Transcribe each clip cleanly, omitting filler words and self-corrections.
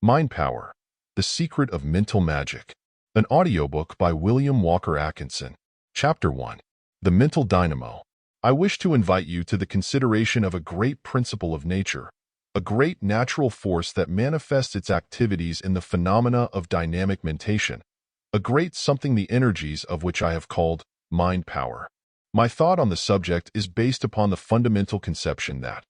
Mind Power, The Secret of Mental Magic. An audiobook by William Walker Atkinson. Chapter 1. The Mental-Dynamo. I wish to invite you to the consideration of a great principle of nature, a great natural force that manifests its activities in the phenomena of dynamic mentation, a great something the energies of which I have called mind power. My thought on the subject is based upon the fundamental conception that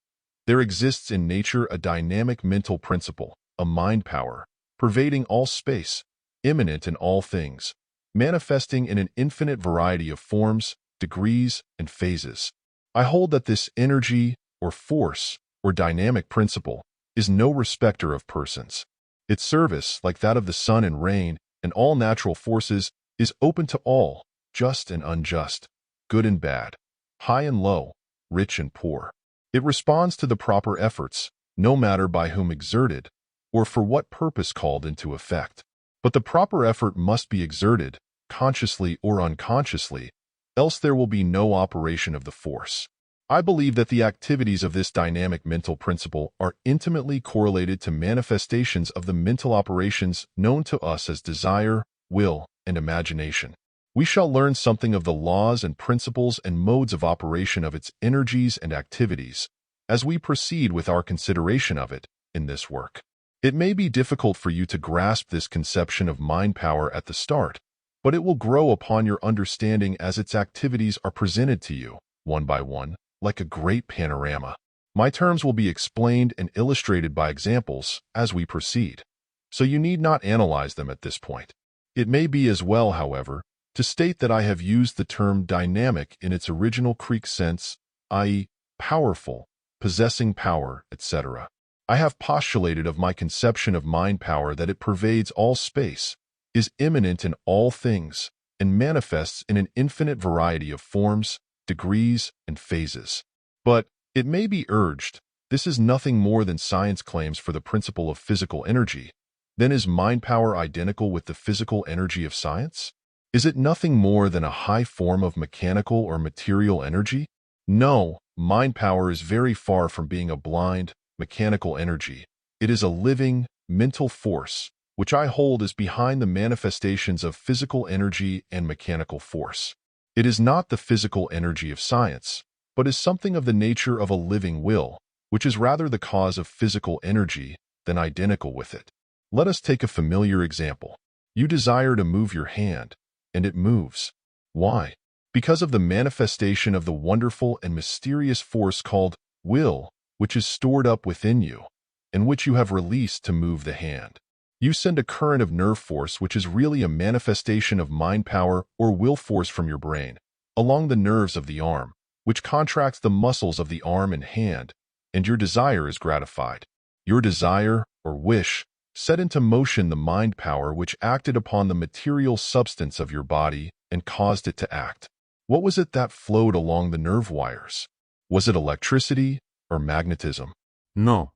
there exists in nature a dynamic mental principle, a mind power, pervading all space, immanent in all things, manifesting in an infinite variety of forms, degrees, and phases. I hold that this energy, or force, or dynamic principle, is no respecter of persons. Its service, like that of the sun and rain, and all natural forces, is open to all, just and unjust, good and bad, high and low, rich and poor. It responds to the proper efforts, no matter by whom exerted, or for what purpose called into effect. But the proper effort must be exerted, consciously or unconsciously, else there will be no operation of the force. I believe that the activities of this dynamic mental principle are intimately correlated to manifestations of the mental operations known to us as desire, will, and imagination. We shall learn something of the laws and principles and modes of operation of its energies and activities as we proceed with our consideration of it in this work. It may be difficult for you to grasp this conception of mind power at the start, but it will grow upon your understanding as its activities are presented to you, one by one, like a great panorama. My terms will be explained and illustrated by examples as we proceed, so you need not analyze them at this point. It may be as well, however, to state that I have used the term dynamic in its original Greek sense, i.e., powerful, possessing power, etc. I have postulated of my conception of mind power that it pervades all space, is immanent in all things, and manifests in an infinite variety of forms, degrees, and phases. But, it may be urged, this is nothing more than science claims for the principle of physical energy. Then is mind power identical with the physical energy of science? Is it nothing more than a high form of mechanical or material energy? No, mind power is very far from being a blind, mechanical energy. It is a living, mental force, which I hold is behind the manifestations of physical energy and mechanical force. It is not the physical energy of science, but is something of the nature of a living will, which is rather the cause of physical energy than identical with it. Let us take a familiar example. You desire to move your hand, and it moves. Why? Because of the manifestation of the wonderful and mysterious force called will, which is stored up within you, and which you have released to move the hand. You send a current of nerve force, which is really a manifestation of mind power or will force from your brain, along the nerves of the arm, which contracts the muscles of the arm and hand, and your desire is gratified. Your desire, or wish, set into motion the mind power which acted upon the material substance of your body and caused it to act. What was it that flowed along the nerve wires? Was it electricity or magnetism? No.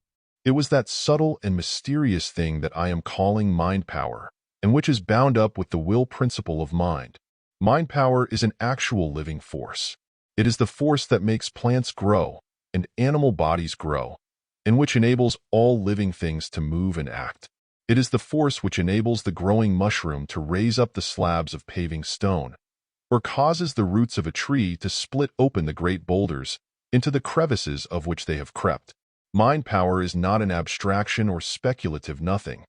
It was that subtle and mysterious thing that I am calling mind power, and which is bound up with the will principle of mind. Mind power is an actual living force. It is the force that makes plants grow and animal bodies grow, and which enables all living things to move and act. It is the force which enables the growing mushroom to raise up the slabs of paving stone, or causes the roots of a tree to split open the great boulders into the crevices of which they have crept. Mind power is not an abstraction or speculative nothing.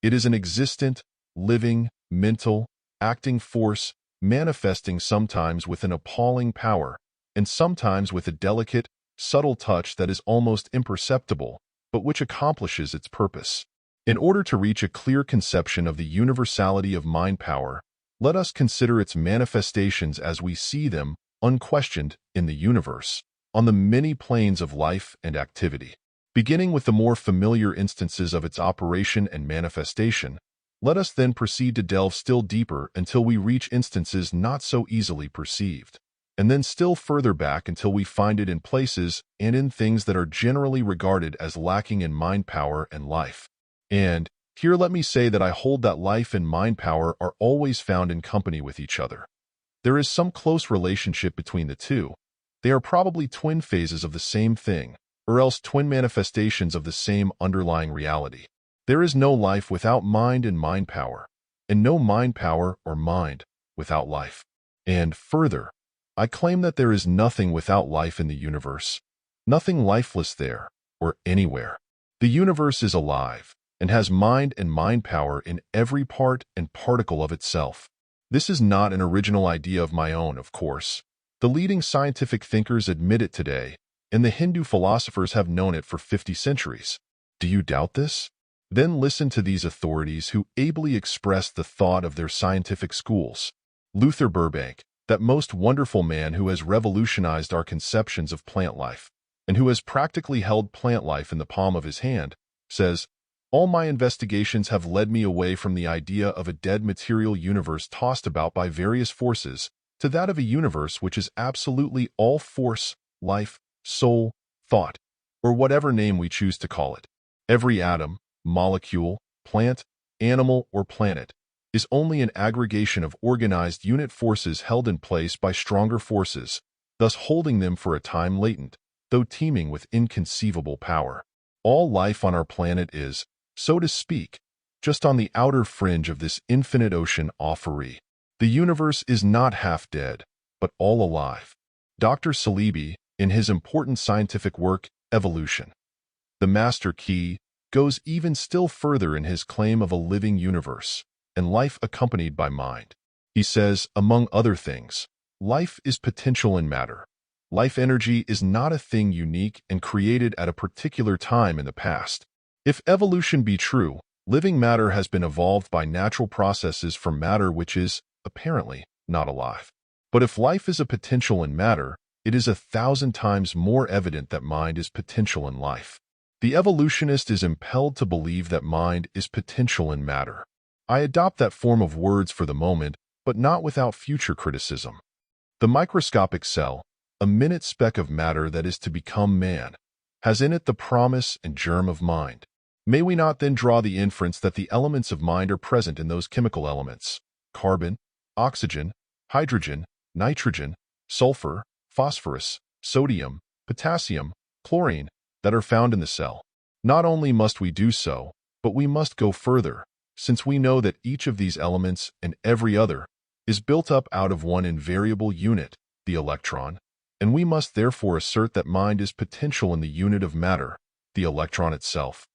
It is an existent, living, mental, acting force, manifesting sometimes with an appalling power, and sometimes with a delicate, subtle touch that is almost imperceptible, but which accomplishes its purpose. In order to reach a clear conception of the universality of mind power, let us consider its manifestations as we see them, unquestioned, in the universe, on the many planes of life and activity. Beginning with the more familiar instances of its operation and manifestation, let us then proceed to delve still deeper until we reach instances not so easily perceived, and then still further back until we find it in places and in things that are generally regarded as lacking in mind power and life. And here let me say that I hold that life and mind power are always found in company with each other. There is some close relationship between the two. They are probably twin phases of the same thing, or else twin manifestations of the same underlying reality. There is no life without mind and mind power, and no mind power or mind without life. And further, I claim that there is nothing without life in the universe, nothing lifeless there or anywhere. The universe is alive and has mind and mind power in every part and particle of itself. This is not an original idea of my own, of course. The leading scientific thinkers admit it today, and the Hindu philosophers have known it for 50 centuries. Do you doubt this? Then listen to these authorities who ably express the thought of their scientific schools. Luther Burbank, that most wonderful man who has revolutionized our conceptions of plant life, and who has practically held plant life in the palm of his hand, says, "All my investigations have led me away from the idea of a dead material universe tossed about by various forces to that of a universe which is absolutely all force, life, soul, thought, or whatever name we choose to call it. Every atom, molecule, plant, animal, or planet is only an aggregation of organized unit forces held in place by stronger forces, thus holding them for a time latent, though teeming with inconceivable power. All life on our planet is, so to speak, just on the outer fringe of this infinite ocean offeree. The universe is not half dead, but all alive." Dr. Saleeby, in his important scientific work, Evolution, the Master Key, goes even still further in his claim of a living universe and life accompanied by mind. He says, among other things, life is potential in matter. Life energy is not a thing unique and created at a particular time in the past. If evolution be true, living matter has been evolved by natural processes from matter which is, apparently, not alive. But if life is a potential in matter, it is 1,000 times more evident that mind is potential in life. The evolutionist is impelled to believe that mind is potential in matter. I adopt that form of words for the moment, but not without future criticism. The microscopic cell, a minute speck of matter that is to become man, has in it the promise and germ of mind. May we not then draw the inference that the elements of mind are present in those chemical elements, carbon, oxygen, hydrogen, nitrogen, sulfur, phosphorus, sodium, potassium, chlorine, that are found in the cell? Not only must we do so, but we must go further, since we know that each of these elements and every other is built up out of one invariable unit, the electron, and we must therefore assert that mind is potential in the unit of matter, the electron itself.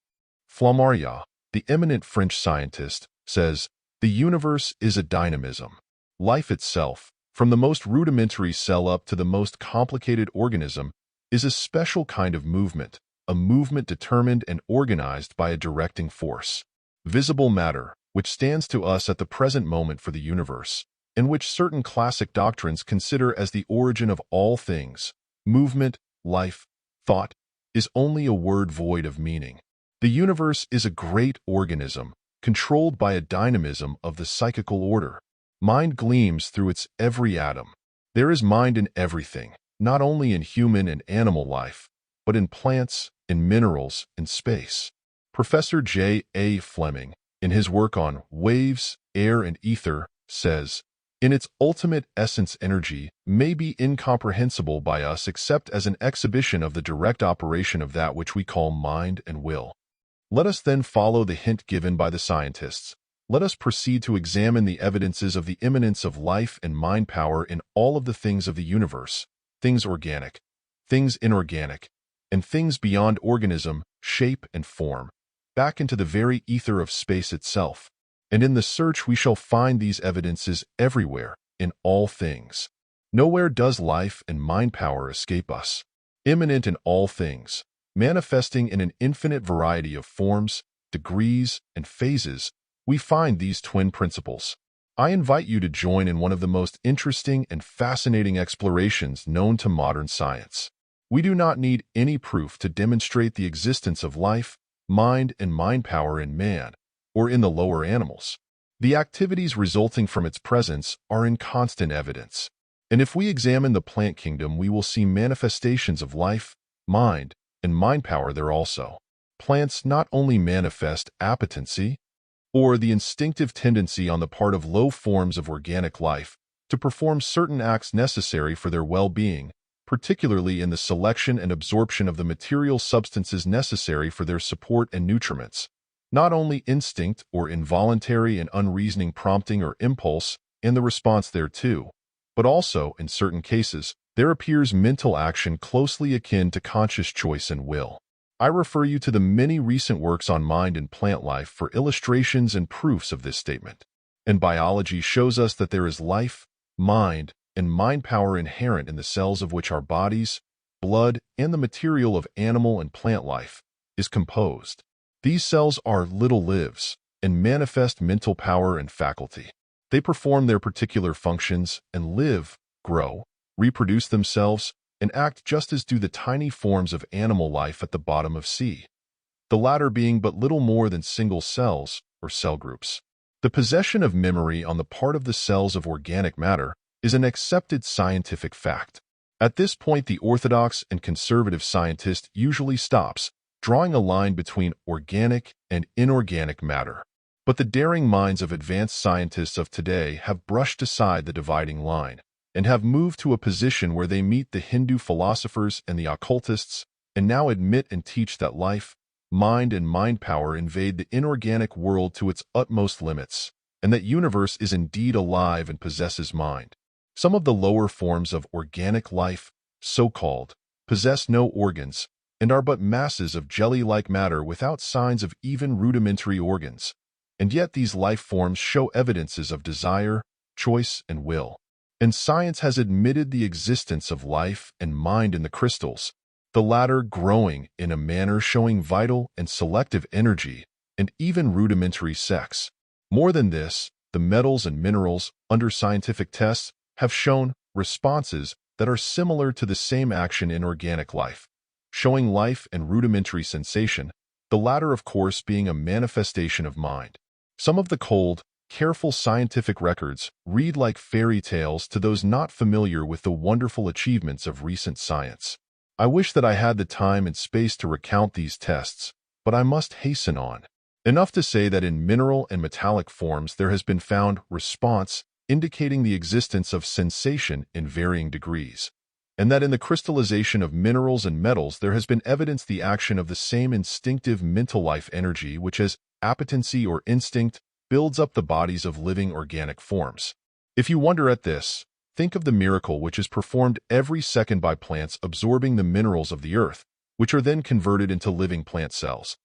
Flammarion, the eminent French scientist, says, "The universe is a dynamism. Life itself, from the most rudimentary cell up to the most complicated organism, is a special kind of movement, a movement determined and organized by a directing force. Visible matter, which stands to us at the present moment for the universe, and which certain classic doctrines consider as the origin of all things, movement, life, thought, is only a word void of meaning. The universe is a great organism, controlled by a dynamism of the psychical order. Mind gleams through its every atom. There is mind in everything, not only in human and animal life, but in plants, in minerals, in space." Professor J. A. Fleming, in his work on waves, air, and ether, says, "In its ultimate essence, energy may be incomprehensible by us except as an exhibition of the direct operation of that which we call mind and will." Let us then follow the hint given by the scientists. Let us proceed to examine the evidences of the immanence of life and mind power in all of the things of the universe, things organic, things inorganic, and things beyond organism, shape, and form, back into the very ether of space itself. And in the search we shall find these evidences everywhere, in all things. Nowhere does life and mind power escape us. Immanent in all things, manifesting in an infinite variety of forms, degrees, and phases, we find these twin principles. I invite you to join in one of the most interesting and fascinating explorations known to modern science. We do not need any proof to demonstrate the existence of life, mind, and mind power in man, or in the lower animals. The activities resulting from its presence are in constant evidence. And if we examine the plant kingdom, we will see manifestations of life, mind, and mind power there also. Plants not only manifest appetency, or the instinctive tendency on the part of low forms of organic life to perform certain acts necessary for their well-being, particularly in the selection and absorption of the material substances necessary for their support and nutriments, Not only instinct or involuntary and unreasoning prompting or impulse and the response thereto, but also, in certain cases, there appears mental action closely akin to conscious choice and will. I refer you to the many recent works on mind and plant life for illustrations and proofs of this statement. And biology shows us that there is life, mind, and mind power inherent in the cells of which our bodies, blood, and the material of animal and plant life is composed. These cells are little lives and manifest mental power and faculty. They perform their particular functions and live, grow, reproduce themselves, and act just as do the tiny forms of animal life at the bottom of sea, the latter being but little more than single cells or cell groups. The possession of memory on the part of the cells of organic matter is an accepted scientific fact. At this point, the orthodox and conservative scientist usually stops, drawing a line between organic and inorganic matter. But the daring minds of advanced scientists of today have brushed aside the dividing line and have moved to a position where they meet the Hindu philosophers and the occultists and now admit and teach that life, mind, and mind power invade the inorganic world to its utmost limits, and that universe is indeed alive and possesses mind. Some of the lower forms of organic life, so-called, possess no organs and are but masses of jelly-like matter without signs of even rudimentary organs. And yet these life forms show evidences of desire, choice, and will. And science has admitted the existence of life and mind in the crystals, the latter growing in a manner showing vital and selective energy and even rudimentary sex. More than this, the metals and minerals, under scientific tests, have shown responses that are similar to the same action in organic life, showing life and rudimentary sensation, the latter of course being a manifestation of mind. Some of the cold, careful scientific records read like fairy tales to those not familiar with the wonderful achievements of recent science. I wish that I had the time and space to recount these tests, but I must hasten on. Enough to say that in mineral and metallic forms there has been found response indicating the existence of sensation in varying degrees, and that in the crystallization of minerals and metals there has been evidence the action of the same instinctive mental life energy which as appetency or instinct builds up the bodies of living organic forms. If you wonder at this, think of the miracle which is performed every second by plants absorbing the minerals of the earth, which are then converted into living plant cells.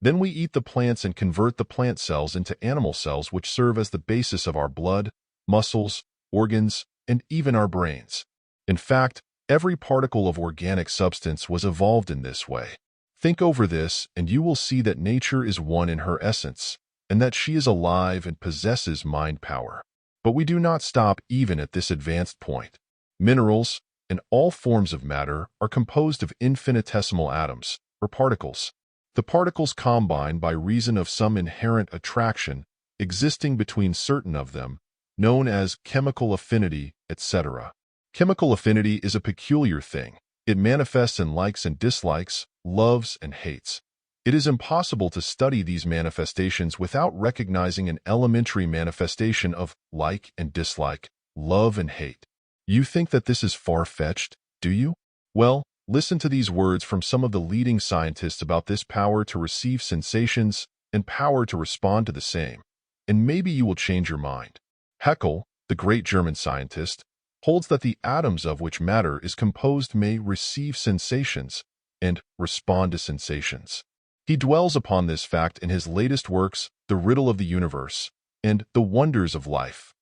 Then we eat the plants and convert the plant cells into animal cells which serve as the basis of our blood, muscles, organs, and even our brains. In fact, every particle of organic substance was evolved in this way. Think over this and you will see that nature is one in her essence, and that she is alive and possesses mind power. But we do not stop even at this advanced point. Minerals and all forms of matter are composed of infinitesimal atoms, or particles. The particles combine by reason of some inherent attraction existing between certain of them, known as chemical affinity, etc. Chemical affinity is a peculiar thing. It manifests in likes and dislikes, loves and hates. It is impossible to study these manifestations without recognizing an elementary manifestation of like and dislike, love and hate. You think that this is far-fetched, do you? Well, listen to these words from some of the leading scientists about this power to receive sensations and power to respond to the same, and maybe you will change your mind. Haeckel, the great German scientist, holds that the atoms of which matter is composed may receive sensations and respond to sensations. He dwells upon this fact in his latest works, The Riddle of the Universe and The Wonders of Life,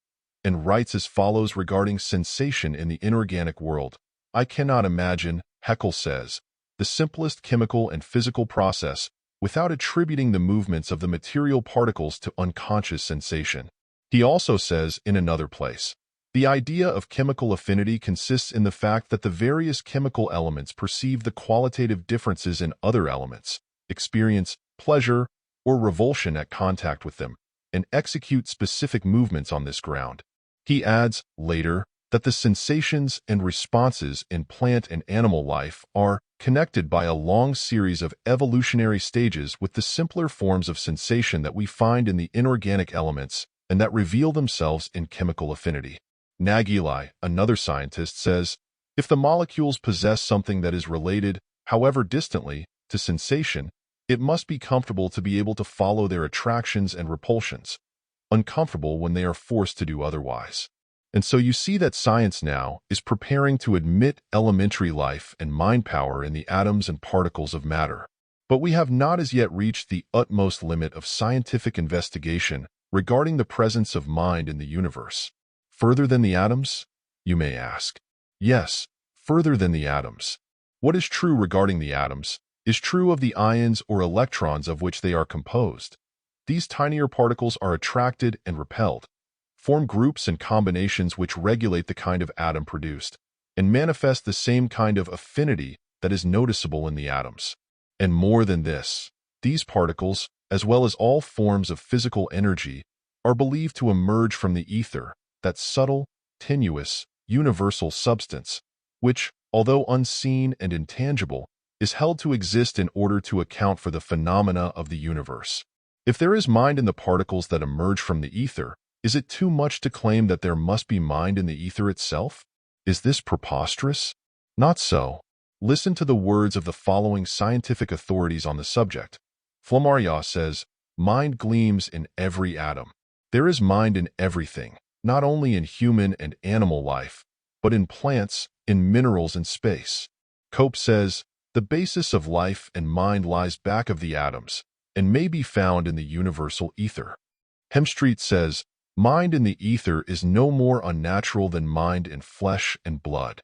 and writes as follows regarding sensation in the inorganic world. I cannot imagine, Haeckel says, the simplest chemical and physical process without attributing the movements of the material particles to unconscious sensation. He also says in another place, the idea of chemical affinity consists in the fact that the various chemical elements perceive the qualitative differences in other elements, experience pleasure or revulsion at contact with them, and execute specific movements on this ground. He adds, later, that the sensations and responses in plant and animal life are connected by a long series of evolutionary stages with the simpler forms of sensation that we find in the inorganic elements and that reveal themselves in chemical affinity. Nageli, another scientist, says, if the molecules possess something that is related, however distantly, to sensation, It must be comfortable to be able to follow their attractions and repulsions, uncomfortable when they are forced to do otherwise. And so you see that science now is preparing to admit elementary life and mind power in the atoms and particles of matter. But we have not as yet reached the utmost limit of scientific investigation regarding the presence of mind in the universe. Further than the atoms? You may ask. Yes, further than the atoms. What is true regarding the atoms is true of the ions or electrons of which they are composed. These tinier particles are attracted and repelled, form groups and combinations which regulate the kind of atom produced, and manifest the same kind of affinity that is noticeable in the atoms. And more than this, these particles, as well as all forms of physical energy, are believed to emerge from the ether, that subtle, tenuous, universal substance, which, although unseen and intangible, is held to exist in order to account for the phenomena of the universe. If there is mind in the particles that emerge from the ether, is it too much to claim that there must be mind in the ether itself? Is this preposterous? Not so. Listen to the words of the following scientific authorities on the subject. Flammarion says, "Mind gleams in every atom." There is mind in everything, not only in human and animal life, but in plants, in minerals and space. Cope says, "The basis of life and mind lies back of the atoms, and may be found in the universal ether." Hemstreet says, "Mind in the ether is no more unnatural than mind in flesh and blood."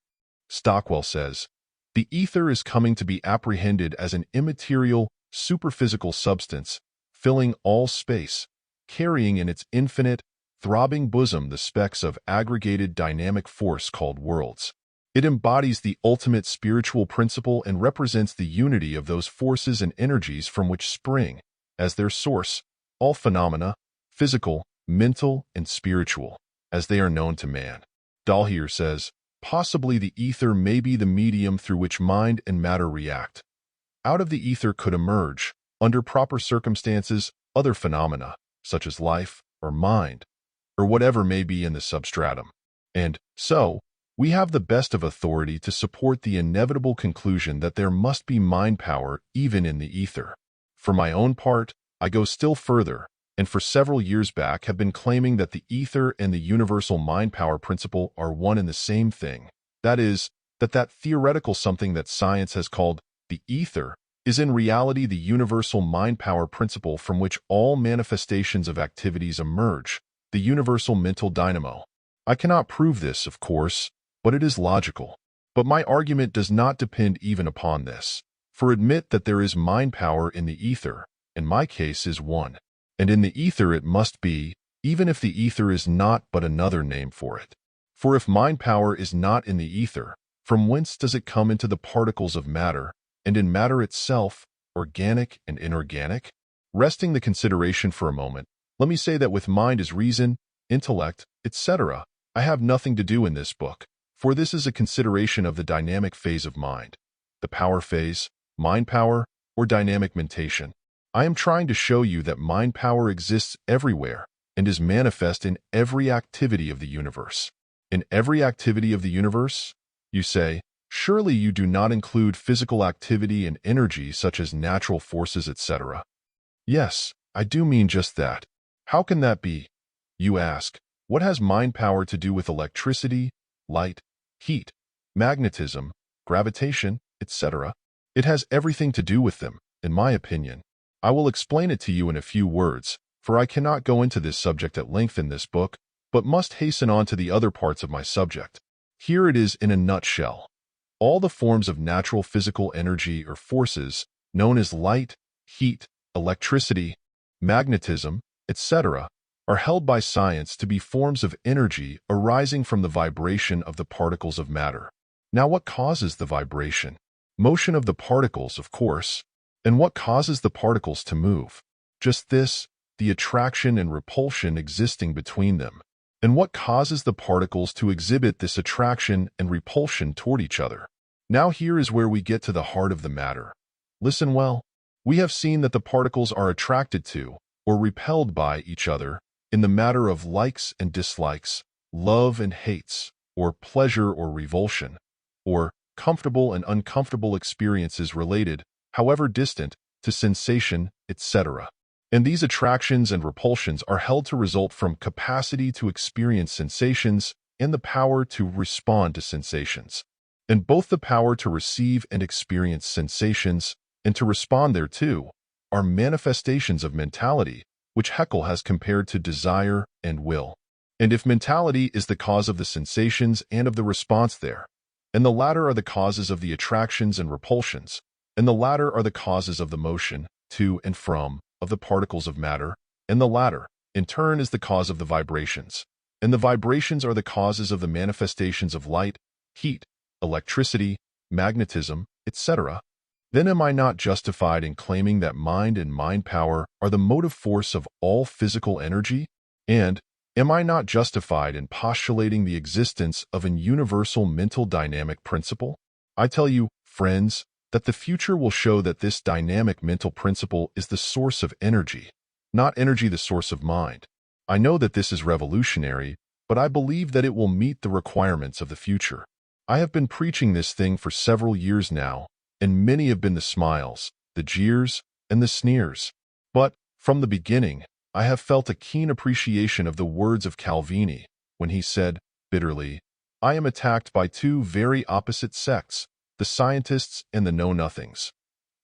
Stockwell says, "The ether is coming to be apprehended as an immaterial, superphysical substance, filling all space, carrying in its infinite, throbbing bosom the specks of aggregated dynamic force called worlds. It embodies the ultimate spiritual principle and represents the unity of those forces and energies from which spring, as their source, all phenomena, physical, mental, and spiritual, as they are known to man." Dahlhier says, "Possibly the ether may be the medium through which mind and matter react. Out of the ether could emerge, under proper circumstances, other phenomena, such as life, or mind, or whatever may be in the substratum. And so, we have the best of authority to support the inevitable conclusion that there must be mind power even in the ether. For my own part, I go still further, and for several years back have been claiming that the ether and the universal mind power principle are one and the same thing. That is, that theoretical something that science has called the ether is in reality the universal mind power principle from which all manifestations of activities emerge, the universal mental dynamo. I cannot prove this, of course, but it is logical. But my argument does not depend even upon this. For admit that there is mind power in the ether, in my case is one. And in the ether it must be, even if the ether is not but another name for it. For if mind power is not in the ether, from whence does it come into the particles of matter, and in matter itself, organic and inorganic? Resting the consideration for a moment, let me say that with mind as reason, intellect, etc., I have nothing to do in this book, for this is a consideration of the dynamic phase of mind, the power phase, mind power, or dynamic mentation. I am trying to show you that mind power exists everywhere and is manifest in every activity of the universe. In every activity of the universe? You say, surely you do not include physical activity and energy such as natural forces, etc. Yes, I do mean just that. How can that be? You ask, what has mind power to do with electricity, light, heat, magnetism, gravitation, etc.? It has everything to do with them, in my opinion. I will explain it to you in a few words, for I cannot go into this subject at length in this book, but must hasten on to the other parts of my subject. Here it is in a nutshell. All the forms of natural physical energy or forces, known as light, heat, electricity, magnetism, etc., are held by science to be forms of energy arising from the vibration of the particles of matter. Now what causes the vibration? Motion of the particles, of course. And what causes the particles to move? Just this, the attraction and repulsion existing between them. And what causes the particles to exhibit this attraction and repulsion toward each other? Now here is where we get to the heart of the matter. Listen well. We have seen that the particles are attracted to, or repelled by each other, in the matter of likes and dislikes, love and hates, or pleasure or revulsion, or comfortable and uncomfortable experiences related, however distant, to sensation, etc. And these attractions and repulsions are held to result from capacity to experience sensations and the power to respond to sensations. And both the power to receive and experience sensations and to respond thereto are manifestations of mentality, which Haeckel has compared to desire and will. And if mentality is the cause of the sensations and of the response there, and the latter are the causes of the attractions and repulsions, and the latter are the causes of the motion, to and from, of the particles of matter, and the latter, in turn, is the cause of the vibrations, and the vibrations are the causes of the manifestations of light, heat, electricity, magnetism, etc., then am I not justified in claiming that mind and mind power are the motive force of all physical energy? And am I not justified in postulating the existence of an universal mental dynamic principle? I tell you, friends, that the future will show that this dynamic mental principle is the source of energy, not energy the source of mind. I know that this is revolutionary, but I believe that it will meet the requirements of the future. I have been preaching this thing for several years now, and many have been the smiles, the jeers, and the sneers. But, from the beginning, I have felt a keen appreciation of the words of Calvini, when he said, bitterly, I am attacked by two very opposite sects, the scientists and the know-nothings.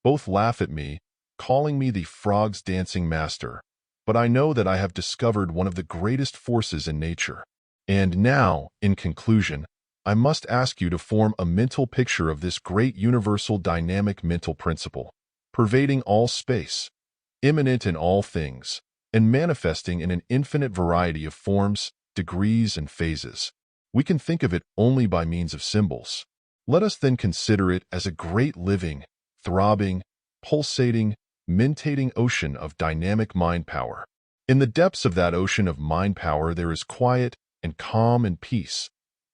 Both laugh at me, calling me the frog's dancing master, but I know that I have discovered one of the greatest forces in nature. And now, in conclusion, I must ask you to form a mental picture of this great universal dynamic mental principle, pervading all space, immanent in all things, and manifesting in an infinite variety of forms, degrees, and phases. We can think of it only by means of symbols. Let us then consider it as a great living, throbbing, pulsating, mentating ocean of dynamic mind power. In the depths of that ocean of mind power there is quiet and calm and peace,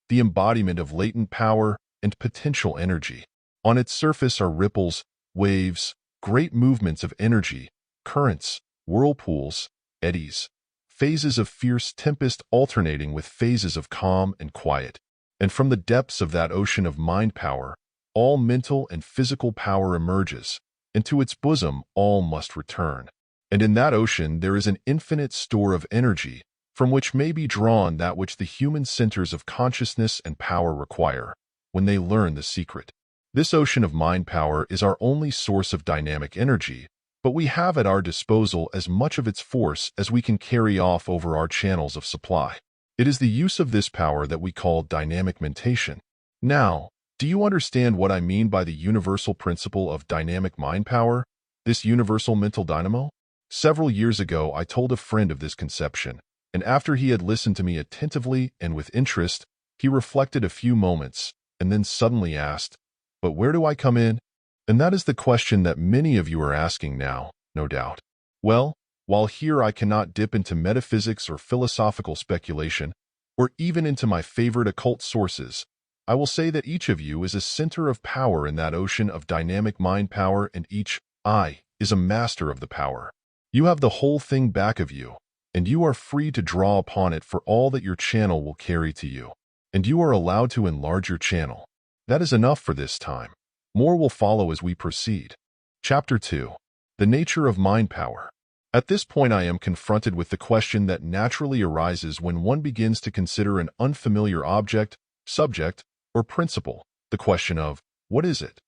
the embodiment of latent power and potential energy. On its surface are ripples, waves, great movements of energy, currents, whirlpools, eddies, phases of fierce tempest alternating with phases of calm and quiet. And from the depths of that ocean of mind power, all mental and physical power emerges, and to its bosom all must return. And in that ocean there is an infinite store of energy, from which may be drawn that which the human centers of consciousness and power require, when they learn the secret. This ocean of mind power is our only source of dynamic energy, but we have at our disposal as much of its force as we can carry off over our channels of supply. It is the use of this power that we call dynamic mentation. Now, do you understand what I mean by the universal principle of dynamic mind power, this universal mental dynamo? Several years ago, I told a friend of this conception, and after he had listened to me attentively and with interest, he reflected a few moments and then suddenly asked, "But where do I come in?" And that is the question that many of you are asking now, no doubt. Well, while here I cannot dip into metaphysics or philosophical speculation, or even into my favorite occult sources, I will say that each of you is a center of power in that ocean of dynamic mind power, and each I is a master of the power. You have the whole thing back of you, and you are free to draw upon it for all that your channel will carry to you. And you are allowed to enlarge your channel. That is enough for this time. More will follow as we proceed. Chapter 2. The Nature of Mind Power. At this point I am confronted with the question that naturally arises when one begins to consider an unfamiliar object, subject, or principle, the question of, what is it?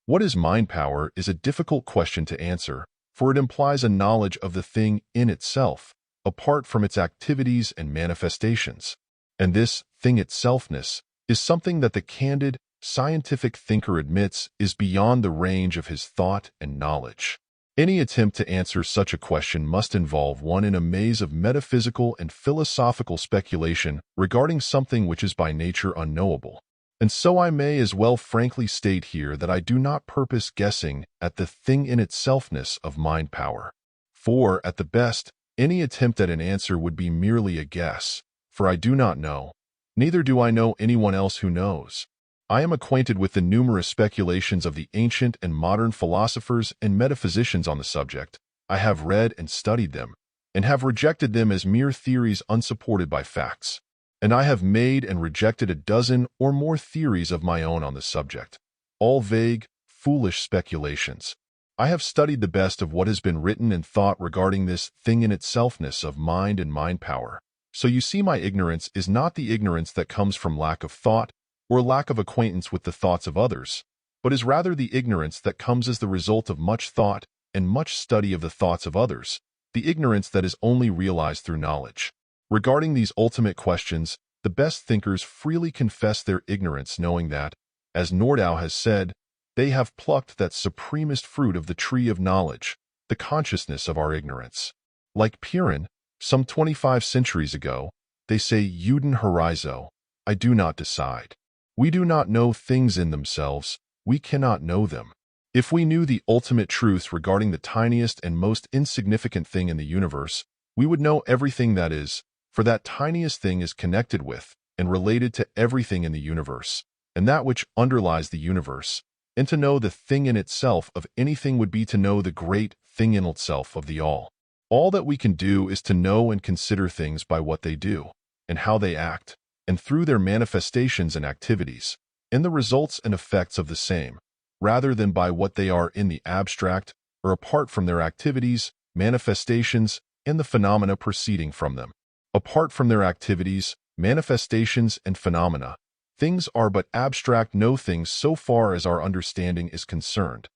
What is mind power is a difficult question to answer, for it implies a knowledge of the thing in itself, apart from its activities and manifestations. And this thing itselfness is something that the candid, scientific thinker admits is beyond the range of his thought and knowledge. Any attempt to answer such a question must involve one in a maze of metaphysical and philosophical speculation regarding something which is by nature unknowable. And so I may as well frankly state here that I do not purpose guessing at the thing in itselfness of mind power. For, at the best, any attempt at an answer would be merely a guess, for I do not know. Neither do I know anyone else who knows. I am acquainted with the numerous speculations of the ancient and modern philosophers and metaphysicians on the subject. I have read and studied them, and have rejected them as mere theories unsupported by facts. And I have made and rejected a dozen or more theories of my own on the subject, all vague, foolish speculations. I have studied the best of what has been written and thought regarding this thing-in-itselfness of mind and mind power. So you see, my ignorance is not the ignorance that comes from lack of thought or lack of acquaintance with the thoughts of others, but is rather the ignorance that comes as the result of much thought and much study of the thoughts of others, the ignorance that is only realized through knowledge. Regarding these ultimate questions, the best thinkers freely confess their ignorance, knowing that, as Nordau has said, they have plucked that supremest fruit of the tree of knowledge, the consciousness of our ignorance. Like Piran, some 25 centuries ago, they say, Uden horizo, I do not decide. We do not know things in themselves, we cannot know them. If we knew the ultimate truths regarding the tiniest and most insignificant thing in the universe, we would know everything that is, for that tiniest thing is connected with and related to everything in the universe, and that which underlies the universe. And to know the thing in itself of anything would be to know the great thing in itself of the all. All that we can do is to know and consider things by what they do, and how they act, and through their manifestations and activities, and the results and effects of the same, rather than by what they are in the abstract or apart from their activities, manifestations, and the phenomena proceeding from them. Apart from their activities, manifestations, and phenomena, things are but abstract no things so far as our understanding is concerned.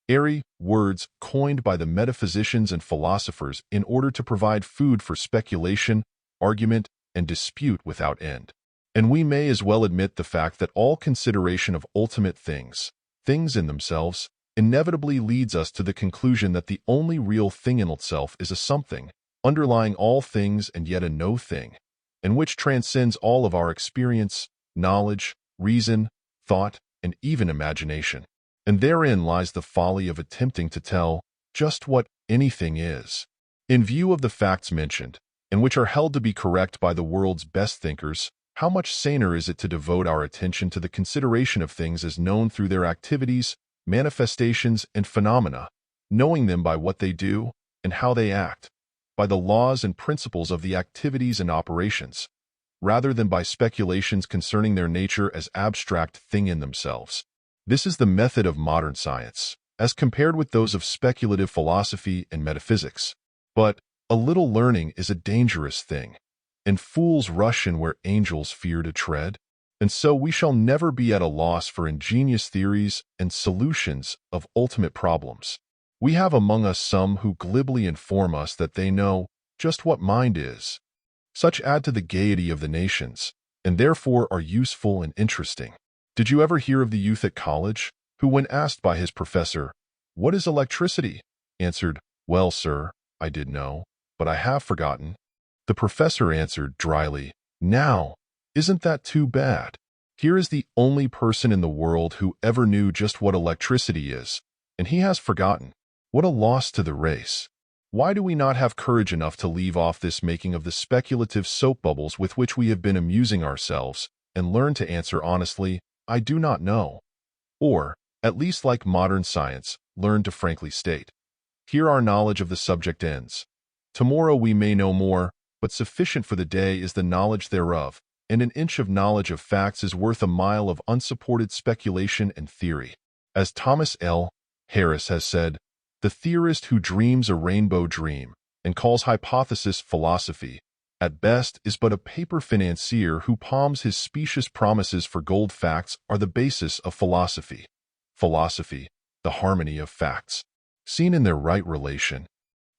Airy words coined by the metaphysicians and philosophers in order to provide food for speculation, argument, and dispute without end. And we may as well admit the fact that all consideration of ultimate things in themselves, inevitably leads us to the conclusion that the only real thing in itself is a something, underlying all things and yet a no thing, and which transcends all of our experience, knowledge, reason, thought, and even imagination. And therein lies the folly of attempting to tell just what anything is. In view of the facts mentioned, and which are held to be correct by the world's best thinkers, how much saner is it to devote our attention to the consideration of things as known through their activities, manifestations, and phenomena, knowing them by what they do and how they act, by the laws and principles of the activities and operations, rather than by speculations concerning their nature as abstract thing in themselves. This is the method of modern science, as compared with those of speculative philosophy and metaphysics. But a little learning is a dangerous thing, and fools rush in where angels fear to tread. And so we shall never be at a loss for ingenious theories and solutions of ultimate problems. We have among us some who glibly inform us that they know just what mind is. Such add to the gaiety of the nations, and therefore are useful and interesting. Did you ever hear of the youth at college, who, when asked by his professor, "What is electricity?" answered, "Well, sir, I did know, but I have forgotten." The professor answered dryly, "Now, isn't that too bad? Here is the only person in the world who ever knew just what electricity is, and he has forgotten. What a loss to the race! Why do we not have courage enough to leave off this making of the speculative soap bubbles with which we have been amusing ourselves, and learn to answer honestly, 'I do not know'? Or, at least like modern science, learn to frankly state, 'Here our knowledge of the subject ends. Tomorrow we may know more, but sufficient for the day is the knowledge thereof, and an inch of knowledge of facts is worth a mile of unsupported speculation and theory.' As Thomas L. Harris has said, the theorist who dreams a rainbow dream and calls hypothesis philosophy, at best is but a paper financier who palms his specious promises for gold. Facts are the basis of philosophy. Philosophy, the harmony of facts, seen in their right relation.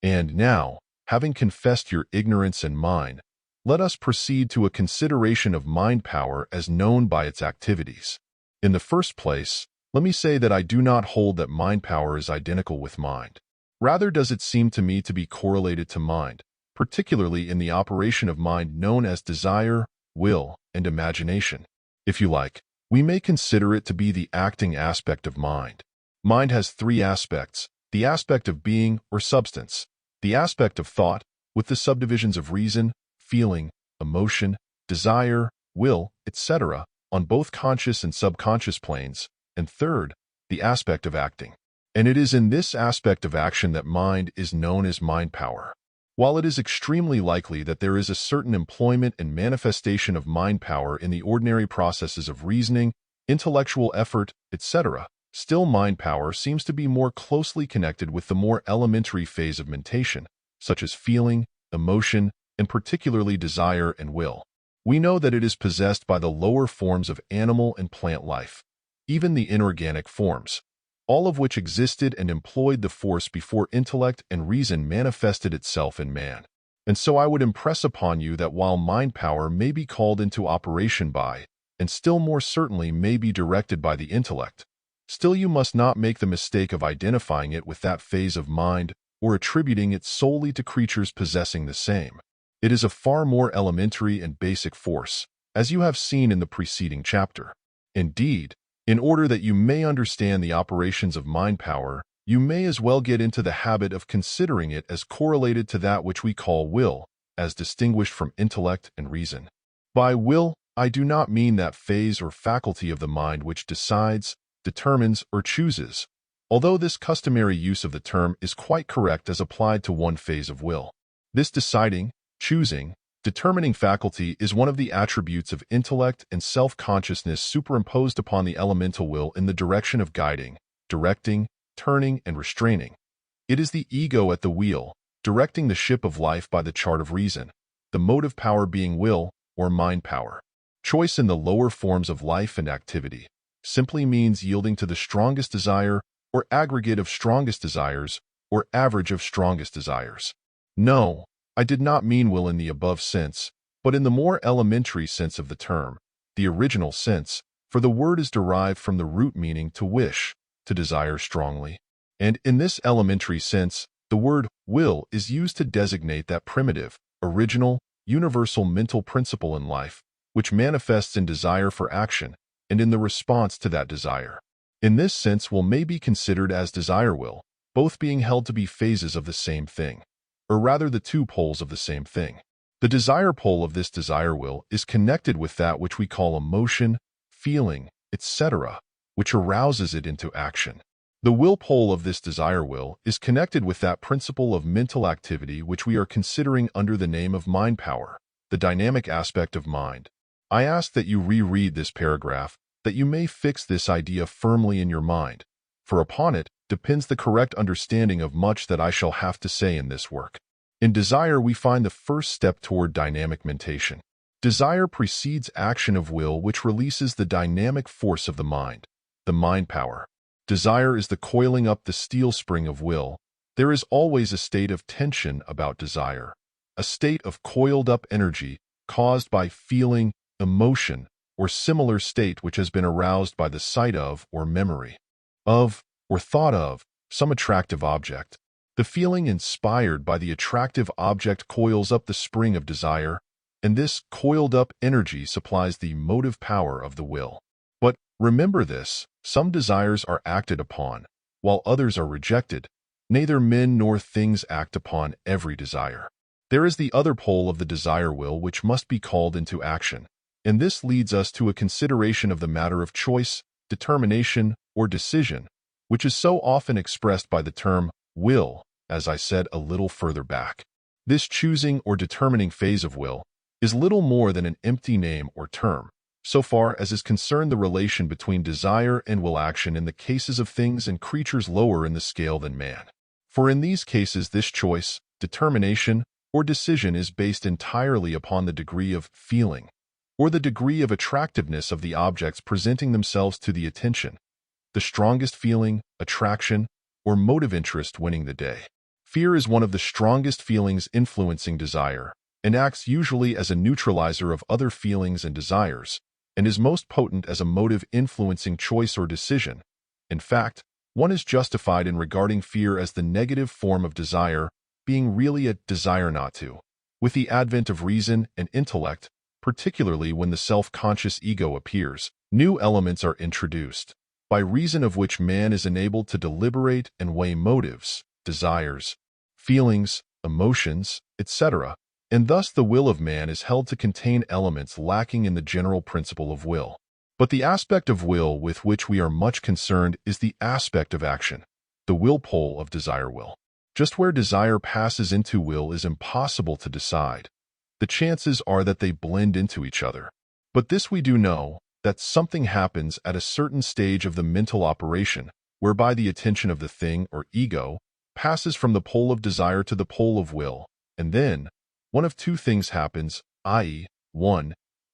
And now, having confessed your ignorance and mine, let us proceed to a consideration of mind power as known by its activities. In the first place, let me say that I do not hold that mind power is identical with mind. Rather does it seem to me to be correlated to mind, particularly in the operation of mind known as desire, will, and imagination. If you like, we may consider it to be the acting aspect of mind. Mind has three aspects: the aspect of being or substance, the aspect of thought, with the subdivisions of reason, feeling, emotion, desire, will, etc., on both conscious and subconscious planes, and third, the aspect of acting. And it is in this aspect of action that mind is known as mind power. While it is extremely likely that there is a certain employment and manifestation of mind power in the ordinary processes of reasoning, intellectual effort, etc., Still, mind power seems to be more closely connected with the more elementary phase of mentation, such as feeling, emotion, and particularly desire and will. We know that it is possessed by the lower forms of animal and plant life, even the inorganic forms, all of which existed and employed the force before intellect and reason manifested itself in man. And so I would impress upon you that while mind power may be called into operation by, and still more certainly may be directed by the intellect, still you must not make the mistake of identifying it with that phase of mind or attributing it solely to creatures possessing the same. It is a far more elementary and basic force, as you have seen in the preceding chapter. Indeed, in order that you may understand the operations of mind power, you may as well get into the habit of considering it as correlated to that which we call will, as distinguished from intellect and reason. By will, I do not mean that phase or faculty of the mind which decides, determines, or chooses, although this customary use of the term is quite correct as applied to one phase of will. This deciding, choosing, determining faculty is one of the attributes of intellect and self-consciousness superimposed upon the elemental will in the direction of guiding, directing, turning, and restraining. It is the ego at the wheel, directing the ship of life by the chart of reason, the motive power being will or mind power. Choice in the lower forms of life and activity simply means yielding to the strongest desire or aggregate of strongest desires or average of strongest desires. No, I did not mean will in the above sense, but in the more elementary sense of the term, the original sense, for the word is derived from the root meaning to wish, to desire strongly. And in this elementary sense, the word will is used to designate that primitive, original, universal mental principle in life, which manifests in desire for action and in the response to that desire. In this sense, will may be considered as desire will, both being held to be phases of the same thing, or rather the two poles of the same thing. The desire pole of this desire will is connected with that which we call emotion, feeling, etc., which arouses it into action. The will pole of this desire will is connected with that principle of mental activity which we are considering under the name of mind power, the dynamic aspect of mind. I ask that you reread this paragraph, that you may fix this idea firmly in your mind, for upon it depends the correct understanding of much that I shall have to say in this work. In desire, we find the first step toward dynamic mentation. Desire precedes action of will, which releases the dynamic force of the mind power. Desire is the coiling up the steel spring of will. There is always a state of tension about desire, a state of coiled up energy caused by feeling, emotion, or similar state which has been aroused by the sight of or memory of or thought of some attractive object. The feeling inspired by the attractive object coils up the spring of desire, and this coiled up energy supplies the motive power of the will. But remember this, some desires are acted upon, while others are rejected. Neither men nor things act upon every desire. There is the other pole of the desire will which must be called into action, and this leads us to a consideration of the matter of choice, determination, or decision, which is so often expressed by the term will, as I said a little further back. This choosing or determining phase of will is little more than an empty name or term, so far as is concerned the relation between desire and will action in the cases of things and creatures lower in the scale than man. For in these cases this choice, determination, or decision is based entirely upon the degree of feeling, or the degree of attractiveness of the objects presenting themselves to the attention, the strongest feeling, attraction, or motive interest winning the day. Fear is one of the strongest feelings influencing desire, and acts usually as a neutralizer of other feelings and desires, and is most potent as a motive influencing choice or decision. In fact, one is justified in regarding fear as the negative form of desire, being really a desire not to. With the advent of reason and intellect, particularly when the self-conscious ego appears, new elements are introduced, by reason of which man is enabled to deliberate and weigh motives, desires, feelings, emotions, etc., and thus the will of man is held to contain elements lacking in the general principle of will. But the aspect of will with which we are much concerned is the aspect of action, the will pole of desire will. Just where desire passes into will is impossible to decide. The chances are that they blend into each other. But this we do know, that something happens at a certain stage of the mental operation, whereby the attention of the thing or ego passes from the pole of desire to the pole of will, and then one of two things happens, i.e., 1.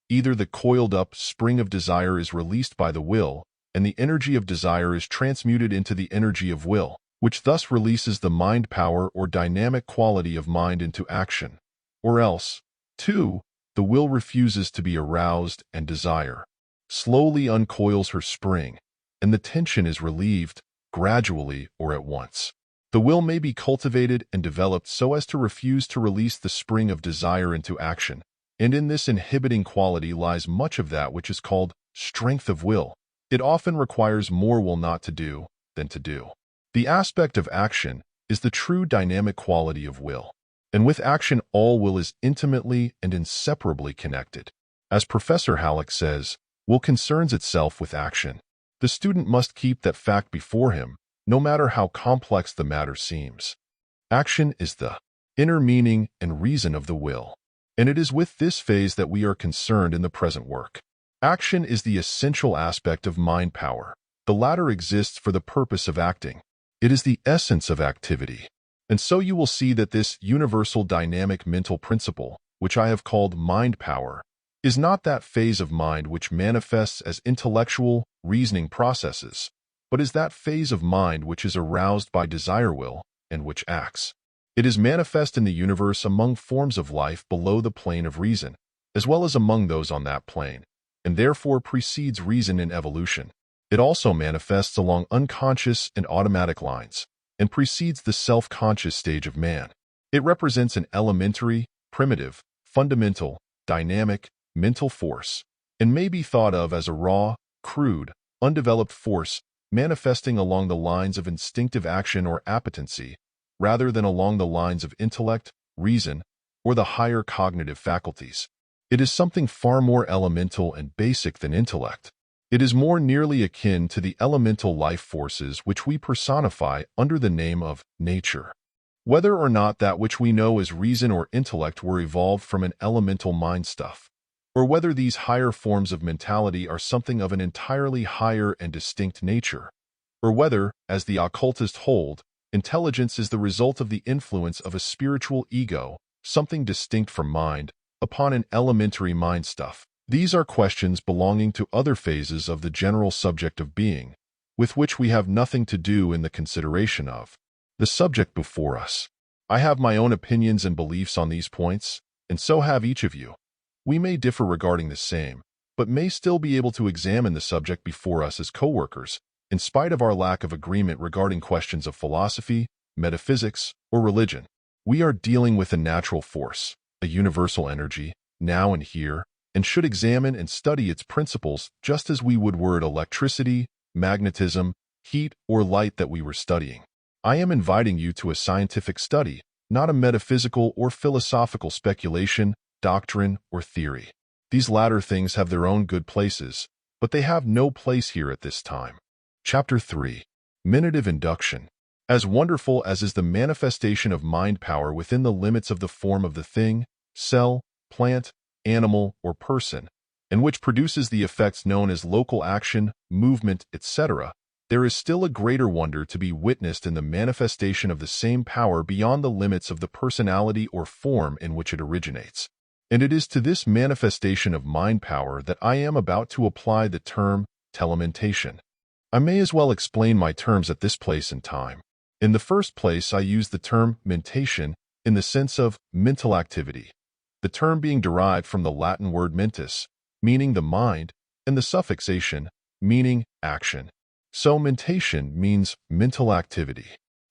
Either the coiled-up spring of desire is released by the will, and the energy of desire is transmuted into the energy of will, which thus releases the mind power or dynamic quality of mind into action, or else, 2. The will refuses to be aroused and desire slowly uncoils her spring, and the tension is relieved, gradually or at once. The will may be cultivated and developed so as to refuse to release the spring of desire into action, and in this inhibiting quality lies much of that which is called strength of will. It often requires more will not to do than to do. The aspect of action is the true dynamic quality of will, and with action all will is intimately and inseparably connected. As Professor Halleck says, will concerns itself with action. The student must keep that fact before him, no matter how complex the matter seems. Action is the inner meaning and reason of the will, and it is with this phase that we are concerned in the present work. Action is the essential aspect of mind power. The latter exists for the purpose of acting. It is the essence of activity. And so you will see that this universal dynamic mental principle, which I have called mind power, is not that phase of mind which manifests as intellectual, reasoning processes, but is that phase of mind which is aroused by desire will and which acts. It is manifest in the universe among forms of life below the plane of reason, as well as among those on that plane, and therefore precedes reason in evolution. It also manifests along unconscious and automatic lines, and precedes the self-conscious stage of man. It represents an elementary, primitive, fundamental, dynamic, mental force, and may be thought of as a raw, crude, undeveloped force manifesting along the lines of instinctive action or appetency, rather than along the lines of intellect, reason, or the higher cognitive faculties. It is something far more elemental and basic than intellect. It is more nearly akin to the elemental life forces which we personify under the name of nature. Whether or not that which we know as reason or intellect were evolved from an elemental mind stuff, or whether these higher forms of mentality are something of an entirely higher and distinct nature, or whether, as the occultists hold, intelligence is the result of the influence of a spiritual ego, something distinct from mind, upon an elementary mind stuff. These are questions belonging to other phases of the general subject of being, with which we have nothing to do in the consideration of the subject before us. I have my own opinions and beliefs on these points, and so have each of you. We may differ regarding the same, but may still be able to examine the subject before us as co-workers, in spite of our lack of agreement regarding questions of philosophy, metaphysics, or religion. We are dealing with a natural force, a universal energy, now and here, and should examine and study its principles just as we would word electricity, magnetism, heat, or light that we were studying. I am inviting you to a scientific study, not a metaphysical or philosophical speculation, doctrine, or theory. These latter things have their own good places, but they have no place here at this time. Chapter 3. Mentative Induction. As wonderful as is the manifestation of mind power within the limits of the form of the thing, cell, plant, animal, or person, and which produces the effects known as local action, movement, etc., there is still a greater wonder to be witnessed in the manifestation of the same power beyond the limits of the personality or form in which it originates. And it is to this manifestation of mind power that I am about to apply the term telementation. I may as well explain my terms at this place and time. In the first place, I use the term mentation in the sense of mental activity, the term being derived from the Latin word mentis, meaning the mind, and the suffixation, meaning action. So mentation means mental activity.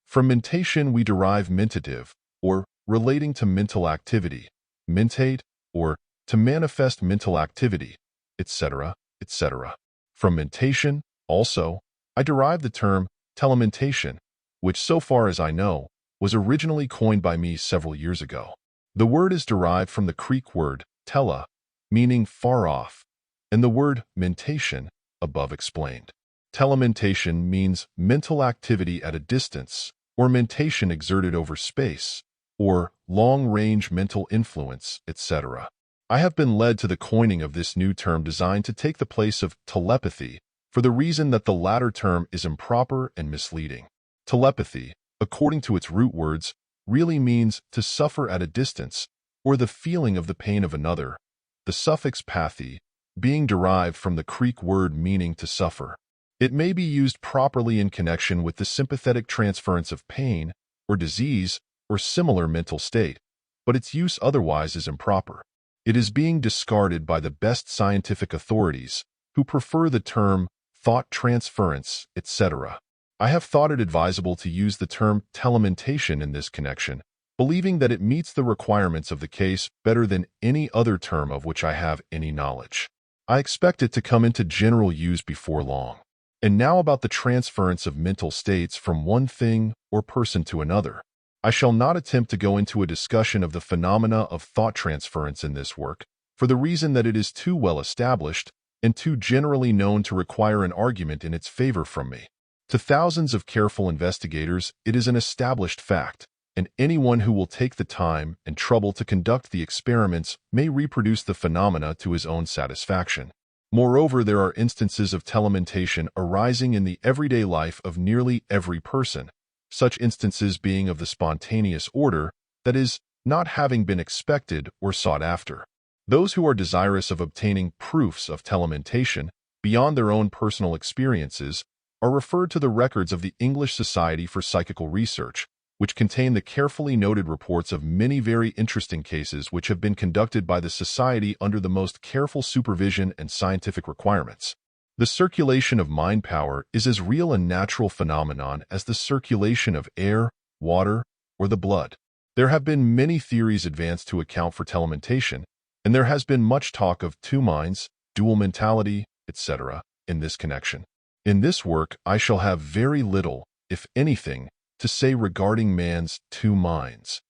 From mentation we derive mentative, or relating to mental activity, mentate, or to manifest mental activity, etc., etc. From mentation, also, I derive the term telementation, which, so far as I know, was originally coined by me several years ago. The word is derived from the Greek word tele, meaning far off, and the word mentation, above explained. Telementation means mental activity at a distance, or mentation exerted over space, or long-range mental influence, etc. I have been led to the coining of this new term designed to take the place of telepathy, for the reason that the latter term is improper and misleading. Telepathy, according to its root words, really means to suffer at a distance, or the feeling of the pain of another, the suffix pathy being derived from the Greek word meaning to suffer. It may be used properly in connection with the sympathetic transference of pain, or disease, or similar mental state, but its use otherwise is improper. It is being discarded by the best scientific authorities, who prefer the term thought transference, etc. I have thought it advisable to use the term telementation in this connection, believing that it meets the requirements of the case better than any other term of which I have any knowledge. I expect it to come into general use before long. And now about the transference of mental states from one thing or person to another. I shall not attempt to go into a discussion of the phenomena of thought transference in this work, for the reason that it is too well established and too generally known to require an argument in its favor from me. To thousands of careful investigators, it is an established fact, and anyone who will take the time and trouble to conduct the experiments may reproduce the phenomena to his own satisfaction. Moreover, there are instances of telementation arising in the everyday life of nearly every person, such instances being of the spontaneous order, that is, not having been expected or sought after. Those who are desirous of obtaining proofs of telementation beyond their own personal experiences are referred to the records of the English Society for Psychical Research, which contain the carefully noted reports of many very interesting cases which have been conducted by the Society under the most careful supervision and scientific requirements. The circulation of mind power is as real a natural phenomenon as the circulation of air, water, or the blood. There have been many theories advanced to account for telementation, and there has been much talk of two minds, dual mentality, etc., in this connection. In this work, I shall have very little, if anything, to say regarding man's two minds.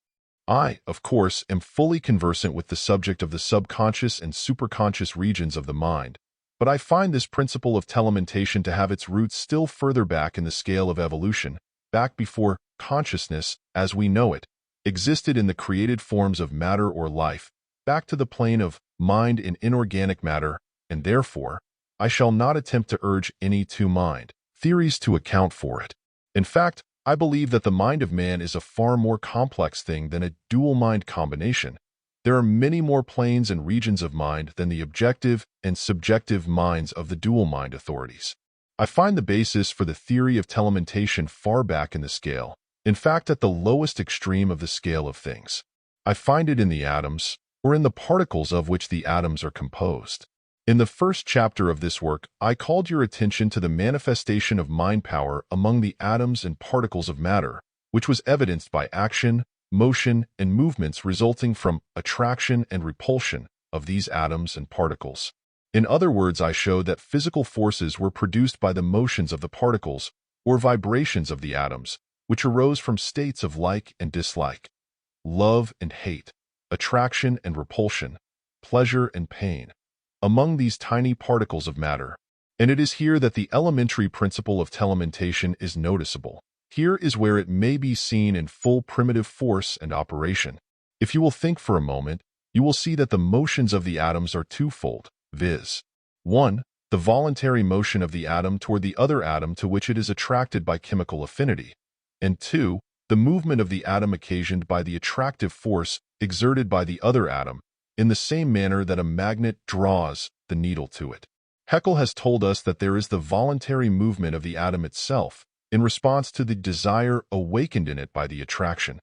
I, of course, am fully conversant with the subject of the subconscious and superconscious regions of the mind, but I find this principle of telementation to have its roots still further back in the scale of evolution, back before consciousness, as we know it, existed in the created forms of matter or life, back to the plane of mind in inorganic matter, and therefore, I shall not attempt to urge any two-mind theories to account for it. In fact, I believe that the mind of man is a far more complex thing than a dual-mind combination. There are many more planes and regions of mind than the objective and subjective minds of the dual-mind authorities. I find the basis for the theory of telementation far back in the scale, in fact at the lowest extreme of the scale of things. I find it in the atoms, or in the particles of which the atoms are composed. In the first chapter of this work, I called your attention to the manifestation of mind power among the atoms and particles of matter, which was evidenced by action, motion, and movements resulting from attraction and repulsion of these atoms and particles. In other words, I showed that physical forces were produced by the motions of the particles, or vibrations of the atoms, which arose from states of like and dislike, love and hate, attraction and repulsion, pleasure and pain, among these tiny particles of matter. And it is here that the elementary principle of telementation is noticeable. Here is where it may be seen in full primitive force and operation. If you will think for a moment, you will see that the motions of the atoms are twofold, viz. 1. The voluntary motion of the atom toward the other atom to which it is attracted by chemical affinity, and 2. The movement of the atom occasioned by the attractive force exerted by the other atom, in the same manner that a magnet draws the needle to it. Haeckel has told us that there is the voluntary movement of the atom itself, in response to the desire awakened in it by the attraction.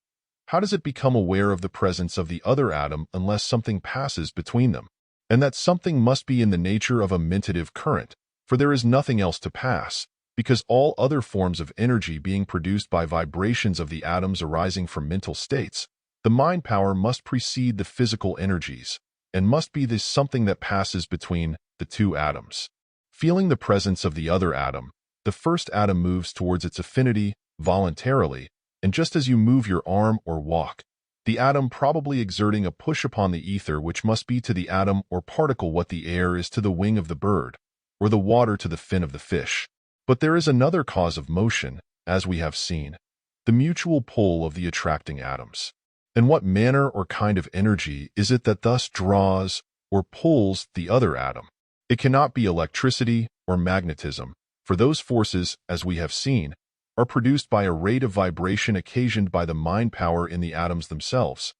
How does it become aware of the presence of the other atom unless something passes between them? And that something must be in the nature of a mentative current, for there is nothing else to pass, because all other forms of energy being produced by vibrations of the atoms arising from mental states, the mind power must precede the physical energies, and must be this something that passes between the two atoms. Feeling the presence of the other atom, the first atom moves towards its affinity voluntarily, and just as you move your arm or walk, the atom probably exerting a push upon the ether which must be to the atom or particle what the air is to the wing of the bird, or the water to the fin of the fish. But there is another cause of motion, as we have seen, the mutual pull of the attracting atoms. And what manner or kind of energy is it that thus draws or pulls the other atom? It cannot be electricity or magnetism, for those forces, as we have seen, are produced by a rate of vibration occasioned by the mind power in the atoms themselves.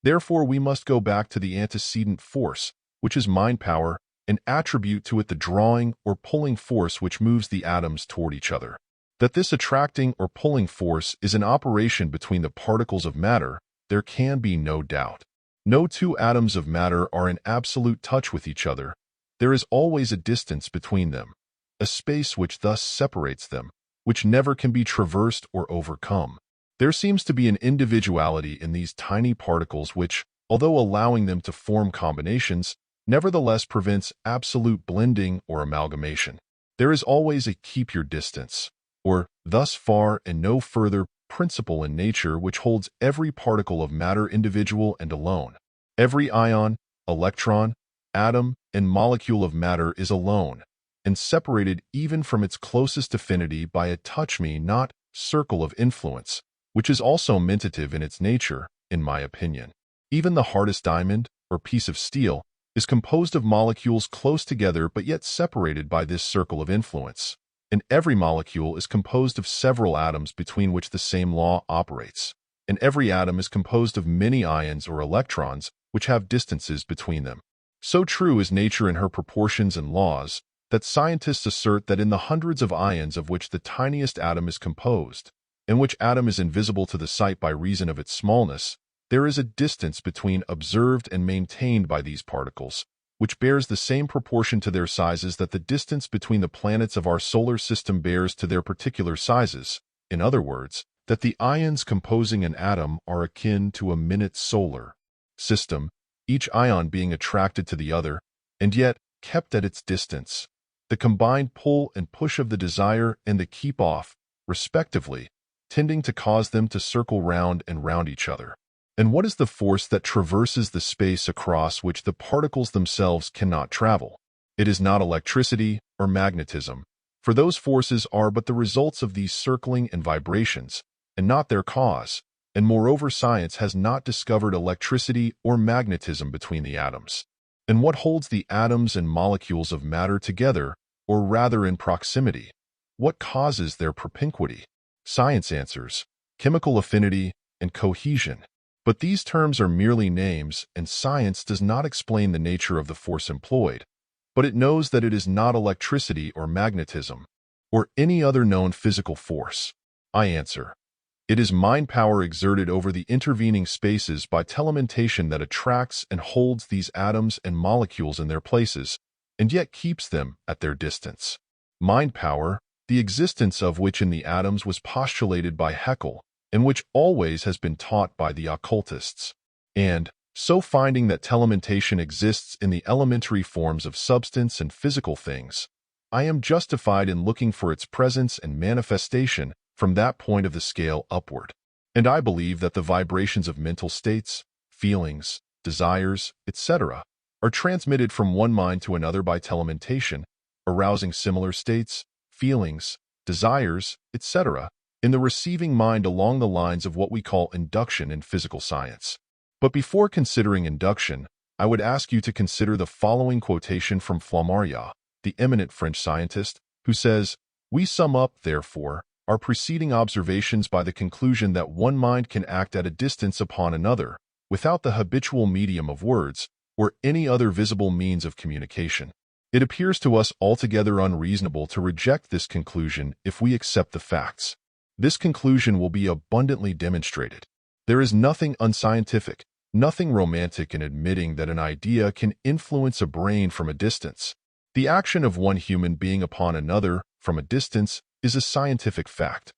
Therefore, we must go back to the antecedent force, which is mind power, and attribute to it the drawing or pulling force which moves the atoms toward each other. That this attracting or pulling force is an operation between the particles of matter, there can be no doubt. No two atoms of matter are in absolute touch with each other. There is always a distance between them, a space which thus separates them, which never can be traversed or overcome. There seems to be an individuality in these tiny particles which, although allowing them to form combinations, nevertheless prevents absolute blending or amalgamation. There is always a keep your distance, or thus far and no further principle in nature which holds every particle of matter individual and alone. Every ion, electron, atom, and molecule of matter is alone, and separated even from its closest affinity by a touch-me-not circle of influence, which is also mentative in its nature, in my opinion. Even the hardest diamond, or piece of steel, is composed of molecules close together but yet separated by this circle of influence, and every molecule is composed of several atoms between which the same law operates, and every atom is composed of many ions or electrons which have distances between them. So true is nature in her proportions and laws, that scientists assert that in the hundreds of ions of which the tiniest atom is composed, and which atom is invisible to the sight by reason of its smallness, there is a distance between observed and maintained by these particles, which bears the same proportion to their sizes that the distance between the planets of our solar system bears to their particular sizes. In other words, that the ions composing an atom are akin to a minute solar system, each ion being attracted to the other, and yet kept at its distance. The combined pull and push of the desire and the keep off, respectively, tending to cause them to circle round and round each other. And what is the force that traverses the space across which the particles themselves cannot travel? It is not electricity or magnetism, for those forces are but the results of these circling and vibrations, and not their cause, and moreover science has not discovered electricity or magnetism between the atoms. And what holds the atoms and molecules of matter together, or rather in proximity? What causes their propinquity? Science answers, chemical affinity and cohesion. But these terms are merely names, and science does not explain the nature of the force employed, but it knows that it is not electricity or magnetism, or any other known physical force. I answer, it is mind power exerted over the intervening spaces by telementation that attracts and holds these atoms and molecules in their places, and yet keeps them at their distance. Mind power, the existence of which in the atoms was postulated by Haeckel, and which always has been taught by the occultists. And, so finding that telementation exists in the elementary forms of substance and physical things, I am justified in looking for its presence and manifestation from that point of the scale upward. And I believe that the vibrations of mental states, feelings, desires, etc., are transmitted from one mind to another by telementation, arousing similar states, feelings, desires, etc., in the receiving mind along the lines of what we call induction in physical science. But before considering induction, I would ask you to consider the following quotation from Flammarion, the eminent French scientist, who says, "We sum up, therefore, our preceding observations by the conclusion that one mind can act at a distance upon another, without the habitual medium of words, or any other visible means of communication. It appears to us altogether unreasonable to reject this conclusion if we accept the facts. This conclusion will be abundantly demonstrated. There is nothing unscientific, nothing romantic in admitting that an idea can influence a brain from a distance. The action of one human being upon another from a distance is a scientific fact.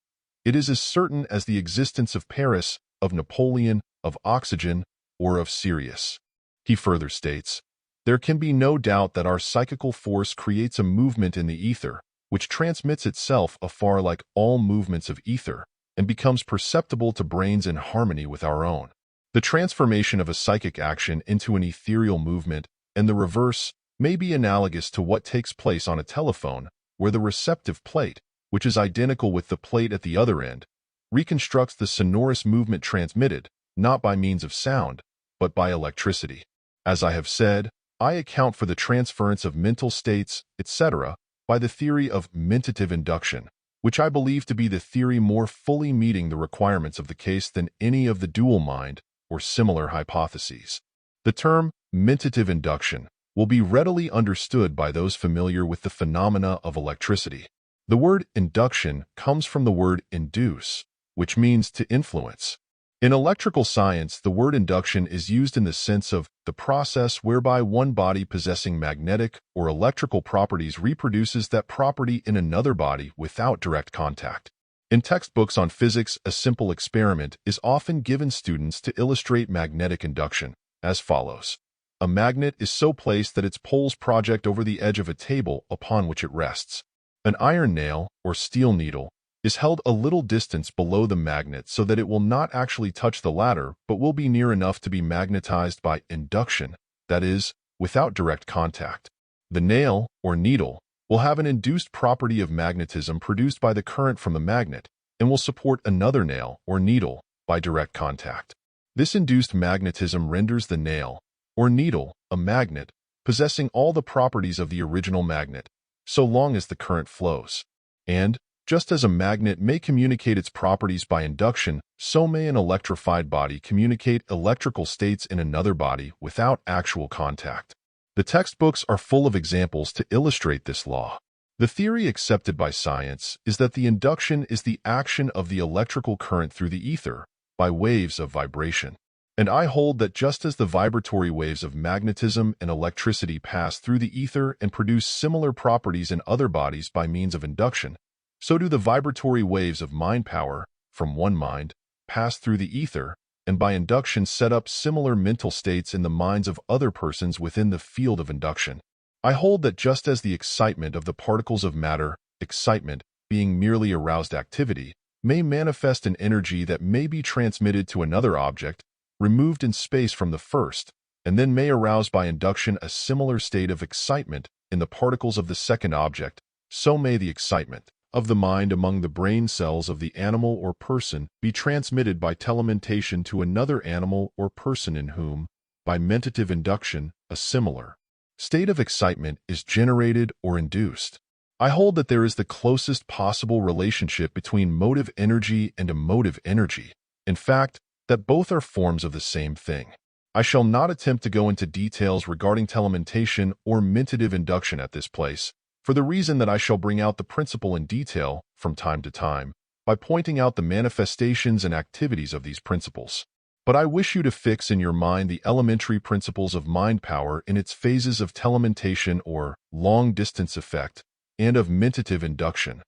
It is as certain as the existence of Paris, of Napoleon, of oxygen, or of Sirius." He further states, "There can be no doubt that our psychical force creates a movement in the ether, which transmits itself afar like all movements of ether, and becomes perceptible to brains in harmony with our own. The transformation of a psychic action into an ethereal movement, and the reverse, may be analogous to what takes place on a telephone, where the receptive plate, which is identical with the plate at the other end, reconstructs the sonorous movement transmitted, not by means of sound, but by electricity. As I have said, I account for the transference of mental states, etc., by the theory of mentative induction, which I believe to be the theory more fully meeting the requirements of the case than any of the dual mind or similar hypotheses. The term mentative induction will be readily understood by those familiar with the phenomena of electricity. The word induction comes from the word induce, which means to influence. In electrical science, the word induction is used in the sense of the process whereby one body possessing magnetic or electrical properties reproduces that property in another body without direct contact. In textbooks on physics, a simple experiment is often given students to illustrate magnetic induction, as follows. A magnet is so placed that its poles project over the edge of a table upon which it rests. An iron nail or steel needle is held a little distance below the magnet so that it will not actually touch the latter but will be near enough to be magnetized by induction, that is, without direct contact. The nail or needle will have an induced property of magnetism produced by the current from the magnet and will support another nail or needle by direct contact. This induced magnetism renders the nail or needle a magnet possessing all the properties of the original magnet, so long as the current flows. And, just as a magnet may communicate its properties by induction, so may an electrified body communicate electrical states in another body without actual contact. The textbooks are full of examples to illustrate this law. The theory accepted by science is that the induction is the action of the electrical current through the ether by waves of vibration. And I hold that just as the vibratory waves of magnetism and electricity pass through the ether and produce similar properties in other bodies by means of induction, so do the vibratory waves of mind power, from one mind, pass through the ether, and by induction set up similar mental states in the minds of other persons within the field of induction. I hold that just as the excitement of the particles of matter, excitement, being merely aroused activity, may manifest an energy that may be transmitted to another object, removed in space from the first, and then may arouse by induction a similar state of excitement in the particles of the second object, so may the excitement of the mind among the brain cells of the animal or person be transmitted by telementation to another animal or person in whom, by mentative induction, a similar state of excitement is generated or induced. I hold that there is the closest possible relationship between motive energy and emotive energy. In fact, that both are forms of the same thing. I shall not attempt to go into details regarding telementation or mentative induction at this place, for the reason that I shall bring out the principle in detail from time to time by pointing out the manifestations and activities of these principles. But I wish you to fix in your mind the elementary principles of mind power in its phases of telementation or long-distance effect and of mentative induction,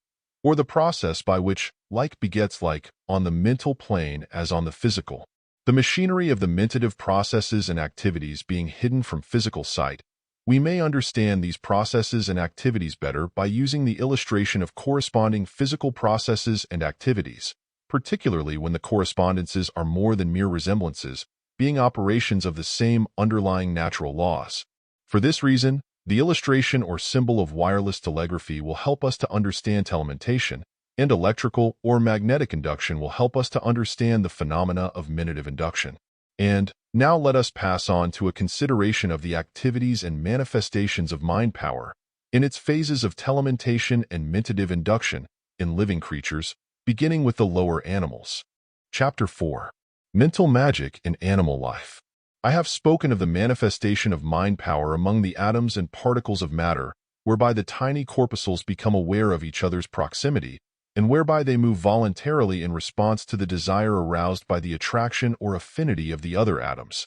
or the process by which like begets like on the mental plane as on the physical. The machinery of the mentative processes and activities being hidden from physical sight, we may understand these processes and activities better by using the illustration of corresponding physical processes and activities, particularly when the correspondences are more than mere resemblances, being operations of the same underlying natural laws. For this reason, the illustration or symbol of wireless telegraphy will help us to understand telementation, and electrical or magnetic induction will help us to understand the phenomena of mentative induction. And now let us pass on to a consideration of the activities and manifestations of mind power in its phases of telementation and mentative induction in living creatures, beginning with the lower animals. Chapter 4. Mental Magic in Animal Life. I have spoken of the manifestation of mind power among the atoms and particles of matter, whereby the tiny corpuscles become aware of each other's proximity, and whereby they move voluntarily in response to the desire aroused by the attraction or affinity of the other atoms,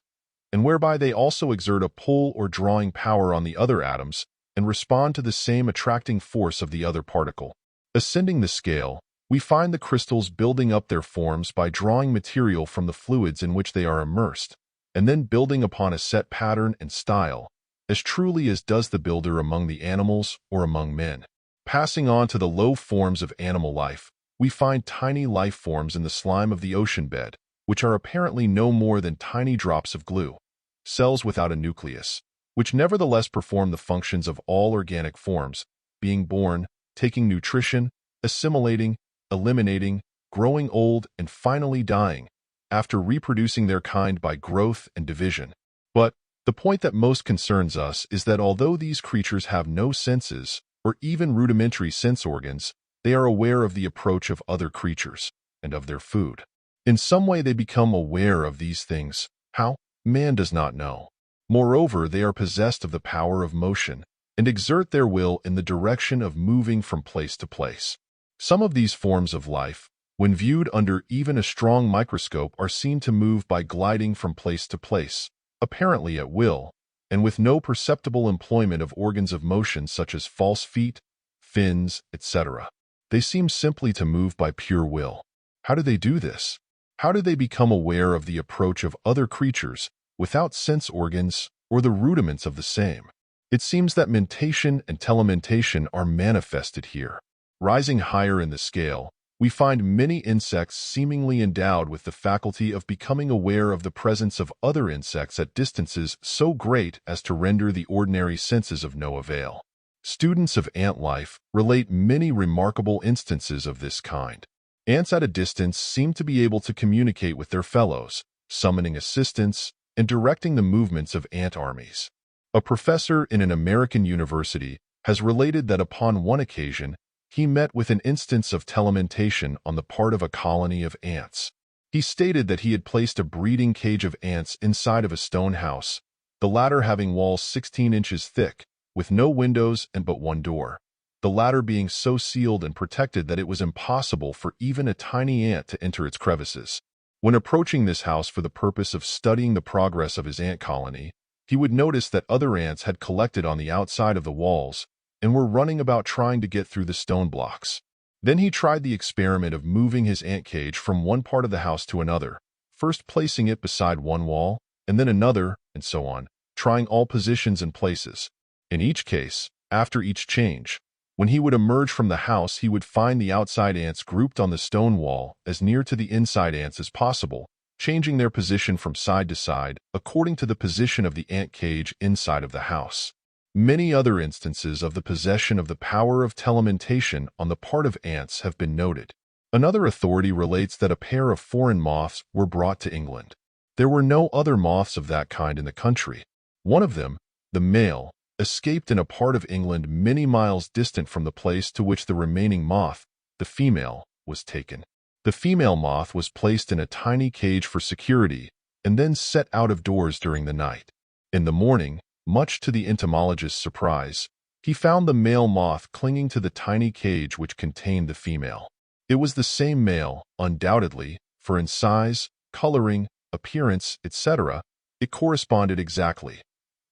and whereby they also exert a pull or drawing power on the other atoms and respond to the same attracting force of the other particle. Ascending the scale, we find the crystals building up their forms by drawing material from the fluids in which they are immersed, and then building upon a set pattern and style, as truly as does the builder among the animals or among men. Passing on to the low forms of animal life, we find tiny life forms in the slime of the ocean bed, which are apparently no more than tiny drops of glue, cells without a nucleus, which nevertheless perform the functions of all organic forms, being born, taking nutrition, assimilating, eliminating, growing old, and finally dying, after reproducing their kind by growth and division. But the point that most concerns us is that although these creatures have no senses, or even rudimentary sense organs, they are aware of the approach of other creatures and of their food. In some way they become aware of these things. How? Man does not know. Moreover, they are possessed of the power of motion and exert their will in the direction of moving from place to place. Some of these forms of life, when viewed under even a strong microscope, are seen to move by gliding from place to place, apparently at will, and with no perceptible employment of organs of motion such as false feet, fins, etc. They seem simply to move by pure will. How do they do this? How do they become aware of the approach of other creatures without sense organs or the rudiments of the same? It seems that mentation and telementation are manifested here. Rising higher in the scale, we find many insects seemingly endowed with the faculty of becoming aware of the presence of other insects at distances so great as to render the ordinary senses of no avail. Students of ant life relate many remarkable instances of this kind. Ants at a distance seem to be able to communicate with their fellows, summoning assistance and directing the movements of ant armies. A professor in an American university has related that upon one occasion, he met with an instance of telementation on the part of a colony of ants. He stated that he had placed a breeding cage of ants inside of a stone house, the latter having walls 16 inches thick, with no windows and but one door, the latter being so sealed and protected that it was impossible for even a tiny ant to enter its crevices. When approaching this house for the purpose of studying the progress of his ant colony, he would notice that other ants had collected on the outside of the walls and were running about trying to get through the stone blocks. Then he tried the experiment of moving his ant cage from one part of the house to another, first placing it beside one wall, and then another, and so on, trying all positions and places. In each case, after each change, when he would emerge from the house, he would find the outside ants grouped on the stone wall as near to the inside ants as possible, changing their position from side to side according to the position of the ant cage inside of the house. Many other instances of the possession of the power of telementation on the part of ants have been noted. Another authority relates that a pair of foreign moths were brought to England. There were no other moths of that kind in the country. One of them, the male, escaped in a part of England many miles distant from the place to which the remaining moth, the female, was taken. The female moth was placed in a tiny cage for security and then set out of doors during the night. In the morning, much to the entomologist's surprise, he found the male moth clinging to the tiny cage which contained the female. It was the same male, undoubtedly, for in size, coloring, appearance, etc., it corresponded exactly.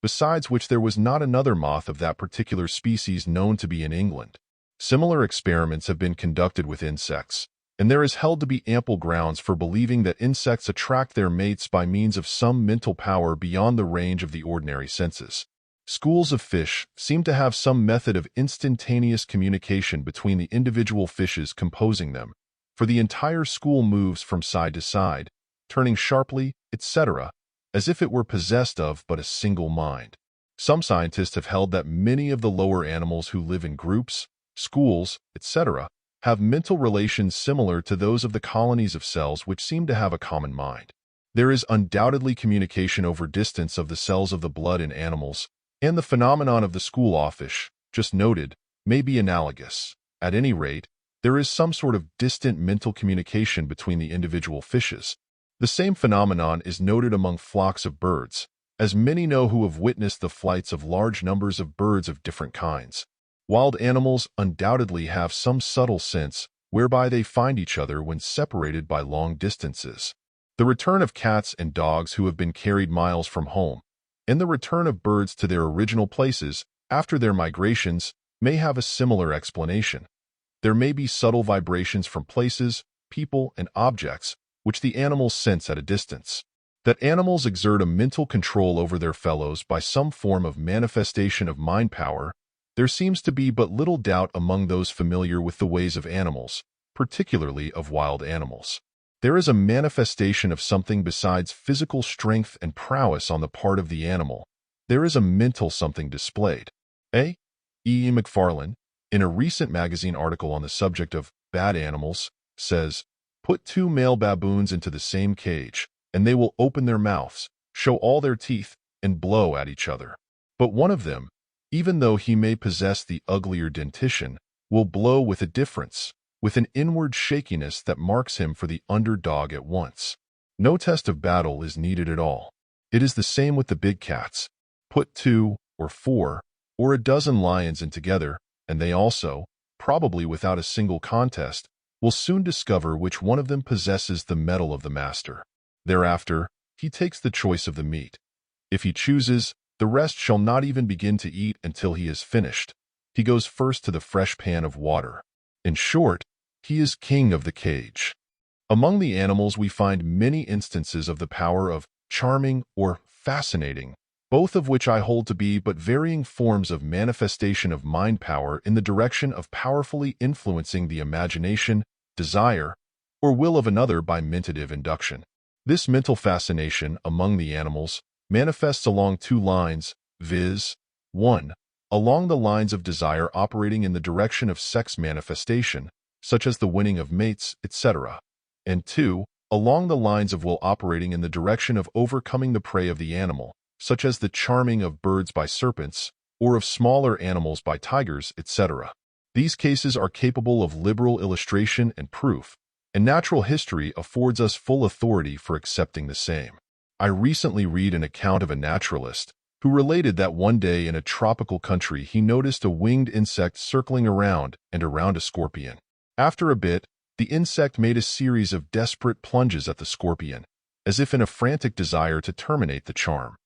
Besides which there was not another moth of that particular species known to be in England. Similar experiments have been conducted with insects, and there is held to be ample grounds for believing that insects attract their mates by means of some mental power beyond the range of the ordinary senses. Schools of fish seem to have some method of instantaneous communication between the individual fishes composing them, for the entire school moves from side to side, turning sharply, etc., as if it were possessed of but a single mind. Some scientists have held that many of the lower animals who live in groups, schools, etc., have mental relations similar to those of the colonies of cells which seem to have a common mind. There is undoubtedly communication over distance of the cells of the blood in animals, and the phenomenon of the school of fish, just noted, may be analogous. At any rate, there is some sort of distant mental communication between the individual fishes. The same phenomenon is noted among flocks of birds, as many know who have witnessed the flights of large numbers of birds of different kinds. Wild animals undoubtedly have some subtle sense whereby they find each other when separated by long distances. The return of cats and dogs who have been carried miles from home, and the return of birds to their original places after their migrations may have a similar explanation. There may be subtle vibrations from places, people, and objects which the animals sense at a distance. That animals exert a mental control over their fellows by some form of manifestation of mind power, there seems to be but little doubt among those familiar with the ways of animals, particularly of wild animals. There is a manifestation of something besides physical strength and prowess on the part of the animal. There is a mental something displayed. A. E. McFarlane, in a recent magazine article on the subject of bad animals, says, Put two male baboons into the same cage, and they will open their mouths, show all their teeth, and blow at each other. But one of them, even though he may possess the uglier dentition, will blow with a difference, with an inward shakiness that marks him for the underdog at once. No test of battle is needed at all. It is the same with the big cats. Put 2 or 4 or a dozen lions in together, and they also, probably without a single contest, will soon discover which one of them possesses the mettle of the master. Thereafter, he takes the choice of the meat. If he chooses, the rest shall not even begin to eat until he is finished. He goes first to the fresh pan of water. In short, he is king of the cage. Among the animals we find many instances of the power of charming or fascinating, both of which I hold to be but varying forms of manifestation of mind power in the direction of powerfully influencing the imagination, desire, or will of another by mentative induction. This mental fascination among the animals manifests along two lines, viz. 1. Along the lines of desire operating in the direction of sex manifestation, such as the winning of mates, etc., and 2. Along the lines of will operating in the direction of overcoming the prey of the animal, such as the charming of birds by serpents, or of smaller animals by tigers, etc. These cases are capable of liberal illustration and proof, and natural history affords us full authority for accepting the same. I recently read an account of a naturalist who related that one day in a tropical country he noticed a winged insect circling around and around a scorpion. After a bit, the insect made a series of desperate plunges at the scorpion, as if in a frantic desire to terminate the charm.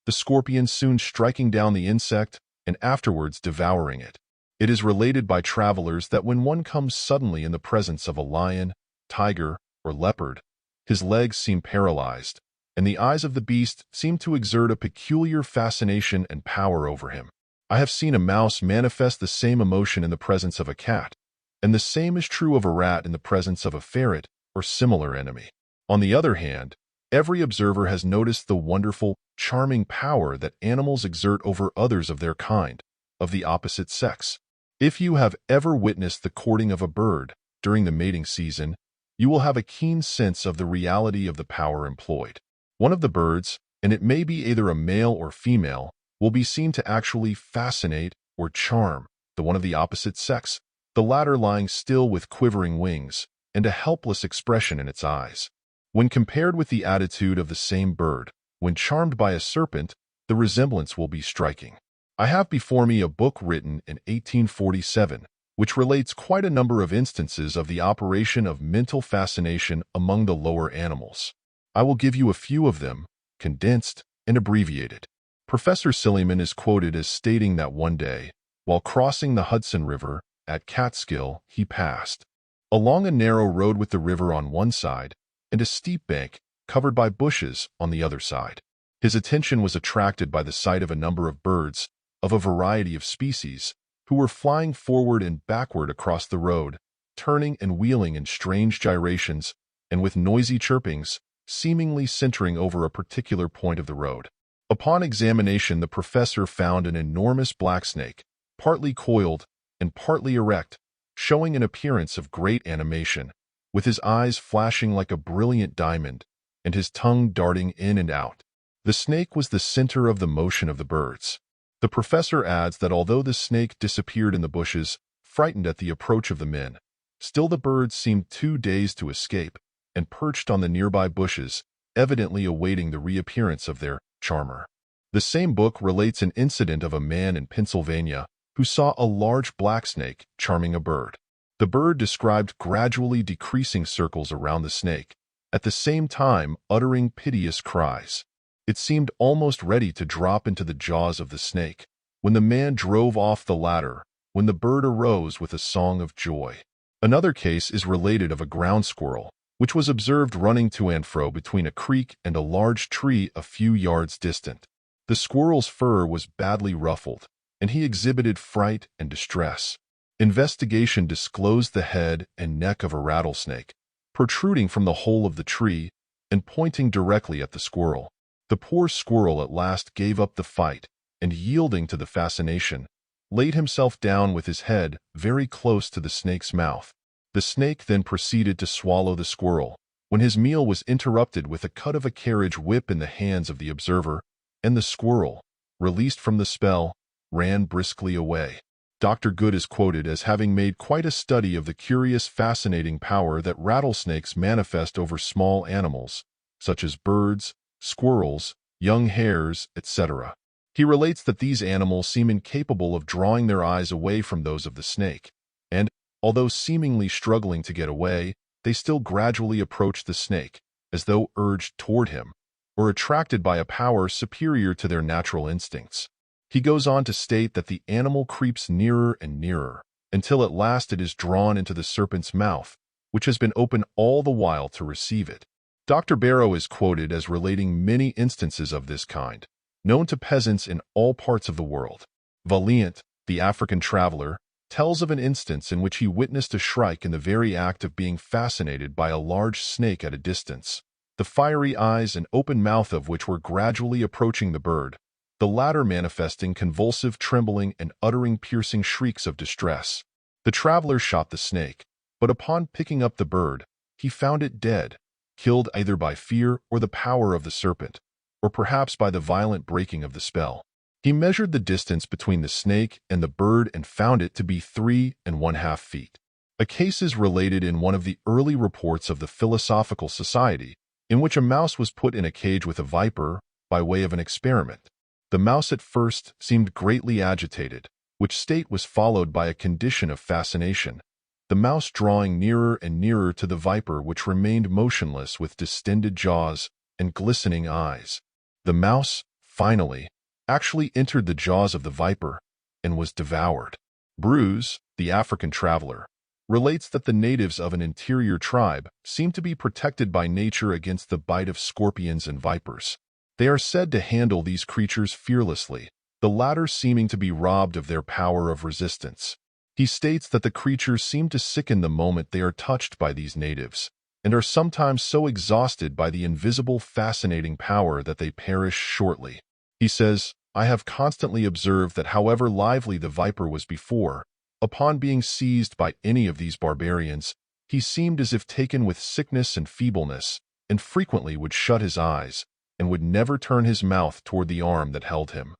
The scorpion soon striking down the insect and afterwards devouring it. It is related by travelers that when one comes suddenly in the presence of a lion, tiger, or leopard, his legs seem paralyzed, and the eyes of the beast seem to exert a peculiar fascination and power over him. I have seen a mouse manifest the same emotion in the presence of a cat, and the same is true of a rat in the presence of a ferret or similar enemy. On the other hand, every observer has noticed the wonderful, charming power that animals exert over others of their kind, of the opposite sex. If you have ever witnessed the courting of a bird during the mating season, you will have a keen sense of the reality of the power employed. One of the birds, and it may be either a male or female, will be seen to actually fascinate or charm the one of the opposite sex, the latter lying still with quivering wings and a helpless expression in its eyes. When compared with the attitude of the same bird, when charmed by a serpent, the resemblance will be striking. I have before me a book written in 1847, which relates quite a number of instances of the operation of mental fascination among the lower animals. I will give you a few of them, condensed and abbreviated. Professor Silliman is quoted as stating that one day, while crossing the Hudson River at Catskill, he passed along a narrow road with the river on one side and a steep bank covered by bushes on the other side. His attention was attracted by the sight of a number of birds of a variety of species who were flying forward and backward across the road, turning and wheeling in strange gyrations and with noisy chirpings, seemingly centering over a particular point of the road. Upon examination, the professor found an enormous black snake, partly coiled and partly erect, showing an appearance of great animation, with his eyes flashing like a brilliant diamond and his tongue darting in and out. The snake was the center of the motion of the birds. The professor adds that although the snake disappeared in the bushes, frightened at the approach of the men, still the birds seemed too dazed to escape, and perched on the nearby bushes, evidently awaiting the reappearance of their charmer. The same book relates an incident of a man in Pennsylvania who saw a large black snake charming a bird. The bird described gradually decreasing circles around the snake, at the same time uttering piteous cries. It seemed almost ready to drop into the jaws of the snake, when the man drove off the ladder, when the bird arose with a song of joy. Another case is related of a ground squirrel, which was observed running to and fro between a creek and a large tree a few yards distant. The squirrel's fur was badly ruffled, and he exhibited fright and distress. Investigation disclosed the head and neck of a rattlesnake, protruding from the hole of the tree and pointing directly at the squirrel. The poor squirrel at last gave up the fight, and yielding to the fascination, laid himself down with his head very close to the snake's mouth. The snake then proceeded to swallow the squirrel, when his meal was interrupted with a cut of a carriage whip in the hands of the observer, and the squirrel, released from the spell, ran briskly away. Dr. Good is quoted as having made quite a study of the curious, fascinating power that rattlesnakes manifest over small animals, such as birds, squirrels, young hares, etc. He relates that these animals seem incapable of drawing their eyes away from those of the snake, and, although seemingly struggling to get away, they still gradually approach the snake, as though urged toward him, or attracted by a power superior to their natural instincts. He goes on to state that the animal creeps nearer and nearer, until at last it is drawn into the serpent's mouth, which has been open all the while to receive it. Dr. Barrow is quoted as relating many instances of this kind, known to peasants in all parts of the world. Valiant, the African traveler, tells of an instance in which he witnessed a shrike in the very act of being fascinated by a large snake at a distance, the fiery eyes and open mouth of which were gradually approaching the bird, the latter manifesting convulsive trembling and uttering piercing shrieks of distress. The traveler shot the snake, but upon picking up the bird, he found it dead, killed either by fear or the power of the serpent, or perhaps by the violent breaking of the spell. He measured the distance between the snake and the bird and found it to be 3½ feet. A case is related in one of the early reports of the Philosophical Society, in which a mouse was put in a cage with a viper by way of an experiment. The mouse at first seemed greatly agitated, which state was followed by a condition of fascination, the mouse drawing nearer and nearer to the viper, which remained motionless with distended jaws and glistening eyes. The mouse, finally, actually entered the jaws of the viper and was devoured. Bruce, the African traveler, relates that the natives of an interior tribe seem to be protected by nature against the bite of scorpions and vipers. They are said to handle these creatures fearlessly, the latter seeming to be robbed of their power of resistance. He states that the creatures seem to sicken the moment they are touched by these natives, and are sometimes so exhausted by the invisible fascinating power that they perish shortly. He says, I have constantly observed that however lively the viper was before, upon being seized by any of these barbarians, he seemed as if taken with sickness and feebleness, and frequently would shut his eyes, and would never turn his mouth toward the arm that held him.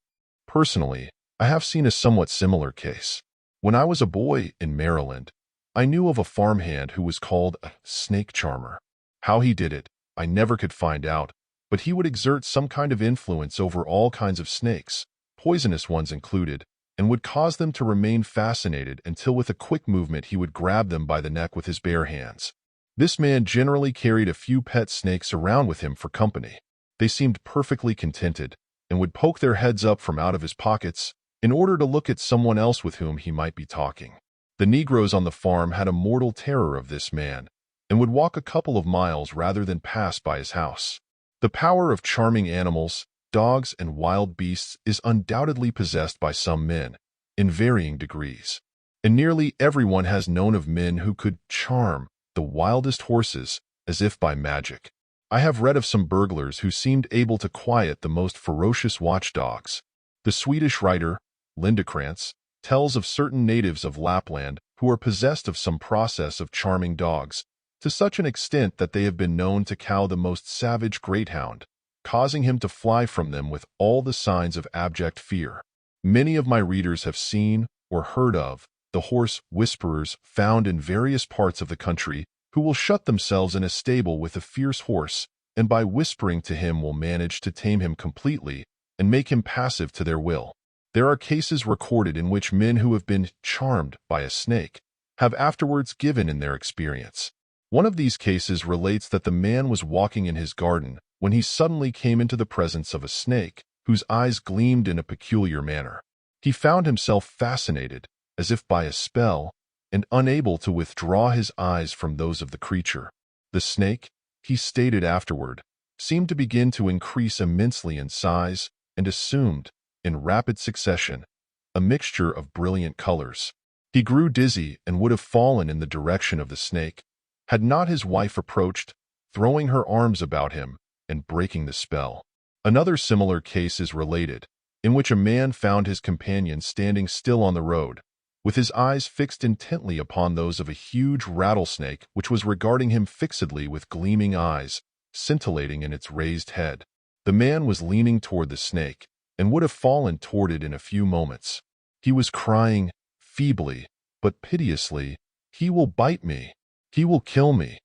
Personally, I have seen a somewhat similar case. When I was a boy in Maryland, I knew of a farmhand who was called a snake charmer. How he did it, I never could find out, but he would exert some kind of influence over all kinds of snakes, poisonous ones included, and would cause them to remain fascinated until with a quick movement he would grab them by the neck with his bare hands. This man generally carried a few pet snakes around with him for company. They seemed perfectly contented, and would poke their heads up from out of his pockets in order to look at someone else with whom he might be talking. The Negroes on the farm had a mortal terror of this man, and would walk a couple of miles rather than pass by his house. The power of charming animals, dogs, and wild beasts is undoubtedly possessed by some men, in varying degrees. And nearly everyone has known of men who could charm the wildest horses as if by magic. I have read of some burglars who seemed able to quiet the most ferocious watchdogs. The Swedish writer, Lindekrantz, tells of certain natives of Lapland who are possessed of some process of charming dogs, to such an extent that they have been known to cow the most savage greyhound, causing him to fly from them with all the signs of abject fear. Many of my readers have seen or heard of the horse whisperers found in various parts of the country, who will shut themselves in a stable with a fierce horse, and by whispering to him will manage to tame him completely and make him passive to their will. There are cases recorded in which men who have been charmed by a snake have afterwards given in their experience. One of these cases relates that the man was walking in his garden when he suddenly came into the presence of a snake whose eyes gleamed in a peculiar manner. He found himself fascinated, as if by a spell, and unable to withdraw his eyes from those of the creature. The snake, he stated afterward, seemed to begin to increase immensely in size and assumed, in rapid succession, a mixture of brilliant colors. He grew dizzy and would have fallen in the direction of the snake, had not his wife approached, throwing her arms about him and breaking the spell. Another similar case is related, in which a man found his companion standing still on the road, with his eyes fixed intently upon those of a huge rattlesnake which was regarding him fixedly with gleaming eyes, scintillating in its raised head. The man was leaning toward the snake, and would have fallen toward it in a few moments. He was crying, feebly, but piteously, "He will bite me. He will kill me."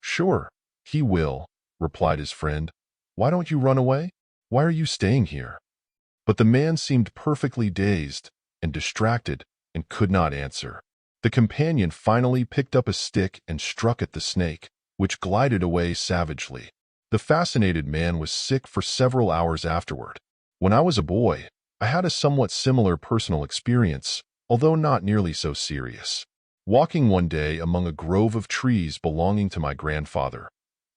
"Sure, he will," replied his friend. "Why don't you run away? Why are you staying here?" But the man seemed perfectly dazed and distracted and could not answer. The companion finally picked up a stick and struck at the snake, which glided away savagely. The fascinated man was sick for several hours afterward. When I was a boy, I had a somewhat similar personal experience, although not nearly so serious. Walking one day among a grove of trees belonging to my grandfather,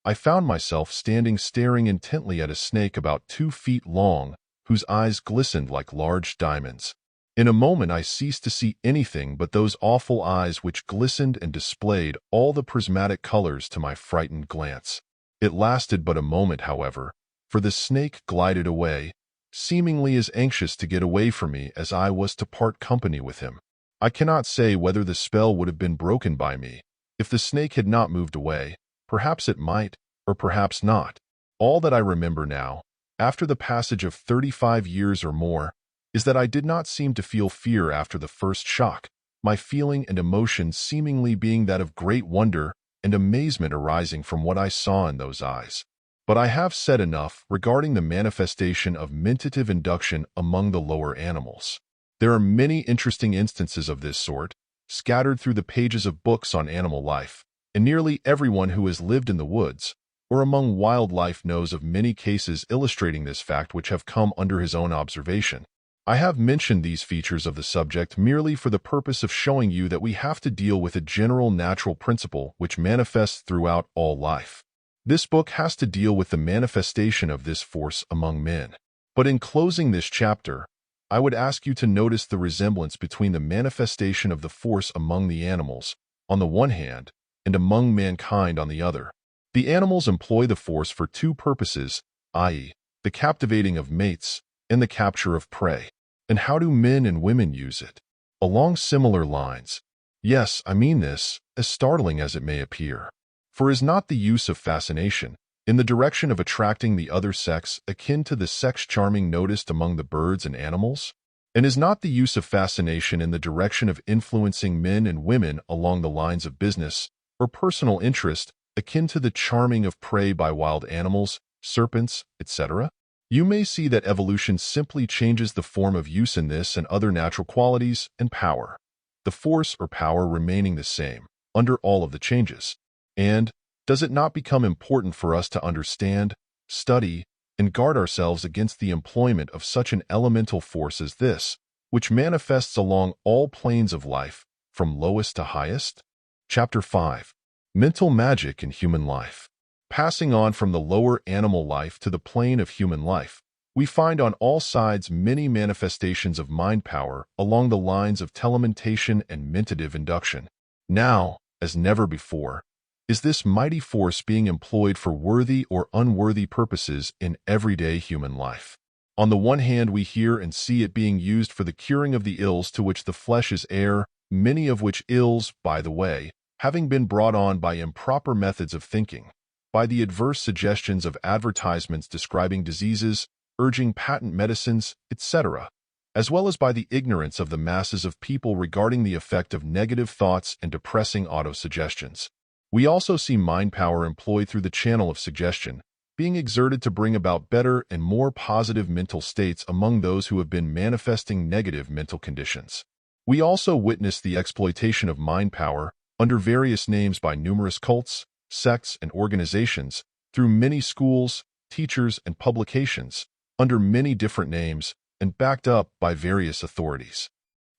I found myself standing staring intently at a snake about 2 feet long, whose eyes glistened like large diamonds. In a moment I ceased to see anything but those awful eyes which glistened and displayed all the prismatic colors to my frightened glance. It lasted but a moment, however, for the snake glided away, seemingly as anxious to get away from me as I was to part company with him. I cannot say whether the spell would have been broken by me. If the snake had not moved away, perhaps it might, or perhaps not. All that I remember now, after the passage of 35 years or more, is that I did not seem to feel fear after the first shock, my feeling and emotion seemingly being that of great wonder and amazement arising from what I saw in those eyes. But I have said enough regarding the manifestation of mentative induction among the lower animals. There are many interesting instances of this sort, scattered through the pages of books on animal life, and nearly everyone who has lived in the woods or among wildlife knows of many cases illustrating this fact which have come under his own observation. I have mentioned these features of the subject merely for the purpose of showing you that we have to deal with a general natural principle which manifests throughout all life. This book has to deal with the manifestation of this force among men. But in closing this chapter, I would ask you to notice the resemblance between the manifestation of the force among the animals, on the one hand, and among mankind on the other. The animals employ the force for 2 purposes, i.e., the captivating of mates and the capture of prey. And how do men and women use it? Along similar lines. Yes, I mean this, as startling as it may appear. For is not the use of fascination, in the direction of attracting the other sex, akin to the sex charming noticed among the birds and animals? And is not the use of fascination in the direction of influencing men and women along the lines of business or personal interest, akin to the charming of prey by wild animals, serpents, etc.? You may see that evolution simply changes the form of use in this and other natural qualities and power, the force or power remaining the same under all of the changes. And does it not become important for us to understand, study, and guard ourselves against the employment of such an elemental force as this, which manifests along all planes of life, from lowest to highest? Chapter 5. Mental Magic in Human Life. Passing on from the lower animal life to the plane of human life, we find on all sides many manifestations of mind power along the lines of telementation and mentative induction. Now, as never before, is this mighty force being employed for worthy or unworthy purposes in everyday human life. On the one hand, we hear and see it being used for the curing of the ills to which the flesh is heir, many of which ills, by the way, having been brought on by improper methods of thinking, by the adverse suggestions of advertisements describing diseases, urging patent medicines, etc., as well as by the ignorance of the masses of people regarding the effect of negative thoughts and depressing autosuggestions. We also see mind power employed through the channel of suggestion, being exerted to bring about better and more positive mental states among those who have been manifesting negative mental conditions. We also witness the exploitation of mind power under various names by numerous cults, sects, and organizations, through many schools, teachers, and publications, under many different names, and backed up by various authorities.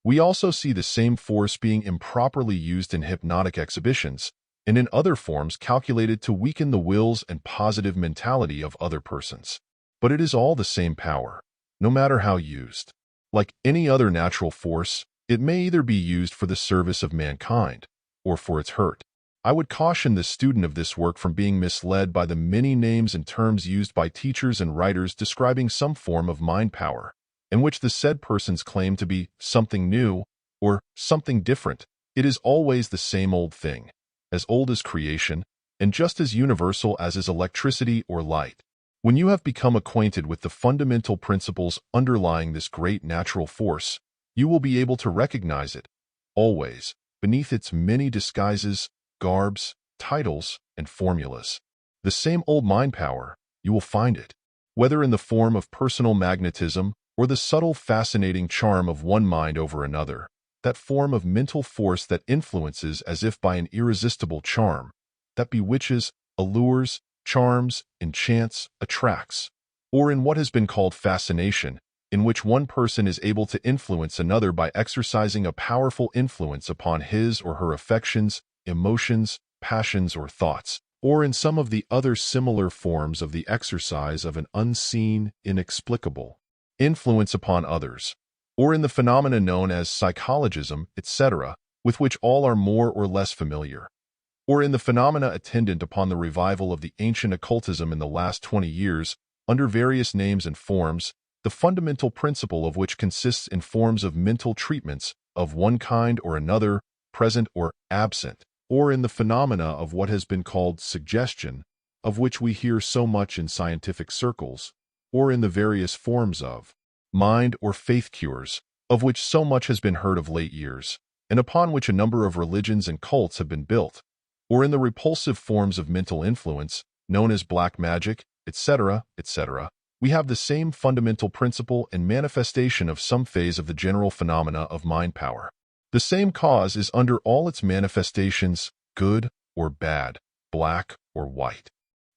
We also see the same force being improperly used in hypnotic exhibitions, and in other forms calculated to weaken the wills and positive mentality of other persons. But it is all the same power, no matter how used. Like any other natural force, it may either be used for the service of mankind, or for its hurt. I would caution the student of this work from being misled by the many names and terms used by teachers and writers describing some form of mind power, in which the said persons claim to be something new, or something different. It is always the same old thing, as old as creation, and just as universal as is electricity or light. When you have become acquainted with the fundamental principles underlying this great natural force, you will be able to recognize it, always, beneath its many disguises, garbs, titles, and formulas. The same old mind power, you will find it, whether in the form of personal magnetism or the subtle fascinating charm of one mind over another, that form of mental force that influences as if by an irresistible charm, that bewitches, allures, charms, enchants, attracts, or in what has been called fascination, in which one person is able to influence another by exercising a powerful influence upon his or her affections, emotions, passions, or thoughts, or in some of the other similar forms of the exercise of an unseen, inexplicable influence upon others, or in the phenomena known as psychologism, etc., with which all are more or less familiar, or in the phenomena attendant upon the revival of the ancient occultism in the last 20 years, under various names and forms, the fundamental principle of which consists in forms of mental treatments of one kind or another, present or absent, or in the phenomena of what has been called suggestion, of which we hear so much in scientific circles, or in the various forms of mind or faith cures, of which so much has been heard of late years, and upon which a number of religions and cults have been built, or in the repulsive forms of mental influence, known as black magic, etc., etc., we have the same fundamental principle and manifestation of some phase of the general phenomena of mind power. The same cause is under all its manifestations, good or bad, black or white.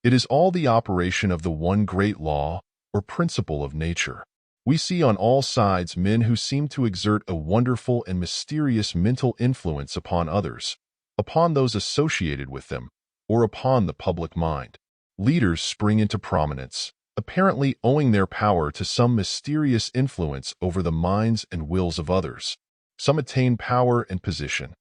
It is all the operation of the one great law or principle of nature. We see on all sides men who seem to exert a wonderful and mysterious mental influence upon others, upon those associated with them, or upon the public mind. Leaders spring into prominence, apparently owing their power to some mysterious influence over the minds and wills of others. Some attain power and position.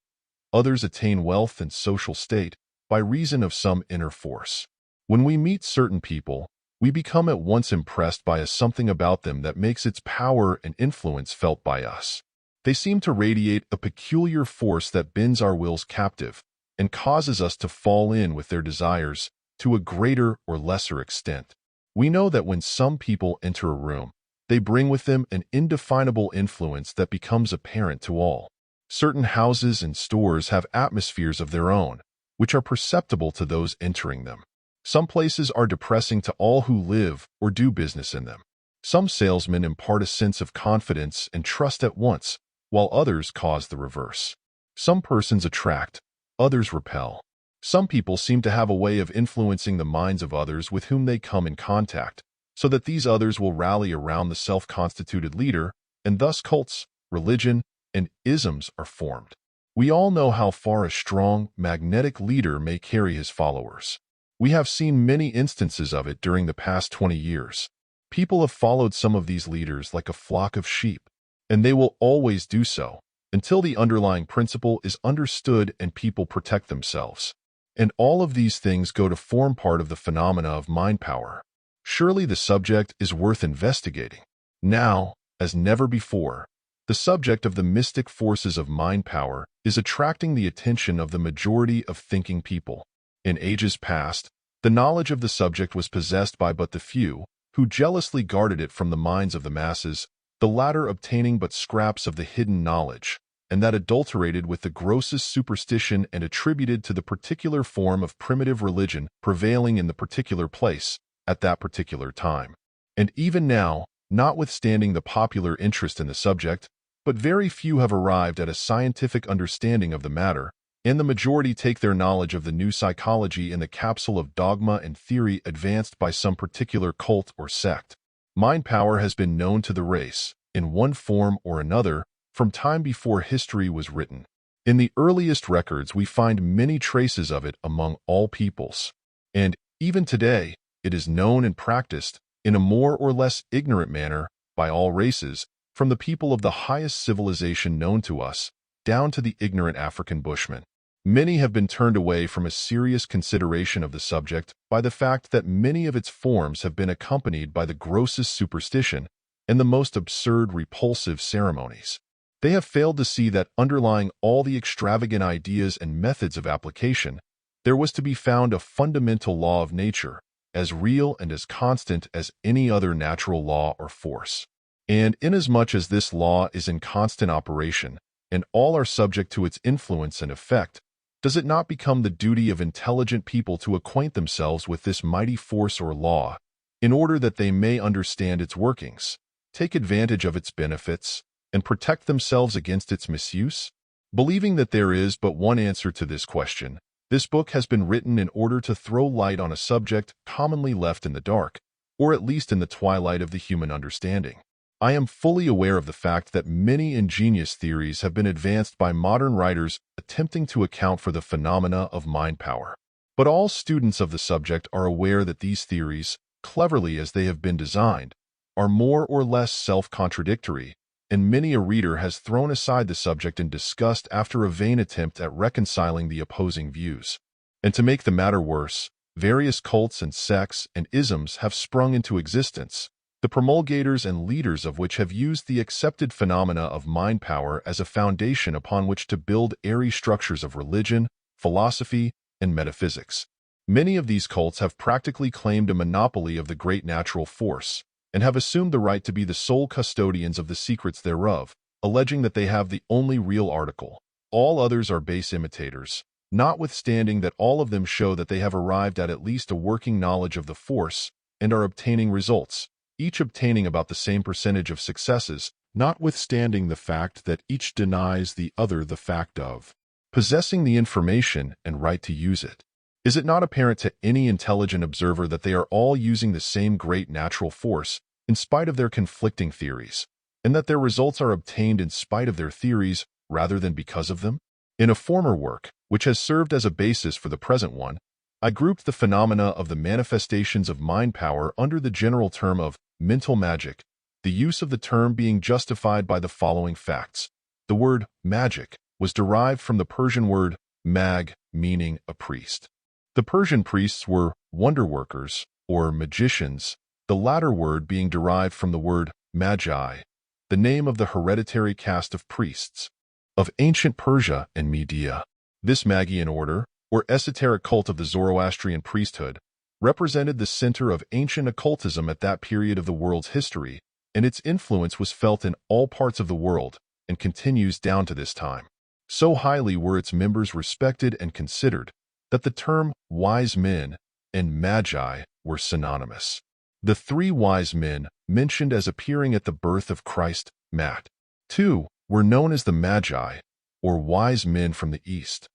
Others attain wealth and social state by reason of some inner force. When we meet certain people, we become at once impressed by a something about them that makes its power and influence felt by us. They seem to radiate a peculiar force that bends our wills captive and causes us to fall in with their desires to a greater or lesser extent. We know that when some people enter a room, they bring with them an indefinable influence that becomes apparent to all. Certain houses and stores have atmospheres of their own, which are perceptible to those entering them. Some places are depressing to all who live or do business in them. Some salesmen impart a sense of confidence and trust at once, while others cause the reverse. Some persons attract, others repel. Some people seem to have a way of influencing the minds of others with whom they come in contact, so that these others will rally around the self-constituted leader, and thus cults, religion, and isms are formed. We all know how far a strong, magnetic leader may carry his followers. We have seen many instances of it during the past 20 years. People have followed some of these leaders like a flock of sheep, and they will always do so until the underlying principle is understood and people protect themselves. And all of these things go to form part of the phenomena of mind power. Surely the subject is worth investigating. Now, as never before, the subject of the mystic forces of mind power is attracting the attention of the majority of thinking people. In ages past, the knowledge of the subject was possessed by but the few, who jealously guarded it from the minds of the masses, the latter obtaining but scraps of the hidden knowledge, and that adulterated with the grossest superstition and attributed to the particular form of primitive religion prevailing in the particular place, at that particular time. And even now, notwithstanding the popular interest in the subject, but very few have arrived at a scientific understanding of the matter, and the majority take their knowledge of the new psychology in the capsule of dogma and theory advanced by some particular cult or sect. Mind power has been known to the race, in one form or another, from time before history was written. In the earliest records we find many traces of it among all peoples. And, even today, it is known and practiced, in a more or less ignorant manner, by all races, from the people of the highest civilization known to us, down to the ignorant African bushman. Many have been turned away from a serious consideration of the subject by the fact that many of its forms have been accompanied by the grossest superstition and the most absurd repulsive ceremonies. They have failed to see that underlying all the extravagant ideas and methods of application, there was to be found a fundamental law of nature, as real and as constant as any other natural law or force. And inasmuch as this law is in constant operation, and all are subject to its influence and effect, does it not become the duty of intelligent people to acquaint themselves with this mighty force or law, in order that they may understand its workings, take advantage of its benefits, and protect themselves against its misuse? Believing that there is but one answer to this question, this book has been written in order to throw light on a subject commonly left in the dark, or at least in the twilight of the human understanding. I am fully aware of the fact that many ingenious theories have been advanced by modern writers attempting to account for the phenomena of mind power. But all students of the subject are aware that these theories, cleverly as they have been designed, are more or less self-contradictory, and many a reader has thrown aside the subject in disgust after a vain attempt at reconciling the opposing views. And to make the matter worse, various cults and sects and isms have sprung into existence, the promulgators and leaders of which have used the accepted phenomena of mind power as a foundation upon which to build airy structures of religion, philosophy, and metaphysics. Many of these cults have practically claimed a monopoly of the great natural force, and have assumed the right to be the sole custodians of the secrets thereof, alleging that they have the only real article. All others are base imitators, notwithstanding that all of them show that they have arrived at least a working knowledge of the force and are obtaining results, each obtaining about the same percentage of successes, notwithstanding the fact that each denies the other the fact of possessing the information and right to use it. Is it not apparent to any intelligent observer that they are all using the same great natural force in spite of their conflicting theories, and that their results are obtained in spite of their theories rather than because of them? In a former work, which has served as a basis for the present one, I grouped the phenomena of the manifestations of mind power under the general term of mental magic, the use of the term being justified by the following facts. The word magic was derived from the Persian word mag, meaning a priest. The Persian priests were wonder-workers, or magicians, the latter word being derived from the word magi, the name of the hereditary caste of priests of ancient Persia and Media. This Magian order, or esoteric cult of the Zoroastrian priesthood, represented the center of ancient occultism at that period of the world's history, and its influence was felt in all parts of the world and continues down to this time. So highly were its members respected and considered that the term wise men and magi were synonymous. The three wise men mentioned as appearing at the birth of Christ, Matt. 2, were known as the magi, or wise men from the East.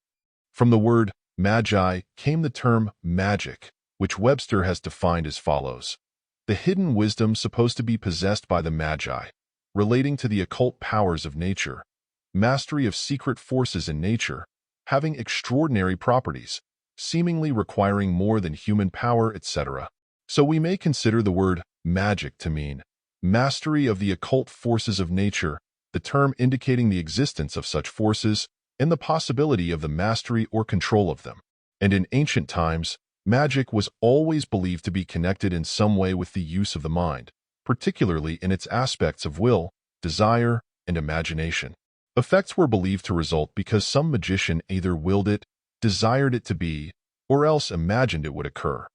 From the word magi came the term magic, which Webster has defined as follows: the hidden wisdom supposed to be possessed by the magi, relating to the occult powers of nature, mastery of secret forces in nature, having extraordinary properties, seemingly requiring more than human power, etc. So we may consider the word magic to mean mastery of the occult forces of nature, the term indicating the existence of such forces and the possibility of the mastery or control of them. And in ancient times, magic was always believed to be connected in some way with the use of the mind, particularly in its aspects of will, desire, and imagination. Effects were believed to result because some magician either willed it, desired it to be, or else imagined it would occur.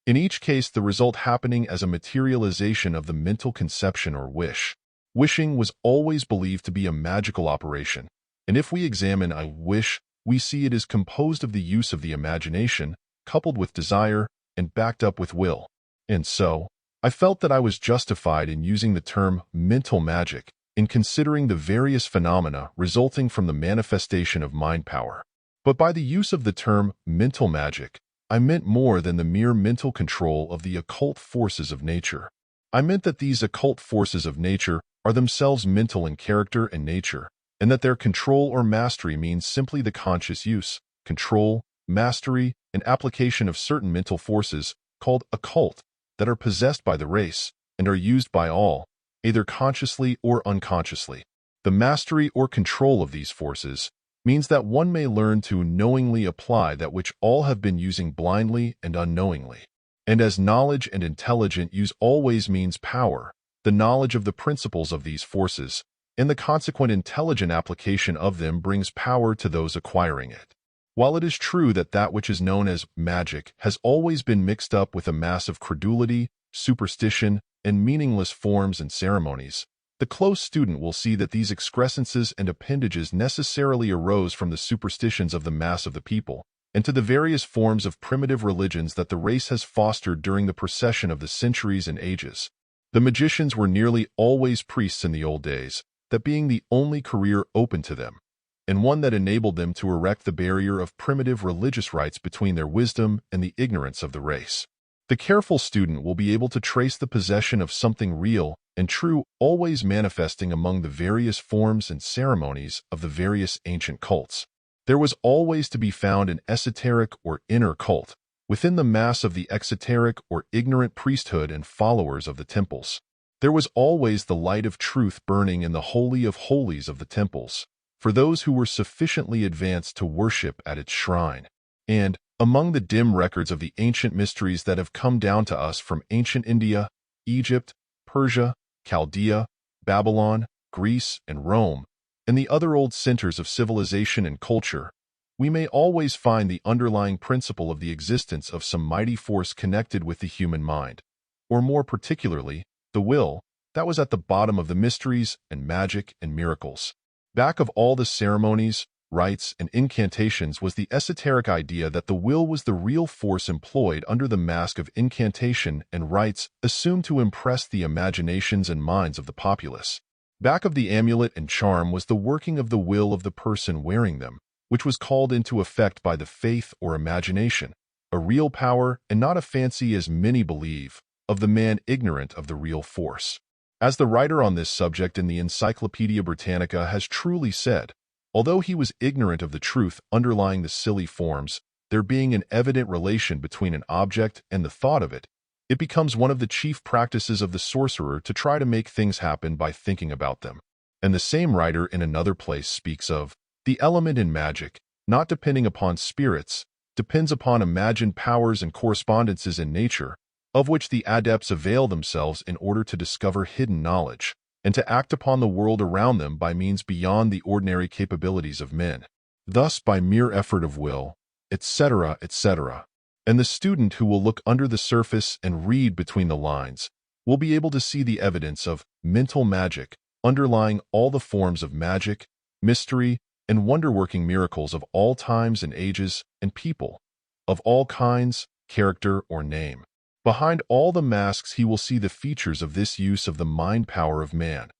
In each case, the result happening as a materialization of the mental conception or wish. Wishing was always believed to be a magical operation, and if we examine a wish, we see it is composed of the use of the imagination, coupled with desire, and backed up with will. And so, I felt that I was justified in using the term mental magic in considering the various phenomena resulting from the manifestation of mind power. But by the use of the term mental magic, I meant more than the mere mental control of the occult forces of nature. I meant that these occult forces of nature are themselves mental in character and nature, and that their control or mastery means simply the conscious use, control, mastery, and application of certain mental forces, called occult, that are possessed by the race, and are used by all, either consciously or unconsciously. The mastery or control of these forces means that one may learn to knowingly apply that which all have been using blindly and unknowingly. And as knowledge and intelligent use always means power, the knowledge of the principles of these forces, and the consequent intelligent application of them brings power to those acquiring it. While it is true that that which is known as magic has always been mixed up with a mass of credulity, superstition, and meaningless forms and ceremonies, the close student will see that these excrescences and appendages necessarily arose from the superstitions of the mass of the people, and to the various forms of primitive religions that the race has fostered during the procession of the centuries and ages. The magicians were nearly always priests in the old days, that being the only career open to them, and one that enabled them to erect the barrier of primitive religious rites between their wisdom and the ignorance of the race. The careful student will be able to trace the possession of something real and true always manifesting among the various forms and ceremonies of the various ancient cults. There was always to be found an esoteric or inner cult within the mass of the exoteric or ignorant priesthood and followers of the temples. There was always the light of truth burning in the holy of holies of the temples, for those who were sufficiently advanced to worship at its shrine. And, among the dim records of the ancient mysteries that have come down to us from ancient India, Egypt, Persia, Chaldea, Babylon, Greece, and Rome, and the other old centers of civilization and culture, we may always find the underlying principle of the existence of some mighty force connected with the human mind, or more particularly, the will, that was at the bottom of the mysteries and magic and miracles. Back of all the ceremonies, rites, and incantations was the esoteric idea that the will was the real force employed under the mask of incantation and rites assumed to impress the imaginations and minds of the populace. Back of the amulet and charm was the working of the will of the person wearing them, which was called into effect by the faith or imagination, a real power and not a fancy as many believe, of the man ignorant of the real force. As the writer on this subject in the Encyclopedia Britannica has truly said, although he was ignorant of the truth underlying the silly forms, there being an evident relation between an object and the thought of it, it becomes one of the chief practices of the sorcerer to try to make things happen by thinking about them. And the same writer in another place speaks of the element in magic, not depending upon spirits, depends upon imagined powers and correspondences in nature, of which the adepts avail themselves in order to discover hidden knowledge, and to act upon the world around them by means beyond the ordinary capabilities of men. Thus, by mere effort of will, etc., etc. And the student who will look under the surface and read between the lines will be able to see the evidence of mental magic underlying all the forms of magic, mystery, and wonder-working miracles of all times and ages and people, of all kinds, character, or name. Behind all the masks he will see the features of this use of the mind power of man,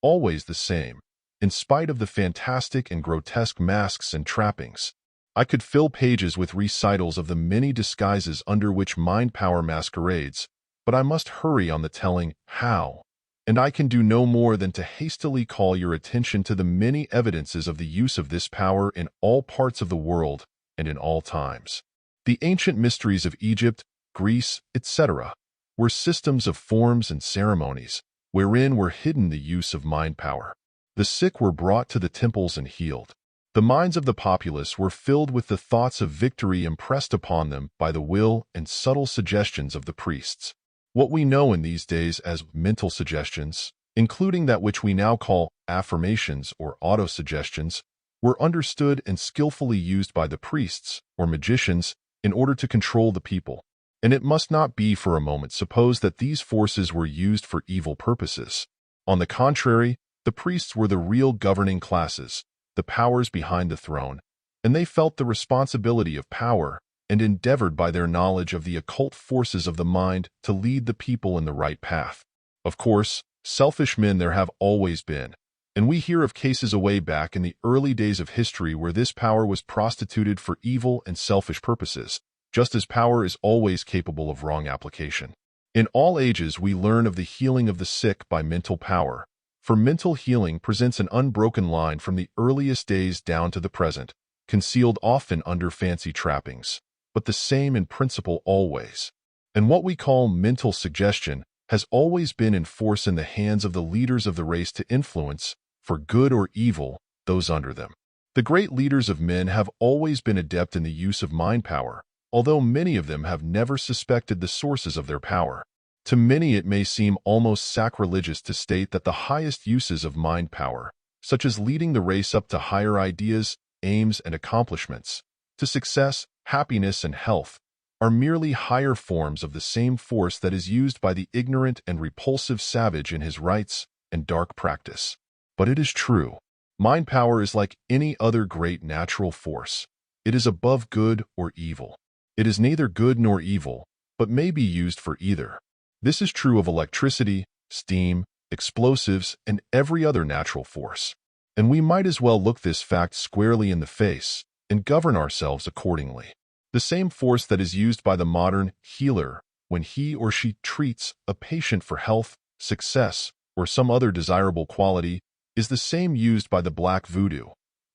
always the same, in spite of the fantastic and grotesque masks and trappings. I could fill pages with recitals of the many disguises under which mind power masquerades, but I must hurry on the telling how, and I can do no more than to hastily call your attention to the many evidences of the use of this power in all parts of the world and in all times. The ancient mysteries of Egypt, Greece, etc., were systems of forms and ceremonies, wherein were hidden the use of mind power. The sick were brought to the temples and healed. The minds of the populace were filled with the thoughts of victory impressed upon them by the will and subtle suggestions of the priests. What we know in these days as mental suggestions, including that which we now call affirmations or autosuggestions, were understood and skillfully used by the priests or magicians in order to control the people. And it must not be for a moment supposed that these forces were used for evil purposes. On the contrary, the priests were the real governing classes, the powers behind the throne, and they felt the responsibility of power and endeavored by their knowledge of the occult forces of the mind to lead the people in the right path. Of course, selfish men there have always been, and we hear of cases away back in the early days of history where this power was prostituted for evil and selfish purposes, just as power is always capable of wrong application. In all ages we learn of the healing of the sick by mental power, for mental healing presents an unbroken line from the earliest days down to the present, concealed often under fancy trappings, but the same in principle always. And what we call mental suggestion has always been in force in the hands of the leaders of the race to influence, for good or evil, those under them. The great leaders of men have always been adept in the use of mind power, although many of them have never suspected the sources of their power. To many it may seem almost sacrilegious to state that the highest uses of mind power, such as leading the race up to higher ideas, aims, and accomplishments, to success, happiness, and health, are merely higher forms of the same force that is used by the ignorant and repulsive savage in his rites and dark practice. But it is true. Mind power is like any other great natural force. It is above good or evil. It is neither good nor evil, but may be used for either. This is true of electricity, steam, explosives, and every other natural force. And we might as well look this fact squarely in the face and govern ourselves accordingly. The same force that is used by the modern healer when he or she treats a patient for health, success, or some other desirable quality is the same used by the Black Voodoo,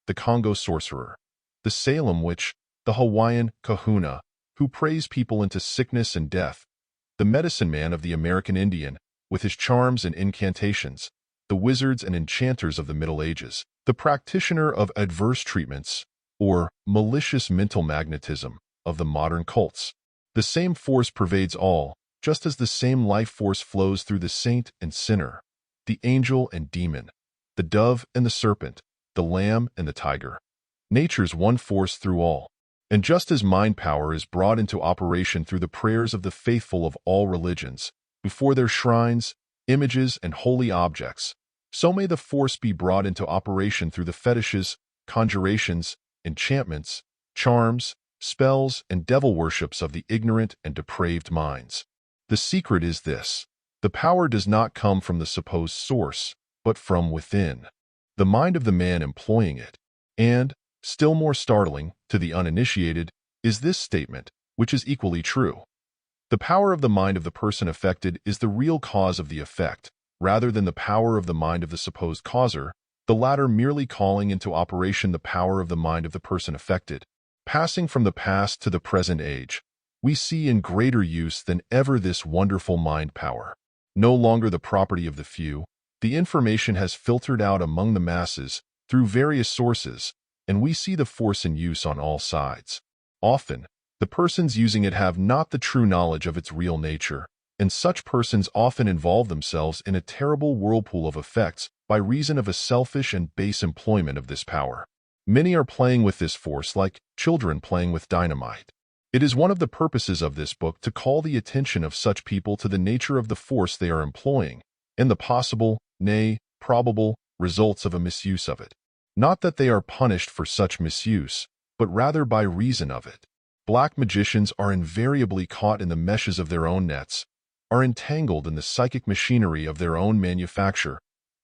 the Congo sorcerer, the Salem witch, the Hawaiian kahuna, who prays people into sickness and death, the medicine man of the American Indian, with his charms and incantations, the wizards and enchanters of the Middle Ages, the practitioner of adverse treatments, or malicious mental magnetism, of the modern cults. The same force pervades all, just as the same life force flows through the saint and sinner, the angel and demon, the dove and the serpent, the lamb and the tiger. Nature's one force through all. And just as mind power is brought into operation through the prayers of the faithful of all religions, before their shrines, images, and holy objects, so may the force be brought into operation through the fetishes, conjurations, enchantments, charms, spells, and devil worships of the ignorant and depraved minds. The secret is this: the power does not come from the supposed source, but from within, the mind of the man employing it. And, still more startling, to the uninitiated, is this statement, which is equally true. The power of the mind of the person affected is the real cause of the effect, rather than the power of the mind of the supposed causer, the latter merely calling into operation the power of the mind of the person affected. Passing from the past to the present age, we see in greater use than ever this wonderful mind power. No longer the property of the few, the information has filtered out among the masses through various sources, and we see the force in use on all sides. Often, the persons using it have not the true knowledge of its real nature, and such persons often involve themselves in a terrible whirlpool of effects by reason of a selfish and base employment of this power. Many are playing with this force like children playing with dynamite. It is one of the purposes of this book to call the attention of such people to the nature of the force they are employing, and the possible, nay, probable, results of a misuse of it. Not that they are punished for such misuse, but rather by reason of it. Black magicians are invariably caught in the meshes of their own nets, are entangled in the psychic machinery of their own manufacture,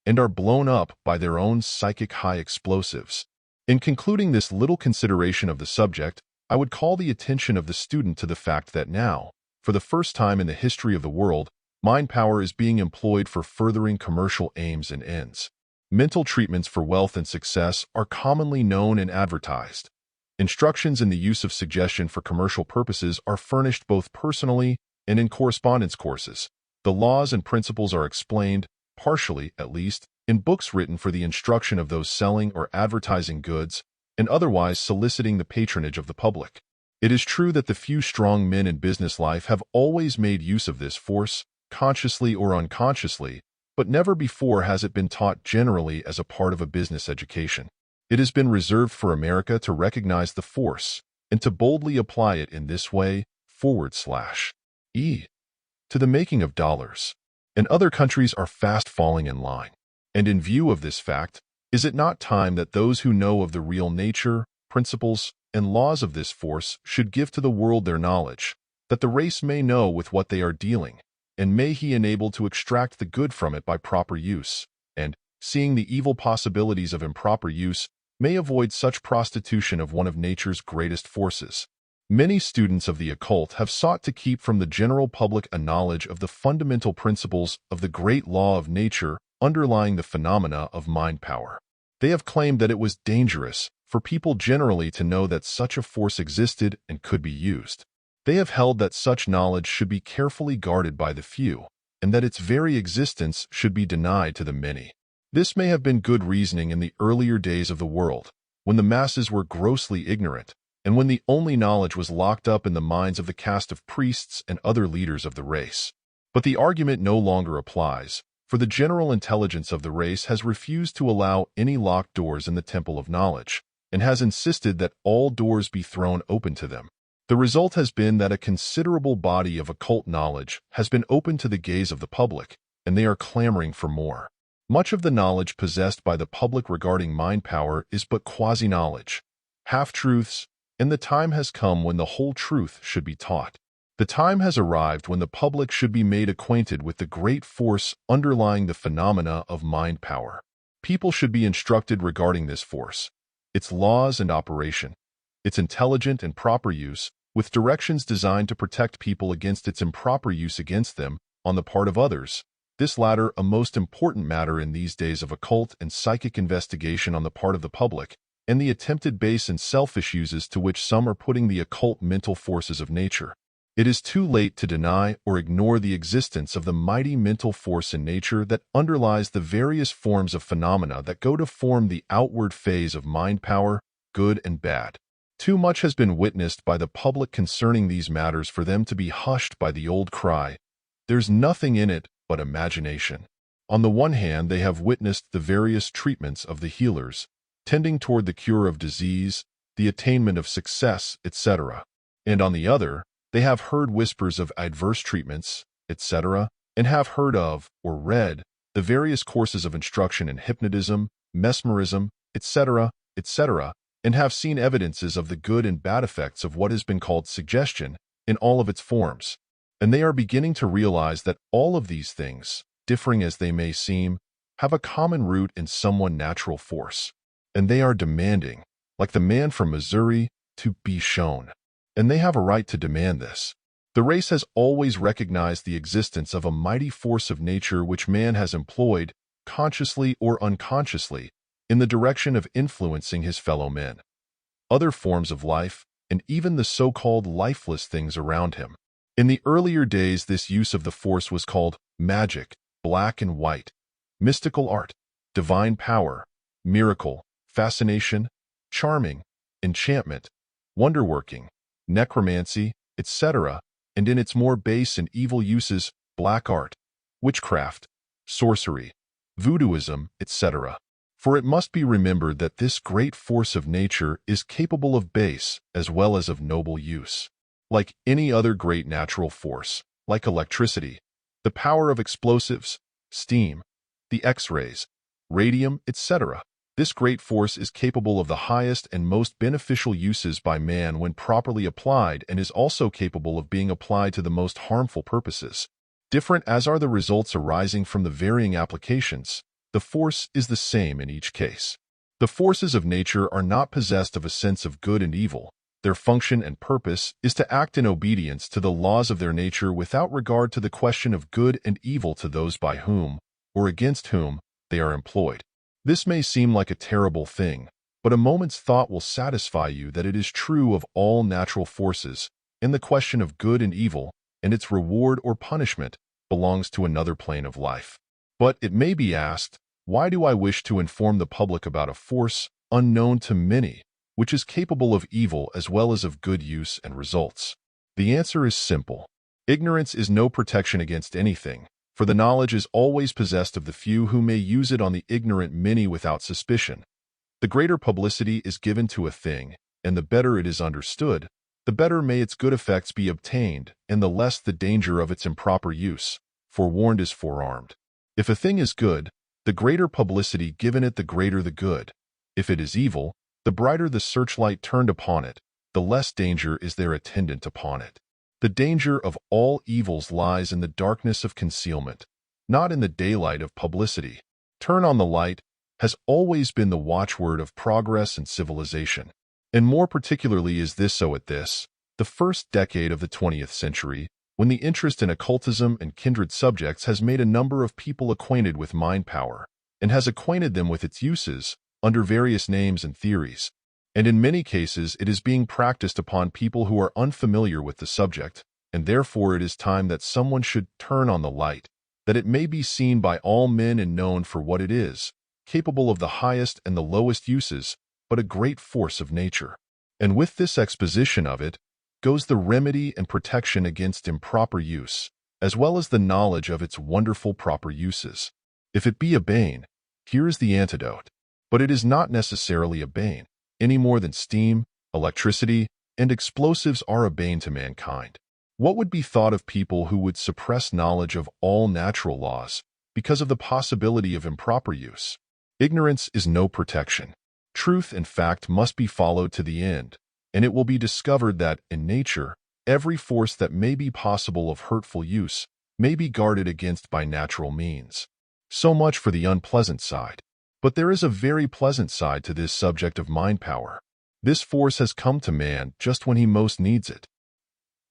and are blown up by their own psychic high explosives. In concluding this little consideration of the subject, I would call the attention of the student to the fact that now, for the first time in the history of the world, mind power is being employed for furthering commercial aims and ends. Mental treatments for wealth and success are commonly known and advertised. Instructions in the use of suggestion for commercial purposes are furnished both personally and in correspondence courses. The laws and principles are explained, partially at least, in books written for the instruction of those selling or advertising goods and otherwise soliciting the patronage of the public. It is true that the few strong men in business life have always made use of this force, consciously or unconsciously, but never before has it been taught generally as a part of a business education. It has been reserved for America to recognize the force and to boldly apply it in this way, /E, to the making of dollars. And other countries are fast falling in line. And in view of this fact, is it not time that those who know of the real nature, principles, and laws of this force should give to the world their knowledge, that the race may know with what they are dealing, and may he enable to extract the good from it by proper use, and, seeing the evil possibilities of improper use, may avoid such prostitution of one of nature's greatest forces. Many students of the occult have sought to keep from the general public a knowledge of the fundamental principles of the great law of nature underlying the phenomena of mind power. They have claimed that it was dangerous for people generally to know that such a force existed and could be used. They have held that such knowledge should be carefully guarded by the few, and that its very existence should be denied to the many. This may have been good reasoning in the earlier days of the world, when the masses were grossly ignorant, and when the only knowledge was locked up in the minds of the caste of priests and other leaders of the race. But the argument no longer applies, for the general intelligence of the race has refused to allow any locked doors in the temple of knowledge, and has insisted that all doors be thrown open to them. The result has been that a considerable body of occult knowledge has been opened to the gaze of the public, and they are clamoring for more. Much of the knowledge possessed by the public regarding mind power is but quasi-knowledge, half-truths, and the time has come when the whole truth should be taught. The time has arrived when the public should be made acquainted with the great force underlying the phenomena of mind power. People should be instructed regarding this force, its laws and operation, its intelligent and proper use, with directions designed to protect people against its improper use against them on the part of others. This latter a most important matter in these days of occult and psychic investigation on the part of the public, and the attempted base and selfish uses to which some are putting the occult mental forces of nature. It is too late to deny or ignore the existence of the mighty mental force in nature that underlies the various forms of phenomena that go to form the outward phase of mind power, good and bad. Too much has been witnessed by the public concerning these matters for them to be hushed by the old cry, "There's nothing in it but imagination." On the one hand, they have witnessed the various treatments of the healers, tending toward the cure of disease, the attainment of success, etc. And on the other, they have heard whispers of adverse treatments, etc., and have heard of, or read, the various courses of instruction in hypnotism, mesmerism, etc., etc., and have seen evidences of the good and bad effects of what has been called suggestion in all of its forms. And they are beginning to realize that all of these things, differing as they may seem, have a common root in someone natural force. And they are demanding, like the man from Missouri, to be shown. And they have a right to demand this. The race has always recognized the existence of a mighty force of nature which man has employed, consciously or unconsciously, in the direction of influencing his fellow men, other forms of life, and even the so-called lifeless things around him. In the earlier days, this use of the force was called magic, black and white, mystical art, divine power, miracle, fascination, charming, enchantment, wonder-working, necromancy, etc., and in its more base and evil uses, black art, witchcraft, sorcery, voodooism, etc. For it must be remembered that this great force of nature is capable of base as well as of noble use. Like any other great natural force, like electricity, the power of explosives, steam, the X-rays, radium, etc., this great force is capable of the highest and most beneficial uses by man when properly applied, and is also capable of being applied to the most harmful purposes. Different as are the results arising from the varying applications, the force is the same in each case. The forces of nature are not possessed of a sense of good and evil. Their function and purpose is to act in obedience to the laws of their nature without regard to the question of good and evil to those by whom, or against whom, they are employed. This may seem like a terrible thing, but a moment's thought will satisfy you that it is true of all natural forces, and the question of good and evil, and its reward or punishment, belongs to another plane of life. But it may be asked, why do I wish to inform the public about a force, unknown to many, which is capable of evil as well as of good use and results? The answer is simple. Ignorance is no protection against anything, for the knowledge is always possessed of the few who may use it on the ignorant many without suspicion. The greater publicity is given to a thing, and the better it is understood, the better may its good effects be obtained, and the less the danger of its improper use. Forewarned is forearmed. If a thing is good, the greater publicity given it, the greater the good. If it is evil, the brighter the searchlight turned upon it, the less danger is there attendant upon it. The danger of all evils lies in the darkness of concealment, not in the daylight of publicity. Turn on the light has always been the watchword of progress and civilization. And more particularly is this so at this, the first decade of the 20th century, when the interest in occultism and kindred subjects has made a number of people acquainted with mind power, and has acquainted them with its uses, under various names and theories. And in many cases it is being practiced upon people who are unfamiliar with the subject, and therefore it is time that someone should turn on the light, that it may be seen by all men and known for what it is, capable of the highest and the lowest uses, but a great force of nature. And with this exposition of it, goes the remedy and protection against improper use, as well as the knowledge of its wonderful proper uses. If it be a bane, here is the antidote. But it is not necessarily a bane, any more than steam, electricity, and explosives are a bane to mankind. What would be thought of people who would suppress knowledge of all natural laws because of the possibility of improper use? Ignorance is no protection. Truth and fact must be followed to the end, and it will be discovered that, in nature, every force that may be possible of hurtful use may be guarded against by natural means. So much for the unpleasant side. But there is a very pleasant side to this subject of mind power. This force has come to man just when he most needs it.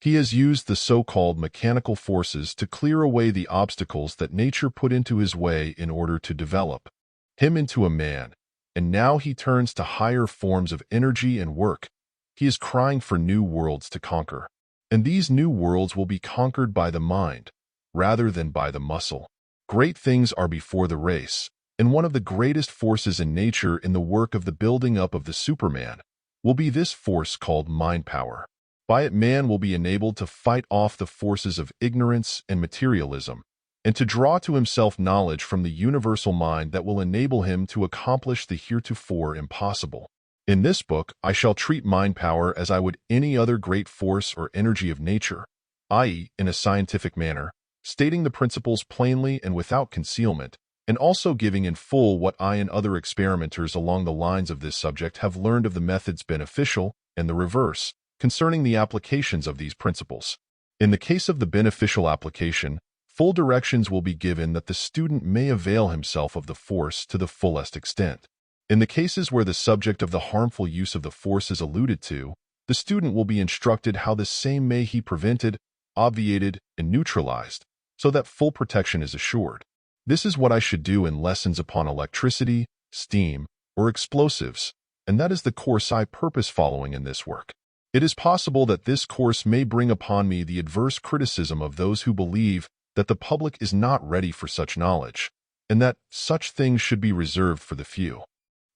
He has used the so-called mechanical forces to clear away the obstacles that nature put into his way in order to develop him into a man, and now he turns to higher forms of energy and work. He is crying for new worlds to conquer, and these new worlds will be conquered by the mind, rather than by the muscle. Great things are before the race, and one of the greatest forces in nature in the work of the building up of the Superman will be this force called mind power. By it, man will be enabled to fight off the forces of ignorance and materialism, and to draw to himself knowledge from the universal mind that will enable him to accomplish the heretofore impossible. In this book, I shall treat mind power as I would any other great force or energy of nature, i.e., in a scientific manner, stating the principles plainly and without concealment, and also giving in full what I and other experimenters along the lines of this subject have learned of the methods beneficial and the reverse, concerning the applications of these principles. In the case of the beneficial application, full directions will be given that the student may avail himself of the force to the fullest extent. In the cases where the subject of the harmful use of the force is alluded to, the student will be instructed how the same may be prevented, obviated, and neutralized, so that full protection is assured. This is what I should do in lessons upon electricity, steam, or explosives, and that is the course I purpose following in this work. It is possible that this course may bring upon me the adverse criticism of those who believe that the public is not ready for such knowledge, and that such things should be reserved for the few.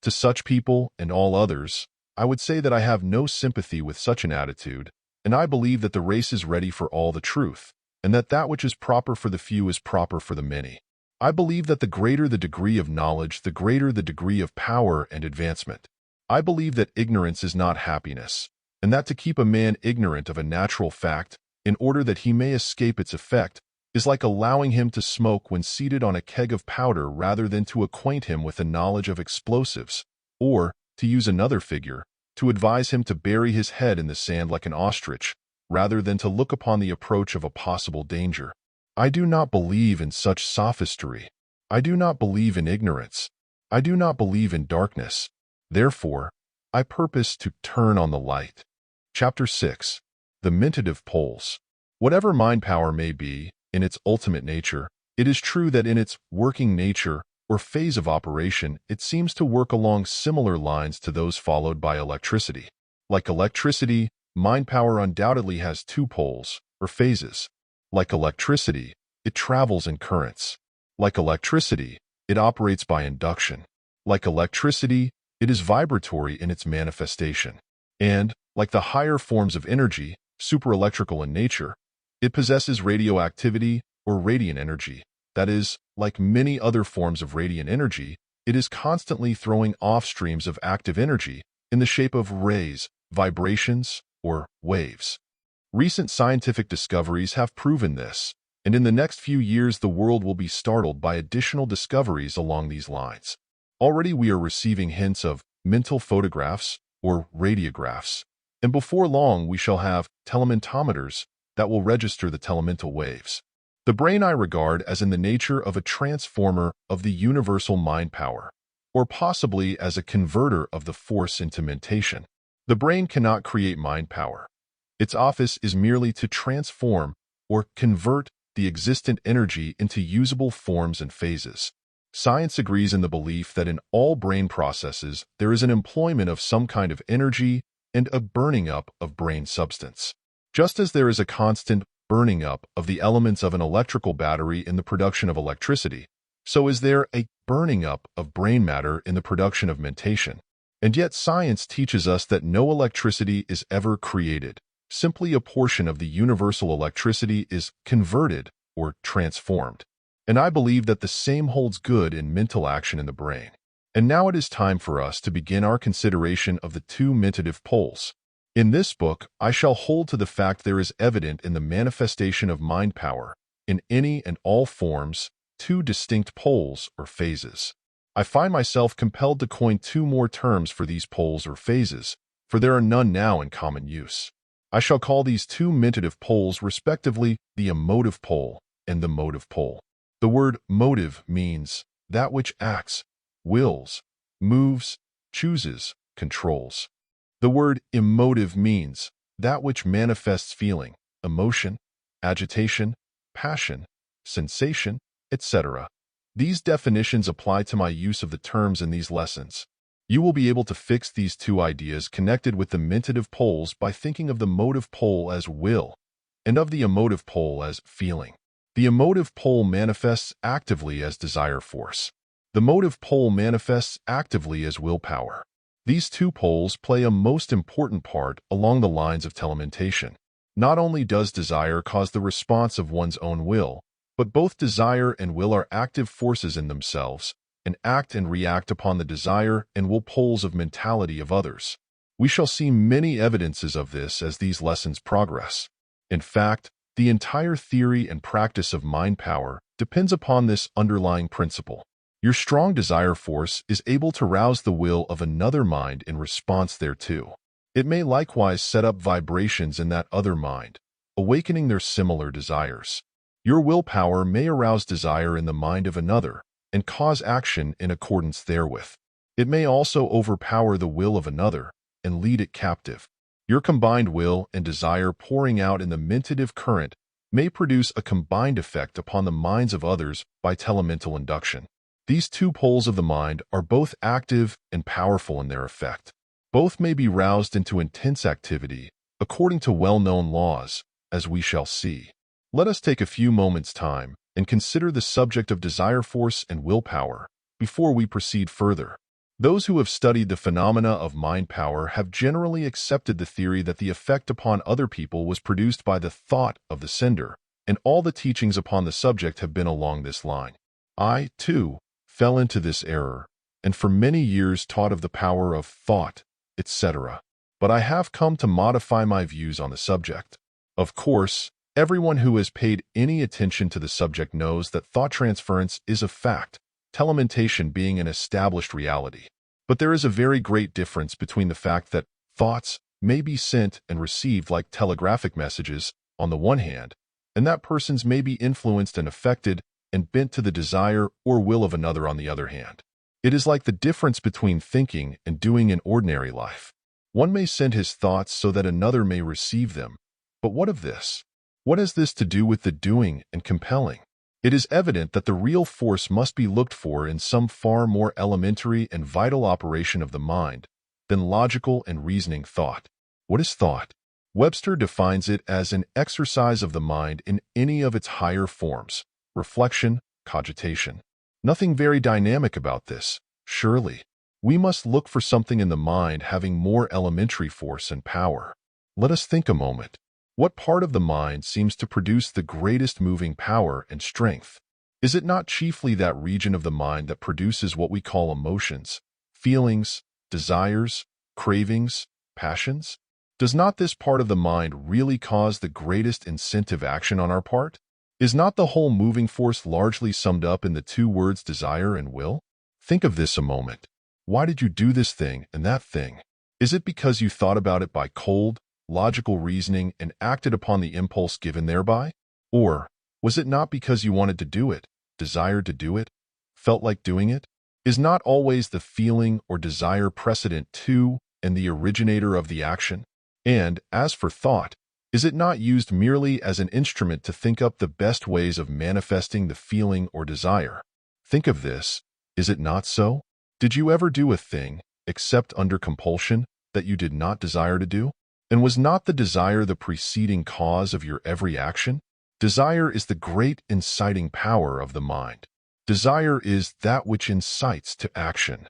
To such people and all others, I would say that I have no sympathy with such an attitude, and I believe that the race is ready for all the truth, and that which is proper for the few is proper for the many. I believe that the greater the degree of knowledge, the greater the degree of power and advancement. I believe that ignorance is not happiness, and that to keep a man ignorant of a natural fact, in order that he may escape its effect, is like allowing him to smoke when seated on a keg of powder rather than to acquaint him with the knowledge of explosives, or, to use another figure, to advise him to bury his head in the sand like an ostrich, rather than to look upon the approach of a possible danger. I do not believe in such sophistry. I do not believe in ignorance. I do not believe in darkness. Therefore, I purpose to turn on the light. Chapter 6. The Mentative Poles. Whatever mind power may be, in its ultimate nature, it is true that in its working nature, or phase of operation, it seems to work along similar lines to those followed by electricity. Like electricity, mind power undoubtedly has two poles, or phases. Like electricity, it travels in currents. Like electricity, it operates by induction. Like electricity, it is vibratory in its manifestation. And, like the higher forms of energy, superelectrical in nature, it possesses radioactivity or radiant energy. That is, like many other forms of radiant energy, it is constantly throwing off streams of active energy in the shape of rays, vibrations, or waves. Recent scientific discoveries have proven this, and in the next few years the world will be startled by additional discoveries along these lines. Already we are receiving hints of mental photographs or radiographs, and before long we shall have telementometers that will register the telemental waves. The brain I regard as in the nature of a transformer of the universal mind power, or possibly as a converter of the force into mentation. The brain cannot create mind power. Its office is merely to transform or convert the existent energy into usable forms and phases. Science agrees in the belief that in all brain processes there is an employment of some kind of energy and a burning up of brain substance. Just as there is a constant burning up of the elements of an electrical battery in the production of electricity, so is there a burning up of brain matter in the production of mentation. And yet science teaches us that no electricity is ever created. Simply a portion of the universal electricity is converted or transformed. And I believe that the same holds good in mental action in the brain. And now it is time for us to begin our consideration of the two mentative poles. In this book, I shall hold to the fact there is evident in the manifestation of mind power, in any and all forms, two distinct poles or phases. I find myself compelled to coin two more terms for these poles or phases, for there are none now in common use. I shall call these two mentative poles respectively the emotive pole and the motive pole. The word motive means that which acts, wills, moves, chooses, controls. The word emotive means that which manifests feeling, emotion, agitation, passion, sensation, etc. These definitions apply to my use of the terms in these lessons. You will be able to fix these two ideas connected with the mentative poles by thinking of the motive pole as will and of the emotive pole as feeling. The emotive pole manifests actively as desire force. The motive pole manifests actively as willpower. These two poles play a most important part along the lines of telementation. Not only does desire cause the response of one's own will, but both desire and will are active forces in themselves and act and react upon the desire and will poles of mentality of others. We shall see many evidences of this as these lessons progress. In fact, the entire theory and practice of mind power depends upon this underlying principle. Your strong desire force is able to rouse the will of another mind in response thereto. It may likewise set up vibrations in that other mind, awakening their similar desires. Your willpower may arouse desire in the mind of another and cause action in accordance therewith. It may also overpower the will of another and lead it captive. Your combined will and desire pouring out in the mentative current may produce a combined effect upon the minds of others by telemental induction. These two poles of the mind are both active and powerful in their effect. Both may be roused into intense activity according to well-known laws, as we shall see. Let us take a few moments' time and consider the subject of desire force and willpower before we proceed further. Those who have studied the phenomena of mind power have generally accepted the theory that the effect upon other people was produced by the thought of the sender, and all the teachings upon the subject have been along this line. I, too, fell into this error, and for many years taught of the power of thought, etc. But I have come to modify my views on the subject. Of course, everyone who has paid any attention to the subject knows that thought transference is a fact, telementation being an established reality. But there is a very great difference between the fact that thoughts may be sent and received like telegraphic messages on the one hand, and that persons may be influenced and affected and bent to the desire or will of another on the other hand. It is like the difference between thinking and doing in ordinary life. One may send his thoughts so that another may receive them. But what of this? What has this to do with the doing and compelling? It is evident that the real force must be looked for in some far more elementary and vital operation of the mind than logical and reasoning thought. What is thought? Webster defines it as an exercise of the mind in any of its higher forms, reflection, cogitation. Nothing very dynamic about this, surely. We must look for something in the mind having more elementary force and power. Let us think a moment. What part of the mind seems to produce the greatest moving power and strength? Is it not chiefly that region of the mind that produces what we call emotions, feelings, desires, cravings, passions? Does not this part of the mind really cause the greatest incentive action on our part? Is not the whole moving force largely summed up in the two words desire and will? Think of this a moment. Why did you do this thing and that thing? Is it because you thought about it by cold, logical reasoning and acted upon the impulse given thereby? Or was it not because you wanted to do it, desired to do it, felt like doing it? Is not always the feeling or desire precedent to and the originator of the action? And, as for thought, is it not used merely as an instrument to think up the best ways of manifesting the feeling or desire? Think of this, is it not so? Did you ever do a thing, except under compulsion, that you did not desire to do? And was not the desire the preceding cause of your every action? Desire is the great inciting power of the mind. Desire is that which incites to action.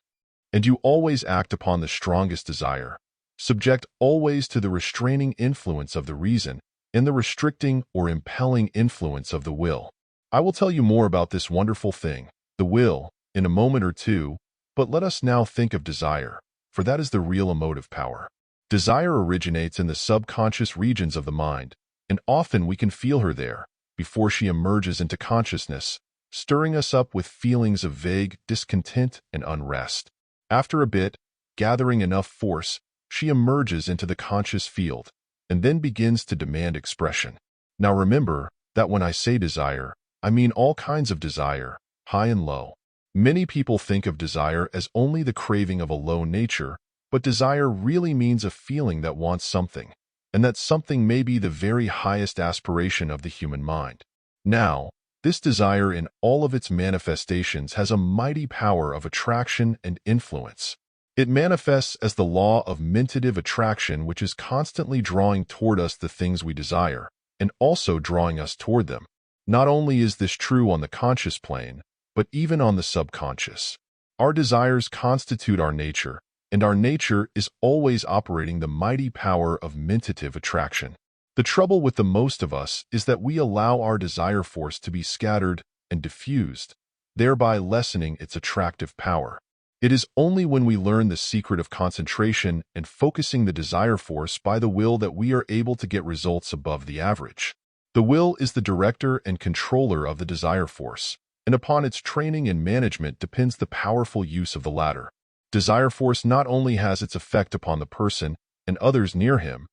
And you always act upon the strongest desire, subject always to the restraining influence of the reason and the restricting or impelling influence of the will. I will tell you more about this wonderful thing, the will, in a moment or two, but let us now think of desire, for that is the real emotive power. Desire originates in the subconscious regions of the mind, and often we can feel her there, before she emerges into consciousness, stirring us up with feelings of vague discontent and unrest. After a bit, gathering enough force, she emerges into the conscious field, and then begins to demand expression. Now remember that when I say desire, I mean all kinds of desire, high and low. Many people think of desire as only the craving of a low nature, but desire really means a feeling that wants something, and that something may be the very highest aspiration of the human mind. Now, this desire in all of its manifestations has a mighty power of attraction and influence. It manifests as the law of mentative attraction, which is constantly drawing toward us the things we desire, and also drawing us toward them. Not only is this true on the conscious plane, but even on the subconscious. Our desires constitute our nature, and our nature is always operating the mighty power of mentative attraction. The trouble with the most of us is that we allow our desire force to be scattered and diffused, thereby lessening its attractive power. It is only when we learn the secret of concentration and focusing the desire force by the will that we are able to get results above the average. The will is the director and controller of the desire force, and upon its training and management depends the powerful use of the latter. Desire force not only has its effect upon the person and others near him,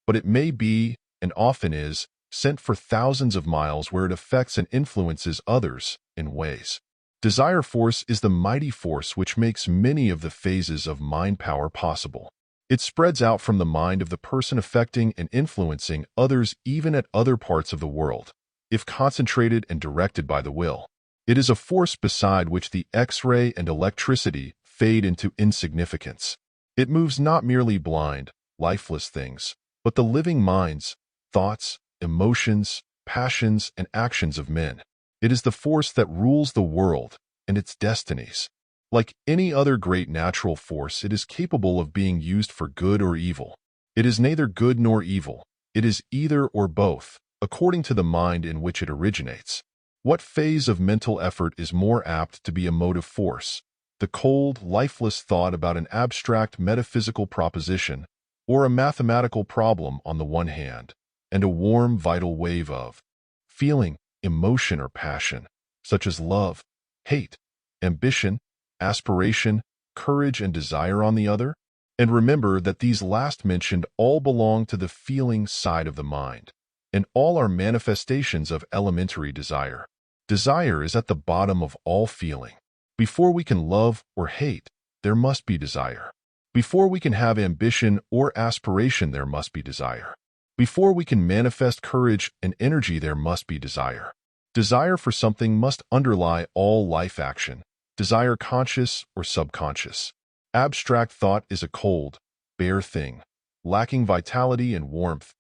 but it may be, and often is, sent for thousands of miles where it affects and influences others in ways. Desire force is the mighty force which makes many of the phases of mind power possible. It spreads out from the mind of the person affecting and influencing others even at other parts of the world, if concentrated and directed by the will. It is a force beside which the X-ray and electricity fade into insignificance. It moves not merely blind, lifeless things, but the living minds, thoughts, emotions, passions, and actions of men. It is the force that rules the world and its destinies. Like any other great natural force, it is capable of being used for good or evil. It is neither good nor evil. It is either or both, according to the mind in which it originates. What phase of mental effort is more apt to be a motive force? The cold, lifeless thought about an abstract metaphysical proposition, or a mathematical problem on the one hand, and a warm, vital wave of feeling, emotion, or passion, such as love, hate, ambition, aspiration, courage, and desire on the other? And remember that these last mentioned all belong to the feeling side of the mind, and all are manifestations of elementary desire. Desire is at the bottom of all feeling. Before we can love or hate, there must be desire. Before we can have ambition or aspiration, there must be desire. Before we can manifest courage and energy, there must be desire. Desire for something must underlie all life action, desire conscious or subconscious. Abstract thought is a cold, bare thing, lacking vitality and warmth.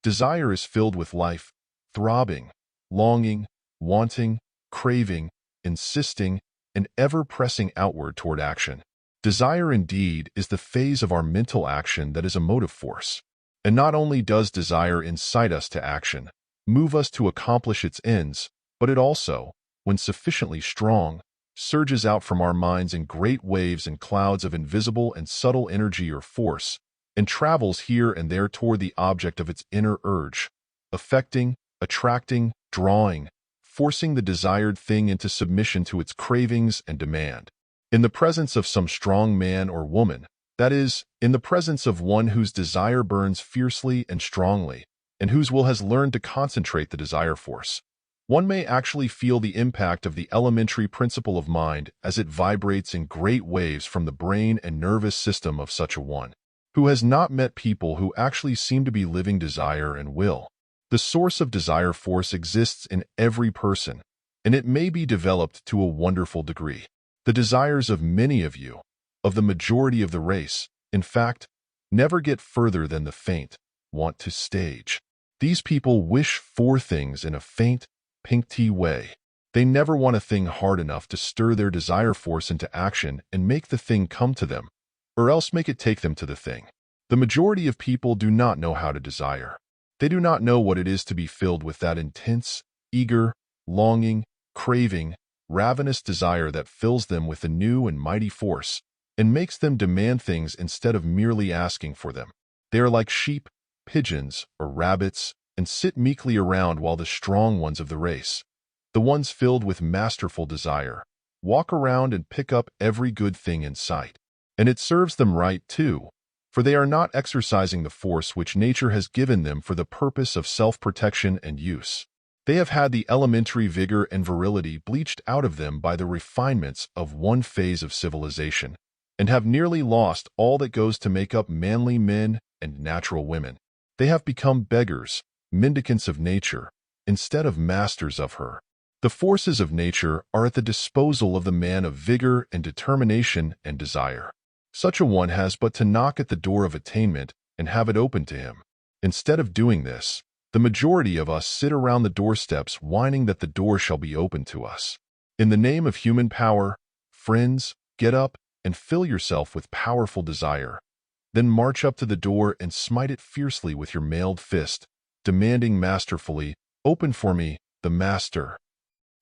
Desire is filled with life, throbbing, longing, wanting, craving, insisting, and ever pressing outward toward action. Desire indeed is the phase of our mental action that is a motive force. And not only does desire incite us to action, move us to accomplish its ends, but it also, when sufficiently strong, surges out from our minds in great waves and clouds of invisible and subtle energy or force, and travels here and there toward the object of its inner urge, affecting, attracting, drawing, forcing the desired thing into submission to its cravings and demand. In the presence of some strong man or woman, that is, in the presence of one whose desire burns fiercely and strongly, and whose will has learned to concentrate the desire force, one may actually feel the impact of the elementary principle of mind as it vibrates in great waves from the brain and nervous system of such a one, who has not met people who actually seem to be living desire and will. The source of desire force exists in every person, and it may be developed to a wonderful degree. The desires of many of you, of the majority of the race, in fact, never get further than the faint want to stage. These people wish for things in a faint, pink tea way. They never want a thing hard enough to stir their desire force into action and make the thing come to them, or else make it take them to the thing. The majority of people do not know how to desire. They do not know what it is to be filled with that intense, eager, longing, craving, ravenous desire that fills them with a new and mighty force and makes them demand things instead of merely asking for them. They are like sheep, pigeons, or rabbits and sit meekly around while the strong ones of the race, the ones filled with masterful desire, walk around and pick up every good thing in sight. And it serves them right, too, for they are not exercising the force which nature has given them for the purpose of self-protection and use. They have had the elementary vigor and virility bleached out of them by the refinements of one phase of civilization, and have nearly lost all that goes to make up manly men and natural women. They have become beggars, mendicants of nature, instead of masters of her. The forces of nature are at the disposal of the man of vigor and determination and desire. Such a one has but to knock at the door of attainment and have it opened to him. Instead of doing this, the majority of us sit around the doorsteps whining that the door shall be opened to us. In the name of human power, friends, get up and fill yourself with powerful desire. Then march up to the door and smite it fiercely with your mailed fist, demanding masterfully, "Open for me, the master."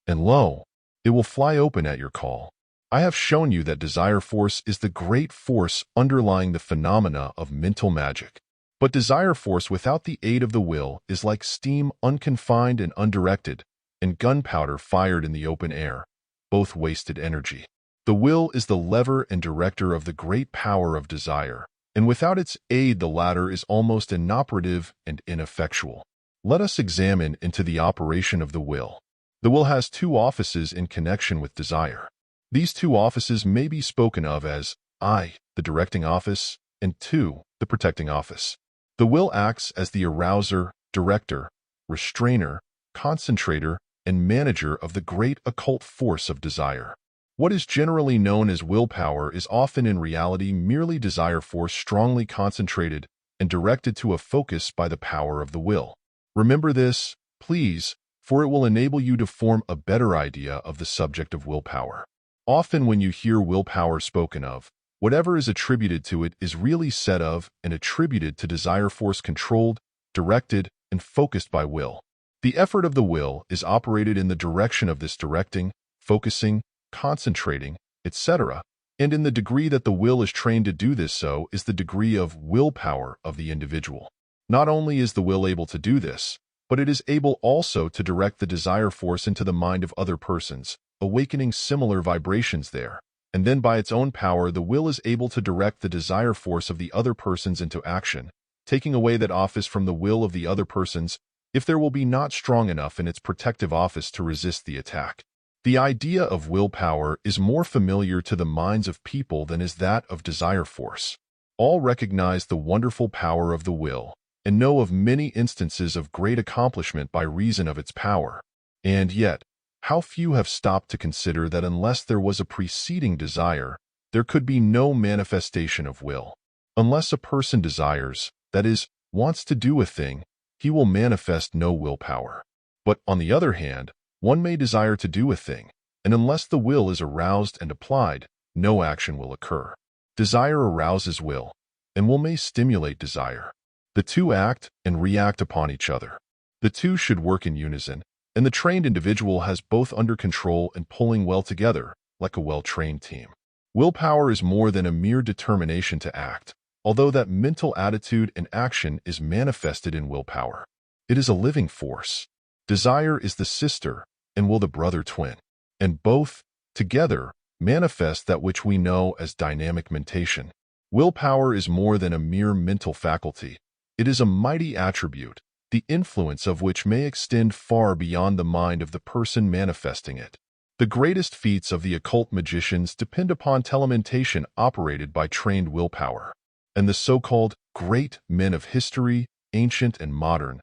And lo, it will fly open at your call. I have shown you that desire force is the great force underlying the phenomena of mental magic. But desire force without the aid of the will is like steam unconfined and undirected, and gunpowder fired in the open air, both wasted energy. The will is the lever and director of the great power of desire, and without its aid the latter is almost inoperative and ineffectual. Let us examine into the operation of the will. The will has two offices in connection with desire. These two offices may be spoken of as I, the directing office, and II, the protecting office. The will acts as the arouser, director, restrainer, concentrator, and manager of the great occult force of desire. What is generally known as willpower is often in reality merely desire force strongly concentrated and directed to a focus by the power of the will. Remember this, please, for it will enable you to form a better idea of the subject of willpower. Often when you hear willpower spoken of, whatever is attributed to it is really said of and attributed to desire force controlled, directed, and focused by will. The effort of the will is operated in the direction of this directing, focusing, concentrating, etc., and in the degree that the will is trained to do this so is the degree of willpower of the individual. Not only is the will able to do this, but it is able also to direct the desire force into the mind of other persons, awakening similar vibrations there. And then by its own power the will is able to direct the desire force of the other persons into action, taking away that office from the will of the other persons if there will be not strong enough in its protective office to resist the attack. The idea of willpower is more familiar to the minds of people than is that of desire force. All recognize the wonderful power of the will, and know of many instances of great accomplishment by reason of its power. And yet, how few have stopped to consider that unless there was a preceding desire, there could be no manifestation of will. Unless a person desires, that is, wants to do a thing, he will manifest no willpower. But on the other hand, one may desire to do a thing, and unless the will is aroused and applied, no action will occur. Desire arouses will, and will may stimulate desire. The two act and react upon each other. The two should work in unison, and the trained individual has both under control and pulling well together, like a well-trained team. Willpower is more than a mere determination to act, although that mental attitude and action is manifested in willpower. It is a living force. Desire is the sister, and will the brother twin, and both, together, manifest that which we know as dynamic mentation. Willpower is more than a mere mental faculty. It is a mighty attribute, the influence of which may extend far beyond the mind of the person manifesting it. The greatest feats of the occult magicians depend upon telementation operated by trained willpower, and the so-called great men of history, ancient and modern,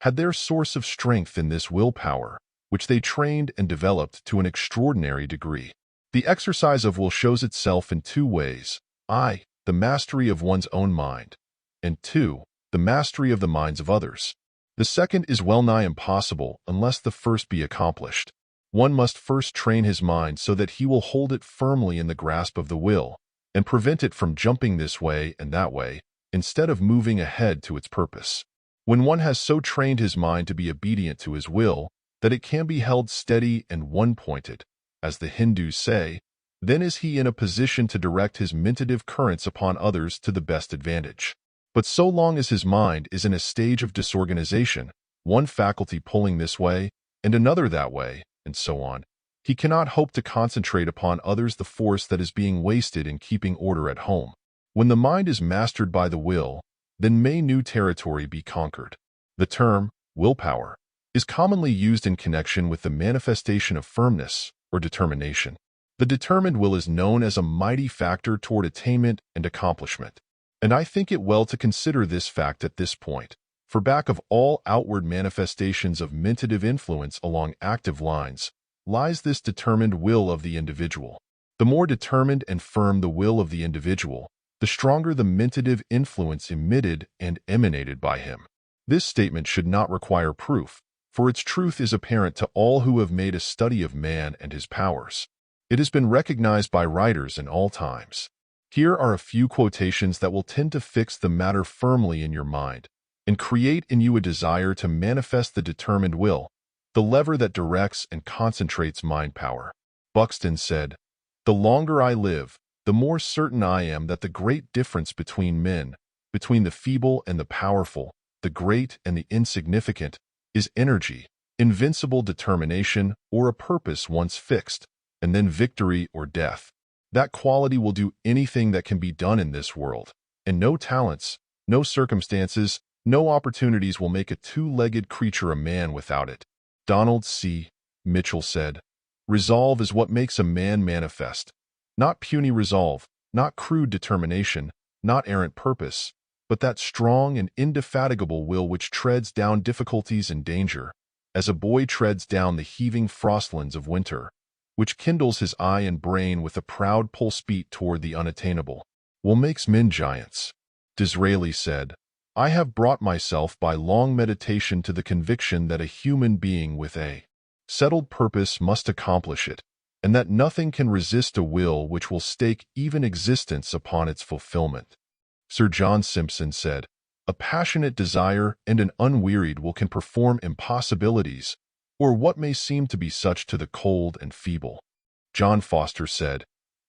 had their source of strength in this willpower, which they trained and developed to an extraordinary degree. The exercise of will shows itself in two ways: I, the mastery of one's own mind, and II, the mastery of the minds of others. The second is well nigh impossible unless the first be accomplished. One must first train his mind so that he will hold it firmly in the grasp of the will, and prevent it from jumping this way and that way, instead of moving ahead to its purpose. When one has so trained his mind to be obedient to his will, that it can be held steady and one-pointed, as the Hindus say, then is he in a position to direct his mentative currents upon others to the best advantage. But so long as his mind is in a stage of disorganization, one faculty pulling this way and another that way, and so on, he cannot hope to concentrate upon others the force that is being wasted in keeping order at home. When the mind is mastered by the will, then may new territory be conquered. The term, willpower, is commonly used in connection with the manifestation of firmness or determination. The determined will is known as a mighty factor toward attainment and accomplishment. And I think it well to consider this fact at this point, for back of all outward manifestations of mentative influence along active lines lies this determined will of the individual. The more determined and firm the will of the individual, the stronger the mentative influence emitted and emanated by him. This statement should not require proof, for its truth is apparent to all who have made a study of man and his powers. It has been recognized by writers in all times. Here are a few quotations that will tend to fix the matter firmly in your mind and create in you a desire to manifest the determined will, the lever that directs and concentrates mind power. Buxton said, "The longer I live, the more certain I am that the great difference between men, between the feeble and the powerful, the great and the insignificant, is energy, invincible determination, or a purpose once fixed, and then victory or death. That quality will do anything that can be done in this world, and no talents, no circumstances, no opportunities will make a two-legged creature a man without it." Donald C. Mitchell said, "Resolve is what makes a man manifest. Not puny resolve, not crude determination, not errant purpose, but that strong and indefatigable will which treads down difficulties and danger, as a boy treads down the heaving frostlands of winter, which kindles his eye and brain with a proud pulse-beat toward the unattainable, will makes men giants." Disraeli said, "I have brought myself by long meditation to the conviction that a human being with a settled purpose must accomplish it, and that nothing can resist a will which will stake even existence upon its fulfillment." Sir John Simpson said, "A passionate desire and an unwearied will can perform impossibilities, or what may seem to be such to the cold and feeble." John Foster said,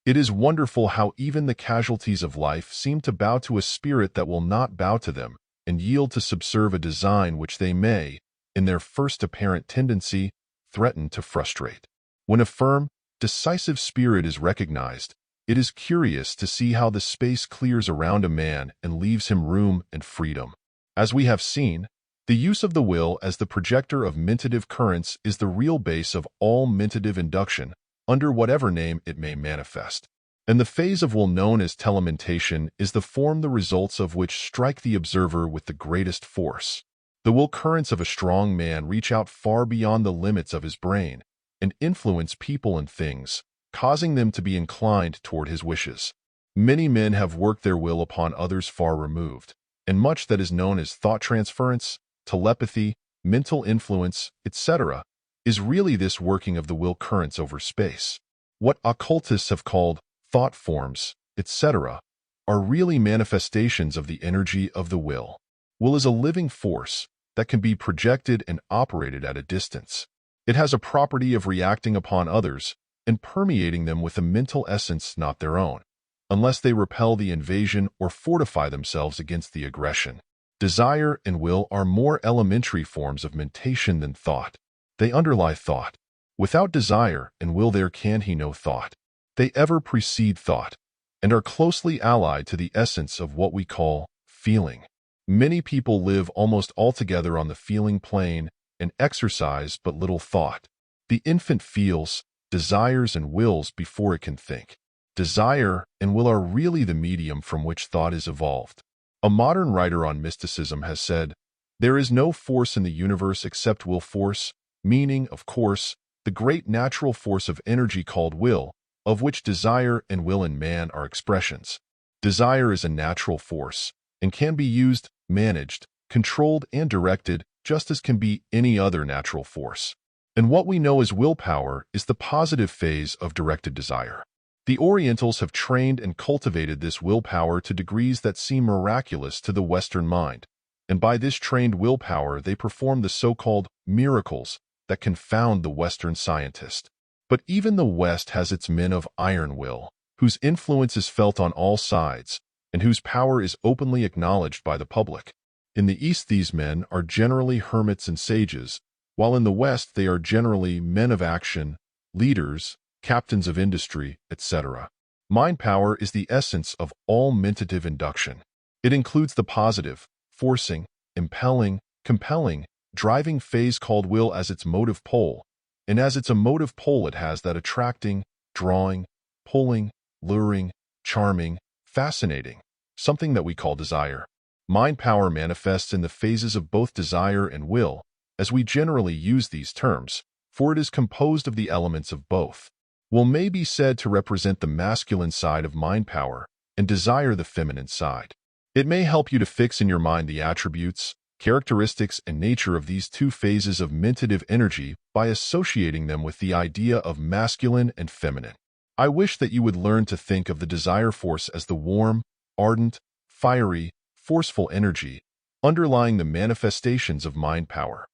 "It is wonderful how even the casualties of life seem to bow to a spirit that will not bow to them, and yield to subserve a design which they may, in their first apparent tendency, threaten to frustrate. When a firm, decisive spirit is recognized, it is curious to see how the space clears around a man and leaves him room and freedom. As we have seen, the use of the will as the projector of mentative currents is the real base of all mentative induction, under whatever name it may manifest. And the phase of will known as telementation is the form the results of which strike the observer with the greatest force. The will currents of a strong man reach out far beyond the limits of his brain and influence people and things, causing them to be inclined toward his wishes. Many men have worked their will upon others far removed, and much that is known as thought transference, telepathy, mental influence, etc., is really this working of the will currents over space. What occultists have called thought forms, etc., are really manifestations of the energy of the will. Will is a living force that can be projected and operated at a distance. It has a property of reacting upon others and permeating them with a mental essence not their own, unless they repel the invasion or fortify themselves against the aggression. Desire and will are more elementary forms of mentation than thought. They underlie thought. Without desire and will there can be no thought. They ever precede thought, and are closely allied to the essence of what we call feeling. Many people live almost altogether on the feeling plane and exercise but little thought. The infant feels, desires, and wills before it can think. Desire and will are really the medium from which thought is evolved. A modern writer on mysticism has said, "There is no force in the universe except will force," meaning, of course, the great natural force of energy called will, of which desire and will in man are expressions. Desire is a natural force, and can be used, managed, controlled, and directed just as can be any other natural force. And what we know as willpower is the positive phase of directed desire. The Orientals have trained and cultivated this willpower to degrees that seem miraculous to the Western mind, and by this trained willpower they perform the so-called miracles that confound the Western scientist. But even the West has its men of iron will, whose influence is felt on all sides, and whose power is openly acknowledged by the public. In the East, these men are generally hermits and sages, while in the West they are generally men of action, leaders, captains of industry, etc. Mind power is the essence of all mentative induction. It includes the positive, forcing, impelling, compelling, driving phase called will as its motive pole, and as its emotive pole it has that attracting, drawing, pulling, luring, charming, fascinating, something that we call desire. Mind power manifests in the phases of both desire and will, as we generally use these terms, for it is composed of the elements of both. Will may be said to represent the masculine side of mind power and desire the feminine side. It may help you to fix in your mind the attributes, characteristics, and nature of these two phases of mentative energy by associating them with the idea of masculine and feminine. I wish that you would learn to think of the desire force as the warm, ardent, fiery, forceful energy underlying the manifestations of mind power,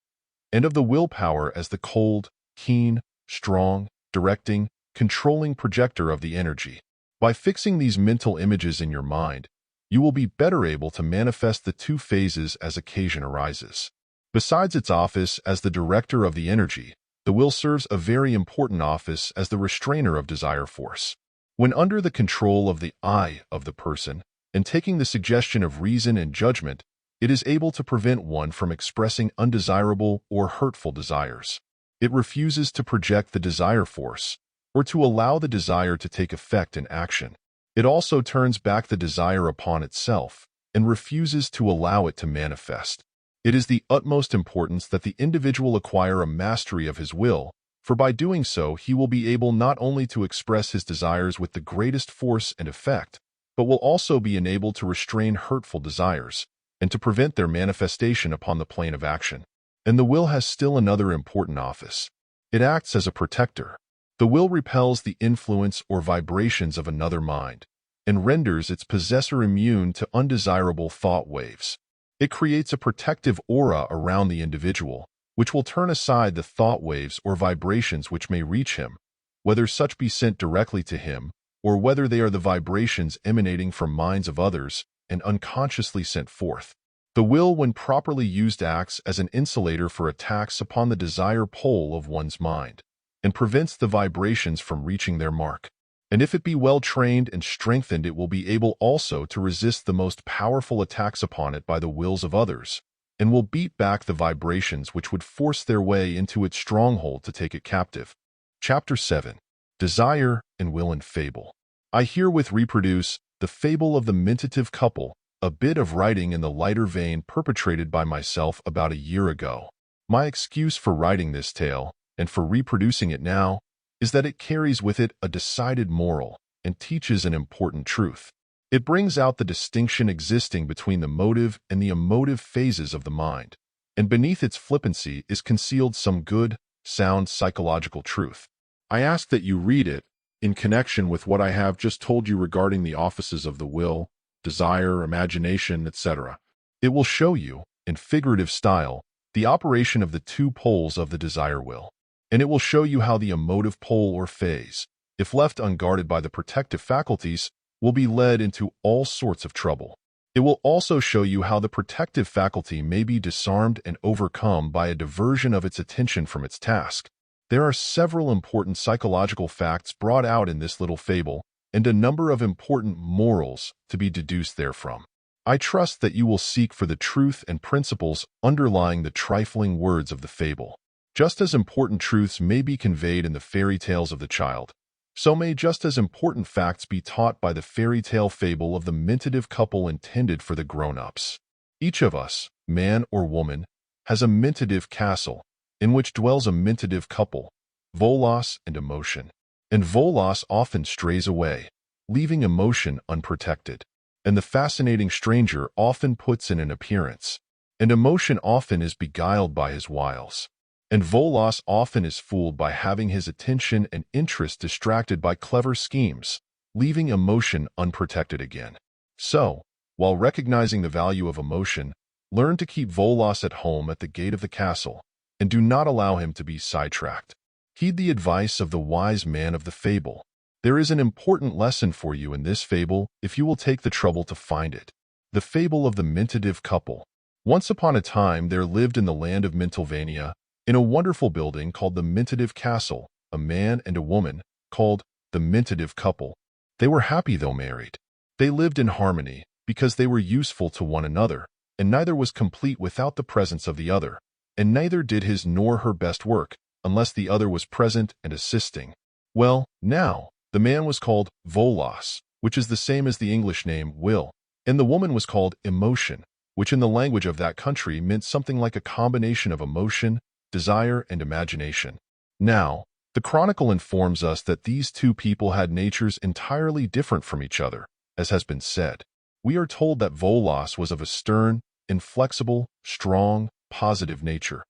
and of the willpower as the cold, keen, strong, directing, controlling projector of the energy. By fixing these mental images in your mind, you will be better able to manifest the two phases as occasion arises. Besides its office as the director of the energy, the will serves a very important office as the restrainer of desire force. When under the control of the I of the person, and taking the suggestion of reason and judgment, it is able to prevent one from expressing undesirable or hurtful desires. It refuses to project the desire force, or to allow the desire to take effect in action. It also turns back the desire upon itself and refuses to allow it to manifest. It is the utmost importance that the individual acquire a mastery of his will, for by doing so he will be able not only to express his desires with the greatest force and effect, but will also be enabled to restrain hurtful desires and to prevent their manifestation upon the plane of action. And the will has still another important office. It acts as a protector. The will repels the influence or vibrations of another mind and renders its possessor immune to undesirable thought waves. It creates a protective aura around the individual, which will turn aside the thought waves or vibrations which may reach him, whether such be sent directly to him or whether they are the vibrations emanating from minds of others and unconsciously sent forth. The will, when properly used, acts as an insulator for attacks upon the desire pole of one's mind, and prevents the vibrations from reaching their mark. And if it be well trained and strengthened, it will be able also to resist the most powerful attacks upon it by the wills of others, and will beat back the vibrations which would force their way into its stronghold to take it captive. Chapter 7. Desire and Will in Fable. I herewith reproduce The Fable of the Mentative Couple, a bit of writing in the lighter vein perpetrated by myself about a year ago. My excuse for writing this tale, and for reproducing it now, is that it carries with it a decided moral and teaches an important truth. It brings out the distinction existing between the motive and the emotive phases of the mind, and beneath its flippancy is concealed some good, sound psychological truth. I ask that you read it in connection with what I have just told you regarding the offices of the will, desire, imagination, etc. It will show you, in figurative style, the operation of the two poles of the desire will, and it will show you how the emotive pole or phase, if left unguarded by the protective faculties, will be led into all sorts of trouble. It will also show you how the protective faculty may be disarmed and overcome by a diversion of its attention from its task. There are several important psychological facts brought out in this little fable, and a number of important morals to be deduced therefrom. I trust that you will seek for the truth and principles underlying the trifling words of the fable. Just as important truths may be conveyed in the fairy tales of the child, so may just as important facts be taught by the fairy tale fable of the mentative couple intended for the grown-ups. Each of us, man or woman, has a mentative castle, in which dwells a mentative couple, Volos and emotion. And Volos often strays away, leaving emotion unprotected. And the fascinating stranger often puts in an appearance, and emotion often is beguiled by his wiles. And Volos often is fooled by having his attention and interest distracted by clever schemes, leaving emotion unprotected again. So, while recognizing the value of emotion, learn to keep Volos at home at the gate of the castle, and do not allow him to be sidetracked. Heed the advice of the wise man of the fable. There is an important lesson for you in this fable if you will take the trouble to find it. The fable of the Mentative couple. Once upon a time there lived in the land of Mental-Dynamo, in a wonderful building called the Mentative Castle, a man and a woman called the Mentative couple. They were happy though married. They lived in harmony because they were useful to one another, and neither was complete without the presence of the other, and neither did his nor her best work unless the other was present and assisting. Well, now, the man was called Volos, which is the same as the English name will, and the woman was called Emotion, which in the language of that country meant something like a combination of emotion, desire, and imagination. Now, the Chronicle informs us that these two people had natures entirely different from each other, as has been said. We are told that Volos was of a stern, inflexible, strong, positive nature,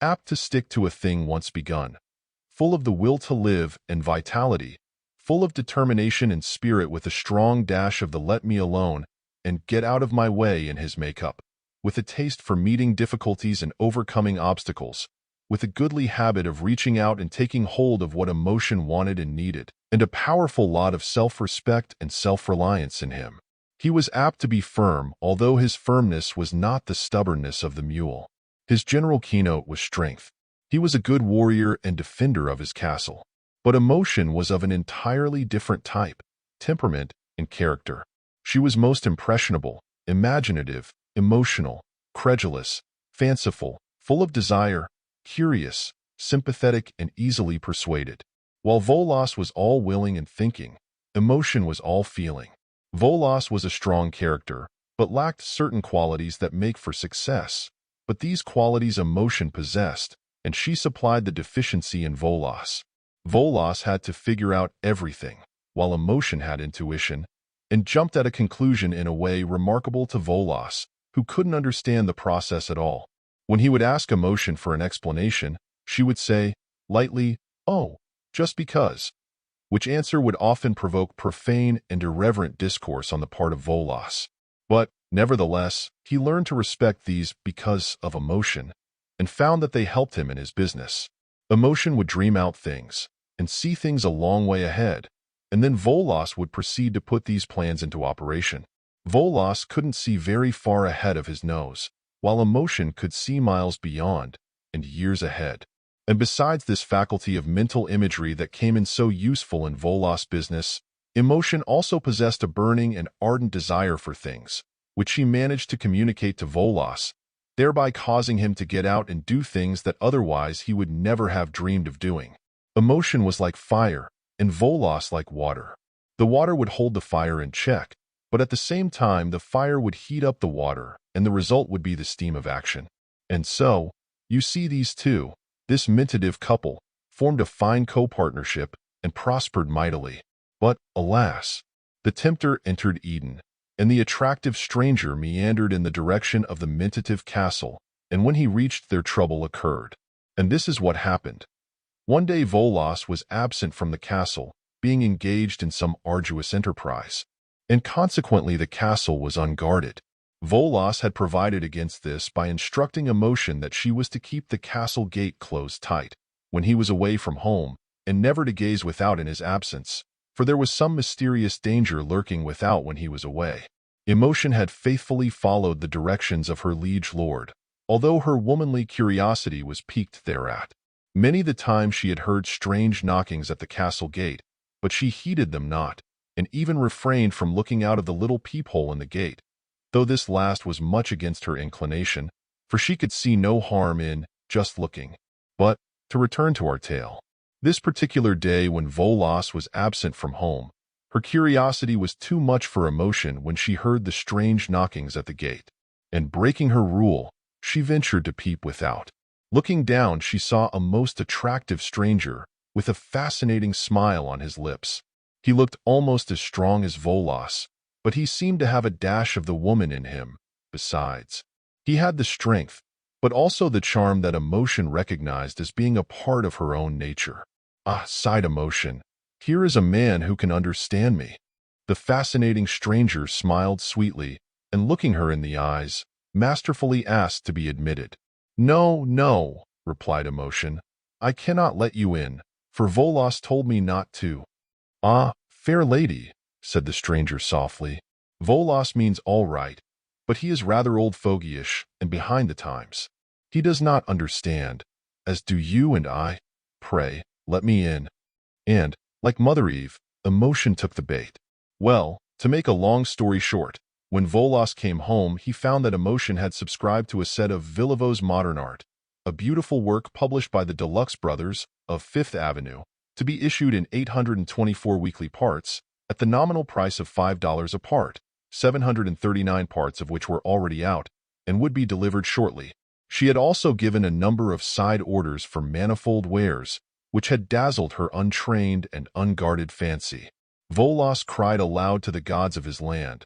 apt to stick to a thing once begun, full of the will to live and vitality, full of determination and spirit with a strong dash of the let me alone and get out of my way in his makeup, with a taste for meeting difficulties and overcoming obstacles, with a goodly habit of reaching out and taking hold of what emotion wanted and needed, and a powerful lot of self-respect and self-reliance in him. He was apt to be firm, although his firmness was not the stubbornness of the mule. His general keynote was strength. He was a good warrior and defender of his castle. But emotion was of an entirely different type, temperament, and character. She was most impressionable, imaginative, emotional, credulous, fanciful, full of desire, curious, sympathetic, and easily persuaded. While Volos was all willing and thinking, emotion was all feeling. Volos was a strong character, but lacked certain qualities that make for success. But these qualities emotion possessed, and she supplied the deficiency in Volos. Volos had to figure out everything, while emotion had intuition, and jumped at a conclusion in a way remarkable to Volos, who couldn't understand the process at all. When he would ask emotion for an explanation, she would say, lightly, "Oh, just because," which answer would often provoke profane and irreverent discourse on the part of Volos. But, nevertheless, he learned to respect these because of emotion, and found that they helped him in his business. Emotion would dream out things, and see things a long way ahead, and then Volos would proceed to put these plans into operation. Volos couldn't see very far ahead of his nose, while emotion could see miles beyond and years ahead. And besides this faculty of mental imagery that came in so useful in Volos' business, emotion also possessed a burning and ardent desire for things, which she managed to communicate to Volos, thereby causing him to get out and do things that otherwise he would never have dreamed of doing. Emotion was like fire, and Volos like water. The water would hold the fire in check, but at the same time the fire would heat up the water, and the result would be the steam of action. And so, you see these two, this Mentative couple, formed a fine co-partnership and prospered mightily. But, alas, the tempter entered Eden, and the attractive stranger meandered in the direction of the Mentative castle, and when he reached there trouble occurred. And this is what happened. One day Volos was absent from the castle, being engaged in some arduous enterprise, and consequently the castle was unguarded. Volos had provided against this by instructing emotion that she was to keep the castle gate closed tight when he was away from home, and never to gaze without in his absence, for there was some mysterious danger lurking without when he was away. Emotion had faithfully followed the directions of her liege lord, although her womanly curiosity was piqued thereat. Many the time she had heard strange knockings at the castle gate, but she heeded them not, and even refrained from looking out of the little peephole in the gate, though this last was much against her inclination, for she could see no harm in just looking. But, to return to our tale. This particular day when Volos was absent from home, her curiosity was too much for emotion when she heard the strange knockings at the gate, and breaking her rule, she ventured to peep without. Looking down, she saw a most attractive stranger, with a fascinating smile on his lips. He looked almost as strong as Volos, but he seemed to have a dash of the woman in him. Besides, he had the strength, but also the charm that emotion recognized as being a part of her own nature. Ah, sighed emotion, here is a man who can understand me. The fascinating stranger smiled sweetly, and looking her in the eyes, masterfully asked to be admitted. No, no, replied Emotion. "I cannot let you in, for Volos told me not to." "Ah, fair lady," said the stranger softly. "Volos means all right, but he is rather old fogyish and behind the times. He does not understand, as do you and I. Pray, let me in." And, like Mother Eve, Emotion took the bait. Well, to make a long story short, when Volos came home, he found that Emotion had subscribed to a set of Villavo's Modern Art, a beautiful work published by the Deluxe Brothers of Fifth Avenue, to be issued in 824 weekly parts, at the nominal price of $5 a part, 739 parts of which were already out, and would be delivered shortly. She had also given a number of side orders for manifold wares, which had dazzled her untrained and unguarded fancy. Volos cried aloud to the gods of his land.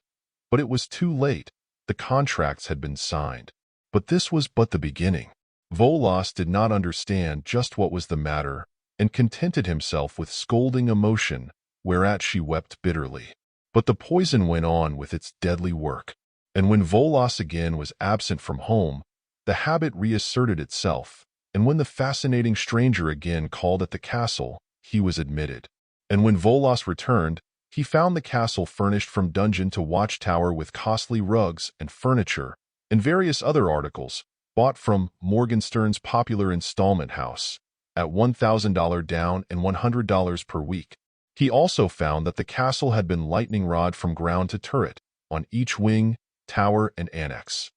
But it was too late. The contracts had been signed. But this was but the beginning. Volos did not understand just what was the matter, and contented himself with scolding Emotion, whereat she wept bitterly. But the poison went on with its deadly work, and when Volos again was absent from home, the habit reasserted itself, and when the fascinating stranger again called at the castle, he was admitted. And when Volos returned, he found the castle furnished from dungeon to watchtower with costly rugs and furniture, and various other articles, bought from Morgenstern's popular installment house, at $1,000 down and $100 per week. He also found that the castle had been lightning rod from ground to turret, on each wing, tower, and annex,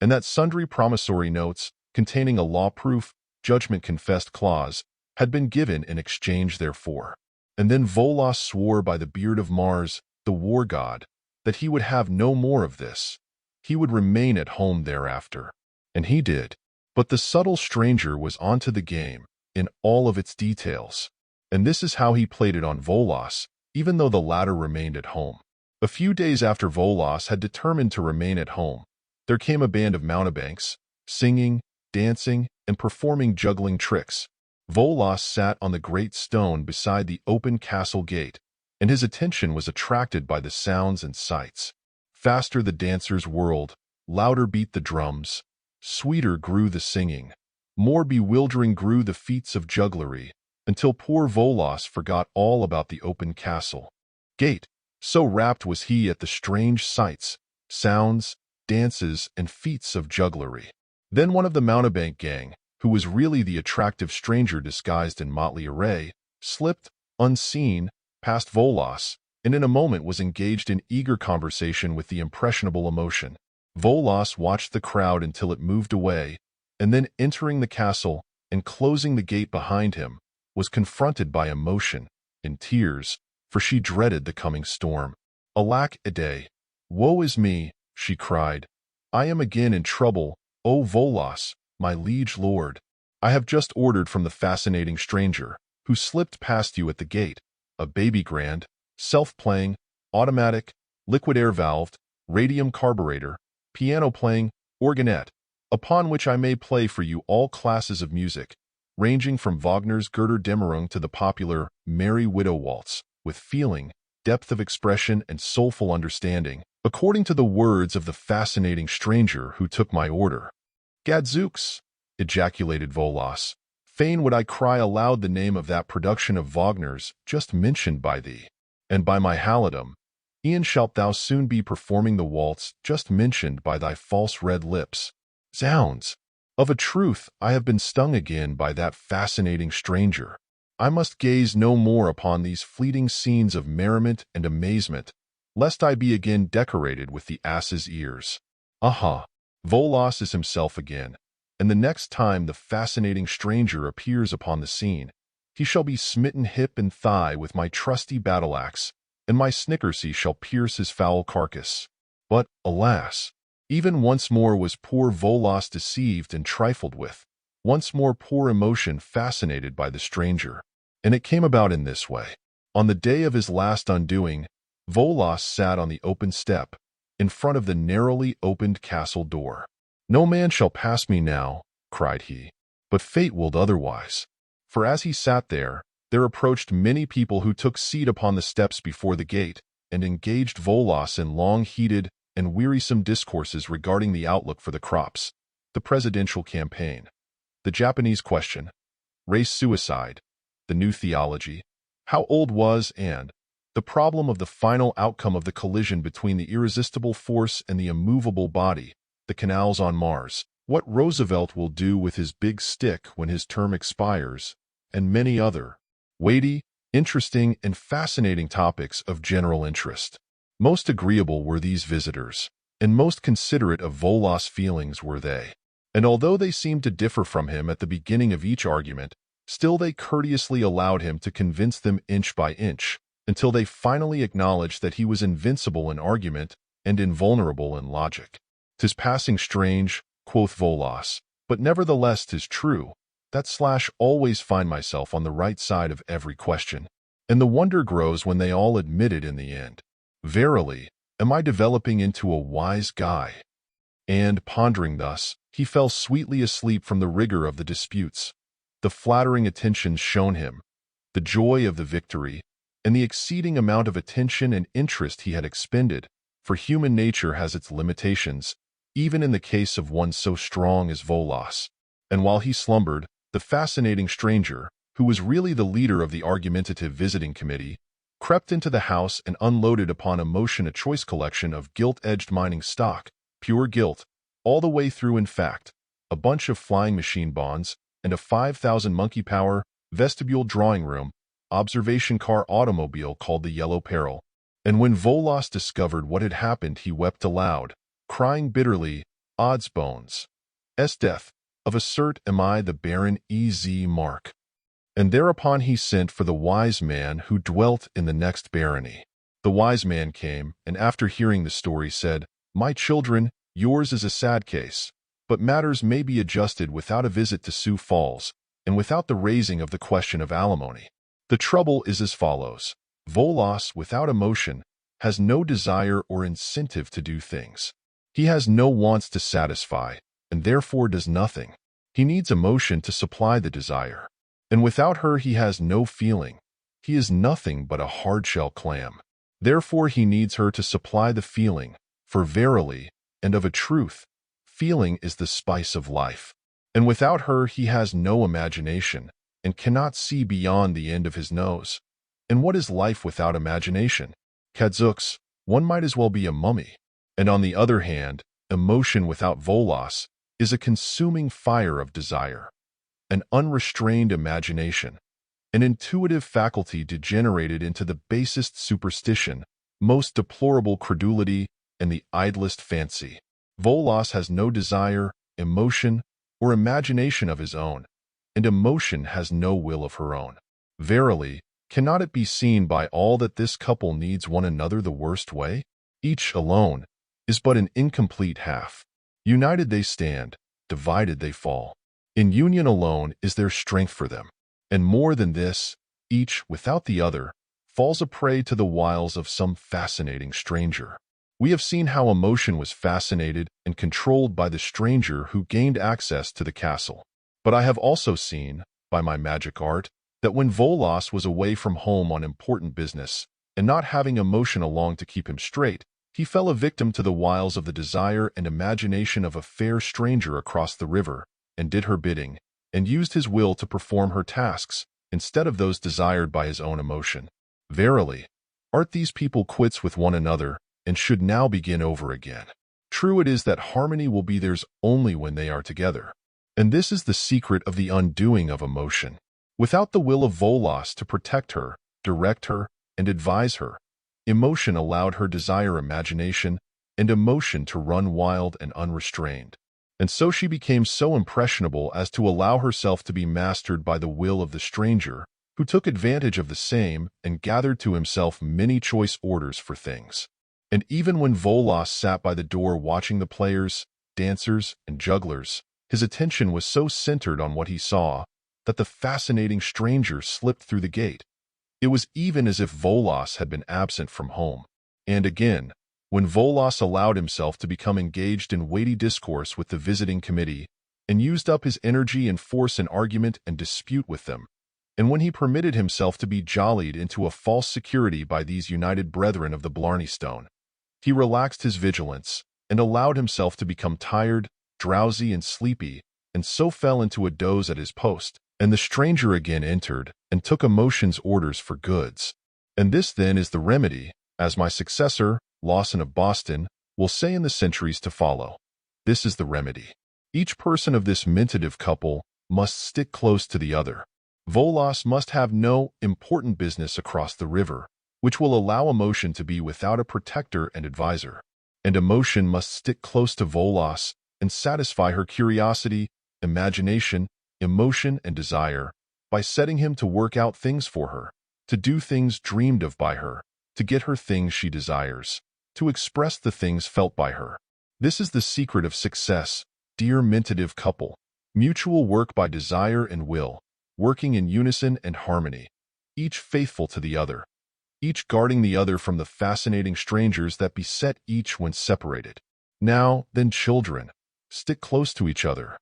and that sundry promissory notes, containing a law-proof, judgment-confessed clause, had been given in exchange therefor. And then Volos swore by the beard of Mars, the war god, that he would have no more of this. He would remain at home thereafter. And he did. But the subtle stranger was onto the game, in all of its details. And this is how he played it on Volos, even though the latter remained at home. A few days after Volos had determined to remain at home, there came a band of mountebanks, singing, dancing, and performing juggling tricks. Volos sat on the great stone beside the open castle gate, and his attention was attracted by the sounds and sights. Faster the dancers whirled, louder beat the drums, sweeter grew the singing, more bewildering grew the feats of jugglery, until poor Volos forgot all about the open castle gate, so rapt was he at the strange sights, sounds, dances, and feats of jugglery. Then one of the mountebank gang, who was really the attractive stranger disguised in motley array, slipped, unseen, past Volos, and in a moment was engaged in eager conversation with the impressionable Emotion. Volos watched the crowd until it moved away, and then entering the castle and closing the gate behind him, was confronted by Emotion, in tears, for she dreaded the coming storm. "Alack a day! Woe is me!" she cried. "I am again in trouble, O Volos, my liege lord. I have just ordered from the fascinating stranger, who slipped past you at the gate, a baby grand, self-playing, automatic, liquid air-valved, radium carburetor, piano-playing, organette, upon which I may play for you all classes of music, ranging from Wagner's Götterdämmerung to the popular Merry Widow Waltz, with feeling, depth of expression, and soulful understanding, according to the words of the fascinating stranger who took my order." "Gadzooks!" ejaculated Volos. "Fain would I cry aloud the name of that production of Wagner's just mentioned by thee. And by my halidom, e'en shalt thou soon be performing the waltz just mentioned by thy false red lips. Zounds! Of a truth, I have been stung again by that fascinating stranger. I must gaze no more upon these fleeting scenes of merriment and amazement, lest I be again decorated with the ass's ears. Aha! Volos is himself again, and the next time the fascinating stranger appears upon the scene, he shall be smitten hip and thigh with my trusty battle-axe, and my snickersy shall pierce his foul carcass." But, alas! Even once more was poor Volos deceived and trifled with, once more poor Emotion fascinated by the stranger. And it came about in this way. On the day of his last undoing, Volos sat on the open step, in front of the narrowly opened castle door. "No man shall pass me now," cried he, "but fate willed otherwise." For as he sat there approached many people who took seat upon the steps before the gate, and engaged Volos in long heated and wearisome discourses regarding the outlook for the crops, the presidential campaign, the Japanese question, race suicide, the new theology, how old was and the problem of the final outcome of the collision between the irresistible force and the immovable body, the canals on Mars, what Roosevelt will do with his big stick when his term expires, and many other weighty, interesting, and fascinating topics of general interest. Most agreeable were these visitors, and most considerate of Volos' feelings were they. And although they seemed to differ from him at the beginning of each argument, still they courteously allowed him to convince them inch by inch, until they finally acknowledged that he was invincible in argument and invulnerable in logic. "'Tis passing strange," quoth Volos, "but nevertheless 'tis true, that / always find myself on the right side of every question. And the wonder grows when they all admit it in the end. Verily, am I developing into a wise guy?" And, pondering thus, he fell sweetly asleep from the rigor of the disputes, the flattering attentions shown him, the joy of the victory, and the exceeding amount of attention and interest he had expended, for human nature has its limitations, even in the case of one so strong as Volos. And while he slumbered, the fascinating stranger, who was really the leader of the argumentative visiting committee, crept into the house and unloaded upon Emotion a choice collection of gilt-edged mining stock, pure gilt, all the way through in fact, a bunch of flying machine bonds, and a 5,000 monkey-power, vestibule drawing room, observation car automobile called the Yellow Peril. And when Volos discovered what had happened, he wept aloud, crying bitterly, "Odds bones! Death, of assert am I the Baron E.Z. Mark." And thereupon he sent for the wise man who dwelt in the next barony. The wise man came, and after hearing the story said, "My children, yours is a sad case, but matters may be adjusted without a visit to Sioux Falls, and without the raising of the question of alimony. The trouble is as follows. Volos, without emotion, has no desire or incentive to do things. He has no wants to satisfy, and therefore does nothing. He needs emotion to supply the desire. And without her he has no feeling. He is nothing but a hard-shell clam. Therefore he needs her to supply the feeling, for verily, and of a truth, feeling is the spice of life. And without her he has no imagination, and cannot see beyond the end of his nose. And what is life without imagination? Kadzooks, one might as well be a mummy. And on the other hand, emotion without Volos is a consuming fire of desire, an unrestrained imagination, an intuitive faculty degenerated into the basest superstition, most deplorable credulity, and the idlest fancy. Volos has no desire, emotion, or imagination of his own, and emotion has no will of her own. Verily, cannot it be seen by all that this couple needs one another the worst way? Each alone is but an incomplete half. United they stand, divided they fall. In union alone is there strength for them. And more than this, each, without the other, falls a prey to the wiles of some fascinating stranger. We have seen how emotion was fascinated and controlled by the stranger who gained access to the castle. But I have also seen, by my magic art, that when Volos was away from home on important business, and not having emotion along to keep him straight, he fell a victim to the wiles of the desire and imagination of a fair stranger across the river, and did her bidding, and used his will to perform her tasks, instead of those desired by his own emotion. Verily, art these people quits with one another, and should now begin over again. True it is that harmony will be theirs only when they are together. And this is the secret of the undoing of emotion. Without the will of Volos to protect her, direct her, and advise her, emotion allowed her desire imagination, and emotion to run wild and unrestrained. And so she became so impressionable as to allow herself to be mastered by the will of the stranger, who took advantage of the same and gathered to himself many choice orders for things. And even when Volos sat by the door watching the players, dancers, and jugglers, his attention was so centered on what he saw that the fascinating stranger slipped through the gate. It was even as if Volos had been absent from home. And again, when Volos allowed himself to become engaged in weighty discourse with the visiting committee, and used up his energy and force in argument and dispute with them, and when he permitted himself to be jollied into a false security by these united brethren of the Blarney Stone, he relaxed his vigilance and allowed himself to become tired, drowsy, and sleepy, and so fell into a doze at his post. And the stranger again entered, and took emotion's orders for goods. And this then is the remedy, as my successor, Lawson of Boston, will say in the centuries to follow. This is the remedy. Each person of this mentative couple must stick close to the other. Volos must have no important business across the river, which will allow emotion to be without a protector and advisor. And emotion must stick close to Volos and satisfy her curiosity, imagination, emotion, and desire by setting him to work out things for her, to do things dreamed of by her, to get her things she desires, to express the things felt by her. This is the secret of success, dear mentative couple. Mutual work by desire and will, working in unison and harmony, each faithful to the other, each guarding the other from the fascinating strangers that beset each when separated. Now, then, children, stick close to each other.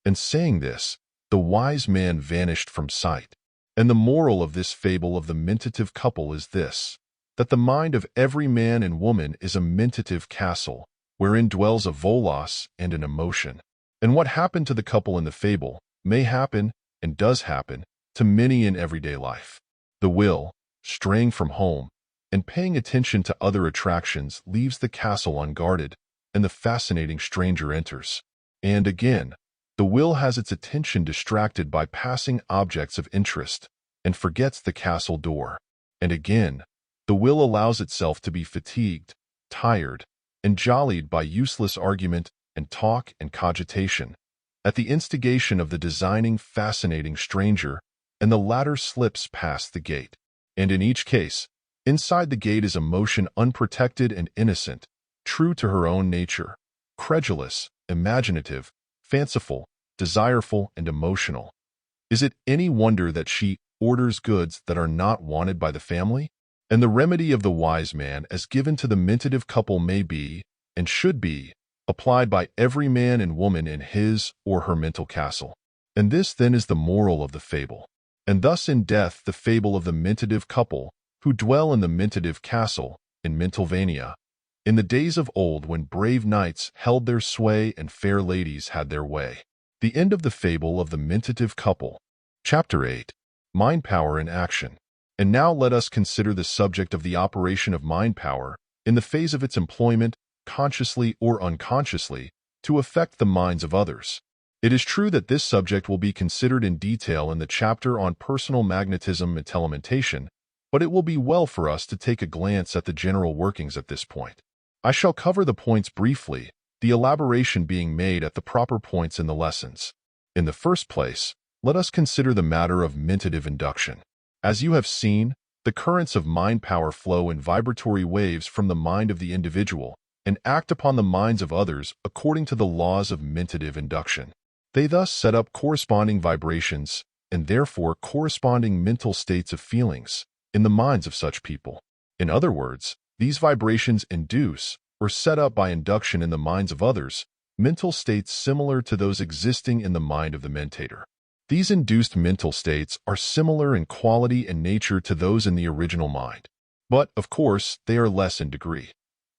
And saying this, the wise man vanished from sight. And the moral of this fable of the mentative couple is this, that the mind of every man and woman is a mentative castle, wherein dwells a Volos and an emotion. And what happened to the couple in the fable may happen, and does happen, to many in everyday life. The will, straying from home, and paying attention to other attractions, leaves the castle unguarded, and the fascinating stranger enters. And again, the will has its attention distracted by passing objects of interest, and forgets the castle door. And again, the will allows itself to be fatigued, tired, and jollied by useless argument and talk and cogitation, at the instigation of the designing, fascinating stranger, and the latter slips past the gate. And in each case, inside the gate is emotion unprotected and innocent, true to her own nature, credulous, imaginative, fanciful, desireful, and emotional. Is it any wonder that she orders goods that are not wanted by the family? And the remedy of the wise man as given to the mentative couple may be, and should be, applied by every man and woman in his or her mental castle. And this then is the moral of the fable. And thus in death the fable of the mentative couple, who dwell in the mentative castle, in Mentalvania, in the days of old when brave knights held their sway and fair ladies had their way. The end of the fable of the mentative couple. Chapter 8. Mind Power in Action. And now let us consider the subject of the operation of mind power in the phase of its employment, consciously or unconsciously, to affect the minds of others. It is true that this subject will be considered in detail in the chapter on personal magnetism Mental-Mentation, but it will be well for us to take a glance at the general workings at this point. I shall cover the points briefly, the elaboration being made at the proper points in the lessons. In the first place, let us consider the matter of mentative induction. As you have seen, the currents of mind power flow in vibratory waves from the mind of the individual and act upon the minds of others according to the laws of mentative induction. They thus set up corresponding vibrations and therefore corresponding mental states of feelings in the minds of such people. In other words, these vibrations induce or set up by induction in the minds of others mental states similar to those existing in the mind of the mentator. These induced mental states are similar in quality and nature to those in the original mind. But, of course, they are less in degree.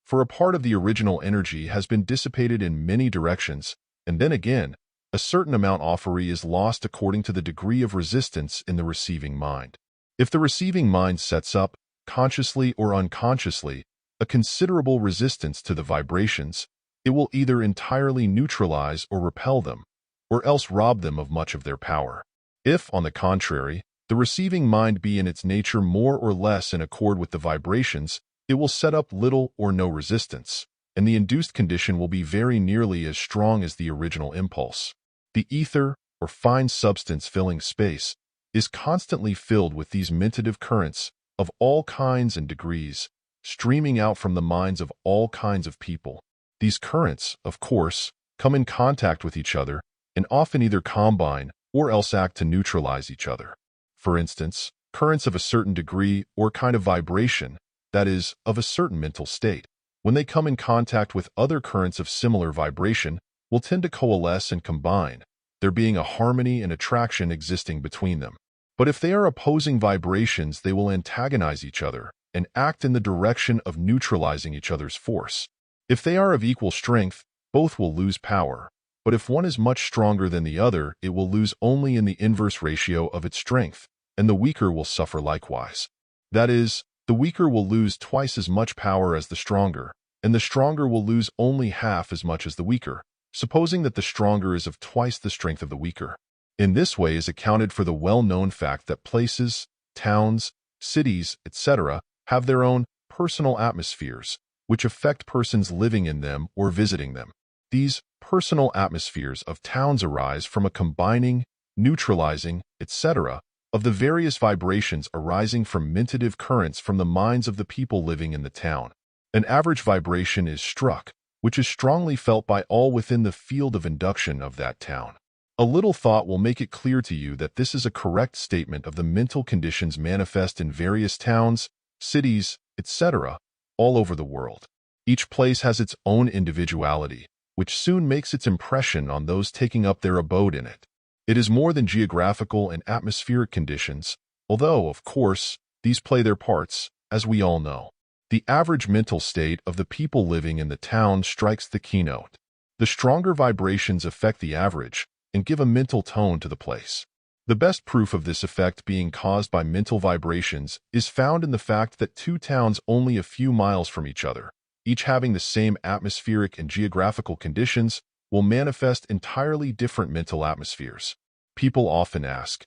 For a part of the original energy has been dissipated in many directions, and then again, a certain amount offeree is lost according to the degree of resistance in the receiving mind. If the receiving mind sets up, consciously or unconsciously, a considerable resistance to the vibrations, it will either entirely neutralize or repel them, or else rob them of much of their power. If, on the contrary, the receiving mind be in its nature more or less in accord with the vibrations, it will set up little or no resistance, and the induced condition will be very nearly as strong as the original impulse. The ether, or fine substance filling space, is constantly filled with these mentative currents of all kinds and degrees, streaming out from the minds of all kinds of people. These currents, of course, come in contact with each other and often either combine or else act to neutralize each other. For instance, currents of a certain degree or kind of vibration, that is, of a certain mental state, when they come in contact with other currents of similar vibration, will tend to coalesce and combine, there being a harmony and attraction existing between them. But if they are opposing vibrations, they will antagonize each other and act in the direction of neutralizing each other's force. If they are of equal strength, both will lose power, But if one is much stronger than the other, it will lose only in the inverse ratio of its strength, and the weaker will suffer likewise. That is, the weaker will lose twice as much power as the stronger, and the stronger will lose only half as much as the weaker, supposing that the stronger is of twice the strength of the weaker. In this way is accounted for the well-known fact that places, towns, cities, etc., have their own personal atmospheres, which affect persons living in them or visiting them. These personal atmospheres of towns arise from a combining, neutralizing, etc., of the various vibrations arising from mentative currents from the minds of the people living in the town. An average vibration is struck, which is strongly felt by all within the field of induction of that town. A little thought will make it clear to you that this is a correct statement of the mental conditions manifest in various towns, cities, etc., all over the world. Each place has its own individuality, which soon makes its impression on those taking up their abode in it. It is more than geographical and atmospheric conditions, although, of course, these play their parts, as we all know. The average mental state of the people living in the town strikes the keynote. The stronger vibrations affect the average and give a mental tone to the place. The best proof of this effect being caused by mental vibrations is found in the fact that two towns only a few miles from each other, each having the same atmospheric and geographical conditions, will manifest entirely different mental atmospheres. People often ask,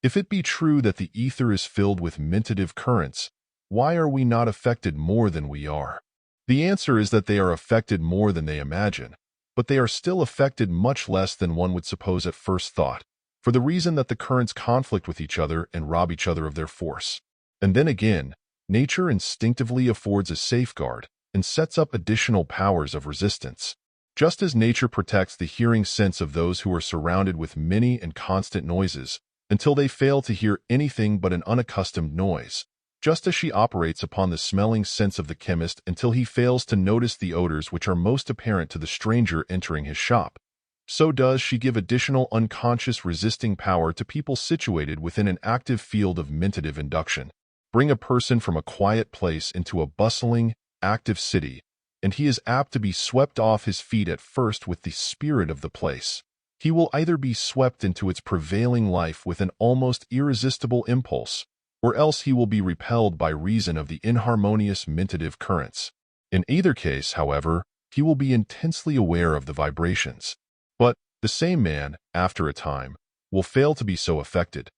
if it be true that the ether is filled with mentative currents, why are we not affected more than we are? The answer is that they are affected more than they imagine, but they are still affected much less than one would suppose at first thought, for the reason that the currents conflict with each other and rob each other of their force. And then again, nature instinctively affords a safeguard and sets up additional powers of resistance. Just as nature protects the hearing sense of those who are surrounded with many and constant noises until they fail to hear anything but an unaccustomed noise, just as she operates upon the smelling sense of the chemist until he fails to notice the odors which are most apparent to the stranger entering his shop, so does she give additional unconscious resisting power to people situated within an active field of mentative induction. Bring a person from a quiet place into a bustling, active city, and he is apt to be swept off his feet at first with the spirit of the place. He will either be swept into its prevailing life with an almost irresistible impulse, or else he will be repelled by reason of the inharmonious mentative currents. In either case, however, he will be intensely aware of the vibrations. But the same man, after a time, will fail to be so affected.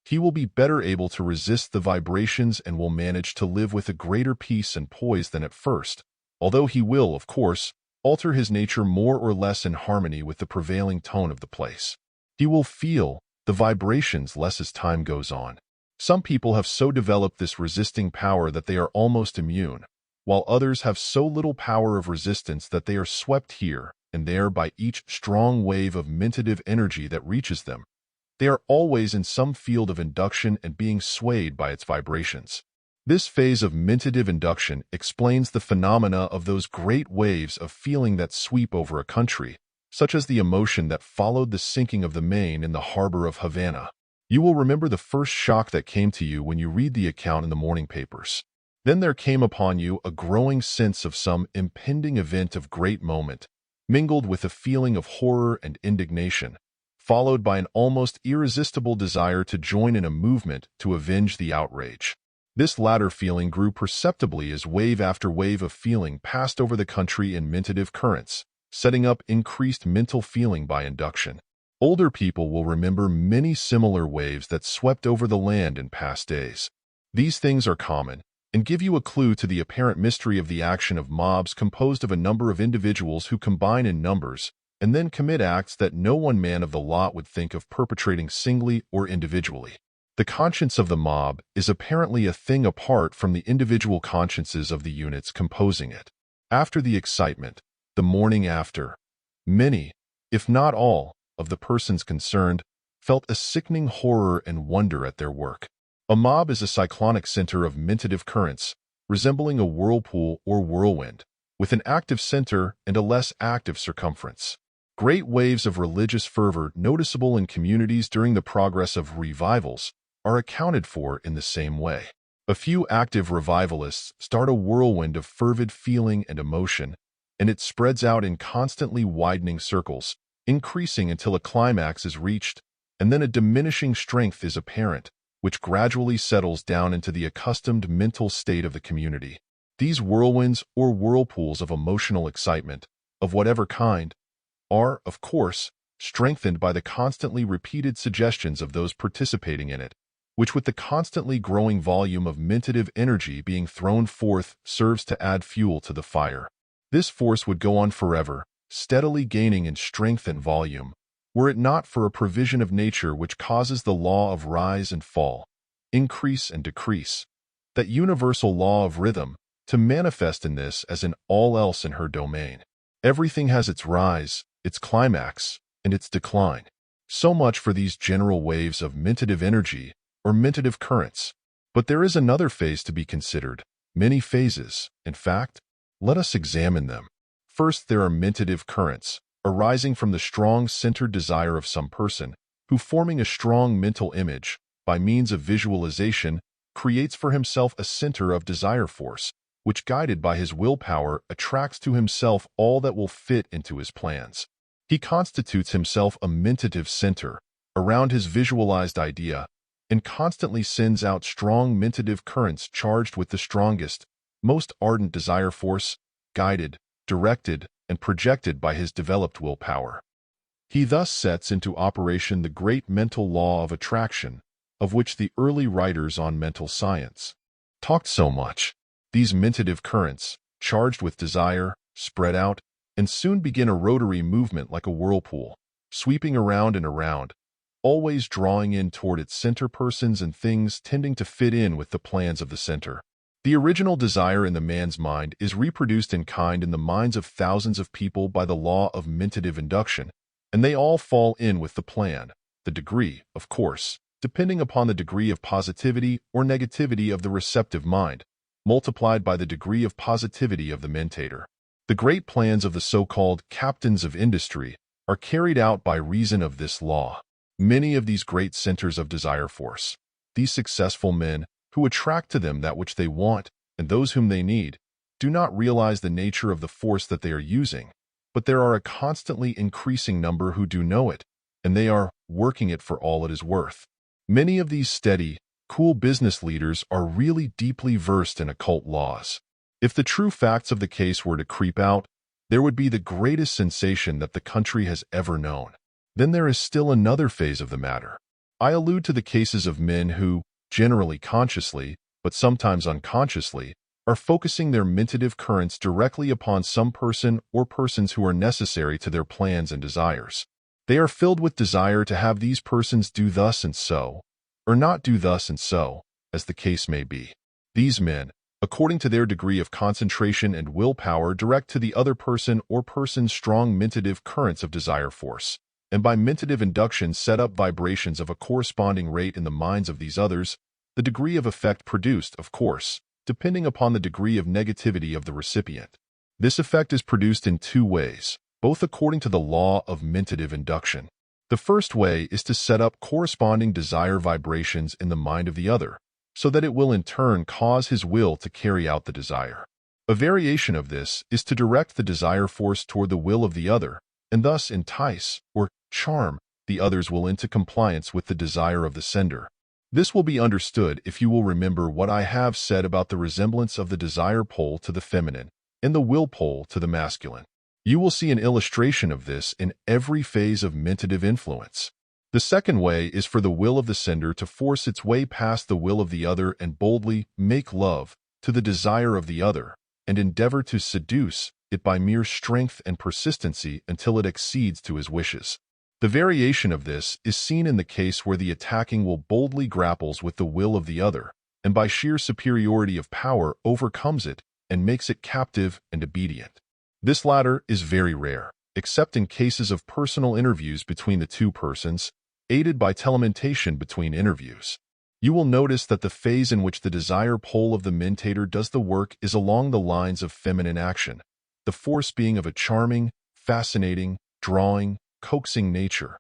He will be better able to resist the vibrations and will manage to live with a greater peace and poise than at first, although he will, of course, alter his nature more or less in harmony with the prevailing tone of the place. He will feel the vibrations less as time goes on. Some people have so developed this resisting power that they are almost immune, while others have so little power of resistance that they are swept here and there by each strong wave of mentative energy that reaches them. They are always in some field of induction and being swayed by its vibrations. This phase of mentative induction explains the phenomena of those great waves of feeling that sweep over a country, such as the emotion that followed the sinking of the Maine in the harbor of Havana. You will remember the first shock that came to you when you read the account in the morning papers. Then there came upon you a growing sense of some impending event of great moment, mingled with a feeling of horror and indignation, followed by an almost irresistible desire to join in a movement to avenge the outrage. This latter feeling grew perceptibly as wave after wave of feeling passed over the country in mentative currents, setting up increased mental feeling by induction. Older people will remember many similar waves that swept over the land in past days. These things are common, and give you a clue to the apparent mystery of the action of mobs composed of a number of individuals who combine in numbers and then commit acts that no one man of the lot would think of perpetrating singly or individually. The conscience of the mob is apparently a thing apart from the individual consciences of the units composing it. After the excitement, the morning after, many, if not all, of the persons concerned felt a sickening horror and wonder at their work. A mob is a cyclonic center of mentative currents, resembling a whirlpool or whirlwind, with an active center and a less active circumference. Great waves of religious fervor noticeable in communities during the progress of revivals are accounted for in the same way. A few active revivalists start a whirlwind of fervid feeling and emotion, and it spreads out in constantly widening circles, increasing until a climax is reached, and then a diminishing strength is apparent, which gradually settles down into the accustomed mental state of the community. These whirlwinds or whirlpools of emotional excitement, of whatever kind, are, of course, strengthened by the constantly repeated suggestions of those participating in it, which with the constantly growing volume of mentative energy being thrown forth serves to add fuel to the fire. This force would go on forever, steadily gaining in strength and volume, were it not for a provision of nature which causes the law of rise and fall, increase and decrease, that universal law of rhythm, to manifest in this as in all else in her domain. Everything has its rise, its climax, and its decline. So much for these general waves of mentative energy or mentative currents. But there is another phase to be considered, many phases, in fact. Let us examine them. First, there are mentative currents, arising from the strong centered desire of some person, who forming a strong mental image, by means of visualization, creates for himself a center of desire force, which guided by his willpower attracts to himself all that will fit into his plans. He constitutes himself a mentative center around his visualized idea and constantly sends out strong mentative currents charged with the strongest, most ardent desire force, guided, directed, and projected by his developed willpower. He thus sets into operation the great mental law of attraction, of which the early writers on mental science talked so much. These mentative currents, charged with desire, spread out, and soon begin a rotary movement like a whirlpool, sweeping around and around, always drawing in toward its center persons and things tending to fit in with the plans of the center. The original desire in the man's mind is reproduced in kind in the minds of thousands of people by the law of mentative induction, and they all fall in with the plan, the degree, of course, depending upon the degree of positivity or negativity of the receptive mind, multiplied by the degree of positivity of the mentator. The great plans of the so-called captains of industry are carried out by reason of this law. Many of these great centers of desire force, these successful men who attract to them that which they want and those whom they need, do not realize the nature of the force that they are using, but there are a constantly increasing number who do know it, and they are working it for all it is worth. Many of these steady, cool business leaders are really deeply versed in occult laws. If the true facts of the case were to creep out, there would be the greatest sensation that the country has ever known. Then there is still another phase of the matter. I allude to the cases of men who, generally consciously, but sometimes unconsciously, are focusing their mentative currents directly upon some person or persons who are necessary to their plans and desires. They are filled with desire to have these persons do thus and so, or not do thus and so, as the case may be. These men, according to their degree of concentration and willpower, direct to the other person or persons strong mentative currents of desire force, and by mentative induction set up vibrations of a corresponding rate in the minds of these others, the degree of effect produced, of course, depending upon the degree of negativity of the recipient. This effect is produced in two ways, both according to the law of mentative induction. The first way is to set up corresponding desire vibrations in the mind of the other, so that it will in turn cause his will to carry out the desire. A variation of this is to direct the desire force toward the will of the other, and thus entice, or charm, the others will into compliance with the desire of the sender. This will be understood if you will remember what I have said about the resemblance of the desire pole to the feminine and the will pole to the masculine. You will see an illustration of this in every phase of mentative influence. The second way is for the will of the sender to force its way past the will of the other and boldly make love to the desire of the other and endeavor to seduce it by mere strength and persistency until it accedes to his wishes. The variation of this is seen in the case where the attacking will boldly grapples with the will of the other, and by sheer superiority of power overcomes it and makes it captive and obedient. This latter is very rare, except in cases of personal interviews between the two persons, aided by telementation between interviews. You will notice that the phase in which the desire pole of the mentator does the work is along the lines of feminine action, the force being of a charming, fascinating, drawing, coaxing nature.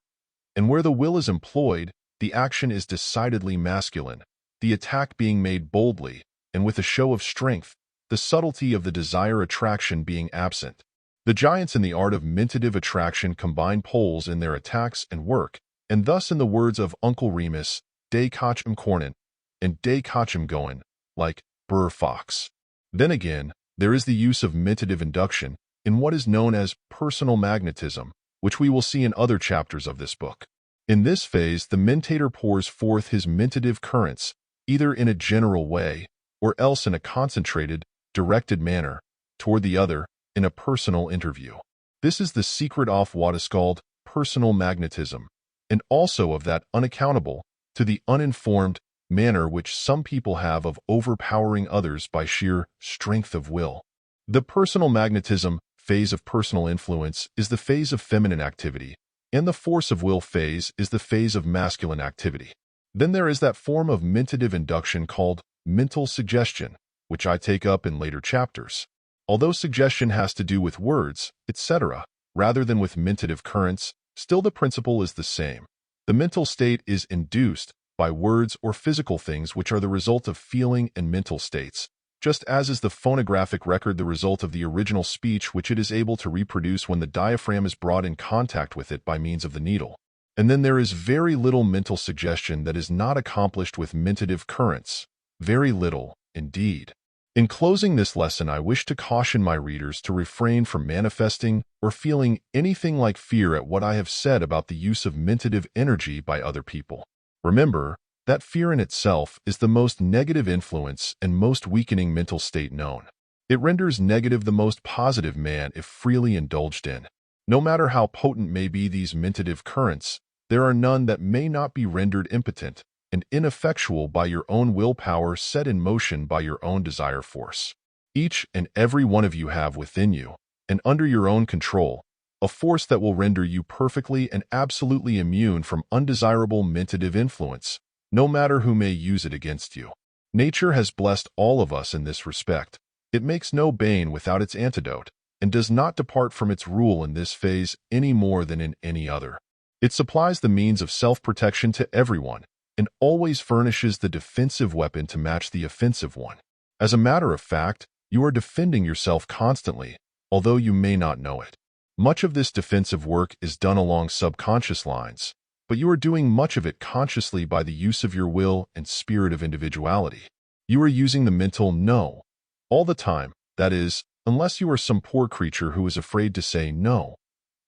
And where the will is employed, the action is decidedly masculine, the attack being made boldly, and with a show of strength, the subtlety of the desire attraction being absent. The giants in the art of mentative attraction combine poles in their attacks and work, and thus in the words of Uncle Remus, "Day catch 'em cornin', and day catch 'em goin', like Brr Fox." Then again, there is the use of mentative induction in what is known as personal magnetism, which we will see in other chapters of this book. In this phase, the mentator pours forth his mentative currents, either in a general way, or else in a concentrated, directed manner, toward the other, in a personal interview. This is the secret of what is called personal magnetism, and also of that unaccountable, to the uninformed, manner which some people have of overpowering others by sheer strength of will. The personal magnetism phase of personal influence is the phase of feminine activity, and the force of will phase is the phase of masculine activity. Then there is that form of mentative induction called mental suggestion, which I take up in later chapters. Although suggestion has to do with words, etc., rather than with mentative currents, still the principle is the same. The mental state is induced by words or physical things which are the result of feeling and mental states, just as is the phonographic record the result of the original speech which it is able to reproduce when the diaphragm is brought in contact with it by means of the needle. And then there is very little mental suggestion that is not accomplished with mentative currents. Very little, indeed. In closing this lesson, I wish to caution my readers to refrain from manifesting or feeling anything like fear at what I have said about the use of mentative energy by other people. Remember that fear in itself is the most negative influence and most weakening mental state known. It renders negative the most positive man if freely indulged in. No matter how potent may be these mentative currents, there are none that may not be rendered impotent and ineffectual by your own willpower set in motion by your own desire force. Each and every one of you have within you, and under your own control, a force that will render you perfectly and absolutely immune from undesirable mentative influence, no matter who may use it against you. Nature has blessed all of us in this respect. It makes no bane without its antidote, and does not depart from its rule in this phase any more than in any other. It supplies the means of self-protection to everyone, and always furnishes the defensive weapon to match the offensive one. As a matter of fact, you are defending yourself constantly, although you may not know it. Much of this defensive work is done along subconscious lines, but you are doing much of it consciously by the use of your will and spirit of individuality. You are using the mental no all the time, that is, unless you are some poor creature who is afraid to say no,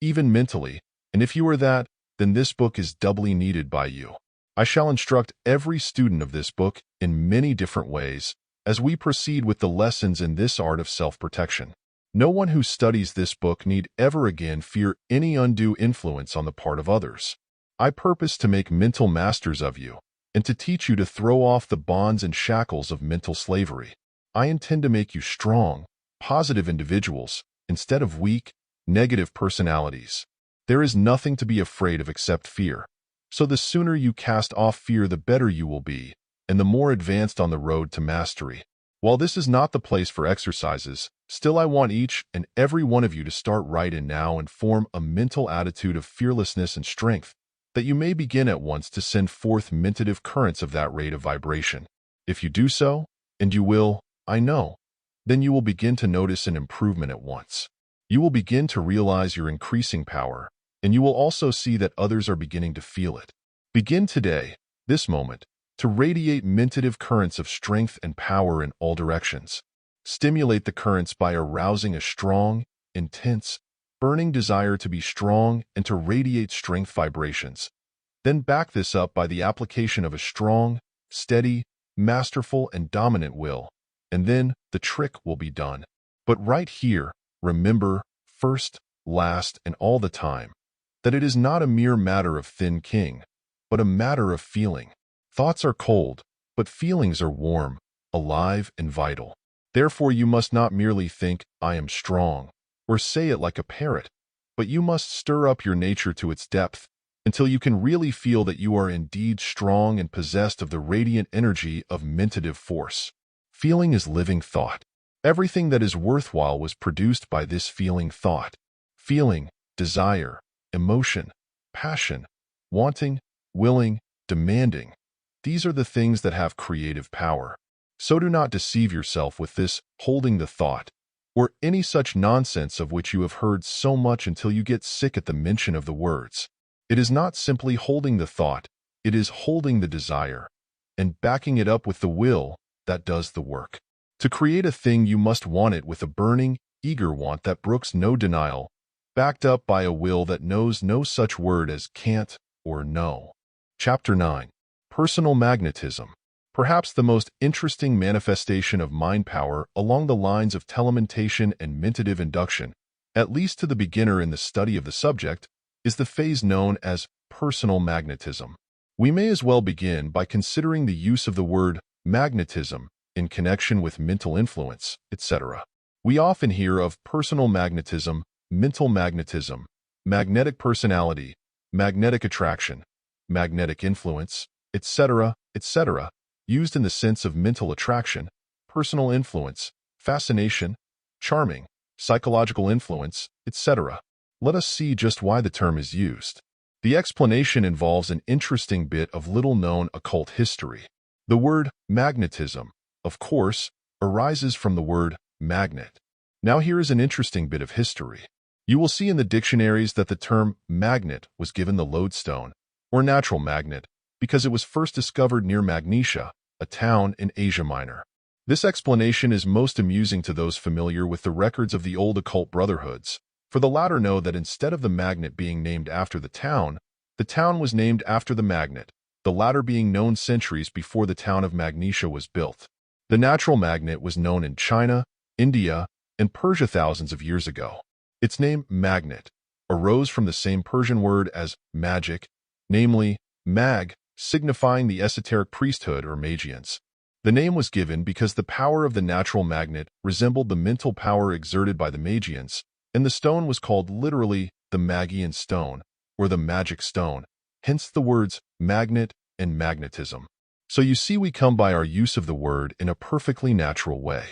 even mentally, and if you are that, then this book is doubly needed by you. I shall instruct every student of this book in many different ways as we proceed with the lessons in this art of self-protection. No one who studies this book need ever again fear any undue influence on the part of others. I purpose to make mental masters of you and to teach you to throw off the bonds and shackles of mental slavery. I intend to make you strong, positive individuals instead of weak, negative personalities. There is nothing to be afraid of except fear. So the sooner you cast off fear, the better you will be, and the more advanced on the road to mastery. While this is not the place for exercises, still I want each and every one of you to start right in now and form a mental attitude of fearlessness and strength, that you may begin at once to send forth mentative currents of that rate of vibration. If you do so, and you will, I know, then you will begin to notice an improvement at once. You will begin to realize your increasing power, and you will also see that others are beginning to feel it. Begin today, this moment, to radiate mentative currents of strength and power in all directions. Stimulate the currents by arousing a strong, intense, burning desire to be strong and to radiate strength vibrations. Then back this up by the application of a strong, steady, masterful, and dominant will, and then the trick will be done. But right here, remember, first, last, and all the time, that it is not a mere matter of thinking, but a matter of feeling. Thoughts are cold, but feelings are warm, alive, and vital. Therefore, you must not merely think, "I am strong," or say it like a parrot, but you must stir up your nature to its depth until you can really feel that you are indeed strong and possessed of the radiant energy of mentative force. Feeling is living thought. Everything that is worthwhile was produced by this feeling thought. Feeling, desire, emotion, passion, wanting, willing, demanding. These are the things that have creative power. So do not deceive yourself with this holding the thought, or any such nonsense of which you have heard so much until you get sick at the mention of the words. It is not simply holding the thought, it is holding the desire, and backing it up with the will that does the work. To create a thing, you must want it with a burning, eager want that brooks no denial, backed up by a will that knows no such word as can't or no. Chapter 9. Personal Magnetism. Perhaps the most interesting manifestation of mind power along the lines of telementation and mentative induction, at least to the beginner in the study of the subject, is the phase known as personal magnetism. We may as well begin by considering the use of the word magnetism in connection with mental influence, etc. We often hear of personal magnetism, mental magnetism, magnetic personality, magnetic attraction, magnetic influence, etc., etc., used in the sense of mental attraction, personal influence, fascination, charming, psychological influence, etc. Let us see just why the term is used. The explanation involves an interesting bit of little-known occult history. The word magnetism, of course, arises from the word magnet. Now here is an interesting bit of history. You will see in the dictionaries that the term magnet was given the lodestone, or natural magnet, because it was first discovered near Magnesia, a town in Asia Minor. This explanation is most amusing to those familiar with the records of the old occult brotherhoods, for the latter know that instead of the magnet being named after the town was named after the magnet, the latter being known centuries before the town of Magnesia was built. The natural magnet was known in China, India, and Persia thousands of years ago. Its name, magnet, arose from the same Persian word as magic, namely, mag, signifying the esoteric priesthood or Magians. The name was given because the power of the natural magnet resembled the mental power exerted by the Magians, and the stone was called literally the Magian stone, or the magic stone, hence the words magnet and magnetism. So you see, we come by our use of the word in a perfectly natural way.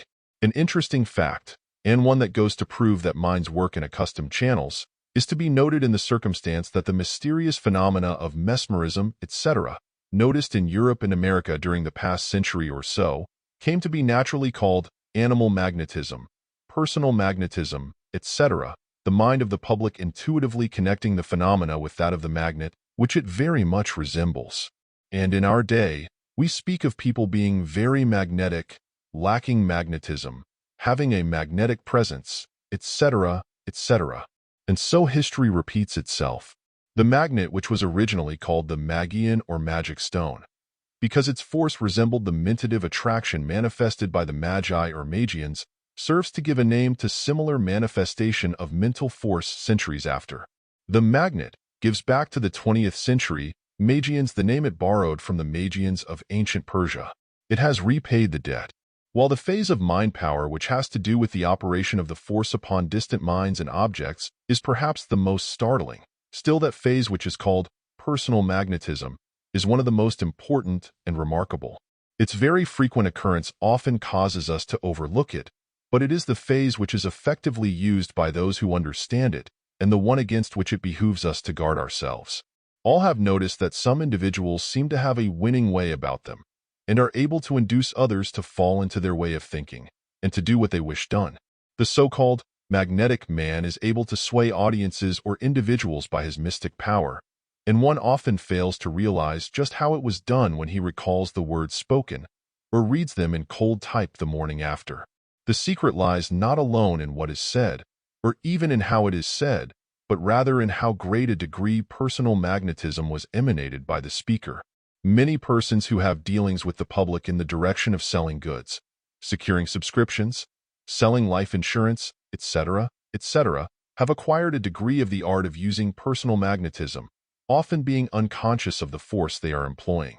An interesting fact, and one that goes to prove that minds work in accustomed channels, is to be noted in the circumstance that the mysterious phenomena of mesmerism, etc., noticed in Europe and America during the past century or so, came to be naturally called animal magnetism, personal magnetism, etc., the mind of the public intuitively connecting the phenomena with that of the magnet, which it very much resembles. And in our day, we speak of people being very magnetic, lacking magnetism, having a magnetic presence, etc., etc. And so history repeats itself. The magnet, which was originally called the Magian or magic stone, because its force resembled the mentative attraction manifested by the Magi or Magians, serves to give a name to similar manifestation of mental force centuries after. The magnet gives back to the 20th century Magians the name it borrowed from the Magians of ancient Persia. It has repaid the debt. While the phase of mind power which has to do with the operation of the force upon distant minds and objects is perhaps the most startling, still that phase which is called personal magnetism is one of the most important and remarkable. Its very frequent occurrence often causes us to overlook it, but it is the phase which is effectively used by those who understand it, and the one against which it behooves us to guard ourselves. All have noticed that some individuals seem to have a winning way about them, and are able to induce others to fall into their way of thinking, and to do what they wish done. The so-called magnetic man is able to sway audiences or individuals by his mystic power, and one often fails to realize just how it was done when he recalls the words spoken, or reads them in cold type the morning after. The secret lies not alone in what is said, or even in how it is said, but rather in how great a degree personal magnetism was emanated by the speaker. Many persons who have dealings with the public in the direction of selling goods, securing subscriptions, selling life insurance, etc., etc., have acquired a degree of the art of using personal magnetism, often being unconscious of the force they are employing.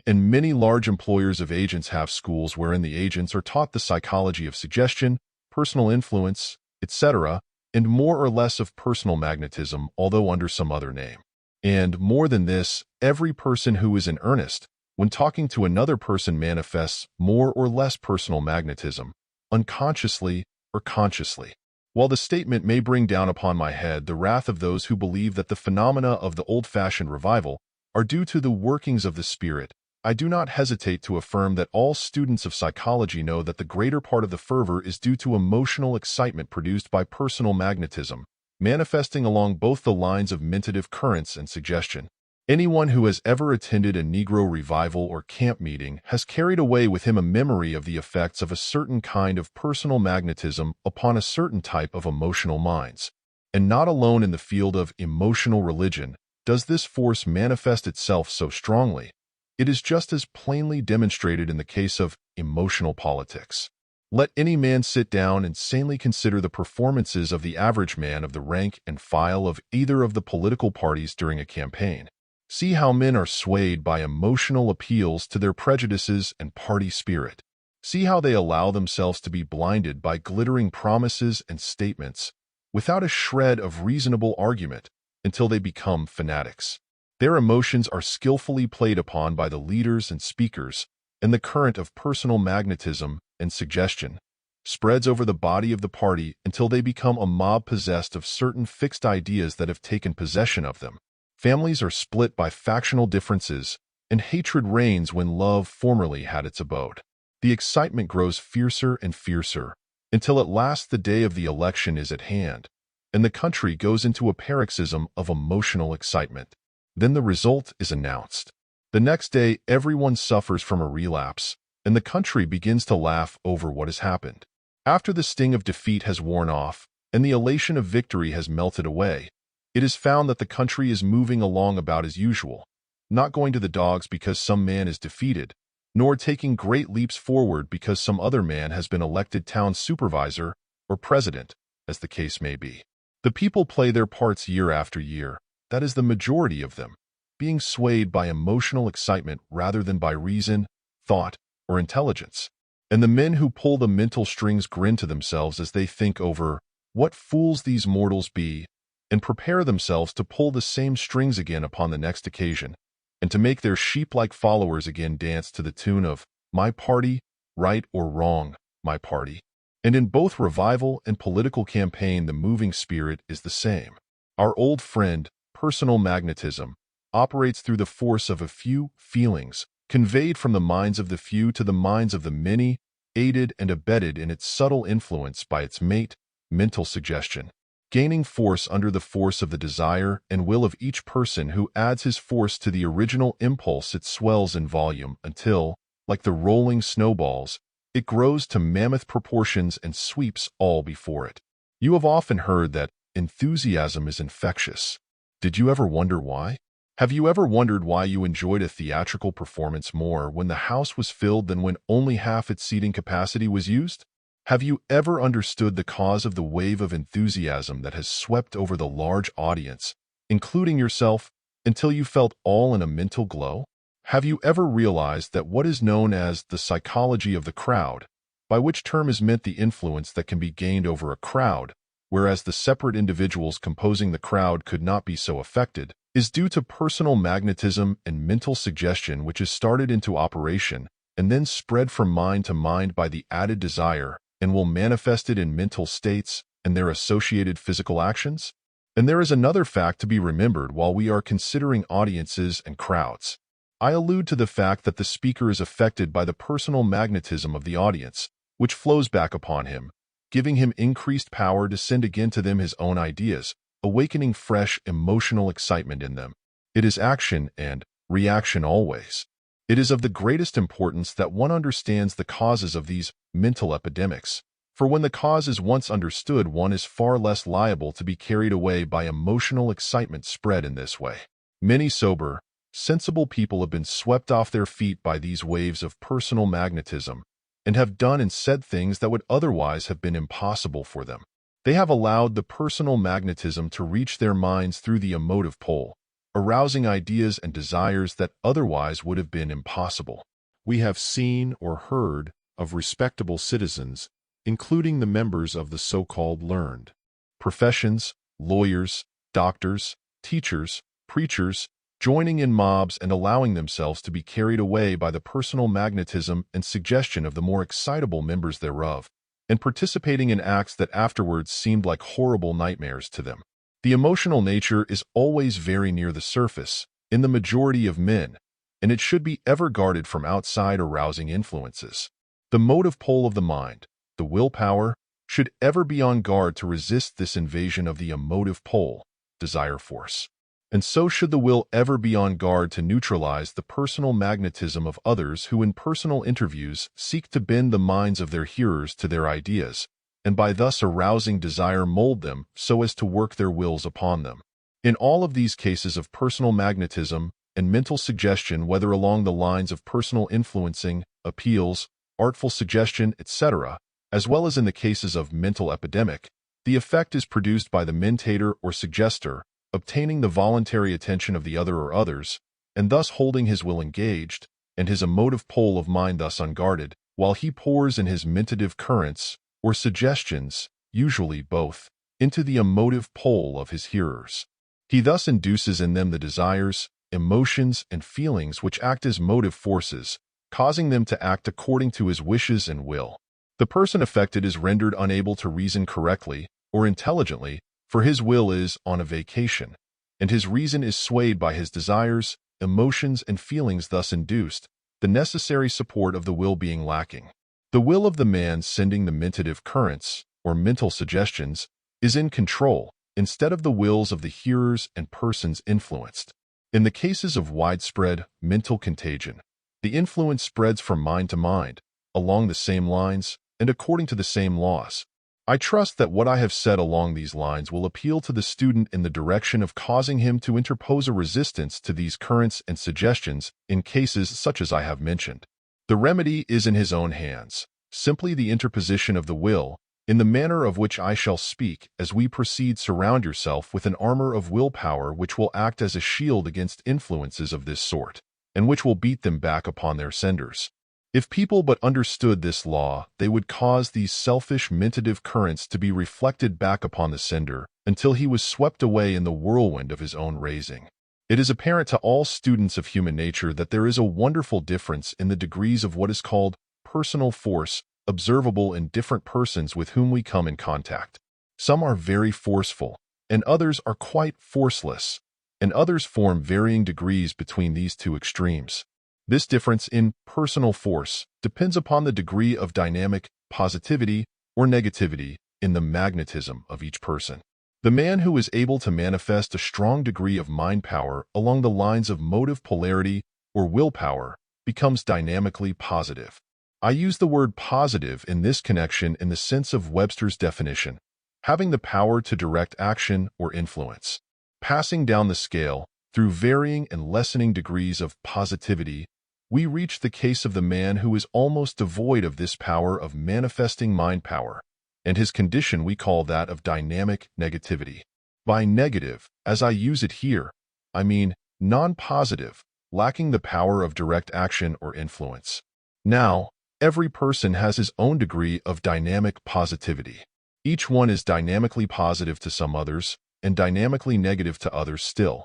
And many large employers of agents have schools wherein the agents are taught the psychology of suggestion, personal influence, etc., and more or less of personal magnetism, although under some other name. And more than this, every person who is in earnest, when talking to another person, manifests more or less personal magnetism, unconsciously or consciously. While the statement may bring down upon my head the wrath of those who believe that the phenomena of the old-fashioned revival are due to the workings of the spirit, I do not hesitate to affirm that all students of psychology know that the greater part of the fervor is due to emotional excitement produced by personal magnetism, manifesting along both the lines of mentative currents and suggestion. Anyone who has ever attended a Negro revival or camp meeting has carried away with him a memory of the effects of a certain kind of personal magnetism upon a certain type of emotional minds. And not alone in the field of emotional religion does this force manifest itself so strongly. It is just as plainly demonstrated in the case of emotional politics. Let any man sit down and sanely consider the performances of the average man of the rank and file of either of the political parties during a campaign. See how men are swayed by emotional appeals to their prejudices and party spirit. See how they allow themselves to be blinded by glittering promises and statements, without a shred of reasonable argument, until they become fanatics. Their emotions are skillfully played upon by the leaders and speakers, and the current of personal magnetism and suggestion spreads over the body of the party until they become a mob possessed of certain fixed ideas that have taken possession of them. Families are split by factional differences, and hatred reigns when love formerly had its abode. The excitement grows fiercer and fiercer, until at last the day of the election is at hand, and the country goes into a paroxysm of emotional excitement. Then the result is announced. The next day, everyone suffers from a relapse, and the country begins to laugh over what has happened. After the sting of defeat has worn off, and the elation of victory has melted away, it is found that the country is moving along about as usual, not going to the dogs because some man is defeated, nor taking great leaps forward because some other man has been elected town supervisor or president, as the case may be. The people play their parts year after year, that is the majority of them, being swayed by emotional excitement rather than by reason, thought, or intelligence. And the men who pull the mental strings grin to themselves as they think over what fools these mortals be, and prepare themselves to pull the same strings again upon the next occasion, and to make their sheep-like followers again dance to the tune of "My party, right or wrong, my party." And in both revival and political campaign the moving spirit is the same. Our old friend, personal magnetism, operates through the force of a few feelings, conveyed from the minds of the few to the minds of the many, aided and abetted in its subtle influence by its mate, mental suggestion. Gaining force under the force of the desire and will of each person who adds his force to the original impulse, it swells in volume until, like the rolling snowballs, it grows to mammoth proportions and sweeps all before it. You have often heard that enthusiasm is infectious. Did you ever wonder why? Have you ever wondered why you enjoyed a theatrical performance more when the house was filled than when only half its seating capacity was used? Have you ever understood the cause of the wave of enthusiasm that has swept over the large audience, including yourself, until you felt all in a mental glow? Have you ever realized that what is known as the psychology of the crowd, by which term is meant the influence that can be gained over a crowd, whereas the separate individuals composing the crowd could not be so affected, is due to personal magnetism and mental suggestion which is started into operation and then spread from mind to mind by the added desire, and will manifest it in mental states and their associated physical actions? And there is another fact to be remembered while we are considering audiences and crowds. I allude to the fact that the speaker is affected by the personal magnetism of the audience, which flows back upon him, giving him increased power to send again to them his own ideas, awakening fresh emotional excitement in them. It is action and reaction always. It is of the greatest importance that one understands the causes of these mental epidemics, for when the cause is once understood, one is far less liable to be carried away by emotional excitement spread in this way. Many sober, sensible people have been swept off their feet by these waves of personal magnetism and have done and said things that would otherwise have been impossible for them. They have allowed the personal magnetism to reach their minds through the emotive pole, arousing ideas and desires that otherwise would have been impossible. We have seen or heard of respectable citizens, including the members of the so-called learned professions, lawyers, doctors, teachers, preachers, joining in mobs and allowing themselves to be carried away by the personal magnetism and suggestion of the more excitable members thereof, and participating in acts that afterwards seemed like horrible nightmares to them. The emotional nature is always very near the surface, in the majority of men, and it should be ever guarded from outside arousing influences. The motive pole of the mind, the willpower, should ever be on guard to resist this invasion of the emotive pole, desire force. And so should the will ever be on guard to neutralize the personal magnetism of others who in personal interviews seek to bend the minds of their hearers to their ideas, and by thus arousing desire mold them so as to work their wills upon them. In all of these cases of personal magnetism and mental suggestion, whether along the lines of personal influencing, appeals, artful suggestion, etc., as well as in the cases of mental epidemic, the effect is produced by the mentator or suggester obtaining the voluntary attention of the other or others, and thus holding his will engaged, and his emotive pole of mind thus unguarded, while he pours in his mentative currents, or suggestions, usually both, into the emotive pole of his hearers. He thus induces in them the desires, emotions, and feelings which act as motive forces, causing them to act according to his wishes and will. The person affected is rendered unable to reason correctly or intelligently, for his will is on a vacation, and his reason is swayed by his desires, emotions, and feelings thus induced, the necessary support of the will being lacking. The will of the man sending the mentative currents, or mental suggestions, is in control, instead of the wills of the hearers and persons influenced. In the cases of widespread mental contagion, the influence spreads from mind to mind, along the same lines, and according to the same laws. I trust that what I have said along these lines will appeal to the student in the direction of causing him to interpose a resistance to these currents and suggestions in cases such as I have mentioned. The remedy is in his own hands, simply the interposition of the will, in the manner of which I shall speak as we proceed. Surround yourself with an armor of willpower which will act as a shield against influences of this sort, and which will beat them back upon their senders. If people but understood this law, they would cause these selfish mentative currents to be reflected back upon the sender until he was swept away in the whirlwind of his own raising. It is apparent to all students of human nature that there is a wonderful difference in the degrees of what is called personal force observable in different persons with whom we come in contact. Some are very forceful, and others are quite forceless, and others form varying degrees between these two extremes. This difference in personal force depends upon the degree of dynamic positivity or negativity in the magnetism of each person. The man who is able to manifest a strong degree of mind power along the lines of motive polarity or willpower becomes dynamically positive. I use the word positive in this connection in the sense of Webster's definition, having the power to direct action or influence. Passing down the scale, through varying and lessening degrees of positivity, we reach the case of the man who is almost devoid of this power of manifesting mind power, and his condition we call that of dynamic negativity. By negative, as I use it here, I mean non-positive, lacking the power of direct action or influence. Now, every person has his own degree of dynamic positivity. Each one is dynamically positive to some others, and dynamically negative to others still,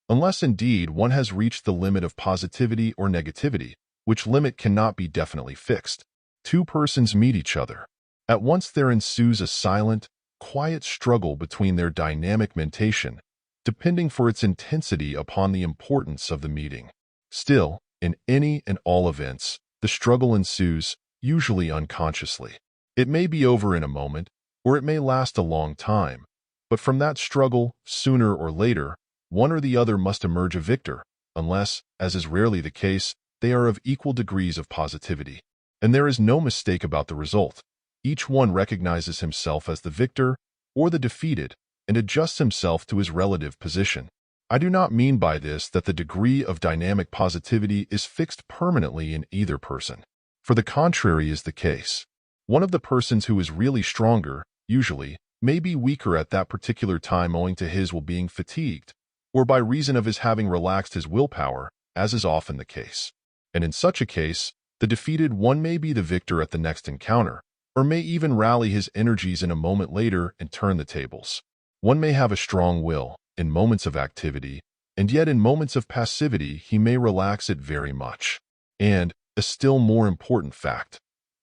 unless indeed one has reached the limit of positivity or negativity, which limit cannot be definitely fixed. Two persons meet each other. At once there ensues a silent, quiet struggle between their dynamic mentation, depending for its intensity upon the importance of the meeting. Still, in any and all events, the struggle ensues, usually unconsciously. It may be over in a moment, or it may last a long time, but from that struggle, sooner or later, one or the other must emerge a victor, unless, as is rarely the case, they are of equal degrees of positivity. And there is no mistake about the result. Each one recognizes himself as the victor or the defeated and adjusts himself to his relative position. I do not mean by this that the degree of dynamic positivity is fixed permanently in either person, for the contrary is the case. One of the persons who is really stronger, usually, may be weaker at that particular time owing to his will being fatigued, or by reason of his having relaxed his willpower, as is often the case. And in such a case, the defeated one may be the victor at the next encounter, or may even rally his energies in a moment later and turn the tables. One may have a strong will in moments of activity, and yet in moments of passivity he may relax it very much. And, a still more important fact,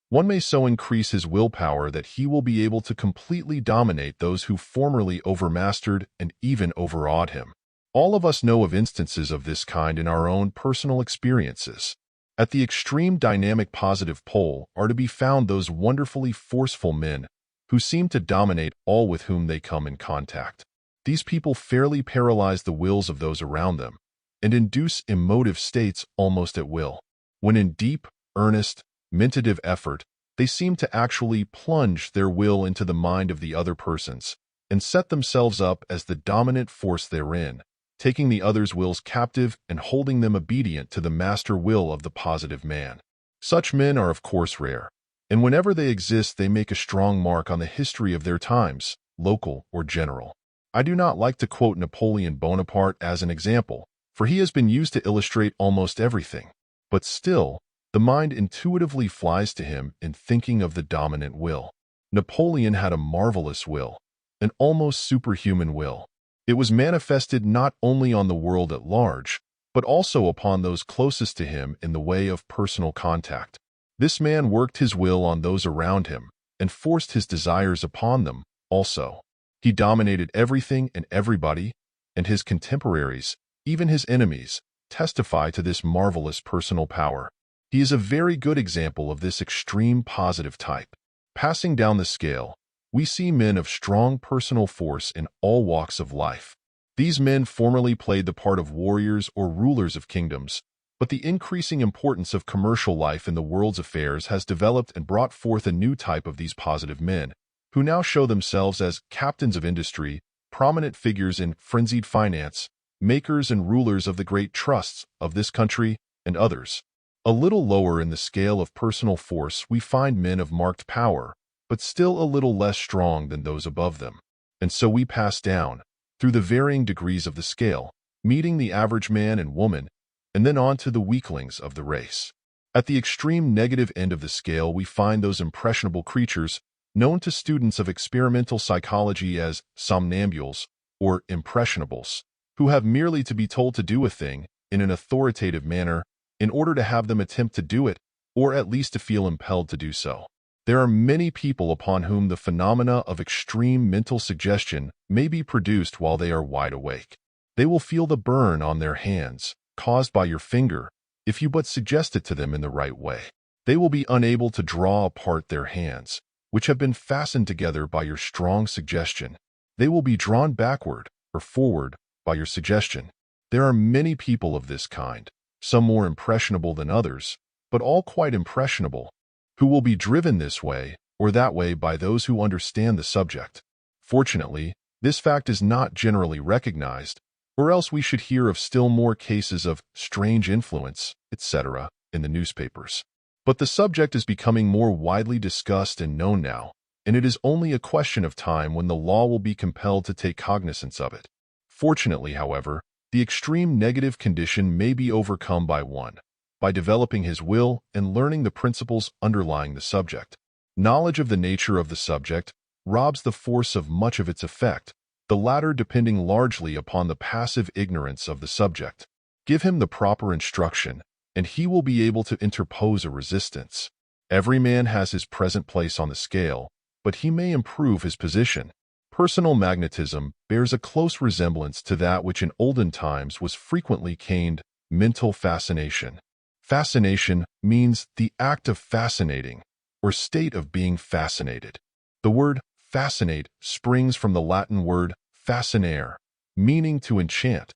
one may so increase his willpower that he will be able to completely dominate those who formerly overmastered and even overawed him. All of us know of instances of this kind in our own personal experiences. At the extreme dynamic positive pole are to be found those wonderfully forceful men who seem to dominate all with whom they come in contact. These people fairly paralyze the wills of those around them and induce emotive states almost at will. When in deep, earnest, mentative effort, they seem to actually plunge their will into the mind of the other persons and set themselves up as the dominant force therein, taking the other's wills captive and holding them obedient to the master will of the positive man. Such men are of course rare, and whenever they exist they make a strong mark on the history of their times, local or general. I do not like to quote Napoleon Bonaparte as an example, for he has been used to illustrate almost everything. But still, the mind intuitively flies to him in thinking of the dominant will. Napoleon had a marvelous will, an almost superhuman will. It was manifested not only on the world at large, but also upon those closest to him in the way of personal contact. This man worked his will on those around him and forced his desires upon them also. He dominated everything and everybody, and his contemporaries, even his enemies, testify to this marvelous personal power. He is a very good example of this extreme positive type. Passing down the scale, we see men of strong personal force in all walks of life. These men formerly played the part of warriors or rulers of kingdoms, but the increasing importance of commercial life in the world's affairs has developed and brought forth a new type of these positive men, who now show themselves as captains of industry, prominent figures in frenzied finance, makers and rulers of the great trusts of this country and others. A little lower in the scale of personal force we find men of marked power, but still a little less strong than those above them. And so we pass down, through the varying degrees of the scale, meeting the average man and woman, and then on to the weaklings of the race. At the extreme negative end of the scale we find those impressionable creatures known to students of experimental psychology as somnambules or impressionables, who have merely to be told to do a thing in an authoritative manner in order to have them attempt to do it, or at least to feel impelled to do so. There are many people upon whom the phenomena of extreme mental suggestion may be produced while they are wide awake. They will feel the burn on their hands, caused by your finger, if you but suggest it to them in the right way. They will be unable to draw apart their hands, which have been fastened together by your strong suggestion. They will be drawn backward or forward by your suggestion. There are many people of this kind, some more impressionable than others, but all quite impressionable, who will be driven this way or that way by those who understand the subject. Fortunately, this fact is not generally recognized, or else we should hear of still more cases of strange influence, etc., in the newspapers. But the subject is becoming more widely discussed and known now, and it is only a question of time when the law will be compelled to take cognizance of it. Fortunately, however, the extreme negative condition may be overcome by one, by developing his will and learning the principles underlying the subject. Knowledge of the nature of the subject robs the force of much of its effect, the latter depending largely upon the passive ignorance of the subject. Give him the proper instruction, and he will be able to interpose a resistance. Every man has his present place on the scale, but he may improve his position. Personal magnetism bears a close resemblance to that which in olden times was frequently caned mental fascination. Fascination means the act of fascinating, or state of being fascinated. The word fascinate springs from the Latin word fascinare, meaning to enchant,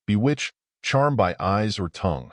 bewitch, charm by eyes or tongue,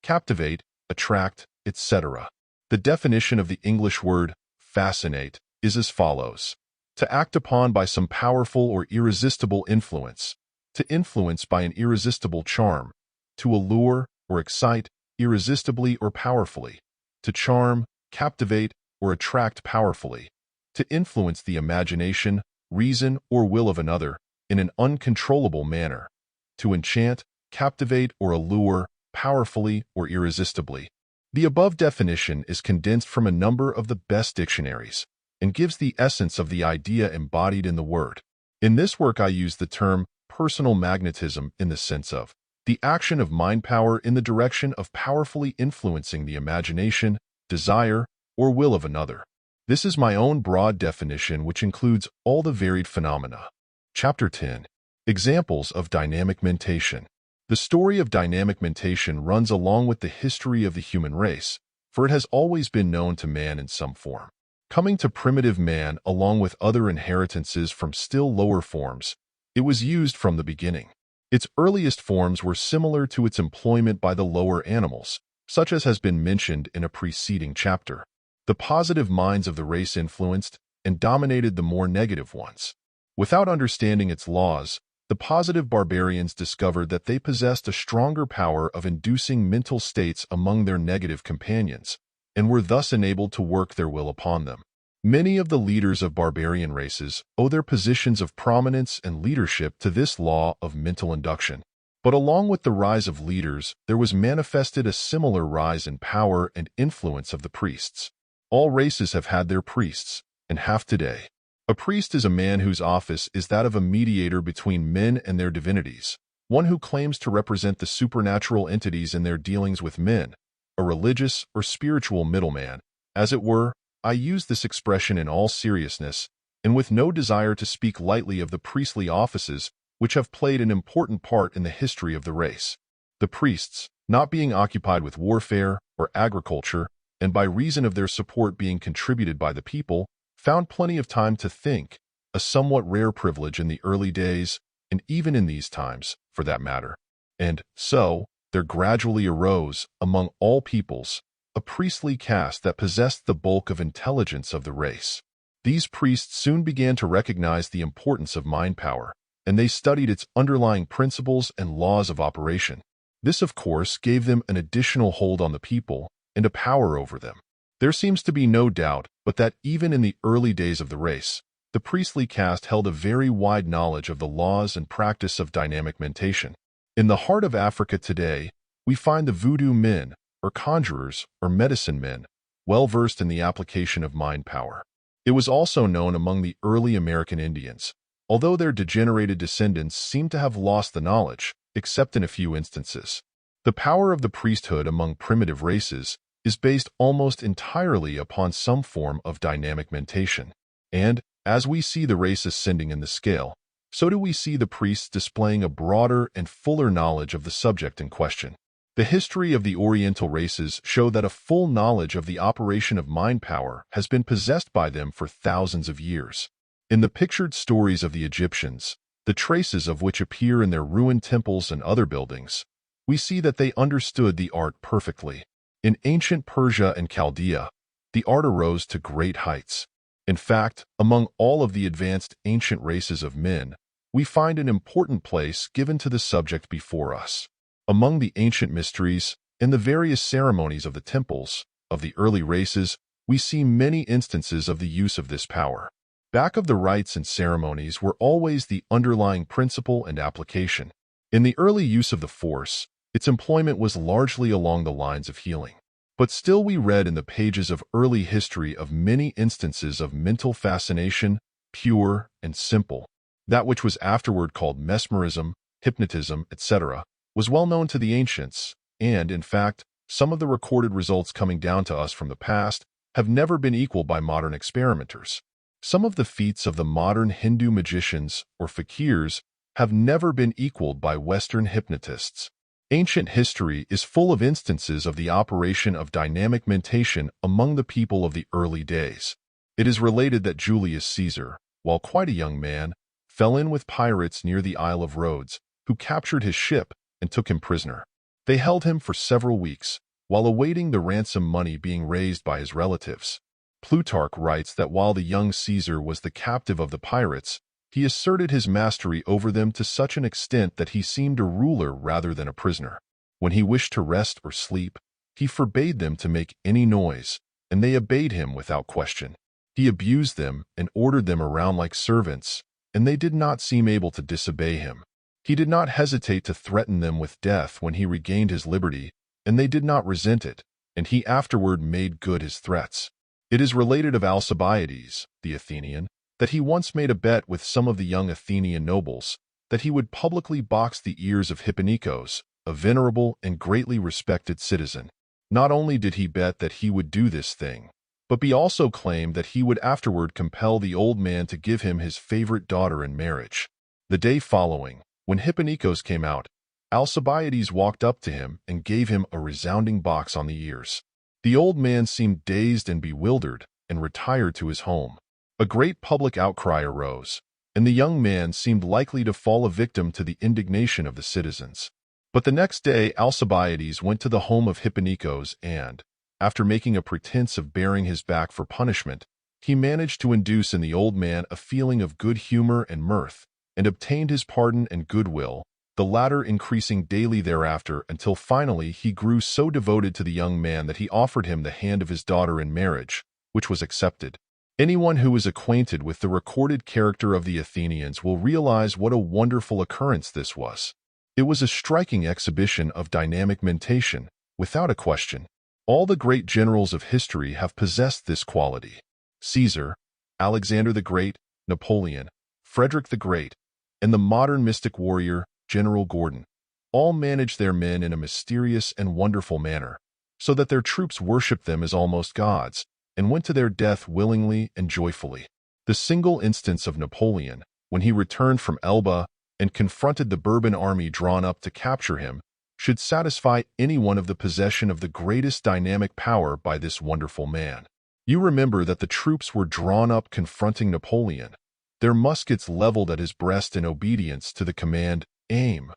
captivate, attract, etc. The definition of the English word fascinate is as follows: to act upon by some powerful or irresistible influence, to influence by an irresistible charm, to allure or excite irresistibly or powerfully, to charm, captivate, or attract powerfully, to influence the imagination, reason, or will of another in an uncontrollable manner, to enchant, captivate, or allure powerfully or irresistibly. The above definition is condensed from a number of the best dictionaries and gives the essence of the idea embodied in the word. In this work I use the term personal magnetism in the sense of the action of mind power in the direction of powerfully influencing the imagination, desire, or will of another. This is my own broad definition which includes all the varied phenomena. Chapter 10. Examples of dynamic mentation. The story of dynamic mentation runs along with the history of the human race, for it has always been known to man in some form. Coming to primitive man along with other inheritances from still lower forms, it was used from the beginning. Its earliest forms were similar to its employment by the lower animals, such as has been mentioned in a preceding chapter. The positive minds of the race influenced and dominated the more negative ones. Without understanding its laws, the positive barbarians discovered that they possessed a stronger power of inducing mental states among their negative companions, and were thus enabled to work their will upon them. Many of the leaders of barbarian races owe their positions of prominence and leadership to this law of mental induction. But along with the rise of leaders, there was manifested a similar rise in power and influence of the priests. All races have had their priests, and have today. A priest is a man whose office is that of a mediator between men and their divinities, one who claims to represent the supernatural entities in their dealings with men, a religious or spiritual middleman. As it were, I use this expression in all seriousness, and with no desire to speak lightly of the priestly offices which have played an important part in the history of the race. The priests, not being occupied with warfare or agriculture, and by reason of their support being contributed by the people, found plenty of time to think, a somewhat rare privilege in the early days, and even in these times, for that matter. And so, there gradually arose, among all peoples, a priestly caste that possessed the bulk of intelligence of the race. These priests soon began to recognize the importance of mind power, and they studied its underlying principles and laws of operation. This, of course, gave them an additional hold on the people and a power over them. There seems to be no doubt but that even in the early days of the race, the priestly caste held a very wide knowledge of the laws and practice of dynamic mentation. In the heart of Africa today, we find the voodoo men, or conjurers, or medicine men, well versed in the application of mind power. It was also known among the early American Indians, although their degenerated descendants seem to have lost the knowledge, except in a few instances. The power of the priesthood among primitive races is based almost entirely upon some form of dynamic mentation. And, as we see the race ascending in the scale, so do we see the priests displaying a broader and fuller knowledge of the subject in question. The history of the Oriental races show that a full knowledge of the operation of mind power has been possessed by them for thousands of years. In the pictured stories of the Egyptians, the traces of which appear in their ruined temples and other buildings, we see that they understood the art perfectly. In ancient Persia and Chaldea, the art arose to great heights. In fact, among all of the advanced ancient races of men, we find an important place given to the subject before us. Among the ancient mysteries and the various ceremonies of the temples of the early races, we see many instances of the use of this power. Back of the rites and ceremonies were always the underlying principle and application. In the early use of the force, its employment was largely along the lines of healing. But still we read in the pages of early history of many instances of mental fascination, pure and simple. That which was afterward called mesmerism, hypnotism, etc., was well known to the ancients, and, in fact, some of the recorded results coming down to us from the past have never been equaled by modern experimenters. Some of the feats of the modern Hindu magicians or fakirs have never been equaled by Western hypnotists. Ancient history is full of instances of the operation of dynamic mentation among the people of the early days. It is related that Julius Caesar, while quite a young man, fell in with pirates near the Isle of Rhodes, who captured his ship and took him prisoner. They held him for several weeks, while awaiting the ransom money being raised by his relatives. Plutarch writes that while the young Caesar was the captive of the pirates, he asserted his mastery over them to such an extent that he seemed a ruler rather than a prisoner. When he wished to rest or sleep, he forbade them to make any noise, and they obeyed him without question. He abused them and ordered them around like servants, and they did not seem able to disobey him. He did not hesitate to threaten them with death when he regained his liberty, and they did not resent it, and he afterward made good his threats. It is related of Alcibiades, the Athenian, that he once made a bet with some of the young Athenian nobles that he would publicly box the ears of Hipponikos, a venerable and greatly respected citizen. Not only did he bet that he would do this thing, but he also claimed that he would afterward compel the old man to give him his favorite daughter in marriage. The day following, when Hipponikos came out, Alcibiades walked up to him and gave him a resounding box on the ears. The old man seemed dazed and bewildered and retired to his home. A great public outcry arose, and the young man seemed likely to fall a victim to the indignation of the citizens. But the next day Alcibiades went to the home of Hipponikos and, after making a pretense of baring his back for punishment, he managed to induce in the old man a feeling of good humor and mirth, and obtained his pardon and goodwill, the latter increasing daily thereafter until finally he grew so devoted to the young man that he offered him the hand of his daughter in marriage, which was accepted. Anyone who is acquainted with the recorded character of the Athenians will realize what a wonderful occurrence this was. It was a striking exhibition of dynamic mentation, without a question. All the great generals of history have possessed this quality. Caesar, Alexander the Great, Napoleon, Frederick the Great, and the modern mystic warrior, General Gordon, all managed their men in a mysterious and wonderful manner, so that their troops worshipped them as almost gods, and went to their death willingly and joyfully. The single instance of Napoleon, when he returned from Elba and confronted the Bourbon army drawn up to capture him, should satisfy anyone of the possession of the greatest dynamic power by this wonderful man. You remember that the troops were drawn up confronting Napoleon, their muskets leveled at his breast in obedience to the command, "Aim."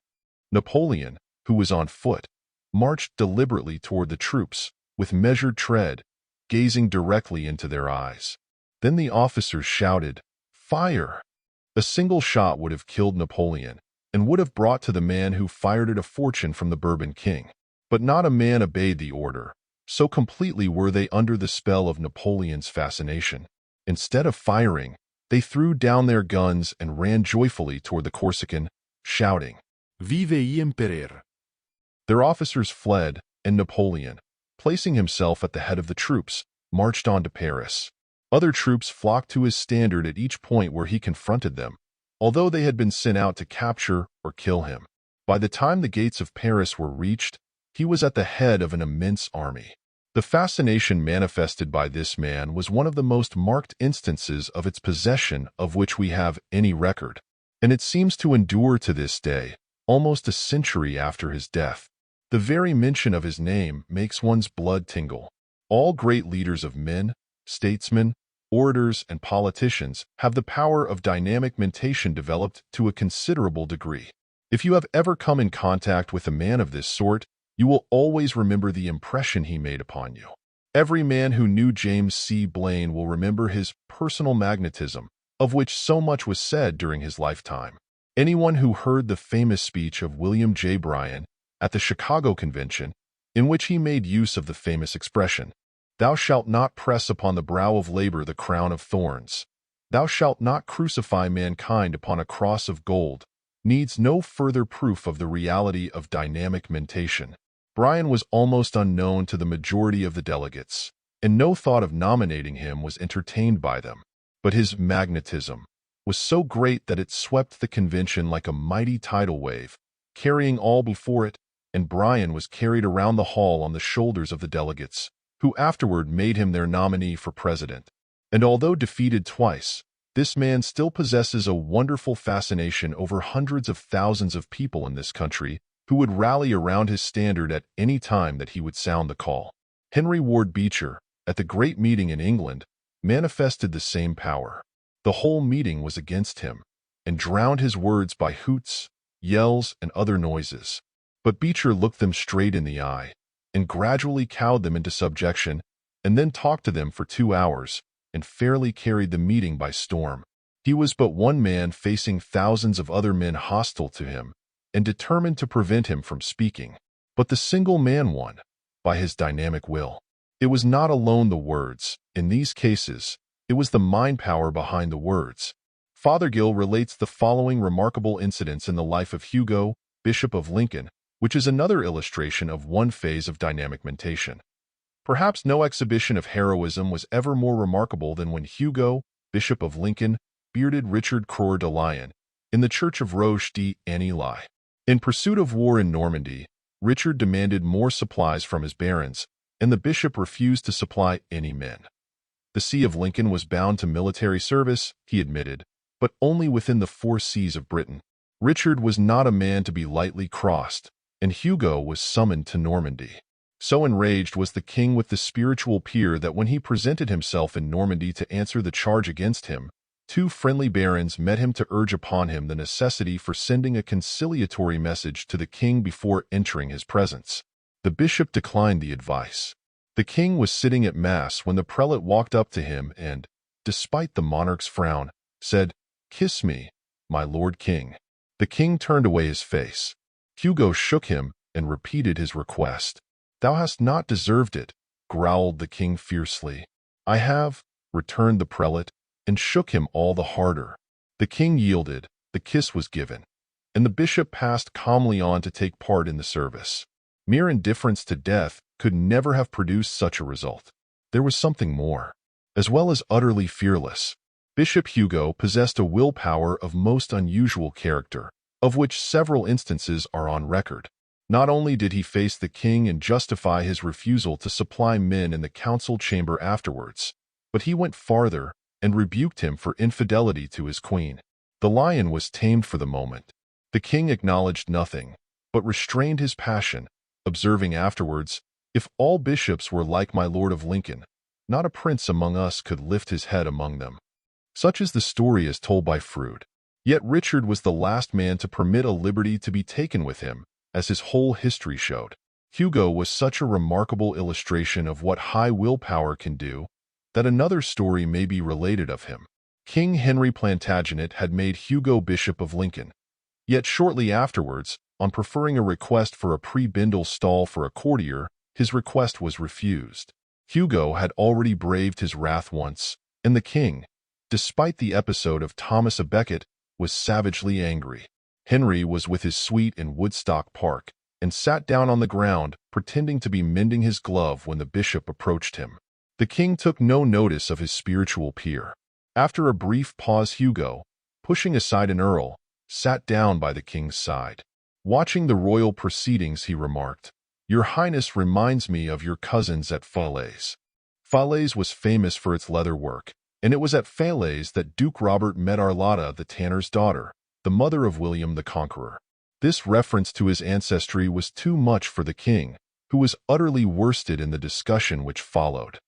Napoleon, who was on foot, marched deliberately toward the troops, with measured tread, gazing directly into their eyes. Then the officers shouted, "Fire!" A single shot would have killed Napoleon, and would have brought to the man who fired it a fortune from the Bourbon king. But not a man obeyed the order, so completely were they under the spell of Napoleon's fascination. Instead of firing, they threw down their guns and ran joyfully toward the Corsican, shouting, "Vive l'Impereur!" Their officers fled, and Napoleon, placing himself at the head of the troops, marched on to Paris. Other troops flocked to his standard at each point where he confronted them, although they had been sent out to capture or kill him. By the time the gates of Paris were reached, he was at the head of an immense army. The fascination manifested by this man was one of the most marked instances of its possession of which we have any record, and it seems to endure to this day, almost a century after his death. The very mention of his name makes one's blood tingle. All great leaders of men, statesmen, orators, and politicians have the power of dynamic mentation developed to a considerable degree. If you have ever come in contact with a man of this sort, you will always remember the impression he made upon you. Every man who knew James C. Blaine will remember his personal magnetism, of which so much was said during his lifetime. Anyone who heard the famous speech of William J. Bryan at the Chicago Convention, in which he made use of the famous expression, "Thou shalt not press upon the brow of labor the crown of thorns. Thou shalt not crucify mankind upon a cross of gold," needs no further proof of the reality of dynamic mentation. Bryan was almost unknown to the majority of the delegates, and no thought of nominating him was entertained by them. But his magnetism was so great that it swept the convention like a mighty tidal wave, carrying all before it, and Bryan was carried around the hall on the shoulders of the delegates, who afterward made him their nominee for president. And although defeated twice, this man still possesses a wonderful fascination over hundreds of thousands of people in this country who would rally around his standard at any time that he would sound the call. Henry Ward Beecher, at the great meeting in England, manifested the same power. The whole meeting was against him, and drowned his words by hoots, yells, and other noises. But Beecher looked them straight in the eye, and gradually cowed them into subjection, and then talked to them for 2 hours, and fairly carried the meeting by storm. He was but one man facing thousands of other men hostile to him, and determined to prevent him from speaking. But the single man won, by his dynamic will. It was not alone the words. In these cases, it was the mind power behind the words. Fothergill relates the following remarkable incidents in the life of Hugo, Bishop of Lincoln, which is another illustration of one phase of dynamic mentation. Perhaps no exhibition of heroism was ever more remarkable than when Hugo, Bishop of Lincoln, bearded Richard Coeur de Lion in the church of Roche d'Annecy. In pursuit of war in Normandy, Richard demanded more supplies from his barons, and the bishop refused to supply any men. The See of Lincoln was bound to military service, he admitted, but only within the 4 seas of Britain. Richard was not a man to be lightly crossed, and Hugo was summoned to Normandy. So enraged was the king with the spiritual peer that when he presented himself in Normandy to answer the charge against him, 2 friendly barons met him to urge upon him the necessity for sending a conciliatory message to the king before entering his presence. The bishop declined the advice. The king was sitting at mass when the prelate walked up to him and, despite the monarch's frown, said, "Kiss me, my lord king." The king turned away his face. Hugo shook him and repeated his request. "Thou hast not deserved it," growled the king fiercely. "I have," returned the prelate, and shook him all the harder. The king yielded, the kiss was given, and the bishop passed calmly on to take part in the service. Mere indifference to death could never have produced such a result. There was something more. As well as utterly fearless, Bishop Hugo possessed a willpower of most unusual character, of which several instances are on record. Not only did he face the king and justify his refusal to supply men in the council chamber afterwards, but he went farther and rebuked him for infidelity to his queen. The lion was tamed for the moment. The king acknowledged nothing, but restrained his passion, observing afterwards, "If all bishops were like my Lord of Lincoln, not a prince among us could lift his head among them." Such is the story as told by Froude. Yet Richard was the last man to permit a liberty to be taken with him, as his whole history showed. Hugo was such a remarkable illustration of what high willpower can do, that another story may be related of him. King Henry Plantagenet had made Hugo Bishop of Lincoln. Yet shortly afterwards, on preferring a request for a prebendal stall for a courtier, his request was refused. Hugo had already braved his wrath once, and the king, despite the episode of Thomas à Becket, was savagely angry. Henry was with his suite in Woodstock Park, and sat down on the ground, pretending to be mending his glove when the bishop approached him. The king took no notice of his spiritual peer. After a brief pause, Hugo, pushing aside an earl, sat down by the king's side. Watching the royal proceedings, he remarked, "Your Highness reminds me of your cousins at Falaise." Falaise was famous for its leather work, and it was at Falaise that Duke Robert met Arlotta, the tanner's daughter, the mother of William the Conqueror. This reference to his ancestry was too much for the king, who was utterly worsted in the discussion which followed.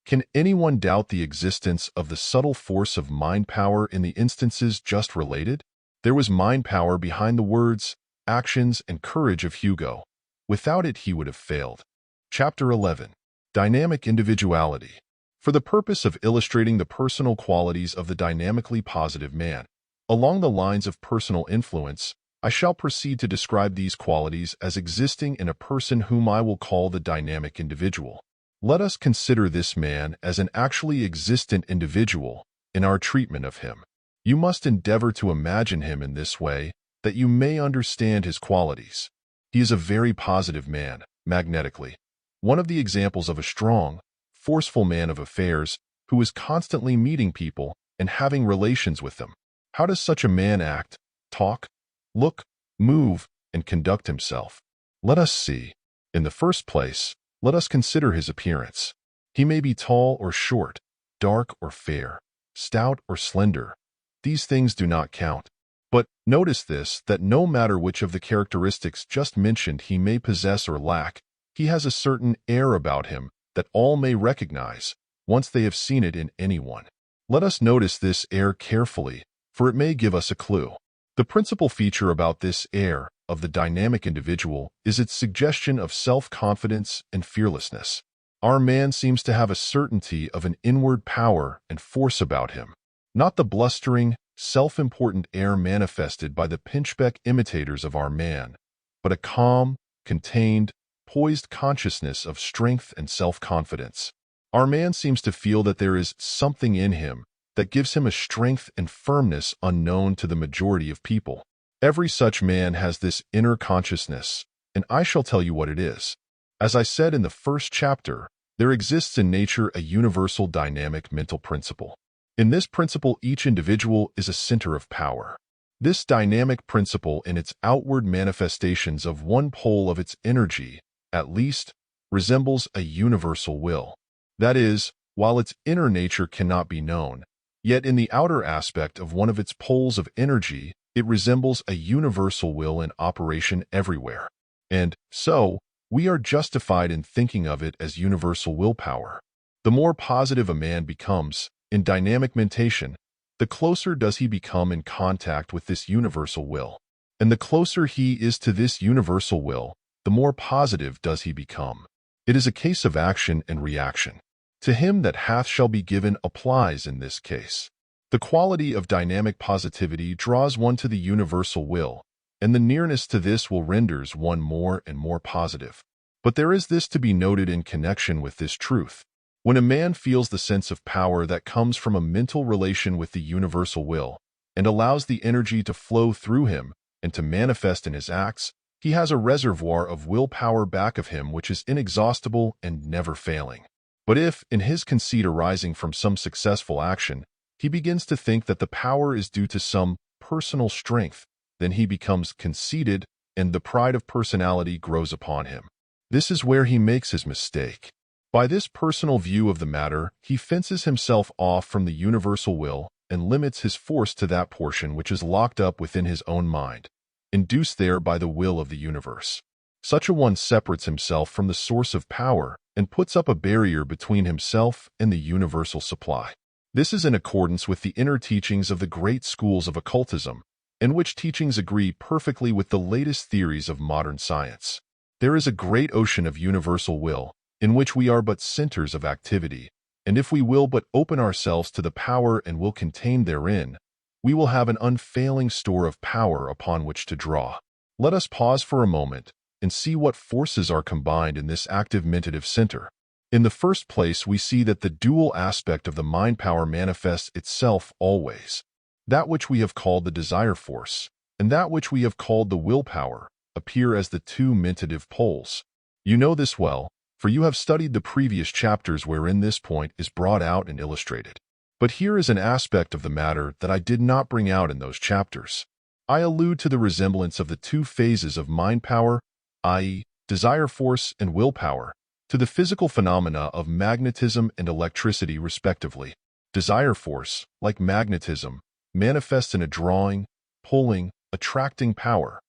Can anyone doubt the existence of the subtle force of mind power in the instances just related? There was mind power behind the words, actions, and courage of Hugo. Without it, he would have failed. Chapter 11. Dynamic Individuality. For the purpose of illustrating the personal qualities of the dynamically positive man, along the lines of personal influence, I shall proceed to describe these qualities as existing in a person whom I will call the dynamic individual. Let us consider this man as an actually existent individual in our treatment of him. You must endeavor to imagine him in this way that you may understand his qualities. He is a very positive man, magnetically, one of the examples of a strong, forceful man of affairs who is constantly meeting people and having relations with them. How does such a man act, talk, look, move, and conduct himself? Let us see. In the first place, let us consider his appearance. He may be tall or short, dark or fair, stout or slender. These things do not count. But notice this, that no matter which of the characteristics just mentioned he may possess or lack, he has a certain air about him that all may recognize, once they have seen it in anyone. Let us notice this air carefully, for it may give us a clue. The principal feature about this air of the dynamic individual is its suggestion of self-confidence and fearlessness. Our man seems to have a certainty of an inward power and force about him, not the blustering, self-important air manifested by the pinchbeck imitators of our man, but a calm, contained, poised consciousness of strength and self-confidence. Our man seems to feel that there is something in him that gives him a strength and firmness unknown to the majority of people. Every such man has this inner consciousness, and I shall tell you what it is. As I said in the first chapter, there exists in nature a universal dynamic mental principle. In this principle, each individual is a center of power. This dynamic principle, in its outward manifestations of one pole of its energy, at least, resembles a universal will. That is, while its inner nature cannot be known, Yet in the outer aspect of one of its poles of energy, it resembles a universal will in operation everywhere. And so, we are justified in thinking of it as universal willpower. The more positive a man becomes, in dynamic mentation, the closer does he become in contact with this universal will. And the closer he is to this universal will, the more positive does he become. It is a case of action and reaction. To him that hath shall be given applies in this case. The quality of dynamic positivity draws one to the universal will, and the nearness to this will renders one more and more positive. But there is this to be noted in connection with this truth. When a man feels the sense of power that comes from a mental relation with the universal will, and allows the energy to flow through him and to manifest in his acts, he has a reservoir of willpower back of him which is inexhaustible and never failing. But if, in his conceit arising from some successful action, he begins to think that the power is due to some personal strength, then he becomes conceited and the pride of personality grows upon him. This is where he makes his mistake. By this personal view of the matter, he fences himself off from the universal will and limits his force to that portion which is locked up within his own mind, induced there by the will of the universe. Such a one separates himself from the source of power and puts up a barrier between himself and the universal supply. This is in accordance with the inner teachings of the great schools of occultism, and which teachings agree perfectly with the latest theories of modern science. There is a great ocean of universal will, in which we are but centers of activity, and if we will but open ourselves to the power and will contained therein, we will have an unfailing store of power upon which to draw. Let us pause for a moment and see what forces are combined in this active mentative center. In the first place, we see that the dual aspect of the mind power manifests itself always. That which we have called the desire force, and that which we have called the willpower, appear as the two mentative poles. You know this well, for you have studied the previous chapters wherein this point is brought out and illustrated. But here is an aspect of the matter that I did not bring out in those chapters. I allude to the resemblance of the two phases of mind power, i.e., desire force and willpower, to the physical phenomena of magnetism and electricity respectively. Desire force, like magnetism, manifests in a drawing, pulling, attracting power,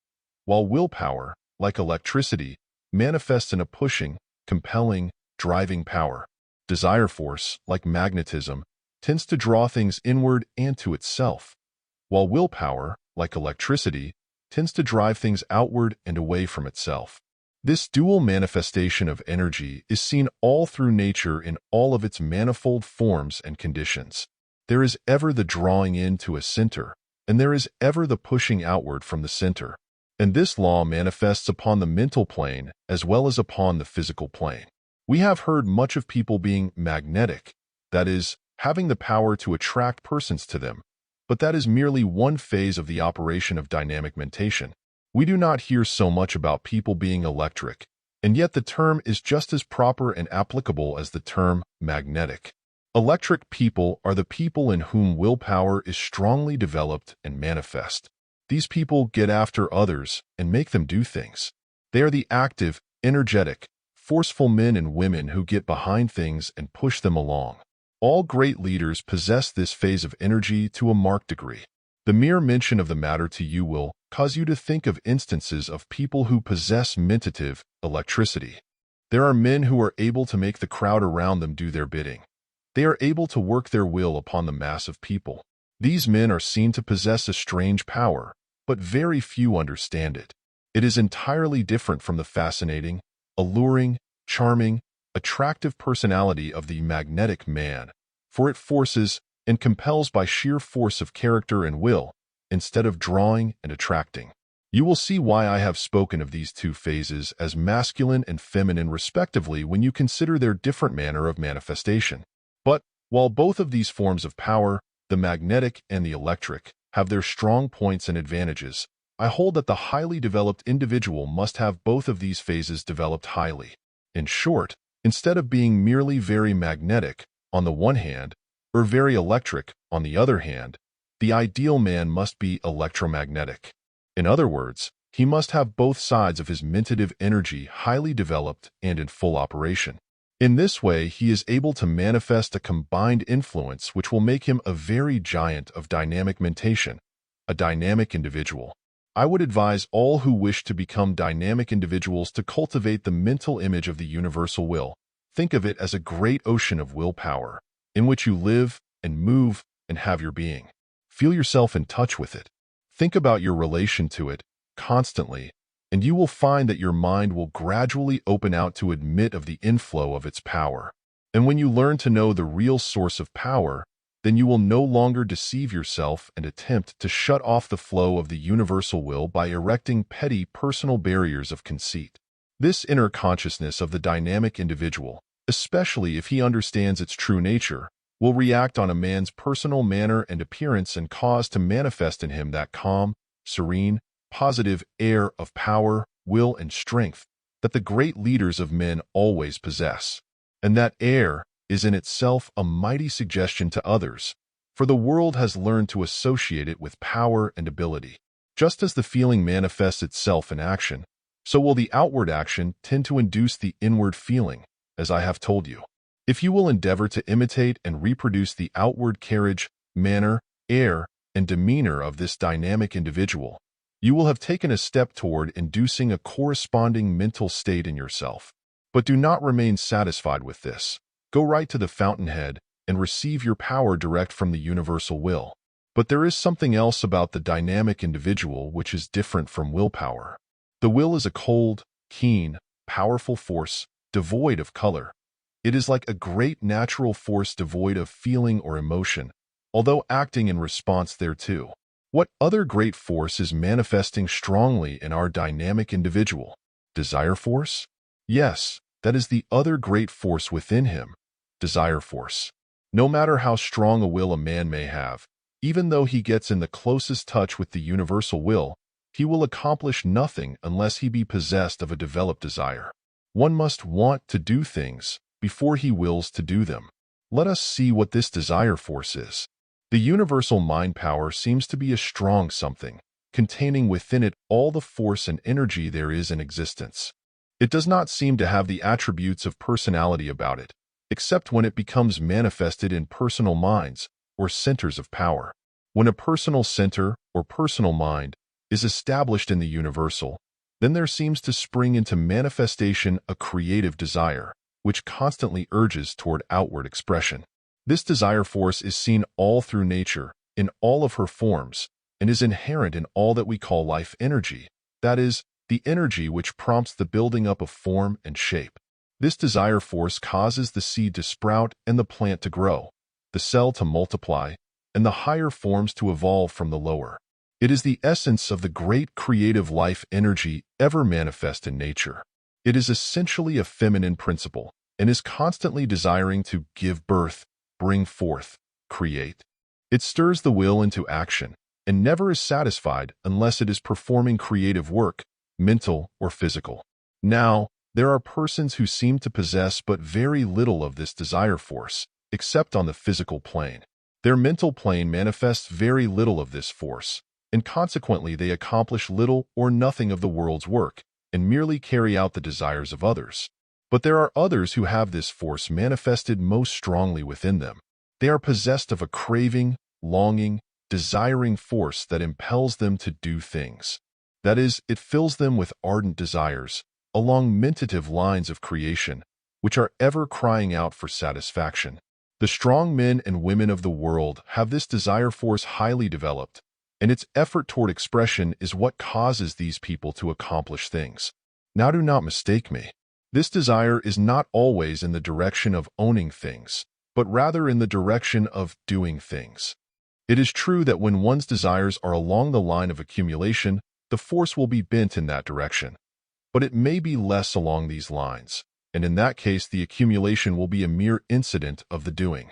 while willpower, like electricity, manifests in a pushing, compelling, driving power. Desire force, like magnetism, tends to draw things inward and to itself, while willpower, like electricity, tends to drive things outward and away from itself. This dual manifestation of energy is seen all through nature in all of its manifold forms and conditions. There is ever the drawing in to a center, and there is ever the pushing outward from the center. And this law manifests upon the mental plane as well as upon the physical plane. We have heard much of people being magnetic, that is, having the power to attract persons to them, but that is merely one phase of the operation of dynamic mentation. We do not hear so much about people being electric, and yet the term is just as proper and applicable as the term magnetic. Electric people are the people in whom willpower is strongly developed and manifest. These people get after others and make them do things. They are the active, energetic, forceful men and women who get behind things and push them along. All great leaders possess this phase of energy to a marked degree. The mere mention of the matter to you will cause you to think of instances of people who possess mentative electricity. There are men who are able to make the crowd around them do their bidding. They are able to work their will upon the mass of people. These men are seen to possess a strange power, but very few understand it. It is entirely different from the fascinating, alluring, charming, attractive personality of the magnetic man, for it forces and compels by sheer force of character and will, instead of drawing and attracting. You will see why I have spoken of these two phases as masculine and feminine respectively when you consider their different manner of manifestation. But, while both of these forms of power, the magnetic and the electric, have their strong points and advantages, I hold that the highly developed individual must have both of these phases developed highly. In short, instead of being merely very magnetic, on the one hand, or very electric, on the other hand, the ideal man must be electromagnetic. In other words, he must have both sides of his mentative energy highly developed and in full operation. In this way, he is able to manifest a combined influence which will make him a very giant of dynamic mentation, a dynamic individual. I would advise all who wish to become dynamic individuals to cultivate the mental image of the universal will. Think of it as a great ocean of willpower, in which you live and move and have your being. Feel yourself in touch with it. Think about your relation to it constantly, and you will find that your mind will gradually open out to admit of the inflow of its power. And when you learn to know the real source of power, then you will no longer deceive yourself and attempt to shut off the flow of the universal will by erecting petty personal barriers of conceit. This inner consciousness of the dynamic individual, especially if he understands its true nature, will react on a man's personal manner and appearance and cause to manifest in him that calm, serene, positive air of power, will, and strength that the great leaders of men always possess. And that air is in itself a mighty suggestion to others, for the world has learned to associate it with power and ability. Just as the feeling manifests itself in action, so will the outward action tend to induce the inward feeling, as I have told you. If you will endeavor to imitate and reproduce the outward carriage, manner, air, and demeanor of this dynamic individual, you will have taken a step toward inducing a corresponding mental state in yourself. But do not remain satisfied with this. Go right to the fountainhead and receive your power direct from the universal will. But there is something else about the dynamic individual which is different from willpower. The will is a cold, keen, powerful force, devoid of color. It is like a great natural force devoid of feeling or emotion, although acting in response thereto. What other great force is manifesting strongly in our dynamic individual? Desire force? Yes, that is the other great force within him, desire force. No matter how strong a will a man may have, even though he gets in the closest touch with the universal will, he will accomplish nothing unless he be possessed of a developed desire. One must want to do things before he wills to do them. Let us see what this desire force is. The universal mind power seems to be a strong something, containing within it all the force and energy there is in existence. It does not seem to have the attributes of personality about it, except when it becomes manifested in personal minds or centers of power. When a personal center or personal mind is established in the universal, then there seems to spring into manifestation a creative desire, which constantly urges toward outward expression. This desire force is seen all through nature, in all of her forms, and is inherent in all that we call life energy, that is, the energy which prompts the building up of form and shape. This desire force causes the seed to sprout and the plant to grow, the cell to multiply, and the higher forms to evolve from the lower. It is the essence of the great creative life energy ever manifest in nature. It is essentially a feminine principle, and is constantly desiring to give birth, bring forth, create. It stirs the will into action, and never is satisfied unless it is performing creative work, mental or physical. Now, there are persons who seem to possess but very little of this desire force, except on the physical plane. Their mental plane manifests very little of this force, and consequently they accomplish little or nothing of the world's work, and merely carry out the desires of others. But there are others who have this force manifested most strongly within them. They are possessed of a craving, longing, desiring force that impels them to do things. That is, it fills them with ardent desires, along mentative lines of creation, which are ever crying out for satisfaction. The strong men and women of the world have this desire force highly developed, and its effort toward expression is what causes these people to accomplish things. Now do not mistake me. This desire is not always in the direction of owning things, but rather in the direction of doing things. It is true that when one's desires are along the line of accumulation, the force will be bent in that direction. But it may be less along these lines, and in that case the accumulation will be a mere incident of the doing.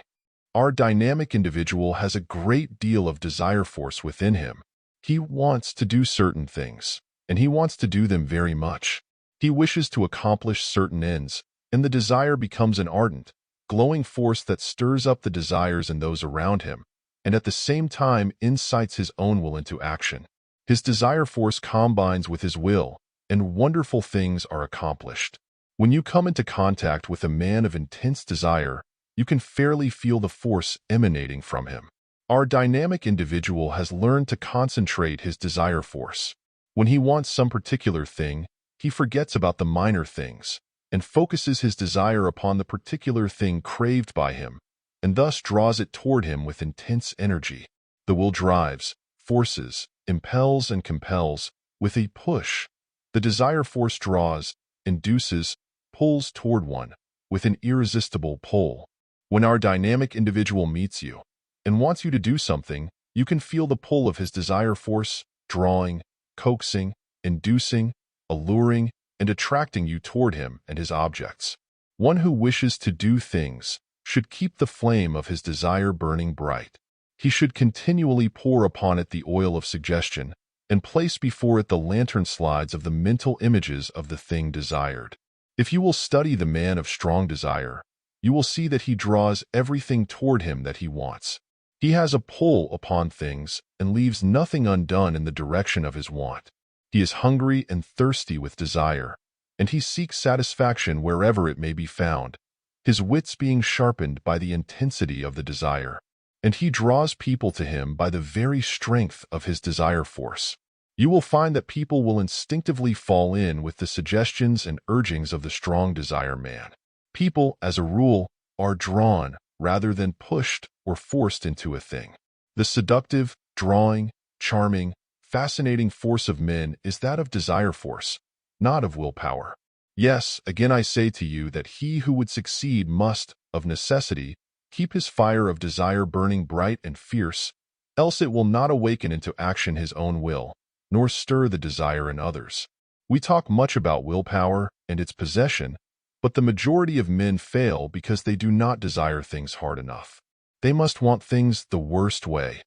Our dynamic individual has a great deal of desire force within him. He wants to do certain things, and he wants to do them very much. He wishes to accomplish certain ends, and the desire becomes an ardent, glowing force that stirs up the desires in those around him, and at the same time incites his own will into action. His desire force combines with his will, and wonderful things are accomplished. When you come into contact with a man of intense desire, you can fairly feel the force emanating from him. Our dynamic individual has learned to concentrate his desire force. When he wants some particular thing, he forgets about the minor things and focuses his desire upon the particular thing craved by him, and thus draws it toward him with intense energy. The will drives, forces, impels, and compels with a push. The desire force draws, induces, pulls toward one with an irresistible pull. When our dynamic individual meets you and wants you to do something, you can feel the pull of his desire force, drawing, coaxing, inducing, alluring, and attracting you toward him and his objects. One who wishes to do things should keep the flame of his desire burning bright. He should continually pour upon it the oil of suggestion and place before it the lantern slides of the mental images of the thing desired. If you will study the man of strong desire, you will see that he draws everything toward him that he wants. He has a pull upon things and leaves nothing undone in the direction of his want. He is hungry and thirsty with desire, and he seeks satisfaction wherever it may be found, his wits being sharpened by the intensity of the desire. And he draws people to him by the very strength of his desire force. You will find that people will instinctively fall in with the suggestions and urgings of the strong desire man. People, as a rule, are drawn rather than pushed or forced into a thing. The seductive, drawing, charming, fascinating force of men is that of desire force, not of willpower. Yes, again I say to you that he who would succeed must, of necessity, keep his fire of desire burning bright and fierce, else it will not awaken into action his own will, nor stir the desire in others. We talk much about willpower and its possession, but the majority of men fail because they do not desire things hard enough. They must want things the worst way,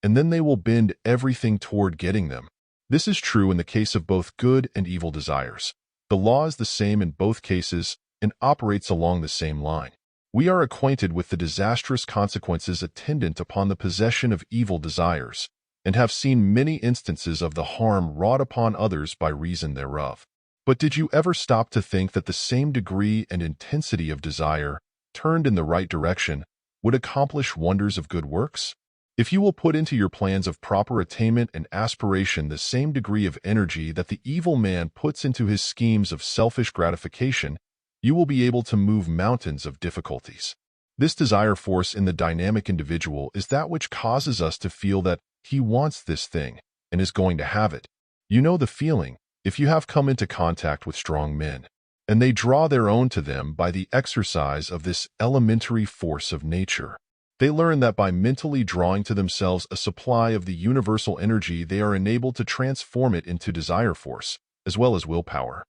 and then they will bend everything toward getting them. This is true in the case of both good and evil desires. The law is the same in both cases and operates along the same line. We are acquainted with the disastrous consequences attendant upon the possession of evil desires, and have seen many instances of the harm wrought upon others by reason thereof. But did you ever stop to think that the same degree and intensity of desire, turned in the right direction, would accomplish wonders of good works? If you will put into your plans of proper attainment and aspiration the same degree of energy that the evil man puts into his schemes of selfish gratification, you will be able to move mountains of difficulties. This desire force in the dynamic individual is that which causes us to feel that he wants this thing and is going to have it. You know the feeling if you have come into contact with strong men, and they draw their own to them by the exercise of this elementary force of nature. They learn that by mentally drawing to themselves a supply of the universal energy, they are enabled to transform it into desire force, as well as willpower.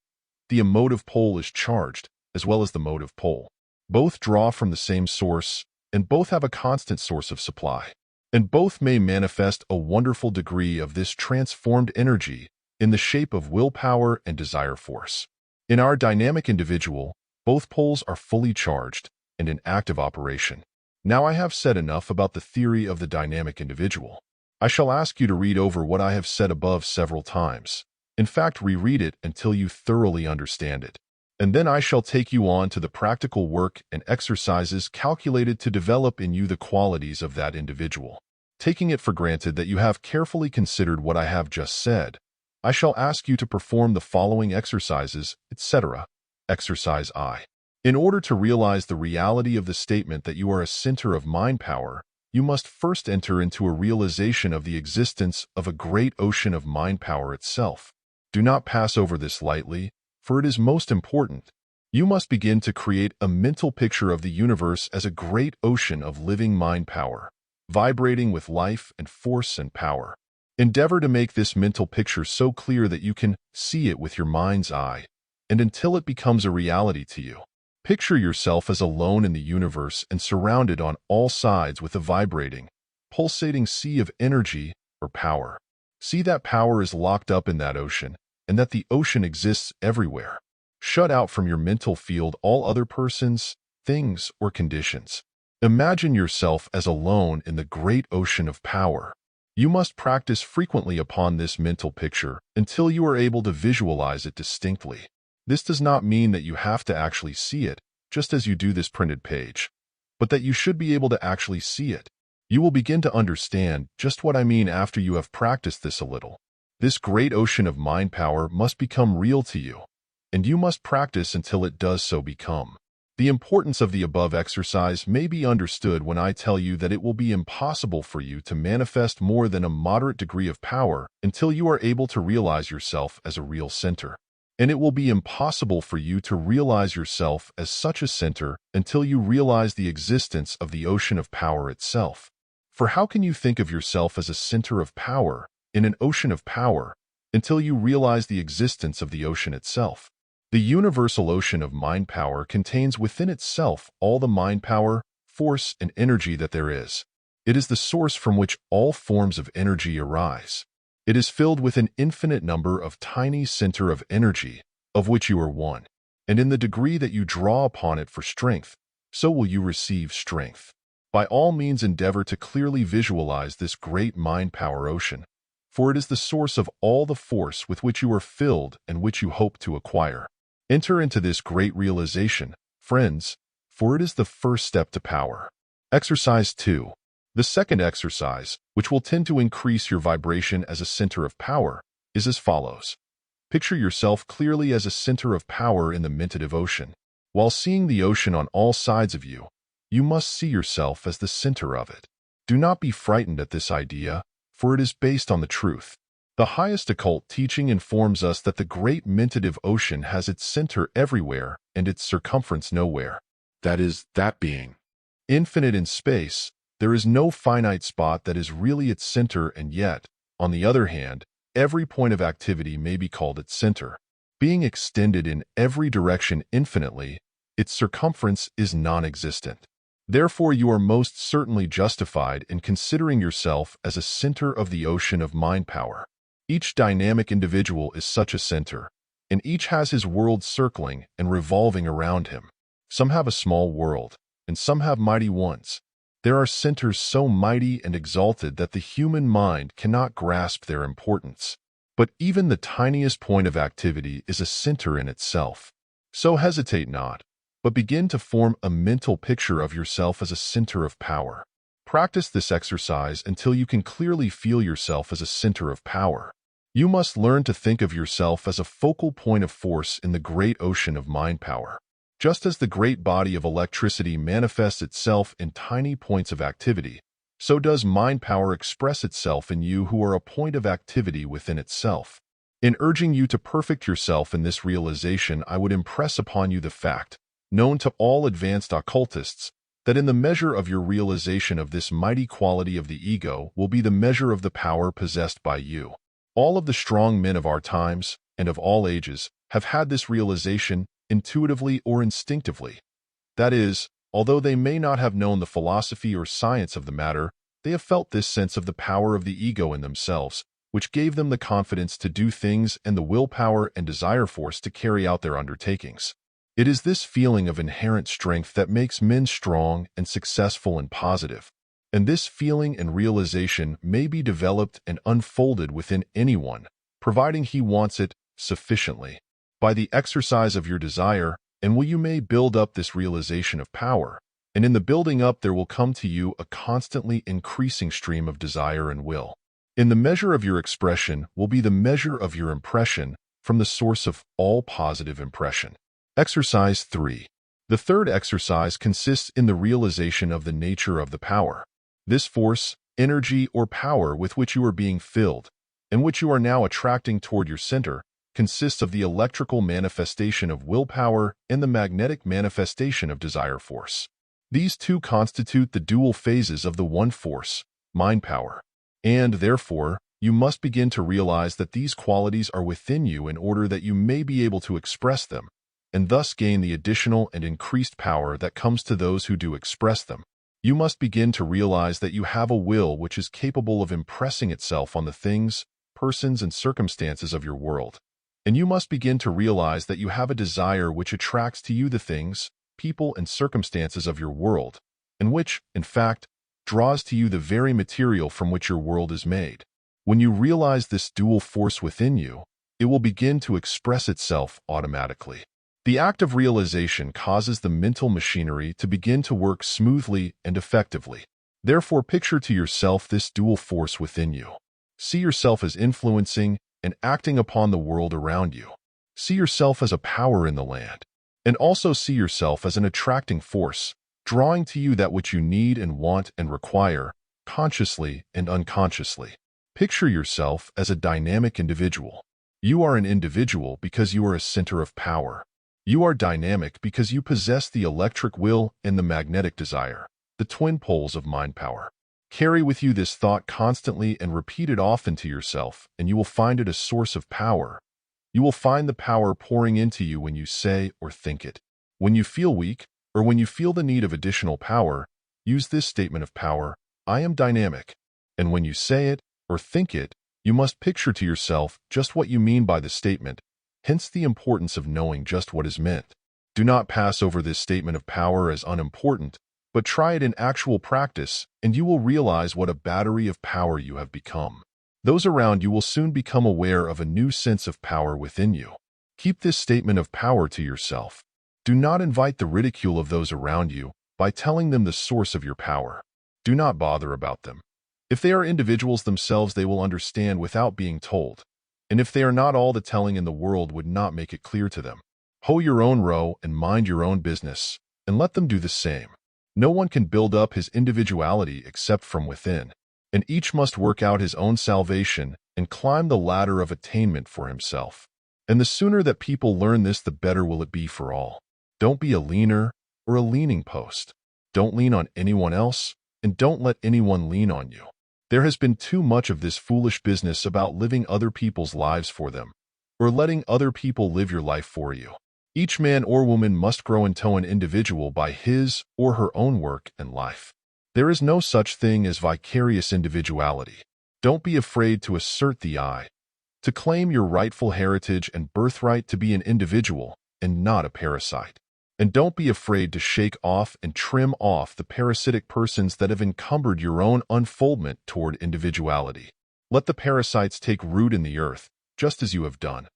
The emotive pole is charged, as well as the motive pole. Both draw from the same source, and both have a constant source of supply. And both may manifest a wonderful degree of this transformed energy in the shape of willpower and desire force. In our dynamic individual, both poles are fully charged and in active operation. Now I have said enough about the theory of the dynamic individual. I shall ask you to read over what I have said above several times. In fact, reread it until you thoroughly understand it. And then I shall take you on to the practical work and exercises calculated to develop in you the qualities of that individual. Taking it for granted that you have carefully considered what I have just said, I shall ask you to perform the following exercises, etc. Exercise I. In order to realize the reality of the statement that you are a center of mind power, you must first enter into a realization of the existence of a great ocean of mind power itself. Do not pass over this lightly, for it is most important. You must begin to create a mental picture of the universe as a great ocean of living mind power, vibrating with life and force and power. Endeavor to make this mental picture so clear that you can see it with your mind's eye, and until it becomes a reality to you. Picture yourself as alone in the universe and surrounded on all sides with a vibrating, pulsating sea of energy or power. See that power is locked up in that ocean, and that the ocean exists everywhere. Shut out from your mental field all other persons, things, or conditions. Imagine yourself as alone in the great ocean of power. You must practice frequently upon this mental picture until you are able to visualize it distinctly. This does not mean that you have to actually see it, just as you do this printed page, but that you should be able to actually see it. You will begin to understand just what I mean after you have practiced this a little. This great ocean of mind power must become real to you, and you must practice until it does so become. The importance of the above exercise may be understood when I tell you that it will be impossible for you to manifest more than a moderate degree of power until you are able to realize yourself as a real center. And it will be impossible for you to realize yourself as such a center until you realize the existence of the ocean of power itself. For how can you think of yourself as a center of power in an ocean of power until you realize the existence of the ocean itself? The universal ocean of mind power contains within itself all the mind power, force, and energy that there is. It is the source from which all forms of energy arise. It is filled with an infinite number of tiny centers of energy, of which you are one. And in the degree that you draw upon it for strength, so will you receive strength. By all means endeavor to clearly visualize this great mind power ocean, for it is the source of all the force with which you are filled and which you hope to acquire. Enter into this great realization, friends, for it is the first step to power. Exercise 2. The second exercise, which will tend to increase your vibration as a center of power, is as follows. Picture yourself clearly as a center of power in the Mentative ocean. While seeing the ocean on all sides of you, you must see yourself as the center of it. Do not be frightened at this idea, for it is based on the truth. The highest occult teaching informs us that the great Mentative ocean has its center everywhere and its circumference nowhere. That is, that being infinite in space, there is no finite spot that is really its center, and yet, on the other hand, every point of activity may be called its center. Being extended in every direction infinitely, its circumference is non-existent. Therefore, you are most certainly justified in considering yourself as a center of the ocean of mind power. Each dynamic individual is such a center, and each has his world circling and revolving around him. Some have a small world, and some have mighty ones. There are centers so mighty and exalted that the human mind cannot grasp their importance. But even the tiniest point of activity is a center in itself. So hesitate not, but begin to form a mental picture of yourself as a center of power. Practice this exercise until you can clearly feel yourself as a center of power. You must learn to think of yourself as a focal point of force in the great ocean of mind power. Just as the great body of electricity manifests itself in tiny points of activity, so does mind power express itself in you who are a point of activity within itself. In urging you to perfect yourself in this realization, I would impress upon you the fact, known to all advanced occultists, that in the measure of your realization of this mighty quality of the ego will be the measure of the power possessed by you. All of the strong men of our times, and of all ages, have had this realization, intuitively or instinctively. That is, although they may not have known the philosophy or science of the matter, they have felt this sense of the power of the ego in themselves, which gave them the confidence to do things and the willpower and desire force to carry out their undertakings. It is this feeling of inherent strength that makes men strong and successful and positive, and this feeling and realization may be developed and unfolded within anyone, providing he wants it sufficiently. By the exercise of your desire, and you may build up this realization of power, and in the building up there will come to you a constantly increasing stream of desire and will. In the measure of your expression will be the measure of your impression from the source of all positive impression. Exercise 3. The third exercise consists in the realization of the nature of the power. This force, energy, or power with which you are being filled, and which you are now attracting toward your center, consists of the electrical manifestation of willpower and the magnetic manifestation of desire force. These two constitute the dual phases of the one force, mind power. And, therefore, you must begin to realize that these qualities are within you in order that you may be able to express them, and thus gain the additional and increased power that comes to those who do express them. You must begin to realize that you have a will which is capable of impressing itself on the things, persons, and circumstances of your world. And you must begin to realize that you have a desire which attracts to you the things, people, and circumstances of your world, and which, in fact, draws to you the very material from which your world is made. When you realize this dual force within you, it will begin to express itself automatically. The act of realization causes the mental machinery to begin to work smoothly and effectively. Therefore, picture to yourself this dual force within you. See yourself as influencing and acting upon the world around you. See yourself as a power in the land. And also see yourself as an attracting force, drawing to you that which you need and want and require, consciously and unconsciously. Picture yourself as a dynamic individual. You are an individual because you are a center of power. You are dynamic because you possess the electric will and the magnetic desire, the twin poles of mind power. Carry with you this thought constantly and repeat it often to yourself, and you will find it a source of power. You will find the power pouring into you when you say or think it. When you feel weak, or when you feel the need of additional power, use this statement of power, I am dynamic. And when you say it or think it, you must picture to yourself just what you mean by the statement, hence the importance of knowing just what is meant. Do not pass over this statement of power as unimportant, but try it in actual practice, and you will realize what a battery of power you have become. Those around you will soon become aware of a new sense of power within you. Keep this statement of power to yourself. Do not invite the ridicule of those around you by telling them the source of your power. Do not bother about them. If they are individuals themselves, they will understand without being told. And if they are not, all the telling in the world would not make it clear to them. Hoe your own row and mind your own business, and let them do the same. No one can build up his individuality except from within, and each must work out his own salvation and climb the ladder of attainment for himself. And the sooner that people learn this, the better will it be for all. Don't be a leaner or a leaning post. Don't lean on anyone else, and don't let anyone lean on you. There has been too much of this foolish business about living other people's lives for them, or letting other people live your life for you. Each man or woman must grow into an individual by his or her own work and life. There is no such thing as vicarious individuality. Don't be afraid to assert the I, to claim your rightful heritage and birthright to be an individual and not a parasite. And don't be afraid to shake off and trim off the parasitic persons that have encumbered your own unfoldment toward individuality. Let the parasites take root in the earth, just as you have done.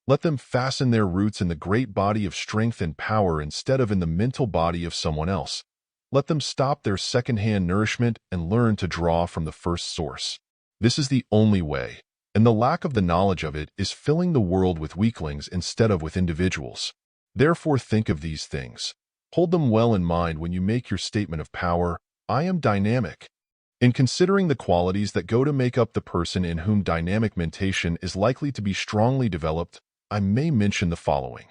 Let them fasten their roots in the great body of strength and power instead of in the mental body of someone else. Let them stop their second-hand nourishment and learn to draw from the first source. This is the only way, and the lack of the knowledge of it is filling the world with weaklings instead of with individuals. Therefore, think of these things. Hold them well in mind when you make your statement of power, I am dynamic. In considering the qualities that go to make up the person in whom dynamic mentation is likely to be strongly developed, I may mention the following.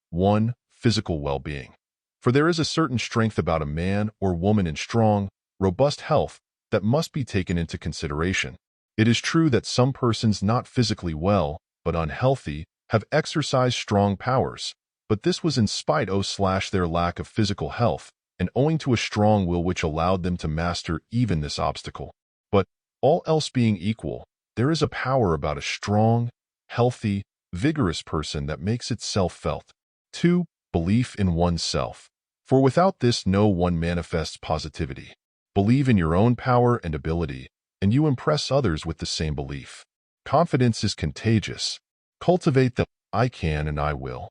1. Physical well-being. For there is a certain strength about a man or woman in strong, robust health that must be taken into consideration. It is true that some persons not physically well, but unhealthy, have exercised strong powers, but this was in spite of their lack of physical health, and owing to a strong will which allowed them to master even this obstacle. But, all else being equal, there is a power about a strong, healthy, vigorous person that makes itself felt. 2. Belief in oneself. For without this no one manifests positivity. Believe in your own power and ability, and you impress others with the same belief. Confidence is contagious. Cultivate the I can and I will.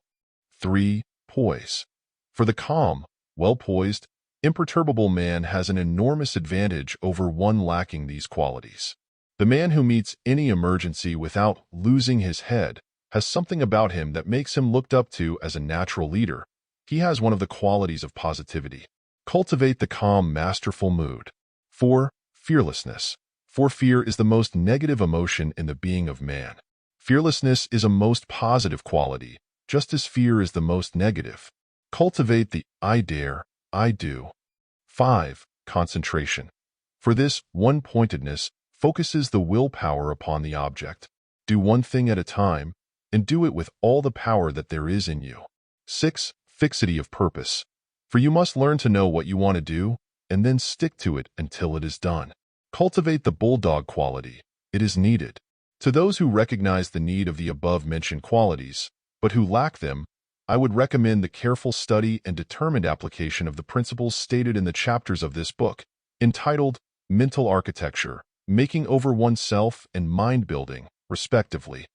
3. Poise. For the calm, well-poised, imperturbable man has an enormous advantage over one lacking these qualities. The man who meets any emergency without losing his head has something about him that makes him looked up to as a natural leader. He has one of the qualities of positivity. Cultivate the calm, masterful mood. 4. Fearlessness. For fear is the most negative emotion in the being of man. Fearlessness is a most positive quality, just as fear is the most negative. Cultivate the I dare, I do. 5. Concentration. For this, one-pointedness focuses the willpower upon the object. Do one thing at a time, and do it with all the power that there is in you. 6. Fixity of purpose. For you must learn to know what you want to do, and then stick to it until it is done. Cultivate the bulldog quality. It is needed. To those who recognize the need of the above-mentioned qualities, but who lack them, I would recommend the careful study and determined application of the principles stated in the chapters of this book, entitled Mental Architecture, Making Over Oneself and Mind Building, respectively.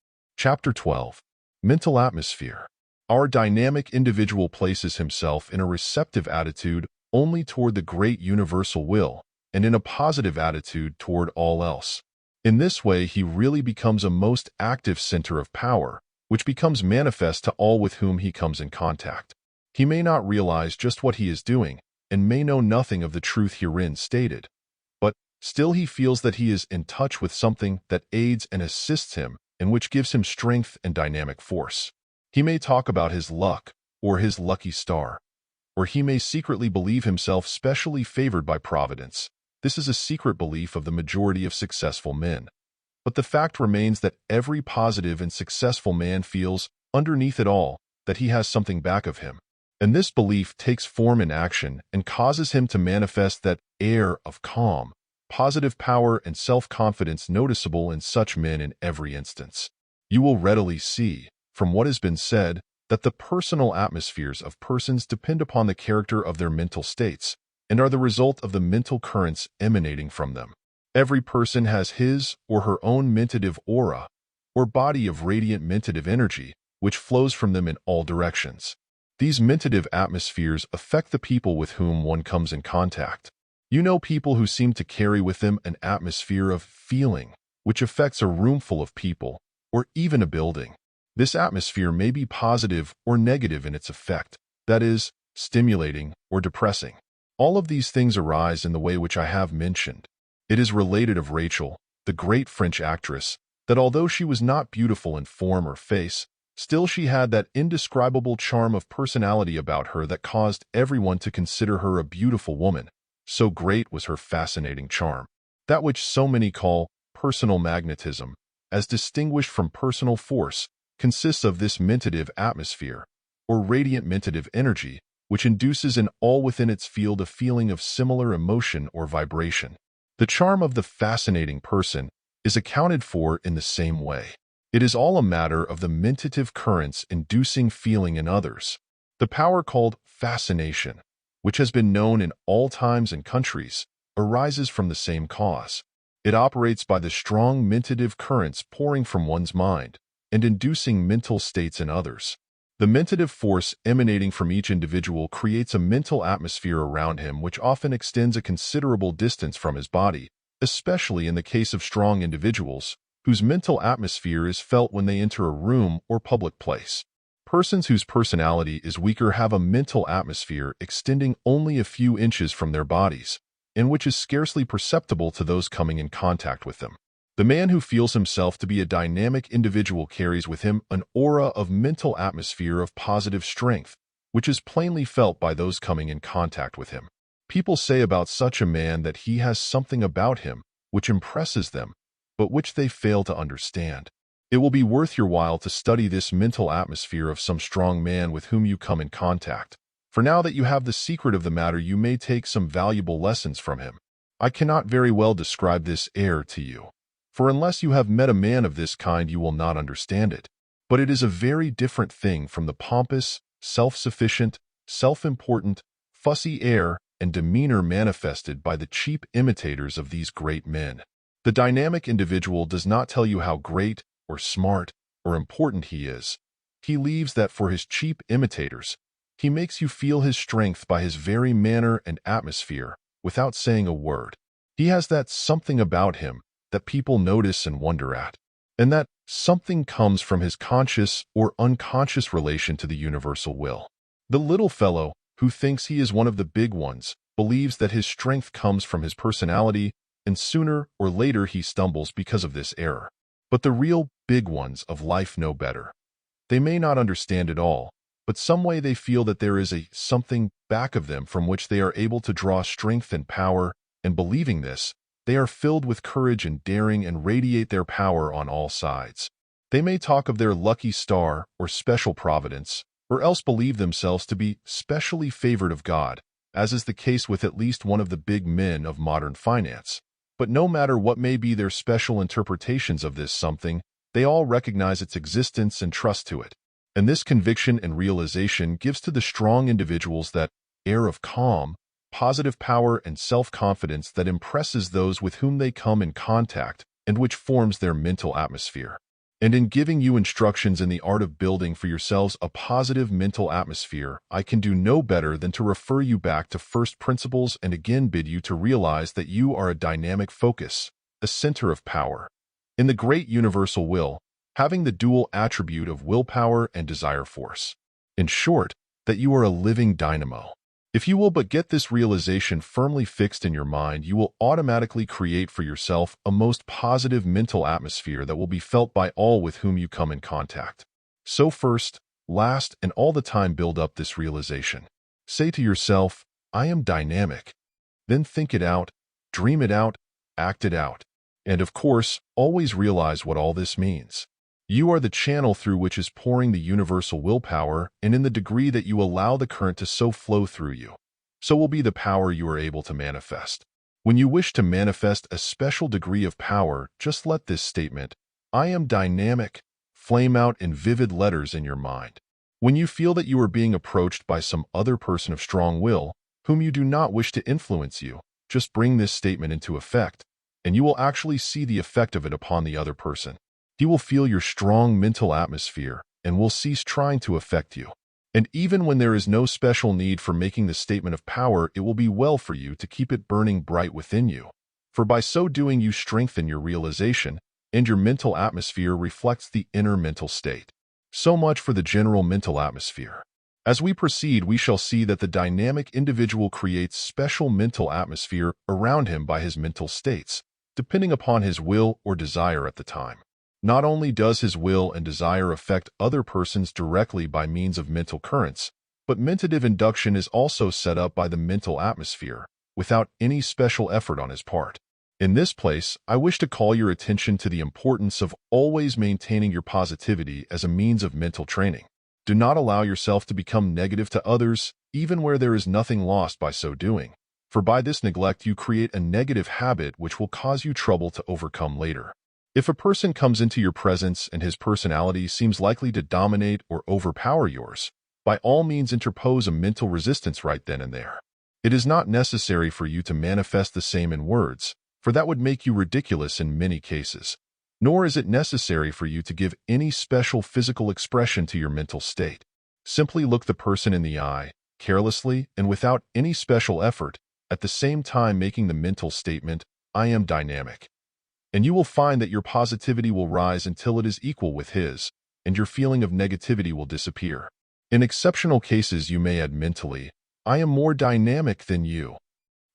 Chapter 12. Mental Atmosphere. Our dynamic individual places himself in a receptive attitude only toward the great universal will, and in a positive attitude toward all else. In this way, he really becomes a most active center of power, which becomes manifest to all with whom he comes in contact. He may not realize just what he is doing, and may know nothing of the truth herein stated, but still he feels that he is in touch with something that aids and assists him, and which gives him strength and dynamic force. He may talk about his luck, or his lucky star, or he may secretly believe himself specially favored by Providence. This is a secret belief of the majority of successful men. But the fact remains that every positive and successful man feels, underneath it all, that he has something back of him. And this belief takes form in action and causes him to manifest that air of calm, positive power and self-confidence noticeable in such men in every instance. You will readily see, from what has been said, that the personal atmospheres of persons depend upon the character of their mental states, and are the result of the mental currents emanating from them. Every person has his or her own mentative aura, or body of radiant mentative energy, which flows from them in all directions. These mentative atmospheres affect the people with whom one comes in contact. You know people who seem to carry with them an atmosphere of feeling, which affects a room full of people, or even a building. This atmosphere may be positive or negative in its effect, that is, stimulating or depressing. All of these things arise in the way which I have mentioned. It is related of Rachel, the great French actress, that although she was not beautiful in form or face, still she had that indescribable charm of personality about her that caused everyone to consider her a beautiful woman. So great was her fascinating charm. That which so many call personal magnetism, as distinguished from personal force, consists of this mentative atmosphere, or radiant mentative energy, which induces in all within its field a feeling of similar emotion or vibration. The charm of the fascinating person is accounted for in the same way. It is all a matter of the mentative currents inducing feeling in others. The power called fascination, which has been known in all times and countries, arises from the same cause. It operates by the strong mentative currents pouring from one's mind and inducing mental states in others. The mentative force emanating from each individual creates a mental atmosphere around him which often extends a considerable distance from his body, especially in the case of strong individuals, whose mental atmosphere is felt when they enter a room or public place. Persons whose personality is weaker have a mental atmosphere extending only a few inches from their bodies, and which is scarcely perceptible to those coming in contact with them. The man who feels himself to be a dynamic individual carries with him an aura of mental atmosphere of positive strength, which is plainly felt by those coming in contact with him. People say about such a man that he has something about him which impresses them, but which they fail to understand. It will be worth your while to study this mental atmosphere of some strong man with whom you come in contact, for now that you have the secret of the matter you may take some valuable lessons from him. I cannot very well describe this air to you, for unless you have met a man of this kind you will not understand it. But it is a very different thing from the pompous, self-sufficient, self-important, fussy air and demeanor manifested by the cheap imitators of these great men. The dynamic individual does not tell you how great, or smart, or important he is. He leaves that for his cheap imitators. He makes you feel his strength by his very manner and atmosphere, without saying a word. He has that something about him that people notice and wonder at, and that something comes from his conscious or unconscious relation to the universal will. The little fellow, who thinks he is one of the big ones, believes that his strength comes from his personality, and sooner or later he stumbles because of this error. But the real big ones of life know better. They may not understand it all, but some way they feel that there is a something back of them from which they are able to draw strength and power, and believing this, they are filled with courage and daring and radiate their power on all sides. They may talk of their lucky star or special providence, or else believe themselves to be specially favored of God, as is the case with at least one of the big men of modern finance. But no matter what may be their special interpretations of this something, they all recognize its existence and trust to it. And this conviction and realization gives to the strong individuals that air of calm, positive power and self-confidence that impresses those with whom they come in contact and which forms their mental atmosphere. And in giving you instructions in the art of building for yourselves a positive mental atmosphere, I can do no better than to refer you back to first principles and again bid you to realize that you are a dynamic focus, a center of power. In the great universal will, having the dual attribute of willpower and desire force. In short, that you are a living dynamo. If you will but get this realization firmly fixed in your mind, you will automatically create for yourself a most positive mental atmosphere that will be felt by all with whom you come in contact. So first, last, and all the time build up this realization. Say to yourself, I am dynamic. Then think it out, dream it out, act it out. And of course, always realize what all this means. You are the channel through which is pouring the universal willpower, and in the degree that you allow the current to so flow through you, so will be the power you are able to manifest. When you wish to manifest a special degree of power, just let this statement, I am dynamic, flame out in vivid letters in your mind. When you feel that you are being approached by some other person of strong will, whom you do not wish to influence you, just bring this statement into effect, and you will actually see the effect of it upon the other person. He will feel your strong mental atmosphere and will cease trying to affect you. And even when there is no special need for making the statement of power, it will be well for you to keep it burning bright within you. For by so doing you strengthen your realization, and your mental atmosphere reflects the inner mental state. So much for the general mental atmosphere. As we proceed, we shall see that the dynamic individual creates special mental atmosphere around him by his mental states, depending upon his will or desire at the time. Not only does his will and desire affect other persons directly by means of mental currents, but mentative induction is also set up by the mental atmosphere, without any special effort on his part. In this place, I wish to call your attention to the importance of always maintaining your positivity as a means of mental training. Do not allow yourself to become negative to others, even where there is nothing lost by so doing, for by this neglect you create a negative habit which will cause you trouble to overcome later. If a person comes into your presence and his personality seems likely to dominate or overpower yours, by all means interpose a mental resistance right then and there. It is not necessary for you to manifest the same in words, for that would make you ridiculous in many cases. Nor is it necessary for you to give any special physical expression to your mental state. Simply look the person in the eye, carelessly and without any special effort, at the same time making the mental statement, I am dynamic. And you will find that your positivity will rise until it is equal with his, and your feeling of negativity will disappear. In exceptional cases, you may add mentally, I am more dynamic than you.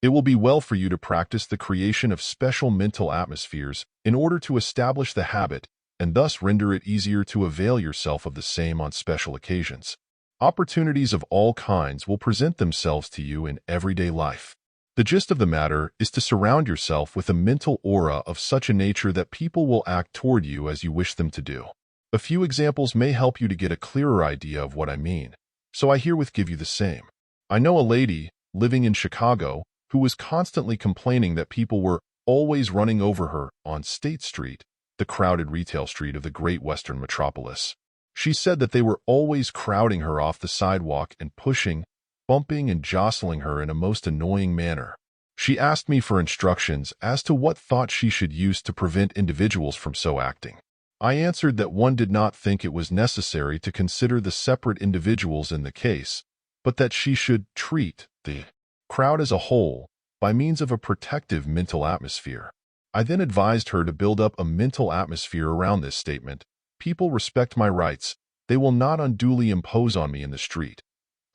It will be well for you to practice the creation of special mental atmospheres in order to establish the habit and thus render it easier to avail yourself of the same on special occasions. Opportunities of all kinds will present themselves to you in everyday life. The gist of the matter is to surround yourself with a mental aura of such a nature that people will act toward you as you wish them to do. A few examples may help you to get a clearer idea of what I mean, so I herewith give you the same. I know a lady, living in Chicago, who was constantly complaining that people were always running over her on State Street, the crowded retail street of the great western metropolis. She said that they were always crowding her off the sidewalk and pushing, bumping and jostling her in a most annoying manner. She asked me for instructions as to what thought she should use to prevent individuals from so acting. I answered that one did not think it was necessary to consider the separate individuals in the case, but that she should treat the crowd as a whole by means of a protective mental atmosphere. I then advised her to build up a mental atmosphere around this statement. People respect my rights. They will not unduly impose on me in the street.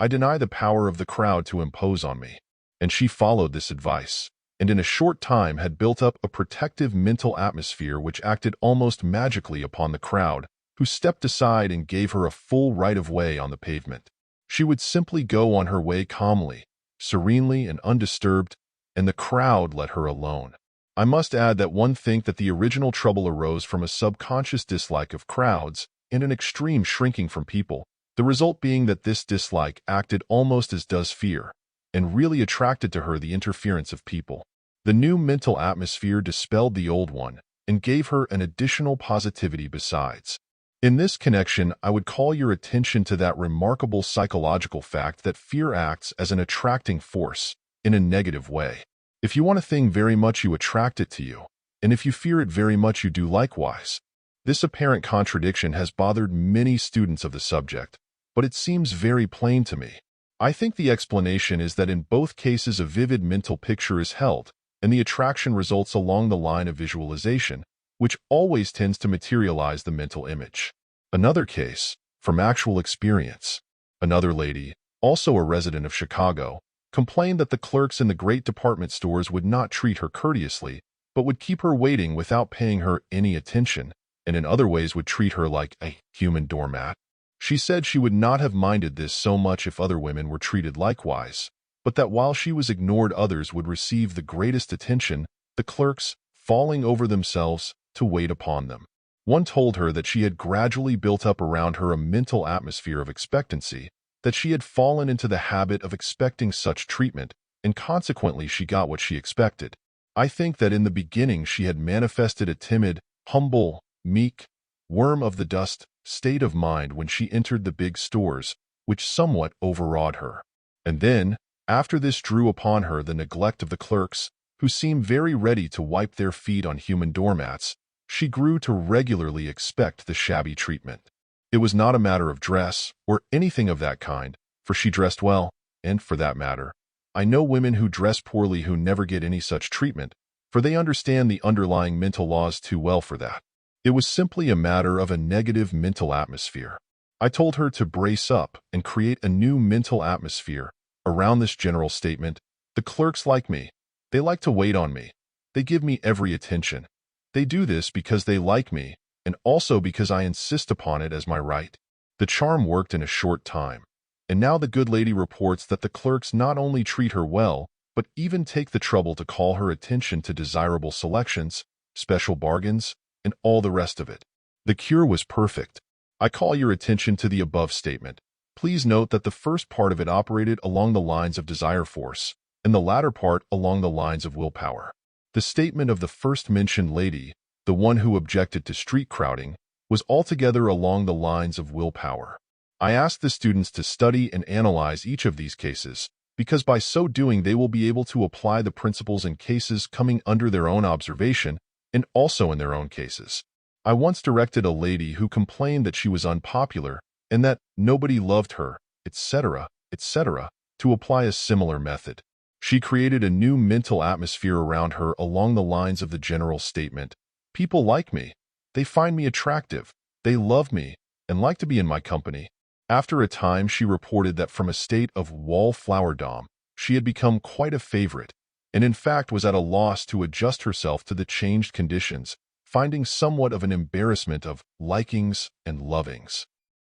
I deny the power of the crowd to impose on me. And she followed this advice, and in a short time had built up a protective mental atmosphere which acted almost magically upon the crowd, who stepped aside and gave her a full right of way on the pavement. She would simply go on her way calmly, serenely and undisturbed, and the crowd let her alone. I must add that one think that the original trouble arose from a subconscious dislike of crowds and an extreme shrinking from people, the result being that this dislike acted almost as does fear, and really attracted to her the interference of people. The new mental atmosphere dispelled the old one and gave her an additional positivity besides. In this connection, I would call your attention to that remarkable psychological fact that fear acts as an attracting force in a negative way. If you want a thing very much, you attract it to you, and if you fear it very much, you do likewise. This apparent contradiction has bothered many students of the subject, but it seems very plain to me. I think the explanation is that in both cases a vivid mental picture is held, and the attraction results along the line of visualization, which always tends to materialize the mental image. Another case, from actual experience. Another lady, also a resident of Chicago, complained that the clerks in the great department stores would not treat her courteously, but would keep her waiting without paying her any attention, and in other ways would treat her like a human doormat. She said she would not have minded this so much if other women were treated likewise, but that while she was ignored, others would receive the greatest attention, the clerks falling over themselves to wait upon them. One told her that she had gradually built up around her a mental atmosphere of expectancy, that she had fallen into the habit of expecting such treatment, and consequently she got what she expected. I think that in the beginning she had manifested a timid, humble, meek, worm of the dust state of mind when she entered the big stores, which somewhat overawed her. And then, after this drew upon her the neglect of the clerks, who seemed very ready to wipe their feet on human doormats, she grew to regularly expect the shabby treatment. It was not a matter of dress or anything of that kind, for she dressed well, and for that matter, I know women who dress poorly who never get any such treatment, for they understand the underlying mental laws too well for that. It was simply a matter of a negative mental atmosphere. I told her to brace up and create a new mental atmosphere around this general statement: the clerks like me. They like to wait on me. They give me every attention. They do this because they like me, and also because I insist upon it as my right. The charm worked in a short time, and now the good lady reports that the clerks not only treat her well, but even take the trouble to call her attention to desirable selections, special bargains, and all the rest of it. The cure was perfect. I call your attention to the above statement. Please note that the first part of it operated along the lines of desire force, and the latter part along the lines of willpower. The statement of the first mentioned lady, the one who objected to street crowding, was altogether along the lines of willpower. I asked the students to study and analyze each of these cases, because by so doing they will be able to apply the principles in cases coming under their own observation and also in their own cases. I once directed a lady who complained that she was unpopular and that nobody loved her, etc., etc., to apply a similar method. She created a new mental atmosphere around her along the lines of the general statement: people like me, they find me attractive, they love me, and like to be in my company. After a time, she reported that from a state of wallflowerdom, she had become quite a favorite, and in fact was at a loss to adjust herself to the changed conditions, finding somewhat of an embarrassment of likings and lovings.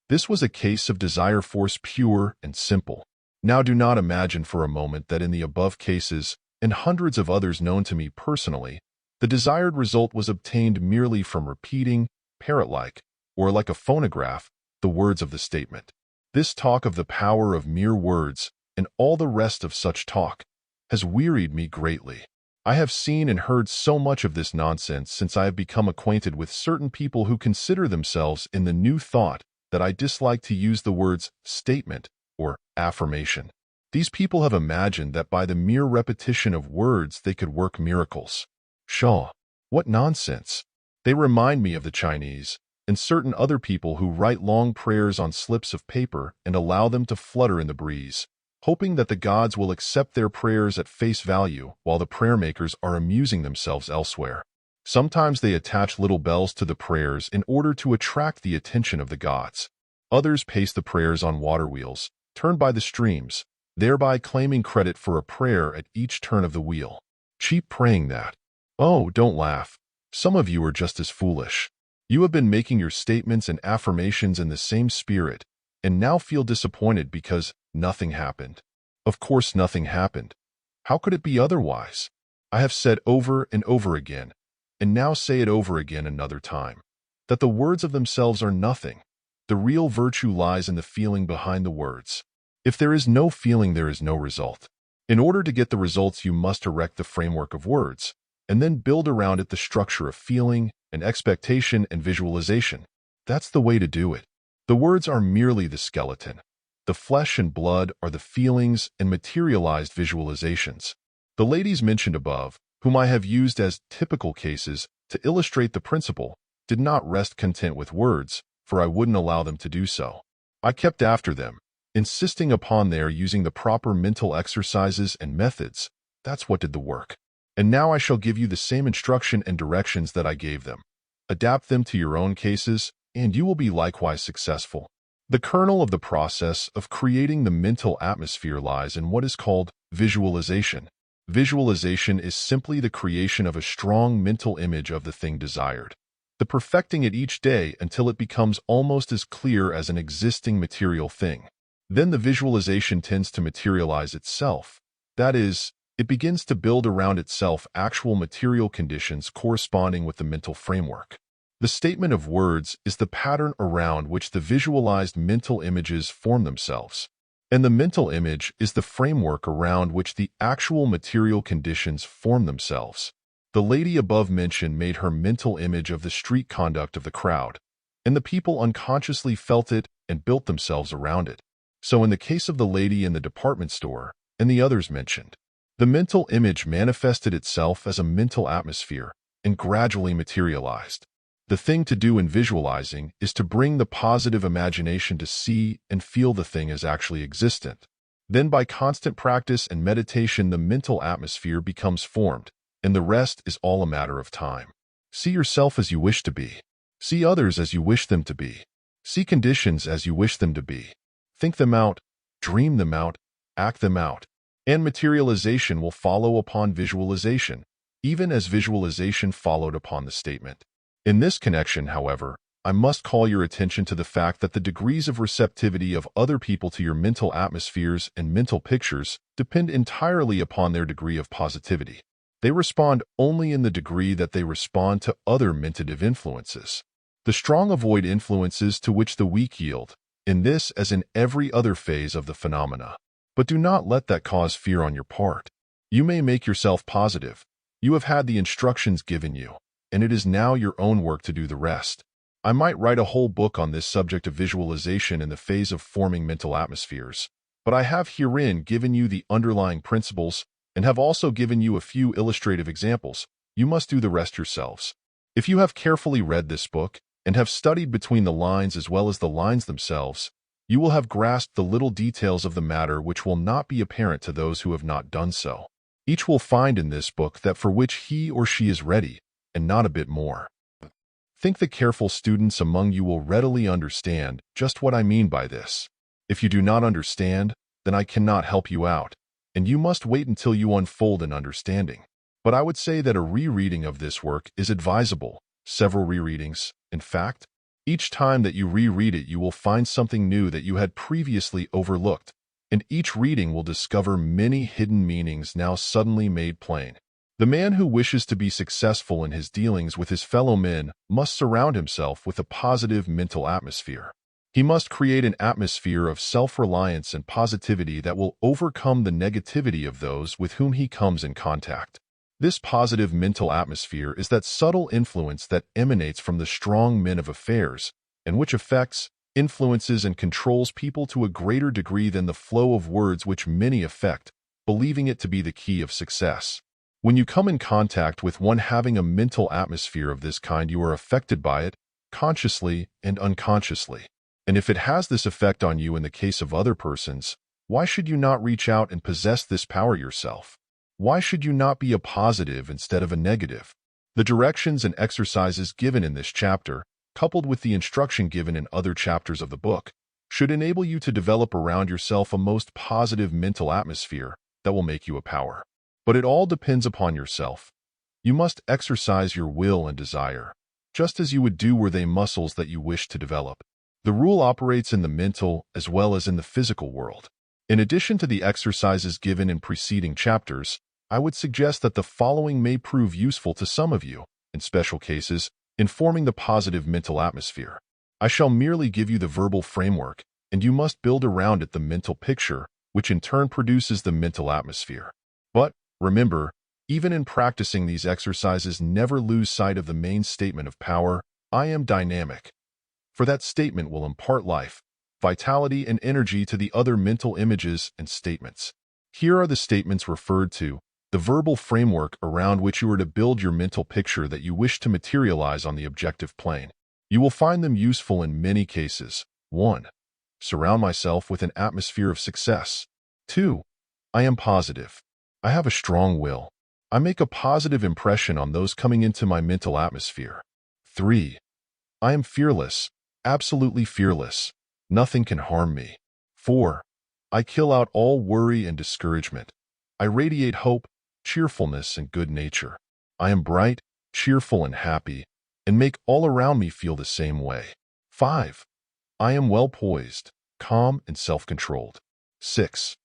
This was a case of desire force pure and simple. Now do not imagine for a moment that in the above cases, and hundreds of others known to me personally, the desired result was obtained merely from repeating, parrot-like, or like a phonograph, the words of the statement. This talk of the power of mere words, and all the rest of such talk, has wearied me greatly. I have seen and heard so much of this nonsense since I have become acquainted with certain people who consider themselves in the new thought that I dislike to use the words statement or affirmation. These people have imagined that by the mere repetition of words they could work miracles. Pshaw! What nonsense! They remind me of the Chinese and certain other people who write long prayers on slips of paper and allow them to flutter in the breeze, hoping that the gods will accept their prayers at face value while the prayer makers are amusing themselves elsewhere. Sometimes they attach little bells to the prayers in order to attract the attention of the gods. Others paste the prayers on water wheels, turned by the streams, thereby claiming credit for a prayer at each turn of the wheel. Cheap praying that. Oh, don't laugh. Some of you are just as foolish. You have been making your statements and affirmations in the same spirit, and now feel disappointed because nothing happened. Of course nothing happened. How could it be otherwise? I have said over and over again, and now say it over again another time, that the words of themselves are nothing. The real virtue lies in the feeling behind the words. If there is no feeling, there is no result. In order to get the results, you must erect the framework of words, and then build around it the structure of feeling and expectation and visualization. That's the way to do it. The words are merely the skeleton. The flesh and blood are the feelings and materialized visualizations. The ladies mentioned above, whom I have used as typical cases to illustrate the principle, did not rest content with words, for I wouldn't allow them to do so. I kept after them, insisting upon their using the proper mental exercises and methods. That's what did the work. And now I shall give you the same instruction and directions that I gave them. Adapt them to your own cases, and you will be likewise successful. The kernel of the process of creating the mental atmosphere lies in what is called visualization. Visualization is simply the creation of a strong mental image of the thing desired, the perfecting it each day until it becomes almost as clear as an existing material thing. Then the visualization tends to materialize itself. That is, it begins to build around itself actual material conditions corresponding with the mental framework. The statement of words is the pattern around which the visualized mental images form themselves, and the mental image is the framework around which the actual material conditions form themselves. The lady above mentioned made her mental image of the street conduct of the crowd, and the people unconsciously felt it and built themselves around it. So in the case of the lady in the department store and the others mentioned, the mental image manifested itself as a mental atmosphere and gradually materialized. The thing to do in visualizing is to bring the positive imagination to see and feel the thing as actually existent. Then by constant practice and meditation, the mental atmosphere becomes formed, and the rest is all a matter of time. See yourself as you wish to be. See others as you wish them to be. See conditions as you wish them to be. Think them out, dream them out, act them out. And materialization will follow upon visualization, even as visualization followed upon the statement. In this connection, however, I must call your attention to the fact that the degrees of receptivity of other people to your mental atmospheres and mental pictures depend entirely upon their degree of positivity. They respond only in the degree that they respond to other mentative influences. The strong avoid influences to which the weak yield, in this as in every other phase of the phenomena. But do not let that cause fear on your part. You may make yourself positive. You have had the instructions given you, and it is now your own work to do the rest. I might write a whole book on this subject of visualization in the phase of forming mental atmospheres, but I have herein given you the underlying principles and have also given you a few illustrative examples. You must do the rest yourselves. If you have carefully read this book and have studied between the lines as well as the lines themselves, you will have grasped the little details of the matter which will not be apparent to those who have not done so. Each will find in this book that for which he or she is ready, and not a bit more. Think the careful students among you will readily understand just what I mean by this. If you do not understand, then I cannot help you out, and you must wait until you unfold an understanding. But I would say that a rereading of this work is advisable, several rereadings, in fact. Each time that you reread it, you will find something new that you had previously overlooked, and each reading will discover many hidden meanings now suddenly made plain. The man who wishes to be successful in his dealings with his fellow men must surround himself with a positive mental atmosphere. He must create an atmosphere of self-reliance and positivity that will overcome the negativity of those with whom he comes in contact. This positive mental atmosphere is that subtle influence that emanates from the strong men of affairs, and which affects, influences, and controls people to a greater degree than the flow of words which many affect, believing it to be the key of success. When you come in contact with one having a mental atmosphere of this kind, you are affected by it, consciously and unconsciously. And if it has this effect on you in the case of other persons, why should you not reach out and possess this power yourself? Why should you not be a positive instead of a negative? The directions and exercises given in this chapter, coupled with the instruction given in other chapters of the book, should enable you to develop around yourself a most positive mental atmosphere that will make you a power. But it all depends upon yourself. You must exercise your will and desire, just as you would do were they muscles that you wish to develop. The rule operates in the mental as well as in the physical world. In addition to the exercises given in preceding chapters, I would suggest that the following may prove useful to some of you, in special cases, in forming the positive mental atmosphere. I shall merely give you the verbal framework, and you must build around it the mental picture, which in turn produces the mental atmosphere. But, remember, even in practicing these exercises, never lose sight of the main statement of power, I am dynamic. For that statement will impart life, vitality, and energy to the other mental images and statements. Here are the statements referred to, the verbal framework around which you are to build your mental picture that you wish to materialize on the objective plane. You will find them useful in many cases. 1. Surround myself with an atmosphere of success. 2. I am positive. I have a strong will. I make a positive impression on those coming into my mental atmosphere. 3. I am fearless, absolutely fearless. Nothing can harm me. 4. I kill out all worry and discouragement. I radiate hope, cheerfulness, and good nature. I am bright, cheerful, and happy, and make all around me feel the same way. 5. I am well poised, calm, and self-controlled. 6.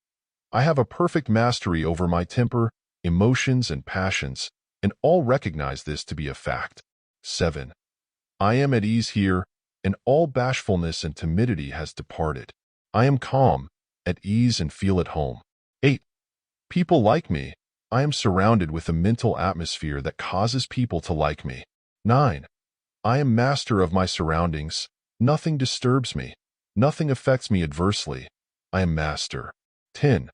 I have a perfect mastery over my temper, emotions, and passions, and all recognize this to be a fact. 7. I am at ease here, and all bashfulness and timidity has departed. I am calm, at ease, and feel at home. 8. People like me. I am surrounded with a mental atmosphere that causes people to like me. 9. I am master of my surroundings. Nothing disturbs me. Nothing affects me adversely. I am master. 10.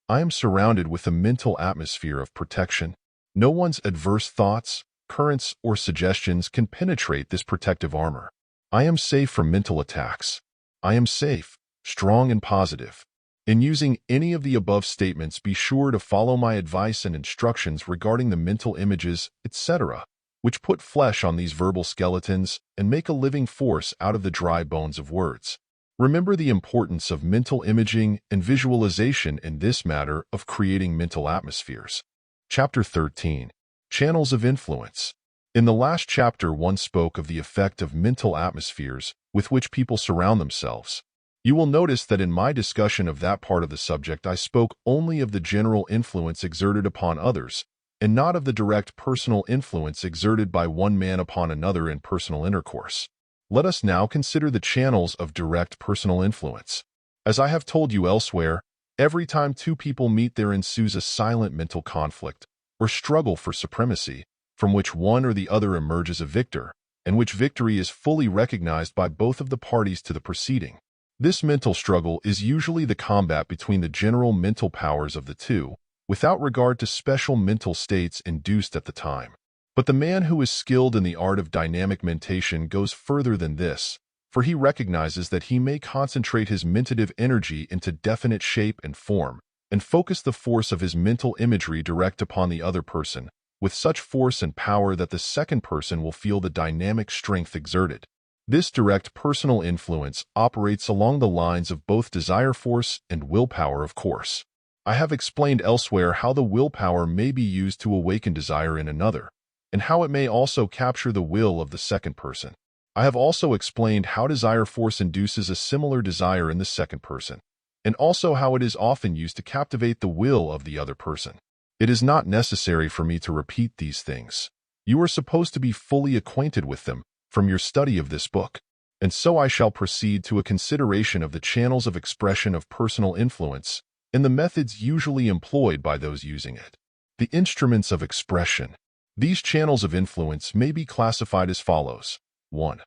I am surrounded with a mental atmosphere of protection. No one's adverse thoughts, currents, or suggestions can penetrate this protective armor. I am safe from mental attacks. I am safe, strong, and positive. In using any of the above statements, be sure to follow my advice and instructions regarding the mental images, etc., which put flesh on these verbal skeletons and make a living force out of the dry bones of words. Remember the importance of mental imaging and visualization in this matter of creating mental atmospheres. Chapter 13. Channels of Influence. In the last chapter, one spoke of the effect of mental atmospheres with which people surround themselves. You will notice that in my discussion of that part of the subject, I spoke only of the general influence exerted upon others, and not of the direct personal influence exerted by one man upon another in personal intercourse. Let us now consider the channels of direct personal influence. As I have told you elsewhere, every time two people meet, there ensues a silent mental conflict, or struggle for supremacy, from which one or the other emerges a victor, and which victory is fully recognized by both of the parties to the proceeding. This mental struggle is usually the combat between the general mental powers of the two, without regard to special mental states induced at the time. But the man who is skilled in the art of dynamic mentation goes further than this, for he recognizes that he may concentrate his mentative energy into definite shape and form, and focus the force of his mental imagery direct upon the other person, with such force and power that the second person will feel the dynamic strength exerted. This direct personal influence operates along the lines of both desire force and willpower, of course. I have explained elsewhere how the willpower may be used to awaken desire in another, and how it may also capture the will of the second person. I have also explained how desire force induces a similar desire in the second person, and also how it is often used to captivate the will of the other person. It is not necessary for me to repeat these things. You are supposed to be fully acquainted with them from your study of this book, and so I shall proceed to a consideration of the channels of expression of personal influence and the methods usually employed by those using it. The instruments of expression. These channels of influence may be classified as follows. 1.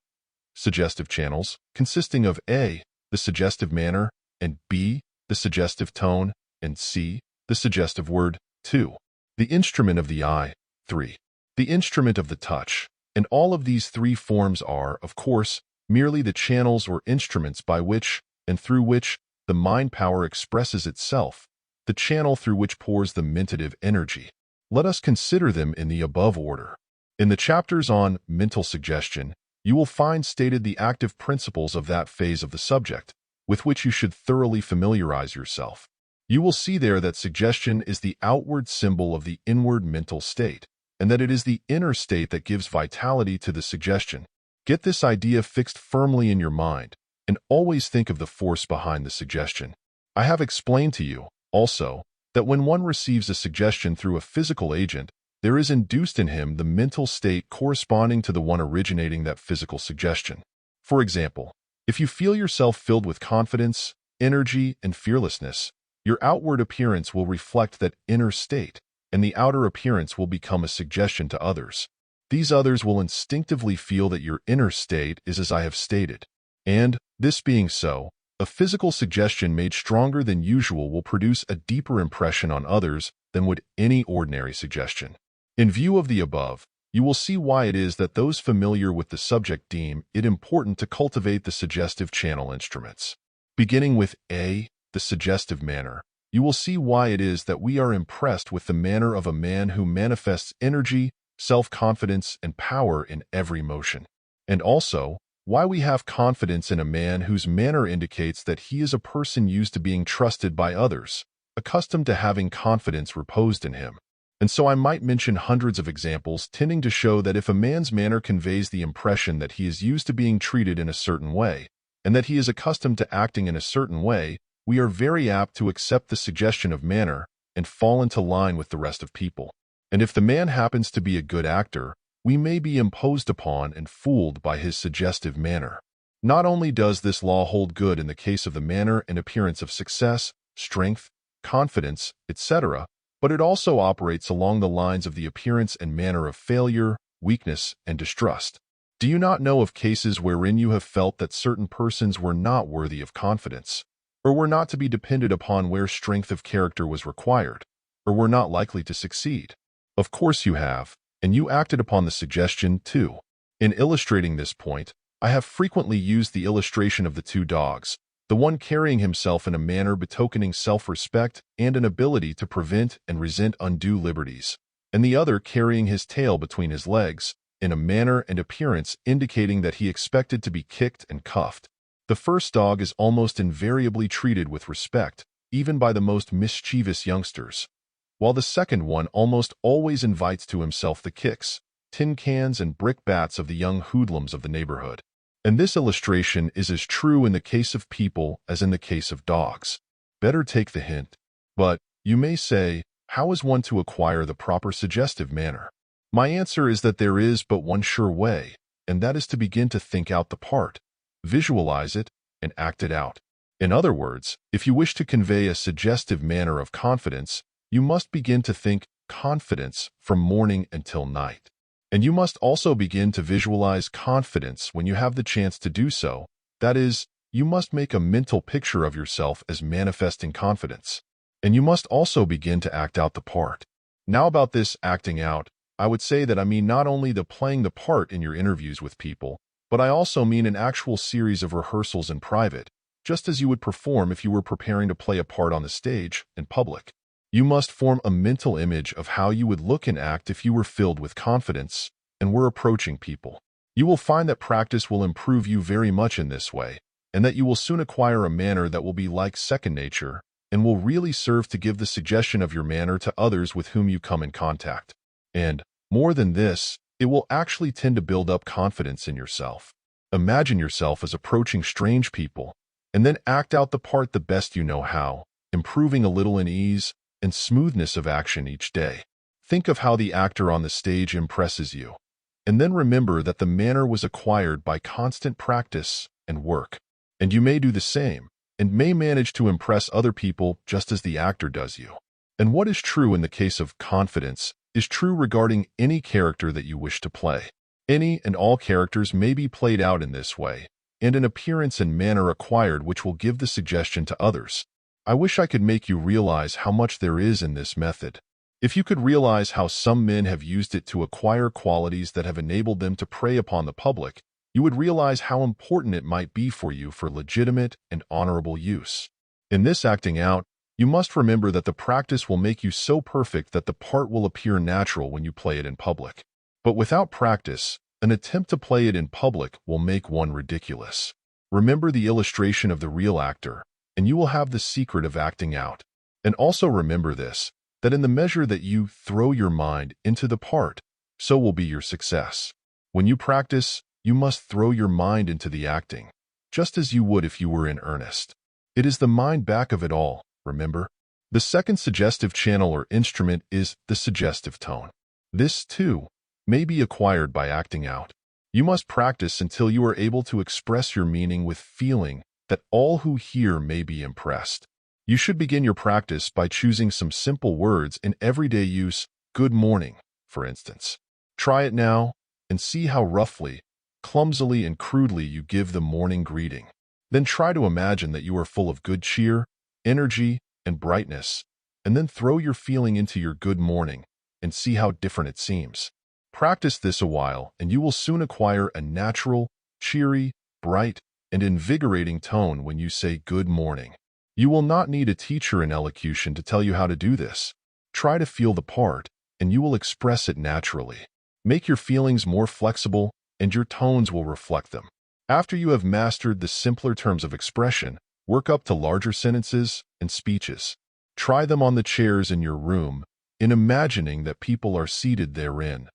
Suggestive channels, consisting of A. the suggestive manner, and B. the suggestive tone, and C. the suggestive word. 2. The instrument of the eye. 3. The instrument of the touch. And all of these three forms are, of course, merely the channels or instruments by which and through which the mind power expresses itself, the channel through which pours the mentative energy. Let us consider them in the above order. In the chapters on mental suggestion, you will find stated the active principles of that phase of the subject, with which you should thoroughly familiarize yourself. You will see there that suggestion is the outward symbol of the inward mental state, and that it is the inner state that gives vitality to the suggestion. Get this idea fixed firmly in your mind, and always think of the force behind the suggestion. I have explained to you, also, that when one receives a suggestion through a physical agent, there is induced in him the mental state corresponding to the one originating that physical suggestion. For example, if you feel yourself filled with confidence, energy, and fearlessness, your outward appearance will reflect that inner state, and the outer appearance will become a suggestion to others. These others will instinctively feel that your inner state is as I have stated, and, this being so, A physical suggestion made stronger than usual will produce a deeper impression on others than would any ordinary suggestion. In view of the above, you will see why it is that those familiar with the subject deem it important to cultivate the suggestive channel instruments. Beginning with A, the suggestive manner, you will see why it is that we are impressed with the manner of a man who manifests energy, self-confidence, and power in every motion. And also, why we have confidence in a man whose manner indicates that he is a person used to being trusted by others, accustomed to having confidence reposed in him. And so I might mention hundreds of examples tending to show that if a man's manner conveys the impression that he is used to being treated in a certain way, and that he is accustomed to acting in a certain way, we are very apt to accept the suggestion of manner and fall into line with the rest of people. And if the man happens to be a good actor, we may be imposed upon and fooled by his suggestive manner. Not only does this law hold good in the case of the manner and appearance of success, strength, confidence, etc., but it also operates along the lines of the appearance and manner of failure, weakness, and distrust. Do you not know of cases wherein you have felt that certain persons were not worthy of confidence, or were not to be depended upon where strength of character was required, or were not likely to succeed? Of course you have, and you acted upon the suggestion too. In illustrating this point, I have frequently used the illustration of the two dogs, the one carrying himself in a manner betokening self-respect and an ability to prevent and resent undue liberties, and the other carrying his tail between his legs, in a manner and appearance indicating that he expected to be kicked and cuffed. The first dog is almost invariably treated with respect, even by the most mischievous youngsters, while the second one almost always invites to himself the kicks, tin cans, and brickbats of the young hoodlums of the neighborhood. And this illustration is as true in the case of people as in the case of dogs. Better take the hint. But, you may say, how is one to acquire the proper suggestive manner? My answer is that there is but one sure way, and that is to begin to think out the part, visualize it, and act it out. In other words, if you wish to convey a suggestive manner of confidence, you must begin to think confidence from morning until night. And you must also begin to visualize confidence when you have the chance to do so. That is, you must make a mental picture of yourself as manifesting confidence. And you must also begin to act out the part. Now about this acting out, I would say that I mean not only the playing the part in your interviews with people, but I also mean an actual series of rehearsals in private, just as you would perform if you were preparing to play a part on the stage in public. You must form a mental image of how you would look and act if you were filled with confidence and were approaching people. You will find that practice will improve you very much in this way, and that you will soon acquire a manner that will be like second nature and will really serve to give the suggestion of your manner to others with whom you come in contact. And, more than this, it will actually tend to build up confidence in yourself. Imagine yourself as approaching strange people, and then act out the part the best you know how, improving a little in ease and smoothness of action each day. Think of how the actor on the stage impresses you, and then remember that the manner was acquired by constant practice and work. And you may do the same, and may manage to impress other people just as the actor does you. And what is true in the case of confidence is true regarding any character that you wish to play. Any and all characters may be played out in this way, and an appearance and manner acquired which will give the suggestion to others. I wish I could make you realize how much there is in this method. If you could realize how some men have used it to acquire qualities that have enabled them to prey upon the public, you would realize how important it might be for you for legitimate and honorable use. In this acting out, you must remember that the practice will make you so perfect that the part will appear natural when you play it in public. But without practice, an attempt to play it in public will make one ridiculous. Remember the illustration of the real actor, and you will have the secret of acting out. And also remember this, that in the measure that you throw your mind into the part, so will be your success. When you practice, you must throw your mind into the acting, just as you would if you were in earnest. It is the mind back of it all, remember? The second suggestive channel or instrument is the suggestive tone. This, too, may be acquired by acting out. You must practice until you are able to express your meaning with feeling that all who hear may be impressed. You should begin your practice by choosing some simple words in everyday use, good morning, for instance. Try it now and see how roughly, clumsily, and crudely you give the morning greeting. Then try to imagine that you are full of good cheer, energy, and brightness, and then throw your feeling into your good morning and see how different it seems. Practice this a while, and you will soon acquire a natural, cheery, bright, and invigorating tone when you say good morning. You will not need a teacher in elocution to tell you how to do this. Try to feel the part, and you will express it naturally. Make your feelings more flexible, and your tones will reflect them. After you have mastered the simpler terms of expression, work up to larger sentences and speeches. Try them on the chairs in your room, in imagining that people are seated therein.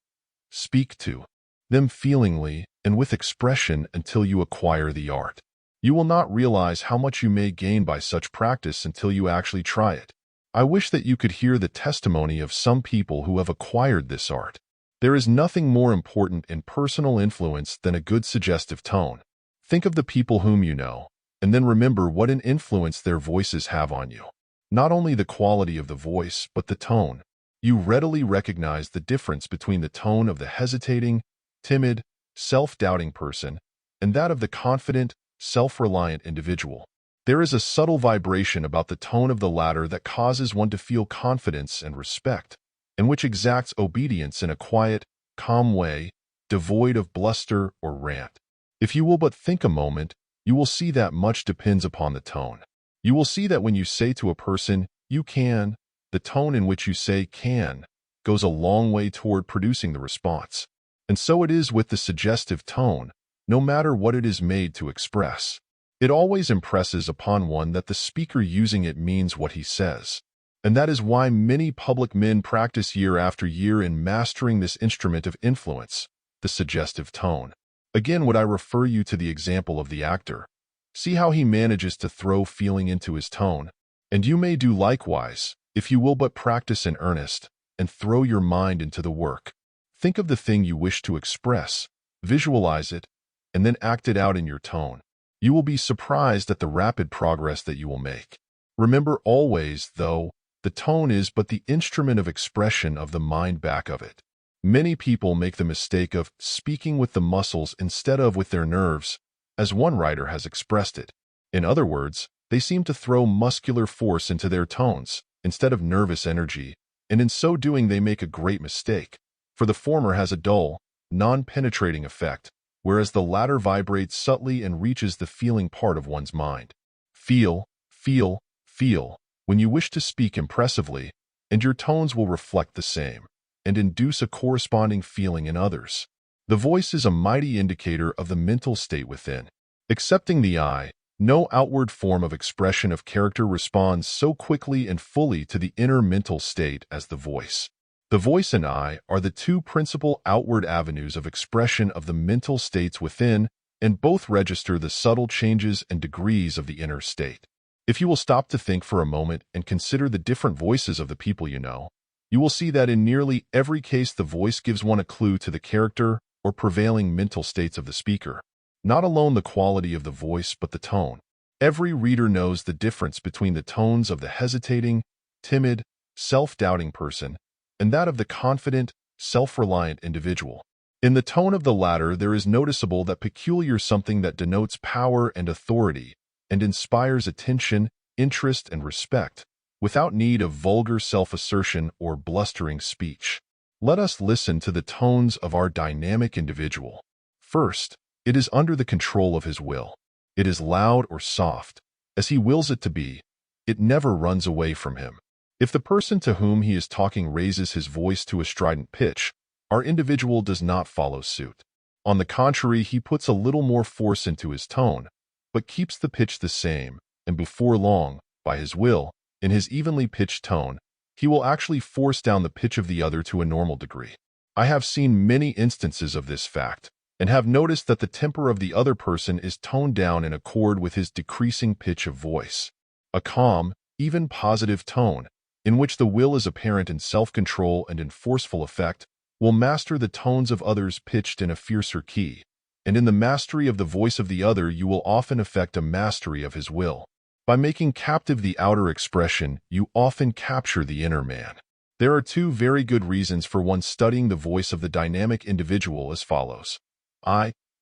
Speak to them feelingly and with expression until you acquire the art. You will not realize how much you may gain by such practice until you actually try it. I wish that you could hear the testimony of some people who have acquired this art. There is nothing more important in personal influence than a good suggestive tone. Think of the people whom you know, and then remember what an influence their voices have on you. Not only the quality of the voice, but the tone. You readily recognize the difference between the tone of the hesitating, timid, self-doubting person and that of the confident, self-reliant individual. There is a subtle vibration about the tone of the latter that causes one to feel confidence and respect, and which exacts obedience in a quiet, calm way, devoid of bluster or rant. If you will but think a moment, you will see that much depends upon the tone. You will see that when you say to a person, "You can," the tone in which you say "can" goes a long way toward producing the response. And so it is with the suggestive tone, no matter what it is made to express. It always impresses upon one that the speaker using it means what he says. And that is why many public men practice year after year in mastering this instrument of influence, the suggestive tone. Again, would I refer you to the example of the actor. See how he manages to throw feeling into his tone. And you may do likewise, if you will but practice in earnest, and throw your mind into the work. Think of the thing you wish to express, visualize it, and then act it out in your tone. You will be surprised at the rapid progress that you will make. Remember always, though, the tone is but the instrument of expression of the mind back of it. Many people make the mistake of speaking with the muscles instead of with their nerves, as one writer has expressed it. In other words, they seem to throw muscular force into their tones, instead of nervous energy, and in so doing they make a great mistake, for the former has a dull, non-penetrating effect, whereas the latter vibrates subtly and reaches the feeling part of one's mind. Feel, feel, feel, when you wish to speak impressively, and your tones will reflect the same, and induce a corresponding feeling in others. The voice is a mighty indicator of the mental state within. Excepting the eye, no outward form of expression of character responds so quickly and fully to the inner mental state as the voice. The voice and eye are the two principal outward avenues of expression of the mental states within, and both register the subtle changes and degrees of the inner state. If you will stop to think for a moment and consider the different voices of the people you know, you will see that in nearly every case the voice gives one a clue to the character or prevailing mental states of the speaker. Not alone the quality of the voice, but the tone. Every reader knows the difference between the tones of the hesitating, timid, self-doubting person and that of the confident, self-reliant individual. In the tone of the latter, there is noticeable that peculiar something that denotes power and authority and inspires attention, interest, and respect, without need of vulgar self-assertion or blustering speech. Let us listen to the tones of our dynamic individual. First, it is under the control of his will. It is loud or soft, as he wills it to be. It never runs away from him. If the person to whom he is talking raises his voice to a strident pitch, our individual does not follow suit. On the contrary, he puts a little more force into his tone, but keeps the pitch the same, and before long, by his will, in his evenly pitched tone, he will actually force down the pitch of the other to a normal degree. I have seen many instances of this fact, and have noticed that the temper of the other person is toned down in accord with his decreasing pitch of voice. A calm, even positive tone, in which the will is apparent in self-control and in forceful effect, will master the tones of others pitched in a fiercer key, and in the mastery of the voice of the other you will often effect a mastery of his will. By making captive the outer expression, you often capture the inner man. There are two very good reasons for one studying the voice of the dynamic individual as follows.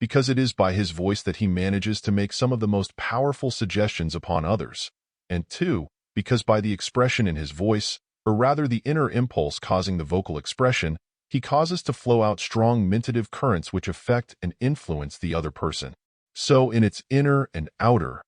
because it is by his voice that he manages to make some of the most powerful suggestions upon others, and 2, because by the expression in his voice, or rather the inner impulse causing the vocal expression, he causes to flow out strong mentative currents which affect and influence the other person. So in its inner and outer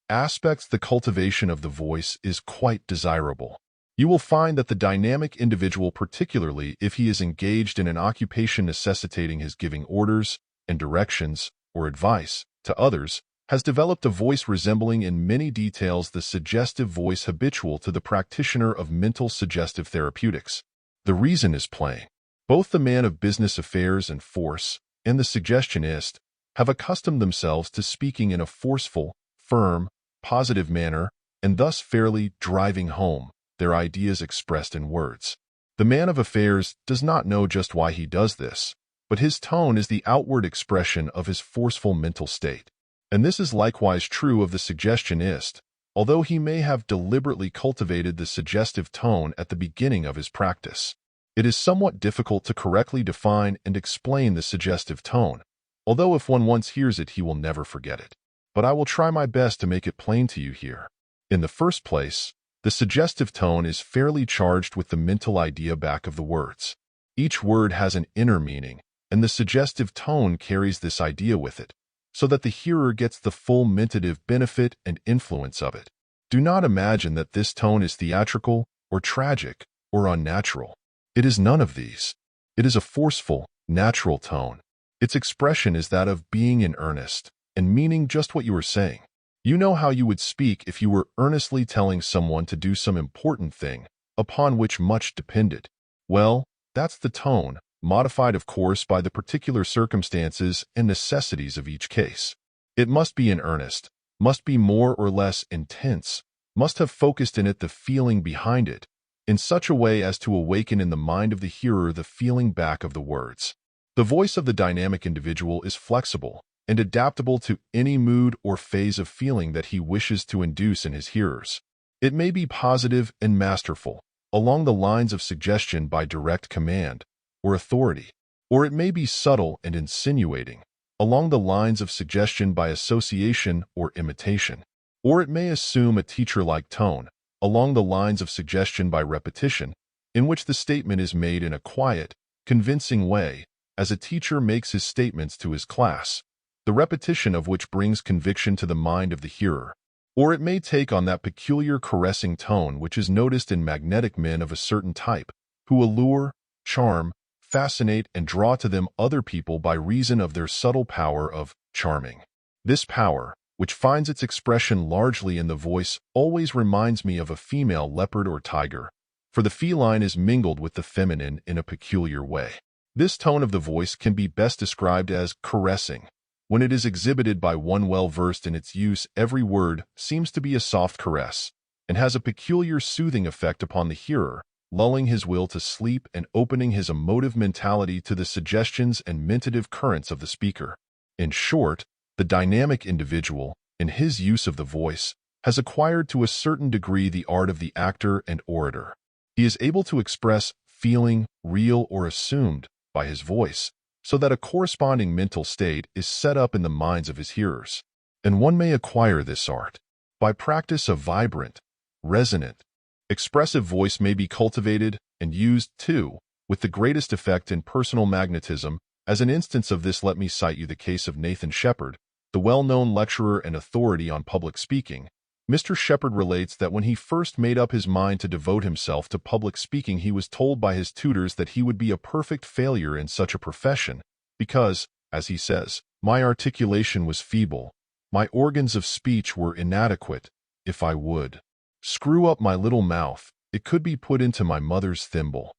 aspects, the cultivation of the voice is quite desirable. You will find that the dynamic individual, particularly if he is engaged in an occupation necessitating his giving orders and directions or advice to others, has developed a voice resembling in many details the suggestive voice habitual to the practitioner of mental suggestive therapeutics. The reason is plain. Both the man of business affairs and force and the suggestionist have accustomed themselves to speaking in a forceful, firm, positive manner, and thus fairly driving home their ideas expressed in words. The man of affairs does not know just why he does this, but his tone is the outward expression of his forceful mental state. And this is likewise true of the suggestionist, although he may have deliberately cultivated the suggestive tone at the beginning of his practice. It is somewhat difficult to correctly define and explain the suggestive tone, although if one once hears it, he will never forget it. But I will try my best to make it plain to you here. In the first place, the suggestive tone is fairly charged with the mental idea back of the words. Each word has an inner meaning, and the suggestive tone carries this idea with it, so that the hearer gets the full mentative benefit and influence of it. Do not imagine that this tone is theatrical or tragic or unnatural. It is none of these. It is a forceful, natural tone. Its expression is that of being in earnest and meaning just what you are saying. You know how you would speak if you were earnestly telling someone to do some important thing upon which much depended. Well, that's the tone, modified of course by the particular circumstances and necessities of each case. It must be in earnest, must be more or less intense, must have focused in it the feeling behind it, in such a way as to awaken in the mind of the hearer the feeling back of the words. The voice of the dynamic individual is flexible and adaptable to any mood or phase of feeling that he wishes to induce in his hearers. It may be positive and masterful, along the lines of suggestion by direct command or authority, or it may be subtle and insinuating, along the lines of suggestion by association or imitation, or it may assume a teacher-like tone, along the lines of suggestion by repetition, in which the statement is made in a quiet, convincing way, as a teacher makes his statements to his class, the repetition of which brings conviction to the mind of the hearer. Or it may take on that peculiar caressing tone which is noticed in magnetic men of a certain type, who allure, charm, fascinate, and draw to them other people by reason of their subtle power of charming. This power, which finds its expression largely in the voice, always reminds me of a female leopard or tiger, for the feline is mingled with the feminine in a peculiar way. This tone of the voice can be best described as caressing. When it is exhibited by one well-versed in its use, every word seems to be a soft caress, and has a peculiar soothing effect upon the hearer, lulling his will to sleep and opening his emotive mentality to the suggestions and mentative currents of the speaker. In short, the dynamic individual, in his use of the voice, has acquired to a certain degree the art of the actor and orator. He is able to express feeling, real or assumed, by his voice, so that a corresponding mental state is set up in the minds of his hearers. And one may acquire this art by practice. A vibrant, resonant, expressive voice may be cultivated and used, too, with the greatest effect in personal magnetism. As an instance of this, let me cite you the case of Nathan Shepard, the well-known lecturer and authority on public speaking. Mr. Shepard relates that when he first made up his mind to devote himself to public speaking, he was told by his tutors that he would be a perfect failure in such a profession because, as he says, my articulation was feeble, my organs of speech were inadequate. If I would screw up my little mouth, it could be put into my mother's thimble.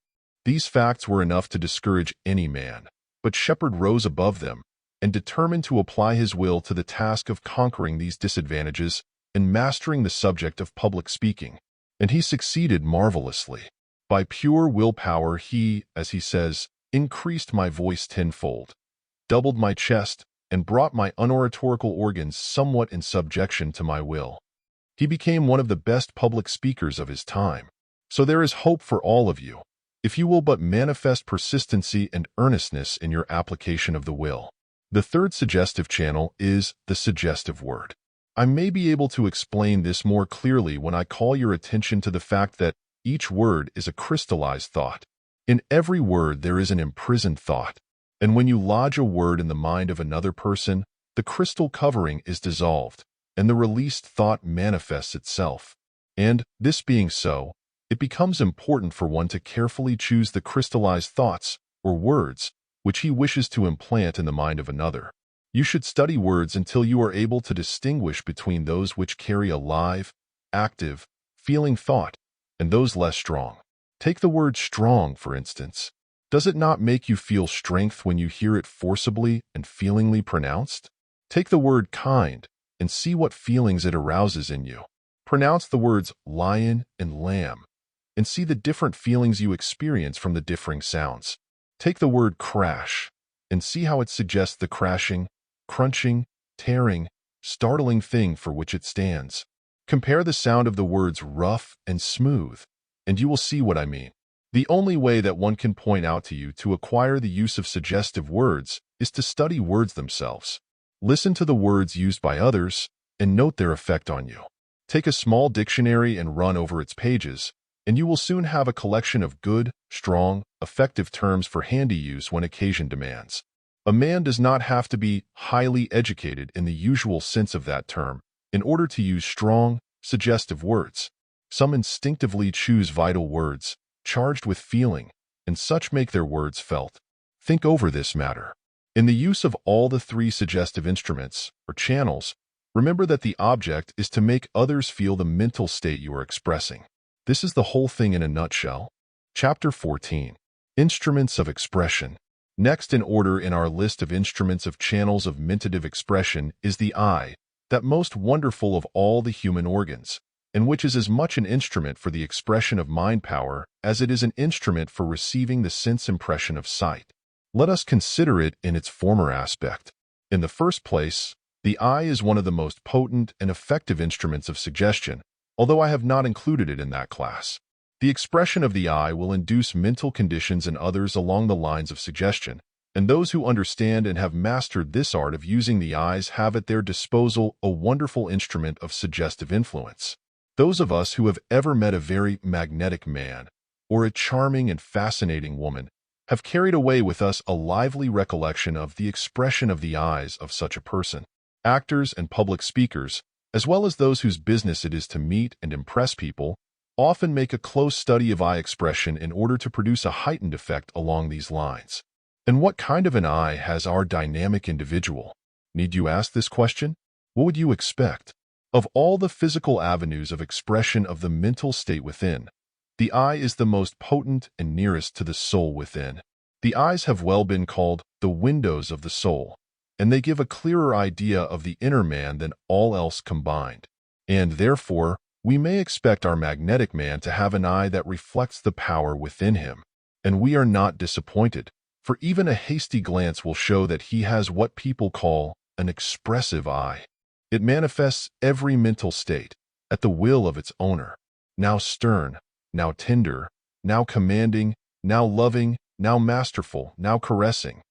These facts were enough to discourage any man, but Shepard rose above them and determined to apply his will to the task of conquering these disadvantages and mastering the subject of public speaking, and he succeeded marvelously. By pure willpower he, as he says, increased my voice tenfold, doubled my chest, and brought my unoratorical organs somewhat in subjection to my will. He became one of the best public speakers of his time. So there is hope for all of you, if you will but manifest persistency and earnestness in your application of the will. The third suggestive channel is the suggestive word. I may be able to explain this more clearly when I call your attention to the fact that each word is a crystallized thought. In every word there is an imprisoned thought, and when you lodge a word in the mind of another person, the crystal covering is dissolved, and the released thought manifests itself. And, this being so, it becomes important for one to carefully choose the crystallized thoughts, or words, which he wishes to implant in the mind of another. You should study words until you are able to distinguish between those which carry a live, active, feeling thought, and those less strong. Take the word strong, for instance. Does it not make you feel strength when you hear it forcibly and feelingly pronounced? Take the word kind and see what feelings it arouses in you. Pronounce the words lion and lamb and see the different feelings you experience from the differing sounds. Take the word crash and see how it suggests the crashing, crunching, tearing, startling thing for which it stands. Compare the sound of the words rough and smooth, and you will see what I mean. The only way that one can point out to you to acquire the use of suggestive words is to study words themselves. Listen to the words used by others and note their effect on you. Take a small dictionary and run over its pages, and you will soon have a collection of good, strong, effective terms for handy use when occasion demands. A man does not have to be highly educated in the usual sense of that term in order to use strong, suggestive words. Some instinctively choose vital words, charged with feeling, and such make their words felt. Think over this matter. In the use of all the three suggestive instruments, or channels, remember that the object is to make others feel the mental state you are expressing. This is the whole thing in a nutshell. Chapter 14. Instruments of Expression. Next in order in our list of instruments of channels of mentative expression is the eye, that most wonderful of all the human organs, and which is as much an instrument for the expression of mind power as it is an instrument for receiving the sense impression of sight. Let us consider it in its former aspect. In the first place, the eye is one of the most potent and effective instruments of suggestion, although I have not included it in that class. The expression of the eye will induce mental conditions in others along the lines of suggestion, and those who understand and have mastered this art of using the eyes have at their disposal a wonderful instrument of suggestive influence. Those of us who have ever met a very magnetic man, or a charming and fascinating woman, have carried away with us a lively recollection of the expression of the eyes of such a person. Actors and public speakers, as well as those whose business it is to meet and impress people, often make a close study of eye expression in order to produce a heightened effect along these lines. And what kind of an eye has our dynamic individual? Need you ask this question? What would you expect? Of all the physical avenues of expression of the mental state within, the eye is the most potent and nearest to the soul within. The eyes have well been called the windows of the soul, and they give a clearer idea of the inner man than all else combined. And therefore, we may expect our magnetic man to have an eye that reflects the power within him. And we are not disappointed, for even a hasty glance will show that he has what people call an expressive eye. It manifests every mental state, at the will of its owner, now stern, now tender, now commanding, now loving, now masterful, now caressing.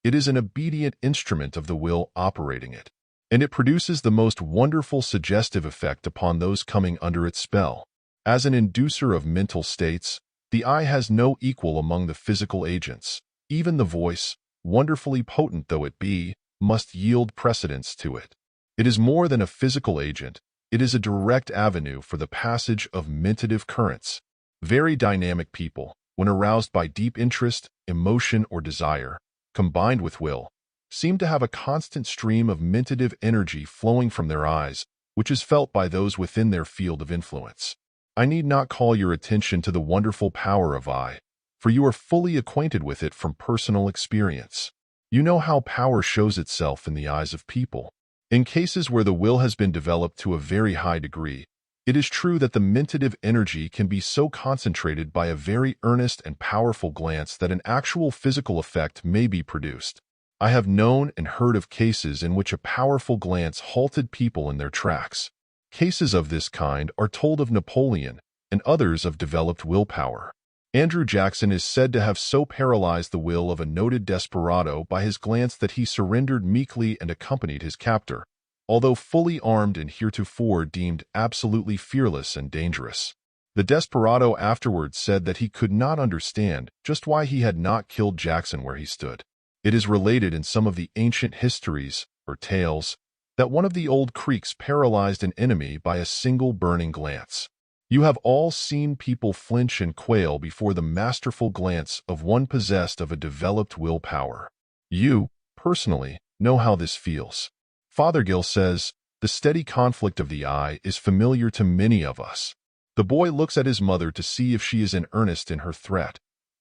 It is an obedient instrument of the will operating it, and it produces the most wonderful suggestive effect upon those coming under its spell. As an inducer of mental states, the eye has no equal among the physical agents. Even the voice, wonderfully potent though it be, must yield precedence to it. It is more than a physical agent. It is a direct avenue for the passage of mentative currents. Very dynamic people, when aroused by deep interest, emotion, or desire, combined with will, seem to have a constant stream of mentative energy flowing from their eyes, which is felt by those within their field of influence. I need not call your attention to the wonderful power of eye, for you are fully acquainted with it from personal experience. You know how power shows itself in the eyes of people. In cases where the will has been developed to a very high degree, it is true that the mentative energy can be so concentrated by a very earnest and powerful glance that an actual physical effect may be produced. I have known and heard of cases in which a powerful glance halted people in their tracks. Cases of this kind are told of Napoleon and others of developed willpower. Andrew Jackson is said to have so paralyzed the will of a noted desperado by his glance that he surrendered meekly and accompanied his captor, although fully armed and heretofore deemed absolutely fearless and dangerous. The desperado afterwards said that he could not understand just why he had not killed Jackson where he stood. It is related in some of the ancient histories, or tales, that one of the old Creeks paralyzed an enemy by a single burning glance. You have all seen people flinch and quail before the masterful glance of one possessed of a developed willpower. You, personally, know how this feels. Fothergill says, the steady conflict of the eye is familiar to many of us. The boy looks at his mother to see if she is in earnest in her threat.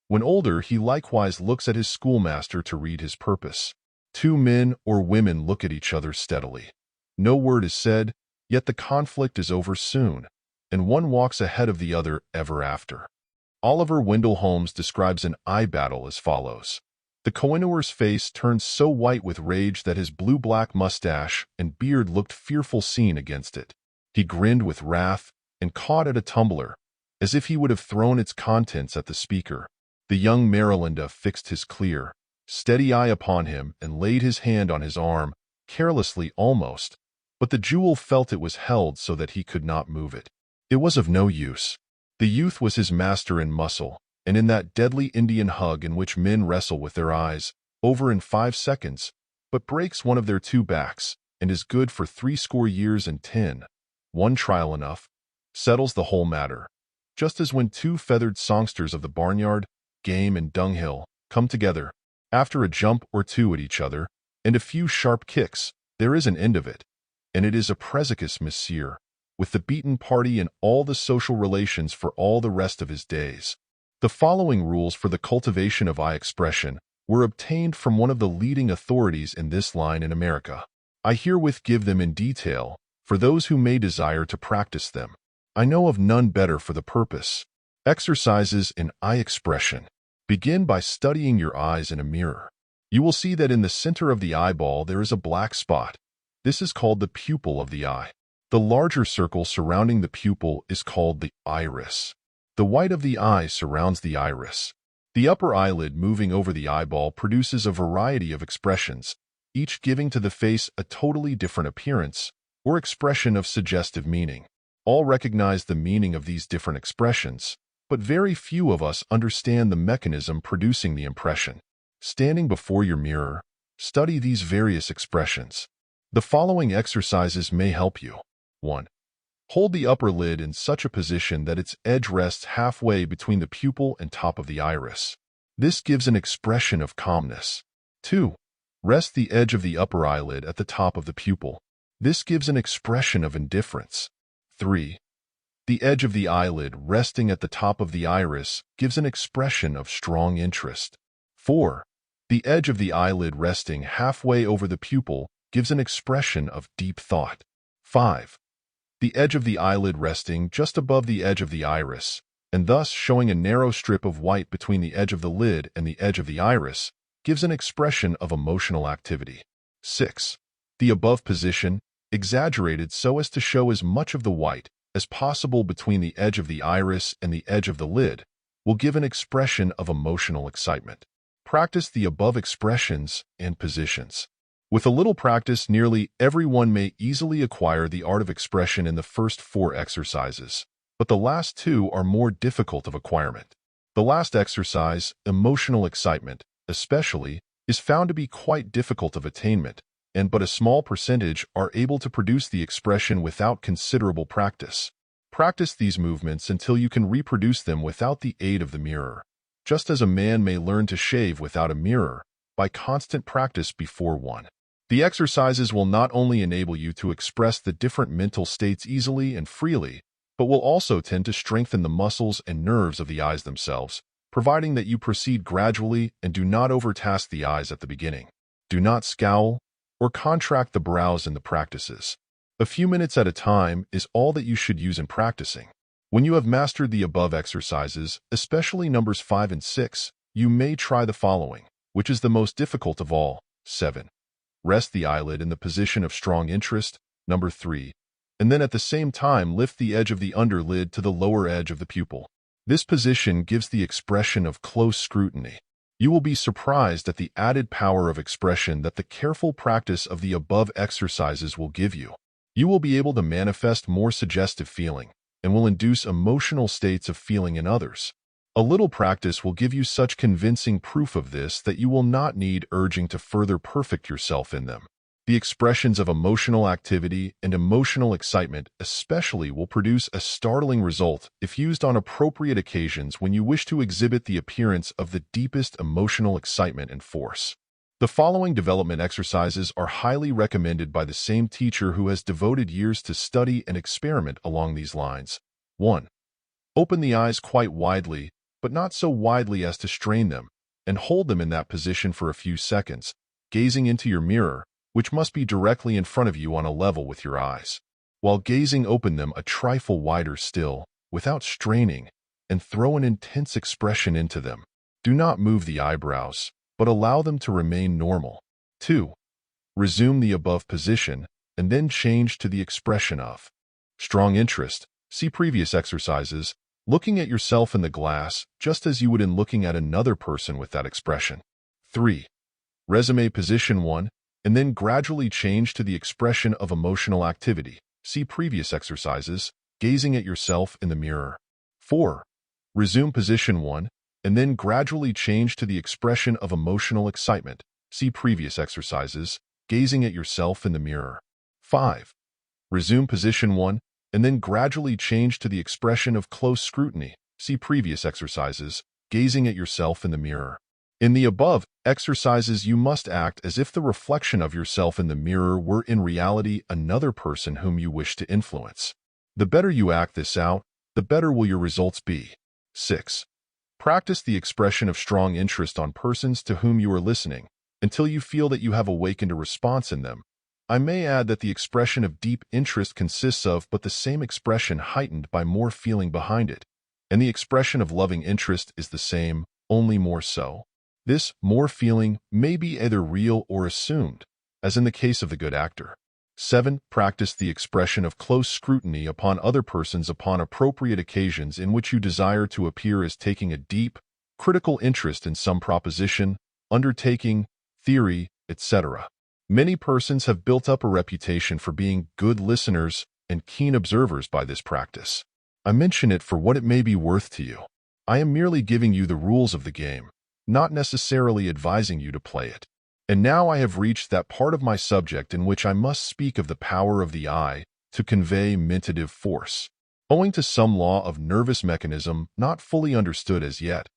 When older, he likewise looks at his schoolmaster to read his purpose. Two men or women look at each other steadily. No word is said, yet the conflict is over soon, and one walks ahead of the other ever after. Oliver Wendell Holmes describes an eye battle as follows. The Kohinoor's face turned so white with rage that his blue-black mustache and beard looked fearful seen against it. He grinned with wrath and caught at a tumbler, as if he would have thrown its contents at the speaker. The young Marylanda fixed his clear, steady eye upon him and laid his hand on his arm, carelessly almost, but the jewel felt it was held so that he could not move it. It was of no use. The youth was his master in muscle, and in that deadly Indian hug in which men wrestle with their eyes, over in 5 seconds, but breaks one of their two backs, and is good for 60 years and 10. One trial enough settles the whole matter, just as when two feathered songsters of the barnyard, game and dunghill, come together, after a jump or two at each other, and a few sharp kicks, there is an end of it, and it is a précipice, monsieur, with the beaten party and all the social relations for all the rest of his days. The following rules for the cultivation of eye expression were obtained from one of the leading authorities in this line in America. I herewith give them in detail, for those who may desire to practice them. I know of none better for the purpose. Exercises in eye expression. Begin by studying your eyes in a mirror. You will see that in the center of the eyeball there is a black spot. This is called the pupil of the eye. The larger circle surrounding the pupil is called the iris. The white of the eye surrounds the iris. The upper eyelid moving over the eyeball produces a variety of expressions, each giving to the face a totally different appearance or expression of suggestive meaning. All recognize the meaning of these different expressions, but very few of us understand the mechanism producing the impression. Standing before your mirror, study these various expressions. The following exercises may help you. 1. Hold the upper lid in such a position that its edge rests halfway between the pupil and top of the iris. This gives an expression of calmness. 2. Rest the edge of the upper eyelid at the top of the pupil. This gives an expression of indifference. 3. The edge of the eyelid resting at the top of the iris gives an expression of strong interest. 4. The edge of the eyelid resting halfway over the pupil gives an expression of deep thought. 5. The edge of the eyelid resting just above the edge of the iris, and thus showing a narrow strip of white between the edge of the lid and the edge of the iris, gives an expression of emotional activity. 6. The above position, exaggerated so as to show as much of the white as possible between the edge of the iris and the edge of the lid, will give an expression of emotional excitement. Practice the above expressions and positions. With a little practice, nearly everyone may easily acquire the art of expression in the first 4 exercises, but the last 2 are more difficult of acquirement. The last exercise, emotional excitement, especially, is found to be quite difficult of attainment, and but a small percentage are able to produce the expression without considerable practice. Practice these movements until you can reproduce them without the aid of the mirror, just as a man may learn to shave without a mirror, by constant practice before one. The exercises will not only enable you to express the different mental states easily and freely, but will also tend to strengthen the muscles and nerves of the eyes themselves, providing that you proceed gradually and do not overtask the eyes at the beginning. Do not scowl or contract the brows in the practices. A few minutes at a time is all that you should use in practicing. When you have mastered the above exercises, especially numbers 5 and 6, you may try the following, which is the most difficult of all. 7. Rest the eyelid in the position of strong interest. Number 3. And then at the same time lift the edge of the underlid to the lower edge of the pupil. This position gives the expression of close scrutiny. You will be surprised at the added power of expression that the careful practice of the above exercises will give you. You will be able to manifest more suggestive feeling and will induce emotional states of feeling in others. A little practice will give you such convincing proof of this that you will not need urging to further perfect yourself in them. The expressions of emotional activity and emotional excitement especially will produce a startling result if used on appropriate occasions when you wish to exhibit the appearance of the deepest emotional excitement and force. The following development exercises are highly recommended by the same teacher who has devoted years to study and experiment along these lines. 1. Open the eyes quite widely, but not so widely as to strain them, and hold them in that position for a few seconds, gazing into your mirror, which must be directly in front of you on a level with your eyes. While gazing, open them a trifle wider still, without straining, and throw an intense expression into them. Do not move the eyebrows, but allow them to remain normal. 2. Resume the above position, and then change to the expression of strong interest. See previous exercises, looking at yourself in the glass just as you would in looking at another person with that expression. 3. Resume position 1, and then gradually change to the expression of emotional activity. See previous exercises, gazing at yourself in the mirror. 4. Resume position 1, and then gradually change to the expression of emotional excitement. See previous exercises, gazing at yourself in the mirror. 5. Resume position 1, and then gradually change to the expression of close scrutiny. See previous exercises, gazing at yourself in the mirror. In the above exercises, you must act as if the reflection of yourself in the mirror were in reality another person whom you wish to influence. The better you act this out, the better will your results be. 6. Practice the expression of strong interest on persons to whom you are listening, until you feel that you have awakened a response in them. I may add that the expression of deep interest consists of but the same expression heightened by more feeling behind it, and the expression of loving interest is the same, only more so. This more feeling may be either real or assumed, as in the case of the good actor. 7. Practice the expression of close scrutiny upon other persons upon appropriate occasions in which you desire to appear as taking a deep, critical interest in some proposition, undertaking, theory, etc. Many persons have built up a reputation for being good listeners and keen observers by this practice. I mention it for what it may be worth to you. I am merely giving you the rules of the game, not necessarily advising you to play it. And now I have reached that part of my subject in which I must speak of the power of the eye to convey mentative force. Owing to some law of nervous mechanism not fully understood as yet,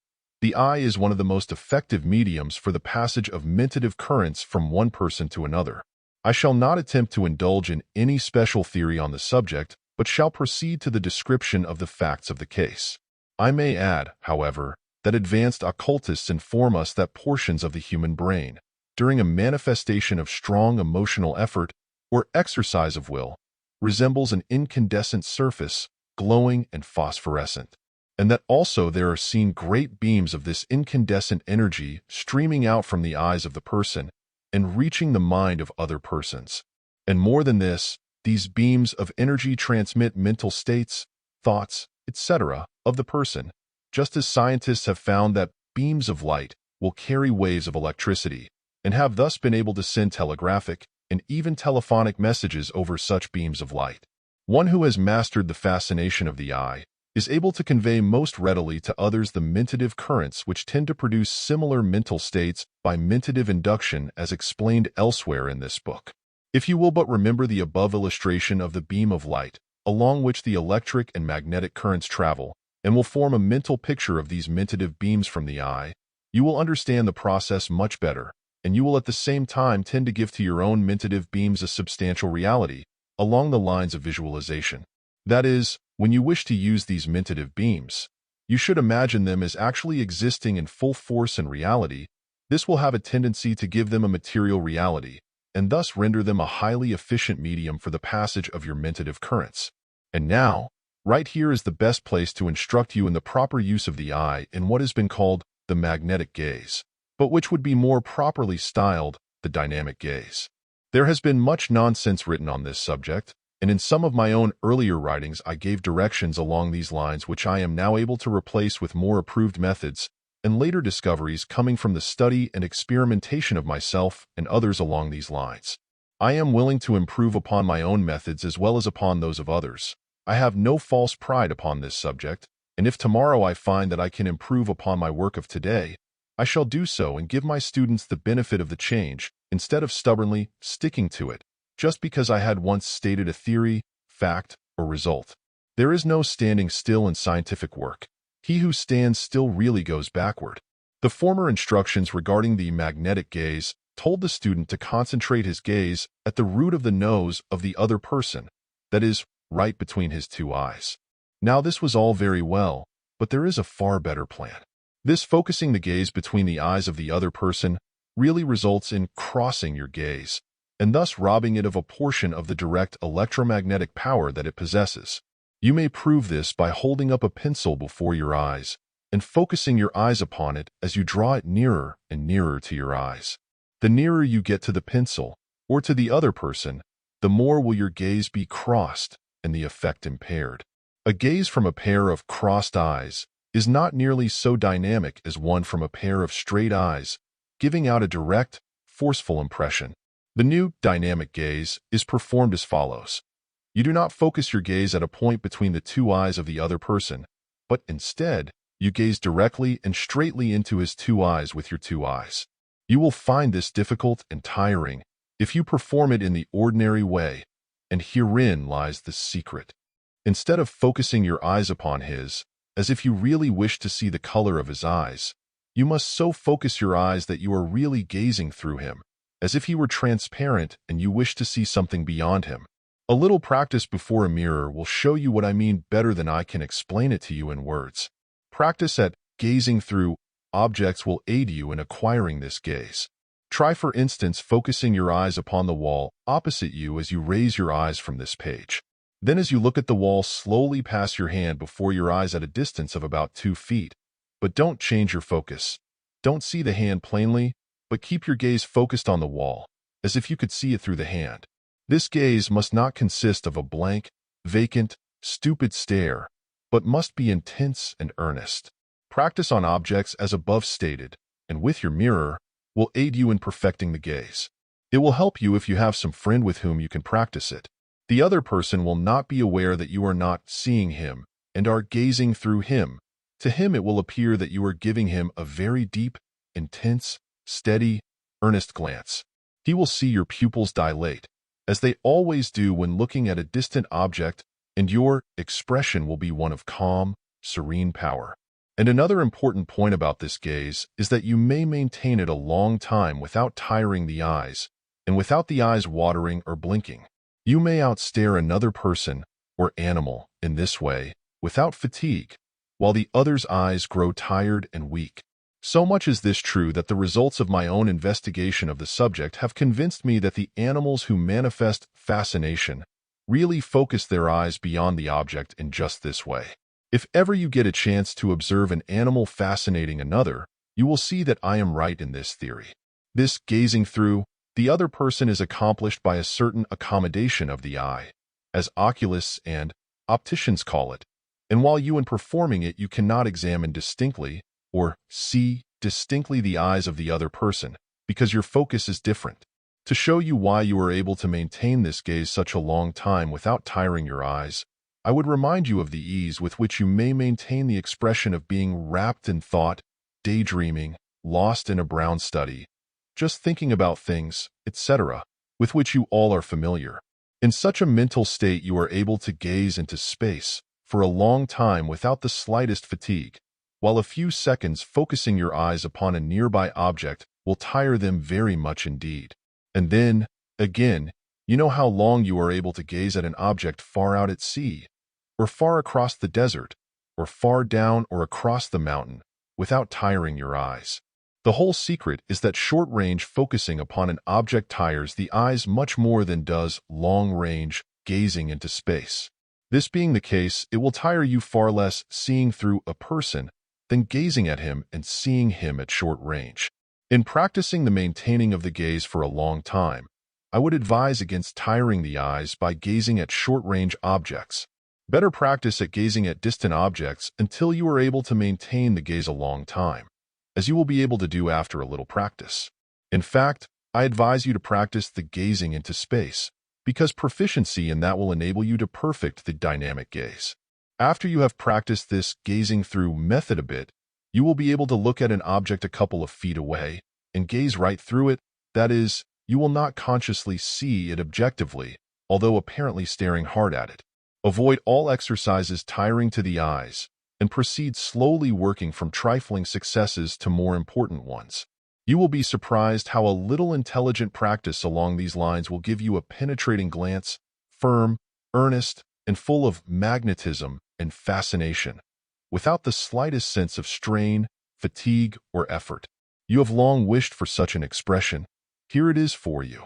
the eye is one of the most effective mediums for the passage of mentative currents from one person to another. I shall not attempt to indulge in any special theory on the subject, but shall proceed to the description of the facts of the case. I may add, however, that advanced occultists inform us that portions of the human brain, during a manifestation of strong emotional effort or exercise of will, resembles an incandescent surface, glowing and phosphorescent, and that also there are seen great beams of this incandescent energy streaming out from the eyes of the person and reaching the mind of other persons. And more than this, these beams of energy transmit mental states, thoughts, etc. of the person, just as scientists have found that beams of light will carry waves of electricity and have thus been able to send telegraphic and even telephonic messages over such beams of light. One who has mastered the fascination of the eye is able to convey most readily to others the mentative currents which tend to produce similar mental states by mentative induction as explained elsewhere in this book. If you will but remember the above illustration of the beam of light, along which the electric and magnetic currents travel, and will form a mental picture of these mentative beams from the eye, you will understand the process much better, and you will at the same time tend to give to your own mentative beams a substantial reality, along the lines of visualization. That is, when you wish to use these mentative beams, you should imagine them as actually existing in full force and reality. This will have a tendency to give them a material reality, and thus render them a highly efficient medium for the passage of your mentative currents. And now, right here is the best place to instruct you in the proper use of the eye in what has been called the magnetic gaze, but which would be more properly styled the dynamic gaze. There has been much nonsense written on this subject, And in some of my own earlier writings, I gave directions along these lines which I am now able to replace with more approved methods and later discoveries coming from the study and experimentation of myself and others along these lines. I am willing to improve upon my own methods as well as upon those of others. I have no false pride upon this subject, and if tomorrow I find that I can improve upon my work of today, I shall do so and give my students the benefit of the change, instead of stubbornly sticking to it, just because I had once stated a theory, fact, or result. There is no standing still in scientific work. He who stands still really goes backward. The former instructions regarding the magnetic gaze told the student to concentrate his gaze at the root of the nose of the other person, that is, right between his two eyes. Now this was all very well, but there is a far better plan. This focusing the gaze between the eyes of the other person really results in crossing your gaze, and thus robbing it of a portion of the direct electromagnetic power that it possesses. You may prove this by holding up a pencil before your eyes and focusing your eyes upon it as you draw it nearer and nearer to your eyes. The nearer you get to the pencil, or to the other person, the more will your gaze be crossed and the effect impaired. A gaze from a pair of crossed eyes is not nearly so dynamic as one from a pair of straight eyes, giving out a direct, forceful impression. The new dynamic gaze is performed as follows. You do not focus your gaze at a point between the two eyes of the other person, but instead, you gaze directly and straightly into his two eyes with your two eyes. You will find this difficult and tiring if you perform it in the ordinary way, and herein lies the secret. Instead of focusing your eyes upon his, as if you really wish to see the color of his eyes, you must so focus your eyes that you are really gazing through him, as if he were transparent and you wish to see something beyond him. A little practice before a mirror will show you what I mean better than I can explain it to you in words. Practice at gazing through objects will aid you in acquiring this gaze. Try, for instance, focusing your eyes upon the wall opposite you as you raise your eyes from this page. Then as you look at the wall, slowly pass your hand before your eyes at a distance of about 2 feet. But don't change your focus. Don't see the hand plainly, but keep your gaze focused on the wall, as if you could see it through the hand. This gaze must not consist of a blank, vacant, stupid stare, but must be intense and earnest. Practice on objects as above stated, and with your mirror, will aid you in perfecting the gaze. It will help you if you have some friend with whom you can practice it. The other person will not be aware that you are not seeing him and are gazing through him. To him it will appear that you are giving him a very deep, intense, steady, earnest glance. He will see your pupils dilate, as they always do when looking at a distant object, and your expression will be one of calm, serene power. And another important point about this gaze is that you may maintain it a long time without tiring the eyes, and without the eyes watering or blinking. You may outstare another person or animal in this way without fatigue, while the other's eyes grow tired and weak. So much is this true that the results of my own investigation of the subject have convinced me that the animals who manifest fascination really focus their eyes beyond the object in just this way. If ever you get a chance to observe an animal fascinating another, you will see that I am right in this theory. This gazing through the other person is accomplished by a certain accommodation of the eye, as oculists and opticians call it, and while you in performing it you cannot examine distinctly or see distinctly the eyes of the other person, because your focus is different. To show you why you are able to maintain this gaze such a long time without tiring your eyes, I would remind you of the ease with which you may maintain the expression of being wrapped in thought, daydreaming, lost in a brown study, just thinking about things, etc., with which you all are familiar. In such a mental state you are able to gaze into space for a long time without the slightest fatigue, while a few seconds focusing your eyes upon a nearby object will tire them very much indeed. And then, again, you know how long you are able to gaze at an object far out at sea, or far across the desert, or far down or across the mountain, without tiring your eyes. The whole secret is that short-range focusing upon an object tires the eyes much more than does long-range gazing into space. This being the case, it will tire you far less seeing through a person than gazing at him and seeing him at short range. In practicing the maintaining of the gaze for a long time, I would advise against tiring the eyes by gazing at short-range objects. Better practice at gazing at distant objects until you are able to maintain the gaze a long time, as you will be able to do after a little practice. In fact, I advise you to practice the gazing into space, because proficiency in that will enable you to perfect the dynamic gaze. After you have practiced this gazing through method a bit, you will be able to look at an object a couple of feet away and gaze right through it. That is, you will not consciously see it objectively, although apparently staring hard at it. Avoid all exercises tiring to the eyes, and proceed slowly working from trifling successes to more important ones. You will be surprised how a little intelligent practice along these lines will give you a penetrating glance, firm, earnest, and full of magnetism and fascination, without the slightest sense of strain, fatigue, or effort. You have long wished for such an expression. Here it is for you.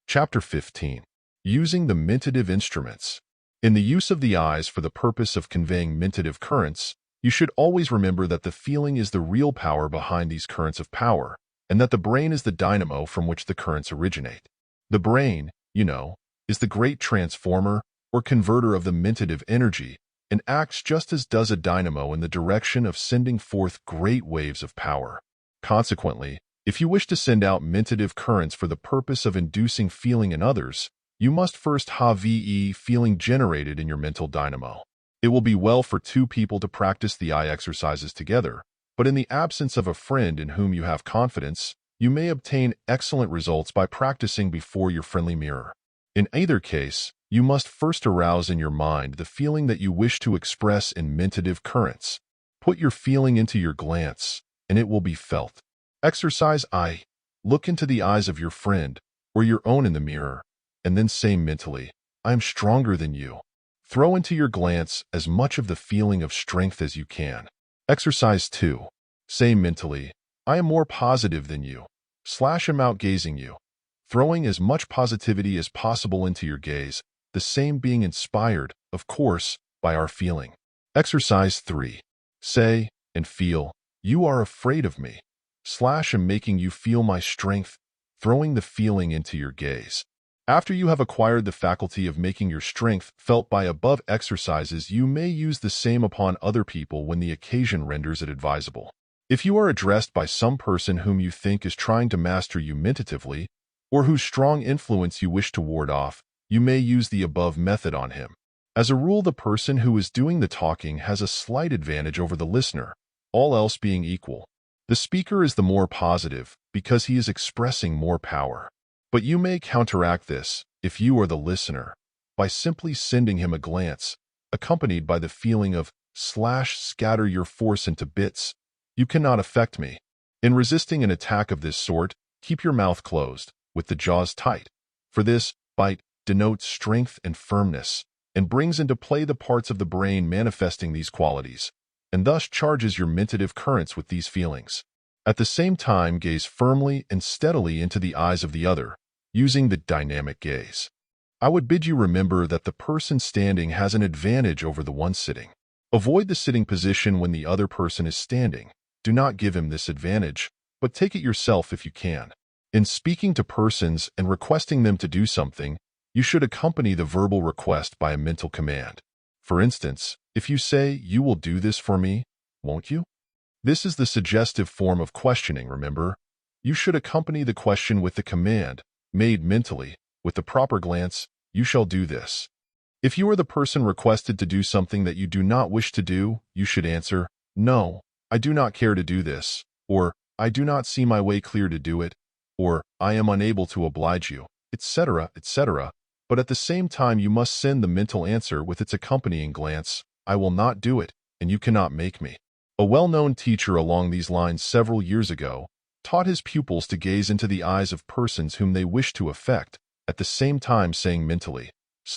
Chapter 15. Using the Mentative Instruments. In the use of the eyes for the purpose of conveying mentative currents, you should always remember that the feeling is the real power behind these currents of power, and that the brain is the dynamo from which the currents originate. The brain, is the great transformer or converter of the mentative energy and acts just as does a dynamo in the direction of sending forth great waves of power. Consequently, if you wish to send out mentative currents for the purpose of inducing feeling in others, you must first have feeling generated in your mental dynamo. It will be well for two people to practice the eye exercises together, but in the absence of a friend in whom you have confidence, you may obtain excellent results by practicing before your friendly mirror. In either case, you must first arouse in your mind the feeling that you wish to express in mentative currents. Put your feeling into your glance, and it will be felt. Exercise I. Look into the eyes of your friend, or your own in the mirror, and then say mentally, I am stronger than you. Throw into your glance as much of the feeling of strength as you can. Exercise 2. Say mentally, I am more positive than you. Him out gazing you. Throwing as much positivity as possible into your gaze, the same being inspired, of course, by our feeling. Exercise 3. Say and feel, you are afraid of me. Am making you feel my strength, throwing the feeling into your gaze. After you have acquired the faculty of making your strength felt by above exercises, you may use the same upon other people when the occasion renders it advisable. If you are addressed by some person whom you think is trying to master you mentatively, or whose strong influence you wish to ward off, you may use the above method on him. As a rule, the person who is doing the talking has a slight advantage over the listener, all else being equal. The speaker is the more positive because he is expressing more power. But you may counteract this, if you are the listener, by simply sending him a glance, accompanied by the feeling of scatter your force into bits. You cannot affect me. In resisting an attack of this sort, keep your mouth closed, with the jaws tight. For this, bite denotes strength and firmness, and brings into play the parts of the brain manifesting these qualities, and thus charges your mentative currents with these feelings. At the same time, gaze firmly and steadily into the eyes of the other, using the dynamic gaze. I would bid you remember that the person standing has an advantage over the one sitting. Avoid the sitting position when the other person is standing. Do not give him this advantage, but take it yourself if you can. In speaking to persons and requesting them to do something, you should accompany the verbal request by a mental command. For instance, if you say, you will do this for me, won't you? This is the suggestive form of questioning, remember? You should accompany the question with the command, made mentally, with the proper glance, you shall do this. If you are the person requested to do something that you do not wish to do, you should answer, no, I do not care to do this, or I do not see my way clear to do it, or I am unable to oblige you, etc., etc. But at the same time you must send the mental answer with its accompanying glance, I will not do it, and you cannot make me. A well-known teacher along these lines several years ago taught his pupils to gaze into the eyes of persons whom they wished to affect, at the same time saying mentally,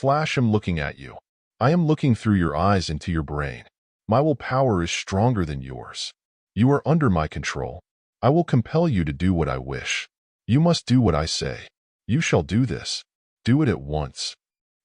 am looking at you. I am looking through your eyes into your brain. My willpower is stronger than yours. You are under my control. I will compel you to do what I wish. You must do what I say. You shall do this. Do it at once.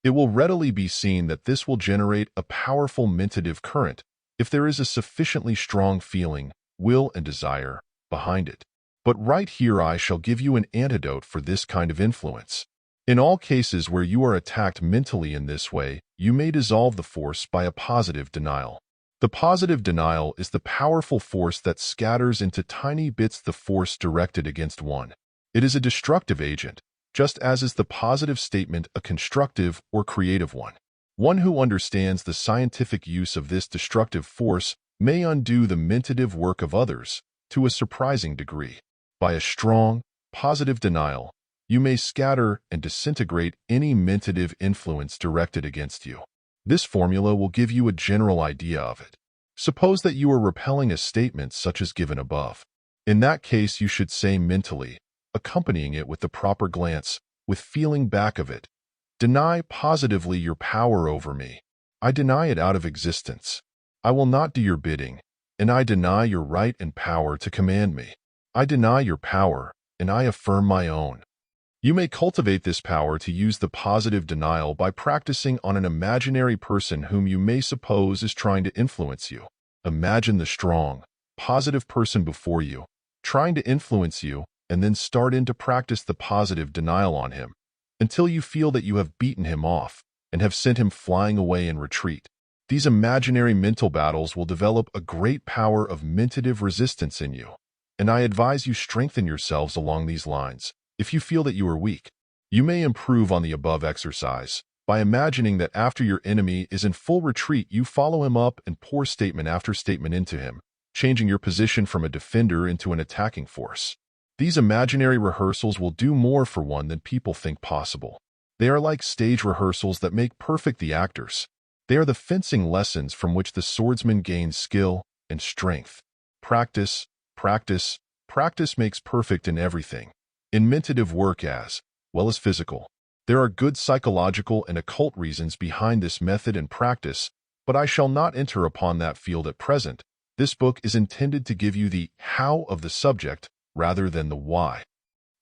It will readily be seen that this will generate a powerful mentative current if there is a sufficiently strong feeling, will, and desire behind it. But right here I shall give you an antidote for this kind of influence. In all cases where you are attacked mentally in this way, you may dissolve the force by a positive denial. The positive denial is the powerful force that scatters into tiny bits the force directed against one. It is a destructive agent, just as is the positive statement a constructive or creative one. One who understands the scientific use of this destructive force may undo the mentative work of others to a surprising degree. By a strong, positive denial, you may scatter and disintegrate any mentative influence directed against you. This formula will give you a general idea of it. Suppose that you are repelling a statement such as given above. In that case, you should say mentally, accompanying it with the proper glance, with feeling back of it, deny positively your power over me. I deny it out of existence. I will not do your bidding, and I deny your right and power to command me. I deny your power, and I affirm my own. You may cultivate this power to use the positive denial by practicing on an imaginary person whom you may suppose is trying to influence you. Imagine the strong, positive person before you, trying to influence you, and then start in to practice the positive denial on him, until you feel that you have beaten him off and have sent him flying away in retreat. These imaginary mental battles will develop a great power of mentative resistance in you, and I advise you strengthen yourselves along these lines. If you feel that you are weak, you may improve on the above exercise by imagining that after your enemy is in full retreat, you follow him up and pour statement after statement into him, changing your position from a defender into an attacking force. These imaginary rehearsals will do more for one than people think possible. They are like stage rehearsals that make perfect the actors. They are the fencing lessons from which the swordsman gains skill and strength. Practice, practice, practice makes perfect in everything. In mentative work as well as physical. There are good psychological and occult reasons behind this method and practice, but I shall not enter upon that field at present. This book is intended to give you the how of the subject rather than the why.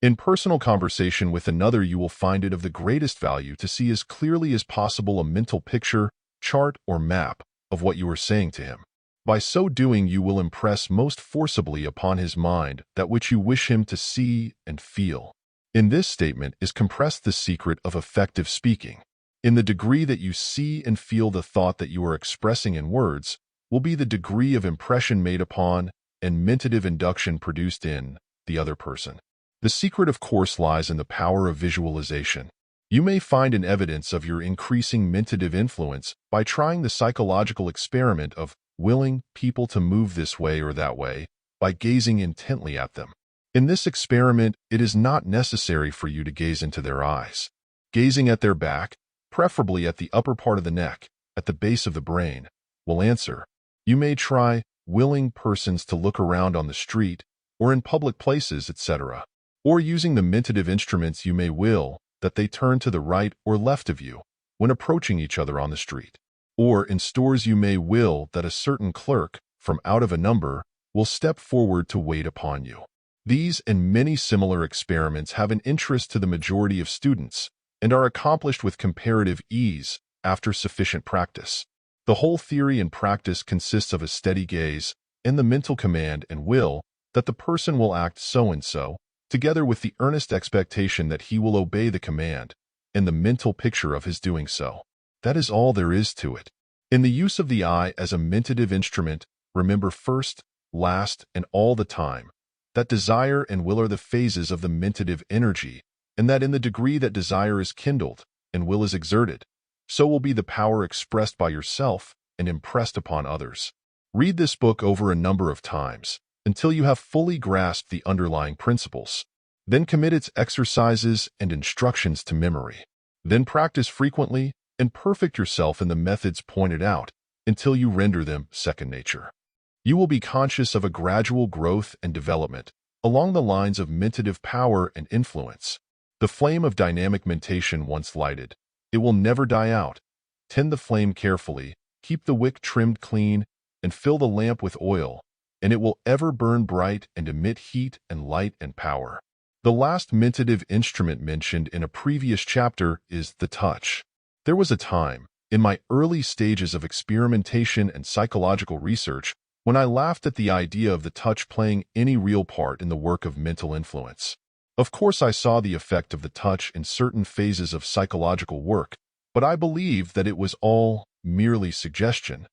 In personal conversation with another, you will find it of the greatest value to see as clearly as possible a mental picture, chart, or map of what you are saying to him. By so doing, you will impress most forcibly upon his mind that which you wish him to see and feel. In this statement is compressed the secret of effective speaking. In the degree that you see and feel the thought that you are expressing in words, will be the degree of impression made upon and mentative induction produced in the other person. The secret, of course, lies in the power of visualization. You may find an evidence of your increasing mentative influence by trying the psychological experiment of willing people to move this way or that way by gazing intently at them. In this experiment, it is not necessary for you to gaze into their eyes. Gazing at their back, preferably at the upper part of the neck, at the base of the brain, will answer. You may try willing persons to look around on the street or in public places, etc. Or using the mentative instruments, you may will that they turn to the right or left of you when approaching each other on the street. Or in stores, you may will that a certain clerk from out of a number will step forward to wait upon you. These and many similar experiments have an interest to the majority of students and are accomplished with comparative ease after sufficient practice. The whole theory and practice consists of a steady gaze and the mental command and will that the person will act so and so, together with the earnest expectation that he will obey the command and the mental picture of his doing so. That is all there is to it. In the use of the eye as a mentative instrument, remember first, last, and all the time that desire and will are the phases of the mentative energy, and that in the degree that desire is kindled and will is exerted, so will be the power expressed by yourself and impressed upon others. Read this book over a number of times until you have fully grasped the underlying principles. Then commit its exercises and instructions to memory. Then practice frequently and perfect yourself in the methods pointed out until you render them second nature. You will be conscious of a gradual growth and development along the lines of mentative power and influence. The flame of dynamic mentation once lighted, it will never die out. Tend the flame carefully, keep the wick trimmed clean, and fill the lamp with oil, and it will ever burn bright and emit heat and light and power. The last mentative instrument mentioned in a previous chapter is the touch. There was a time, in my early stages of experimentation and psychological research, when I laughed at the idea of the touch playing any real part in the work of mental influence. Of course, I saw the effect of the touch in certain phases of psychological work, but I believed that it was all merely suggestion.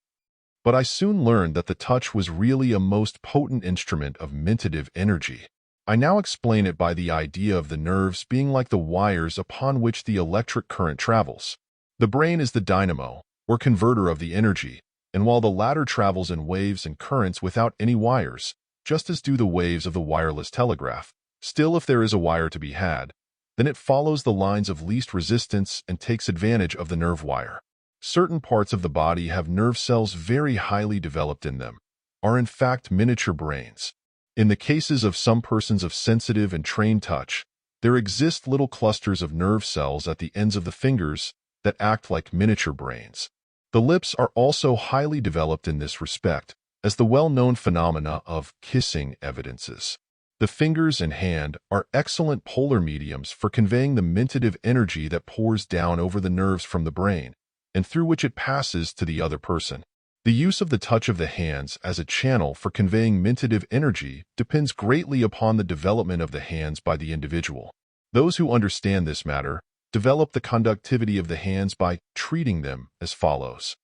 But I soon learned that the touch was really a most potent instrument of mentative energy. I now explain it by the idea of the nerves being like the wires upon which the electric current travels. The brain is the dynamo, or converter of the energy, and while the latter travels in waves and currents without any wires, just as do the waves of the wireless telegraph, still if there is a wire to be had, then it follows the lines of least resistance and takes advantage of the nerve wire. Certain parts of the body have nerve cells very highly developed in them, are in fact miniature brains. In the cases of some persons of sensitive and trained touch, there exist little clusters of nerve cells at the ends of the fingers that act like miniature brains. The lips are also highly developed in this respect, as the well-known phenomena of kissing evidences. The fingers and hand are excellent polar mediums for conveying the mentative energy that pours down over the nerves from the brain, and through which it passes to the other person. The use of the touch of the hands as a channel for conveying mentative energy depends greatly upon the development of the hands by the individual. Those who understand this matter develop the conductivity of the hands by treating them as follows.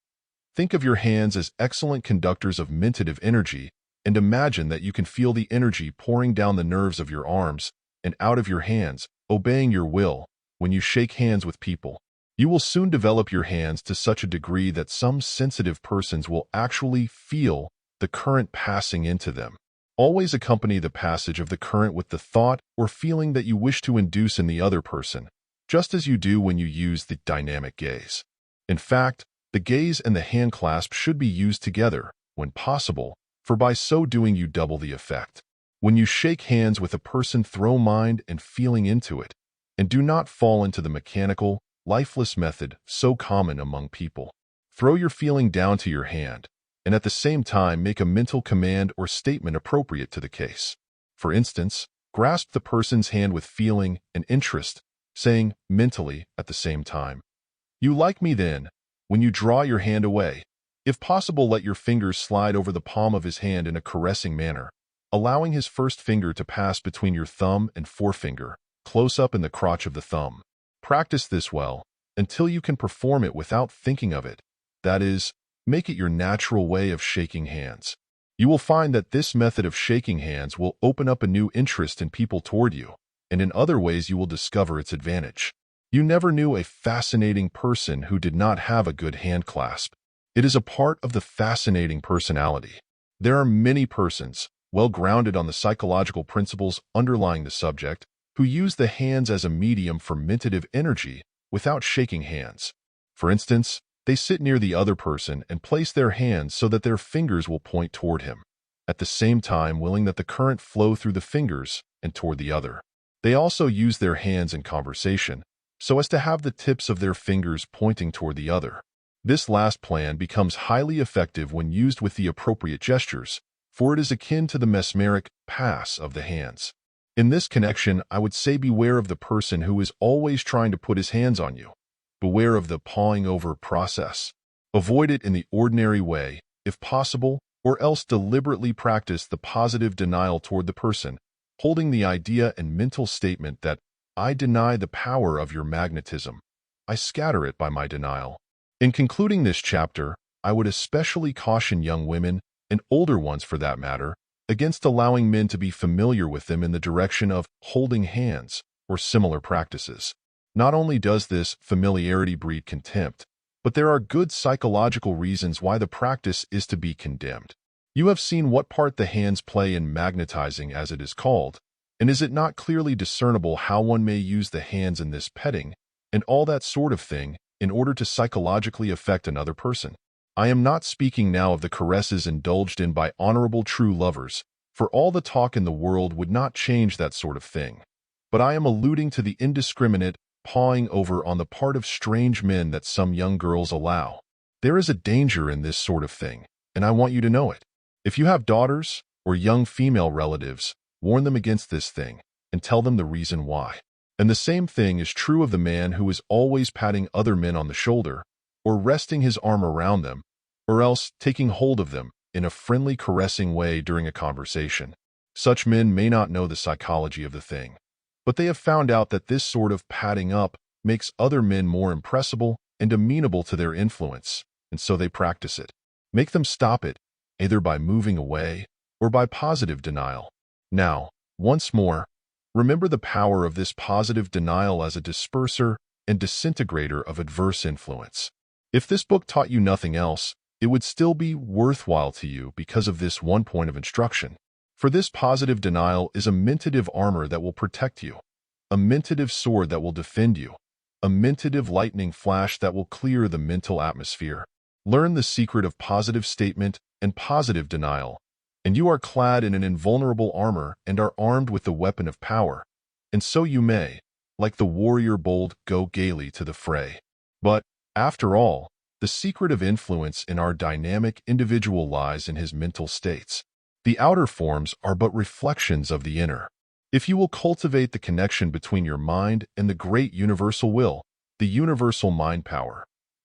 Think of your hands as excellent conductors of mentative energy, and imagine that you can feel the energy pouring down the nerves of your arms and out of your hands, obeying your will, when you shake hands with people. You will soon develop your hands to such a degree that some sensitive persons will actually feel the current passing into them. Always accompany the passage of the current with the thought or feeling that you wish to induce in the other person, just as you do when you use the dynamic gaze. In fact, the gaze and the hand clasp should be used together, when possible, for by so doing you double the effect. When you shake hands with a person, throw mind and feeling into it, and do not fall into the mechanical, lifeless method so common among people. Throw your feeling down to your hand, and at the same time make a mental command or statement appropriate to the case. For instance, grasp the person's hand with feeling and interest, saying mentally at the same time, "You like me then." When you draw your hand away, if possible, let your fingers slide over the palm of his hand in a caressing manner, allowing his first finger to pass between your thumb and forefinger, close up in the crotch of the thumb. Practice this well, until you can perform it without thinking of it. That is, make it your natural way of shaking hands. You will find that this method of shaking hands will open up a new interest in people toward you, and in other ways you will discover its advantage. You never knew a fascinating person who did not have a good hand clasp. It is a part of the fascinating personality. There are many persons, well grounded on the psychological principles underlying the subject, who use the hands as a medium for mentative energy without shaking hands. For instance, they sit near the other person and place their hands so that their fingers will point toward him, at the same time willing that the current flow through the fingers and toward the other. They also use their hands in conversation, so as to have the tips of their fingers pointing toward the other. This last plan becomes highly effective when used with the appropriate gestures, for it is akin to the mesmeric pass of the hands. In this connection, I would say beware of the person who is always trying to put his hands on you. Beware of the pawing over process. Avoid it in the ordinary way, if possible, or else deliberately practice the positive denial toward the person, holding the idea and mental statement that I deny the power of your magnetism. I scatter it by my denial. In concluding this chapter, I would especially caution young women, and older ones for that matter, against allowing men to be familiar with them in the direction of holding hands or similar practices. Not only does this familiarity breed contempt, but there are good psychological reasons why the practice is to be condemned. You have seen what part the hands play in magnetizing, as it is called, and is it not clearly discernible how one may use the hands in this petting and all that sort of thing in order to psychologically affect another person? I am not speaking now of the caresses indulged in by honorable true lovers, for all the talk in the world would not change that sort of thing. But I am alluding to the indiscriminate pawing over on the part of strange men that some young girls allow. There is a danger in this sort of thing, and I want you to know it. If you have daughters or young female relatives, warn them against this thing and tell them the reason why. And the same thing is true of the man who is always patting other men on the shoulder, or resting his arm around them, or else taking hold of them in a friendly, caressing way during a conversation. Such men may not know the psychology of the thing, But they have found out that this sort of padding up makes other men more impressible and amenable to their influence, and so they practice it. Make them stop it, either by moving away or by positive denial. Now, once more, remember the power of this positive denial as a disperser and disintegrator of adverse influence. If this book taught you nothing else, it would still be worthwhile to you because of this one point of instruction. For this positive denial is a mentative armor that will protect you, a mentative sword that will defend you, a mentative lightning flash that will clear the mental atmosphere. Learn the secret of positive statement and positive denial, and you are clad in an invulnerable armor and are armed with the weapon of power, and so you may, like the warrior bold, go gaily to the fray. But, after all, the secret of influence in our dynamic individual lies in his mental states. The outer forms are but reflections of the inner. If you will cultivate the connection between your mind and the great universal will, the universal mind power,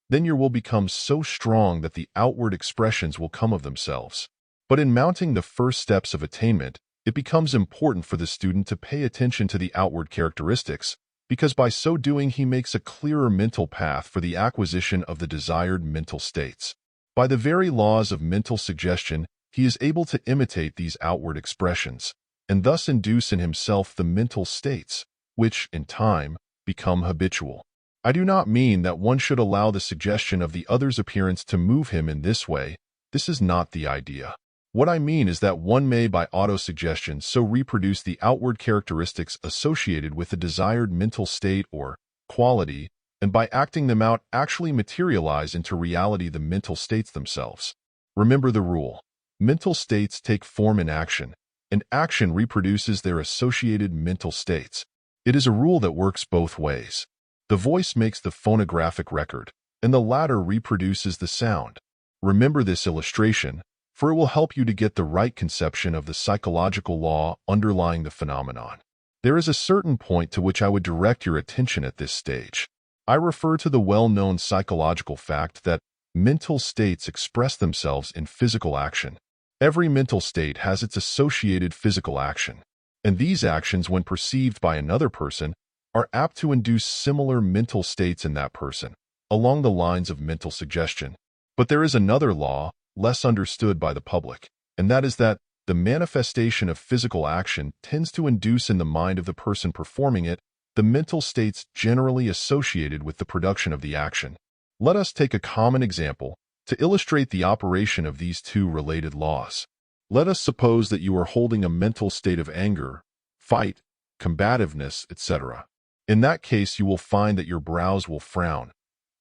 then your will becomes so strong that the outward expressions will come of themselves. But in mounting the first steps of attainment, it becomes important for the student to pay attention to the outward characteristics, because by so doing he makes a clearer mental path for the acquisition of the desired mental states. By the very laws of mental suggestion, he is able to imitate these outward expressions, and thus induce in himself the mental states, which, in time, become habitual. I do not mean that one should allow the suggestion of the other's appearance to move him in this way. This is not the idea. What I mean is that one may by autosuggestion so reproduce the outward characteristics associated with the desired mental state or quality, and by acting them out actually materialize into reality the mental states themselves. Remember the rule. Mental states take form in action, and action reproduces their associated mental states. It is a rule that works both ways. The voice makes the phonographic record, and the latter reproduces the sound. Remember this illustration, for it will help you to get the right conception of the psychological law underlying the phenomenon. There is a certain point to which I would direct your attention at this stage. I refer to the well-known psychological fact that mental states express themselves in physical action. Every mental state has its associated physical action, and these actions, when perceived by another person, are apt to induce similar mental states in that person, along the lines of mental suggestion. But there is another law, less understood by the public, and that is that the manifestation of physical action tends to induce in the mind of the person performing it the mental states generally associated with the production of the action. Let us take a common example to illustrate the operation of these two related laws. Let us suppose that you are holding a mental state of anger, fight, combativeness, etc. In that case, you will find that your brows will frown,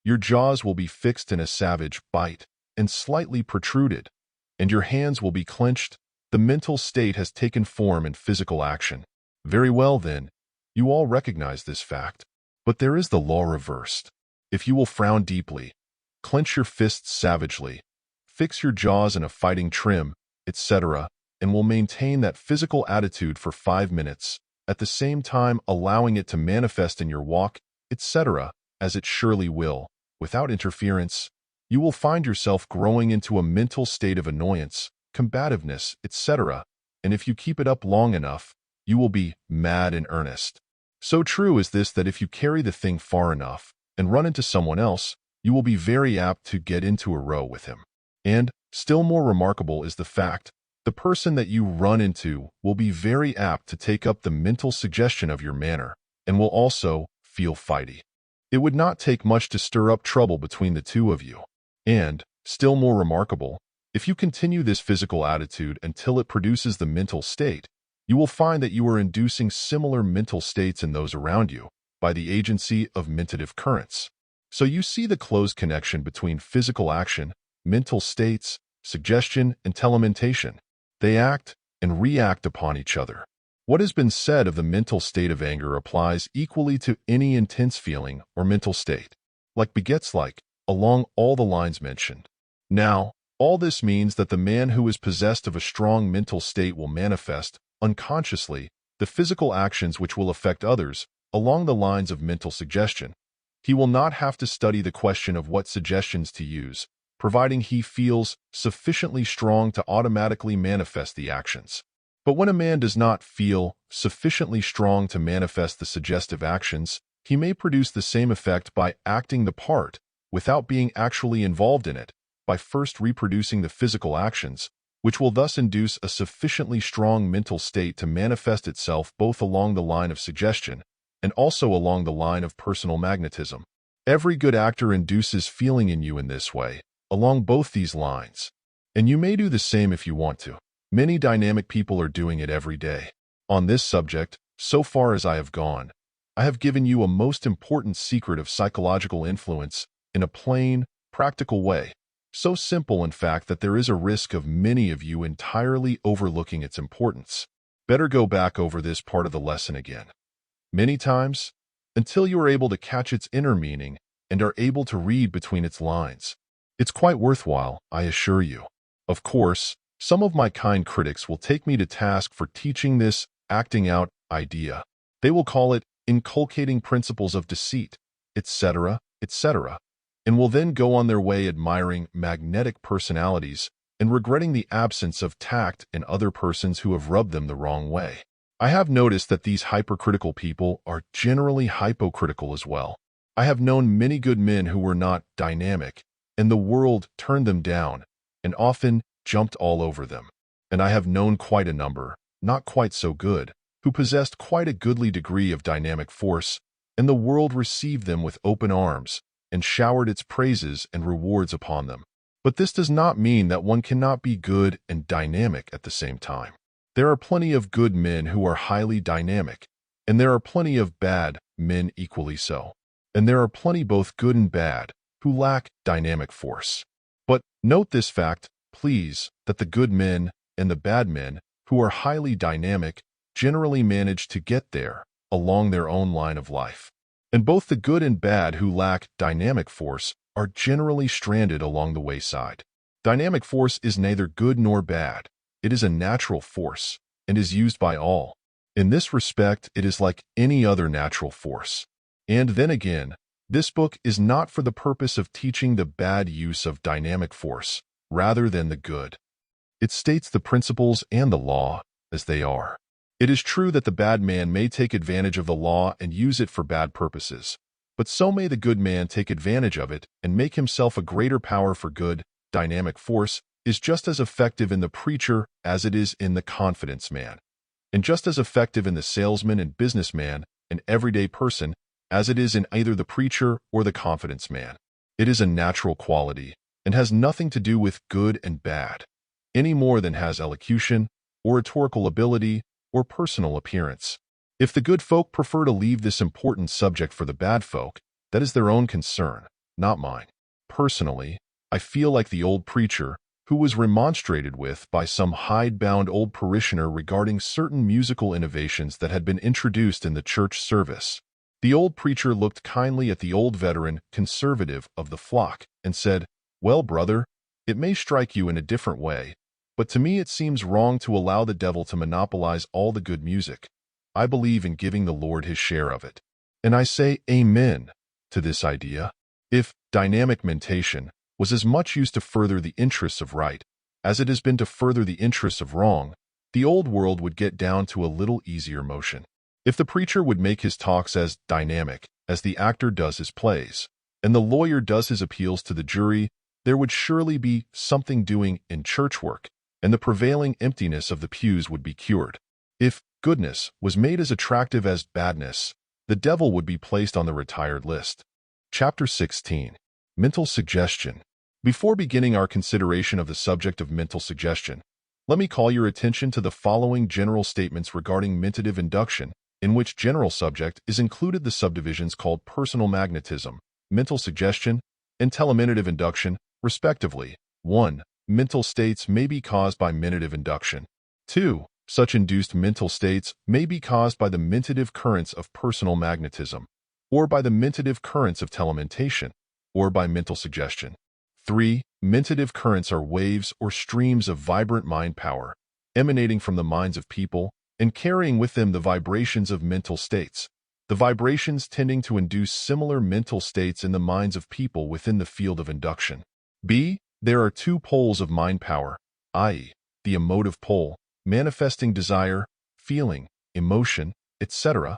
your jaws will be fixed in a savage bite and slightly protruded, and your hands will be clenched. The mental state has taken form in physical action. Very well, then, you all recognize this fact. But there is the law reversed. If you will frown deeply, clench your fists savagely, fix your jaws in a fighting trim, etc., and will maintain that physical attitude for 5 minutes, at the same time allowing it to manifest in your walk, etc., as it surely will, without interference, you will find yourself growing into a mental state of annoyance, combativeness, etc., and if you keep it up long enough, you will be mad in earnest. So true is this that if you carry the thing far enough and run into someone else, you will be very apt to get into a row with him. And, still more remarkable is the fact, the person that you run into will be very apt to take up the mental suggestion of your manner, and will also feel fighty. It would not take much to stir up trouble between the two of you. And, still more remarkable, if you continue this physical attitude until it produces the mental state, you will find that you are inducing similar mental states in those around you by the agency of mentative currents. So you see the close connection between physical action, mental states, suggestion, and telementation. They act and react upon each other. What has been said of the mental state of anger applies equally to any intense feeling or mental state. Like begets like, along all the lines mentioned. Now, all this means that the man who is possessed of a strong mental state will manifest, unconsciously, the physical actions which will affect others, along the lines of mental suggestion. He will not have to study the question of what suggestions to use, providing he feels sufficiently strong to automatically manifest the actions. But when a man does not feel sufficiently strong to manifest the suggestive actions, he may produce the same effect by acting the part without being actually involved in it, by first reproducing the physical actions, which will thus induce a sufficiently strong mental state to manifest itself both along the line of suggestion and also along the line of personal magnetism. Every good actor induces feeling in you in this way, along both these lines. And you may do the same if you want to. Many dynamic people are doing it every day. On this subject, so far as I have gone, I have given you a most important secret of psychological influence in a plain, practical way. So simple, in fact, that there is a risk of many of you entirely overlooking its importance. Better go back over this part of the lesson again, many times, until you are able to catch its inner meaning and are able to read between its lines. It's quite worthwhile, I assure you. Of course, some of my kind critics will take me to task for teaching this acting out idea. They will call it inculcating principles of deceit, etc., etc., and will then go on their way admiring magnetic personalities and regretting the absence of tact in other persons who have rubbed them the wrong way. I have noticed that these hypercritical people are generally hypocritical as well. I have known many good men who were not dynamic, and the world turned them down and often jumped all over them. And I have known quite a number, not quite so good, who possessed quite a goodly degree of dynamic force, and the world received them with open arms and showered its praises and rewards upon them. But this does not mean that one cannot be good and dynamic at the same time. There are plenty of good men who are highly dynamic, and there are plenty of bad men equally so. And there are plenty both good and bad who lack dynamic force. But note this fact, please, that the good men and the bad men who are highly dynamic generally manage to get there along their own line of life. And both the good and bad who lack dynamic force are generally stranded along the wayside. Dynamic force is neither good nor bad. It is a natural force and is used by all. In this respect, it is like any other natural force. And then again, this book is not for the purpose of teaching the bad use of dynamic force, rather than the good. It states the principles and the law as they are. It is true that the bad man may take advantage of the law and use it for bad purposes, but so may the good man take advantage of it and make himself a greater power for good. Dynamic force is just as effective in the preacher as it is in the confidence man, and just as effective in the salesman and businessman and everyday person as it is in either the preacher or the confidence man. It is a natural quality and has nothing to do with good and bad, any more than has elocution, oratorical ability, or personal appearance. If the good folk prefer to leave this important subject for the bad folk, that is their own concern, not mine. Personally, I feel like the old preacher who was remonstrated with by some hidebound old parishioner regarding certain musical innovations that had been introduced in the church service. The old preacher looked kindly at the old veteran conservative of the flock and said, "Well, brother, it may strike you in a different way, but to me it seems wrong to allow the devil to monopolize all the good music. I believe in giving the Lord his share of it." And I say amen to this idea. If dynamic mentation was as much used to further the interests of right as it has been to further the interests of wrong, the old world would get down to a little easier motion. If the preacher would make his talks as dynamic as the actor does his plays, and the lawyer does his appeals to the jury, there would surely be something doing in church work, and the prevailing emptiness of the pews would be cured. If goodness was made as attractive as badness, the devil would be placed on the retired list. Chapter 16. Mental Suggestion. Before beginning our consideration of the subject of mental suggestion, let me call your attention to the following general statements regarding mentative induction, in which general subject is included the subdivisions called personal magnetism, mental suggestion, and telementative induction, respectively. 1. Mental states may be caused by mentative induction. 2. Such induced mental states may be caused by the mentative currents of personal magnetism, or by the mentative currents of telementation, or by mental suggestion. 3. Mentative currents are waves or streams of vibrant mind power, emanating from the minds of people and carrying with them the vibrations of mental states, the vibrations tending to induce similar mental states in the minds of people within the field of induction. B. There are two poles of mind power, i.e., the emotive pole manifesting desire, feeling, emotion, etc.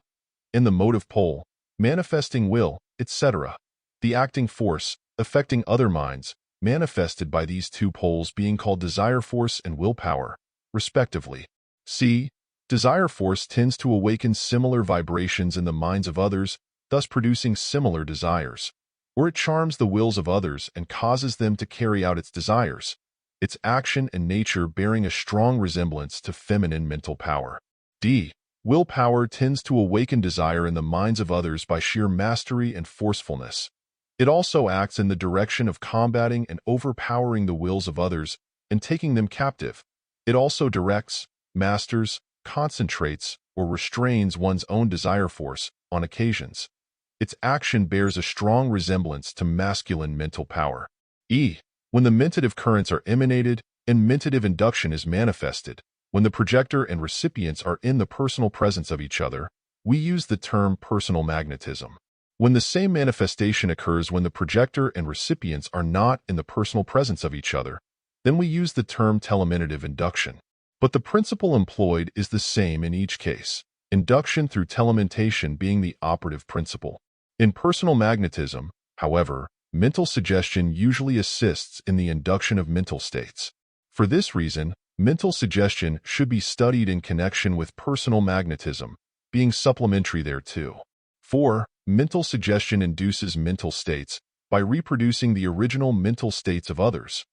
In the motive pole, manifesting will, etc. The acting force, affecting other minds, manifested by these two poles being called desire force and willpower, respectively. C. Desire force tends to awaken similar vibrations in the minds of others, thus producing similar desires. Or it charms the wills of others and causes them to carry out its desires, its action and nature bearing a strong resemblance to feminine mental power. D. Willpower tends to awaken desire in the minds of others by sheer mastery and forcefulness. It also acts in the direction of combating and overpowering the wills of others and taking them captive. It also directs, masters, concentrates, or restrains one's own desire force on occasions. Its action bears a strong resemblance to masculine mental power. E. When the mentative currents are emanated and mentative induction is manifested, when the projector and recipients are in the personal presence of each other, we use the term personal magnetism. When the same manifestation occurs when the projector and recipients are not in the personal presence of each other, then we use the term telementative induction. But the principle employed is the same in each case, induction through telementation being the operative principle. In personal magnetism, however, mental suggestion usually assists in the induction of mental states. For this reason, mental suggestion should be studied in connection with personal magnetism, being supplementary thereto. 4. Mental suggestion induces mental states by reproducing the original mental states of others,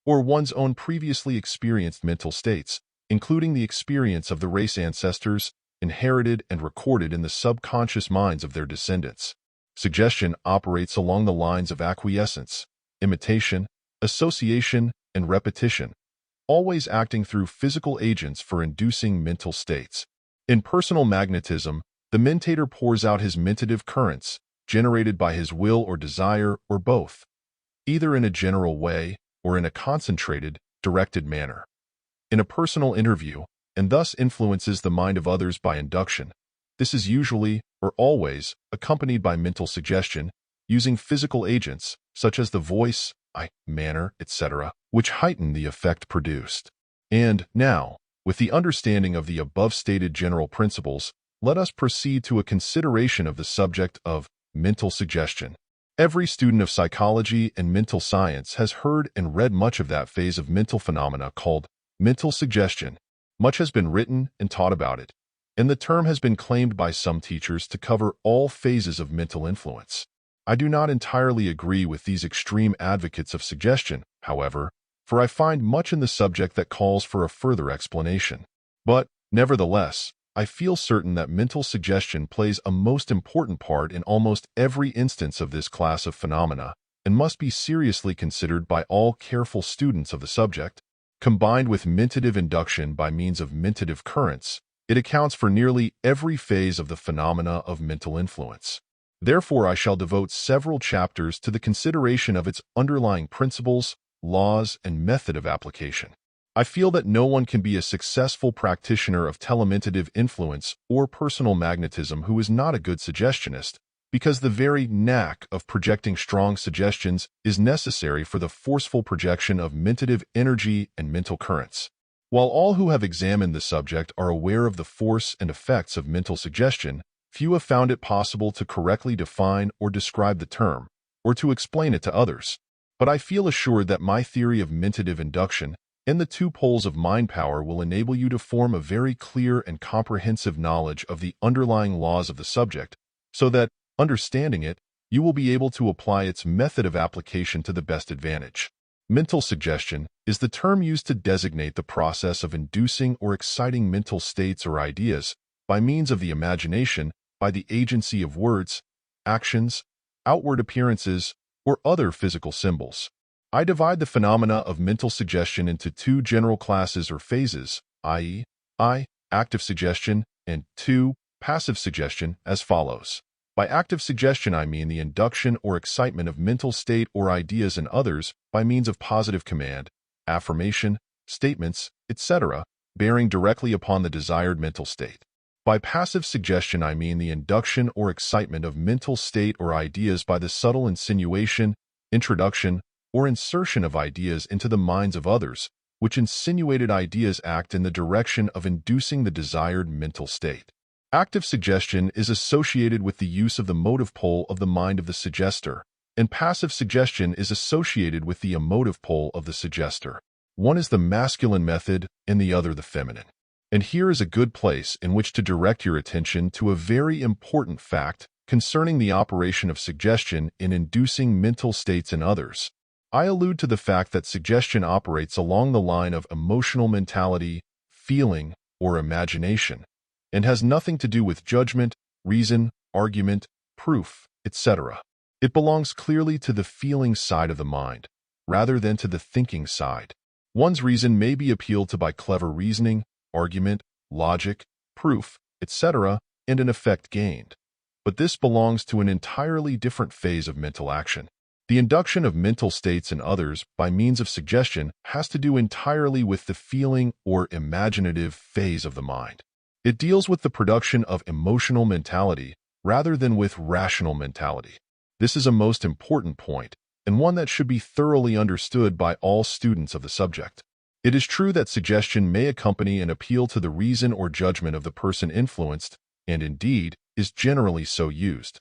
or one's own previously experienced mental states, including the experience of the race ancestors, inherited and recorded in the subconscious minds of their descendants. Suggestion operates along the lines of acquiescence, imitation, association, and repetition, always acting through physical agents for inducing mental states. In personal magnetism, the mentator pours out his mentative currents, generated by his will or desire, or both, either in a general way or in a concentrated, directed manner. In a personal interview, and thus influences the mind of others by induction. This is usually, or always, accompanied by mental suggestion, using physical agents, such as the voice, eye, manner, etc., which heighten the effect produced. And, now, with the understanding of the above-stated general principles, let us proceed to a consideration of the subject of mental suggestion. Every student of psychology and mental science has heard and read much of that phase of mental phenomena called mental suggestion. Much has been written and taught about it, and the term has been claimed by some teachers to cover all phases of mental influence. I do not entirely agree with these extreme advocates of suggestion, however, for I find much in the subject that calls for a further explanation. But, nevertheless, I feel certain that mental suggestion plays a most important part in almost every instance of this class of phenomena and must be seriously considered by all careful students of the subject. Combined with mentative induction by means of mentative currents, it accounts for nearly every phase of the phenomena of mental influence. Therefore, I shall devote several chapters to the consideration of its underlying principles, laws, and method of application. I feel that no one can be a successful practitioner of telementative influence or personal magnetism who is not a good suggestionist, because the very knack of projecting strong suggestions is necessary for the forceful projection of mentative energy and mental currents. While all who have examined the subject are aware of the force and effects of mental suggestion, few have found it possible to correctly define or describe the term, or to explain it to others. But I feel assured that my theory of mentative induction and the two poles of mind power will enable you to form a very clear and comprehensive knowledge of the underlying laws of the subject, so that, understanding it, you will be able to apply its method of application to the best advantage. Mental suggestion is the term used to designate the process of inducing or exciting mental states or ideas by means of the imagination by the agency of words, actions, outward appearances, or other physical symbols. I divide the phenomena of mental suggestion into two general classes or phases, i.e., I, active suggestion, and 2, passive suggestion, as follows. By active suggestion, I mean the induction or excitement of mental state or ideas in others by means of positive command, affirmation, statements, etc., bearing directly upon the desired mental state. By passive suggestion, I mean the induction or excitement of mental state or ideas by the subtle insinuation, introduction, or insertion of ideas into the minds of others, which insinuated ideas act in the direction of inducing the desired mental state. Active suggestion is associated with the use of the motive pole of the mind of the suggester, and passive suggestion is associated with the emotive pole of the suggester. One is the masculine method and the other the feminine. And here is a good place in which to direct your attention to a very important fact concerning the operation of suggestion in inducing mental states in others. I allude to the fact that suggestion operates along the line of emotional mentality, feeling, or imagination, and has nothing to do with judgment, reason, argument, proof, etc. It belongs clearly to the feeling side of the mind, rather than to the thinking side. One's reason may be appealed to by clever reasoning, argument, logic, proof, etc., and an effect gained. But this belongs to an entirely different phase of mental action. The induction of mental states in others by means of suggestion has to do entirely with the feeling or imaginative phase of the mind. It deals with the production of emotional mentality rather than with rational mentality. This is a most important point, and one that should be thoroughly understood by all students of the subject. It is true that suggestion may accompany an appeal to the reason or judgment of the person influenced, and indeed is generally so used.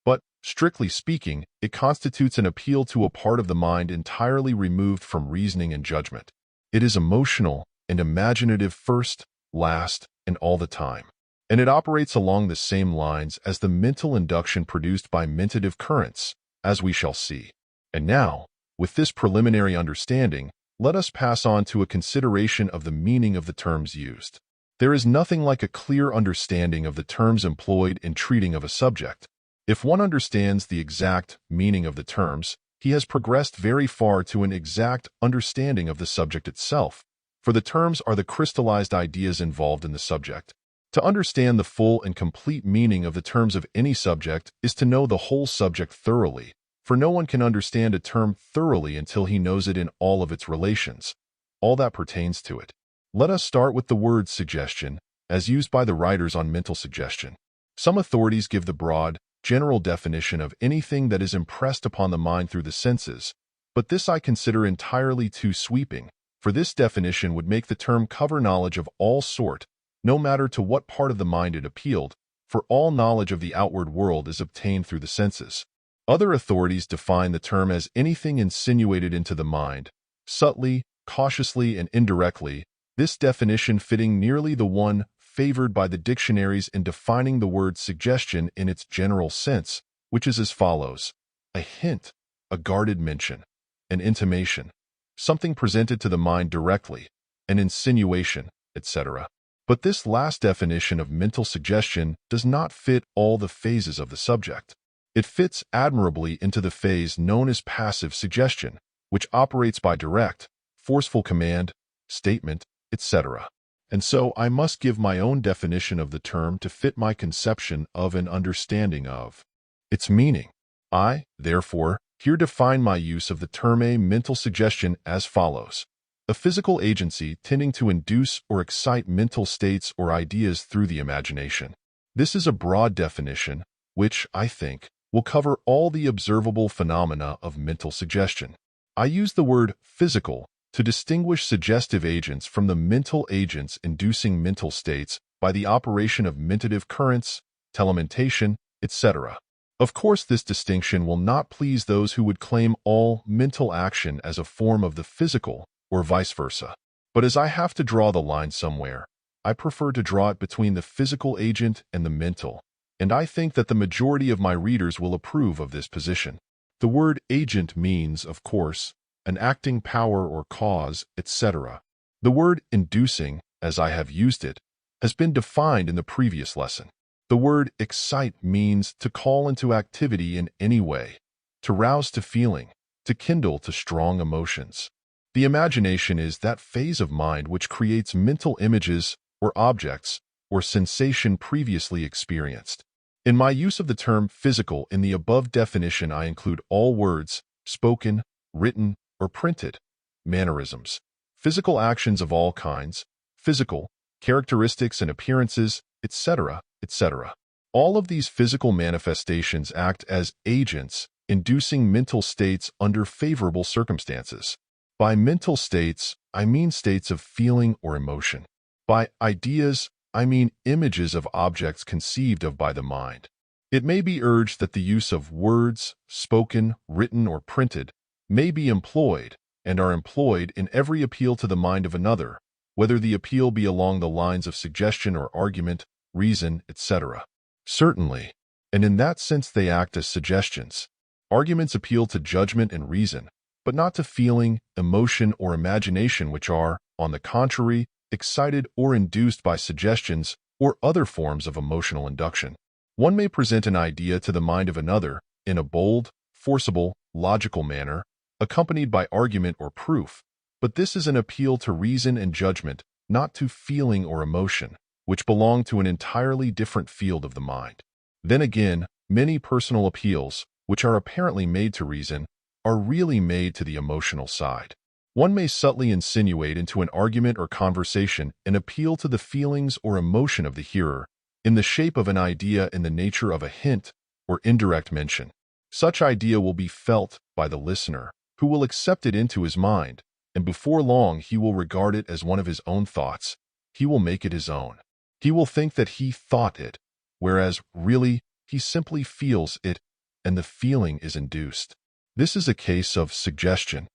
But, strictly speaking, it constitutes an appeal to a part of the mind entirely removed from reasoning and judgment. It is emotional and imaginative first, last, and all the time. And it operates along the same lines as the mental induction produced by mentative currents, as we shall see. And now, with this preliminary understanding, let us pass on to a consideration of the meaning of the terms used. There is nothing like a clear understanding of the terms employed in treating of a subject. If one understands the exact meaning of the terms, he has progressed very far to an exact understanding of the subject itself, for the terms are the crystallized ideas involved in the subject. To understand the full and complete meaning of the terms of any subject is to know the whole subject thoroughly, for no one can understand a term thoroughly until he knows it in all of its relations, all that pertains to it. Let us start with the word suggestion, as used by the writers on mental suggestion. Some authorities give the broad, general definition of anything that is impressed upon the mind through the senses, but this I consider entirely too sweeping, for this definition would make the term cover knowledge of all sort, no matter to what part of the mind it appealed, for all knowledge of the outward world is obtained through the senses. Other authorities define the term as anything insinuated into the mind, subtly, cautiously, and indirectly, this definition fitting nearly the one favored by the dictionaries in defining the word suggestion in its general sense, which is as follows: a hint, a guarded mention, an intimation, something presented to the mind directly, an insinuation, etc. But this last definition of mental suggestion does not fit all the phases of the subject. It fits admirably into the phase known as passive suggestion, which operates by direct, forceful command, statement, etc. And so I must give my own definition of the term to fit my conception of and understanding of its meaning. I, therefore, here define my use of the term mental suggestion as follows: a physical agency tending to induce or excite mental states or ideas through the imagination. This is a broad definition, which, I think, will cover all the observable phenomena of mental suggestion. I use the word physical to distinguish suggestive agents from the mental agents inducing mental states by the operation of mentative currents, telementation, etc. Of course, this distinction will not please those who would claim all mental action as a form of the physical, or vice versa. But as I have to draw the line somewhere, I prefer to draw it between the physical agent and the mental, and I think that the majority of my readers will approve of this position. The word agent means, of course, an acting power or cause, etc. The word inducing, as I have used it, has been defined in the previous lesson. The word excite means to call into activity in any way, to rouse to feeling, to kindle to strong emotions. The imagination is that phase of mind which creates mental images or objects or sensation previously experienced. In my use of the term physical in the above definition, I include all words, spoken, written, or printed, mannerisms, physical actions of all kinds, physical, characteristics and appearances, etc., etc. All of these physical manifestations act as agents, inducing mental states under favorable circumstances. By mental states, I mean states of feeling or emotion. By ideas, I mean images of objects conceived of by the mind. It may be urged that the use of words, spoken, written, or printed, may be employed, and are employed in every appeal to the mind of another, whether the appeal be along the lines of suggestion or argument, reason, etc. Certainly, and in that sense they act as suggestions. Arguments appeal to judgment and reason, but not to feeling, emotion, or imagination, which are, on the contrary, excited or induced by suggestions or other forms of emotional induction. One may present an idea to the mind of another in a bold, forcible, logical manner, accompanied by argument or proof, but this is an appeal to reason and judgment, not to feeling or emotion, which belong to an entirely different field of the mind. Then again, many personal appeals, which are apparently made to reason, are really made to the emotional side. One may subtly insinuate into an argument or conversation an appeal to the feelings or emotion of the hearer, in the shape of an idea in the nature of a hint or indirect mention. Such idea will be felt by the listener, who will accept it into his mind, and before long he will regard it as one of his own thoughts. He will make it his own. He will think that he thought it, whereas really he simply feels it, and the feeling is induced. This is a case of suggestion.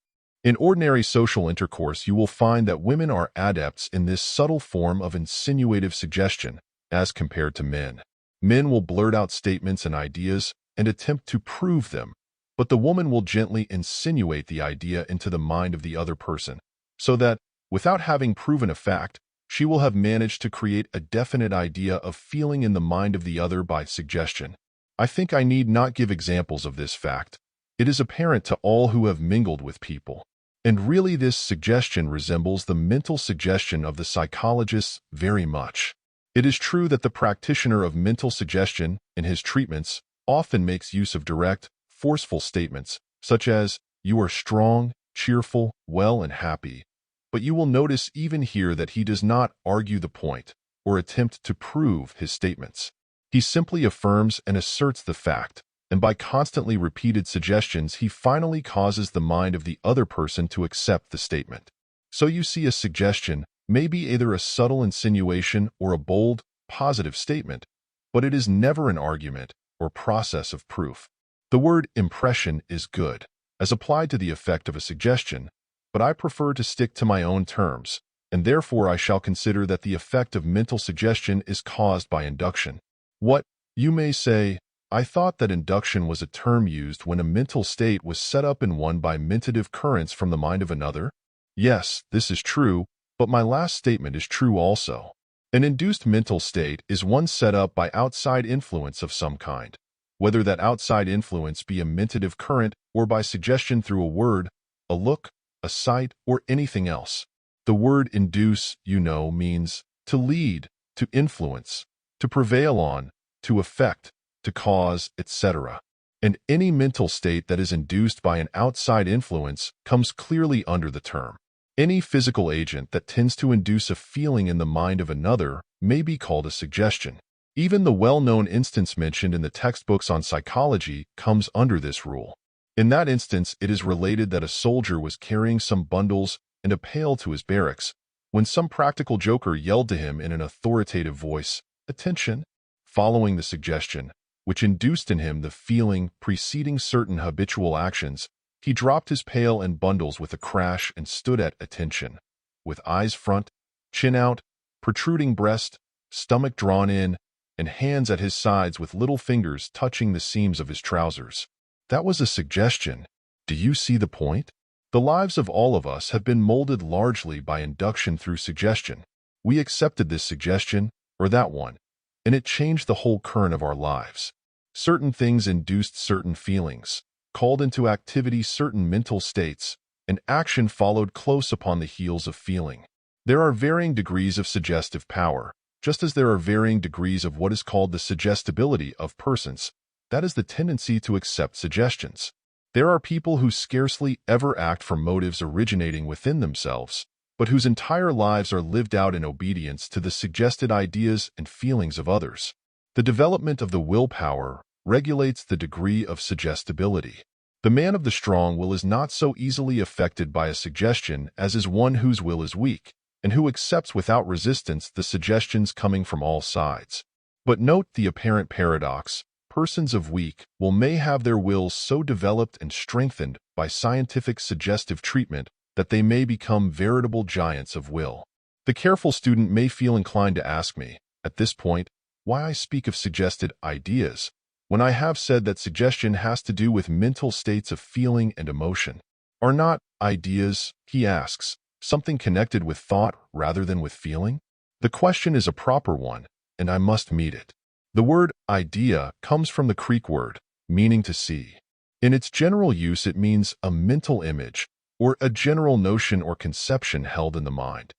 In ordinary social intercourse, you will find that women are adepts in this subtle form of insinuative suggestion as compared to men. Men will blurt out statements and ideas and attempt to prove them, but the woman will gently insinuate the idea into the mind of the other person, so that, without having proven a fact, she will have managed to create a definite idea of feeling in the mind of the other by suggestion. I think I need not give examples of this fact. It is apparent to all who have mingled with people. And really this suggestion resembles the mental suggestion of the psychologists very much. It is true that the practitioner of mental suggestion, in his treatments, often makes use of direct, forceful statements, such as, "You are strong, cheerful, well, and happy." But you will notice even here that he does not argue the point or attempt to prove his statements. He simply affirms and asserts the fact, and by constantly repeated suggestions, he finally causes the mind of the other person to accept the statement. So you see, a suggestion may be either a subtle insinuation or a bold, positive statement, but it is never an argument or process of proof. The word impression is good, as applied to the effect of a suggestion, but I prefer to stick to my own terms, and therefore I shall consider that the effect of mental suggestion is caused by induction. What, you may say, I thought that induction was a term used when a mental state was set up in one by mentative currents from the mind of another? Yes, this is true, but my last statement is true also. An induced mental state is one set up by outside influence of some kind, whether that outside influence be a mentative current or by suggestion through a word, a look, a sight, or anything else. The word induce, you know, means to lead, to influence, to prevail on, to affect, to cause, etc. And any mental state that is induced by an outside influence comes clearly under the term. Any physical agent that tends to induce a feeling in the mind of another may be called a suggestion. Even the well-known instance mentioned in the textbooks on psychology comes under this rule. In that instance, it is related that a soldier was carrying some bundles and a pail to his barracks, when some practical joker yelled to him in an authoritative voice, "Attention!" Following the suggestion, which induced in him the feeling preceding certain habitual actions, he dropped his pail and bundles with a crash and stood at attention, with eyes front, chin out, protruding breast, stomach drawn in, and hands at his sides with little fingers touching the seams of his trousers. That was a suggestion. Do you see the point? The lives of all of us have been molded largely by induction through suggestion. We accepted this suggestion, or that one, and it changed the whole current of our lives. Certain things induced certain feelings, called into activity certain mental states, and action followed close upon the heels of feeling. There are varying degrees of suggestive power, just as there are varying degrees of what is called the suggestibility of persons. That is the tendency to accept suggestions. There are people who scarcely ever act from motives originating within themselves, but whose entire lives are lived out in obedience to the suggested ideas and feelings of others. The development of the willpower regulates the degree of suggestibility. The man of the strong will is not so easily affected by a suggestion as is one whose will is weak, and who accepts without resistance the suggestions coming from all sides. But note the apparent paradox. Persons of weak will may have their wills so developed and strengthened by scientific suggestive treatment that they may become veritable giants of will. The careful student may feel inclined to ask me, at this point, why I speak of suggested ideas, when I have said that suggestion has to do with mental states of feeling and emotion. Are not ideas, he asks, something connected with thought rather than with feeling? The question is a proper one, and I must meet it. The word idea comes from the Greek word, meaning to see. In its general use, it means a mental image, or a general notion or conception held in the mind.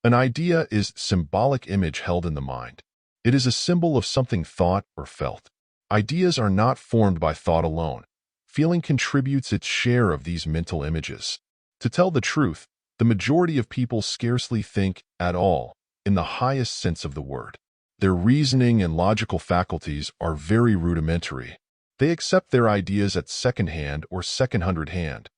An idea is symbolic image held in the mind. It is a symbol of something thought or felt. Ideas are not formed by thought alone. Feeling contributes its share of these mental images. To tell the truth, the majority of people scarcely think at all, in the highest sense of the word. Their reasoning and logical faculties are very rudimentary. They accept their ideas at second-hand or second-hundred hand.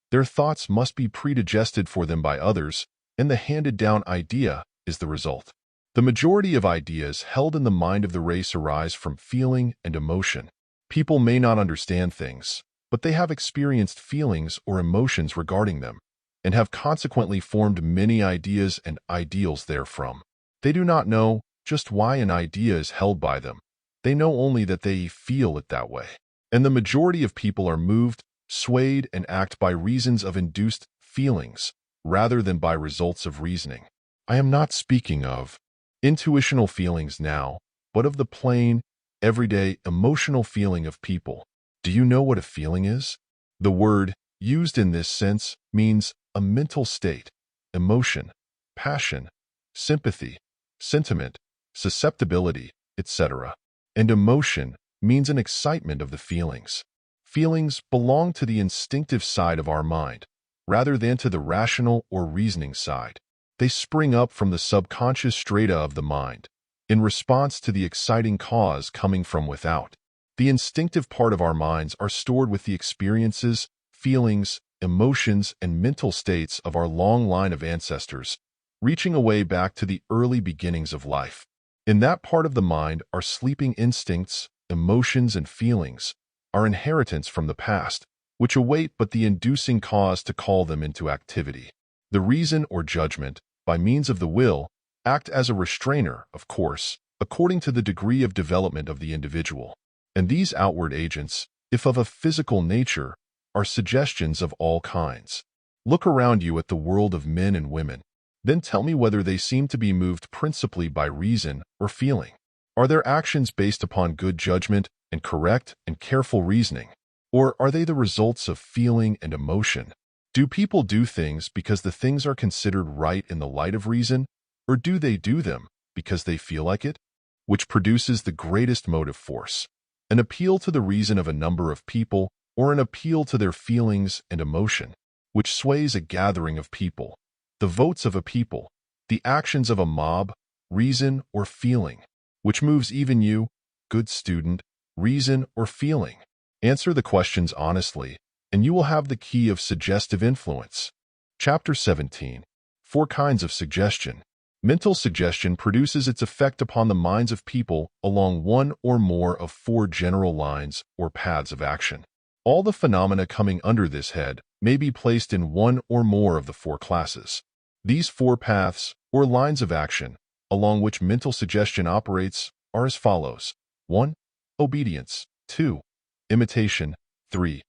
Their thoughts must be predigested for them by others, and the handed-down idea is the result. The majority of ideas held in the mind of the race arise from feeling and emotion. People may not understand things, but they have experienced feelings or emotions regarding them, and have consequently formed many ideas and ideals therefrom. They do not know just why an idea is held by them. They know only that they feel it that way. And the majority of people are moved, swayed, and act by reasons of induced feelings, rather than by results of reasoning. I am not speaking of intuitional feelings now, but of the plain, everyday, emotional feeling of people. Do you know what a feeling is? The word, used in this sense, means a mental state, emotion, passion, sympathy, sentiment, susceptibility, etc. And emotion means an excitement of the feelings. Feelings belong to the instinctive side of our mind, rather than to the rational or reasoning side. They spring up from the subconscious strata of the mind, in response to the exciting cause coming from without. The instinctive part of our minds are stored with the experiences, feelings, emotions, and mental states of our long line of ancestors, reaching away back to the early beginnings of life. In that part of the mind are sleeping instincts, emotions, and feelings, our inheritance from the past, which await but the inducing cause to call them into activity. The reason or judgment, by means of the will, act as a restrainer, of course, according to the degree of development of the individual. And these outward agents, if of a physical nature, are suggestions of all kinds. Look around you at the world of men and women. Then tell me whether they seem to be moved principally by reason or feeling. Are their actions based upon good judgment and correct and careful reasoning? Or are they the results of feeling and emotion? Do people do things because the things are considered right in the light of reason, or do they do them because they feel like it? Which produces the greatest motive force? An appeal to the reason of a number of people, or an appeal to their feelings and emotion, which sways a gathering of people, the votes of a people, the actions of a mob, reason or feeling, which moves even you, good student, reason or feeling? Answer the questions honestly, and you will have the key of suggestive influence. Chapter 17. 4 kinds of suggestion. Mental suggestion produces its effect upon the minds of people along one or more of 4 general lines or paths of action. All the phenomena coming under this head may be placed in one or more of the 4 classes. These 4 paths, or lines of action, along which mental suggestion operates, are as follows. 1. Obedience. 2. Imitation. 3.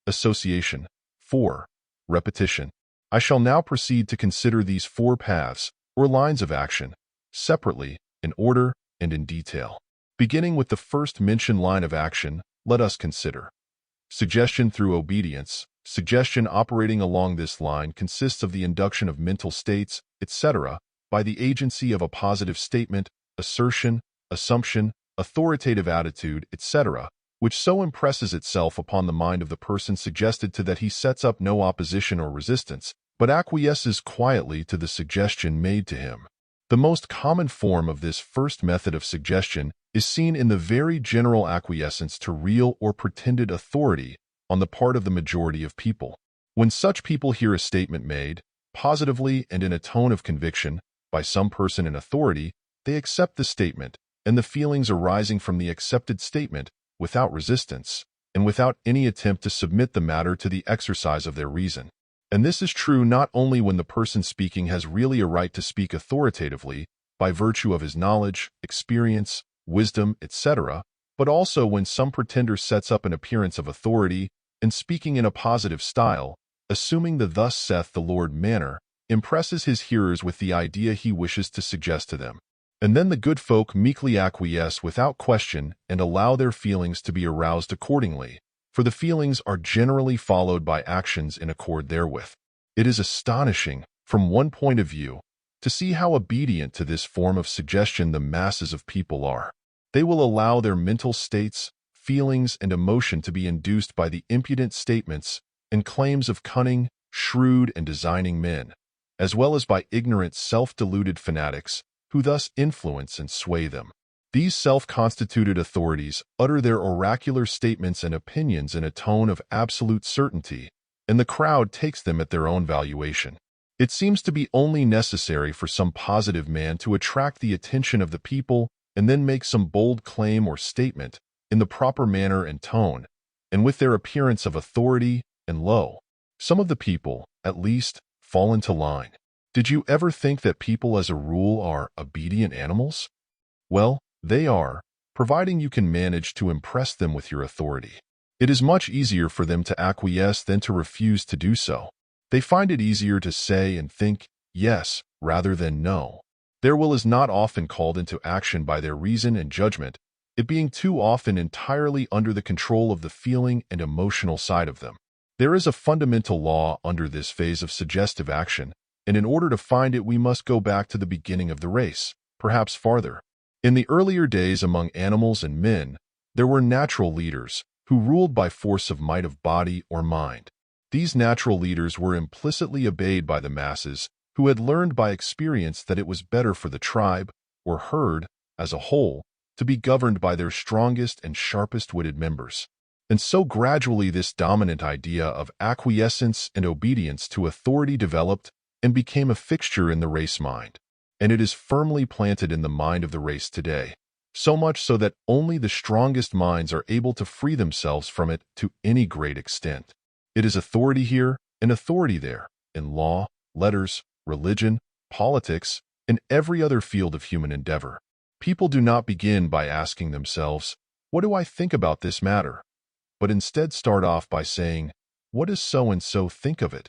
Association. 4. Repetition. I shall now proceed to consider these 4 paths, or lines of action, separately, in order, and in detail. Beginning with the first mentioned line of action, let us consider suggestion through obedience. Suggestion operating along this line consists of the induction of mental states, etc., by the agency of a positive statement, assertion, assumption, authoritative attitude, etc., which so impresses itself upon the mind of the person suggested to that he sets up no opposition or resistance, but acquiesces quietly to the suggestion made to him. The most common form of this first method of suggestion is seen in the very general acquiescence to real or pretended authority on the part of the majority of people. When such people hear a statement made, positively and in a tone of conviction, by some person in authority, they accept the statement and the feelings arising from the accepted statement without resistance and without any attempt to submit the matter to the exercise of their reason. And this is true not only when the person speaking has really a right to speak authoritatively by virtue of his knowledge, experience, wisdom, etc., but also when some pretender sets up an appearance of authority and speaking in a positive style, assuming the "thus saith the Lord" manner, impresses his hearers with the idea he wishes to suggest to them. And then the good folk meekly acquiesce without question and allow their feelings to be aroused accordingly, for the feelings are generally followed by actions in accord therewith. It is astonishing, from one point of view, to see how obedient to this form of suggestion the masses of people are. They will allow their mental states, feelings, and emotion to be induced by the impudent statements and claims of cunning, shrewd, and designing men, as well as by ignorant, self-deluded fanatics who thus influence and sway them. These self-constituted authorities utter their oracular statements and opinions in a tone of absolute certainty, and the crowd takes them at their own valuation. It seems to be only necessary for some positive man to attract the attention of the people and then make some bold claim or statement in the proper manner and tone, and with their appearance of authority, and lo, some of the people, at least, fall into line. Did you ever think that people as a rule are obedient animals? Well, they are, providing you can manage to impress them with your authority. It is much easier for them to acquiesce than to refuse to do so. They find it easier to say and think yes rather than no. Their will is not often called into action by their reason and judgment, it being too often entirely under the control of the feeling and emotional side of them. There is a fundamental law under this phase of suggestive action, and in order to find it we must go back to the beginning of the race, perhaps farther. In the earlier days among animals and men, there were natural leaders who ruled by force of might of body or mind. These natural leaders were implicitly obeyed by the masses who had learned by experience that it was better for the tribe, or herd, as a whole, to be governed by their strongest and sharpest-witted members. And so gradually this dominant idea of acquiescence and obedience to authority developed and became a fixture in the race mind. And it is firmly planted in the mind of the race today, so much so that only the strongest minds are able to free themselves from it to any great extent. It is authority here and authority there, in law, letters, religion, politics, and every other field of human endeavor. People do not begin by asking themselves, "What do I think about this matter?" but instead start off by saying, "What does so-and-so think of it?"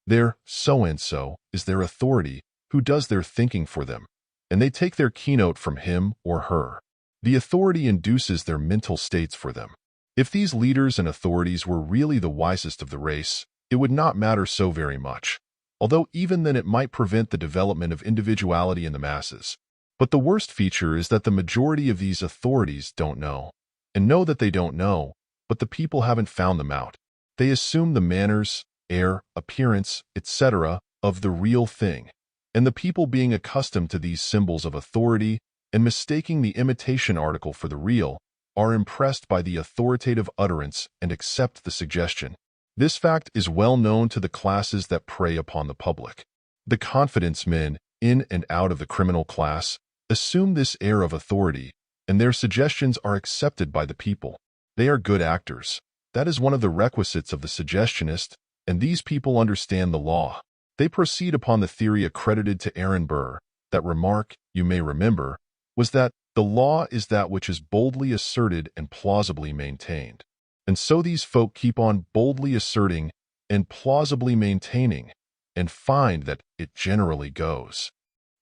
Their so-and-so is their authority who does their thinking for them, and they take their keynote from him or her. The authority induces their mental states for them. If these leaders and authorities were really the wisest of the race, it would not matter so very much, although even then it might prevent the development of individuality in the masses. But the worst feature is that the majority of these authorities don't know, and know that they don't know, but the people haven't found them out. They assume the manners, air, appearance, etc. of the real thing, and the people being accustomed to these symbols of authority and mistaking the imitation article for the real, are impressed by the authoritative utterance and accept the suggestion. This fact is well known to the classes that prey upon the public. The confidence men, in and out of the criminal class, assume this air of authority, and their suggestions are accepted by the people. They are good actors. That is one of the requisites of the suggestionist, and these people understand the law. They proceed upon the theory accredited to Aaron Burr. That remark, you may remember, was that the law is that which is boldly asserted and plausibly maintained. And so these folk keep on boldly asserting and plausibly maintaining, and find that it generally goes.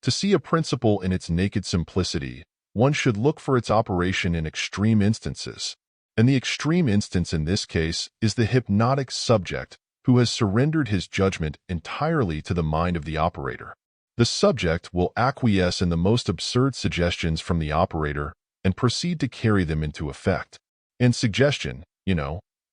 To see a principle in its naked simplicity, one should look for its operation in extreme instances. And the extreme instance in this case is the hypnotic subject who has surrendered his judgment entirely to the mind of the operator. The subject will acquiesce in the most absurd suggestions from the operator and proceed to carry them into effect. And suggestion,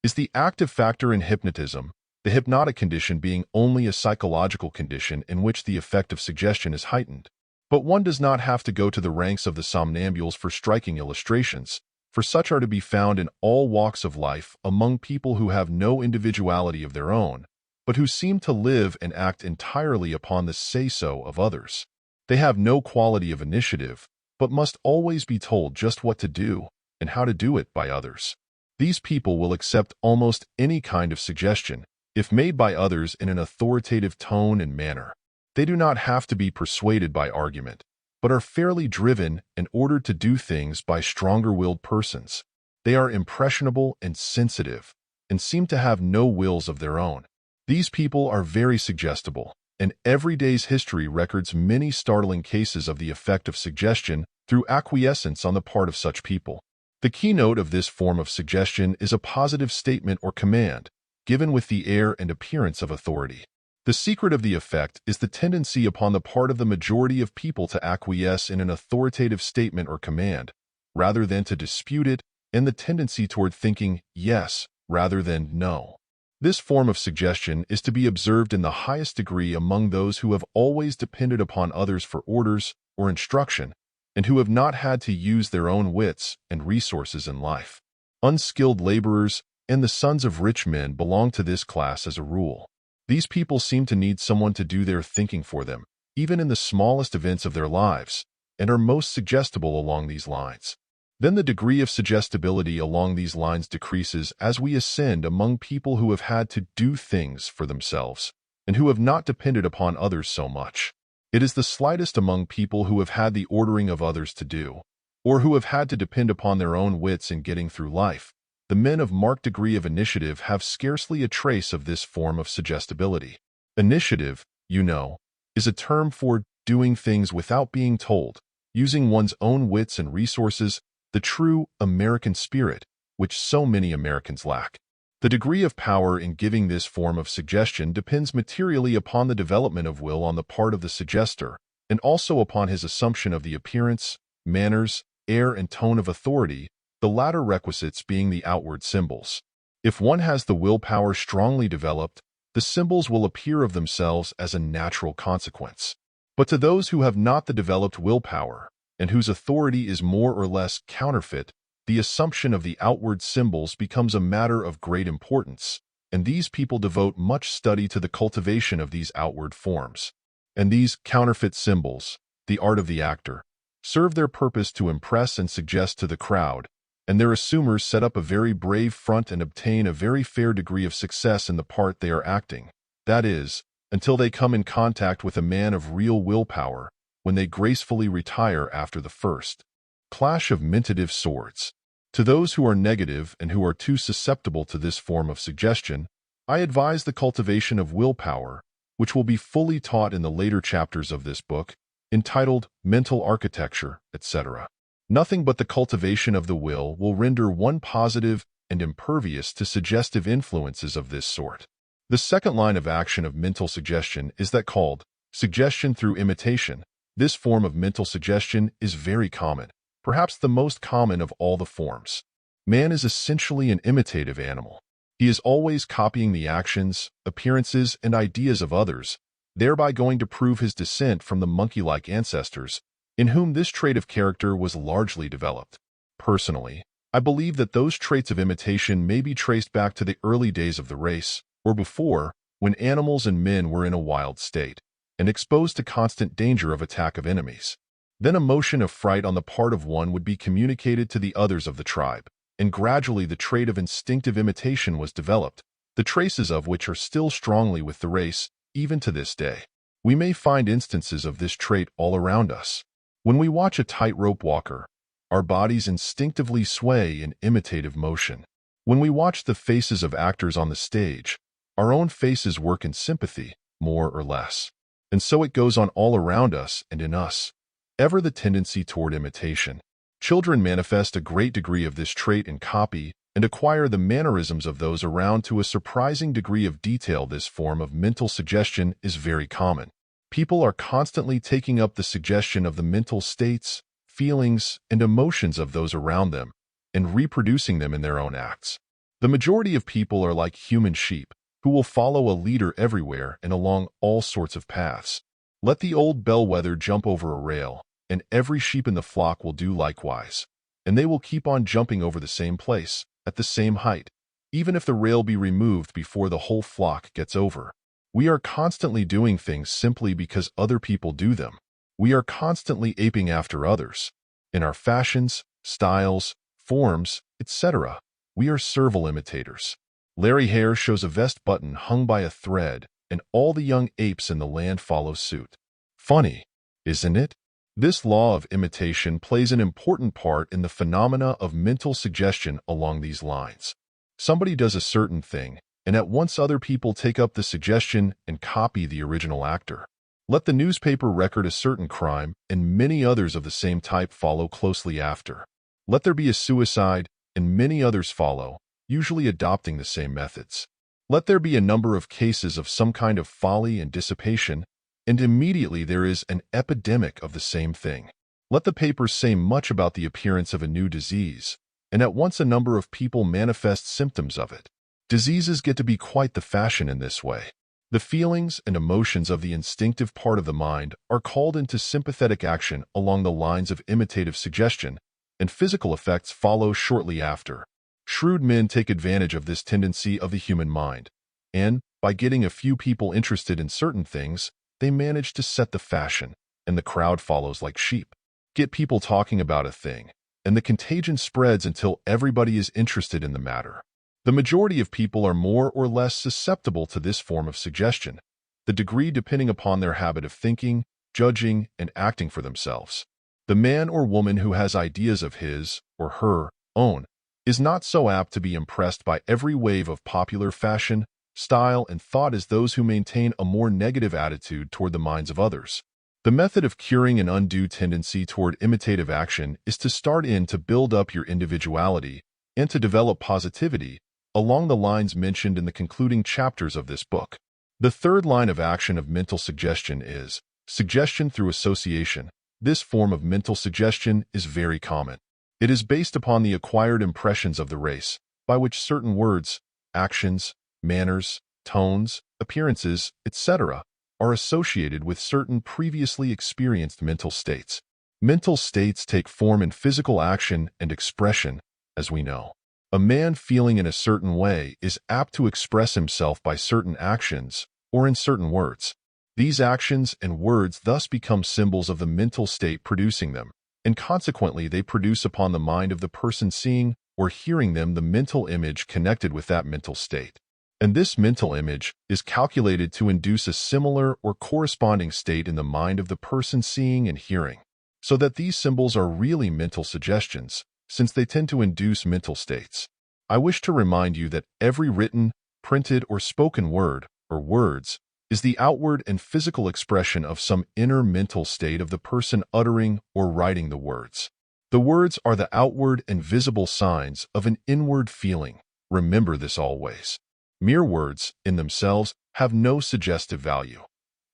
is the active factor in hypnotism, the hypnotic condition being only a psychological condition in which the effect of suggestion is heightened. But one does not have to go to the ranks of the somnambules for striking illustrations. for such are to be found in all walks of life among people who have no individuality of their own, but who seem to live and act entirely upon the say-so of others. They have no quality of initiative, but must always be told just what to do and how to do it by others. These people will accept almost any kind of suggestion, if made by others in an authoritative tone and manner. They do not have to be persuaded by argument, but are fairly driven and ordered to do things by stronger-willed persons. They are impressionable and sensitive, and seem to have no wills of their own. These people are very suggestible, and every day's history records many startling cases of the effect of suggestion through acquiescence on the part of such people. The keynote of this form of suggestion is a positive statement or command, given with the air and appearance of authority. The secret of the effect is the tendency upon the part of the majority of people to acquiesce in an authoritative statement or command, rather than to dispute it, and the tendency toward thinking yes rather than no. This form of suggestion is to be observed in the highest degree among those who have always depended upon others for orders or instruction, and who have not had to use their own wits and resources in life. Unskilled laborers and the sons of rich men belong to this class as a rule. These people seem to need someone to do their thinking for them, even in the smallest events of their lives, and are most suggestible along these lines. Then the degree of suggestibility along these lines decreases as we ascend among people who have had to do things for themselves, and who have not depended upon others so much. It is the slightest among people who have had the ordering of others to do, or who have had to depend upon their own wits in getting through life. The men of marked degree of initiative have scarcely a trace of this form of suggestibility. Initiative, you know, is a term for doing things without being told, using one's own wits and resources, the true American spirit, which so many Americans lack. The degree of power in giving this form of suggestion depends materially upon the development of will on the part of the suggester, and also upon his assumption of the appearance, manners, air, and tone of authority, the latter requisites being the outward symbols. If one has the willpower strongly developed, the symbols will appear of themselves as a natural consequence. But to those who have not the developed willpower, and whose authority is more or less counterfeit, the assumption of the outward symbols becomes a matter of great importance, and these people devote much study to the cultivation of these outward forms. And these counterfeit symbols, the art of the actor, serve their purpose to impress and suggest to the crowd, and their assumers set up a very brave front and obtain a very fair degree of success in the part they are acting, that is, until they come in contact with a man of real willpower, when they gracefully retire after the first clash of mentative swords. To those who are negative and who are too susceptible to this form of suggestion, I advise the cultivation of willpower, which will be fully taught in the later chapters of this book, entitled Mental Architecture, etc. Nothing but the cultivation of the will render one positive and impervious to suggestive influences of this sort. The second line of action of mental suggestion is that called suggestion through imitation. This form of mental suggestion is very common, perhaps the most common of all the forms. Man is essentially an imitative animal. He is always copying the actions, appearances, and ideas of others, thereby going to prove his descent from the monkey-like ancestors, in whom this trait of character was largely developed. Personally, I believe that those traits of imitation may be traced back to the early days of the race, or before, when animals and men were in a wild state, and exposed to constant danger of attack of enemies. Then a motion of fright on the part of one would be communicated to the others of the tribe, and gradually the trait of instinctive imitation was developed, the traces of which are still strongly with the race, even to this day. We may find instances of this trait all around us. When we watch a tightrope walker, our bodies instinctively sway in imitative motion. When we watch the faces of actors on the stage, our own faces work in sympathy, more or less. And so it goes on all around us and in us, ever the tendency toward imitation. Children manifest a great degree of this trait in copy and acquire the mannerisms of those around to a surprising degree of detail. This form of mental suggestion is very common. People are constantly taking up the suggestion of the mental states, feelings, and emotions of those around them, and reproducing them in their own acts. The majority of people are like human sheep, who will follow a leader everywhere and along all sorts of paths. Let the old bellwether jump over a rail, and every sheep in the flock will do likewise. and they will keep on jumping over the same place, at the same height, even if the rail be removed before the whole flock gets over. We are constantly doing things simply because other people do them. We are constantly aping after others. In our fashions, styles, forms, etc., we are servile imitators. Larry Hare shows a vest button hung by a thread, and all the young apes in the land follow suit. Funny, isn't it? This law of imitation plays an important part in the phenomena of mental suggestion along these lines. Somebody does a certain thing, and at once other people take up the suggestion and copy the original actor. Let the newspaper record a certain crime, and many others of the same type follow closely after. Let there be a suicide, and many others follow, usually adopting the same methods. Let there be a number of cases of some kind of folly and dissipation, and immediately there is an epidemic of the same thing. Let the papers say much about the appearance of a new disease, and at once a number of people manifest symptoms of it. Diseases get to be quite the fashion in this way. The feelings and emotions of the instinctive part of the mind are called into sympathetic action along the lines of imitative suggestion, and physical effects follow shortly after. Shrewd men take advantage of this tendency of the human mind, and, by getting a few people interested in certain things, they manage to set the fashion, and the crowd follows like sheep. Get people talking about a thing, and the contagion spreads until everybody is interested in the matter. The majority of people are more or less susceptible to this form of suggestion, the degree depending upon their habit of thinking, judging, and acting for themselves. The man or woman who has ideas of his, or her, own, is not so apt to be impressed by every wave of popular fashion, style, and thought as those who maintain a more negative attitude toward the minds of others. The method of curing an undue tendency toward imitative action is to start in to build up your individuality and to develop positivity along the lines mentioned in the concluding chapters of this book. The third line of action of mental suggestion is suggestion through association. This form of mental suggestion is very common. It is based upon the acquired impressions of the race, by which certain words, actions, manners, tones, appearances, etc., are associated with certain previously experienced mental states. Mental states take form in physical action and expression, as we know. A man feeling in a certain way is apt to express himself by certain actions or in certain words. These actions and words thus become symbols of the mental state producing them, and consequently they produce upon the mind of the person seeing or hearing them the mental image connected with that mental state. And this mental image is calculated to induce a similar or corresponding state in the mind of the person seeing and hearing, so that these symbols are really mental suggestions, since they tend to induce mental states. I wish to remind you that every written, printed, or spoken word, or words, is the outward and physical expression of some inner mental state of the person uttering or writing the words. The words are the outward and visible signs of an inward feeling. Remember this always. Mere words, in themselves, have no suggestive value.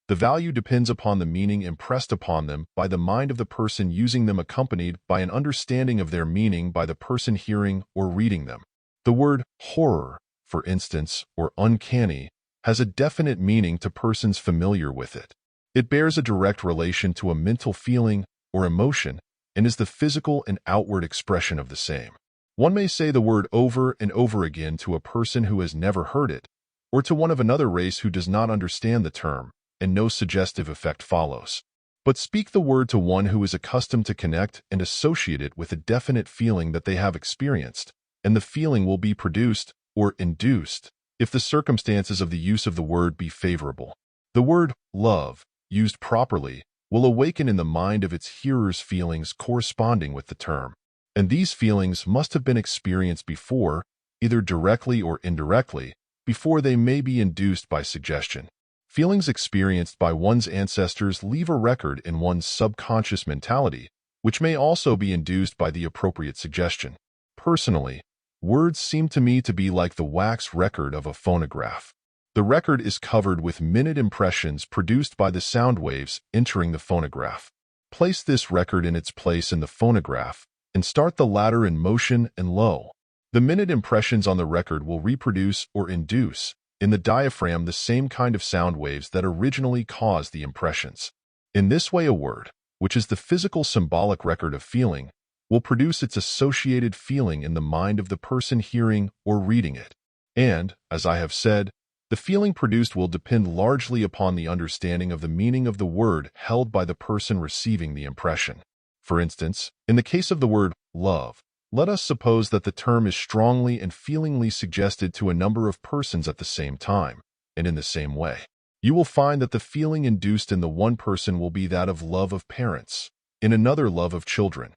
The value depends upon the meaning impressed upon them by the mind of the person using them, accompanied by an understanding of their meaning by the person hearing or reading them. The word horror, for instance, or uncanny, has a definite meaning to persons familiar with it. It bears a direct relation to a mental feeling or emotion and is the physical and outward expression of the same. One may say the word over and over again to a person who has never heard it, or to one of another race who does not understand the term, and no suggestive effect follows. But speak the word to one who is accustomed to connect and associate it with a definite feeling that they have experienced, and the feeling will be produced, or induced, if the circumstances of the use of the word be favorable. The word love, used properly, will awaken in the mind of its hearers feelings corresponding with the term. And these feelings must have been experienced before, either directly or indirectly, before they may be induced by suggestion. Feelings experienced by one's ancestors leave a record in one's subconscious mentality, which may also be induced by the appropriate suggestion. Personally, words seem to me to be like the wax record of a phonograph. The record is covered with minute impressions produced by the sound waves entering the phonograph. Place this record in its place in the phonograph, and start the latter in motion and low. The minute impressions on the record will reproduce or induce in the diaphragm the same kind of sound waves that originally caused the impressions. In this way a word, which is the physical symbolic record of feeling, will produce its associated feeling in the mind of the person hearing or reading it. And, as I have said, the feeling produced will depend largely upon the understanding of the meaning of the word held by the person receiving the impression. For instance, in the case of the word love, let us suppose that the term is strongly and feelingly suggested to a number of persons at the same time, and in the same way. You will find that the feeling induced in the one person will be that of love of parents, in another love of children,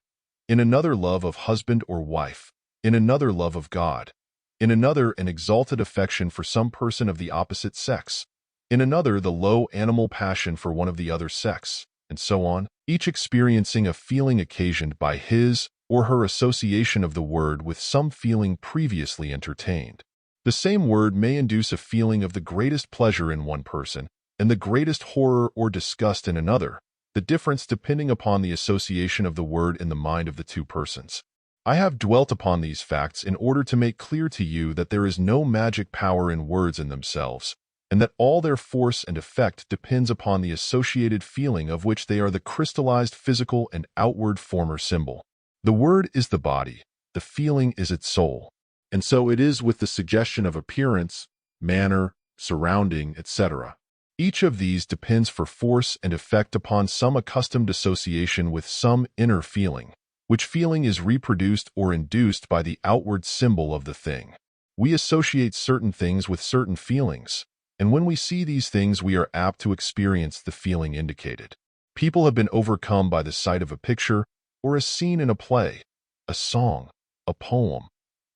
in another love of husband or wife, in another love of God, in another an exalted affection for some person of the opposite sex, in another the low animal passion for one of the other sex, and so on, each experiencing a feeling occasioned by his or her association of the word with some feeling previously entertained. The same word may induce a feeling of the greatest pleasure in one person and the greatest horror or disgust in another, the difference depending upon the association of the word in the mind of the two persons. I have dwelt upon these facts in order to make clear to you that there is no magic power in words in themselves, and that all their force and effect depends upon the associated feeling of which they are the crystallized physical and outward form or symbol. The word is the body, the feeling is its soul. And so it is with the suggestion of appearance, manner, surrounding, etc. Each of these depends for force and effect upon some accustomed association with some inner feeling, which feeling is reproduced or induced by the outward symbol of the thing. We associate certain things with certain feelings, and when we see these things we are apt to experience the feeling indicated. People have been overcome by the sight of a picture or a scene in a play, a song, a poem,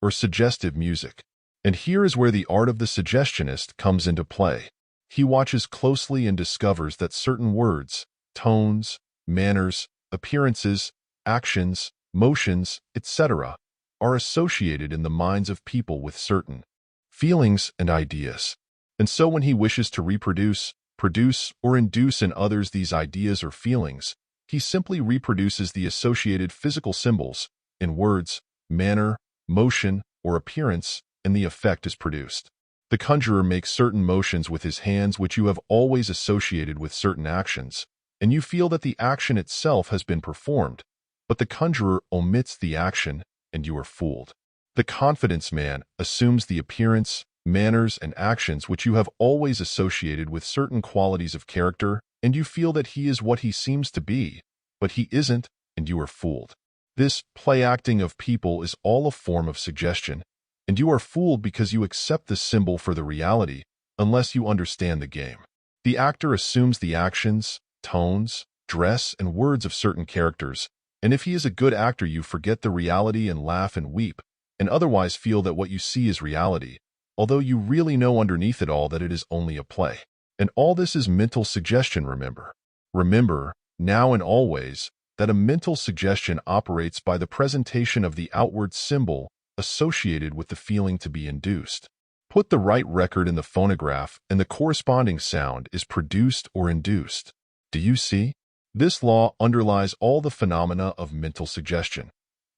or suggestive music. And here is where the art of the suggestionist comes into play. He watches closely and discovers that certain words, tones, manners, appearances, actions, motions, etc., are associated in the minds of people with certain feelings and ideas. And so when he wishes to reproduce, produce, or induce in others these ideas or feelings, he simply reproduces the associated physical symbols in words, manner, motion, or appearance, and the effect is produced. The conjurer makes certain motions with his hands which you have always associated with certain actions, and you feel that the action itself has been performed, but the conjurer omits the action, and you are fooled. The confidence man assumes the appearance, manners, and actions which you have always associated with certain qualities of character, and you feel that he is what he seems to be, but he isn't, and you are fooled. This play-acting of people is all a form of suggestion, and you are fooled because you accept the symbol for the reality unless you understand the game. The actor assumes the actions, tones, dress, and words of certain characters, and if he is a good actor you forget the reality and laugh and weep, and otherwise feel that what you see is reality, although you really know underneath it all that it is only a play. And all this is mental suggestion, remember. Remember, now and always, that a mental suggestion operates by the presentation of the outward symbol associated with the feeling to be induced. Put the right record in the phonograph and the corresponding sound is produced or induced. Do you see? This law underlies all the phenomena of mental suggestion.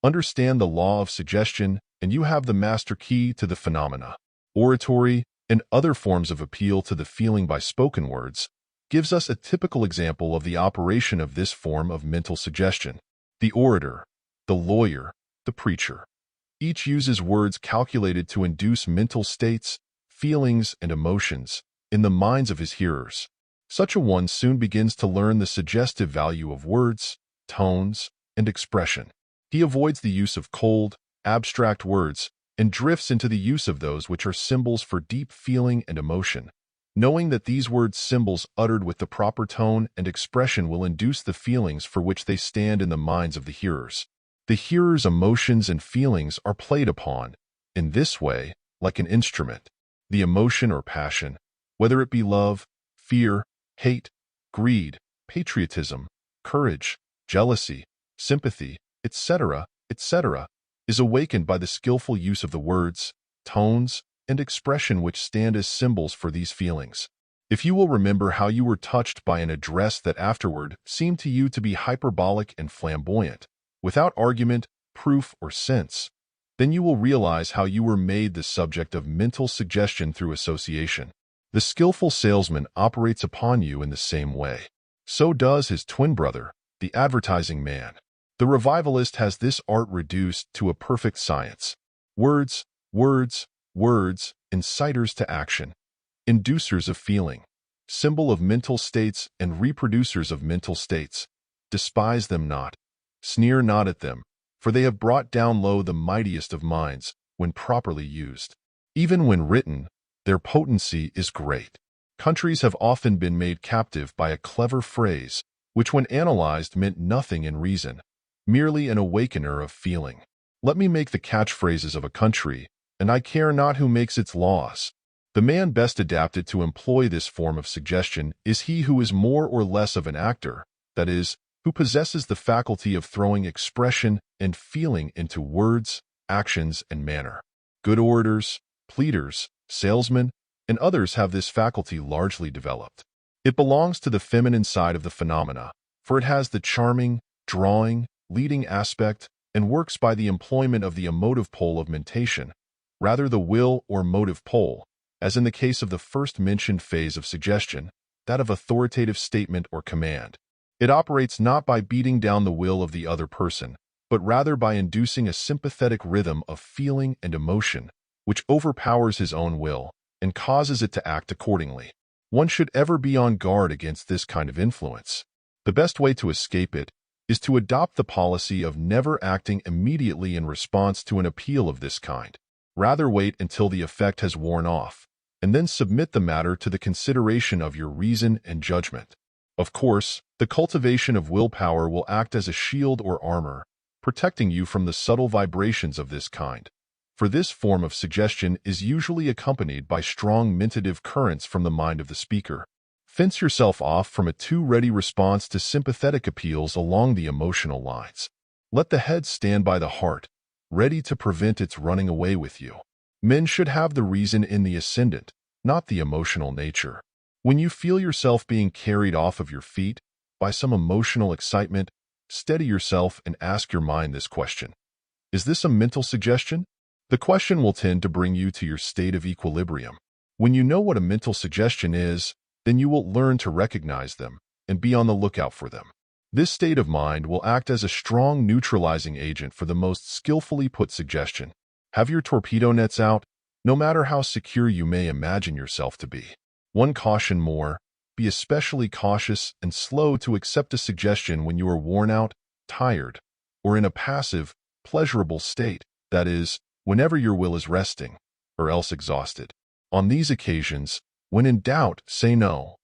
Understand the law of suggestion and you have the master key to the phenomena. Oratory, and other forms of appeal to the feeling by spoken words, gives us a typical example of the operation of this form of mental suggestion. The orator, the lawyer, the preacher. Each uses words calculated to induce mental states, feelings, and emotions in the minds of his hearers. Such a one soon begins to learn the suggestive value of words, tones, and expression. He avoids the use of cold, abstract words and drifts into the use of those which are symbols for deep feeling and emotion, knowing that these words symbols uttered with the proper tone and expression will induce the feelings for which they stand in the minds of the hearers. The hearer's emotions and feelings are played upon, in this way, like an instrument. The emotion or passion, whether it be love, fear, hate, greed, patriotism, courage, jealousy, sympathy, etc., etc., is awakened by the skillful use of the words, tones, and expression which stand as symbols for these feelings. If you will remember how you were touched by an address that afterward seemed to you to be hyperbolic and flamboyant, without argument, proof, or sense, then you will realize how you were made the subject of mental suggestion through association. The skillful salesman operates upon you in the same way. So does his twin brother, the advertising man. The revivalist has this art reduced to a perfect science. Words, words, words, inciters to action, inducers of feeling, symbol of mental states and reproducers of mental states. Despise them not, sneer not at them, for they have brought down low the mightiest of minds when properly used. Even when written, their potency is great. Countries have often been made captive by a clever phrase, which when analyzed meant nothing in reason, merely an awakener of feeling. Let me make the catchphrases of a country, and I care not who makes its laws. The man best adapted to employ this form of suggestion is he who is more or less of an actor, that is, who possesses the faculty of throwing expression and feeling into words, actions, and manner. Good orators, pleaders, salesmen, and others have this faculty largely developed. It belongs to the feminine side of the phenomena, for it has the charming, drawing, leading aspect, and works by the employment of the emotive pole of mentation, rather the will or motive pole, as in the case of the first-mentioned phase of suggestion, that of authoritative statement or command. It operates not by beating down the will of the other person, but rather by inducing a sympathetic rhythm of feeling and emotion, which overpowers his own will and causes it to act accordingly. One should ever be on guard against this kind of influence. The best way to escape it is to adopt the policy of never acting immediately in response to an appeal of this kind. Rather wait until the effect has worn off, and then submit the matter to the consideration of your reason and judgment. Of course, the cultivation of willpower will act as a shield or armor, protecting you from the subtle vibrations of this kind, for this form of suggestion is usually accompanied by strong mentative currents from the mind of the speaker. Fence yourself off from a too ready response to sympathetic appeals along the emotional lines. Let the head stand by the heart, ready to prevent its running away with you. Men should have the reason in the ascendant, not the emotional nature. When you feel yourself being carried off of your feet by some emotional excitement, steady yourself and ask your mind this question. Is this a mental suggestion? The question will tend to bring you to your state of equilibrium. When you know what a mental suggestion is, then you will learn to recognize them and be on the lookout for them. This state of mind will act as a strong neutralizing agent for the most skillfully put suggestion. Have your torpedo nets out, no matter how secure you may imagine yourself to be. One caution more, be especially cautious and slow to accept a suggestion when you are worn out, tired, or in a passive, pleasurable state, that is, whenever your will is resting, or else exhausted. On these occasions, when in doubt, say no.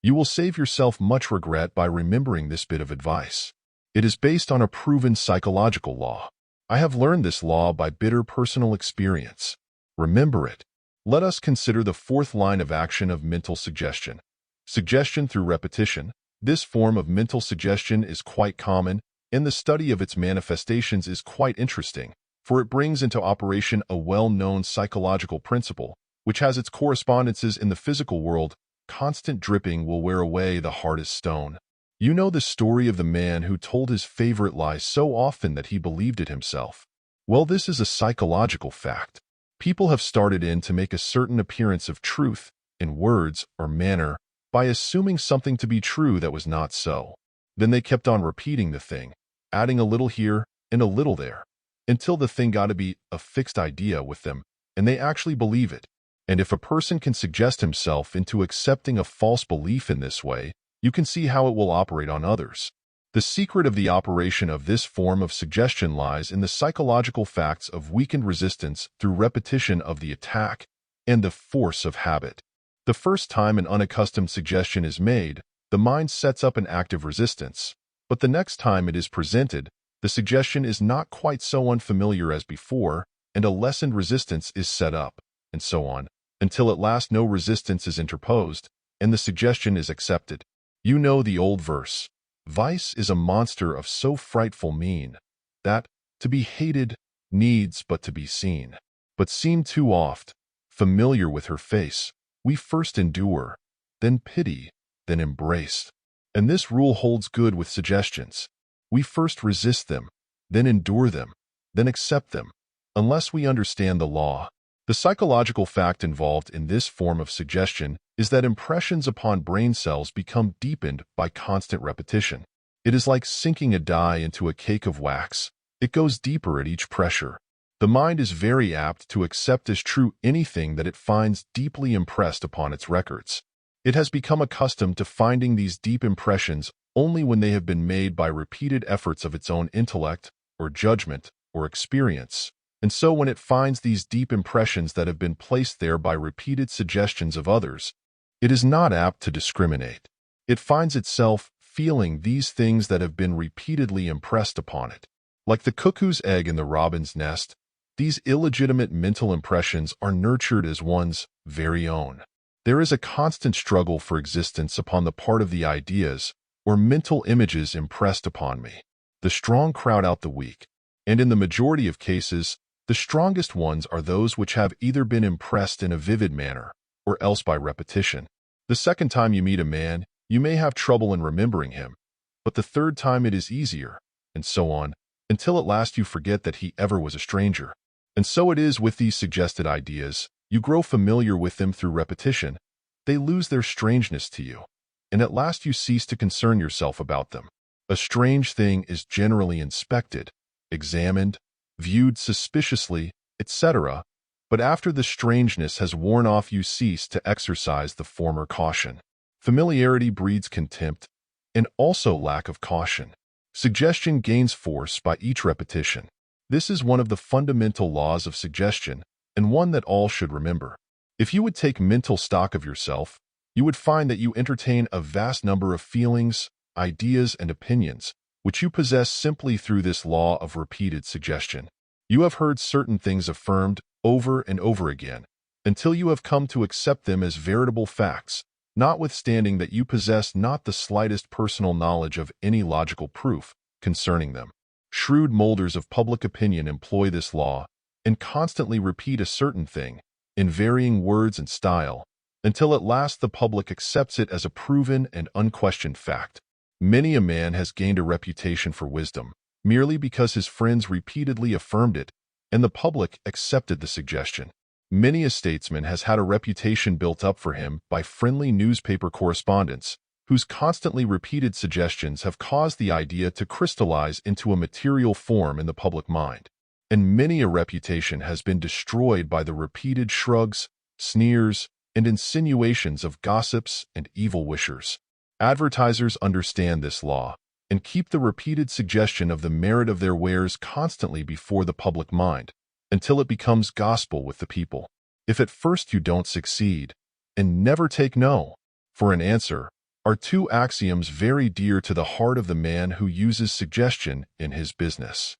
You will save yourself much regret by remembering this bit of advice. It is based on a proven psychological law. I have learned this law by bitter personal experience. Remember it. Let us consider the fourth line of action of mental suggestion. Suggestion through repetition. This form of mental suggestion is quite common, and the study of its manifestations is quite interesting, for it brings into operation a well-known psychological principle, which has its correspondences in the physical world. Constant dripping will wear away the hardest stone. You know the story of the man who told his favorite lie so often that he believed it himself. Well, this is a psychological fact. People have started in to make a certain appearance of truth in words or manner by assuming something to be true that was not so. Then they kept on repeating the thing, adding a little here and a little there, until the thing got to be a fixed idea with them, and they actually believe it. And if a person can suggest himself into accepting a false belief in this way, you can see how it will operate on others. The secret of the operation of this form of suggestion lies in the psychological facts of weakened resistance through repetition of the attack and the force of habit. The first time an unaccustomed suggestion is made, the mind sets up an active resistance, but the next time it is presented, the suggestion is not quite so unfamiliar as before, and a lessened resistance is set up, and so on, until at last no resistance is interposed, and the suggestion is accepted. You know the old verse, "Vice is a monster of so frightful mien, that, to be hated, needs but to be seen. But seen too oft, familiar with her face, we first endure, then pity, then embrace." And this rule holds good with suggestions. We first resist them, then endure them, then accept them, unless we understand the law. The psychological fact involved in this form of suggestion is that impressions upon brain cells become deepened by constant repetition. It is like sinking a die into a cake of wax. It goes deeper at each pressure. The mind is very apt to accept as true anything that it finds deeply impressed upon its records. It has become accustomed to finding these deep impressions only when they have been made by repeated efforts of its own intellect, or judgment, or experience. And so when it finds these deep impressions that have been placed there by repeated suggestions of others, it is not apt to discriminate. It finds itself feeling these things that have been repeatedly impressed upon it. Like the cuckoo's egg in the robin's nest, these illegitimate mental impressions are nurtured as one's very own. There is a constant struggle for existence upon the part of the ideas or mental images impressed upon me. The strong crowd out the weak, and in the majority of cases, the strongest ones are those which have either been impressed in a vivid manner or else by repetition. The second time you meet a man, you may have trouble in remembering him, but the third time it is easier, and so on, until at last you forget that he ever was a stranger. And so it is with these suggested ideas. You grow familiar with them through repetition. They lose their strangeness to you, and at last you cease to concern yourself about them. A strange thing is generally inspected, examined, viewed suspiciously, etc., but after the strangeness has worn off, you cease to exercise the former caution. Familiarity breeds contempt, and also lack of caution. Suggestion gains force by each repetition. This is one of the fundamental laws of suggestion, and one that all should remember. If you would take mental stock of yourself, you would find that you entertain a vast number of feelings, ideas, and opinions, which you possess simply through this law of repeated suggestion. You have heard certain things affirmed over and over again, until you have come to accept them as veritable facts, notwithstanding that you possess not the slightest personal knowledge of any logical proof concerning them. Shrewd molders of public opinion employ this law and constantly repeat a certain thing, in varying words and style, until at last the public accepts it as a proven and unquestioned fact. Many a man has gained a reputation for wisdom, merely because his friends repeatedly affirmed it, and the public accepted the suggestion. Many a statesman has had a reputation built up for him by friendly newspaper correspondents, whose constantly repeated suggestions have caused the idea to crystallize into a material form in the public mind. And many a reputation has been destroyed by the repeated shrugs, sneers, and insinuations of gossips and evil wishers. Advertisers understand this law and keep the repeated suggestion of the merit of their wares constantly before the public mind, until it becomes gospel with the people. If at first you don't succeed, and never take no for an answer, are two axioms very dear to the heart of the man who uses suggestion in his business.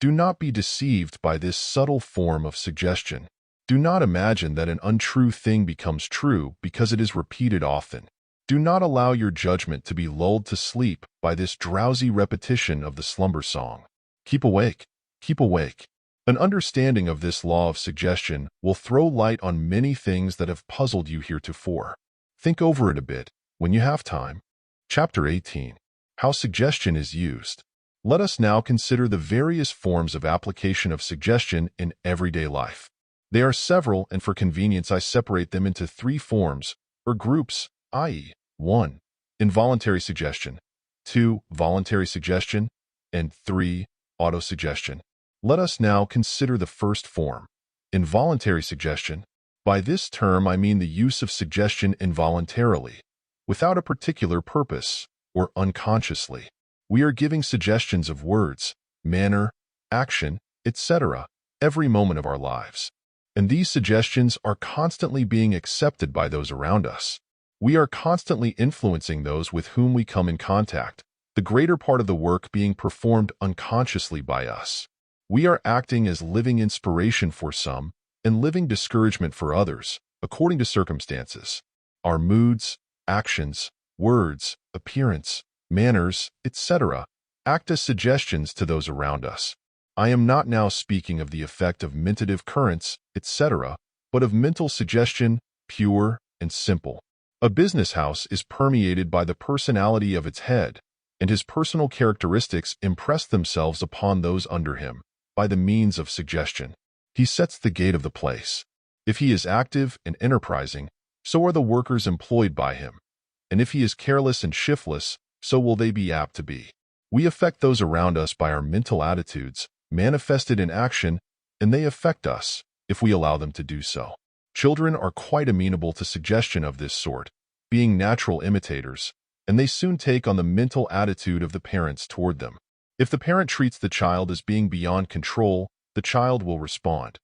Do not be deceived by this subtle form of suggestion. Do not imagine that an untrue thing becomes true because it is repeated often. Do not allow your judgment to be lulled to sleep by this drowsy repetition of the slumber song. Keep awake, keep awake. An understanding of this law of suggestion will throw light on many things that have puzzled you heretofore. Think over it a bit when you have time. Chapter 18. How Suggestion is Used. Let us now consider the various forms of application of suggestion in everyday life. They are several, and for convenience I separate them into three forms, or groups, i.e., 1. Involuntary suggestion, 2. Voluntary suggestion, and 3. Autosuggestion. Let us now consider the first form, involuntary suggestion. By this term I mean the use of suggestion involuntarily, without a particular purpose, or unconsciously. We are giving suggestions of words, manner, action, etc. every moment of our lives. And these suggestions are constantly being accepted by those around us. We are constantly influencing those with whom we come in contact, the greater part of the work being performed unconsciously by us. We are acting as living inspiration for some and living discouragement for others, according to circumstances. Our moods, actions, words, appearance, manners, etc., act as suggestions to those around us. I am not now speaking of the effect of mentative currents, etc., but of mental suggestion, pure and simple. A business house is permeated by the personality of its head, and his personal characteristics impress themselves upon those under him by the means of suggestion. He sets the gait of the place. If he is active and enterprising, so are the workers employed by him, and if he is careless and shiftless, so will they be apt to be. We affect those around us by our mental attitudes, manifested in action, and they affect us if we allow them to do so. Children are quite amenable to suggestion of this sort, being natural imitators, and they soon take on the mental attitude of the parents toward them. If the parent treats the child as being beyond control, the child will respond.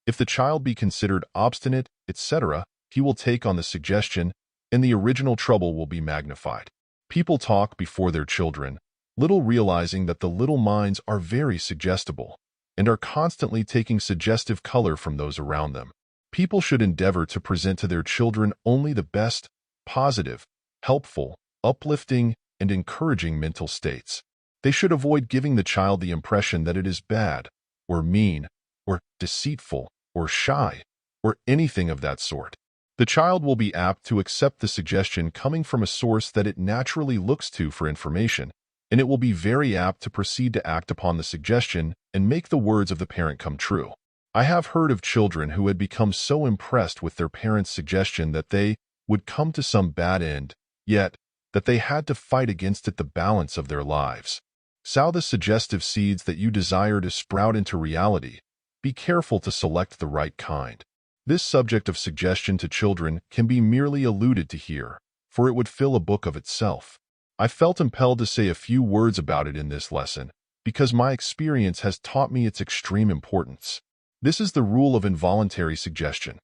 If the child be considered obstinate, etc., he will take on the suggestion, and the original trouble will be magnified. People talk before their children, little realizing that the little minds are very suggestible and are constantly taking suggestive color from those around them. People should endeavor to present to their children only the best, positive, helpful, uplifting, and encouraging mental states. They should avoid giving the child the impression that it is bad, or mean, or deceitful, or shy, or anything of that sort. The child will be apt to accept the suggestion coming from a source that it naturally looks to for information, and it will be very apt to proceed to act upon the suggestion and make the words of the parent come true. I have heard of children who had become so impressed with their parents' suggestion that they would come to some bad end, yet that they had to fight against it the balance of their lives. Sow the suggestive seeds that you desire to sprout into reality. Be careful to select the right kind. This subject of suggestion to children can be merely alluded to here, for it would fill a book of itself. I felt impelled to say a few words about it in this lesson, because my experience has taught me its extreme importance. This is the rule of involuntary suggestion.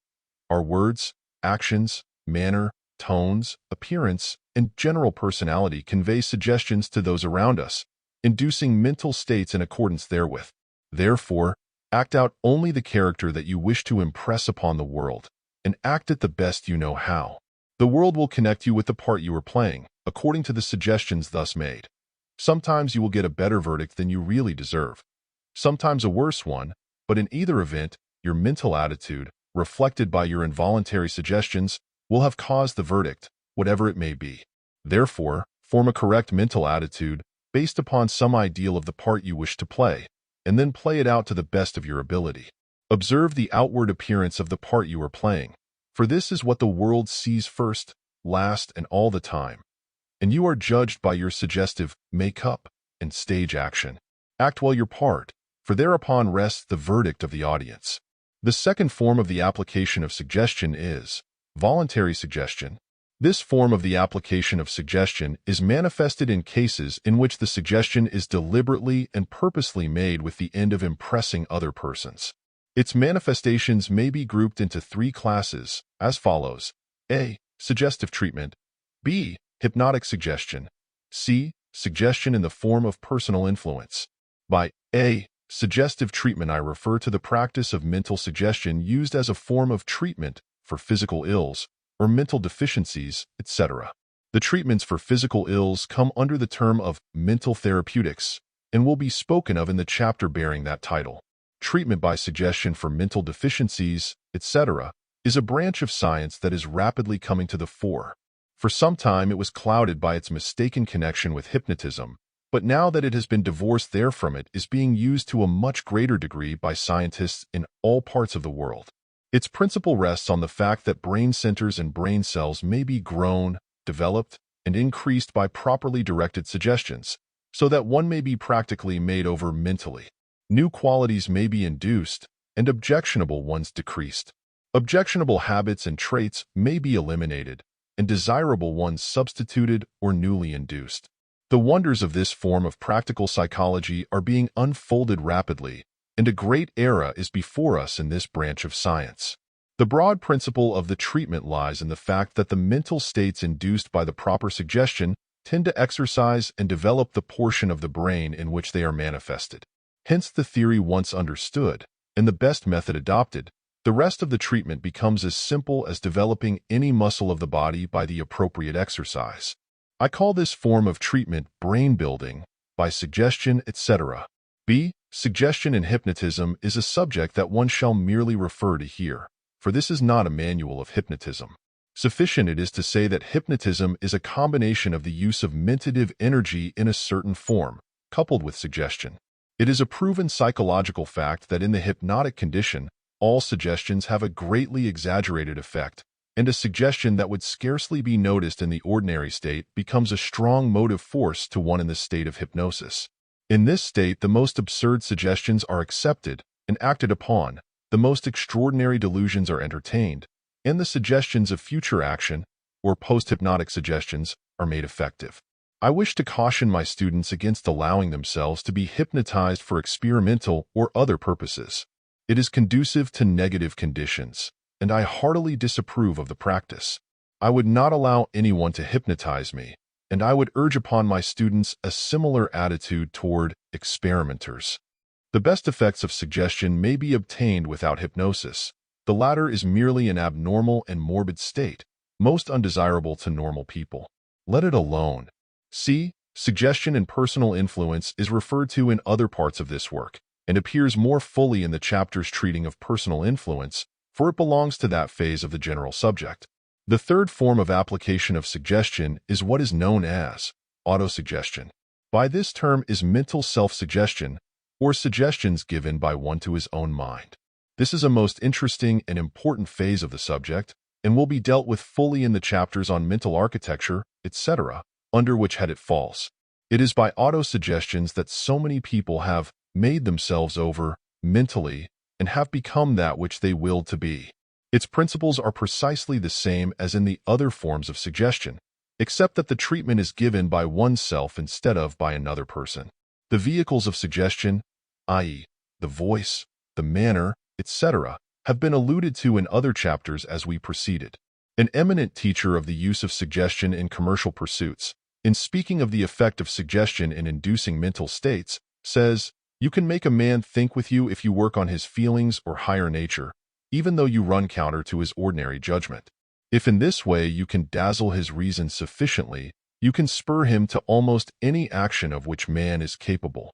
Our words, actions, manner, tones, appearance, and general personality convey suggestions to those around us, inducing mental states in accordance therewith. Therefore, act out only the character that you wish to impress upon the world, and act it the best you know how. The world will connect you with the part you are playing, according to the suggestions thus made. Sometimes you will get a better verdict than you really deserve, sometimes a worse one, but in either event, your mental attitude, reflected by your involuntary suggestions, will have caused the verdict, whatever it may be. Therefore, form a correct mental attitude based upon some ideal of the part you wish to play, and then play it out to the best of your ability. Observe the outward appearance of the part you are playing, for this is what the world sees first, last, and all the time, and you are judged by your suggestive make-up and stage action. Act well your part, for thereupon rests the verdict of the audience. The second form of the application of suggestion is voluntary suggestion. This form of the application of suggestion is manifested in cases in which the suggestion is deliberately and purposely made with the end of impressing other persons. Its manifestations may be grouped into three classes, as follows: A. Suggestive treatment. B. Hypnotic suggestion. C. Suggestion in the form of personal influence. By A. Suggestive treatment, I refer to the practice of mental suggestion used as a form of treatment for physical ills or mental deficiencies, etc. The treatments for physical ills come under the term of mental therapeutics and will be spoken of in the chapter bearing that title. Treatment by suggestion for mental deficiencies, etc., is a branch of science that is rapidly coming to the fore. For some time it was clouded by its mistaken connection with hypnotism, but now that it has been divorced therefrom, it is being used to a much greater degree by scientists in all parts of the world. Its principle rests on the fact that brain centers and brain cells may be grown, developed, and increased by properly directed suggestions, so that one may be practically made over mentally. New qualities may be induced, and objectionable ones decreased. Objectionable habits and traits may be eliminated, and desirable ones substituted or newly induced. The wonders of this form of practical psychology are being unfolded rapidly, and a great era is before us in this branch of science. The broad principle of the treatment lies in the fact that the mental states induced by the proper suggestion tend to exercise and develop the portion of the brain in which they are manifested. Hence the theory once understood, and the best method adopted, the rest of the treatment becomes as simple as developing any muscle of the body by the appropriate exercise. I call this form of treatment brain building, by suggestion, etc. B. Suggestion in hypnotism is a subject that one shall merely refer to here, for this is not a manual of hypnotism. Sufficient it is to say that hypnotism is a combination of the use of mentative energy in a certain form, coupled with suggestion. It is a proven psychological fact that in the hypnotic condition, all suggestions have a greatly exaggerated effect, and a suggestion that would scarcely be noticed in the ordinary state becomes a strong motive force to one in the state of hypnosis. In this state, the most absurd suggestions are accepted and acted upon, the most extraordinary delusions are entertained, and the suggestions of future action, or post-hypnotic suggestions, are made effective. I wish to caution my students against allowing themselves to be hypnotized for experimental or other purposes. It is conducive to negative conditions, and I heartily disapprove of the practice. I would not allow anyone to hypnotize me, and I would urge upon my students a similar attitude toward experimenters. The best effects of suggestion may be obtained without hypnosis. The latter is merely an abnormal and morbid state, most undesirable to normal people. Let it alone. See, suggestion and personal influence is referred to in other parts of this work, and appears more fully in the chapters treating of personal influence, for it belongs to that phase of the general subject. The third form of application of suggestion is what is known as autosuggestion. By this term is mental self-suggestion, or suggestions given by one to his own mind. This is a most interesting and important phase of the subject, and will be dealt with fully in the chapters on mental architecture, etc., under which head it falls. It is by autosuggestions that so many people have made themselves over mentally and have become that which they willed to be. Its principles are precisely the same as in the other forms of suggestion, except that the treatment is given by oneself instead of by another person. The vehicles of suggestion, i.e., the voice, the manner, etc., have been alluded to in other chapters as we proceeded. An eminent teacher of the use of suggestion in commercial pursuits, in speaking of the effect of suggestion in inducing mental states, says, "You can make a man think with you if you work on his feelings or higher nature, even though you run counter to his ordinary judgment. If in this way you can dazzle his reason sufficiently, you can spur him to almost any action of which man is capable."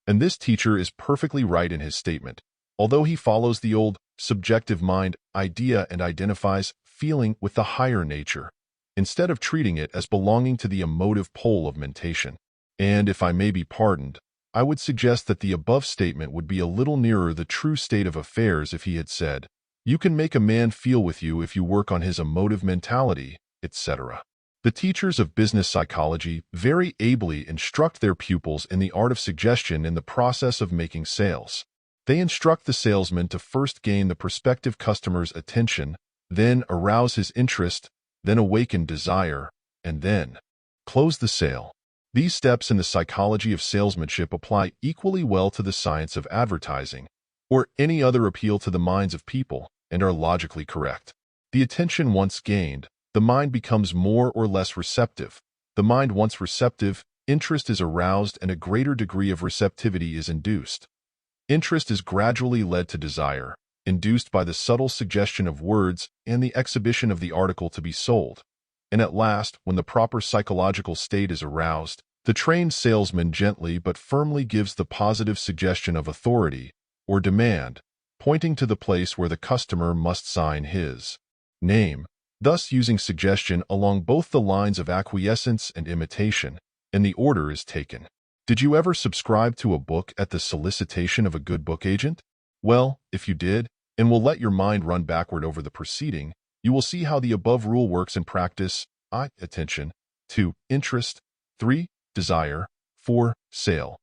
And this teacher is perfectly right in his statement, although he follows the old subjective mind idea and identifies feeling with the higher nature, instead of treating it as belonging to the emotive pole of mentation. And if I may be pardoned, I would suggest that the above statement would be a little nearer the true state of affairs if he had said, "You can make a man feel with you if you work on his emotive mentality," etc. The teachers of business psychology very ably instruct their pupils in the art of suggestion in the process of making sales. They instruct the salesman to first gain the prospective customer's attention, then arouse his interest, then awaken desire, and then close the sale. These steps in the psychology of salesmanship apply equally well to the science of advertising, or any other appeal to the minds of people, and are logically correct. The attention once gained, the mind becomes more or less receptive. The mind once receptive, interest is aroused and a greater degree of receptivity is induced. Interest is gradually led to desire, induced by the subtle suggestion of words and the exhibition of the article to be sold. And at last, when the proper psychological state is aroused, the trained salesman gently but firmly gives the positive suggestion of authority, or demand, pointing to the place where the customer must sign his name, thus using suggestion along both the lines of acquiescence and imitation, and the order is taken. Did you ever subscribe to a book at the solicitation of a good book agent? Well, if you did, and will let your mind run backward over the proceeding, you will see how the above rule works in practice. I. Attention. 2. Interest. 3. Desire. 4. Sale.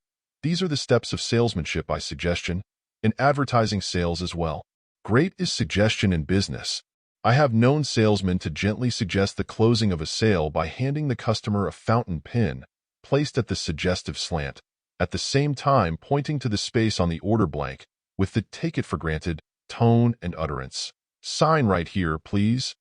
These are the steps of salesmanship by suggestion, in advertising sales as well. Great is suggestion in business. I have known salesmen to gently suggest the closing of a sale by handing the customer a fountain pen, placed at the suggestive slant, at the same time pointing to the space on the order blank, with the take it for granted tone and utterance. "Sign right here, please."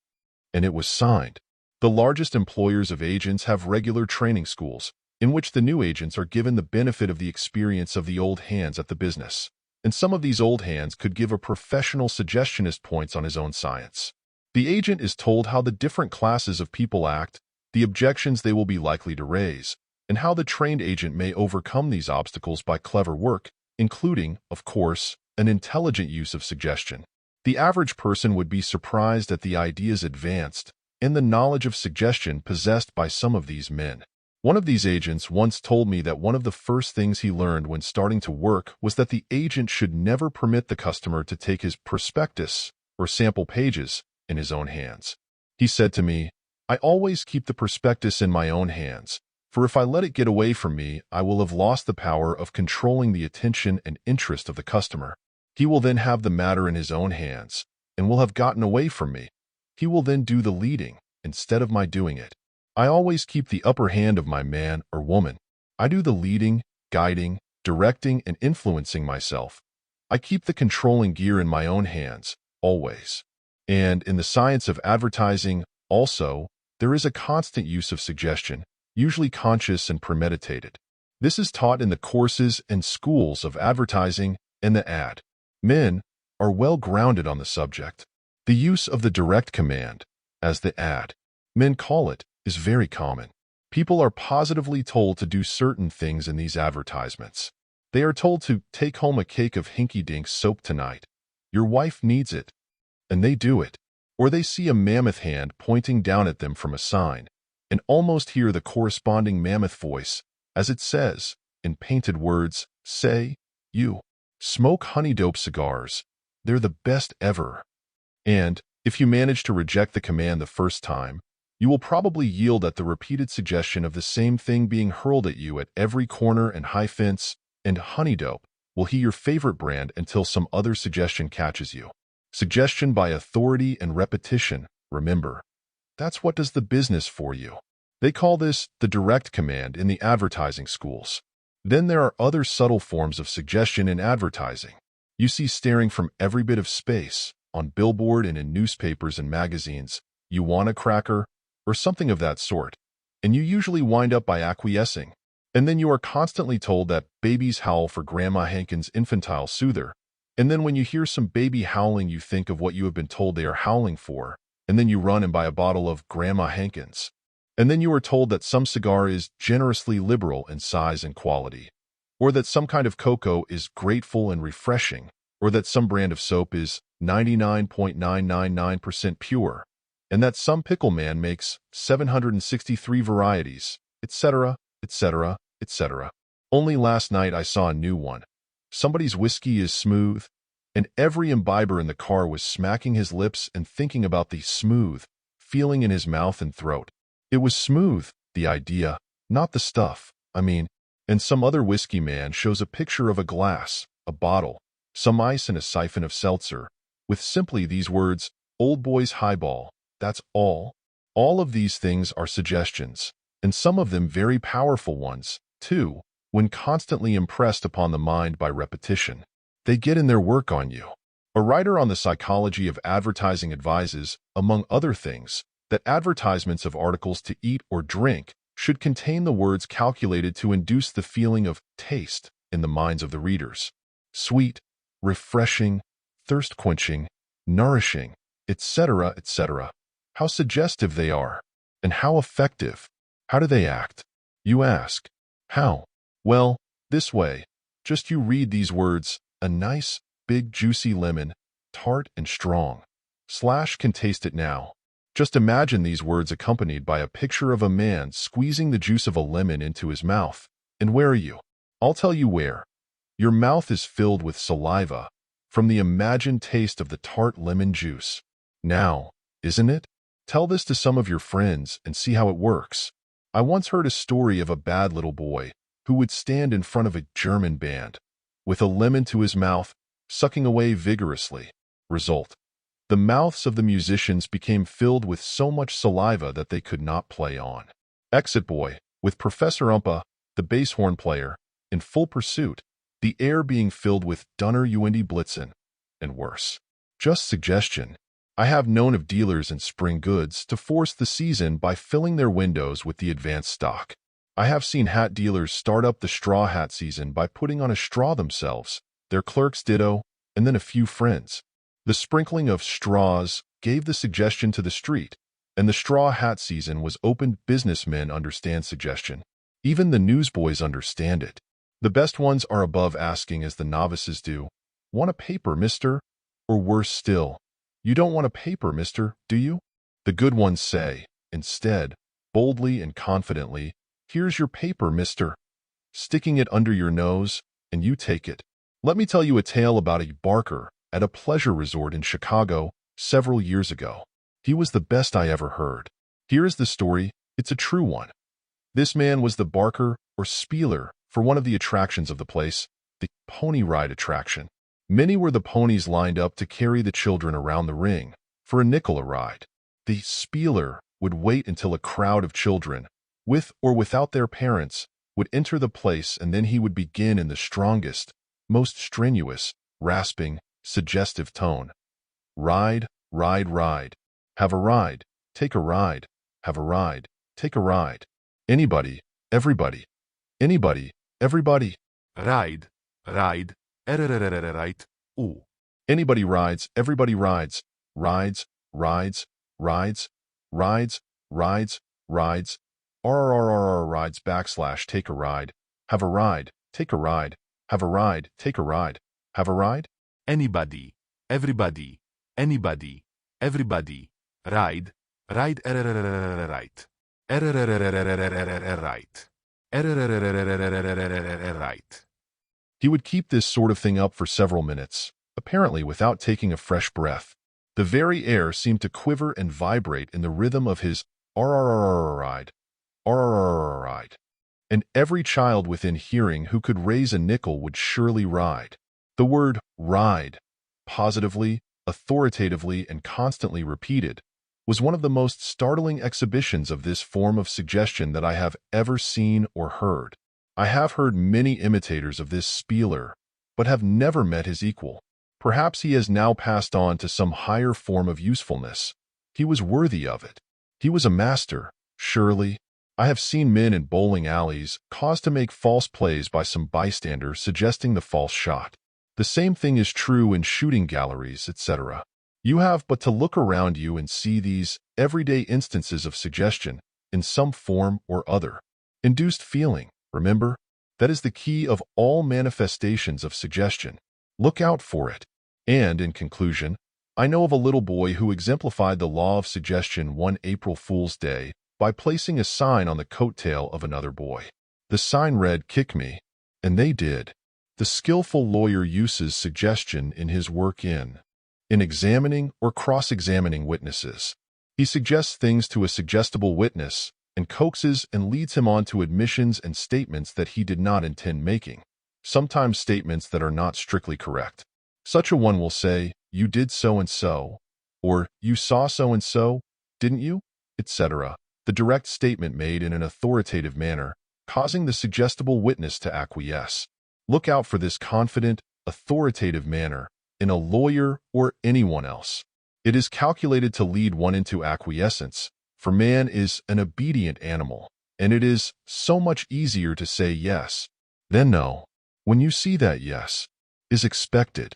And it was signed. The largest employers of agents have regular training schools, in which the new agents are given the benefit of the experience of the old hands at the business. And some of these old hands could give a professional suggestionist points on his own science. The agent is told how the different classes of people act, the objections they will be likely to raise, and how the trained agent may overcome these obstacles by clever work, including, of course, an intelligent use of suggestion. The average person would be surprised at the ideas advanced and the knowledge of suggestion possessed by some of these men. One of these agents once told me that one of the first things he learned when starting to work was that the agent should never permit the customer to take his prospectus or sample pages in his own hands. He said to me, "I always keep the prospectus in my own hands, for if I let it get away from me, I will have lost the power of controlling the attention and interest of the customer. He will then have the matter in his own hands, and will have gotten away from me. He will then do the leading, instead of my doing it. I always keep the upper hand of my man or woman. I do the leading, guiding, directing, and influencing myself. I keep the controlling gear in my own hands, always." And in the science of advertising, also, there is a constant use of suggestion, usually conscious and premeditated. This is taught in the courses and schools of advertising and the ad. Men are well grounded on the subject. The use of the direct command, as the ad men call it, is very common. People are positively told to do certain things in these advertisements. They are told to take home a cake of hinky-dink soap tonight. Your wife needs it. And they do it. Or they see a mammoth hand pointing down at them from a sign, and almost hear the corresponding mammoth voice, as it says, in painted words, say, "You smoke honey-dope cigars. They're the best ever." And, if you manage to reject the command the first time, you will probably yield at the repeated suggestion of the same thing being hurled at you at every corner and high fence, and honey-dope will be your favorite brand until some other suggestion catches you. Suggestion by authority and repetition, remember. That's what does the business for you. They call this the direct command in the advertising schools. Then there are other subtle forms of suggestion in advertising. You see staring from every bit of space, on billboard and in newspapers and magazines, "You want a cracker?" or something of that sort, and you usually wind up by acquiescing. And then you are constantly told that babies howl for Grandma Hankins' infantile soother, and then when you hear some baby howling, you think of what you have been told they are howling for, and then you run and buy a bottle of Grandma Hankins. And then you are told that some cigar is generously liberal in size and quality, or that some kind of cocoa is grateful and refreshing, or that some brand of soap is 99.999% pure, and that some pickle man makes 763 varieties, etc., etc., etc. Only last night I saw a new one. Somebody's whiskey is smooth, and every imbiber in the car was smacking his lips and thinking about the smooth feeling in his mouth and throat. It was smooth, the idea, not the stuff, I mean. And some other whiskey man shows a picture of a glass, a bottle, some ice and a siphon of seltzer, with simply these words, "Old Boy's Highball." That's all. All of these things are suggestions, and some of them very powerful ones, too, when constantly impressed upon the mind by repetition. They get in their work on you. A writer on the psychology of advertising advises, among other things, that advertisements of articles to eat or drink should contain the words calculated to induce the feeling of taste in the minds of the readers. Sweet, refreshing, thirst-quenching, nourishing, etc., etc. How suggestive they are, and how effective. How do they act? You ask. How? Well, this way. Just you read these words, "A nice, big, juicy lemon, tart and strong. / can taste it now." Just imagine these words accompanied by a picture of a man squeezing the juice of a lemon into his mouth. And where are you? I'll tell you where. Your mouth is filled with saliva from the imagined taste of the tart lemon juice. Now, isn't it? Tell this to some of your friends and see how it works. I once heard a story of a bad little boy who would stand in front of a German band with a lemon to his mouth, sucking away vigorously. Result: the mouths of the musicians became filled with so much saliva that they could not play on. Exit Boy, with Professor Umpa, the bass horn player, in full pursuit, the air being filled with Dunner und Blitzen, and worse. Just suggestion. I have known of dealers in spring goods to force the season by filling their windows with the advanced stock. I have seen hat dealers start up the straw hat season by putting on a straw themselves, their clerks ditto, and then a few friends. The sprinkling of straws gave the suggestion to the street, and the straw hat season was opened. Businessmen understand suggestion. Even the newsboys understand it. The best ones are above asking as the novices do, "Want a paper, mister?" Or worse still, "You don't want a paper, mister, do you?" The good ones say, instead, boldly and confidently, "Here's your paper, mister," sticking it under your nose, and you take it. Let me tell you a tale about a barker at a pleasure resort in Chicago several years ago. He was the best I ever heard. Here is the story. It's a true one. This man was the barker or spieler for one of the attractions of the place, the pony ride attraction. Many were the ponies lined up to carry the children around the ring for a nickel a ride. The spieler would wait until a crowd of children, with or without their parents, would enter the place, and then he would begin in the strongest, most strenuous, rasping, suggestive tone. Ride, ride, ride. Have a ride. Take a ride. Have a ride. Take a ride. Anybody, everybody. Anybody, everybody. Ride, ride, right, ooh. Anybody rides, everybody rides. Rides, rides, rides, rides, rides, rides. RRRR rides / take a ride. Have a ride. Take a ride. Have a ride. Take a ride. Have a ride. Anybody, everybody, anybody, everybody. Ride, ride, right. Right. He would keep this sort of thing up for several minutes, apparently without taking a fresh breath. The very air seemed to quiver and vibrate in the rhythm of his ride, ride. And every child within hearing who could raise a nickel would surely ride. The word ride, positively, authoritatively, and constantly repeated, was one of the most startling exhibitions of this form of suggestion that I have ever seen or heard. I have heard many imitators of this spieler, but have never met his equal. Perhaps he has now passed on to some higher form of usefulness. He was worthy of it. He was a master, surely. I have seen men in bowling alleys caused to make false plays by some bystander suggesting the false shot. The same thing is true in shooting galleries, etc. You have but to look around you and see these everyday instances of suggestion in some form or other. Induced feeling, remember? That is the key of all manifestations of suggestion. Look out for it. And, in conclusion, I know of a little boy who exemplified the law of suggestion one April Fool's Day by placing a sign on the coattail of another boy. The sign read, "Kick me," and they did. The skillful lawyer uses suggestion in his work in examining or cross-examining witnesses. He suggests things to a suggestible witness and coaxes and leads him on to admissions and statements that he did not intend making, sometimes statements that are not strictly correct. Such a one will say, "You did so-and-so," or "You saw so-and-so, didn't you?" etc. The direct statement made in an authoritative manner, causing the suggestible witness to acquiesce. Look out for this confident, authoritative manner in a lawyer or anyone else. It is calculated to lead one into acquiescence, for man is an obedient animal, and it is so much easier to say yes than no. When you see that yes is expected,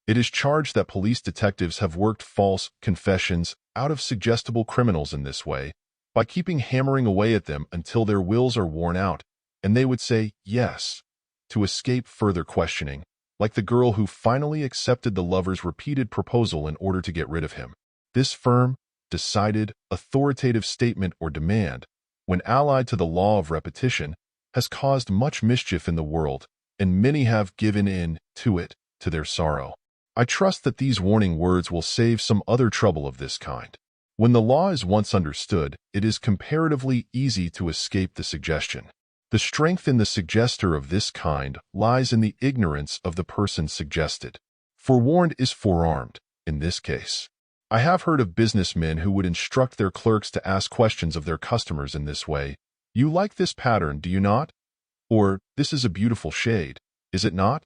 it is charged that police detectives have worked false confessions out of suggestible criminals in this way, by keeping hammering away at them until their wills are worn out, and they would say yes, to escape further questioning, like the girl who finally accepted the lover's repeated proposal in order to get rid of him. This firm, decided, authoritative statement or demand, when allied to the law of repetition, has caused much mischief in the world, and many have given in to it, to their sorrow. I trust that these warning words will save some other trouble of this kind. When the law is once understood, it is comparatively easy to escape the suggestion. The strength in the suggester of this kind lies in the ignorance of the person suggested. Forewarned is forearmed, in this case. I have heard of businessmen who would instruct their clerks to ask questions of their customers in this way. "You like this pattern, do you not?" Or, "This is a beautiful shade, is it not?"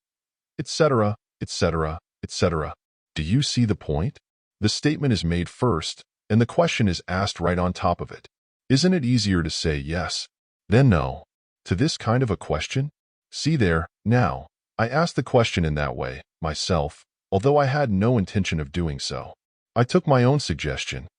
Etc., etc., etc. Do you see the point? The statement is made first, and the question is asked right on top of it. Isn't it easier to say yes than no to this kind of a question? See there, now, I asked the question in that way, myself, although I had no intention of doing so. I took my own suggestion.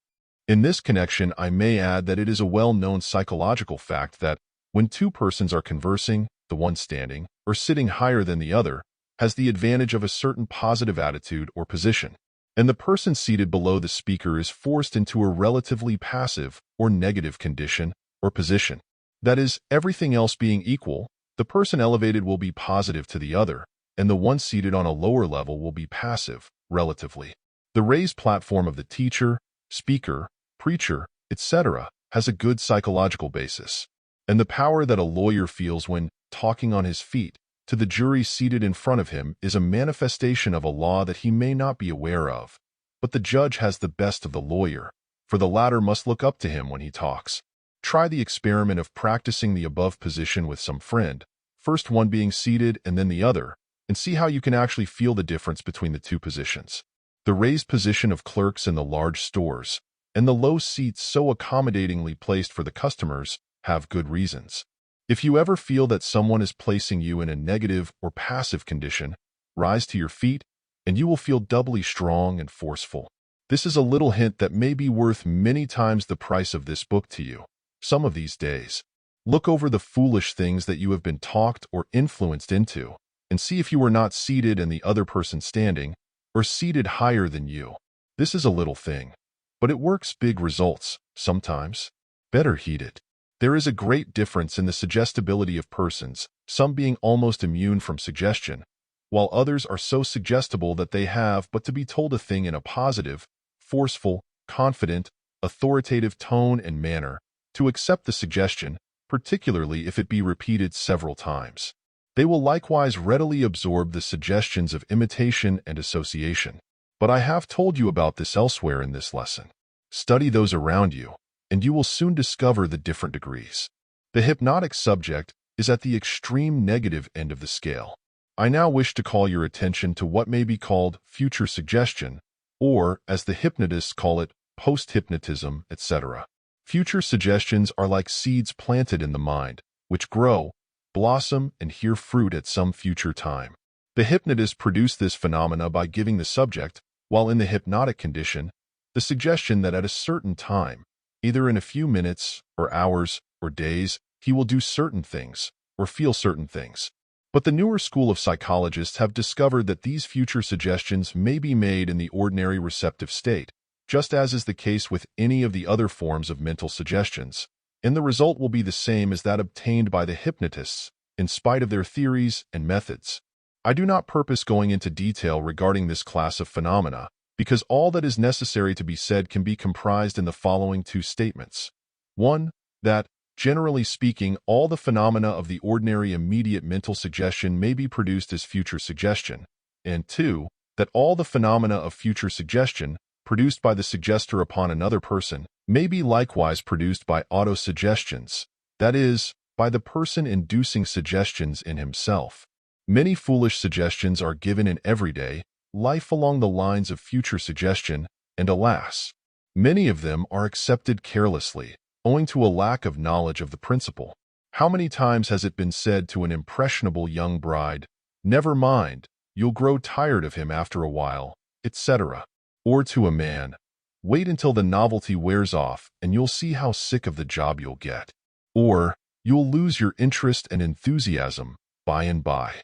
In this connection, I may add that it is a well-known psychological fact that when two persons are conversing, the one standing, or sitting higher than the other, has the advantage of a certain positive attitude or position, and the person seated below the speaker is forced into a relatively passive or negative condition or position. That is, everything else being equal, the person elevated will be positive to the other, and the one seated on a lower level will be passive, relatively. The raised platform of the teacher, speaker, preacher, etc., has a good psychological basis. And the power that a lawyer feels when talking on his feet to the jury seated in front of him is a manifestation of a law that he may not be aware of. But the judge has the best of the lawyer, for the latter must look up to him when he talks. Try the experiment of practicing the above position with some friend, first one being seated and then the other, and see how you can actually feel the difference between the two positions. The raised position of clerks in the large stores and the low seats so accommodatingly placed for the customers have good reasons. If you ever feel that someone is placing you in a negative or passive condition, rise to your feet and you will feel doubly strong and forceful. This is a little hint that may be worth many times the price of this book to you. Some of these days, look over the foolish things that you have been talked or influenced into, and see if you are not seated and the other person standing, or seated higher than you. This is a little thing, but it works big results, sometimes. Better heed it. There is a great difference in the suggestibility of persons, some being almost immune from suggestion, while others are so suggestible that they have but to be told a thing in a positive, forceful, confident, authoritative tone and manner, to accept the suggestion, particularly if it be repeated several times. They will likewise readily absorb the suggestions of imitation and association. But I have told you about this elsewhere in this lesson. Study those around you, and you will soon discover the different degrees. The hypnotic subject is at the extreme negative end of the scale. I now wish to call your attention to what may be called future suggestion, or, as the hypnotists call it, post-hypnotism, etc. Future suggestions are like seeds planted in the mind, which grow, blossom, and bear fruit at some future time. The hypnotists produce this phenomena by giving the subject, while in the hypnotic condition, the suggestion that at a certain time, either in a few minutes, or hours, or days, he will do certain things, or feel certain things. But the newer school of psychologists have discovered that these future suggestions may be made in the ordinary receptive state, just as is the case with any of the other forms of mental suggestions, and the result will be the same as that obtained by the hypnotists, in spite of their theories and methods. I do not purpose going into detail regarding this class of phenomena, because all that is necessary to be said can be comprised in the following two statements. 1. That, generally speaking, all the phenomena of the ordinary immediate mental suggestion may be produced as future suggestion, and 2. That all the phenomena of future suggestion, produced by the suggester upon another person, may be likewise produced by autosuggestions, that is, by the person inducing suggestions in himself. Many foolish suggestions are given in everyday life along the lines of future suggestion, and alas, many of them are accepted carelessly, owing to a lack of knowledge of the principle. How many times has it been said to an impressionable young bride, "Never mind, you'll grow tired of him after a while," etc. Or to a man, "Wait until the novelty wears off and you'll see how sick of the job you'll get." Or, "You'll lose your interest and enthusiasm by and by."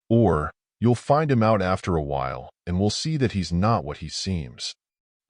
Or, "You'll find him out after a while and will see that he's not what he seems."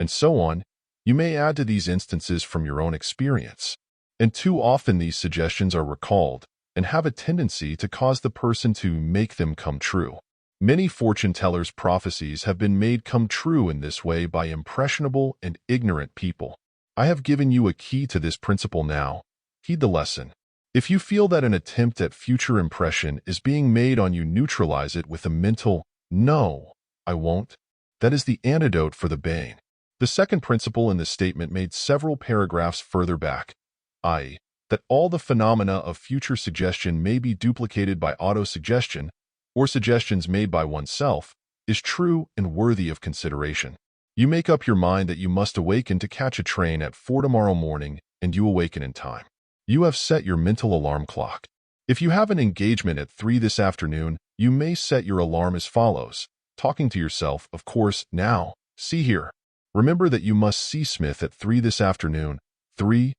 And so on. You may add to these instances from your own experience. And too often these suggestions are recalled and have a tendency to cause the person to make them come true. Many fortune tellers' prophecies have been made come true in this way by impressionable and ignorant people. I have given you a key to this principle now. Heed the lesson. If you feel that an attempt at future impression is being made on you, neutralize it with a mental, "No, I won't." That is the antidote for the bane. The second principle in the statement made several paragraphs further back, i.e., that all the phenomena of future suggestion may be duplicated by autosuggestion, or suggestions made by oneself, is true and worthy of consideration. You make up your mind that you must awaken to catch a train at 4 tomorrow morning, and you awaken in time. You have set your mental alarm clock. If you have an engagement at 3 this afternoon, you may set your alarm as follows, talking to yourself, of course, "Now, see here. Remember that you must see Smith at 3 this afternoon. 3,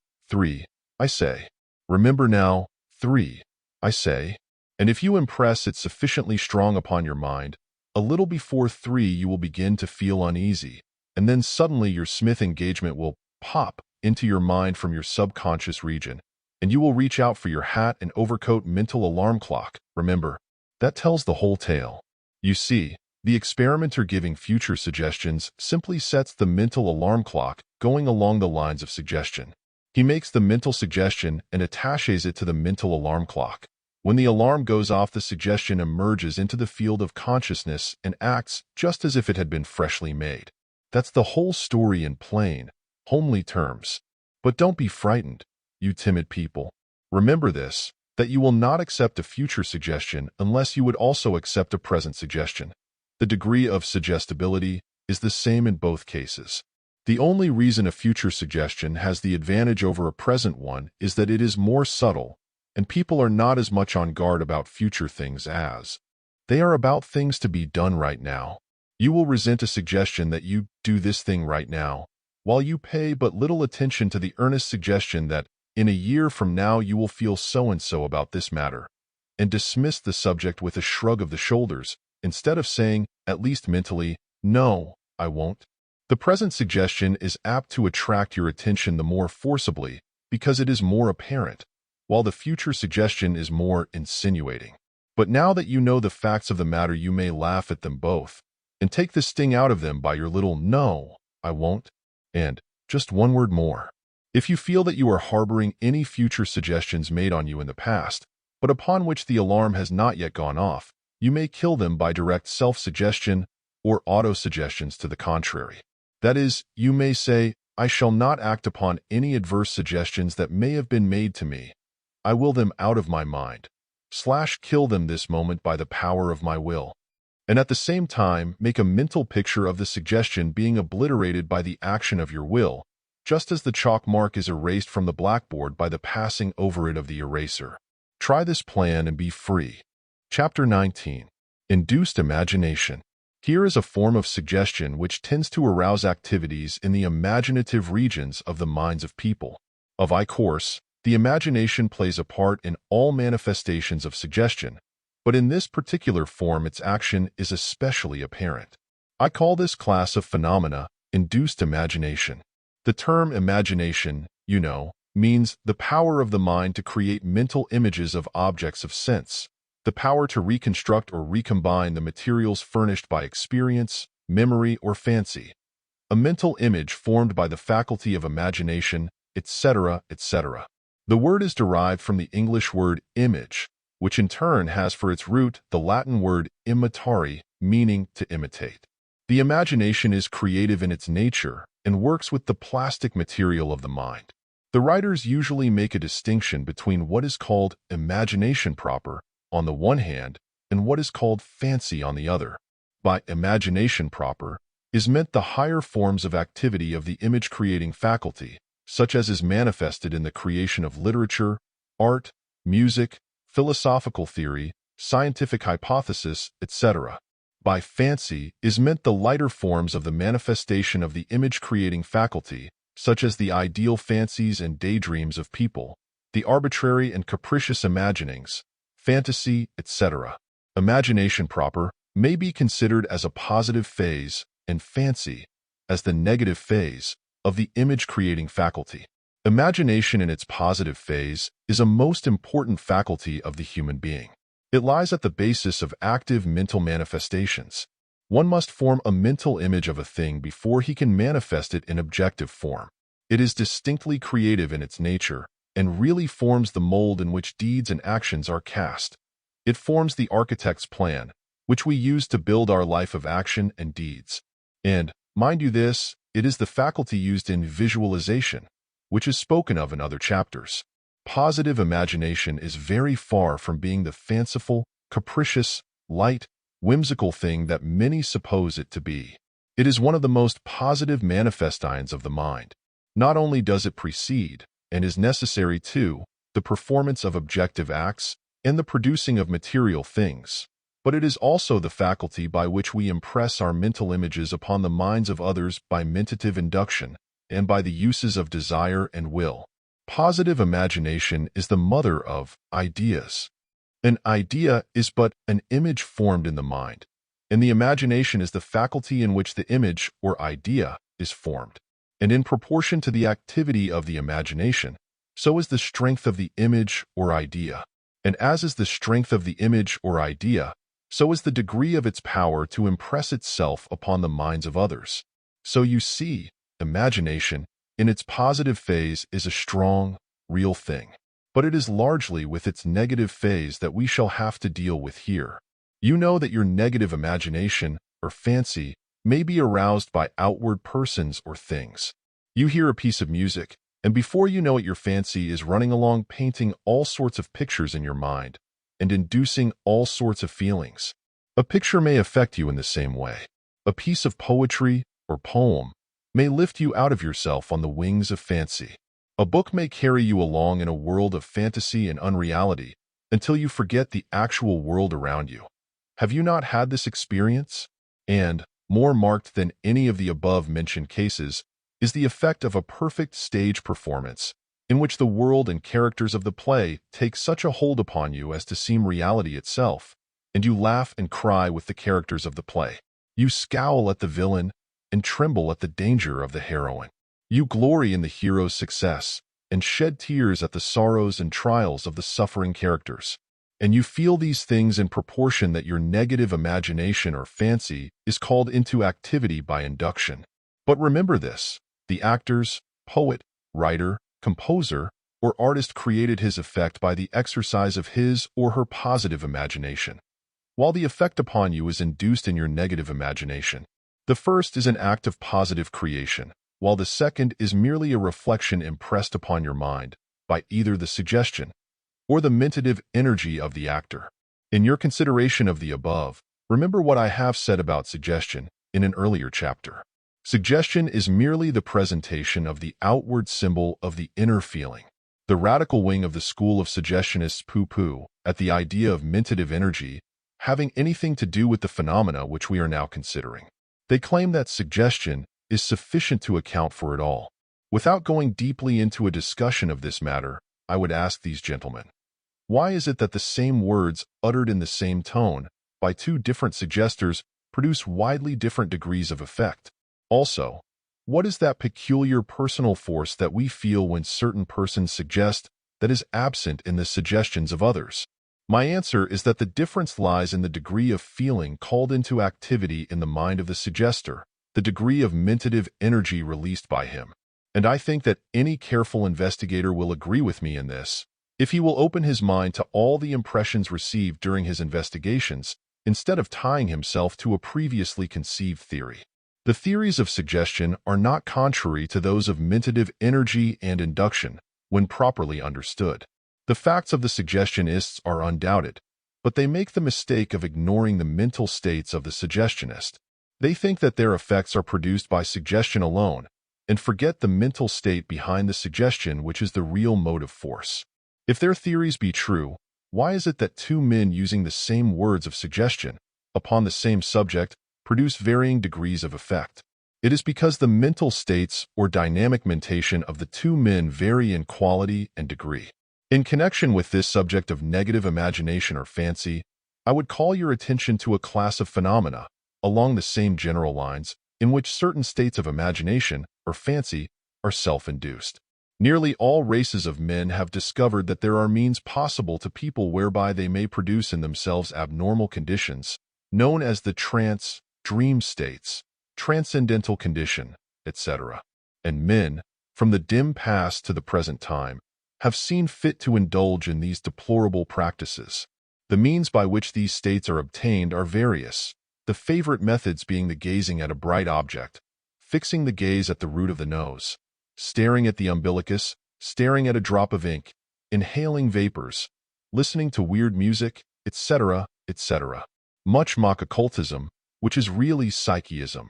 I say. Remember now, 3, I say." And if you impress it sufficiently strong upon your mind, a little before 3 you will begin to feel uneasy, and then suddenly your Smith engagement will pop into your mind from your subconscious region, and you will reach out for your hat and overcoat mental alarm clock. Remember, that tells the whole tale. You see, The experimenter giving future suggestions simply sets the mental alarm clock going along the lines of suggestion. He makes the mental suggestion and attaches it to the mental alarm clock. When the alarm goes off, the suggestion emerges into the field of consciousness and acts just as if it had been freshly made. That's the whole story in plain, homely terms. But don't be frightened, you timid people. Remember this, that you will not accept a future suggestion unless you would also accept a present suggestion. The degree of suggestibility is the same in both cases. The only reason a future suggestion has the advantage over a present one is that it is more subtle, and people are not as much on guard about future things as they are about things to be done right now. You will resent a suggestion that you do this thing right now, while you pay but little attention to the earnest suggestion that in a year from now you will feel so-and-so about this matter, and dismiss the subject with a shrug of the shoulders, instead of saying, at least mentally, no, I won't. The present suggestion is apt to attract your attention the more forcibly because it is more apparent, while the future suggestion is more insinuating. But now that you know the facts of the matter, you may laugh at them both and take the sting out of them by your little no, I won't, and just one word more. If you feel that you are harboring any future suggestions made on you in the past, but upon which the alarm has not yet gone off, you may kill them by direct self-suggestion or auto-suggestions to the contrary. That is, you may say, I shall not act upon any adverse suggestions that may have been made to me. I will them out of my mind. Kill them this moment by the power of my will. And at the same time, make a mental picture of the suggestion being obliterated by the action of your will, just as the chalk mark is erased from the blackboard by the passing over it of the eraser. Try this plan and be free. Chapter 19. Induced Imagination. Here is a form of suggestion which tends to arouse activities in the imaginative regions of the minds of people. Of course, the imagination plays a part in all manifestations of suggestion, but in this particular form its action is especially apparent. I call this class of phenomena induced imagination. The term imagination, you know, means the power of the mind to create mental images of objects of sense, the power to reconstruct or recombine the materials furnished by experience, memory, or fancy. A mental image formed by the faculty of imagination, etc., etc. The word is derived from the English word image, which in turn has for its root the Latin word imitare, meaning to imitate. The imagination is creative in its nature and works with the plastic material of the mind. The writers usually make a distinction between what is called imagination proper, on the one hand, and what is called fancy on the other. By imagination proper is meant the higher forms of activity of the image-creating faculty, such as is manifested in the creation of literature, art, music, philosophical theory, scientific hypothesis, etc. By fancy is meant the lighter forms of the manifestation of the image-creating faculty, such as the ideal fancies and daydreams of people, the arbitrary and capricious imaginings, fantasy, etc. Imagination proper may be considered as a positive phase, and fancy as the negative phase, of the image-creating faculty. Imagination in its positive phase is a most important faculty of the human being. It lies at the basis of active mental manifestations. One must form a mental image of a thing before he can manifest it in objective form. It is distinctly creative in its nature and really forms the mold in which deeds and actions are cast. It forms the architect's plan, which we use to build our life of action and deeds. And, mind you this, it is the faculty used in visualization, which is spoken of in other chapters. Positive imagination is very far from being the fanciful, capricious, light, whimsical thing that many suppose it to be. It is one of the most positive manifestines of the mind. Not only does it precede, and is necessary to, the performance of objective acts and the producing of material things, but it is also the faculty by which we impress our mental images upon the minds of others by mentative induction and by the uses of desire and will. Positive imagination is the mother of ideas. An idea is but an image formed in the mind, and the imagination is the faculty in which the image or idea is formed. And in proportion to the activity of the imagination, so is the strength of the image or idea. And as is the strength of the image or idea, so is the degree of its power to impress itself upon the minds of others. So you see, imagination, in its positive phase, is a strong, real thing. But it is largely with its negative phase that we shall have to deal with here. You know that your negative imagination, or fancy, may be aroused by outward persons or things. You hear a piece of music, and before you know it, your fancy is running along painting all sorts of pictures in your mind and inducing all sorts of feelings. A picture may affect you in the same way. A piece of poetry or poem may lift you out of yourself on the wings of fancy. A book may carry you along in a world of fantasy and unreality until you forget the actual world around you. Have you not had this experience? And, more marked than any of the above-mentioned cases, is the effect of a perfect stage performance, in which the world and characters of the play take such a hold upon you as to seem reality itself, and you laugh and cry with the characters of the play. You scowl at the villain and tremble at the danger of the heroine. You glory in the hero's success and shed tears at the sorrows and trials of the suffering characters. And you feel these things in proportion that your negative imagination or fancy is called into activity by induction. But remember this: the actors, poet, writer, composer, or artist created his effect by the exercise of his or her positive imagination, while the effect upon you is induced in your negative imagination. The first is an act of positive creation, while the second is merely a reflection impressed upon your mind by either the suggestion or the mentative energy of the actor. In your consideration of the above, remember what I have said about suggestion in an earlier chapter. Suggestion is merely the presentation of the outward symbol of the inner feeling. The radical wing of the school of suggestionists pooh-pooh at the idea of mentative energy having anything to do with the phenomena which we are now considering. They claim that suggestion is sufficient to account for it all. Without going deeply into a discussion of this matter, I would ask these gentlemen, why is it that the same words uttered in the same tone by two different suggestors produce widely different degrees of effect? Also, what is that peculiar personal force that we feel when certain persons suggest that is absent in the suggestions of others? My answer is that the difference lies in the degree of feeling called into activity in the mind of the suggestor, the degree of mentative energy released by him. And I think that any careful investigator will agree with me in this, if he will open his mind to all the impressions received during his investigations, instead of tying himself to a previously conceived theory. The theories of suggestion are not contrary to those of mentative energy and induction when properly understood. The facts of the suggestionists are undoubted, but they make the mistake of ignoring the mental states of the suggestionist. They think that their effects are produced by suggestion alone, and forget the mental state behind the suggestion, which is the real motive force. If their theories be true, why is it that two men using the same words of suggestion upon the same subject produce varying degrees of effect? It is because the mental states or dynamic mentation of the two men vary in quality and degree. In connection with this subject of negative imagination or fancy, I would call your attention to a class of phenomena along the same general lines in which certain states of imagination or fancy are self-induced. Nearly all races of men have discovered that there are means possible to people whereby they may produce in themselves abnormal conditions, known as the trance, dream states, transcendental condition, etc. And men, from the dim past to the present time, have seen fit to indulge in these deplorable practices. The means by which these states are obtained are various, the favorite methods being the gazing at a bright object, fixing the gaze at the root of the nose, staring at the umbilicus, staring at a drop of ink, inhaling vapors, listening to weird music, etc., etc. Much mock occultism, which is really psychism,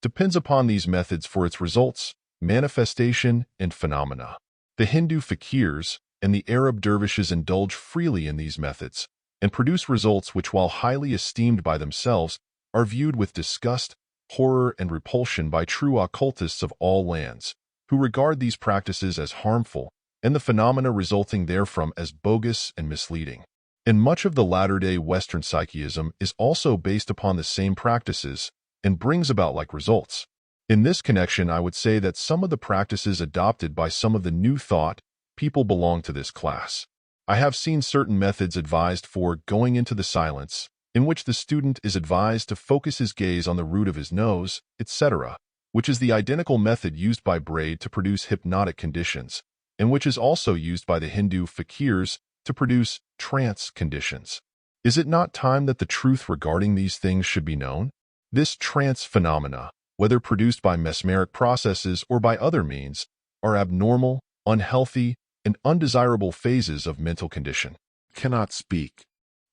depends upon these methods for its results, manifestation, and phenomena. The Hindu fakirs and the Arab dervishes indulge freely in these methods and produce results which, while highly esteemed by themselves, are viewed with disgust, horror, and repulsion by true occultists of all lands, who regard these practices as harmful and the phenomena resulting therefrom as bogus and misleading. And much of the latter-day Western psychism is also based upon the same practices and brings about like results. In this connection, I would say that some of the practices adopted by some of the New Thought people belong to this class. I have seen certain methods advised for going into the silence in which the student is advised to focus his gaze on the root of his nose, etc., which is the identical method used by Braid to produce hypnotic conditions, and which is also used by the Hindu fakirs to produce trance conditions. Is it not time that the truth regarding these things should be known? This trance phenomena, whether produced by mesmeric processes or by other means, are abnormal, unhealthy, and undesirable phases of mental condition. Cannot speak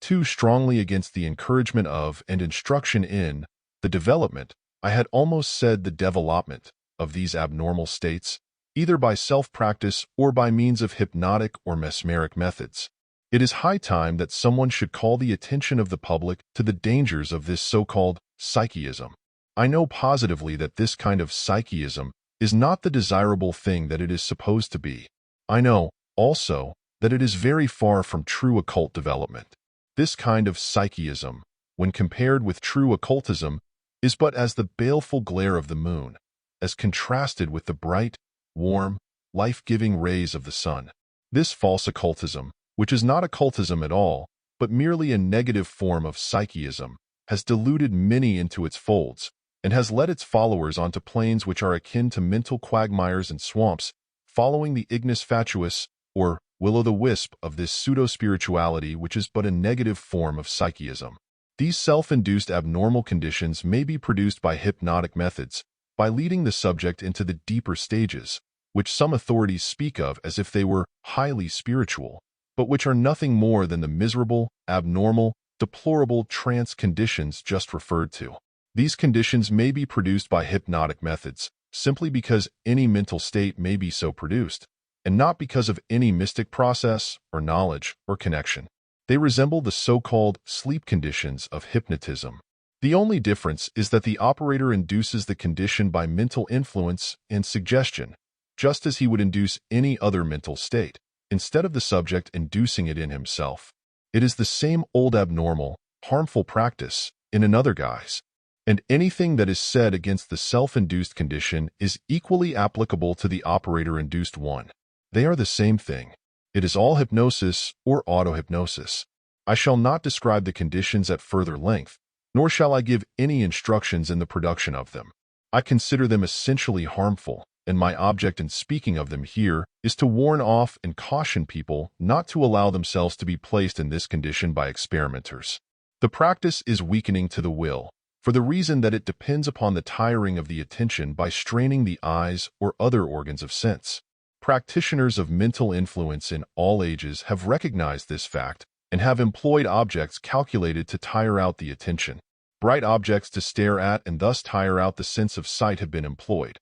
too strongly against the encouragement of and instruction in the development, I had almost said the development, of these abnormal states, either by self-practice or by means of hypnotic or mesmeric methods. It is high time that someone should call the attention of the public to the dangers of this so-called psychism. I know positively that this kind of psychism is not the desirable thing that it is supposed to be. I know, also, that it is very far from true occult development. This kind of psychism, when compared with true occultism, is but as the baleful glare of the moon, as contrasted with the bright, warm, life-giving rays of the sun. This false occultism, which is not occultism at all, but merely a negative form of psychism, has deluded many into its folds, and has led its followers onto planes which are akin to mental quagmires and swamps, following the ignis fatuus, or will-o'-the-wisp of this pseudo-spirituality which is but a negative form of psychism. These self-induced abnormal conditions may be produced by hypnotic methods, by leading the subject into the deeper stages, which some authorities speak of as if they were highly spiritual, but which are nothing more than the miserable, abnormal, deplorable trance conditions just referred to. These conditions may be produced by hypnotic methods, simply because any mental state may be so produced, and not because of any mystic process or knowledge or connection. They resemble the so-called sleep conditions of hypnotism. The only difference is that the operator induces the condition by mental influence and suggestion, just as he would induce any other mental state, instead of the subject inducing it in himself. It is the same old abnormal, harmful practice, in another guise. And anything that is said against the self-induced condition is equally applicable to the operator-induced one. They are the same thing. It is all hypnosis or auto-hypnosis. I shall not describe the conditions at further length, nor shall I give any instructions in the production of them. I consider them essentially harmful, and my object in speaking of them here is to warn off and caution people not to allow themselves to be placed in this condition by experimenters. The practice is weakening to the will, for the reason that it depends upon the tiring of the attention by straining the eyes or other organs of sense. Practitioners of mental influence in all ages have recognized this fact and have employed objects calculated to tire out the attention. Bright objects to stare at and thus tire out the sense of sight have been employed.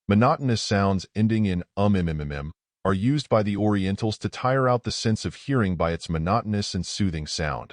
Monotonous sounds ending in are used by the Orientals to tire out the sense of hearing by its monotonous and soothing sound.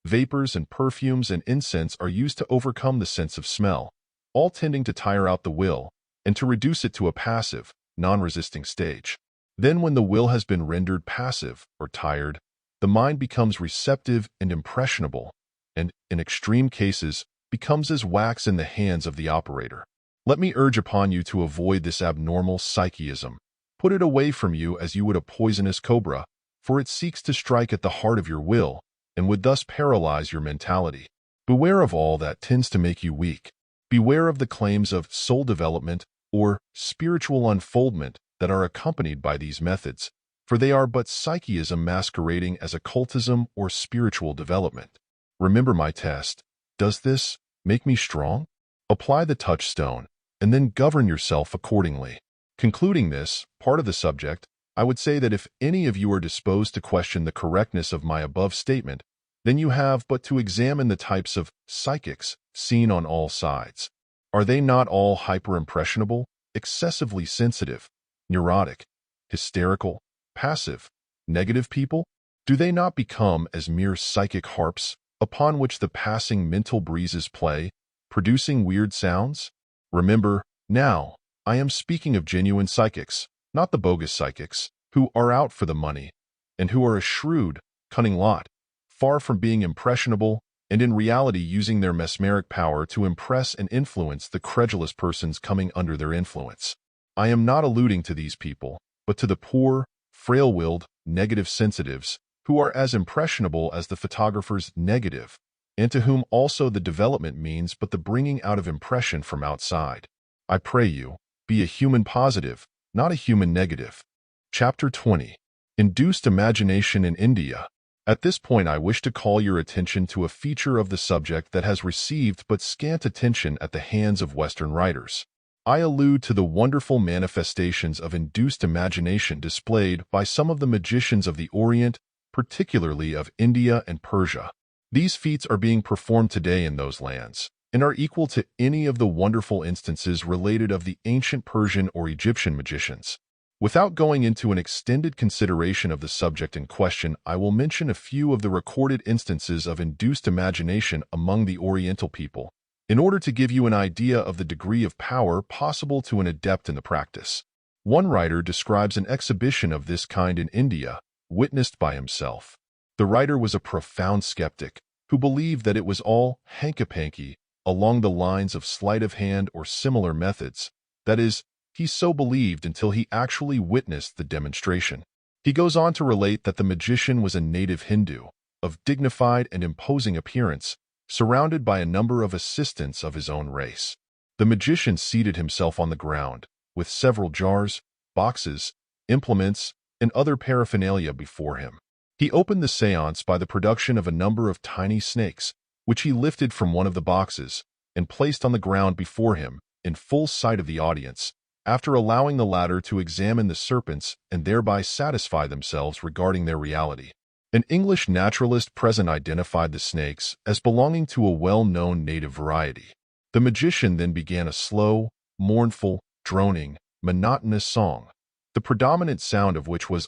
Vapors and perfumes and incense are used to overcome the sense of smell, all tending to tire out the will and to reduce it to a passive, non-resisting stage. Then when the will has been rendered passive or tired, the mind becomes receptive and impressionable, and, in extreme cases, becomes as wax in the hands of the operator. Let me urge upon you to avoid this abnormal psychism. Put it away from you as you would a poisonous cobra, for it seeks to strike at the heart of your will, and would thus paralyze your mentality. Beware of all that tends to make you weak. Beware of the claims of soul development or spiritual unfoldment that are accompanied by these methods, for they are but psychism masquerading as occultism or spiritual development. Remember my test. Does this make me strong? Apply the touchstone, and then govern yourself accordingly. Concluding this part of the subject, I would say that if any of you are disposed to question the correctness of my above statement, then you have but to examine the types of psychics seen on all sides. Are they not all hyper-impressionable, excessively sensitive, neurotic, hysterical, passive, negative people? Do they not become as mere psychic harps upon which the passing mental breezes play, producing weird sounds? Remember, now, I am speaking of genuine psychics, not the bogus psychics, who are out for the money, and who are a shrewd, cunning lot, far from being impressionable, and in reality using their mesmeric power to impress and influence the credulous persons coming under their influence. I am not alluding to these people, but to the poor, frail-willed, negative sensitives, who are as impressionable as the photographer's negative, and to whom also the development means but the bringing out of impression from outside. I pray you, be a human positive, not a human negative. Chapter 20. Induced Imagination in India. At this point I wish to call your attention to a feature of the subject that has received but scant attention at the hands of Western writers. I allude to the wonderful manifestations of induced imagination displayed by some of the magicians of the Orient, particularly of India and Persia. These feats are being performed today in those lands, and are equal to any of the wonderful instances related of the ancient Persian or Egyptian magicians. Without going into an extended consideration of the subject in question, I will mention a few of the recorded instances of induced imagination among the Oriental people, in order to give you an idea of the degree of power possible to an adept in the practice. One writer describes an exhibition of this kind in India, witnessed by himself. The writer was a profound skeptic, who believed that it was all hanky-panky, along the lines of sleight of hand or similar methods. That is, he so believed until he actually witnessed the demonstration. He goes on to relate that the magician was a native Hindu, of dignified and imposing appearance, surrounded by a number of assistants of his own race. The magician seated himself on the ground, with several jars, boxes, implements, and other paraphernalia before him. He opened the seance by the production of a number of tiny snakes, which he lifted from one of the boxes and placed on the ground before him, in full sight of the audience, after allowing the latter to examine the serpents and thereby satisfy themselves regarding their reality. An English naturalist present identified the snakes as belonging to a well-known native variety. The magician then began a slow, mournful, droning, monotonous song, the predominant sound of which was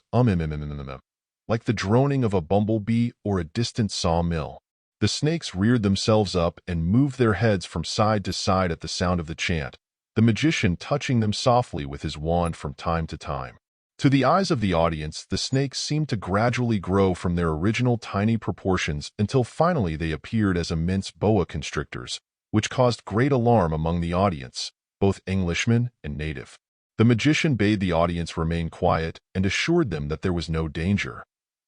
like the droning of a bumblebee or a distant sawmill. The snakes reared themselves up and moved their heads from side to side at the sound of the chant, the magician touching them softly with his wand from time to time. To the eyes of the audience, the snakes seemed to gradually grow from their original tiny proportions until finally they appeared as immense boa constrictors, which caused great alarm among the audience, both Englishmen and native. The magician bade the audience remain quiet and assured them that there was no danger.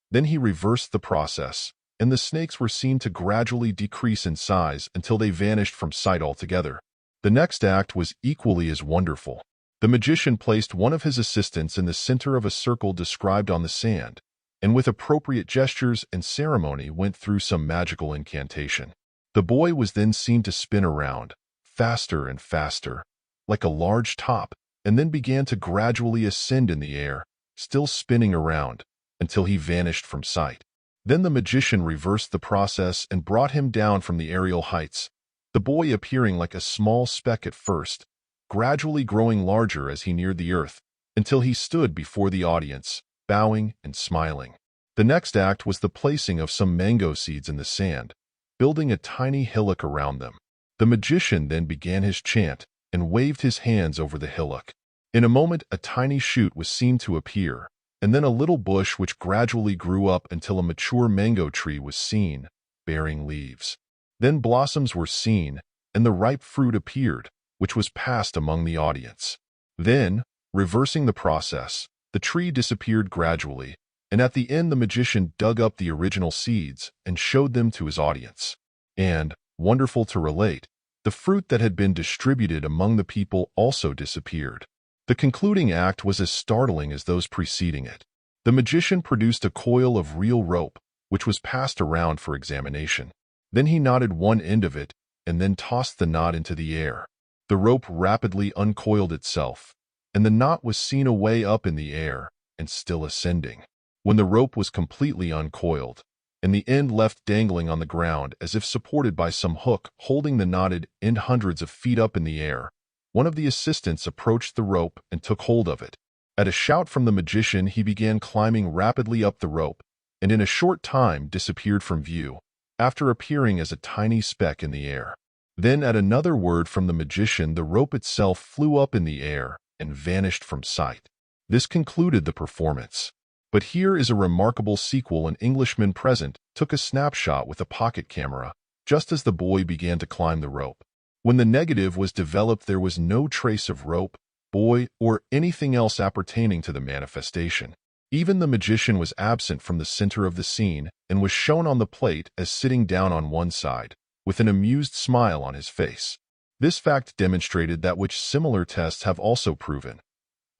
Then he reversed the process, and the snakes were seen to gradually decrease in size until they vanished from sight altogether. The next act was equally as wonderful. The magician placed one of his assistants in the center of a circle described on the sand, and with appropriate gestures and ceremony went through some magical incantation. The boy was then seen to spin around, faster and faster, like a large top, and then began to gradually ascend in the air, still spinning around, until he vanished from sight. Then the magician reversed the process and brought him down from the aerial heights, the boy appearing like a small speck at first, gradually growing larger as he neared the earth, until he stood before the audience, bowing and smiling. The next act was the placing of some mango seeds in the sand, building a tiny hillock around them. The magician then began his chant and waved his hands over the hillock. In a moment a tiny shoot was seen to appear, and then a little bush which gradually grew up until a mature mango tree was seen, bearing leaves. Then blossoms were seen, and the ripe fruit appeared, which was passed among the audience. Then, reversing the process, the tree disappeared gradually, and at the end the magician dug up the original seeds and showed them to his audience. And, wonderful to relate, the fruit that had been distributed among the people also disappeared. The concluding act was as startling as those preceding it. The magician produced a coil of real rope, which was passed around for examination. Then he knotted one end of it, and then tossed the knot into the air. The rope rapidly uncoiled itself, and the knot was seen away up in the air, and still ascending. When the rope was completely uncoiled, and the end left dangling on the ground as if supported by some hook holding the knotted end hundreds of feet up in the air, one of the assistants approached the rope and took hold of it. At a shout from the magician, he began climbing rapidly up the rope, and in a short time disappeared from view, after appearing as a tiny speck in the air. Then at another word from the magician, the rope itself flew up in the air and vanished from sight. This concluded the performance. But here is a remarkable sequel. An Englishman present took a snapshot with a pocket camera, just as the boy began to climb the rope. When the negative was developed, there was no trace of rope, boy, or anything else appertaining to the manifestation. Even the magician was absent from the center of the scene and was shown on the plate as sitting down on one side, with an amused smile on his face. This fact demonstrated that which similar tests have also proven,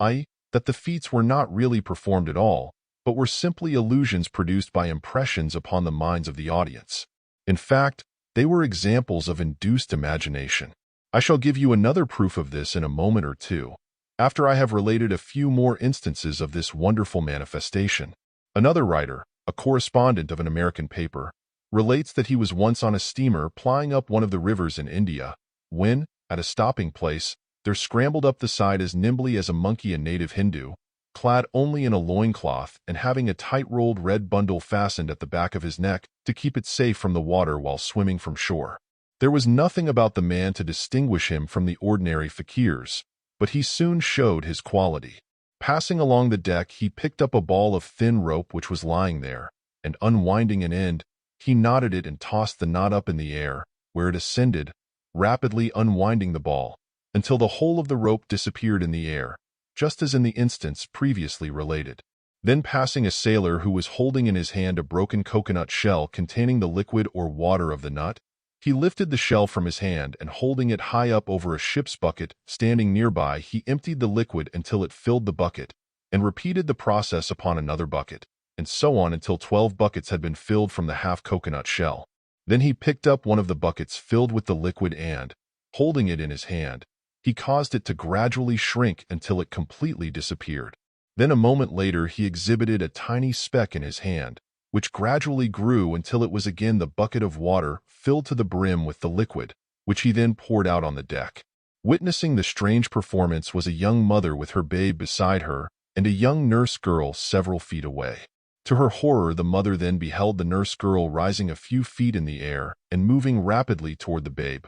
i.e., that the feats were not really performed at all, but were simply illusions produced by impressions upon the minds of the audience. In fact, they were examples of induced imagination. I shall give you another proof of this in a moment or two, after I have related a few more instances of this wonderful manifestation. Another writer, a correspondent of an American paper, relates that he was once on a steamer plying up one of the rivers in India, when, at a stopping place, there scrambled up the side as nimbly as a monkey a native Hindu, clad only in a loincloth and having a tight-rolled red bundle fastened at the back of his neck to keep it safe from the water while swimming from shore. There was nothing about the man to distinguish him from the ordinary fakirs, but he soon showed his quality. Passing along the deck, he picked up a ball of thin rope which was lying there, and unwinding an end, he knotted it and tossed the knot up in the air, where it ascended, rapidly unwinding the ball, until the whole of the rope disappeared in the air, just as in the instance previously related. Then passing a sailor who was holding in his hand a broken coconut shell containing the liquid or water of the nut, he lifted the shell from his hand and holding it high up over a ship's bucket standing nearby, he emptied the liquid until it filled the bucket, and repeated the process upon another bucket, and so on until 12 buckets had been filled from the half-coconut shell. Then he picked up one of the buckets filled with the liquid and, holding it in his hand, he caused it to gradually shrink until it completely disappeared. Then a moment later he exhibited a tiny speck in his hand, which gradually grew until it was again the bucket of water filled to the brim with the liquid, which he then poured out on the deck. Witnessing the strange performance was a young mother with her babe beside her and a young nurse girl several feet away. To her horror, the mother then beheld the nurse girl rising a few feet in the air and moving rapidly toward the babe,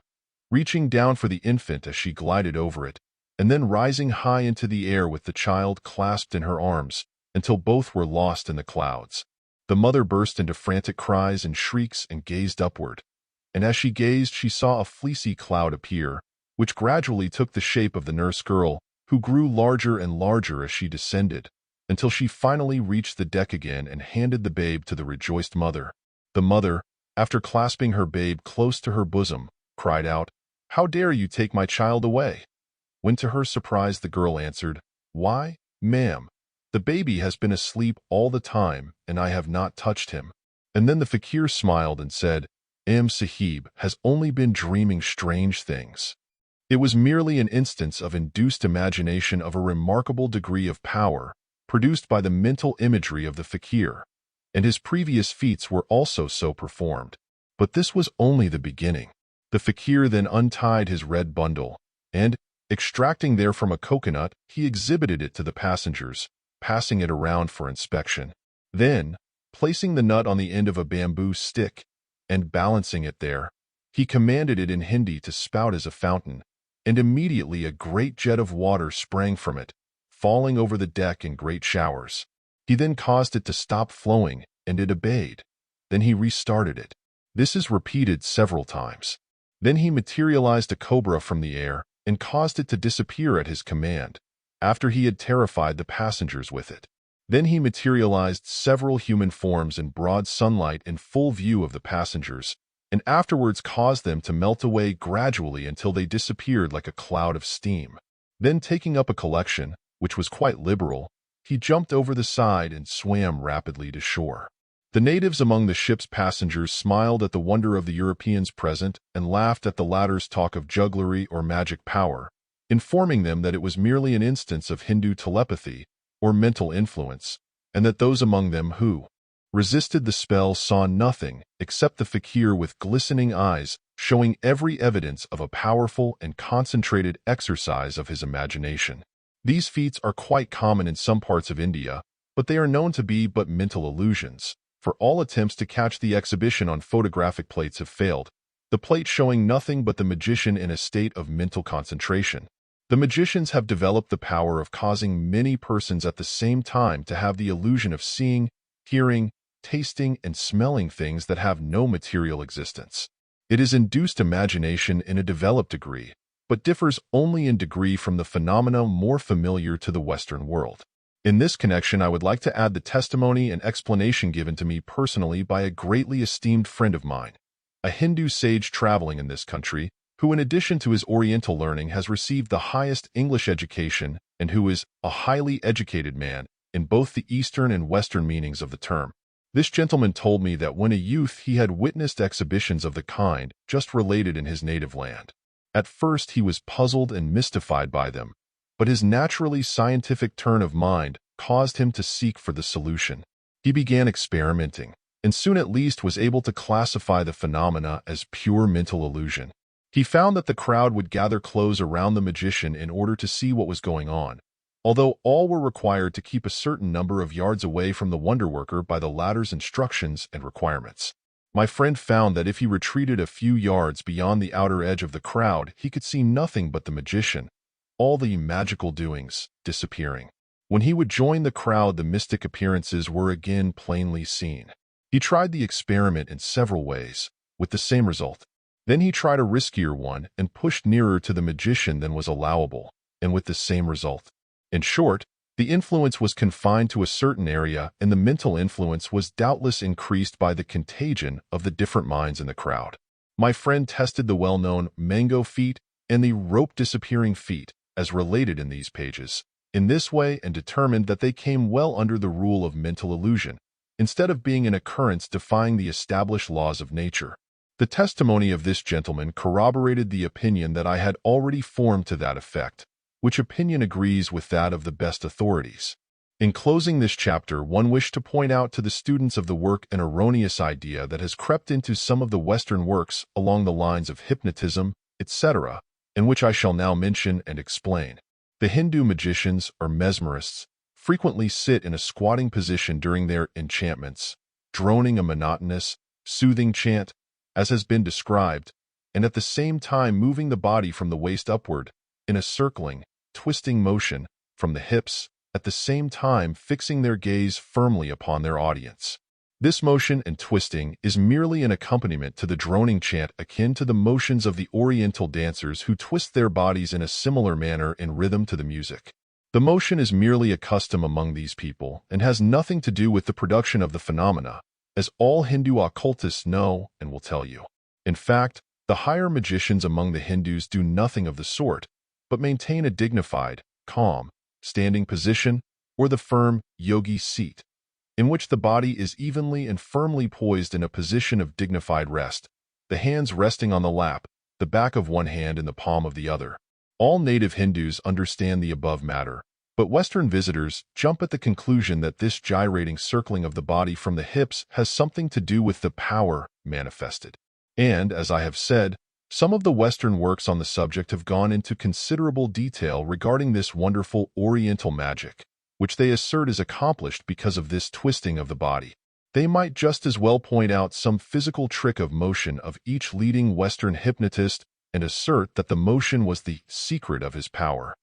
reaching down for the infant as she glided over it, and then rising high into the air with the child clasped in her arms until both were lost in the clouds. The mother burst into frantic cries and shrieks and gazed upward, and as she gazed she saw a fleecy cloud appear, which gradually took the shape of the nurse girl, who grew larger and larger as she descended, until she finally reached the deck again and handed the babe to the rejoiced mother. The mother, after clasping her babe close to her bosom, cried out, "How dare you take my child away?" When to her surprise the girl answered, "Why, ma'am, the baby has been asleep all the time and I have not touched him." And then the fakir smiled and said, Sahib has only been dreaming strange things." It was merely an instance of induced imagination of a remarkable degree of power, produced by the mental imagery of the fakir, and his previous feats were also so performed. But this was only the beginning. The fakir then untied his red bundle, and, extracting therefrom a coconut, he exhibited it to the passengers, passing it around for inspection. Then, placing the nut on the end of a bamboo stick, and balancing it there, he commanded it in Hindi to spout as a fountain, and immediately a great jet of water sprang from it, falling over the deck in great showers. He then caused it to stop flowing, and it obeyed. Then he restarted it. This is repeated several times. Then he materialized a cobra from the air and caused it to disappear at his command, after he had terrified the passengers with it. Then he materialized several human forms in broad sunlight in full view of the passengers, and afterwards caused them to melt away gradually until they disappeared like a cloud of steam. Then taking up a collection, which was quite liberal, he jumped over the side and swam rapidly to shore. The natives among the ship's passengers smiled at the wonder of the Europeans present and laughed at the latter's talk of jugglery or magic power, informing them that it was merely an instance of Hindu telepathy or mental influence, and that those among them who resisted the spell saw nothing except the fakir with glistening eyes, showing every evidence of a powerful and concentrated exercise of his imagination. These feats are quite common in some parts of India, but they are known to be but mental illusions, for all attempts to catch the exhibition on photographic plates have failed, the plate showing nothing but the magician in a state of mental concentration. The magicians have developed the power of causing many persons at the same time to have the illusion of seeing, hearing, tasting, and smelling things that have no material existence. It is induced imagination in a developed degree, but differs only in degree from the phenomena more familiar to the Western world. In this connection, I would like to add the testimony and explanation given to me personally by a greatly esteemed friend of mine, a Hindu sage traveling in this country, who in addition to his Oriental learning has received the highest English education and who is a highly educated man in both the Eastern and Western meanings of the term. This gentleman told me that when a youth he had witnessed exhibitions of the kind just related in his native land. At first he was puzzled and mystified by them, but his naturally scientific turn of mind caused him to seek for the solution. He began experimenting, and soon at least was able to classify the phenomena as pure mental illusion. He found that the crowd would gather close around the magician in order to see what was going on, although all were required to keep a certain number of yards away from the wonderworker by the latter's instructions and requirements. My friend found that if he retreated a few yards beyond the outer edge of the crowd, he could see nothing but the magician, all the magical doings disappearing. When he would join the crowd, the mystic appearances were again plainly seen. He tried the experiment in several ways, with the same result. Then he tried a riskier one and pushed nearer to the magician than was allowable, and with the same result. In short, the influence was confined to a certain area, and the mental influence was doubtless increased by the contagion of the different minds in the crowd. My friend tested the well-known mango feat and the rope disappearing feat, as related in these pages, in this way, and determined that they came well under the rule of mental illusion, instead of being an occurrence defying the established laws of nature. The testimony of this gentleman corroborated the opinion that I had already formed to that effect, which opinion agrees with that of the best authorities. In closing this chapter, one wished to point out to the students of the work an erroneous idea that has crept into some of the Western works along the lines of hypnotism, etc., and which I shall now mention and explain. The Hindu magicians, or mesmerists, frequently sit in a squatting position during their enchantments, droning a monotonous, soothing chant, as has been described, and at the same time moving the body from the waist upward, in a circling, twisting motion, from the hips, at the same time fixing their gaze firmly upon their audience. This motion and twisting is merely an accompaniment to the droning chant, akin to the motions of the Oriental dancers who twist their bodies in a similar manner in rhythm to the music. The motion is merely a custom among these people and has nothing to do with the production of the phenomena, as all Hindu occultists know and will tell you. In fact, the higher magicians among the Hindus do nothing of the sort, but maintain a dignified, calm, standing position, or the firm yogi seat, in which the body is evenly and firmly poised in a position of dignified rest, the hands resting on the lap, the back of one hand in the palm of the other. All native Hindus understand the above matter, but Western visitors jump at the conclusion that this gyrating circling of the body from the hips has something to do with the power manifested. And, as I have said, some of the Western works on the subject have gone into considerable detail regarding this wonderful Oriental magic, which they assert is accomplished because of this twisting of the body. They might just as well point out some physical trick of motion of each leading Western hypnotist and assert that the motion was the secret of his power.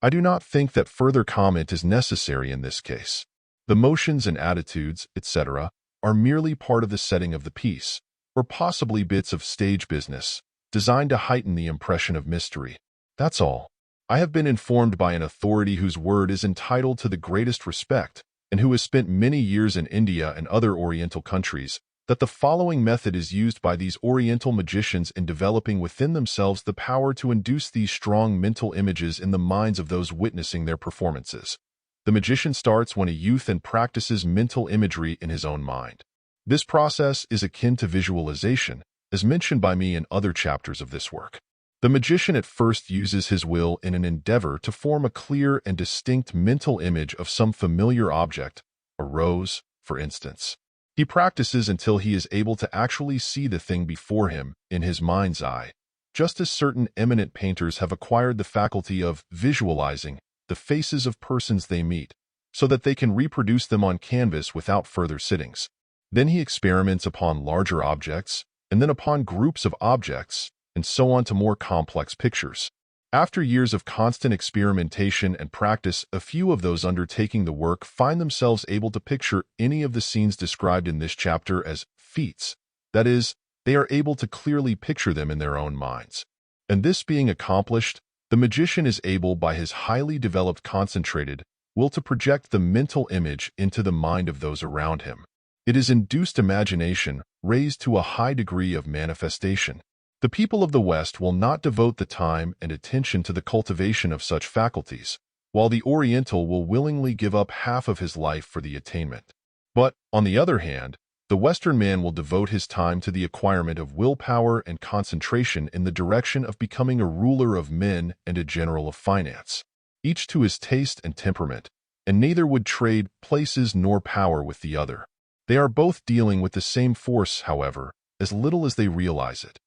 I do not think that further comment is necessary in this case. The motions and attitudes, etc., are merely part of the setting of the piece, or possibly bits of stage business, designed to heighten the impression of mystery. That's all. I have been informed by an authority whose word is entitled to the greatest respect, and who has spent many years in India and other Oriental countries, that the following method is used by these Oriental magicians in developing within themselves the power to induce these strong mental images in the minds of those witnessing their performances. The magician starts when a youth and practices mental imagery in his own mind. This process is akin to visualization, as mentioned by me in other chapters of this work. The magician at first uses his will in an endeavor to form a clear and distinct mental image of some familiar object, a rose, for instance. He practices until he is able to actually see the thing before him in his mind's eye, just as certain eminent painters have acquired the faculty of visualizing the faces of persons they meet, so that they can reproduce them on canvas without further sittings. Then he experiments upon larger objects, and then upon groups of objects, and so on to more complex pictures. After years of constant experimentation and practice, a few of those undertaking the work find themselves able to picture any of the scenes described in this chapter as feats. That is, they are able to clearly picture them in their own minds. And this being accomplished, the magician is able, by his highly developed concentrated, will to project the mental image into the mind of those around him. It is induced imagination raised to a high degree of manifestation. The people of the West will not devote the time and attention to the cultivation of such faculties, while the Oriental will willingly give up half of his life for the attainment. But, on the other hand, the Western man will devote his time to the acquirement of willpower and concentration in the direction of becoming a ruler of men and a general of finance, each to his taste and temperament, and neither would trade places nor power with the other. They are both dealing with the same force, however, as little as they realize it.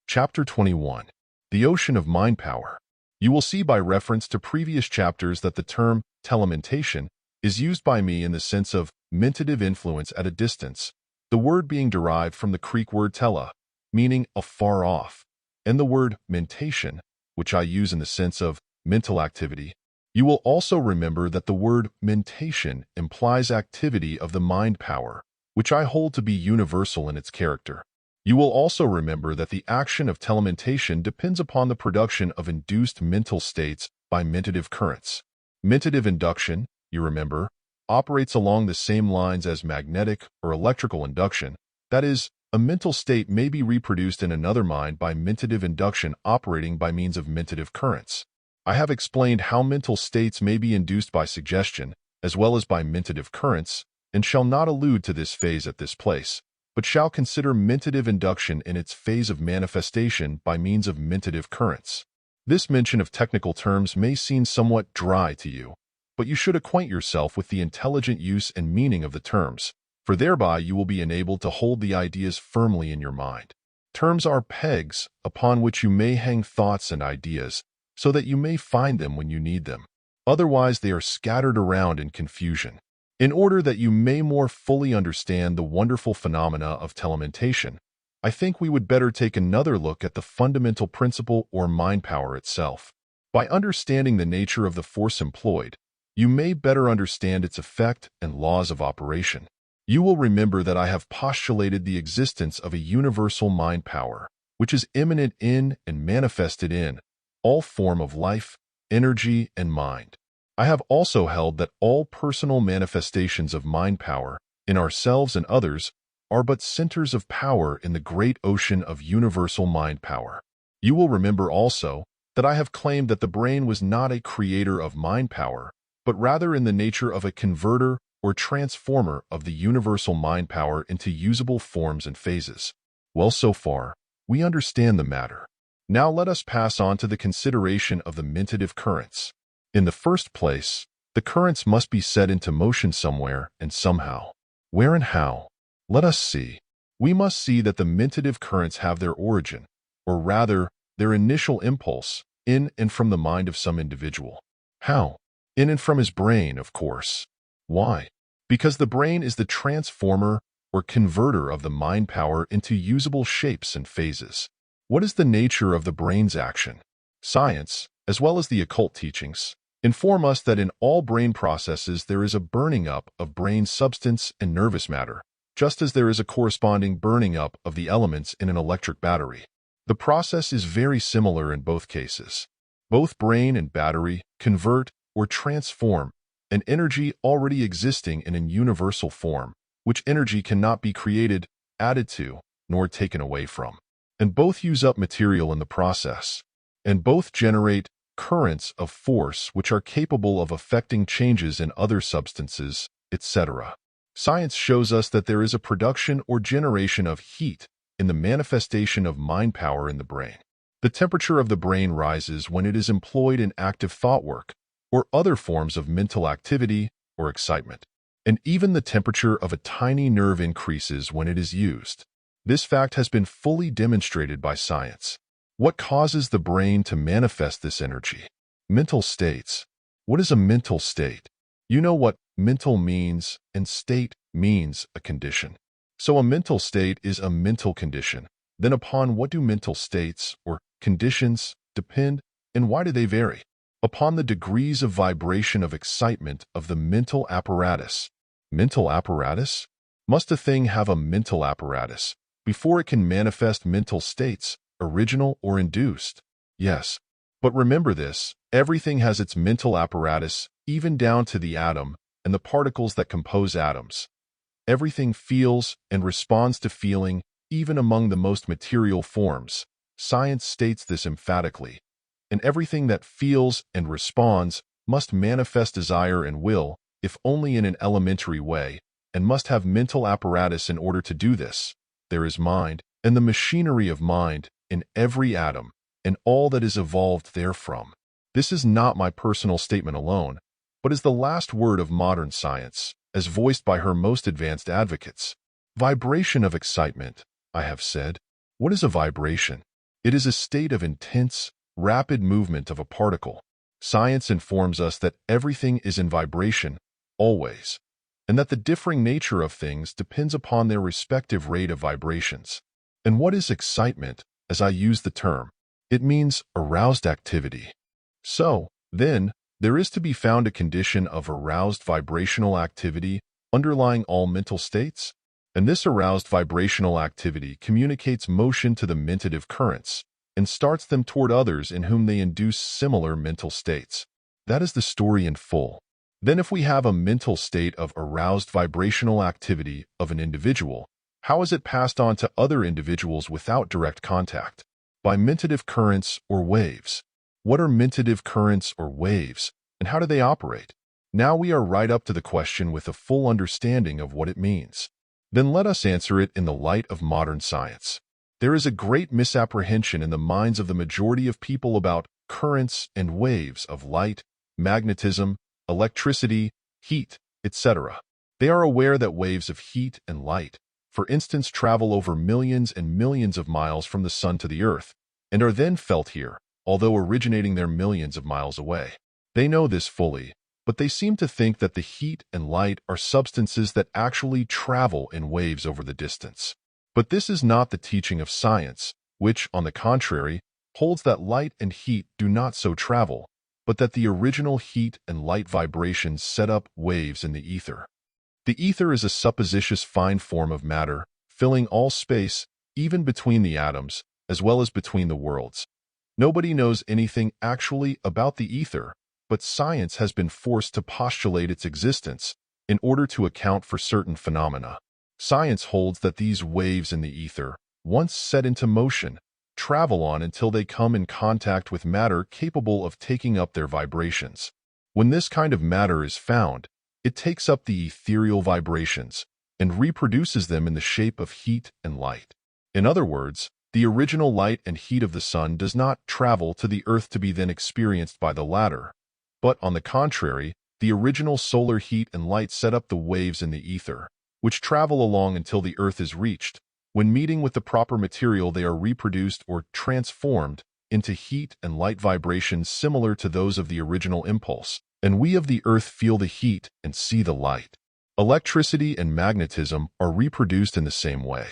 Chapter 21. The Ocean of Mind Power. You will see by reference to previous chapters that the term telementation is used by me in the sense of mentative influence at a distance, the word being derived from the Greek word tele, meaning afar off, and the word mentation, which I use in the sense of mental activity. You will also remember that the word mentation implies activity of the mind power, which I hold to be universal in its character. You will also remember that the action of telementation depends upon the production of induced mental states by mentative currents. Mentative induction, you remember, operates along the same lines as magnetic or electrical induction. That is, a mental state may be reproduced in another mind by mentative induction operating by means of mentative currents. I have explained how mental states may be induced by suggestion, as well as by mentative currents, and shall not allude to this phase at this place, but shall consider mentative induction in its phase of manifestation by means of mentative currents. This mention of technical terms may seem somewhat dry to you, but you should acquaint yourself with the intelligent use and meaning of the terms, for thereby you will be enabled to hold the ideas firmly in your mind. Terms are pegs upon which you may hang thoughts and ideas, so that you may find them when you need them. Otherwise, they are scattered around in confusion. In order that you may more fully understand the wonderful phenomena of telementation, I think we would better take another look at the fundamental principle or mind power itself. By understanding the nature of the force employed, you may better understand its effect and laws of operation. You will remember that I have postulated the existence of a universal mind power, which is immanent in and manifested in all form of life, energy, and mind. I have also held that all personal manifestations of mind power, in ourselves and others, are but centers of power in the great ocean of universal mind power. You will remember also that I have claimed that the brain was not a creator of mind power, but rather in the nature of a converter or transformer of the universal mind power into usable forms and phases. Well, so far, we understand the matter. Now let us pass on to the consideration of the mentative currents. In the first place, the currents must be set into motion somewhere and somehow. Where and how? Let us see. We must see that the mentative currents have their origin, or rather, their initial impulse, in and from the mind of some individual. How? In and from his brain, of course. Why? Because the brain is the transformer or converter of the mind power into usable shapes and phases. What is the nature of the brain's action? Science, as well as the occult teachings, inform us that in all brain processes there is a burning up of brain substance and nervous matter, just as there is a corresponding burning up of the elements in an electric battery. The process is very similar in both cases. Both brain and battery convert or transform an energy already existing in a universal form, which energy cannot be created, added to, nor taken away from. And both use up material in the process. And both generate currents of force which are capable of affecting changes in other substances, etc. Science shows us that there is a production or generation of heat in the manifestation of mind power in the brain. The temperature of the brain rises when it is employed in active thought work or other forms of mental activity or excitement. And even the temperature of a tiny nerve increases when it is used. This fact has been fully demonstrated by science. What causes the brain to manifest this energy? Mental states. What is a mental state? You know what mental means, and state means a condition. So a mental state is a mental condition. Then upon what do mental states or conditions depend, and why do they vary? Upon the degrees of vibration of excitement of the mental apparatus. Mental apparatus? Must a thing have a mental apparatus before it can manifest mental states, original or induced? Yes. But remember this, everything has its mental apparatus, even down to the atom and the particles that compose atoms. Everything feels and responds to feeling, even among the most material forms. Science states this emphatically. And everything that feels and responds must manifest desire and will, if only in an elementary way, and must have mental apparatus in order to do this. There is mind, and the machinery of mind, in every atom, and all that is evolved therefrom. This is not my personal statement alone, but is the last word of modern science, as voiced by her most advanced advocates. Vibration of excitement, I have said. What is a vibration? It is a state of intense, rapid movement of a particle. Science informs us that everything is in vibration, always, and that the differing nature of things depends upon their respective rate of vibrations. And what is excitement, as I use the term? It means aroused activity. So, then, there is to be found a condition of aroused vibrational activity underlying all mental states, and this aroused vibrational activity communicates motion to the mentative currents and starts them toward others in whom they induce similar mental states. That is the story in full. Then if we have a mental state of aroused vibrational activity of an individual, how is it passed on to other individuals without direct contact? By mentative currents or waves. What are mentative currents or waves, and how do they operate? Now we are right up to the question with a full understanding of what it means. Then let us answer it in the light of modern science. There is a great misapprehension in the minds of the majority of people about currents and waves of light, magnetism, electricity, heat, etc. They are aware that waves of heat and light, for instance, travel over millions and millions of miles from the sun to the earth, and are then felt here, although originating there millions of miles away. They know this fully, but they seem to think that the heat and light are substances that actually travel in waves over the distance. But this is not the teaching of science, which, on the contrary, holds that light and heat do not so travel, but that the original heat and light vibrations set up waves in the ether. The ether is a supposititious fine form of matter, filling all space, even between the atoms, as well as between the worlds. Nobody knows anything actually about the ether, but science has been forced to postulate its existence in order to account for certain phenomena. Science holds that these waves in the ether, once set into motion, travel on until they come in contact with matter capable of taking up their vibrations. When this kind of matter is found, it takes up the ethereal vibrations and reproduces them in the shape of heat and light. In other words, the original light and heat of the sun does not travel to the earth to be then experienced by the latter, but, on the contrary, the original solar heat and light set up the waves in the ether, which travel along until the earth is reached. When meeting with the proper material, they are reproduced or transformed into heat and light vibrations similar to those of the original impulse, and we of the earth feel the heat and see the light. Electricity and magnetism are reproduced in the same way.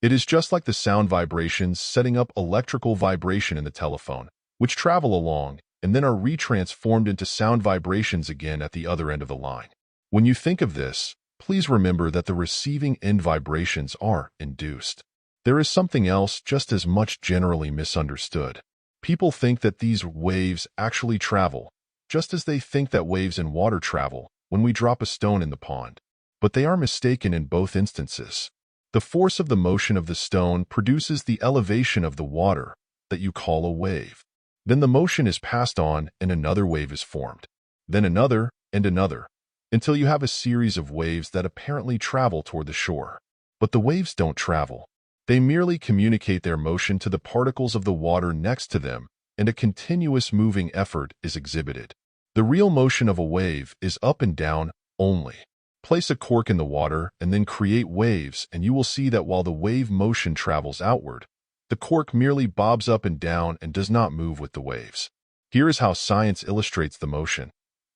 It is just like the sound vibrations setting up electrical vibration in the telephone, which travel along and then are retransformed into sound vibrations again at the other end of the line. When you think of this, please remember that the receiving end vibrations are induced. There is something else just as much generally misunderstood. People think that these waves actually travel, just as they think that waves in water travel when we drop a stone in the pond. But they are mistaken in both instances. The force of the motion of the stone produces the elevation of the water that you call a wave. Then the motion is passed on and another wave is formed. Then another and another, until you have a series of waves that apparently travel toward the shore. But the waves don't travel. They merely communicate their motion to the particles of the water next to them, and a continuous moving effort is exhibited. The real motion of a wave is up and down only. Place a cork in the water and then create waves, and you will see that while the wave motion travels outward, the cork merely bobs up and down and does not move with the waves. Here is how science illustrates the motion.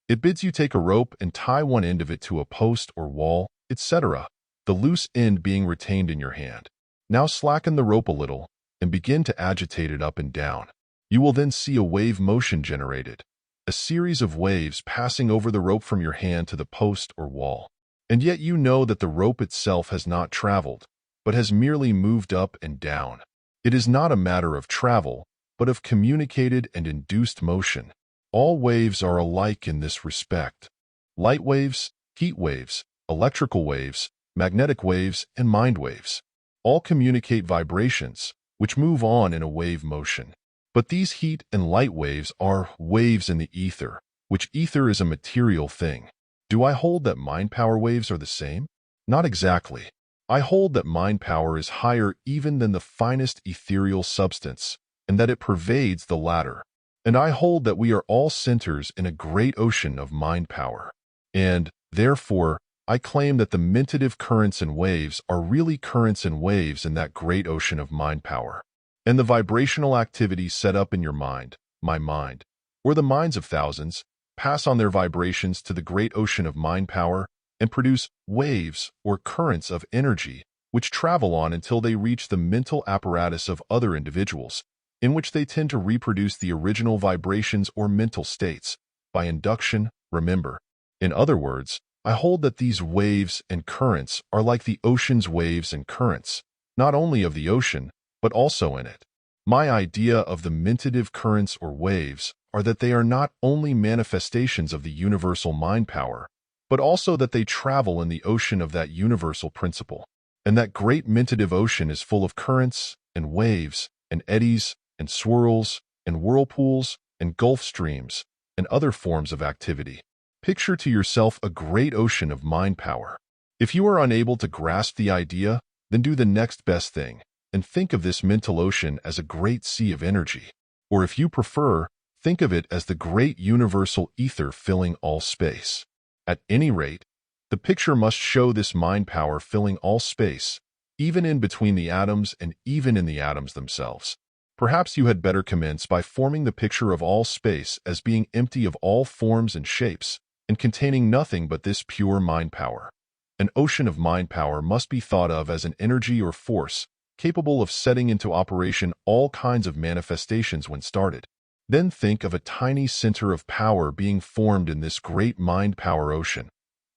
It bids you take a rope and tie one end of it to a post or wall, etc., the loose end being retained in your hand. Now slacken the rope a little and begin to agitate it up and down. You will then see a wave motion generated, a series of waves passing over the rope from your hand to the post or wall. And yet you know that the rope itself has not traveled, but has merely moved up and down. It is not a matter of travel, but of communicated and induced motion. All waves are alike in this respect. Light waves, heat waves, electrical waves, magnetic waves, and mind waves all communicate vibrations, which move on in a wave motion. But these heat and light waves are waves in the ether, which ether is a material thing. Do I hold that mind power waves are the same? Not exactly. I hold that mind power is higher even than the finest ethereal substance, and that it pervades the latter. And I hold that we are all centers in a great ocean of mind power. And, therefore, I claim that the mentative currents and waves are really currents and waves in that great ocean of mind power. And the vibrational activity set up in your mind, my mind, or the minds of thousands, pass on their vibrations to the great ocean of mind power and produce waves or currents of energy which travel on until they reach the mental apparatus of other individuals, in which they tend to reproduce the original vibrations or mental states by induction, remember. In other words, I hold that these waves and currents are like the ocean's waves and currents, not only of the ocean, but also in it. My idea of the mentative currents or waves are that they are not only manifestations of the universal mind power, but also that they travel in the ocean of that universal principle. And that great mentative ocean is full of currents and waves and eddies and swirls and whirlpools and gulf streams and other forms of activity. Picture to yourself a great ocean of mind power. If you are unable to grasp the idea, then do the next best thing and think of this mental ocean as a great sea of energy. Or if you prefer, think of it as the great universal ether filling all space. At any rate, the picture must show this mind power filling all space, even in between the atoms and even in the atoms themselves. Perhaps you had better commence by forming the picture of all space as being empty of all forms and shapes, and containing nothing but this pure mind power. An ocean of mind power must be thought of as an energy or force capable of setting into operation all kinds of manifestations when started. Then think of a tiny center of power being formed in this great mind power ocean,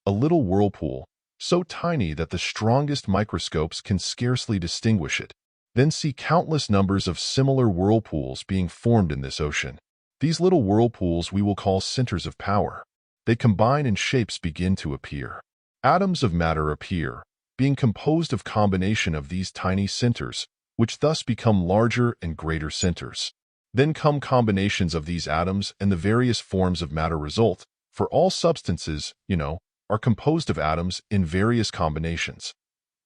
a little whirlpool, so tiny that the strongest microscopes can scarcely distinguish it. Then see countless numbers of similar whirlpools being formed in this ocean. These little whirlpools we will call centers of power. They combine and shapes begin to appear. Atoms of matter appear, being composed of combination of these tiny centers, which thus become larger and greater centers. Then come combinations of these atoms and the various forms of matter result, for all substances, are composed of atoms in various combinations.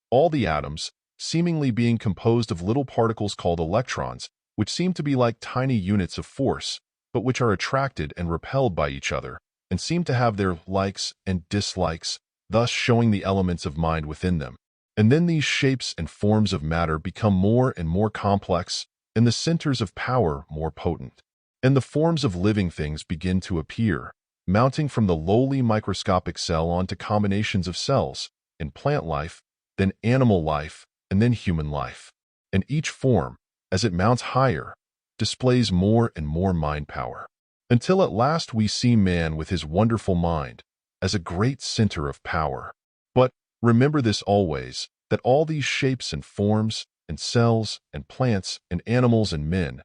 All the atoms, seemingly being composed of little particles called electrons, which seem to be like tiny units of force, but which are attracted and repelled by each other, and seem to have their likes and dislikes, thus showing the elements of mind within them. And then these shapes and forms of matter become more and more complex, and the centers of power more potent. And the forms of living things begin to appear, mounting from the lowly microscopic cell onto combinations of cells, in plant life, then animal life, and then human life. And each form, as it mounts higher, displays more and more mind power, until at last we see man with his wonderful mind as a great center of power. But remember this always, that all these shapes and forms and cells and plants and animals and men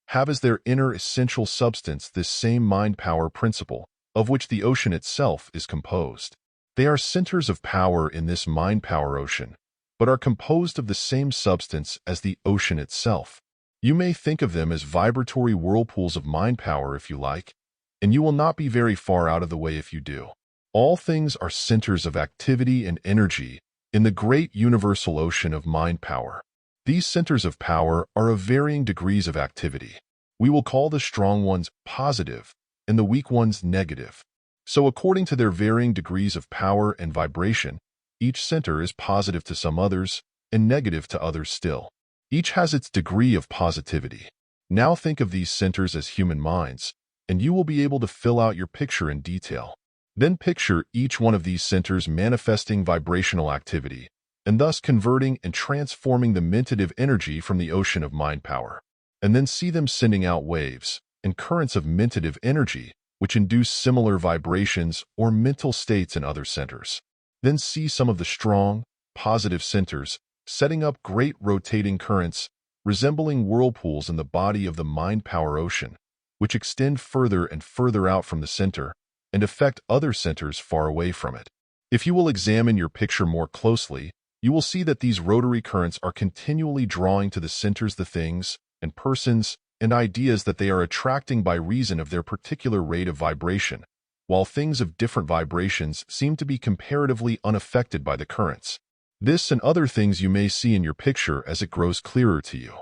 have as their inner essential substance this same mind power principle, of which the ocean itself is composed. They are centers of power in this mind power ocean, but are composed of the same substance as the ocean itself. You may think of them as vibratory whirlpools of mind power if you like, and you will not be very far out of the way if you do. All things are centers of activity and energy in the great universal ocean of mind power. These centers of power are of varying degrees of activity. We will call the strong ones positive and the weak ones negative. So according to their varying degrees of power and vibration, each center is positive to some others and negative to others still. Each has its degree of positivity. Now think of these centers as human minds, and you will be able to fill out your picture in detail. Then picture each one of these centers manifesting vibrational activity, and thus converting and transforming the mentative energy from the ocean of mind power. And then see them sending out waves and currents of mentative energy, which induce similar vibrations or mental states in other centers. Then see some of the strong, positive centers setting up great rotating currents, resembling whirlpools in the body of the mind-power ocean, which extend further and further out from the center and affect other centers far away from it. If you will examine your picture more closely, you will see that these rotary currents are continually drawing to the centers the things and persons and ideas that they are attracting by reason of their particular rate of vibration, while things of different vibrations seem to be comparatively unaffected by the currents. This and other things you may see in your picture as it grows clearer to you.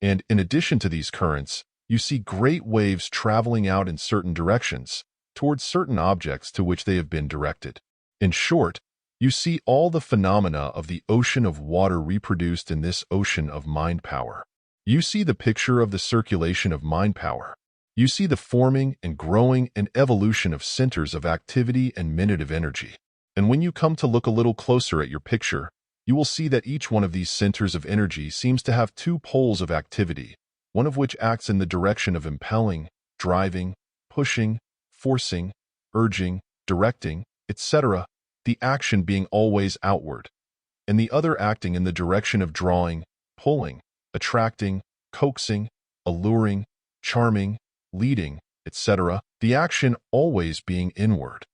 And in addition to these currents, you see great waves traveling out in certain directions, towards certain objects to which they have been directed. In short, you see all the phenomena of the ocean of water reproduced in this ocean of mind power. You see the picture of the circulation of mind power. You see the forming and growing and evolution of centers of activity and mentative energy. And when you come to look a little closer at your picture, you will see that each one of these centers of energy seems to have two poles of activity, one of which acts in the direction of impelling, driving, pushing, forcing, urging, directing, etc., the action being always outward, and the other acting in the direction of drawing, pulling, attracting, coaxing, alluring, charming, leading, etc., the action always being inward.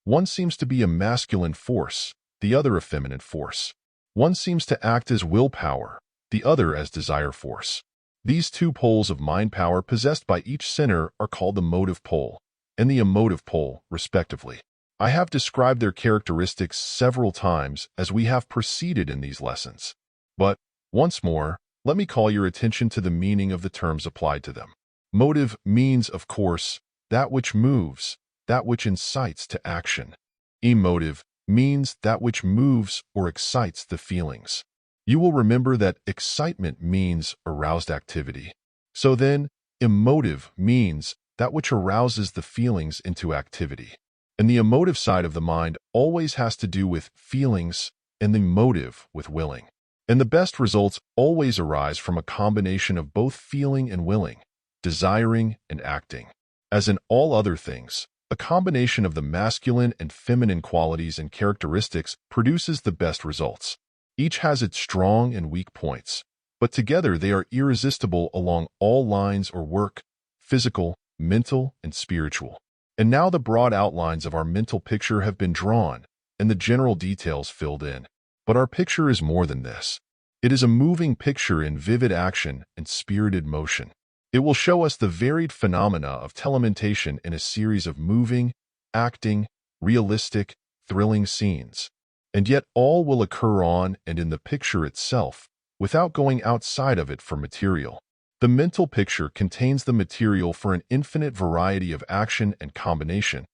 One seems to be a masculine force, the other a feminine force. One seems to act as willpower, the other as desire force. These two poles of mind power possessed by each center are called the motive pole and the emotive pole, respectively. I have described their characteristics several times as we have proceeded in these lessons. But, once more, let me call your attention to the meaning of the terms applied to them. Motive means, of course, that which moves, that which incites to action. Emotive means that which moves or excites the feelings. You will remember that excitement means aroused activity. So then, emotive means that which arouses the feelings into activity. And the emotive side of the mind always has to do with feelings and the motive with willing. And the best results always arise from a combination of both feeling and willing, desiring and acting. As in all other things, a combination of the masculine and feminine qualities and characteristics produces the best results. Each has its strong and weak points, but together they are irresistible along all lines or work, physical, mental, and spiritual. And now the broad outlines of our mental picture have been drawn and the general details filled in. But our picture is more than this. It is a moving picture in vivid action and spirited motion. It will show us the varied phenomena of telementation in a series of moving, acting, realistic, thrilling scenes. And yet all will occur on and in the picture itself, without going outside of it for material. The mental picture contains the material for an infinite variety of action and combination.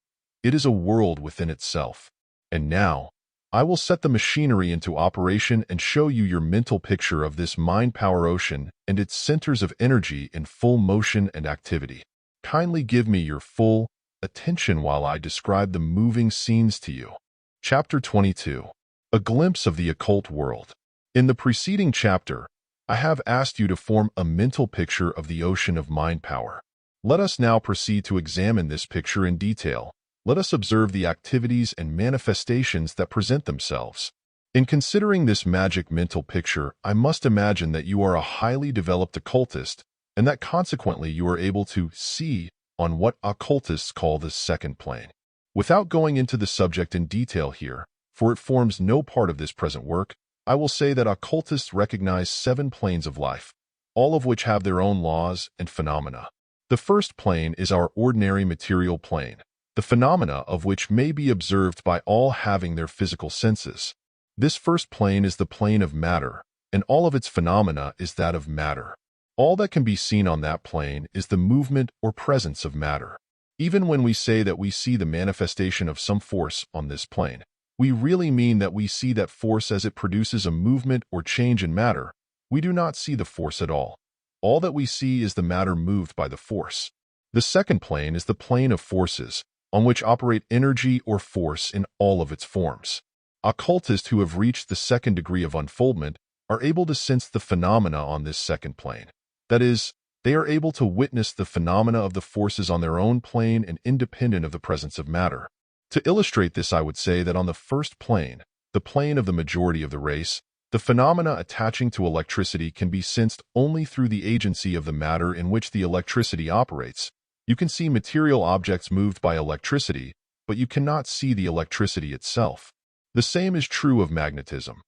It is a world within itself. And now, I will set the machinery into operation and show you your mental picture of this mind power ocean and its centers of energy in full motion and activity. Kindly give me your full attention while I describe the moving scenes to you. Chapter 22. A Glimpse of the Occult World. In the preceding chapter, I have asked you to form a mental picture of the ocean of mind power. Let us now proceed to examine this picture in detail. Let us observe the activities and manifestations that present themselves. In considering this magic mental picture, I must imagine that you are a highly developed occultist and that consequently you are able to see on what occultists call the second plane. Without going into the subject in detail here, for it forms no part of this present work, I will say that occultists recognize 7 planes of life, all of which have their own laws and phenomena. The first plane is our ordinary material plane, the phenomena of which may be observed by all having their physical senses. This first plane is the plane of matter, and all of its phenomena is that of matter. All that can be seen on that plane is the movement or presence of matter. Even when we say that we see the manifestation of some force on this plane, we really mean that we see that force as it produces a movement or change in matter. We do not see the force at all. All that we see is the matter moved by the force. The second plane is the plane of forces, on which operate energy or force in all of its forms. Occultists who have reached the second degree of unfoldment are able to sense the phenomena on this second plane. That is, they are able to witness the phenomena of the forces on their own plane and independent of the presence of matter. To illustrate this, I would say that on the first plane, the plane of the majority of the race, The phenomena attaching to electricity can be sensed only through the agency of the matter in which the electricity operates. You can see material objects moved by electricity, but you cannot see the electricity itself. The same is true of magnetism.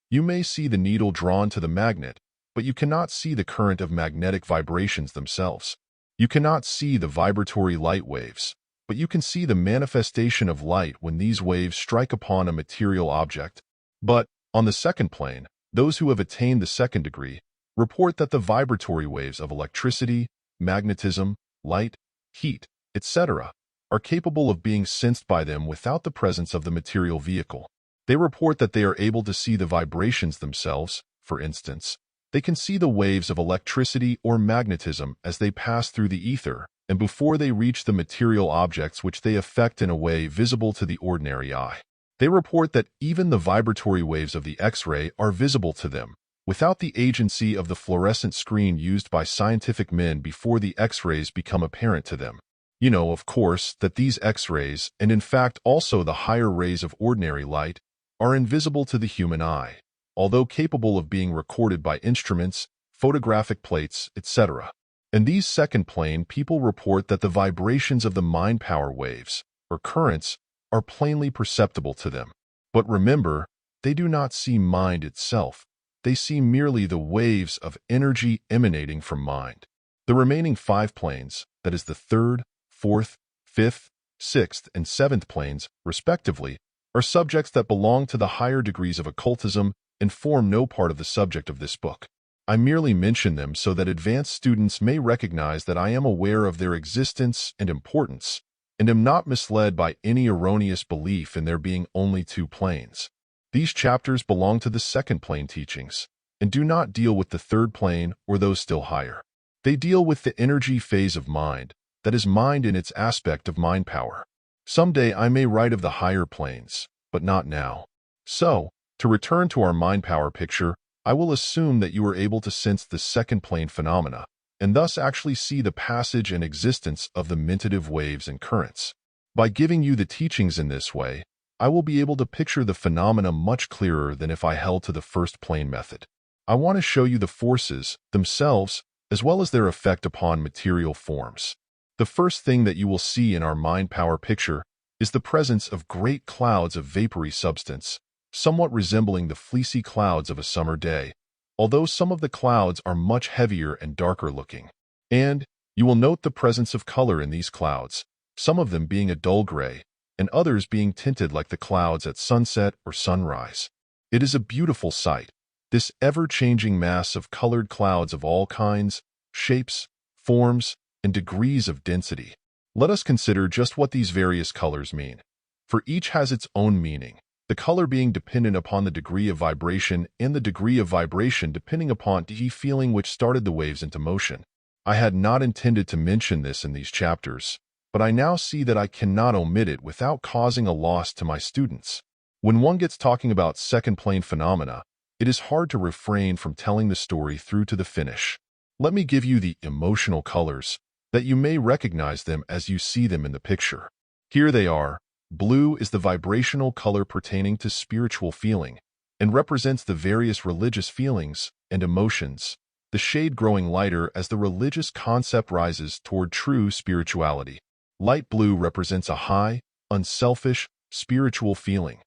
You may see the needle drawn to the magnet, but you cannot see the current of magnetic vibrations themselves. You cannot see the vibratory light waves, but you can see the manifestation of light when these waves strike upon a material object. But, on the second plane, those who have attained the second degree report that the vibratory waves of electricity, magnetism, light, heat, etc., are capable of being sensed by them without the presence of the material vehicle. They report that they are able to see the vibrations themselves. For instance, they can see the waves of electricity or magnetism as they pass through the ether and before they reach the material objects which they affect in a way visible to the ordinary eye. They report that even the vibratory waves of the X-ray are visible to them, without the agency of the fluorescent screen used by scientific men before the X-rays become apparent to them. You know, of course, that these X-rays, and in fact also the higher rays of ordinary light, are invisible to the human eye, although capable of being recorded by instruments, photographic plates, etc. In these second-plane people report that the vibrations of the mind power waves, or currents, are plainly perceptible to them. But remember, they do not see mind itself. They see merely the waves of energy emanating from mind. The remaining 5 planes, that is the third, fourth, fifth, sixth, and seventh planes, respectively, are subjects that belong to the higher degrees of occultism and form no part of the subject of this book. I merely mention them so that advanced students may recognize that I am aware of their existence and importance, and am not misled by any erroneous belief in there being only 2 planes. These chapters belong to the second plane teachings, and do not deal with the third plane or those still higher. They deal with the energy phase of mind, that is mind in its aspect of mind power. Someday I may write of the higher planes, but not now. So, to return to our mind power picture, I will assume that you are able to sense the second plane phenomena, and thus actually see the passage and existence of the mentative waves and currents. By giving you the teachings in this way, I will be able to picture the phenomena much clearer than if I held to the first plane method. I want to show you the forces themselves, as well as their effect upon material forms. The first thing that you will see in our mind power picture is the presence of great clouds of vapory substance, somewhat resembling the fleecy clouds of a summer day, although some of the clouds are much heavier and darker looking. And you will note the presence of color in these clouds, some of them being a dull gray, and others being tinted like the clouds at sunset or sunrise. It is a beautiful sight, this ever-changing mass of colored clouds of all kinds, shapes, forms, and degrees of density. Let us consider just what these various colors mean, for each has its own meaning, the color being dependent upon the degree of vibration and the degree of vibration depending upon the feeling which started the waves into motion. I had not intended to mention this in these chapters, but I now see that I cannot omit it without causing a loss to my students. When one gets talking about second-plane phenomena, it is hard to refrain from telling the story through to the finish. Let me give you the emotional colors, that you may recognize them as you see them in the picture. Here they are. Blue is the vibrational color pertaining to spiritual feeling, and represents the various religious feelings and emotions, the shade growing lighter as the religious concept rises toward true spirituality. Light blue represents a high, unselfish, spiritual feeling,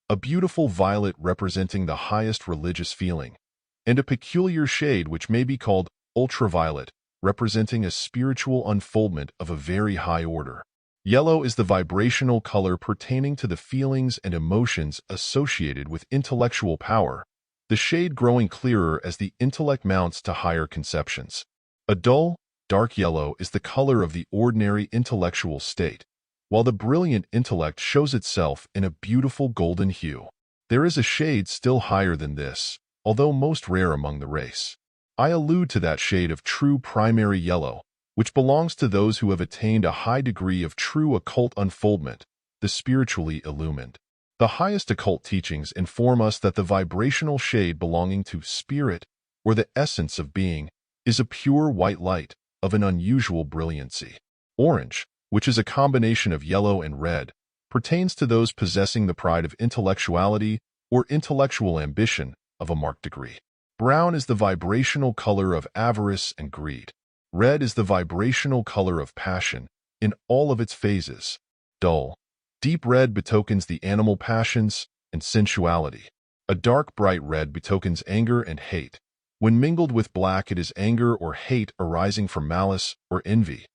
a beautiful violet representing the highest religious feeling, and a peculiar shade which may be called ultraviolet, representing a spiritual unfoldment of a very high order. Yellow is the vibrational color pertaining to the feelings and emotions associated with intellectual power, the shade growing clearer as the intellect mounts to higher conceptions. A dull, dark yellow is the color of the ordinary intellectual state, while the brilliant intellect shows itself in a beautiful golden hue. There is a shade still higher than this, although most rare among the race. I allude to that shade of true primary yellow, which belongs to those who have attained a high degree of true occult unfoldment, the spiritually illumined. The highest occult teachings inform us that the vibrational shade belonging to spirit, or the essence of being, is a pure white light of an unusual brilliancy. Orange, which is a combination of yellow and red, pertains to those possessing the pride of intellectuality or intellectual ambition, of a marked degree. Brown is the vibrational color of avarice and greed. Red is the vibrational color of passion in all of its phases. Dull, deep red betokens the animal passions and sensuality. A dark, bright red betokens anger and hate. When mingled with black, it is anger or hate arising from malice or envy.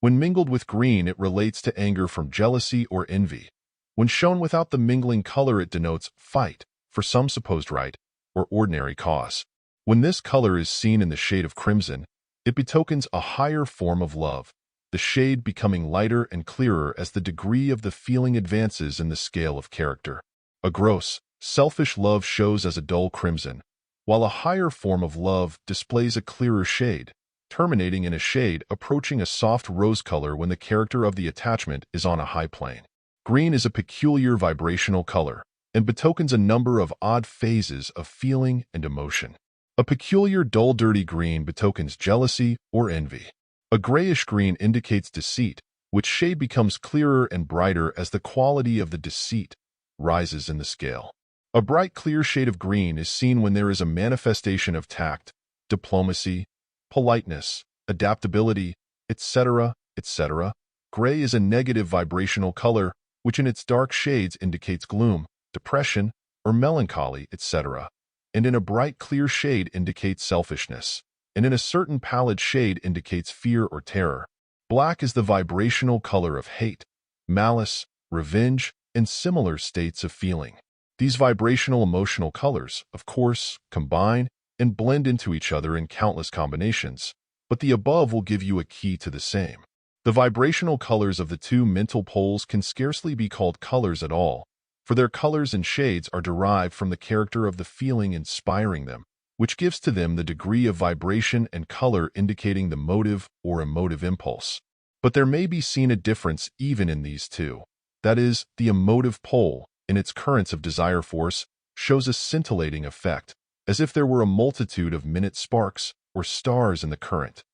When mingled with green, it relates to anger from jealousy or envy. When shown without the mingling color, it denotes fight for some supposed right or ordinary cause. When this color is seen in the shade of crimson, it betokens a higher form of love, the shade becoming lighter and clearer as the degree of the feeling advances in the scale of character. A gross, selfish love shows as a dull crimson, while a higher form of love displays a clearer shade, terminating in a shade approaching a soft rose color when the character of the attachment is on a high plane. Green is a peculiar vibrational color and betokens a number of odd phases of feeling and emotion. A peculiar dull dirty green betokens jealousy or envy. A grayish green indicates deceit, which shade becomes clearer and brighter as the quality of the deceit rises in the scale. A bright clear shade of green is seen when there is a manifestation of tact, diplomacy, politeness, adaptability, etc., etc. Gray is a negative vibrational color, which in its dark shades indicates gloom, depression, or melancholy, etc., and in a bright clear shade indicates selfishness, and in a certain pallid shade indicates fear or terror. Black is the vibrational color of hate, malice, revenge, and similar states of feeling. These vibrational emotional colors, of course, combine and blend into each other in countless combinations, but the above will give you a key to the same. The vibrational colors of the two mental poles can scarcely be called colors at all, for their colors and shades are derived from the character of the feeling inspiring them, which gives to them the degree of vibration and color indicating the motive or emotive impulse. But there may be seen a difference even in these two. That is, the emotive pole, in its currents of desire force, shows a scintillating effect, as if there were a multitude of minute sparks or stars in the current,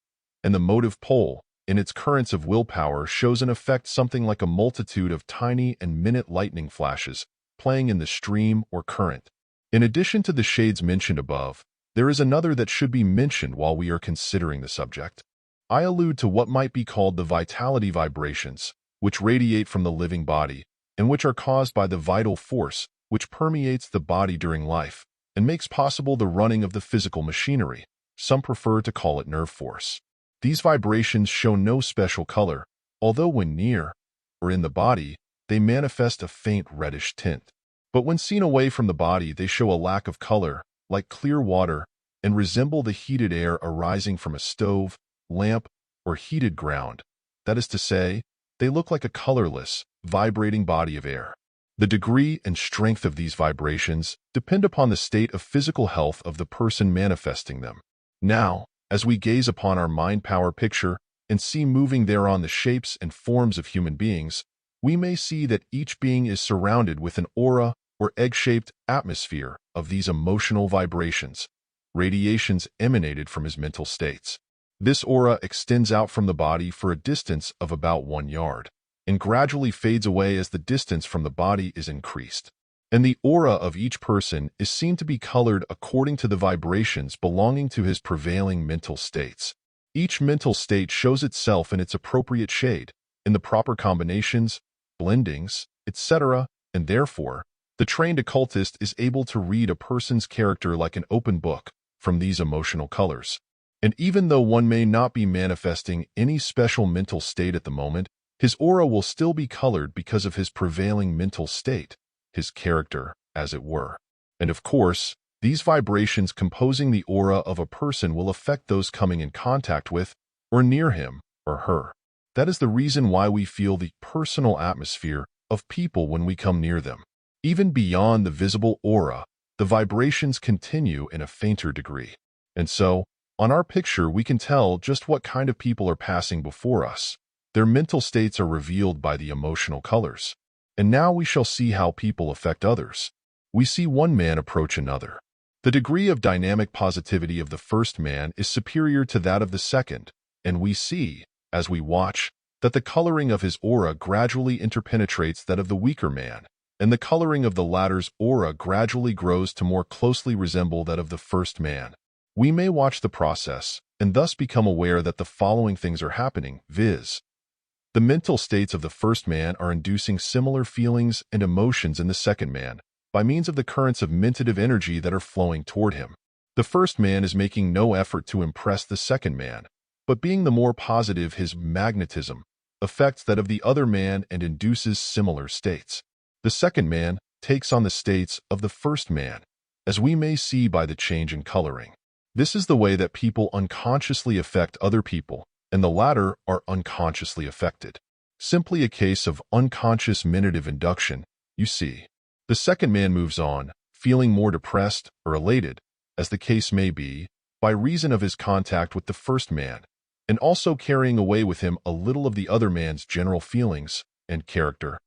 and the motive pole, in its currents of willpower, shows an effect something like a multitude of tiny and minute lightning flashes playing in the stream or current. In addition to the shades mentioned above, there is another that should be mentioned while we are considering the subject. I allude to what might be called the vitality vibrations, which radiate from the living body, and which are caused by the vital force which permeates the body during life and makes possible the running of the physical machinery. Some prefer to call it nerve force. These vibrations show no special color, although when near, or in the body, they manifest a faint reddish tint. But when seen away from the body, they show a lack of color, like clear water, and resemble the heated air arising from a stove, lamp, or heated ground. That is to say, they look like a colorless, vibrating body of air. The degree and strength of these vibrations depend upon the state of physical health of the person manifesting them. Now, as we gaze upon our mind power picture and see moving thereon the shapes and forms of human beings, we may see that each being is surrounded with an aura or egg-shaped atmosphere of these emotional vibrations, radiations emanated from his mental states. This aura extends out from the body for a distance of about 1 yard, and gradually fades away as the distance from the body is increased. And the aura of each person is seen to be colored according to the vibrations belonging to his prevailing mental states. Each mental state shows itself in its appropriate shade, in the proper combinations, blendings, etc., and therefore, the trained occultist is able to read a person's character like an open book from these emotional colors. And even though one may not be manifesting any special mental state at the moment, his aura will still be colored because of his prevailing mental state, his character, as it were. And of course, these vibrations composing the aura of a person will affect those coming in contact with or near him or her. That is the reason why we feel the personal atmosphere of people when we come near them. Even beyond the visible aura, the vibrations continue in a fainter degree. And so, on our picture, we can tell just what kind of people are passing before us. Their mental states are revealed by the emotional colors. And now we shall see how people affect others. We see one man approach another. The degree of dynamic positivity of the first man is superior to that of the second, and we see, as we watch, that the coloring of his aura gradually interpenetrates that of the weaker man, and the coloring of the latter's aura gradually grows to more closely resemble that of the first man. We may watch the process, and thus become aware that the following things are happening, viz. The mental states of the first man are inducing similar feelings and emotions in the second man, by means of the currents of mentative energy that are flowing toward him. The first man is making no effort to impress the second man, but being the more positive, his magnetism affects that of the other man and induces similar states. The second man takes on the states of the first man, as we may see by the change in coloring. This is the way that people unconsciously affect other people, and the latter are unconsciously affected. Simply a case of unconscious mentative induction, you see. The second man moves on, feeling more depressed or elated, as the case may be, by reason of his contact with the first man, and also carrying away with him a little of the other man's general feelings and character.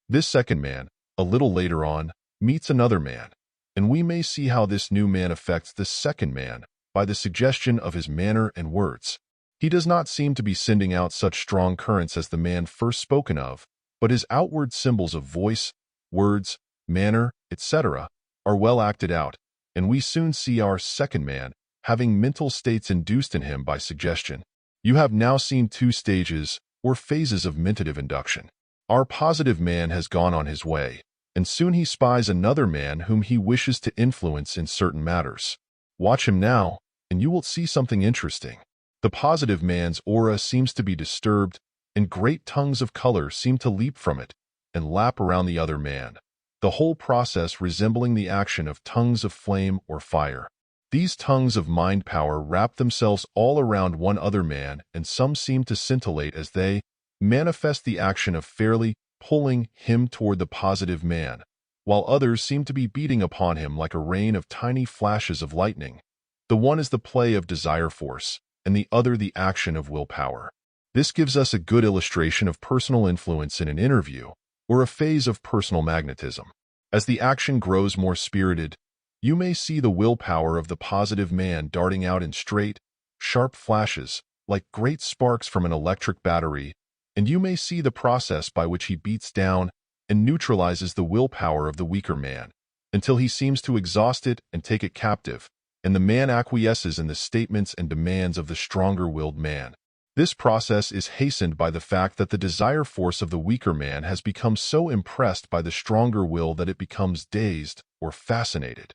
This second man, a little later on, meets another man, and we may see how this new man affects the second man by the suggestion of his manner and words. He does not seem to be sending out such strong currents as the man first spoken of, but his outward symbols of voice, words, manner, etc., are well acted out, and we soon see our second man having mental states induced in him by suggestion. You have now seen two stages or phases of mentative induction. Our positive man has gone on his way, and soon he spies another man whom he wishes to influence in certain matters. Watch him now, and you will see something interesting. The positive man's aura seems to be disturbed, and great tongues of color seem to leap from it and lap around the other man, the whole process resembling the action of tongues of flame or fire. These tongues of mind power wrap themselves all around one other man, and some seem to scintillate as they manifest the action of fairly pulling him toward the positive man, while others seem to be beating upon him like a rain of tiny flashes of lightning. The one is the play of desire force, and the other the action of willpower. This gives us a good illustration of personal influence in an interview, or a phase of personal magnetism. As the action grows more spirited, you may see the willpower of the positive man darting out in straight, sharp flashes, like great sparks from an electric battery, and you may see the process by which he beats down and neutralizes the willpower of the weaker man, until he seems to exhaust it and take it captive, and the man acquiesces in the statements and demands of the stronger-willed man. This process is hastened by the fact that the desire force of the weaker man has become so impressed by the stronger will that it becomes dazed or fascinated.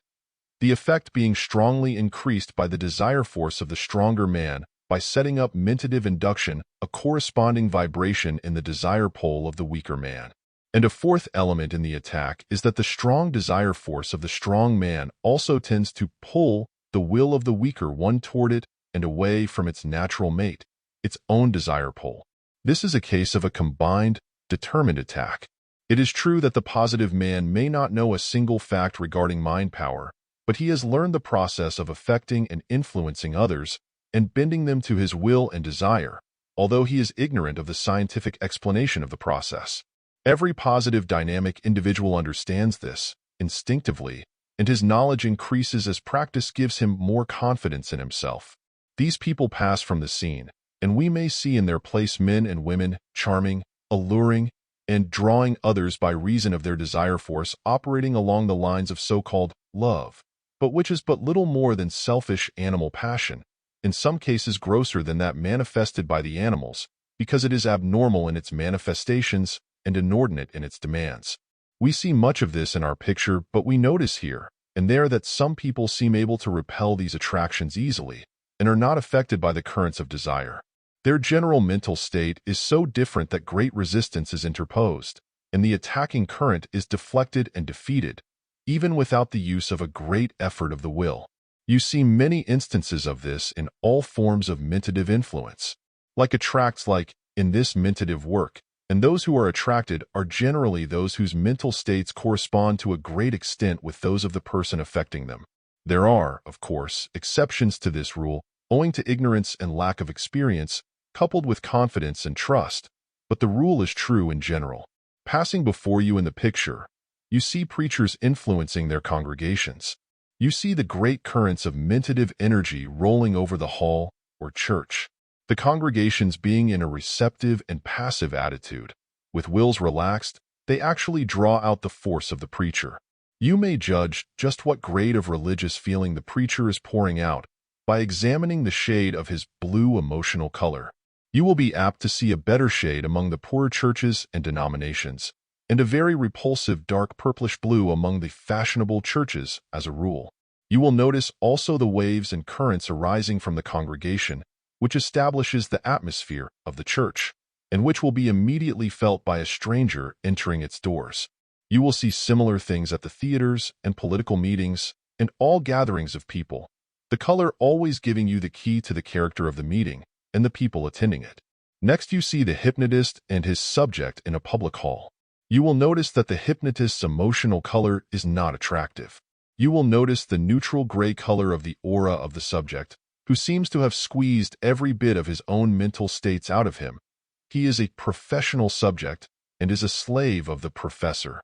The effect being strongly increased by the desire force of the stronger man by setting up mentative induction, a corresponding vibration in the desire pole of the weaker man. And a fourth element in the attack is that the strong desire force of the strong man also tends to pull the will of the weaker one toward it and away from its natural mate, its own desire pole. This is a case of a combined, determined attack. It is true that the positive man may not know a single fact regarding mind power, but he has learned the process of affecting and influencing others and bending them to his will and desire, although he is ignorant of the scientific explanation of the process. Every positive dynamic individual understands this, instinctively, and his knowledge increases as practice gives him more confidence in himself. These people pass from the scene, and we may see in their place men and women, charming, alluring, and drawing others by reason of their desire force operating along the lines of so-called love, but which is but little more than selfish animal passion, in some cases grosser than that manifested by the animals, because it is abnormal in its manifestations and inordinate in its demands. We see much of this in our picture, but we notice here and there that some people seem able to repel these attractions easily and are not affected by the currents of desire. Their general mental state is so different that great resistance is interposed, and the attacking current is deflected and defeated, even without the use of a great effort of the will. You see many instances of this in all forms of mentative influence, like attracts like in this mentative work, and those who are attracted are generally those whose mental states correspond to a great extent with those of the person affecting them. There are, of course, exceptions to this rule, owing to ignorance and lack of experience, coupled with confidence and trust, but the rule is true in general. Passing before you in the picture, you see preachers influencing their congregations. You see the great currents of mentative energy rolling over the hall or church, the congregations being in a receptive and passive attitude, with wills relaxed They actually draw out the force of the preacher. You may judge just what grade of religious feeling the preacher is pouring out by examining the shade of his blue emotional color. You will be apt to see a better shade among the poorer churches and denominations, and a very repulsive dark purplish blue among the fashionable churches as a rule. You will notice also the waves and currents arising from the congregation, which establishes the atmosphere of the church, and which will be immediately felt by a stranger entering its doors. You will see similar things at the theaters and political meetings and all gatherings of people, the color always giving you the key to the character of the meeting and the people attending it. Next, you see the hypnotist and his subject in a public hall. You will notice that the hypnotist's emotional color is not attractive. You will notice the neutral gray color of the aura of the subject, who seems to have squeezed every bit of his own mental states out of him. He is a professional subject and is a slave of the professor.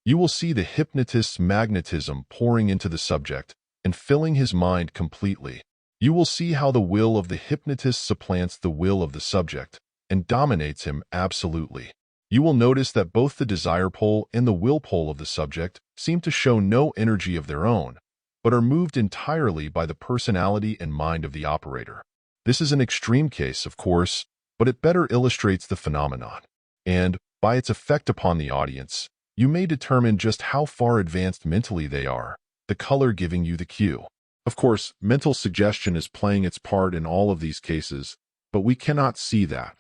You will see the hypnotist's magnetism pouring into the subject and filling his mind completely. You will see how the will of the hypnotist supplants the will of the subject and dominates him absolutely. You will notice that both the desire pole and the will pole of the subject seem to show no energy of their own, but are moved entirely by the personality and mind of the operator. This is an extreme case, of course, but it better illustrates the phenomenon. And, by its effect upon the audience, you may determine just how far advanced mentally they are, the color giving you the cue. Of course, mental suggestion is playing its part in all of these cases, but we cannot see that,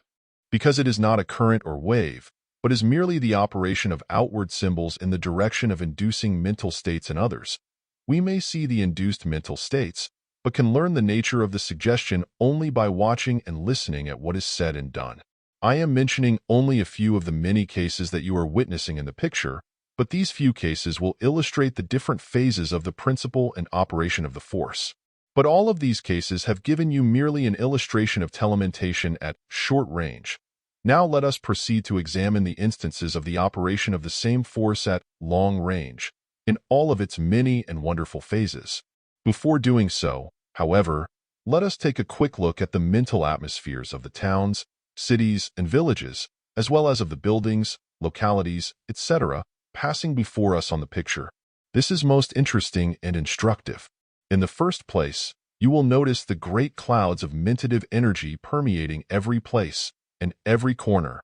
because it is not a current or wave, but is merely the operation of outward symbols in the direction of inducing mental states in others. We may see the induced mental states, but can learn the nature of the suggestion only by watching and listening at what is said and done. I am mentioning only a few of the many cases that you are witnessing in the picture, but these few cases will illustrate the different phases of the principle and operation of the force. But all of these cases have given you merely an illustration of telementation at short range. Now let us proceed to examine the instances of the operation of the same force at long range, in all of its many and wonderful phases. Before doing so, however, let us take a quick look at the mental atmospheres of the towns, cities, and villages, as well as of the buildings, localities, etc., passing before us on the picture. This is most interesting and instructive. In the first place, you will notice the great clouds of mentative energy permeating every place and every corner,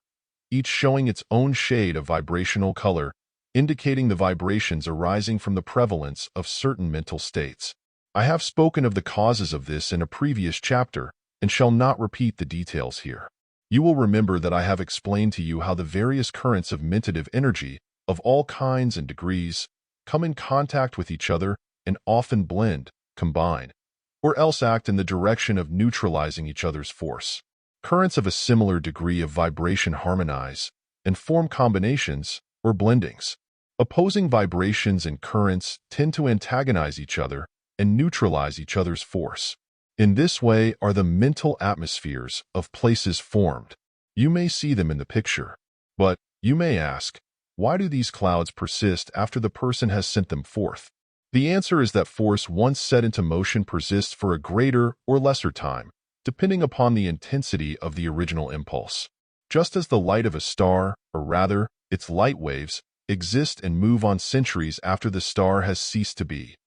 each showing its own shade of vibrational color, indicating the vibrations arising from the prevalence of certain mental states. I have spoken of the causes of this in a previous chapter and shall not repeat the details here. You will remember that I have explained to you how the various currents of mentative energy of all kinds and degrees come in contact with each other and often blend, combine, or else act in the direction of neutralizing each other's force. Currents of a similar degree of vibration harmonize and form combinations or blendings. Opposing vibrations and currents tend to antagonize each other and neutralize each other's force. In this way are the mental atmospheres of places formed. You may see them in the picture, but you may ask, why do these clouds persist after the person has sent them forth? The answer is that force once set into motion persists for a greater or lesser time, depending upon the intensity of the original impulse. Just as the light of a star, or rather, its light waves, exist and move on centuries after the star has ceased to be.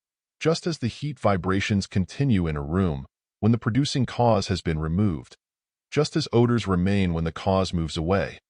Just as the heat vibrations continue in a room when the producing cause has been removed. Just as odors remain when the cause moves away.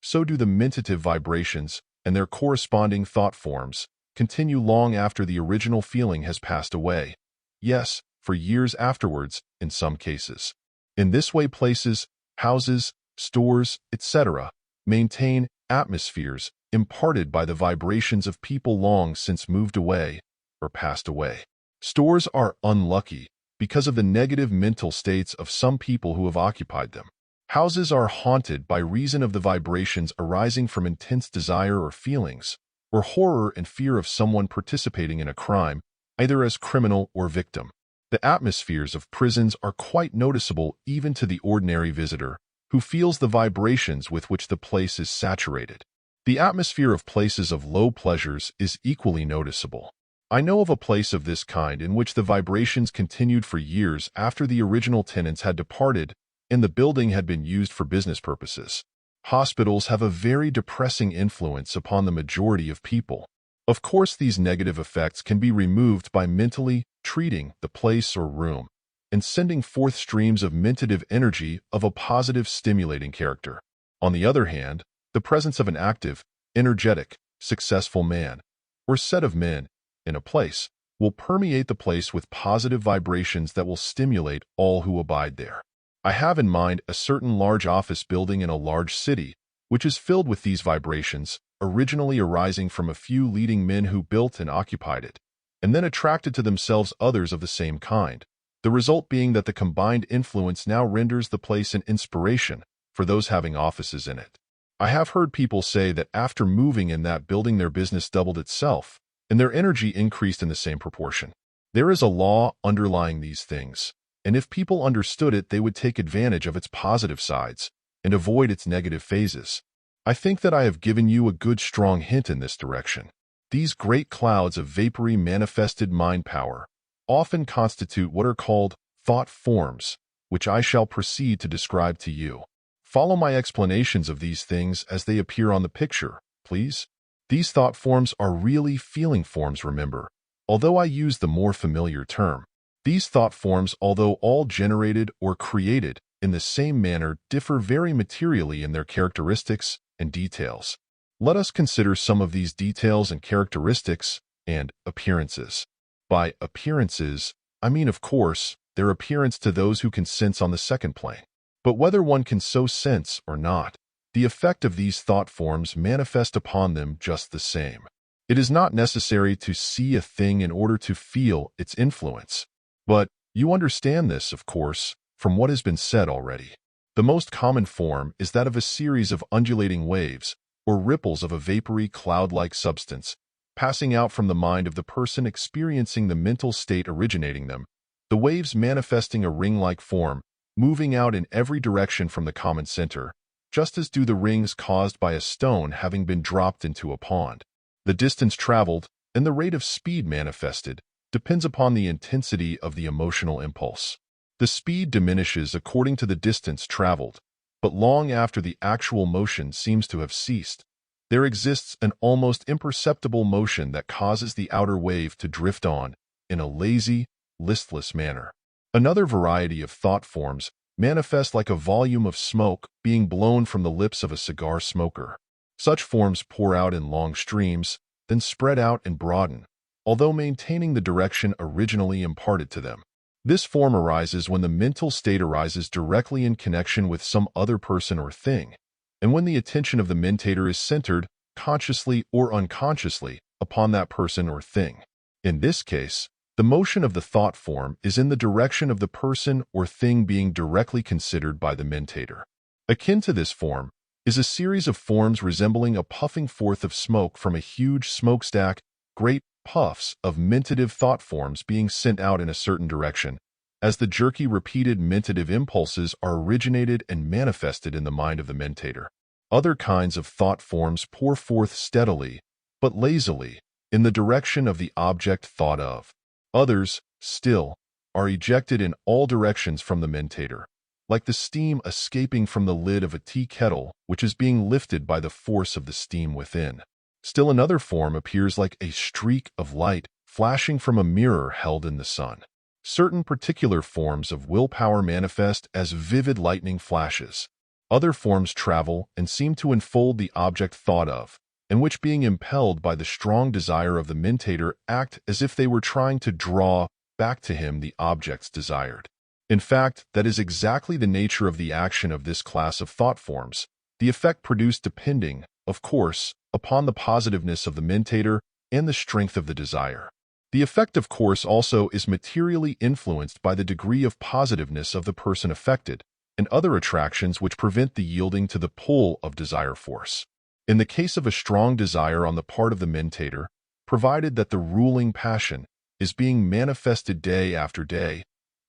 So do the mentative vibrations and their corresponding thought forms continue long after the original feeling has passed away. Yes, for years afterwards, in some cases. In this way, places, houses, stores, etc., maintain atmospheres imparted by the vibrations of people long since moved away or passed away. Stores are unlucky because of the negative mental states of some people who have occupied them. Houses are haunted by reason of the vibrations arising from intense desire or feelings, or horror and fear of someone participating in a crime, either as criminal or victim. The atmospheres of prisons are quite noticeable even to the ordinary visitor, who feels the vibrations with which the place is saturated. The atmosphere of places of low pleasures is equally noticeable. I know of a place of this kind in which the vibrations continued for years after the original tenants had departed and the building had been used for business purposes. Hospitals have a very depressing influence upon the majority of people. Of course, these negative effects can be removed by mentally treating the place or room and sending forth streams of mentative energy of a positive, stimulating character. On the other hand, the presence of an active, energetic, successful man or set of men in a place will permeate the place with positive vibrations that will stimulate all who abide there. I have in mind a certain large office building in a large city, which is filled with these vibrations, originally arising from a few leading men who built and occupied it, and then attracted to themselves others of the same kind. The result being that the combined influence now renders the place an inspiration for those having offices in it. I have heard people say that after moving in that building their business doubled itself, and their energy increased in the same proportion. There is a law underlying these things, and if people understood it, they would take advantage of its positive sides and avoid its negative phases. I think that I have given you a good strong hint in this direction. These great clouds of vapory manifested mind power often constitute what are called thought forms, which I shall proceed to describe to you. Follow my explanations of these things as they appear on the picture, please. These thought forms are really feeling forms, remember, although I use the more familiar term. These thought forms, although all generated or created in the same manner, differ very materially in their characteristics and details. Let us consider some of these details and characteristics and appearances. By appearances, I mean, of course, their appearance to those who can sense on the second plane. But whether one can so sense or not, the effect of these thought forms manifest upon them just the same. It is not necessary to see a thing in order to feel its influence. But you understand this, of course, from what has been said already. The most common form is that of a series of undulating waves, or ripples of a vapory cloud-like substance, passing out from the mind of the person experiencing the mental state originating them, the waves manifesting a ring-like form, moving out in every direction from the common center, just as do the rings caused by a stone having been dropped into a pond. The distance traveled and the rate of speed manifested depends upon the intensity of the emotional impulse. The speed diminishes according to the distance traveled, but long after the actual motion seems to have ceased, there exists an almost imperceptible motion that causes the outer wave to drift on in a lazy, listless manner. Another variety of thought forms manifest like a volume of smoke being blown from the lips of a cigar smoker. Such forms pour out in long streams, then spread out and broaden, although maintaining the direction originally imparted to them. This form arises when the mental state arises directly in connection with some other person or thing, and when the attention of the mentator is centered, consciously or unconsciously, upon that person or thing. In this case, the motion of the thought form is in the direction of the person or thing being directly considered by the mentator. Akin to this form is a series of forms resembling a puffing forth of smoke from a huge smokestack, great puffs of mentative thought forms being sent out in a certain direction, as the jerky repeated mentative impulses are originated and manifested in the mind of the mentator. Other kinds of thought forms pour forth steadily, but lazily, in the direction of the object thought of. Others, still, are ejected in all directions from the mentator, like the steam escaping from the lid of a tea kettle which is being lifted by the force of the steam within. Still another form appears like a streak of light flashing from a mirror held in the sun. Certain particular forms of willpower manifest as vivid lightning flashes. Other forms travel and seem to enfold the object thought of, and which, being impelled by the strong desire of the mentator, act as if they were trying to draw back to him the objects desired. In fact, that is exactly the nature of the action of this class of thought forms, the effect produced depending, of course, upon the positiveness of the mentator and the strength of the desire. The effect, of course, also is materially influenced by the degree of positiveness of the person affected, and other attractions which prevent the yielding to the pull of desire force. In the case of a strong desire on the part of the mentator, provided that the ruling passion is being manifested day after day,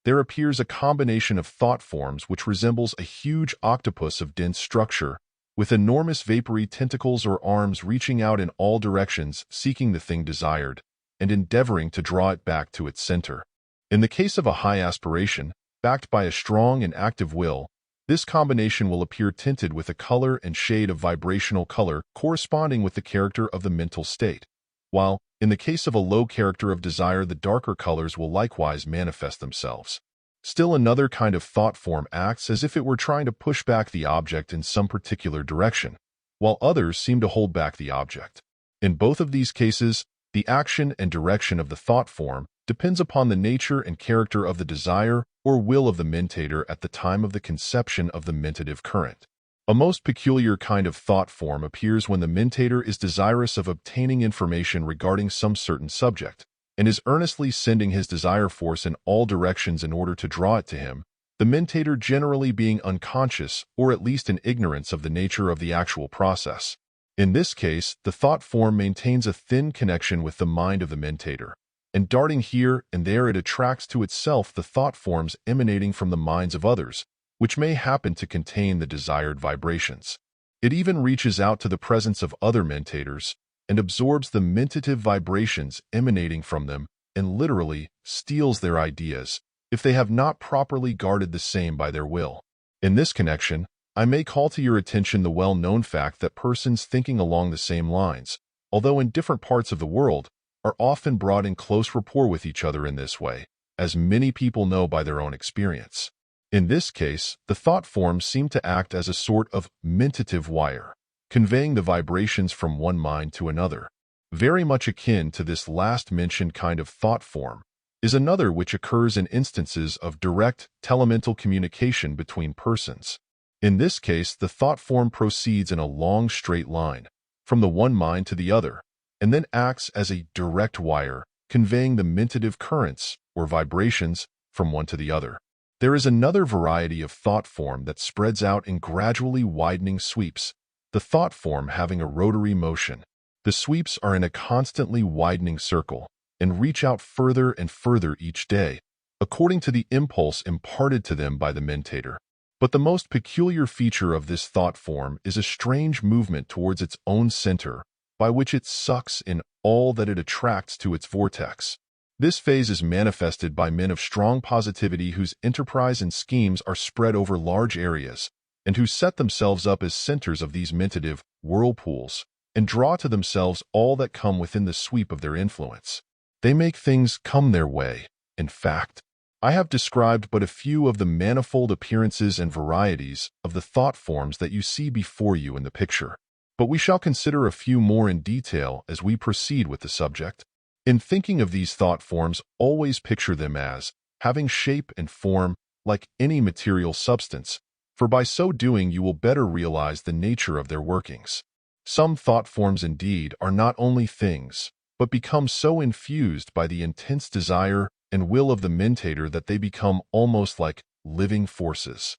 there appears a combination of thought forms which resembles a huge octopus of dense structure, with enormous vapory tentacles or arms reaching out in all directions, seeking the thing desired, and endeavoring to draw it back to its center. In the case of a high aspiration, backed by a strong and active will, This combination will appear tinted with a color and shade of vibrational color corresponding with the character of the mental state, while, in the case of a low character of desire, the darker colors will likewise manifest themselves. Still, another kind of thought form acts as if it were trying to push back the object in some particular direction, while others seem to hold back the object. In both of these cases, the action and direction of the thought form depends upon the nature and character of the desire or will of the mentator at the time of the conception of the mentative current. A most peculiar kind of thought form appears when the mentator is desirous of obtaining information regarding some certain subject, and is earnestly sending his desire force in all directions in order to draw it to him, the mentator generally being unconscious or at least in ignorance of the nature of the actual process. In this case, the thought form maintains a thin connection with the mind of the mentator, and darting here and there it attracts to itself the thought forms emanating from the minds of others, which may happen to contain the desired vibrations. It even reaches out to the presence of other mentators and absorbs the mentative vibrations emanating from them and literally steals their ideas if they have not properly guarded the same by their will. In this connection, I may call to your attention the well-known fact that persons thinking along the same lines, although in different parts of the world, are often brought in close rapport with each other in this way, as many people know by their own experience. In this case, the thought forms seem to act as a sort of mentative wire, conveying the vibrations from one mind to another. Very much akin to this last-mentioned kind of thought form is another which occurs in instances of direct telemental communication between persons. In this case, the thought form proceeds in a long straight line, from the one mind to the other, and then acts as a direct wire, conveying the mentative currents, or vibrations, from one to the other. There is another variety of thought form that spreads out in gradually widening sweeps, the thought form having a rotary motion. The sweeps are in a constantly widening circle and reach out further and further each day, according to the impulse imparted to them by the mentator. But the most peculiar feature of this thought form is a strange movement towards its own center, by which it sucks in all that it attracts to its vortex. This phase is manifested by men of strong positivity whose enterprise and schemes are spread over large areas, and who set themselves up as centers of these mentative whirlpools, and draw to themselves all that come within the sweep of their influence. They make things come their way. In fact, I have described but a few of the manifold appearances and varieties of the thought forms that you see before you in the picture, but we shall consider a few more in detail as we proceed with the subject. In thinking of these thought forms, always picture them as having shape and form like any material substance, for by so doing you will better realize the nature of their workings. Some thought forms indeed are not only things, but become so infused by the intense desire and will of the mentator that they become almost like living forces.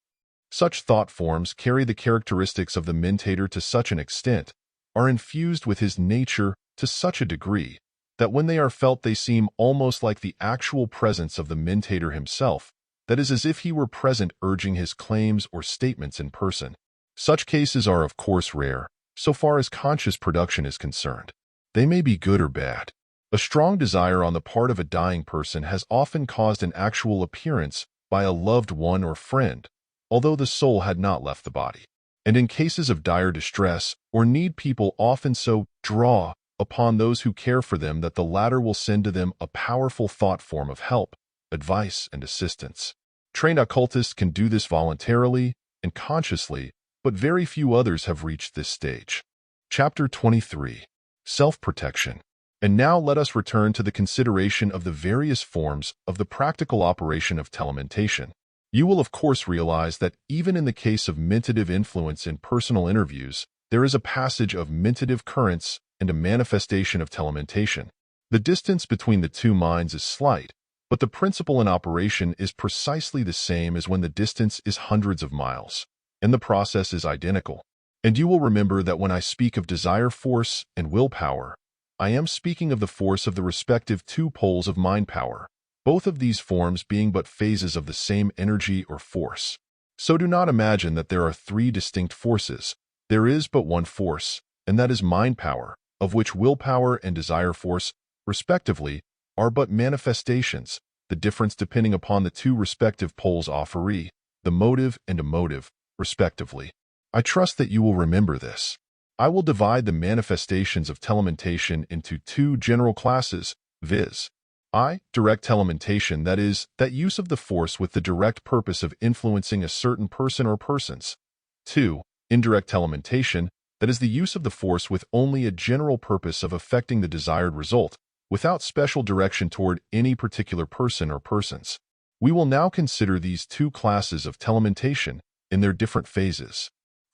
Such thought forms carry the characteristics of the mentator to such an extent, are infused with his nature to such a degree, that when they are felt they seem almost like the actual presence of the mentator himself, that is, as if he were present urging his claims or statements in person. Such cases are of course rare, so far as conscious production is concerned. They may be good or bad. A strong desire on the part of a dying person has often caused an actual appearance by a loved one or friend, although the soul had not left the body. And in cases of dire distress or need, people often so draw upon those who care for them that the latter will send to them a powerful thought form of help, advice, and assistance. Trained occultists can do this voluntarily and consciously, but very few others have reached this stage. Chapter 23. Self-Protection. And now let us return to the consideration of the various forms of the practical operation of telementation. You will of course realize that even in the case of mentative influence in personal interviews, there is a passage of mentative currents and a manifestation of telementation. The distance between the two minds is slight, but the principle in operation is precisely the same as when the distance is hundreds of miles, and the process is identical. And you will remember that when I speak of desire force and willpower, I am speaking of the force of the respective two poles of mind power, both of these forms being but phases of the same energy or force. So do not imagine that there are three distinct forces. There is but one force, and that is mind power, of which willpower and desire force, respectively, are but manifestations, the difference depending upon the two respective poles offeree, the motive and emotive, respectively. I trust that you will remember this. I will divide the manifestations of telementation into two general classes, viz. I. Direct telementation, that is, that use of the force with the direct purpose of influencing a certain person or persons. 2. Indirect telementation, that is the use of the force with only a general purpose of affecting the desired result, without special direction toward any particular person or persons. We will now consider these two classes of telementation in their different phases.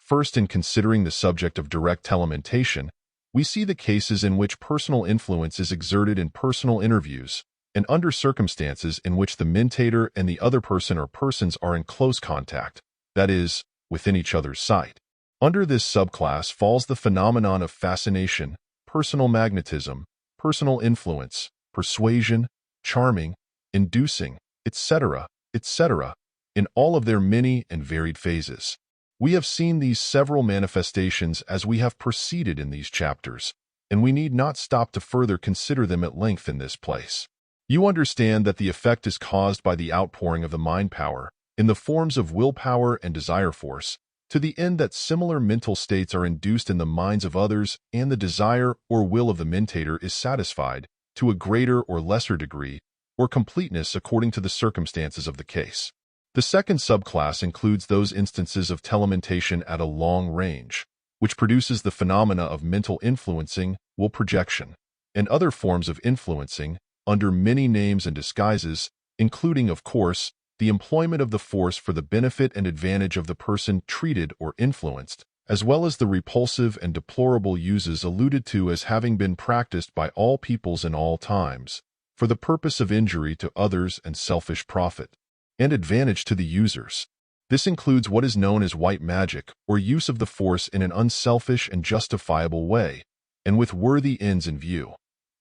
First, in considering the subject of direct telementation, we see the cases in which personal influence is exerted in personal interviews, and under circumstances in which the mentator and the other person or persons are in close contact, that is, within each other's sight. Under this subclass falls the phenomenon of fascination, personal magnetism, personal influence, persuasion, charming, inducing, etc., etc., in all of their many and varied phases. We have seen these several manifestations as we have proceeded in these chapters, and we need not stop to further consider them at length in this place. You understand that the effect is caused by the outpouring of the mind power, in the forms of willpower and desire force, to the end that similar mental states are induced in the minds of others and the desire or will of the mentator is satisfied, to a greater or lesser degree, or completeness according to the circumstances of the case. The second subclass includes those instances of telementation at a long range, which produces the phenomena of mental influencing, will projection, and other forms of influencing, under many names and disguises, including, of course, the employment of the force for the benefit and advantage of the person treated or influenced, as well as the repulsive and deplorable uses alluded to as having been practiced by all peoples in all times, for the purpose of injury to others and selfish profit and advantage to the users. This includes what is known as white magic, or use of the force in an unselfish and justifiable way, and with worthy ends in view,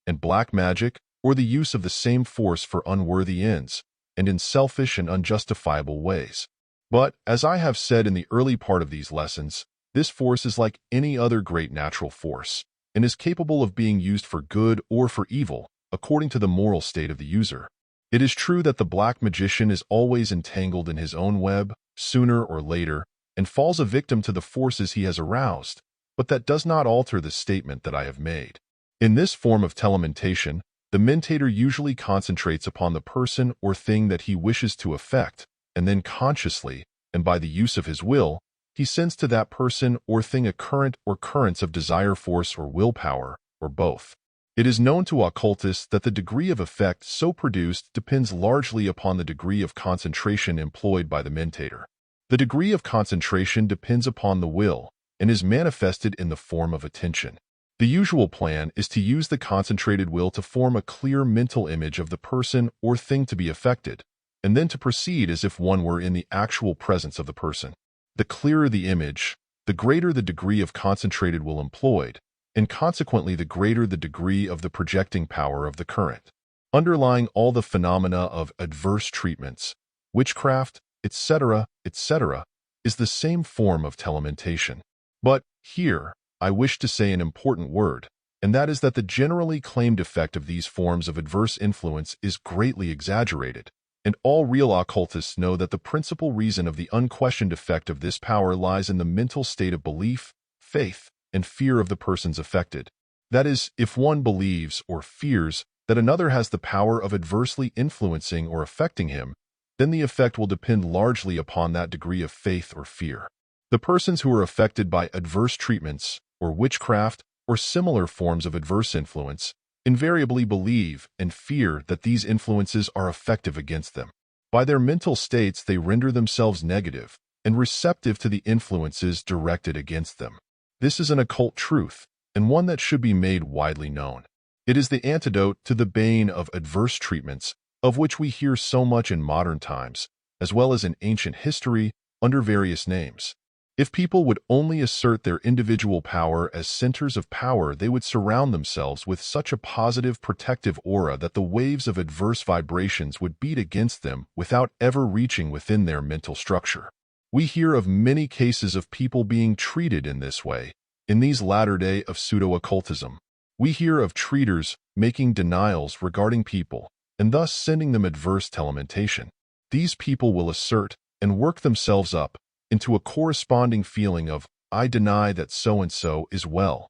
and black magic, or the use of the same force for unworthy ends, and in selfish and unjustifiable ways. But, as I have said in the early part of these lessons, this force is like any other great natural force, and is capable of being used for good or for evil, according to the moral state of the user. It is true that the black magician is always entangled in his own web, sooner or later, and falls a victim to the forces he has aroused, but that does not alter the statement that I have made. In this form of telementation, the mentator usually concentrates upon the person or thing that he wishes to affect, and then consciously, and by the use of his will, he sends to that person or thing a current or currents of desire force or willpower, or both. It is known to occultists that the degree of effect so produced depends largely upon the degree of concentration employed by the mentator. The degree of concentration depends upon the will, and is manifested in the form of attention. The usual plan is to use the concentrated will to form a clear mental image of the person or thing to be affected, and then to proceed as if one were in the actual presence of the person. The clearer the image, the greater the degree of concentrated will employed, and consequently the greater the degree of the projecting power of the current. Underlying all the phenomena of adverse treatments, witchcraft, etc., etc., is the same form of telementation. But here, I wish to say an important word, and that is that the generally claimed effect of these forms of adverse influence is greatly exaggerated, and all real occultists know that the principal reason of the unquestioned effect of this power lies in the mental state of belief, faith, and fear of the persons affected. That is, if one believes or fears that another has the power of adversely influencing or affecting him, then the effect will depend largely upon that degree of faith or fear. The persons who are affected by adverse treatments, or witchcraft, or similar forms of adverse influence, invariably believe and fear that these influences are effective against them. By their mental states, they render themselves negative and receptive to the influences directed against them. This is an occult truth, and one that should be made widely known. It is the antidote to the bane of adverse treatments, of which we hear so much in modern times, as well as in ancient history, under various names. If people would only assert their individual power as centers of power, they would surround themselves with such a positive protective aura that the waves of adverse vibrations would beat against them without ever reaching within their mental structure. We hear of many cases of people being treated in this way, in these latter days of pseudo-occultism. We hear of treaters making denials regarding people, and thus sending them adverse telementation. These people will assert and work themselves up, into a corresponding feeling of, I deny that so-and-so is well,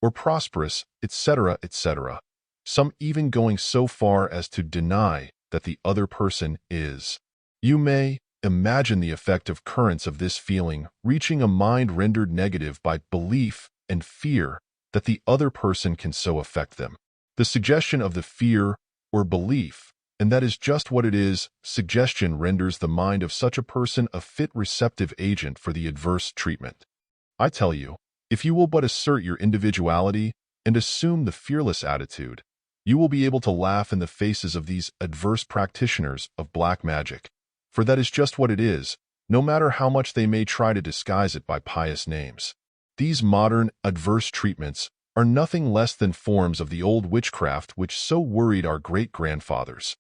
or prosperous, etc., etc. Some even going so far as to deny that the other person is. You may imagine the effect of currents of this feeling reaching a mind rendered negative by belief and fear that the other person can so affect them. The suggestion of the fear or belief, and that is just what it is, suggestion renders the mind of such a person a fit receptive agent for the adverse treatment. I tell you, if you will but assert your individuality and assume the fearless attitude, you will be able to laugh in the faces of these adverse practitioners of black magic, for that is just what it is, no matter how much they may try to disguise it by pious names. These modern adverse treatments are nothing less than forms of the old witchcraft which so worried our great-grandfathers.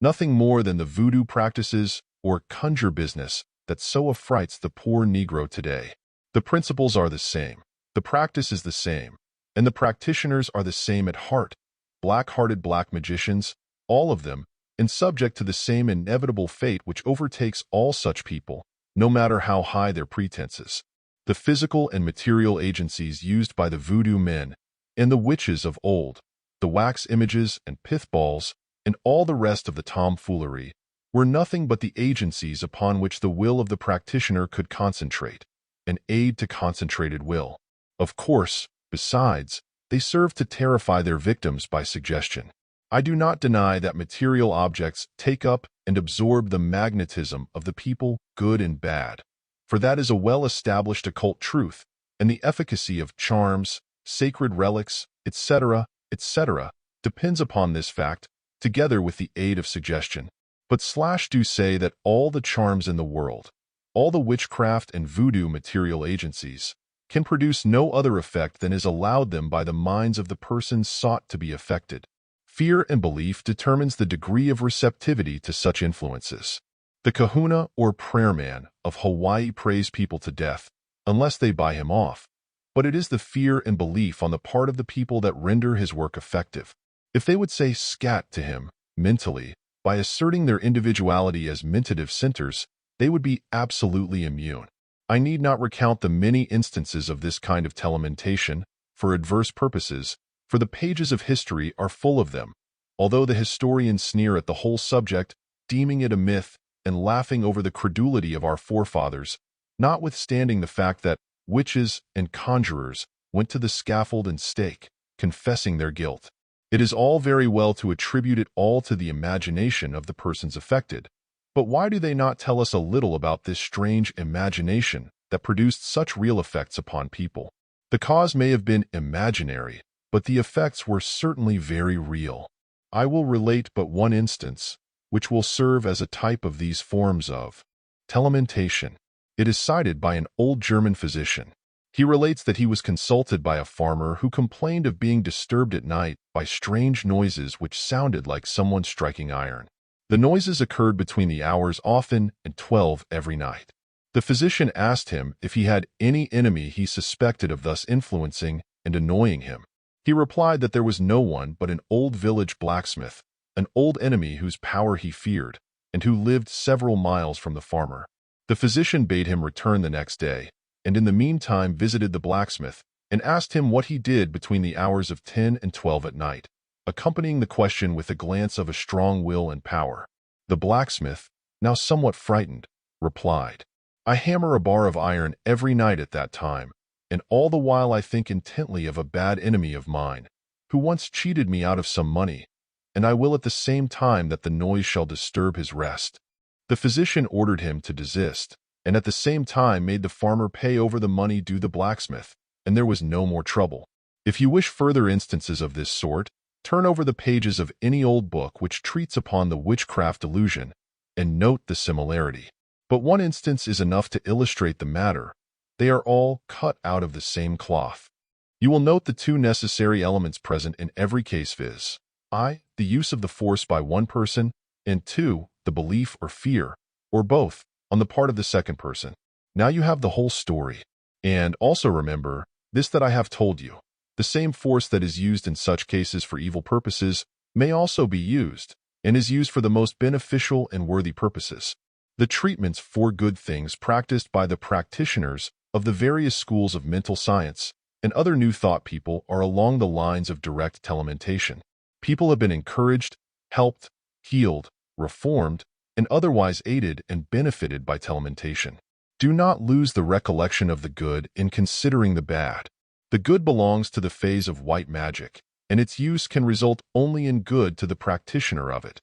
Nothing more than the voodoo practices or conjure business that so affrights the poor Negro today. The principles are the same, the practice is the same, and the practitioners are the same at heart, black-hearted black magicians, all of them, and subject to the same inevitable fate which overtakes all such people, no matter how high their pretenses. The physical and material agencies used by the voodoo men and the witches of old, the wax images and pith balls, and all the rest of the tomfoolery, were nothing but the agencies upon which the will of the practitioner could concentrate, an aid to concentrated will. Of course, besides, they served to terrify their victims by suggestion. I do not deny that material objects take up and absorb the magnetism of the people, good and bad, for that is a well-established occult truth, and the efficacy of charms, sacred relics, etc., etc., depends upon this fact, together with the aid of suggestion. But do say that all the charms in the world, all the witchcraft and voodoo material agencies, can produce no other effect than is allowed them by the minds of the persons sought to be affected. Fear and belief determines the degree of receptivity to such influences. The kahuna or prayer man of Hawaii prays people to death, unless they buy him off, but it is the fear and belief on the part of the people that render his work effective. If they would say scat to him, mentally, by asserting their individuality as mentative centers, they would be absolutely immune. I need not recount the many instances of this kind of telementation, for adverse purposes, for the pages of history are full of them, although the historians sneer at the whole subject, deeming it a myth, and laughing over the credulity of our forefathers, notwithstanding the fact that witches and conjurers went to the scaffold and stake, confessing their guilt. It is all very well to attribute it all to the imagination of the persons affected, but why do they not tell us a little about this strange imagination that produced such real effects upon people? The cause may have been imaginary, but the effects were certainly very real. I will relate but one instance, which will serve as a type of these forms of telementation. It is cited by an old German physician. He relates that he was consulted by a farmer who complained of being disturbed at night by strange noises which sounded like someone striking iron. The noises occurred between the hours often and 12 every night. The physician asked him if he had any enemy he suspected of thus influencing and annoying him. He replied that there was no one but an old village blacksmith, an old enemy whose power he feared, and who lived several miles from the farmer. The physician bade him return the next day, and in the meantime visited the blacksmith, and asked him what he did between the hours of 10 and 12 at night, accompanying the question with a glance of a strong will and power. The blacksmith, now somewhat frightened, replied, I hammer a bar of iron every night at that time, and all the while I think intently of a bad enemy of mine, who once cheated me out of some money, and I will at the same time that the noise shall disturb his rest. The physician ordered him to desist, and at the same time made the farmer pay over the money due the blacksmith, and there was no more trouble. If you wish further instances of this sort, turn over the pages of any old book which treats upon the witchcraft illusion, and note the similarity. But one instance is enough to illustrate the matter. They are all cut out of the same cloth. You will note the two necessary elements present in every case, viz. I, the use of the force by one person, and 2, the belief or fear, or both, on the part of the second person. Now you have the whole story. And also remember, this that I have told you, the same force that is used in such cases for evil purposes may also be used, and is used for the most beneficial and worthy purposes. The treatments for good things practiced by the practitioners of the various schools of mental science and other new thought people are along the lines of direct telementation. People have been encouraged, helped, healed, reformed, and otherwise aided and benefited by telementation. Do not lose the recollection of the good in considering the bad. The good belongs to the phase of white magic, and its use can result only in good to the practitioner of it,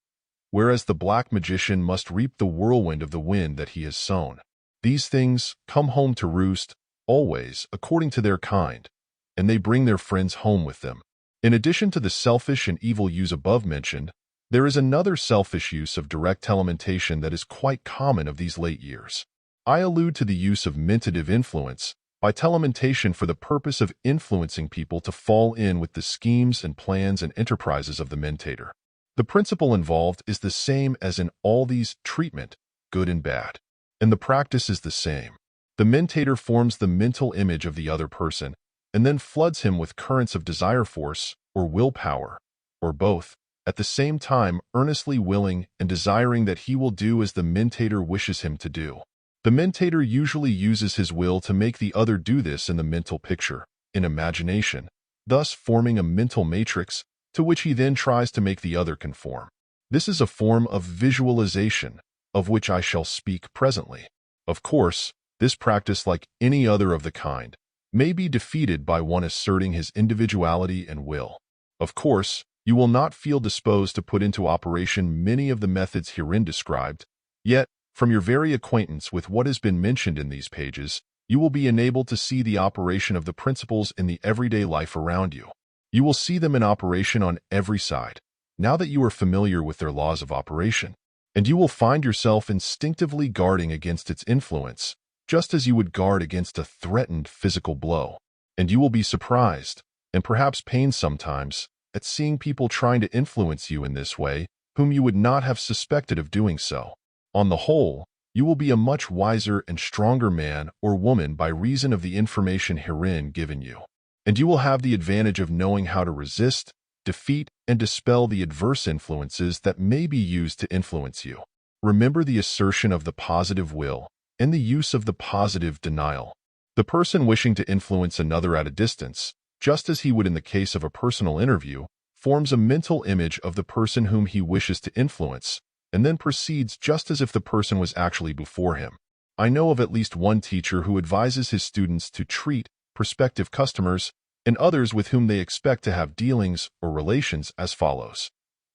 whereas the black magician must reap the whirlwind of the wind that he has sown. These things come home to roost, always, according to their kind, and they bring their friends home with them. In addition to the selfish and evil use above mentioned, there is another selfish use of direct telementation that is quite common of these late years. I allude to the use of mentative influence by telementation for the purpose of influencing people to fall in with the schemes and plans and enterprises of the mentator. The principle involved is the same as in all these treatment, good and bad, and the practice is the same. The mentator forms the mental image of the other person and then floods him with currents of desire force or willpower, or both, at the same time earnestly willing and desiring that he will do as the mentator wishes him to do. The mentator usually uses his will to make the other do this in the mental picture, in imagination, thus forming a mental matrix to which he then tries to make the other conform. This is a form of visualization, of which I shall speak presently. Of course, this practice, like any other of the kind, may be defeated by one asserting his individuality and will. Of course, you will not feel disposed to put into operation many of the methods herein described, yet, from your very acquaintance with what has been mentioned in these pages, you will be enabled to see the operation of the principles in the everyday life around you. You will see them in operation on every side, now that you are familiar with their laws of operation, and you will find yourself instinctively guarding against its influence, just as you would guard against a threatened physical blow. And you will be surprised, and perhaps pained sometimes, at seeing people trying to influence you in this way, whom you would not have suspected of doing so. On the whole, you will be a much wiser and stronger man or woman by reason of the information herein given you. And you will have the advantage of knowing how to resist, defeat, and dispel the adverse influences that may be used to influence you. Remember the assertion of the positive will and the use of the positive denial. The person wishing to influence another at a distance, just as he would in the case of a personal interview, forms a mental image of the person whom he wishes to influence, and then proceeds just as if the person was actually before him. I know of at least one teacher who advises his students to treat prospective customers and others with whom they expect to have dealings or relations as follows.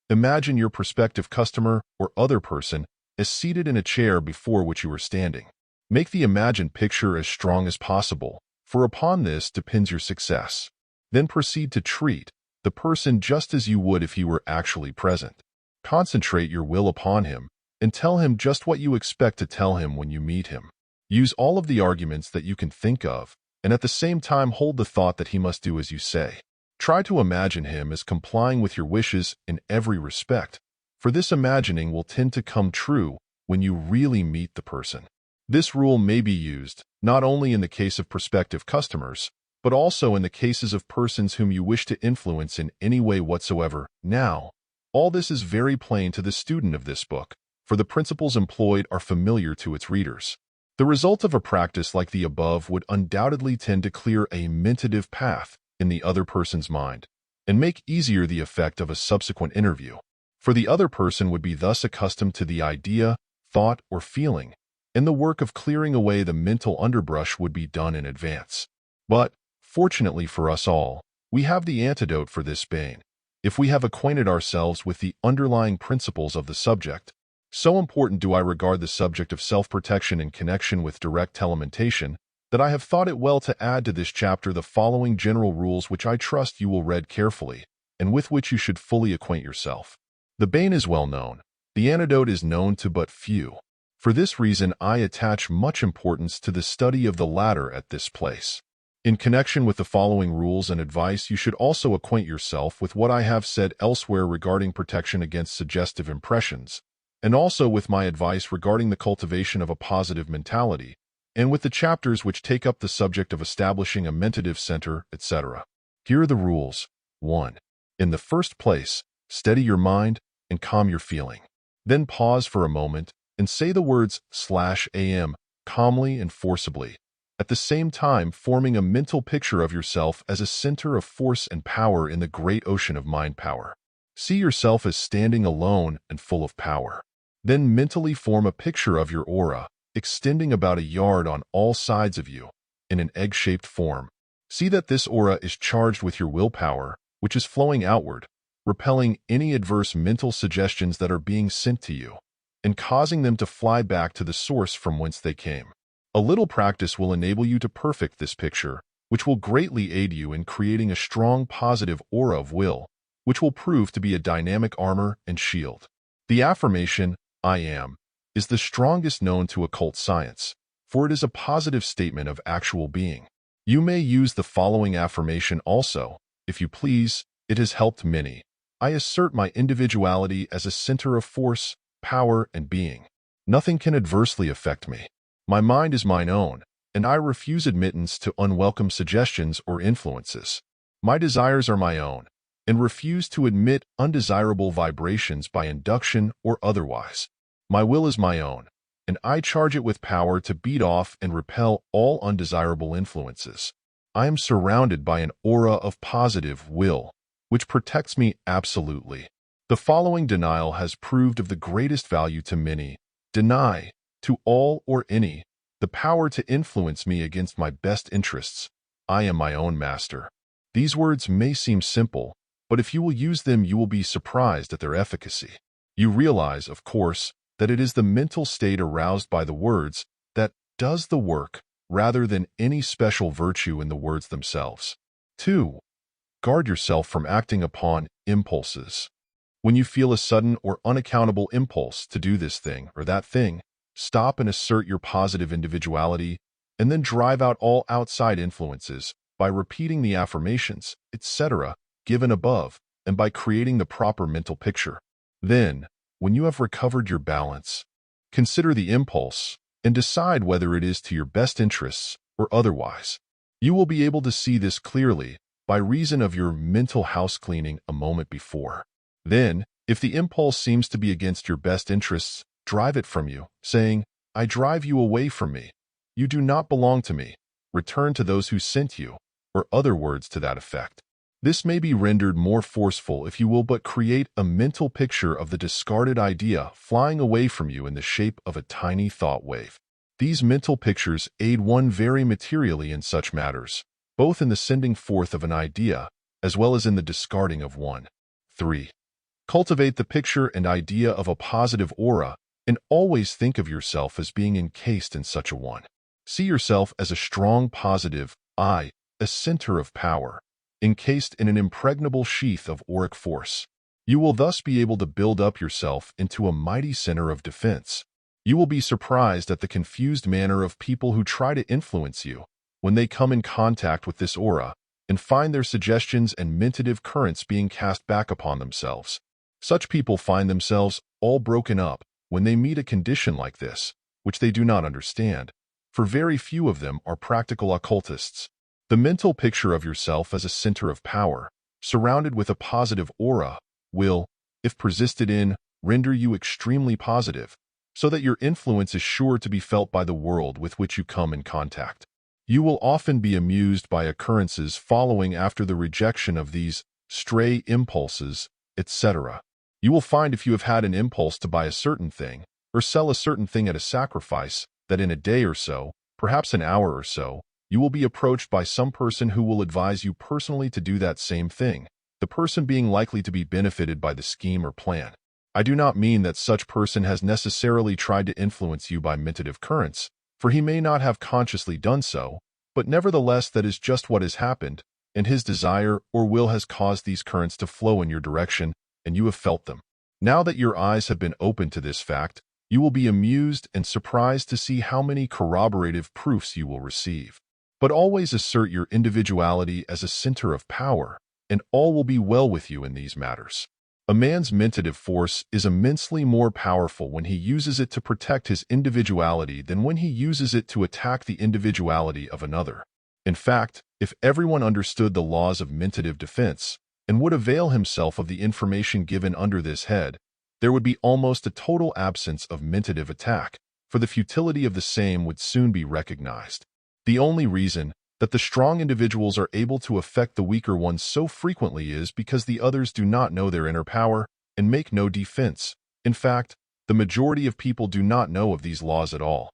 Imagine your prospective customer or other person as seated in a chair before which you are standing. Make the imagined picture as strong as possible, for upon this depends your success. Then proceed to treat the person just as you would if he were actually present. Concentrate your will upon him and tell him just what you expect to tell him when you meet him. Use all of the arguments that you can think of, and at the same time hold the thought that he must do as you say. Try to imagine him as complying with your wishes in every respect, for this imagining will tend to come true when you really meet the person. This rule may be used not only in the case of prospective customers, but also in the cases of persons whom you wish to influence in any way whatsoever. Now, all this is very plain to the student of this book, for the principles employed are familiar to its readers. The result of a practice like the above would undoubtedly tend to clear a mentative path in the other person's mind, and make easier the effect of a subsequent interview, for the other person would be thus accustomed to the idea, thought, or feeling, and the work of clearing away the mental underbrush would be done in advance. But, fortunately for us all, we have the antidote for this bane, if we have acquainted ourselves with the underlying principles of the subject. So important do I regard the subject of self-protection in connection with direct telementation, that I have thought it well to add to this chapter the following general rules which I trust you will read carefully, and with which you should fully acquaint yourself. The bane is well known. The antidote is known to but few. For this reason I attach much importance to the study of the latter at this place. In connection with the following rules and advice, you should also acquaint yourself with what I have said elsewhere regarding protection against suggestive impressions, and also with my advice regarding the cultivation of a positive mentality, and with the chapters which take up the subject of establishing a mentative center, etc. Here are the rules. 1. In the first place, steady your mind and calm your feeling. Then pause for a moment and say the words /am calmly and forcibly, at the same time forming a mental picture of yourself as a center of force and power in the great ocean of mind power. See yourself as standing alone and full of power. Then mentally form a picture of your aura, extending about a yard on all sides of you, in an egg-shaped form. See that this aura is charged with your willpower, which is flowing outward, repelling any adverse mental suggestions that are being sent to you, and causing them to fly back to the source from whence they came. A little practice will enable you to perfect this picture, which will greatly aid you in creating a strong positive aura of will, which will prove to be a dynamic armor and shield. The affirmation, I am, is the strongest known to occult science, for it is a positive statement of actual being. You may use the following affirmation also, if you please. It has helped many. I assert my individuality as a center of force, power, and being. Nothing can adversely affect me. My mind is mine own, and I refuse admittance to unwelcome suggestions or influences. My desires are my own, and refuse to admit undesirable vibrations by induction or otherwise. My will is my own, and I charge it with power to beat off and repel all undesirable influences. I am surrounded by an aura of positive will, which protects me absolutely. The following denial has proved of the greatest value to many. Deny, to all or any, the power to influence me against my best interests. I am my own master. These words may seem simple, but if you will use them, you will be surprised at their efficacy. You realize, of course, that it is the mental state aroused by the words that does the work, rather than any special virtue in the words themselves. 2. Guard yourself from acting upon impulses. When you feel a sudden or unaccountable impulse to do this thing or that thing, stop and assert your positive individuality, and then drive out all outside influences by repeating the affirmations, etc., given above, and by creating the proper mental picture. Then, when you have recovered your balance, consider the impulse and decide whether it is to your best interests or otherwise. You will be able to see this clearly by reason of your mental house cleaning a moment before. Then, if the impulse seems to be against your best interests, drive it from you, saying, I drive you away from me. You do not belong to me. Return to those who sent you, or other words to that effect. This may be rendered more forceful if you will but create a mental picture of the discarded idea flying away from you in the shape of a tiny thought wave. These mental pictures aid one very materially in such matters, both in the sending forth of an idea as well as in the discarding of one. 3. Cultivate the picture and idea of a positive aura, and always think of yourself as being encased in such a one. See yourself as a strong positive I, a center of power, encased in an impregnable sheath of auric force. You will thus be able to build up yourself into a mighty center of defense. You will be surprised at the confused manner of people who try to influence you when they come in contact with this aura and find their suggestions and mentative currents being cast back upon themselves. Such people find themselves all broken up when they meet a condition like this, which they do not understand, for very few of them are practical occultists. The mental picture of yourself as a center of power, surrounded with a positive aura, will, if persisted in, render you extremely positive, so that your influence is sure to be felt by the world with which you come in contact. You will often be amused by occurrences following after the rejection of these stray impulses, etc. You will find if you have had an impulse to buy a certain thing, or sell a certain thing at a sacrifice, that in a day or so, perhaps an hour or so, you will be approached by some person who will advise you personally to do that same thing, the person being likely to be benefited by the scheme or plan. I do not mean that such person has necessarily tried to influence you by mentative currents, for he may not have consciously done so, but nevertheless that is just what has happened, and his desire or will has caused these currents to flow in your direction, and you have felt them. Now that your eyes have been opened to this fact, you will be amused and surprised to see how many corroborative proofs you will receive. But always assert your individuality as a center of power, and all will be well with you in these matters. A man's mentative force is immensely more powerful when he uses it to protect his individuality than when he uses it to attack the individuality of another. In fact, if everyone understood the laws of mentative defense, and would avail himself of the information given under this head, there would be almost a total absence of mentative attack, for the futility of the same would soon be recognized. The only reason that the strong individuals are able to affect the weaker ones so frequently is because the others do not know their inner power and make no defense. In fact, the majority of people do not know of these laws at all.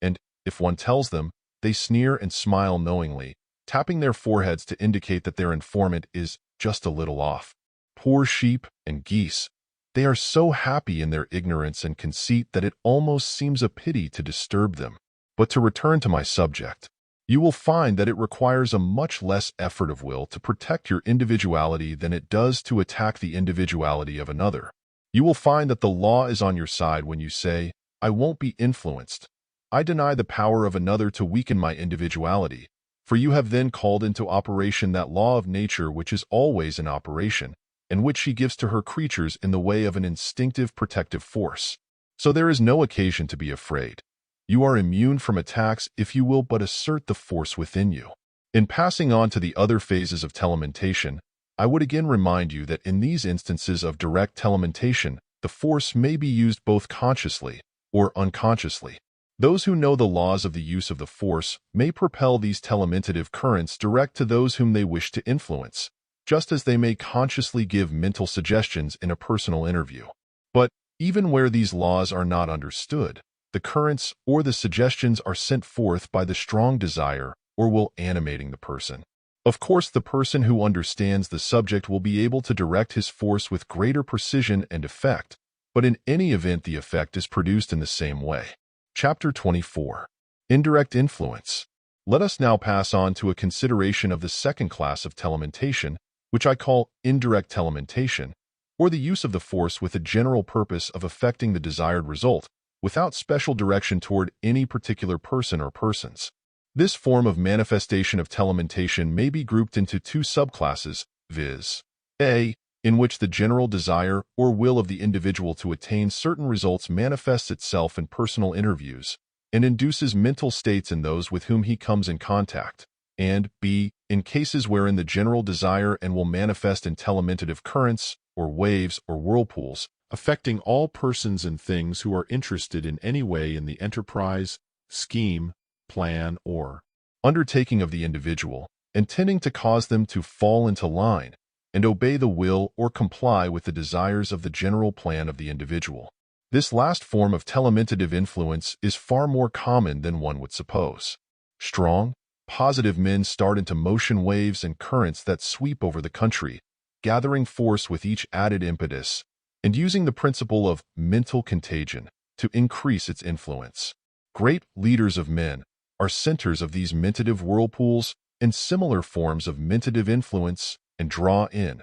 And if one tells them, they sneer and smile knowingly, tapping their foreheads to indicate that their informant is just a little off. Poor sheep and geese. They are so happy in their ignorance and conceit that it almost seems a pity to disturb them. But to return to my subject, you will find that it requires a much less effort of will to protect your individuality than it does to attack the individuality of another. You will find that the law is on your side when you say, I won't be influenced. I deny the power of another to weaken my individuality, for you have then called into operation that law of nature which is always in operation, and which she gives to her creatures in the way of an instinctive protective force. So there is no occasion to be afraid. You are immune from attacks if you will but assert the force within you. In passing on to the other phases of telementation, I would again remind you that in these instances of direct telementation, the force may be used both consciously or unconsciously. Those who know the laws of the use of the force may propel these telementative currents direct to those whom they wish to influence, just as they may consciously give mental suggestions in a personal interview. But even where these laws are not understood, the currents or the suggestions are sent forth by the strong desire or will animating the person. Of course, the person who understands the subject will be able to direct his force with greater precision and effect, but in any event the effect is produced in the same way. Chapter 24. Indirect Influence. Let us now pass on to a consideration of the second class of telementation, which I call indirect telementation, or the use of the force with a general purpose of affecting the desired result, without special direction toward any particular person or persons. This form of manifestation of telementation may be grouped into two subclasses, viz. A, in which the general desire or will of the individual to attain certain results manifests itself in personal interviews and induces mental states in those with whom he comes in contact, and B, in cases wherein the general desire and will manifest in telementative currents or waves or whirlpools, affecting all persons and things who are interested in any way in the enterprise, scheme, plan, or undertaking of the individual, and tending to cause them to fall into line and obey the will or comply with the desires of the general plan of the individual. This last form of telementative influence is far more common than one would suppose. Strong, positive men start into motion waves and currents that sweep over the country, gathering force with each added impetus, and using the principle of mental contagion to increase its influence. Great leaders of men are centers of these mentative whirlpools and similar forms of mentative influence and draw in,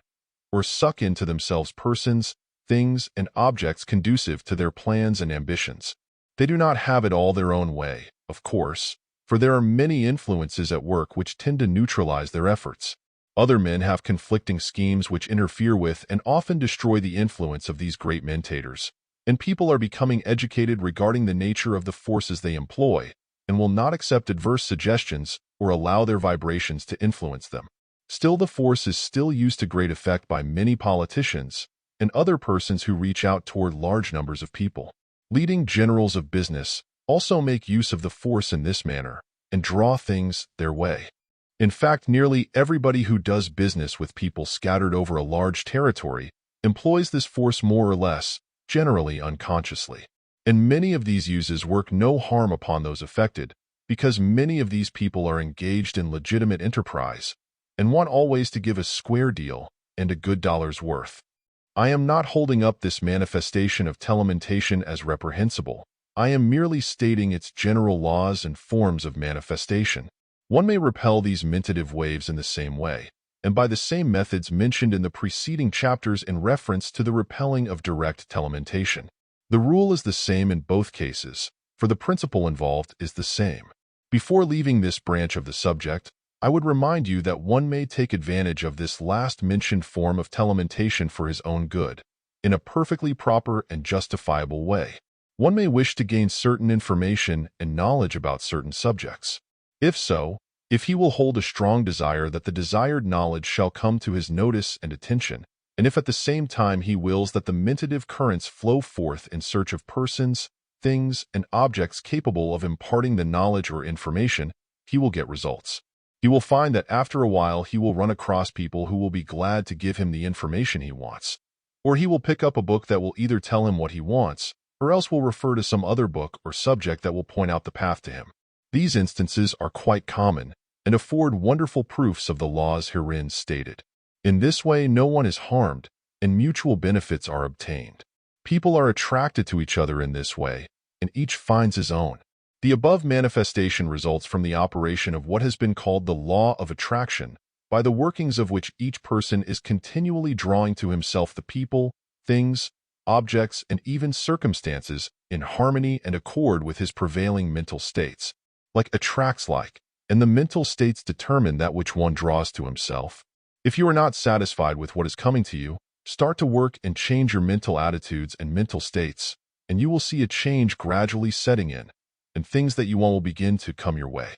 or suck into themselves persons, things, and objects conducive to their plans and ambitions. They do not have it all their own way, of course, for there are many influences at work which tend to neutralize their efforts. Other men have conflicting schemes which interfere with and often destroy the influence of these great mentators, and people are becoming educated regarding the nature of the forces they employ, and will not accept adverse suggestions or allow their vibrations to influence them. Still, the force is still used to great effect by many politicians and other persons who reach out toward large numbers of people. Leading generals of business also make use of the force in this manner and draw things their way. In fact, nearly everybody who does business with people scattered over a large territory employs this force more or less, generally unconsciously. And many of these uses work no harm upon those affected, because many of these people are engaged in legitimate enterprise and want always to give a square deal and a good dollar's worth. I am not holding up this manifestation of telementation as reprehensible. I am merely stating its general laws and forms of manifestation. One may repel these mentative waves in the same way, and by the same methods mentioned in the preceding chapters in reference to the repelling of direct telementation. The rule is the same in both cases, for the principle involved is the same. Before leaving this branch of the subject, I would remind you that one may take advantage of this last mentioned form of telementation for his own good, in a perfectly proper and justifiable way. One may wish to gain certain information and knowledge about certain subjects. If so, if he will hold a strong desire that the desired knowledge shall come to his notice and attention, and if at the same time he wills that the mentative currents flow forth in search of persons, things, and objects capable of imparting the knowledge or information, he will get results. He will find that after a while he will run across people who will be glad to give him the information he wants. Or he will pick up a book that will either tell him what he wants, or else will refer to some other book or subject that will point out the path to him. These instances are quite common and afford wonderful proofs of the laws herein stated. In this way, no one is harmed, and mutual benefits are obtained. People are attracted to each other in this way, and each finds his own. The above manifestation results from the operation of what has been called the law of attraction, by the workings of which each person is continually drawing to himself the people, things, objects, and even circumstances in harmony and accord with his prevailing mental states. Like attracts like, and the mental states determine that which one draws to himself. If you are not satisfied with what is coming to you, start to work and change your mental attitudes and mental states, and you will see a change gradually setting in, and things that you want will begin to come your way.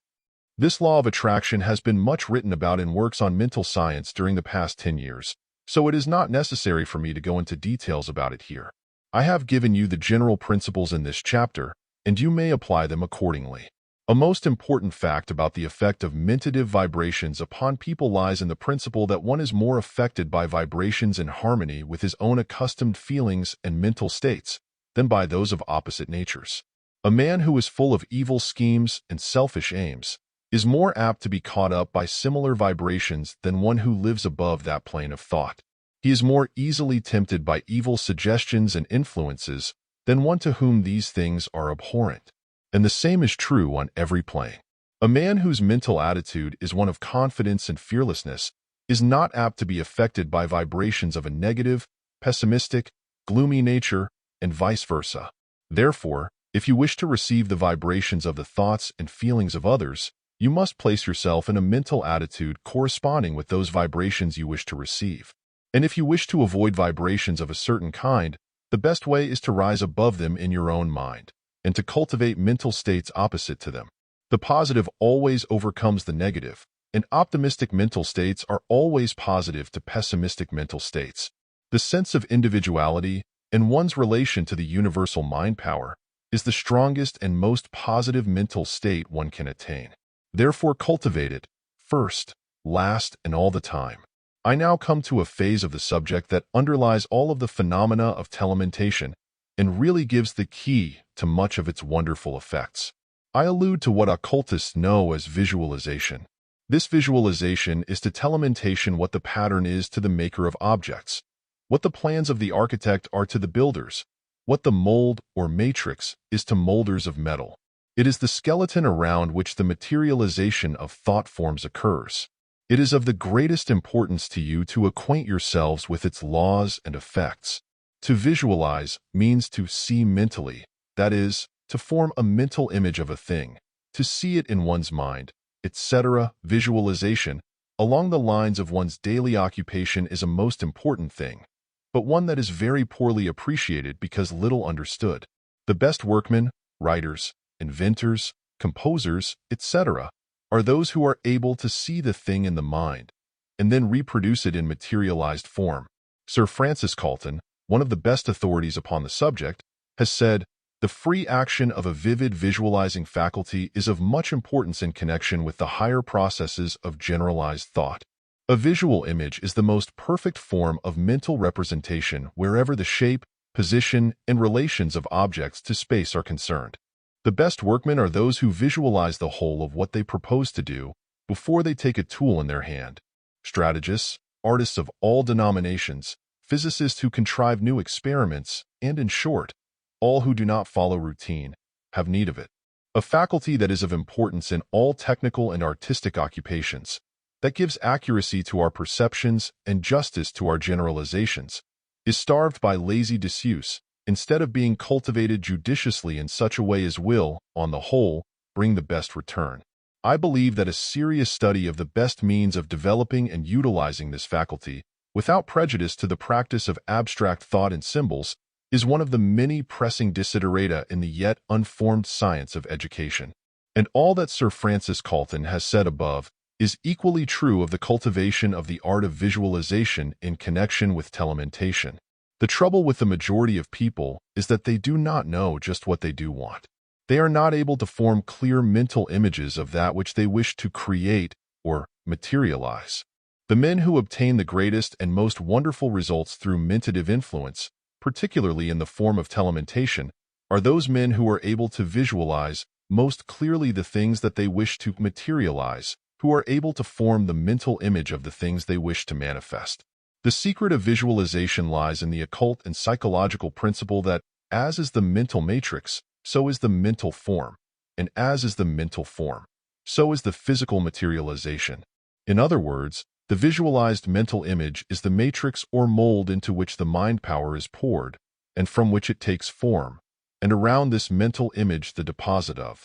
This law of attraction has been much written about in works on mental science during the past 10 years, so it is not necessary for me to go into details about it here. I have given you the general principles in this chapter, and you may apply them accordingly. A most important fact about the effect of mentative vibrations upon people lies in the principle that one is more affected by vibrations in harmony with his own accustomed feelings and mental states than by those of opposite natures. A man who is full of evil schemes and selfish aims is more apt to be caught up by similar vibrations than one who lives above that plane of thought. He is more easily tempted by evil suggestions and influences than one to whom these things are abhorrent. And the same is true on every plane. A man whose mental attitude is one of confidence and fearlessness is not apt to be affected by vibrations of a negative, pessimistic, gloomy nature, and vice versa. Therefore, if you wish to receive the vibrations of the thoughts and feelings of others, you must place yourself in a mental attitude corresponding with those vibrations you wish to receive. And if you wish to avoid vibrations of a certain kind, the best way is to rise above them in your own mind, and to cultivate mental states opposite to them. The positive always overcomes the negative, and optimistic mental states are always positive to pessimistic mental states. The sense of individuality and one's relation to the universal mind power is the strongest and most positive mental state one can attain. Therefore, cultivate it, first, last, and all the time. I now come to a phase of the subject that underlies all of the phenomena of telementation and really gives the key to much of its wonderful effects. I allude to what occultists know as visualization. This visualization is to telementation what the pattern is to the maker of objects, what the plans of the architect are to the builders, what the mold or matrix is to molders of metal. It is the skeleton around which the materialization of thought forms occurs. It is of the greatest importance to you to acquaint yourselves with its laws and effects. To visualize means to see mentally, that is, to form a mental image of a thing, to see it in one's mind, etc. Visualization, along the lines of one's daily occupation, is a most important thing, but one that is very poorly appreciated because little understood. The best workmen, writers, inventors, composers, etc., are those who are able to see the thing in the mind and then reproduce it in materialized form. Sir Francis Galton, one of the best authorities upon the subject, has said, "The free action of a vivid visualizing faculty is of much importance in connection with the higher processes of generalized thought. A visual image is the most perfect form of mental representation wherever the shape, position, and relations of objects to space are concerned. The best workmen are those who visualize the whole of what they propose to do before they take a tool in their hand. Strategists, artists of all denominations, physicists who contrive new experiments, and in short, all who do not follow routine, have need of it. A faculty that is of importance in all technical and artistic occupations, that gives accuracy to our perceptions and justice to our generalizations, is starved by lazy disuse, instead of being cultivated judiciously in such a way as will, on the whole, bring the best return. I believe that a serious study of the best means of developing and utilizing this faculty, without prejudice to the practice of abstract thought and symbols, is one of the many pressing desiderata in the yet unformed science of education. And all that Sir Francis Galton has said above is equally true of the cultivation of the art of visualization in connection with telementation. The trouble with the majority of people is that they do not know just what they do want. They are not able to form clear mental images of that which they wish to create or materialize. The men who obtain the greatest and most wonderful results through mentative influence, particularly in the form of telementation, are those men who are able to visualize most clearly the things that they wish to materialize, who are able to form the mental image of the things they wish to manifest. The secret of visualization lies in the occult and psychological principle that, as is the mental matrix, so is the mental form, and as is the mental form, so is the physical materialization. In other words, the visualized mental image is the matrix or mold into which the mind power is poured, and from which it takes form, and around this mental image the deposit of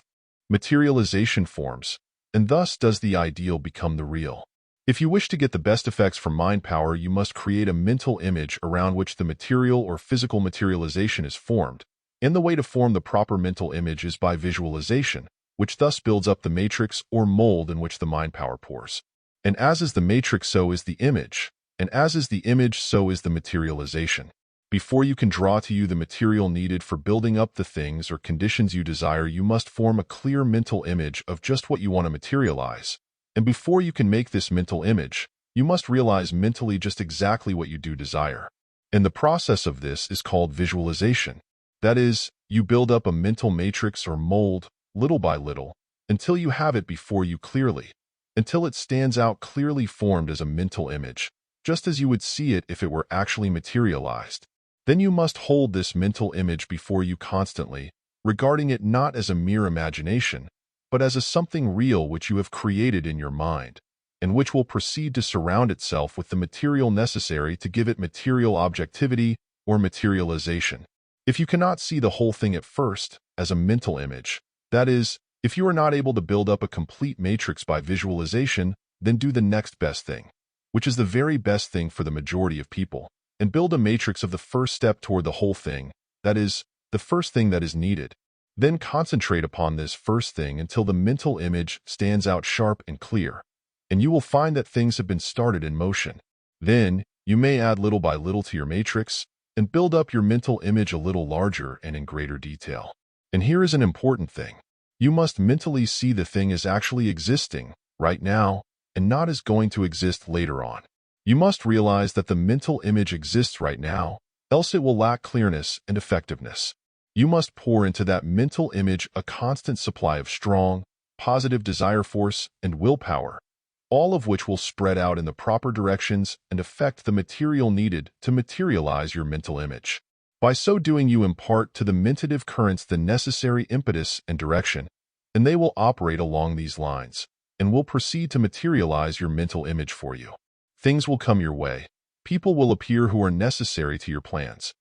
materialization forms, and thus does the ideal become the real. If you wish to get the best effects from mind power, you must create a mental image around which the material or physical materialization is formed, and the way to form the proper mental image is by visualization, which thus builds up the matrix or mold in which the mind power pours. And as is the matrix, so is the image, and as is the image, so is the materialization. Before you can draw to you the material needed for building up the things or conditions you desire, you must form a clear mental image of just what you want to materialize. And before you can make this mental image, you must realize mentally just exactly what you do desire. And the process of this is called visualization. That is, you build up a mental matrix or mold, little by little, until you have it before you clearly, until it stands out clearly formed as a mental image, just as you would see it if it were actually materialized. Then you must hold this mental image before you constantly, regarding it not as a mere imagination, but as a something real which you have created in your mind, and which will proceed to surround itself with the material necessary to give it material objectivity or materialization. If you cannot see the whole thing at first, as a mental image, that is, if you are not able to build up a complete matrix by visualization, then do the next best thing, which is the very best thing for the majority of people, and build a matrix of the first step toward the whole thing, that is, the first thing that is needed. Then concentrate upon this first thing until the mental image stands out sharp and clear, and you will find that things have been started in motion. Then, you may add little by little to your matrix, and build up your mental image a little larger and in greater detail. And here is an important thing. You must mentally see the thing as actually existing, right now, and not as going to exist later on. You must realize that the mental image exists right now, else it will lack clearness and effectiveness. You must pour into that mental image a constant supply of strong, positive desire force and willpower, all of which will spread out in the proper directions and affect the material needed to materialize your mental image. By so doing, you impart to the mentative currents the necessary impetus and direction, and they will operate along these lines, and will proceed to materialize your mental image for you. Things will come your way. People will appear who are necessary to your plans.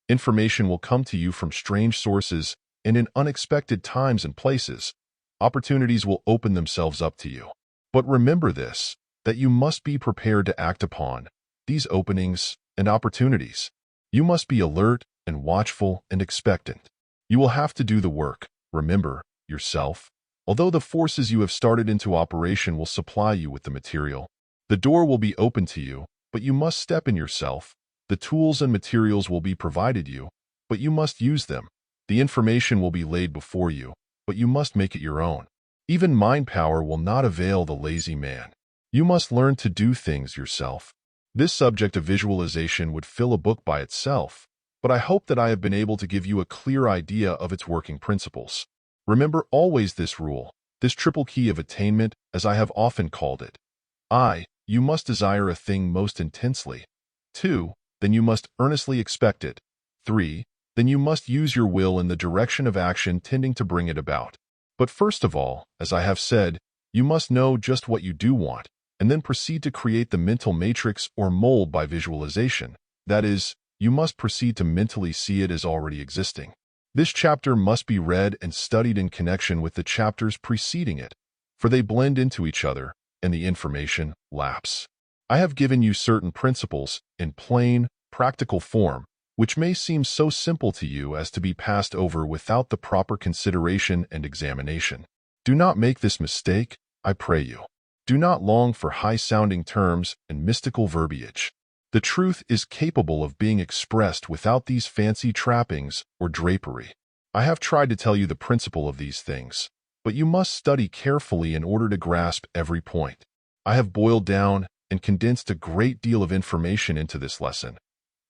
Information will come to you from strange sources and in unexpected times and places. Opportunities will open themselves up to you. But remember this, that you must be prepared to act upon these openings and opportunities. You must be alert and watchful and expectant. You will have to do the work, remember, yourself. Although the forces you have started into operation will supply you with the material, the door will be open to you, but you must step in yourself. The tools and materials will be provided you, but you must use them. The information will be laid before you, but you must make it your own. Even mind power will not avail the lazy man. You must learn to do things yourself. This subject of visualization would fill a book by itself, but I hope that I have been able to give you a clear idea of its working principles. Remember always this rule, this triple key of attainment, as I have often called it. You must desire a thing most intensely. 2. Then you must earnestly expect it. 3. Then you must use your will in the direction of action tending to bring it about. But first of all, as I have said, you must know just what you do want, and then proceed to create the mental matrix or mold by visualization. That is, you must proceed to mentally see it as already existing. This chapter must be read and studied in connection with the chapters preceding it, for they blend into each other, and the information lapse. I have given you certain principles in plain, practical form, which may seem so simple to you as to be passed over without the proper consideration and examination. Do not make this mistake, I pray you. Do not long for high-sounding terms and mystical verbiage. The truth is capable of being expressed without these fancy trappings or drapery. I have tried to tell you the principle of these things, but you must study carefully in order to grasp every point. I have boiled down and condensed a great deal of information into this lesson.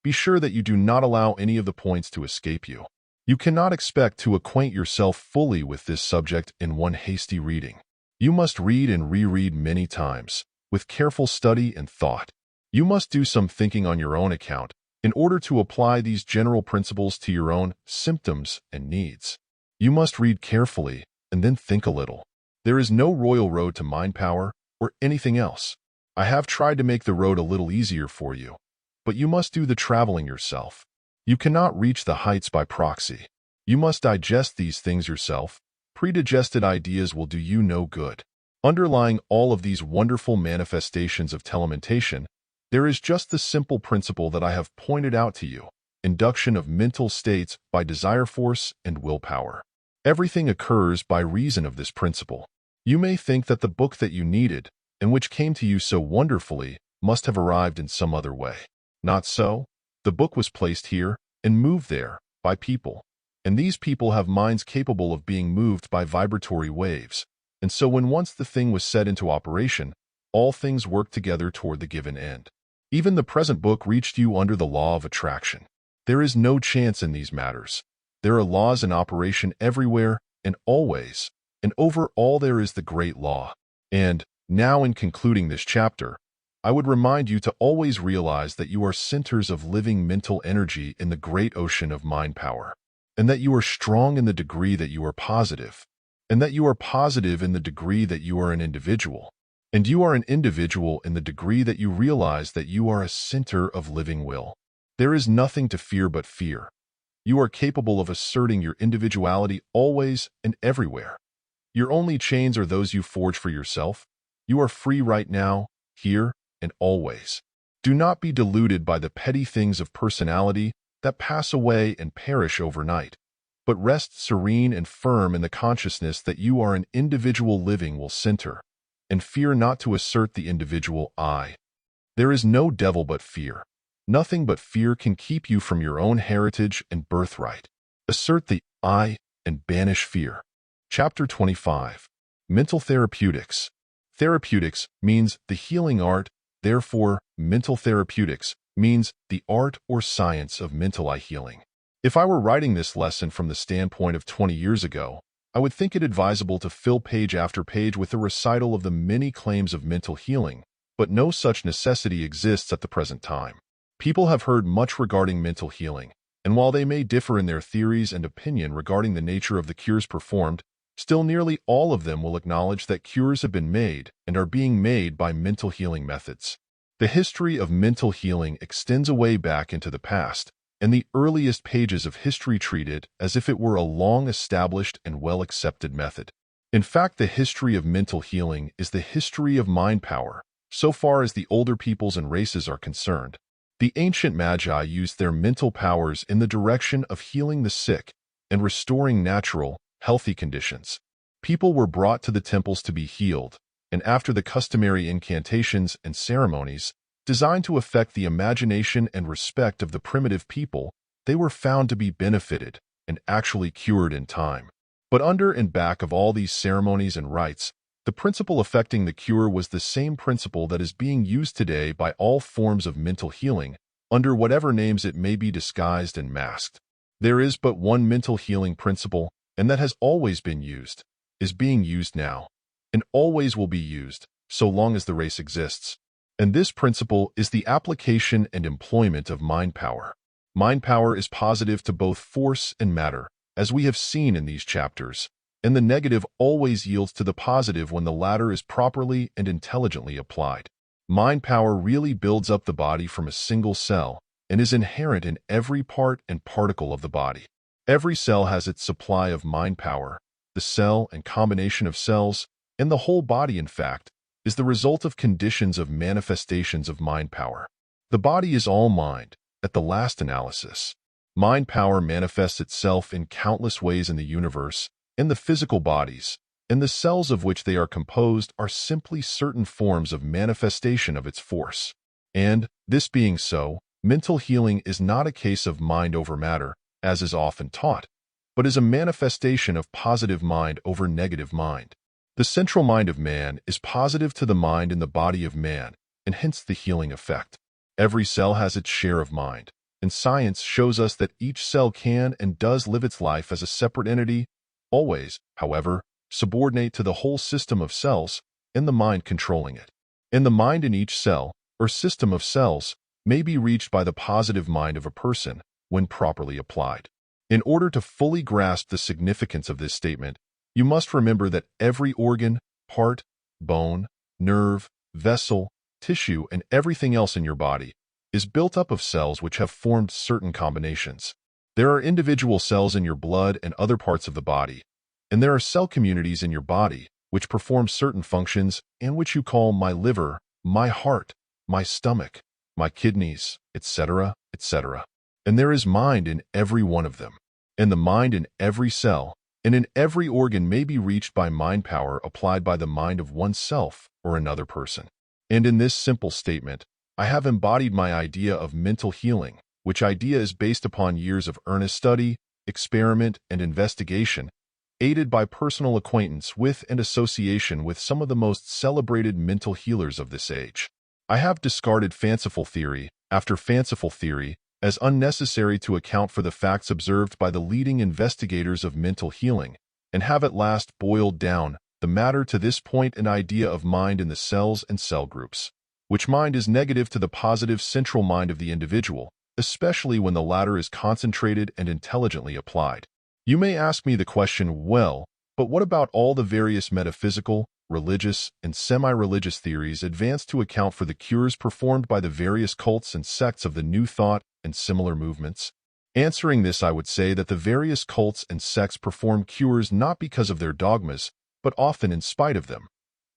Be sure that you do not allow any of the points to escape you. You cannot expect to acquaint yourself fully with this subject in one hasty reading. You must read and reread many times, with careful study and thought. You must do some thinking on your own account in order to apply these general principles to your own symptoms and needs. You must read carefully and then think a little. There is no royal road to mind power or anything else. I have tried to make the road a little easier for you, but you must do the traveling yourself. You cannot reach the heights by proxy. You must digest these things yourself. Predigested ideas will do you no good. Underlying all of these wonderful manifestations of telementation, there is just the simple principle that I have pointed out to you: induction of mental states by desire force and willpower. Everything occurs by reason of this principle. You may think that the book that you needed, and which came to you so wonderfully, must have arrived in some other way. Not so. The book was placed here and moved there by people, and these people have minds capable of being moved by vibratory waves, and so when once the thing was set into operation, all things work together toward the given end. Even the present book reached you under the law of attraction. There is no chance in these matters. There are laws in operation everywhere and always, and over all there is the great law. And now, in concluding this chapter, I would remind you to always realize that you are centers of living mental energy in the great ocean of mind power, and that you are strong in the degree that you are positive, and that you are positive in the degree that you are an individual, and you are an individual in the degree that you realize that you are a center of living will. There is nothing to fear but fear. You are capable of asserting your individuality always and everywhere. Your only chains are those you forge for yourself. You are free right now, here, and always. Do not be deluded by the petty things of personality that pass away and perish overnight, but rest serene and firm in the consciousness that you are an individual living will center, and fear not to assert the individual I. There is no devil but fear. Nothing but fear can keep you from your own heritage and birthright. Assert the I and banish fear. Chapter 25. Mental Therapeutics. Therapeutics means the healing art, therefore, mental therapeutics means the art or science of mental healing. If I were writing this lesson from the standpoint of 20 years ago, I would think it advisable to fill page after page with a recital of the many claims of mental healing, but no such necessity exists at the present time. People have heard much regarding mental healing, and while they may differ in their theories and opinion regarding the nature of the cures performed, still nearly all of them will acknowledge that cures have been made and are being made by mental healing methods. The history of mental healing extends away back into the past, and the earliest pages of history treat it as if it were a long-established and well-accepted method. In fact, the history of mental healing is the history of mind power, so far as the older peoples and races are concerned. The ancient magi used their mental powers in the direction of healing the sick and restoring natural, healthy conditions. People were brought to the temples to be healed, and after the customary incantations and ceremonies, designed to affect the imagination and respect of the primitive people, they were found to be benefited and actually cured in time. But under and back of all these ceremonies and rites, the principle affecting the cure was the same principle that is being used today by all forms of mental healing, under whatever names it may be disguised and masked. There is but one mental healing principle, and that has always been used, is being used now, and always will be used, so long as the race exists. And this principle is the application and employment of mind power. Mind power is positive to both force and matter, as we have seen in these chapters, and the negative always yields to the positive when the latter is properly and intelligently applied. Mind power really builds up the body from a single cell and is inherent in every part and particle of the body. Every cell has its supply of mind power. The cell and combination of cells, and the whole body in fact, is the result of conditions of manifestations of mind power. The body is all mind, at the last analysis. Mind power manifests itself in countless ways in the universe, in the physical bodies, and the cells of which they are composed are simply certain forms of manifestation of its force. And, this being so, mental healing is not a case of mind over matter, as is often taught, but is a manifestation of positive mind over negative mind. The central mind of man is positive to the mind in the body of man, and hence the healing effect. Every cell has its share of mind, and science shows us that each cell can and does live its life as a separate entity, always, however, subordinate to the whole system of cells and the mind controlling it. And the mind in each cell, or system of cells, may be reached by the positive mind of a person when properly applied. In order to fully grasp the significance of this statement, you must remember that every organ, part, bone, nerve, vessel, tissue, and everything else in your body is built up of cells which have formed certain combinations. There are individual cells in your blood and other parts of the body, and there are cell communities in your body which perform certain functions and which you call my liver, my heart, my stomach, my kidneys, etc., etc. And there is mind in every one of them. And the mind in every cell and in every organ may be reached by mind power applied by the mind of oneself or another person. And in this simple statement, I have embodied my idea of mental healing, which idea is based upon years of earnest study, experiment, and investigation, aided by personal acquaintance with and association with some of the most celebrated mental healers of this age. I have discarded fanciful theory after fanciful theory as unnecessary to account for the facts observed by the leading investigators of mental healing, and have at last boiled down the matter to this point: an idea of mind in the cells and cell groups, which mind is negative to the positive central mind of the individual, especially when the latter is concentrated and intelligently applied. You may ask me the question, well, but what about all the various metaphysical, religious, and semi-religious theories advanced to account for the cures performed by the various cults and sects of the New Thought and similar movements? Answering this, I would say that the various cults and sects perform cures not because of their dogmas, but often in spite of them.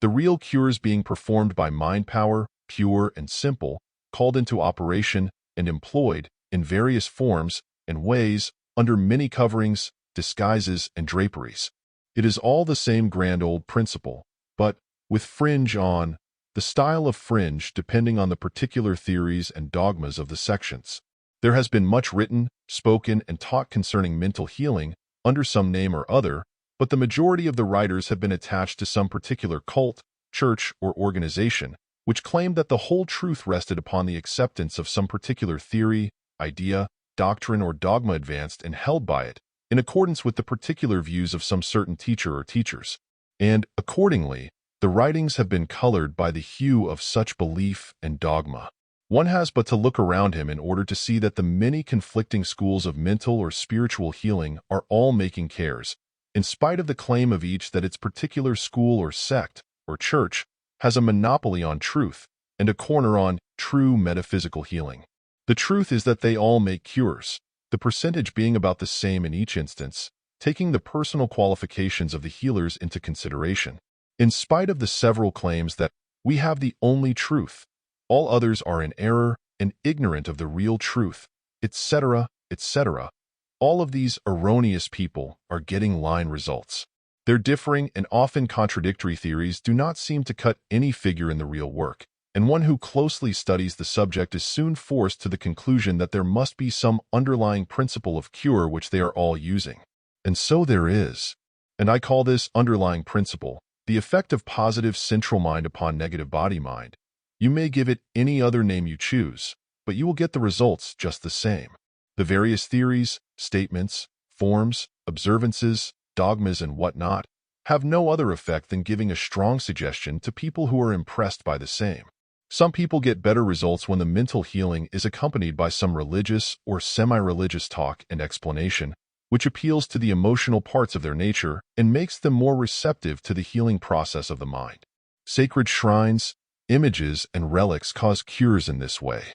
The real cures being performed by mind power, pure and simple, called into operation and employed in various forms and ways under many coverings, disguises, and draperies. It is all the same grand old principle, but with fringe on, the style of fringe depending on the particular theories and dogmas of the sections. There has been much written, spoken, and taught concerning mental healing under some name or other, but the majority of the writers have been attached to some particular cult, church, or organization, which claimed that the whole truth rested upon the acceptance of some particular theory, idea, doctrine, or dogma advanced and held by it, in accordance with the particular views of some certain teacher or teachers. And, accordingly, the writings have been colored by the hue of such belief and dogma. One has but to look around him in order to see that the many conflicting schools of mental or spiritual healing are all making cares, in spite of the claim of each that its particular school or sect or church has a monopoly on truth and a corner on true metaphysical healing. The truth is that they all make cures, the percentage being about the same in each instance, taking the personal qualifications of the healers into consideration. In spite of the several claims that we have the only truth, all others are in error and ignorant of the real truth, etc., etc., all of these erroneous people are getting line results. Their differing and often contradictory theories do not seem to cut any figure in the real work, and one who closely studies the subject is soon forced to the conclusion that there must be some underlying principle of cure which they are all using. And so there is. And I call this underlying principle the effect of positive central mind upon negative body mind. You may give it any other name you choose, but you will get the results just the same. The various theories, statements, forms, observances, dogmas, and whatnot have no other effect than giving a strong suggestion to people who are impressed by the same. Some people get better results when the mental healing is accompanied by some religious or semi-religious talk and explanation, which appeals to the emotional parts of their nature and makes them more receptive to the healing process of the mind. Sacred shrines, images, and relics cause cures in this way.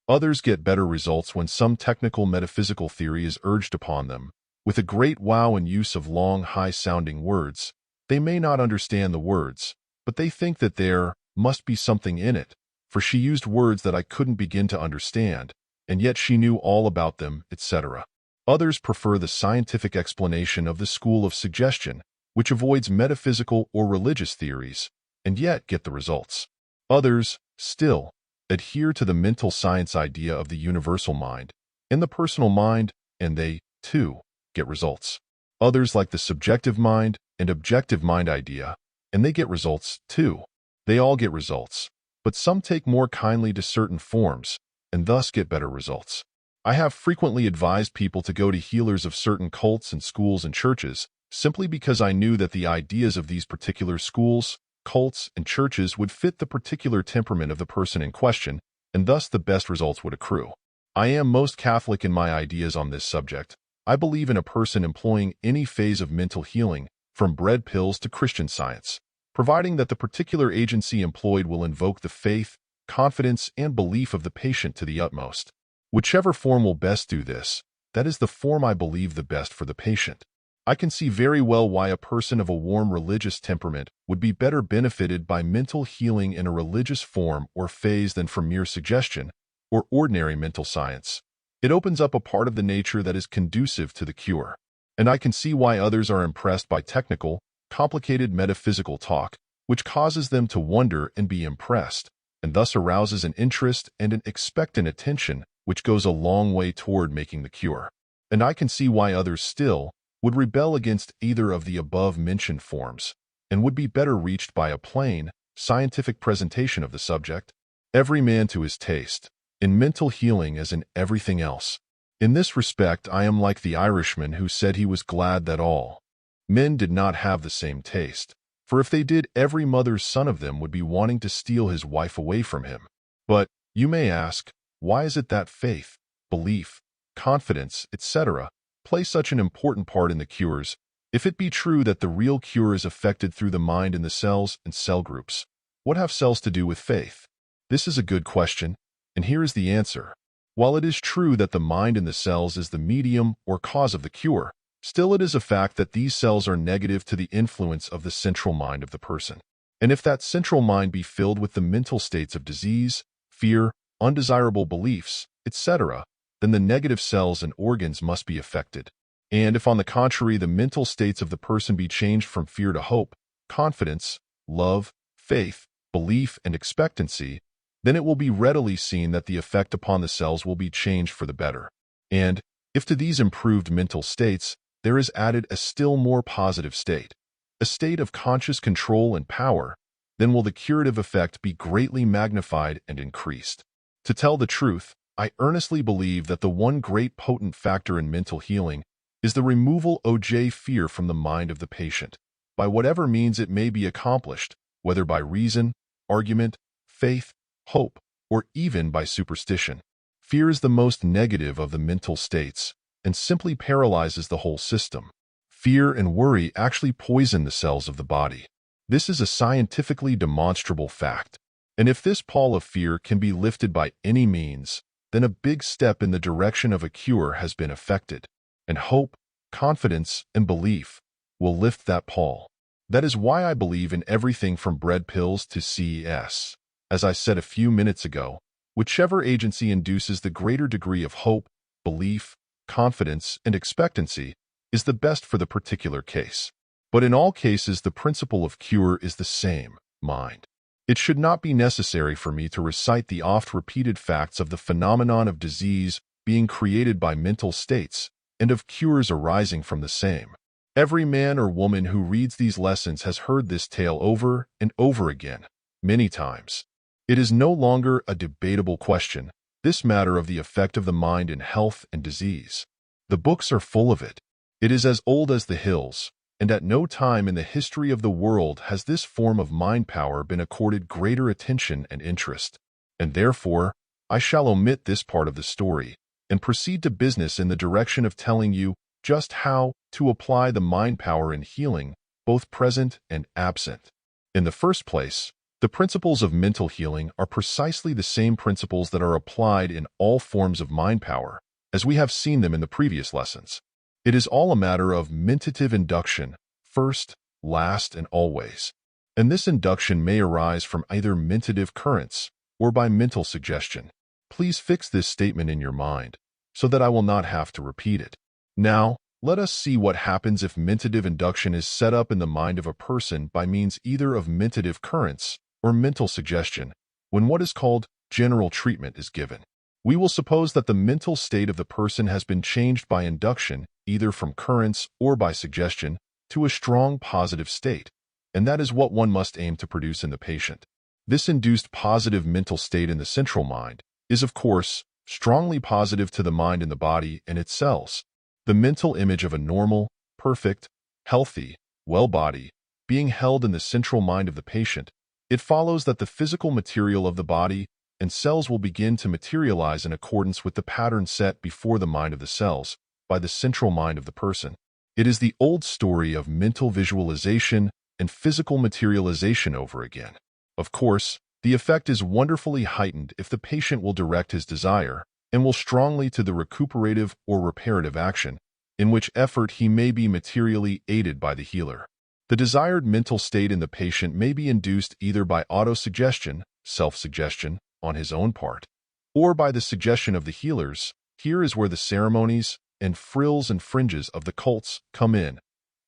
Others get better results when some technical metaphysical theory is urged upon them. With a great wow and use of long, high-sounding words, they may not understand the words, but they think that there must be something in it, for she used words that I couldn't begin to understand, and yet she knew all about them, etc. Others prefer the scientific explanation of the school of suggestion, which avoids metaphysical or religious theories, and yet get the results. Others, still, adhere to the mental science idea of the universal mind and the personal mind, and they, too, get results. Others like the subjective mind and objective mind idea, and they get results, too. They all get results, but some take more kindly to certain forms, and thus get better results. I have frequently advised people to go to healers of certain cults and schools and churches, simply because I knew that the ideas of these particular schools, cults, and churches would fit the particular temperament of the person in question, and thus the best results would accrue. I am most Catholic in my ideas on this subject. I believe in a person employing any phase of mental healing, from bread pills to Christian Science, providing that the particular agency employed will invoke the faith, confidence, and belief of the patient to the utmost. Whichever form will best do this, that is the form I believe the best for the patient. I can see very well why a person of a warm religious temperament would be better benefited by mental healing in a religious form or phase than from mere suggestion or ordinary mental science. It opens up a part of the nature that is conducive to the cure. And I can see why others are impressed by technical, complicated metaphysical talk, which causes them to wonder and be impressed, and thus arouses an interest and an expectant attention which goes a long way toward making the cure. And I can see why others still would rebel against either of the above-mentioned forms, and would be better reached by a plain, scientific presentation of the subject. Every man to his taste, in mental healing as in everything else. In this respect, I am like the Irishman who said he was glad that all men did not have the same taste, for if they did, every mother's son of them would be wanting to steal his wife away from him. But, you may ask, why is it that faith, belief, confidence, etc., play such an important part in the cures, if it be true that the real cure is effected through the mind in the cells and cell groups? What have cells to do with faith? This is a good question, and here is the answer. While it is true that the mind in the cells is the medium or cause of the cure, still it is a fact that these cells are negative to the influence of the central mind of the person. And if that central mind be filled with the mental states of disease, fear, undesirable beliefs, etc., then the negative cells and organs must be affected. And if on the contrary the mental states of the person be changed from fear to hope, confidence, love, faith, belief, and expectancy, then it will be readily seen that the effect upon the cells will be changed for the better. And, if to these improved mental states there is added a still more positive state, a state of conscious control and power, then will the curative effect be greatly magnified and increased. To tell the truth, I earnestly believe that the one great potent factor in mental healing is the removal of fear from the mind of the patient, by whatever means it may be accomplished, whether by reason, argument, faith, hope, or even by superstition. Fear is the most negative of the mental states and simply paralyzes the whole system. Fear and worry actually poison the cells of the body. This is a scientifically demonstrable fact. And if this pall of fear can be lifted by any means, then a big step in the direction of a cure has been effected. And hope, confidence, and belief will lift that pall. That is why I believe in everything from bread pills to CES. As I said a few minutes ago, whichever agency induces the greater degree of hope, belief, confidence, and expectancy is the best for the particular case. But in all cases, the principle of cure is the same, mind. It should not be necessary for me to recite the oft-repeated facts of the phenomenon of disease being created by mental states and of cures arising from the same. Every man or woman who reads these lessons has heard this tale over and over again, many times. It is no longer a debatable question, this matter of the effect of the mind in health and disease. The books are full of it. It is as old as the hills, and at no time in the history of the world has this form of mind power been accorded greater attention and interest. And therefore, I shall omit this part of the story and proceed to business in the direction of telling you just how to apply the mind power in healing, both present and absent. In the first place, the principles of mental healing are precisely the same principles that are applied in all forms of mind power, as we have seen them in the previous lessons. It is all a matter of mentative induction, first, last, and always. And this induction may arise from either mentative currents or by mental suggestion. Please fix this statement in your mind, so that I will not have to repeat it. Now, let us see what happens if mentative induction is set up in the mind of a person by means either of mentative currents or mental suggestion, when what is called general treatment is given. We will suppose that the mental state of the person has been changed by induction, either from currents or by suggestion, to a strong positive state, and that is what one must aim to produce in the patient. This induced positive mental state in the central mind is, of course, strongly positive to the mind and the body and its cells. The mental image of a normal, perfect, healthy, well body being held in the central mind of the patient, it follows that the physical material of the body and cells will begin to materialize in accordance with the pattern set before the mind of the cells by the central mind of the person. It is the old story of mental visualization and physical materialization over again. Of course, the effect is wonderfully heightened if the patient will direct his desire and will strongly to the recuperative or reparative action, in which effort he may be materially aided by the healer. The desired mental state in the patient may be induced either by autosuggestion, self-suggestion, on his own part, or by the suggestion of the healers. Here is where the ceremonies and frills and fringes of the cults come in,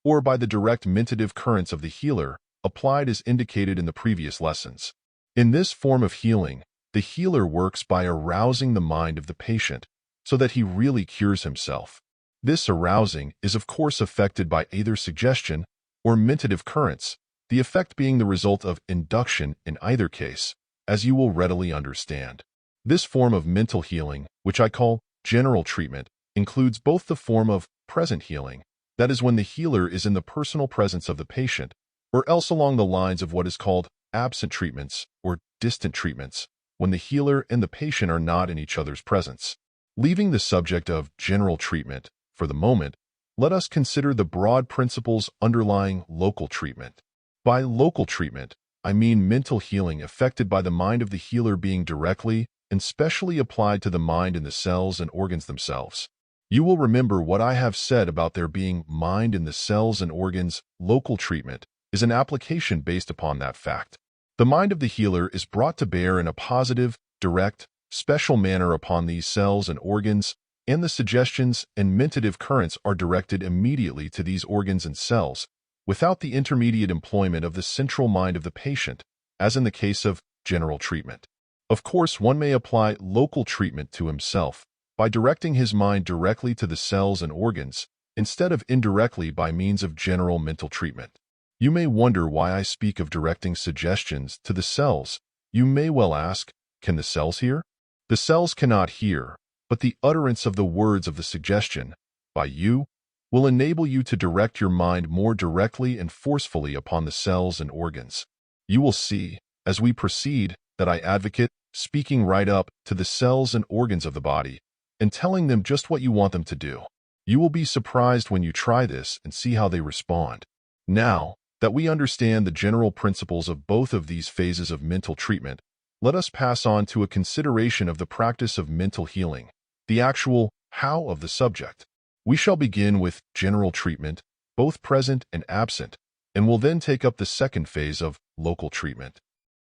or by the direct mentative currents of the healer, applied as indicated in the previous lessons. In this form of healing, the healer works by arousing the mind of the patient so that he really cures himself. This arousing is of course affected by either suggestion or mentative currents, the effect being the result of induction in either case, as you will readily understand. This form of mental healing, which I call general treatment, includes both the form of present healing, that is when the healer is in the personal presence of the patient, or else along the lines of what is called absent treatments or distant treatments, when the healer and the patient are not in each other's presence. Leaving the subject of general treatment for the moment, let us consider the broad principles underlying local treatment. By local treatment, I mean mental healing effected by the mind of the healer being directly and specially applied to the mind and the cells and organs themselves. You will remember what I have said about there being mind in the cells and organs. Local treatment is an application based upon that fact. The mind of the healer is brought to bear in a positive, direct, special manner upon these cells and organs, and the suggestions and mentative currents are directed immediately to these organs and cells, without the intermediate employment of the central mind of the patient, as in the case of general treatment. Of course, one may apply local treatment to himself by directing his mind directly to the cells and organs, instead of indirectly by means of general mental treatment. You may wonder why I speak of directing suggestions to the cells. You may well ask, can the cells hear? The cells cannot hear, but the utterance of the words of the suggestion, by you, will enable you to direct your mind more directly and forcefully upon the cells and organs. You will see, as we proceed, that I advocate speaking right up to the cells and organs of the body and telling them just what you want them to do. You will be surprised when you try this and see how they respond. Now that we understand the general principles of both of these phases of mental treatment, let us pass on to a consideration of the practice of mental healing, the actual how of the subject. We shall begin with general treatment, both present and absent, and will then take up the second phase of local treatment.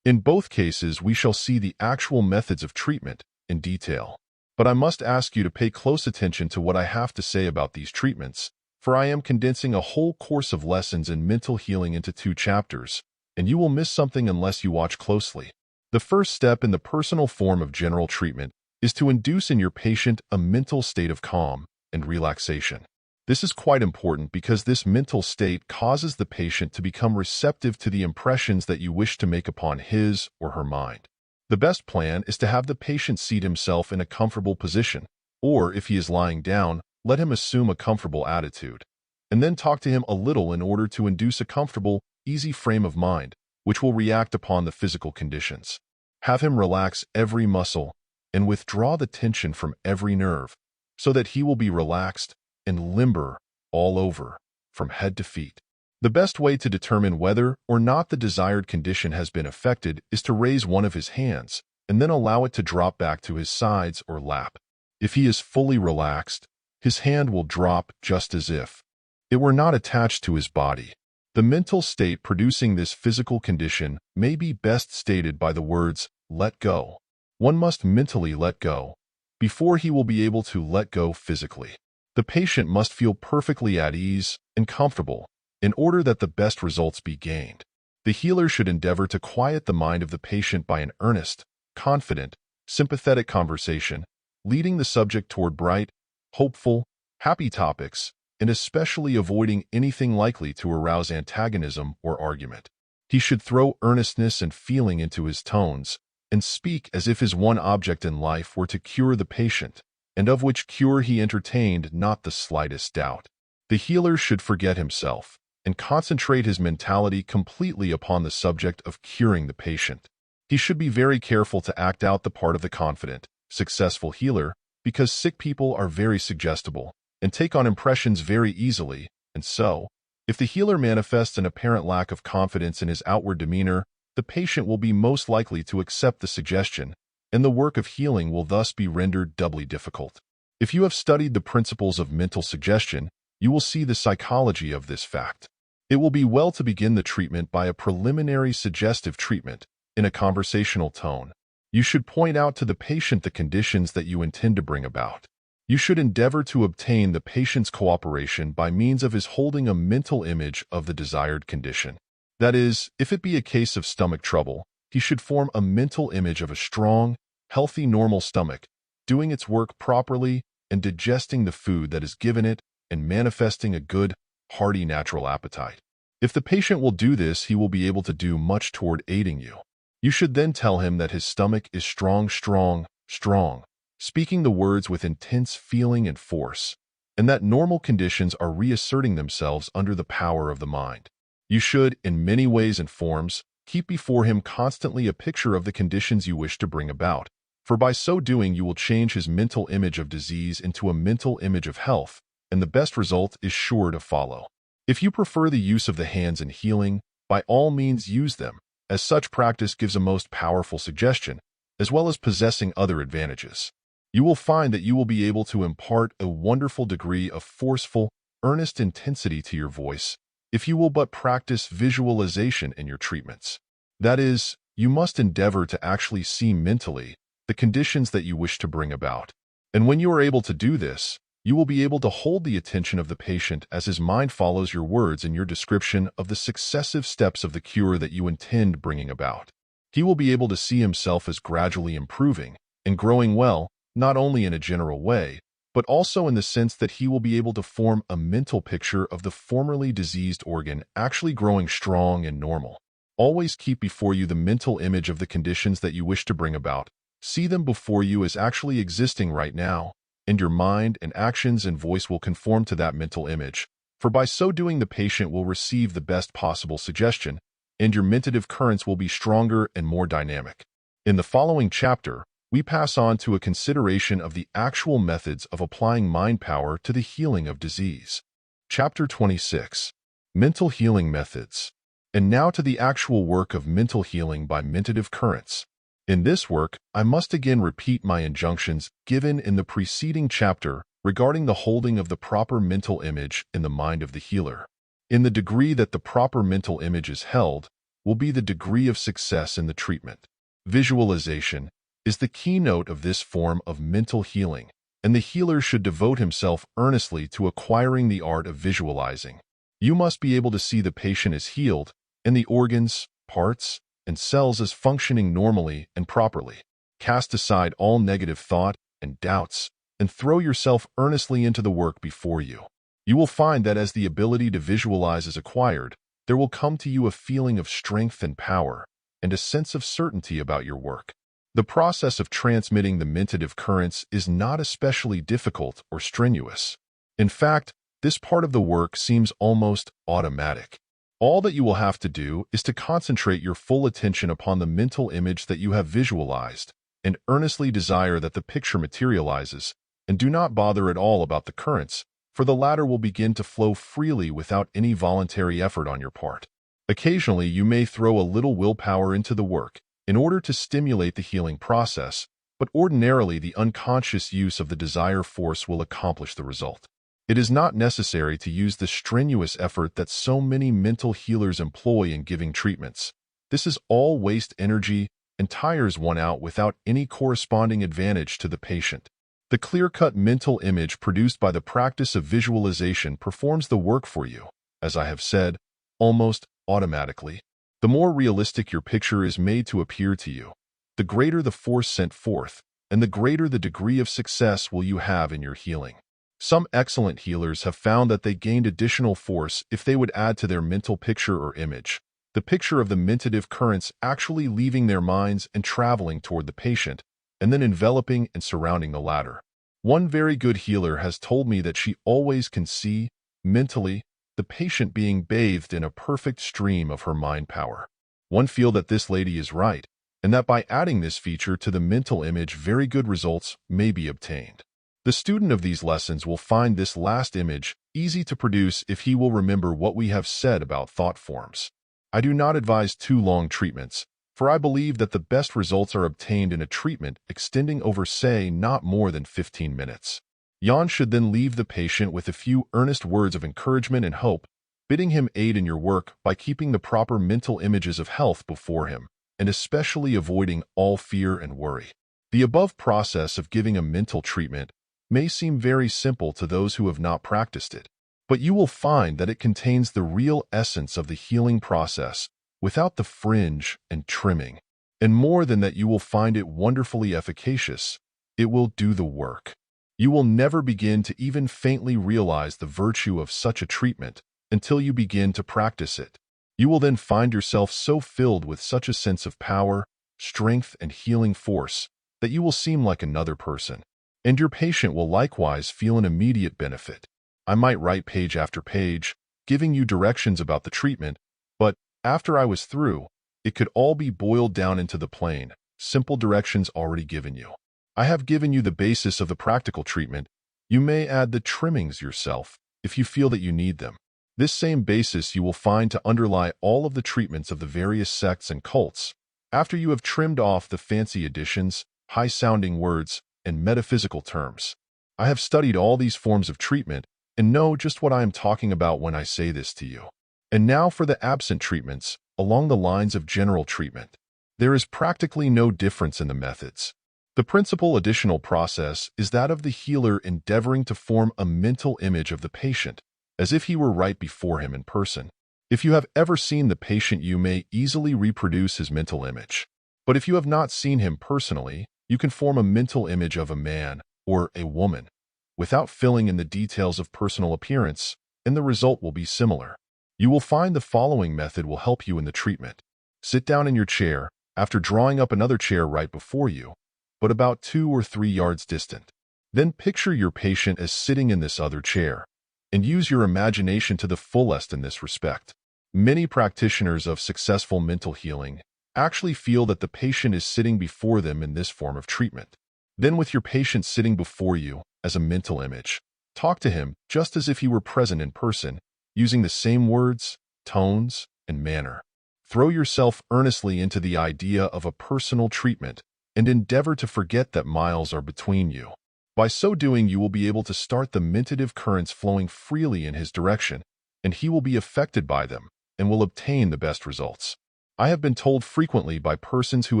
In both cases, we shall see the actual methods of treatment in detail. But I must ask you to pay close attention to what I have to say about these treatments, for I am condensing a whole course of lessons in mental healing into 2 chapters, and you will miss something unless you watch closely. The first step in the personal form of general treatment is to induce in your patient a mental state of calm and relaxation. This is quite important because this mental state causes the patient to become receptive to the impressions that you wish to make upon his or her mind. The best plan is to have the patient seat himself in a comfortable position, or if he is lying down, let him assume a comfortable attitude, and then talk to him a little in order to induce a comfortable, easy frame of mind, which will react upon the physical conditions. Have him relax every muscle and withdraw the tension from every nerve, so that he will be relaxed and limber all over, from head to feet. The best way to determine whether or not the desired condition has been affected is to raise one of his hands and then allow it to drop back to his sides or lap. If he is fully relaxed, his hand will drop just as if it were not attached to his body. The mental state producing this physical condition may be best stated by the words, let go. One must mentally let go before he will be able to let go physically. The patient must feel perfectly at ease and comfortable in order that the best results be gained. The healer should endeavor to quiet the mind of the patient by an earnest, confident, sympathetic conversation, leading the subject toward bright, hopeful, happy topics, and especially avoiding anything likely to arouse antagonism or argument. He should throw earnestness and feeling into his tones and speak as if his one object in life were to cure the patient, and of which cure he entertained not the slightest doubt. The healer should forget himself and concentrate his mentality completely upon the subject of curing the patient. He should be very careful to act out the part of the confident, successful healer, because sick people are very suggestible and take on impressions very easily, and so, if the healer manifests an apparent lack of confidence in his outward demeanor, the patient will be most likely to accept the suggestion, and the work of healing will thus be rendered doubly difficult. If you have studied the principles of mental suggestion, you will see the psychology of this fact. It will be well to begin the treatment by a preliminary suggestive treatment in a conversational tone. You should point out to the patient the conditions that you intend to bring about. You should endeavor to obtain the patient's cooperation by means of his holding a mental image of the desired condition. That is, if it be a case of stomach trouble, he should form a mental image of a strong, healthy, normal stomach, doing its work properly and digesting the food that is given it and manifesting a good, hearty, natural appetite. If the patient will do this, he will be able to do much toward aiding you. You should then tell him that his stomach is strong, strong, strong, speaking the words with intense feeling and force, and that normal conditions are reasserting themselves under the power of the mind. You should, in many ways and forms, keep before him constantly a picture of the conditions you wish to bring about, for by so doing you will change his mental image of disease into a mental image of health, and the best result is sure to follow. If you prefer the use of the hands in healing, by all means use them, as such practice gives a most powerful suggestion, as well as possessing other advantages. You will find that you will be able to impart a wonderful degree of forceful, earnest intensity to your voice if you will but practice visualization in your treatments. That is, you must endeavor to actually see mentally the conditions that you wish to bring about. And when you are able to do this, you will be able to hold the attention of the patient as his mind follows your words and your description of the successive steps of the cure that you intend bringing about. He will be able to see himself as gradually improving and growing well, not only in a general way, but also in the sense that he will be able to form a mental picture of the formerly diseased organ actually growing strong and normal. Always keep before you the mental image of the conditions that you wish to bring about. See them before you as actually existing right now, and your mind and actions and voice will conform to that mental image, for by so doing the patient will receive the best possible suggestion, and your mentative currents will be stronger and more dynamic. In the following chapter, we pass on to a consideration of the actual methods of applying mind power to the healing of disease. Chapter 26. Mental Healing Methods. And now to the actual work of mental healing by mentative currents. In this work, I must again repeat my injunctions given in the preceding chapter regarding the holding of the proper mental image in the mind of the healer. In the degree that the proper mental image is held, will be the degree of success in the treatment. Visualization is the keynote of this form of mental healing, and the healer should devote himself earnestly to acquiring the art of visualizing. You must be able to see the patient as healed, and the organs, parts, and cells as functioning normally and properly. Cast aside all negative thought and doubts, and throw yourself earnestly into the work before you. You will find that as the ability to visualize is acquired, there will come to you a feeling of strength and power, and a sense of certainty about your work. The process of transmitting the mentative currents is not especially difficult or strenuous. In fact, this part of the work seems almost automatic. All that you will have to do is to concentrate your full attention upon the mental image that you have visualized, and earnestly desire that the picture materializes, and do not bother at all about the currents, for the latter will begin to flow freely without any voluntary effort on your part. Occasionally, you may throw a little willpower into the work, in order to stimulate the healing process, but ordinarily the unconscious use of the desire force will accomplish the result. It is not necessary to use the strenuous effort that so many mental healers employ in giving treatments. This is all waste energy and tires one out without any corresponding advantage to the patient. The clear-cut mental image produced by the practice of visualization performs the work for you, as I have said, almost automatically. The more realistic your picture is made to appear to you, the greater the force sent forth, and the greater the degree of success will you have in your healing. Some excellent healers have found that they gained additional force if they would add to their mental picture or image the picture of the mentative currents actually leaving their minds and traveling toward the patient, and then enveloping and surrounding the latter. One very good healer has told me that she always can see, mentally, the patient being bathed in a perfect stream of her mind power. One feel that this lady is right, and that by adding this feature to the mental image very good results may be obtained. The student of these lessons will find this last image easy to produce if he will remember what we have said about thought forms. I do not advise too long treatments, for I believe that the best results are obtained in a treatment extending over, say, not more than 15 minutes. Jan should then leave the patient with a few earnest words of encouragement and hope, bidding him aid in your work by keeping the proper mental images of health before him, and especially avoiding all fear and worry. The above process of giving a mental treatment may seem very simple to those who have not practiced it, but you will find that it contains the real essence of the healing process without the fringe and trimming. And more than that, you will find it wonderfully efficacious. It will do the work. You will never begin to even faintly realize the virtue of such a treatment until you begin to practice it. You will then find yourself so filled with such a sense of power, strength, and healing force that you will seem like another person. And your patient will likewise feel an immediate benefit. I might write page after page, giving you directions about the treatment, but after I was through, it could all be boiled down into the plain, simple directions already given you. I have given you the basis of the practical treatment. You may add the trimmings yourself if you feel that you need them. This same basis you will find to underlie all of the treatments of the various sects and cults, after you have trimmed off the fancy additions, high-sounding words, and metaphysical terms. I have studied all these forms of treatment and know just what I am talking about when I say this to you. And now for the absent treatments, along the lines of general treatment. There is practically no difference in the methods. The principal additional process is that of the healer endeavoring to form a mental image of the patient, as if he were right before him in person. If you have ever seen the patient, you may easily reproduce his mental image. But if you have not seen him personally, you can form a mental image of a man or a woman, without filling in the details of personal appearance, and the result will be similar. You will find the following method will help you in the treatment. Sit down in your chair, after drawing up another chair right before you, but about 2 or 3 yards distant. Then picture your patient as sitting in this other chair, and use your imagination to the fullest in this respect. Many practitioners of successful mental healing actually feel that the patient is sitting before them in this form of treatment. Then with your patient sitting before you as a mental image, talk to him just as if he were present in person, using the same words, tones, and manner. Throw yourself earnestly into the idea of a personal treatment and endeavor to forget that miles are between you. By so doing, you will be able to start the mentative currents flowing freely in his direction, and he will be affected by them and will obtain the best results. I have been told frequently by persons who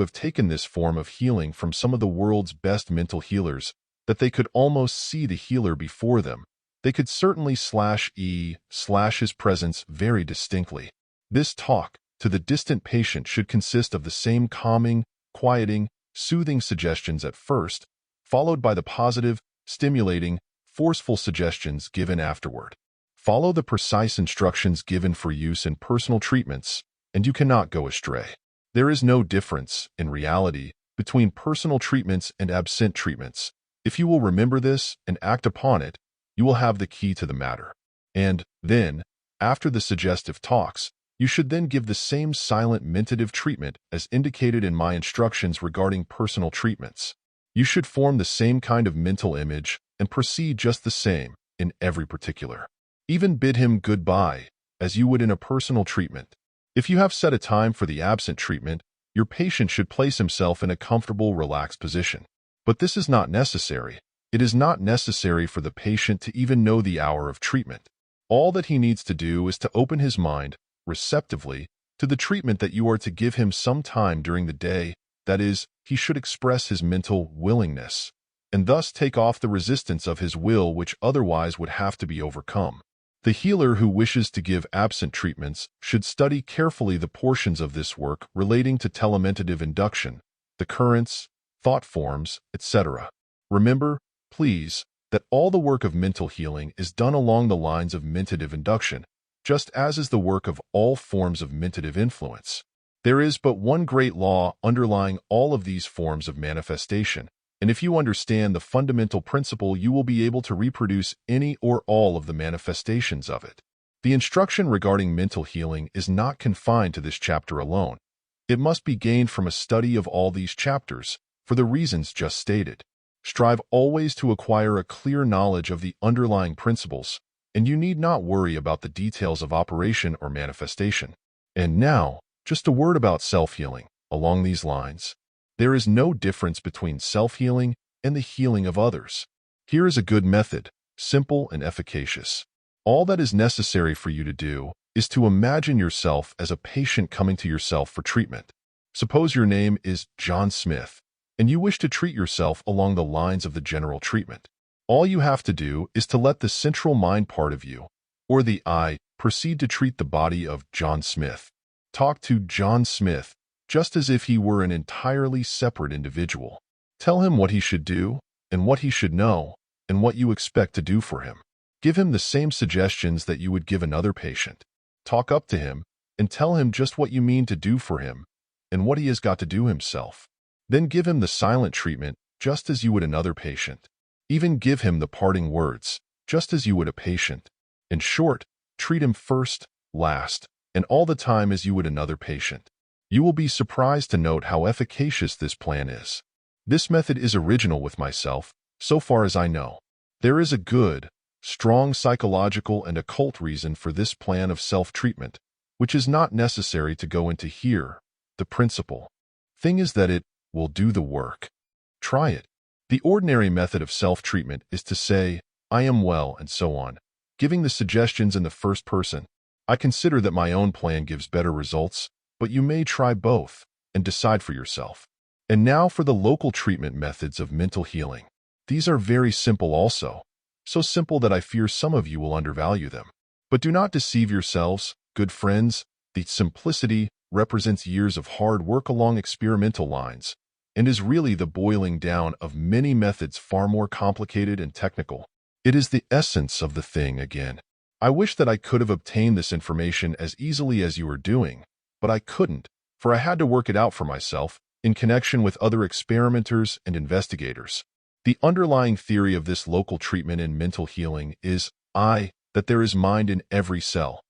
have taken this form of healing from some of the world's best mental healers that they could almost see the healer before them. They could certainly / his presence very distinctly. This talk to the distant patient should consist of the same calming, quieting, soothing suggestions at first, followed by the positive, stimulating, forceful suggestions given afterward. Follow the precise instructions given for use in personal treatments, and you cannot go astray. There is no difference, in reality, between personal treatments and absent treatments. If you will remember this and act upon it, you will have the key to the matter. And then, after the suggestive talks, you should then give the same silent mentative treatment as indicated in my instructions regarding personal treatments. You should form the same kind of mental image and proceed just the same in every particular. Even bid him goodbye, as you would in a personal treatment. If you have set a time for the absent treatment, your patient should place himself in a comfortable, relaxed position. But this is not necessary. It is not necessary for the patient to even know the hour of treatment. All that he needs to do is to open his mind, receptively, to the treatment that you are to give him some time during the day. That is, he should express his mental willingness, and thus take off the resistance of his will which otherwise would have to be overcome. The healer who wishes to give absent treatments should study carefully the portions of this work relating to telementative induction, the currents, thought forms, etc. Remember, please, that all the work of mental healing is done along the lines of mentative induction, just as is the work of all forms of mentative influence. There is but one great law underlying all of these forms of manifestation, and if you understand the fundamental principle, you will be able to reproduce any or all of the manifestations of it. The instruction regarding mental healing is not confined to this chapter alone. It must be gained from a study of all these chapters, for the reasons just stated. Strive always to acquire a clear knowledge of the underlying principles, and you need not worry about the details of operation or manifestation. And now, just a word about self-healing. Along these lines, there is no difference between self-healing and the healing of others. Here is a good method, simple and efficacious. All that is necessary for you to do is to imagine yourself as a patient coming to yourself for treatment. Suppose your name is John Smith, and you wish to treat yourself along the lines of the general treatment. All you have to do is to let the central mind part of you, or the I, proceed to treat the body of John Smith. Talk to John Smith just as if he were an entirely separate individual. Tell him what he should do, and what he should know, and what you expect to do for him. Give him the same suggestions that you would give another patient. Talk up to him, and tell him just what you mean to do for him, and what he has got to do himself. Then give him the silent treatment, just as you would another patient. Even give him the parting words, just as you would a patient. In short, treat him first, last, and all the time as you would another patient. You will be surprised to note how efficacious this plan is. This method is original with myself, so far as I know. There is a good, strong psychological and occult reason for this plan of self-treatment, which is not necessary to go into here. The principal thing is that it will do the work. Try it. The ordinary method of self-treatment is to say, I am well, and so on, giving the suggestions in the first person. I consider that my own plan gives better results, but you may try both and decide for yourself. And now for the local treatment methods of mental healing. These are very simple also, so simple that I fear some of you will undervalue them. But do not deceive yourselves, good friends. The simplicity represents years of hard work along experimental lines, and is really the boiling down of many methods far more complicated and technical. It is the essence of the thing again. I wish that I could have obtained this information as easily as you are doing, but I couldn't, for I had to work it out for myself in connection with other experimenters and investigators. The underlying theory of this local treatment in mental healing is, that there is mind in every cell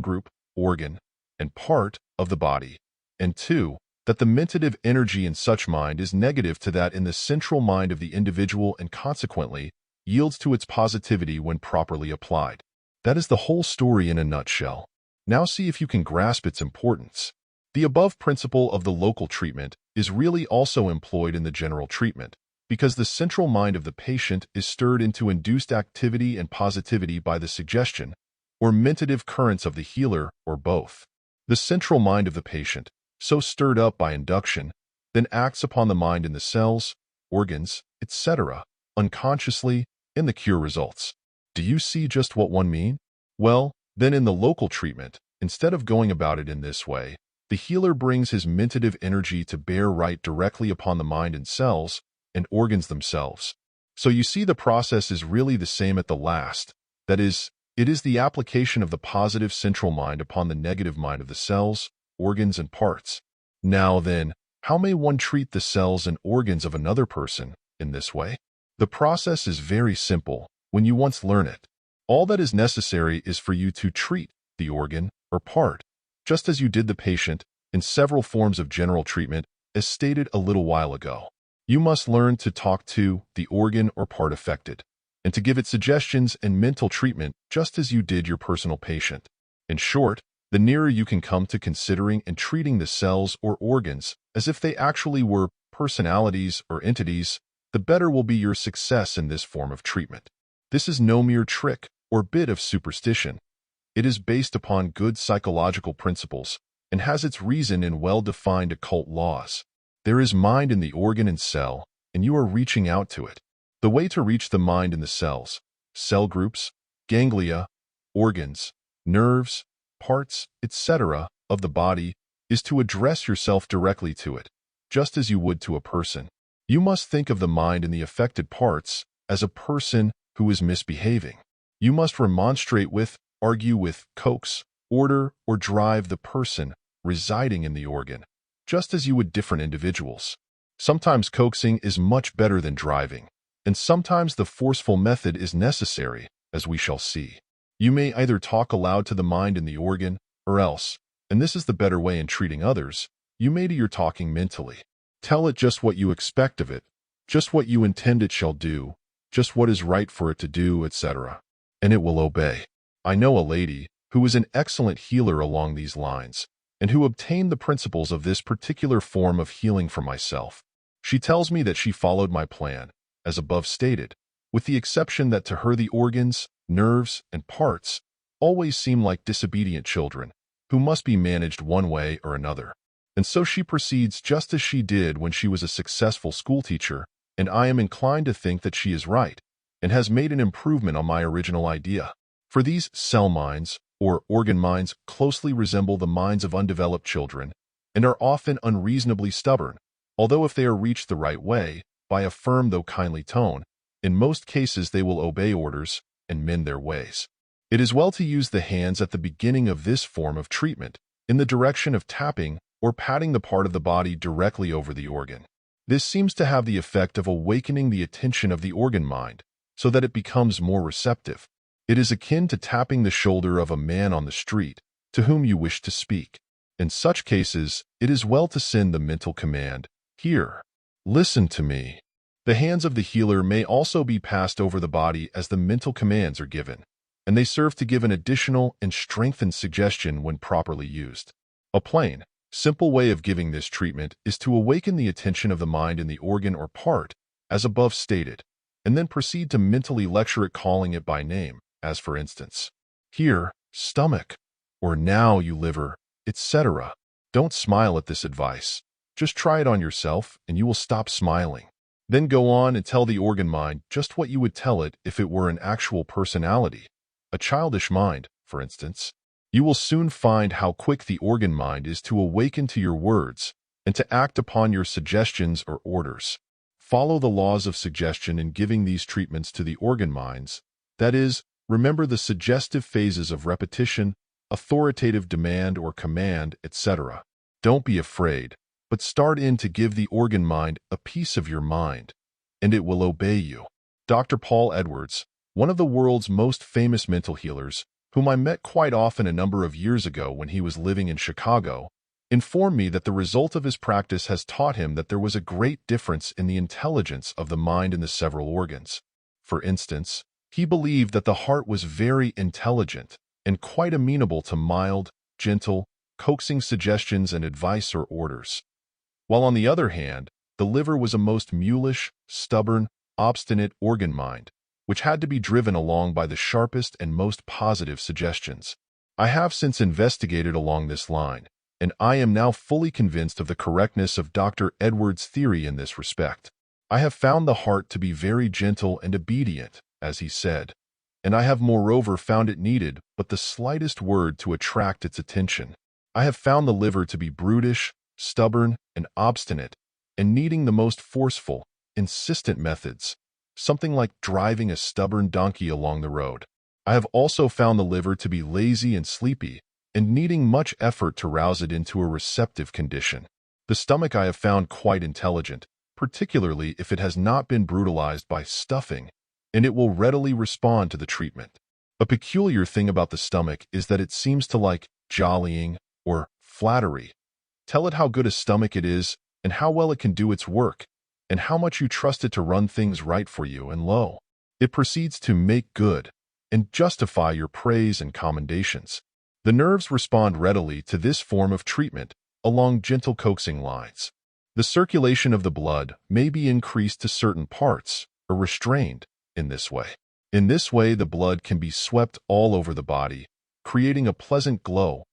group, organ, and part of the body, and 2, that the mentative energy in such mind is negative to that in the central mind of the individual and consequently yields to its positivity when properly applied. That is the whole story in a nutshell. Now see if you can grasp its importance. The above principle of the local treatment is really also employed in the general treatment, because the central mind of the patient is stirred into induced activity and positivity by the suggestion, or mentative currents of the healer, or both. The central mind of the patient, so stirred up by induction, then acts upon the mind in the cells, organs, etc., unconsciously, and the cure results. Do you see just what one mean? Well, then in the local treatment, instead of going about it in this way, the healer brings his mentative energy to bear right directly upon the mind and cells and organs themselves. So you see the process is really the same at the last. That is, it is the application of the positive central mind upon the negative mind of the cells, organs, and parts. Now then, how may one treat the cells and organs of another person in this way? The process is very simple when you once learn it. All that is necessary is for you to treat the organ or part, just as you did the patient, in several forms of general treatment, as stated a little while ago. You must learn to talk to the organ or part affected, and to give it suggestions and mental treatment just as you did your personal patient. In short, the nearer you can come to considering and treating the cells or organs as if they actually were personalities or entities, the better will be your success in this form of treatment. This is no mere trick or bit of superstition. It is based upon good psychological principles and has its reason in well-defined occult laws. There is mind in the organ and cell, and you are reaching out to it. The way to reach the mind in the cells, cell groups, ganglia, organs, nerves, parts, etc. of the body is to address yourself directly to it, just as you would to a person. You must think of the mind in the affected parts as a person who is misbehaving. You must remonstrate with, argue with, coax, order, or drive the person residing in the organ, just as you would different individuals. Sometimes coaxing is much better than driving, and sometimes the forceful method is necessary, as we shall see. You may either talk aloud to the mind in the organ, or else, and this is the better way in treating others, you may do your talking mentally. Tell it just what you expect of it, just what you intend it shall do, just what is right for it to do, etc., and it will obey. I know a lady who is an excellent healer along these lines, and who obtained the principles of this particular form of healing for myself. She tells me that she followed my plan, as above stated, with the exception that to her the organs, nerves, and parts always seem like disobedient children, who must be managed one way or another. And so she proceeds just as she did when she was a successful schoolteacher, and I am inclined to think that she is right, and has made an improvement on my original idea. For these cell minds, or organ minds, closely resemble the minds of undeveloped children, and are often unreasonably stubborn, although if they are reached the right way, by a firm though kindly tone, in most cases they will obey orders and mend their ways. It is well to use the hands at the beginning of this form of treatment, in the direction of tapping or patting the part of the body directly over the organ. This seems to have the effect of awakening the attention of the organ mind, so that it becomes more receptive. It is akin to tapping the shoulder of a man on the street to whom you wish to speak. In such cases, it is well to send the mental command, "Here, listen to me." The hands of the healer may also be passed over the body as the mental commands are given, and they serve to give an additional and strengthened suggestion when properly used. A plain, simple way of giving this treatment is to awaken the attention of the mind in the organ or part, as above stated, and then proceed to mentally lecture it, calling it by name, as for instance, "Here, stomach," or "Now, you liver," etc. Don't smile at this advice. Just try it on yourself, and you will stop smiling. Then go on and tell the organ mind just what you would tell it if it were an actual personality, a childish mind, for instance. You will soon find how quick the organ mind is to awaken to your words and to act upon your suggestions or orders. Follow the laws of suggestion in giving these treatments to the organ minds. That is, remember the suggestive phases of repetition, authoritative demand or command, etc. Don't be afraid, but start in to give the organ mind a piece of your mind, and it will obey you. Dr. Paul Edwards, one of the world's most famous mental healers, whom I met quite often a number of years ago when he was living in Chicago, informed me that the result of his practice has taught him that there was a great difference in the intelligence of the mind in the several organs. For instance, he believed that the heart was very intelligent and quite amenable to mild, gentle, coaxing suggestions and advice or orders, while on the other hand, the liver was a most mulish, stubborn, obstinate organ mind, which had to be driven along by the sharpest and most positive suggestions. I have since investigated along this line, and I am now fully convinced of the correctness of Dr. Edwards' theory in this respect. I have found the heart to be very gentle and obedient, as he said, and I have moreover found it needed but the slightest word to attract its attention. I have found the liver to be brutish, stubborn, and obstinate, and needing the most forceful, insistent methods, something like driving a stubborn donkey along the road. I have also found the liver to be lazy and sleepy, and needing much effort to rouse it into a receptive condition. The stomach I have found quite intelligent, particularly if it has not been brutalized by stuffing, and it will readily respond to the treatment. A peculiar thing about the stomach is that it seems to like jollying or flattery. Tell it how good a stomach it is, and how well it can do its work, and how much you trust it to run things right for you, and lo, it proceeds to make good and justify your praise and commendations. The nerves respond readily to this form of treatment along gentle coaxing lines. The circulation of the blood may be increased to certain parts or restrained in this way. In this way, the blood can be swept all over the body, creating a pleasant glow,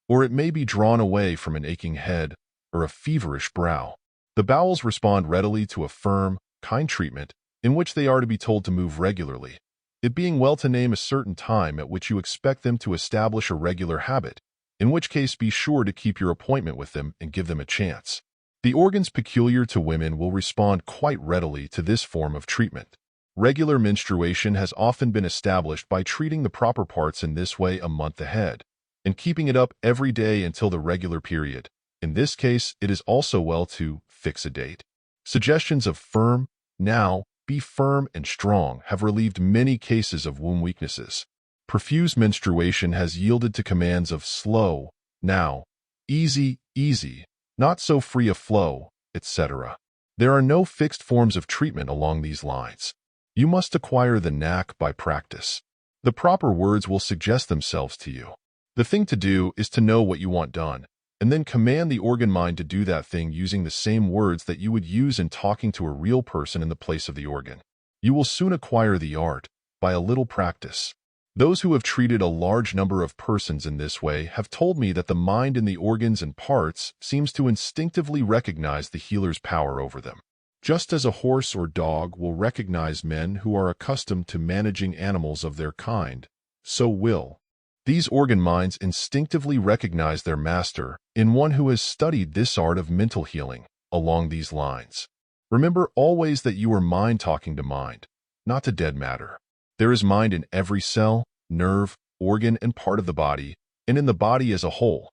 or it may be drawn away from an aching head or a feverish brow. The bowels respond readily to a firm, kind treatment, in which they are to be told to move regularly, it being well to name a certain time at which you expect them to establish a regular habit, in which case be sure to keep your appointment with them and give them a chance. The organs peculiar to women will respond quite readily to this form of treatment. Regular menstruation has often been established by treating the proper parts in this way a month ahead, and keeping it up every day until the regular period. In this case, it is also well to fix a date. Suggestions of firm, now, be firm and strong have relieved many cases of womb weaknesses. Profuse menstruation has yielded to commands of slow, now, easy, easy, not so free a flow, etc. There are no fixed forms of treatment along these lines. You must acquire the knack by practice. The proper words will suggest themselves to you. The thing to do is to know what you want done, and then command the organ mind to do that thing using the same words that you would use in talking to a real person in the place of the organ. You will soon acquire the art, by a little practice. Those who have treated a large number of persons in this way have told me that the mind in the organs and parts seems to instinctively recognize the healer's power over them. Just as a horse or dog will recognize men who are accustomed to managing animals of their kind, so will these organ minds instinctively recognize their master in one who has studied this art of mental healing along these lines. Remember always that you are mind talking to mind, not to dead matter. There is mind in every cell, nerve, organ, and part of the body, and in the body as a whole.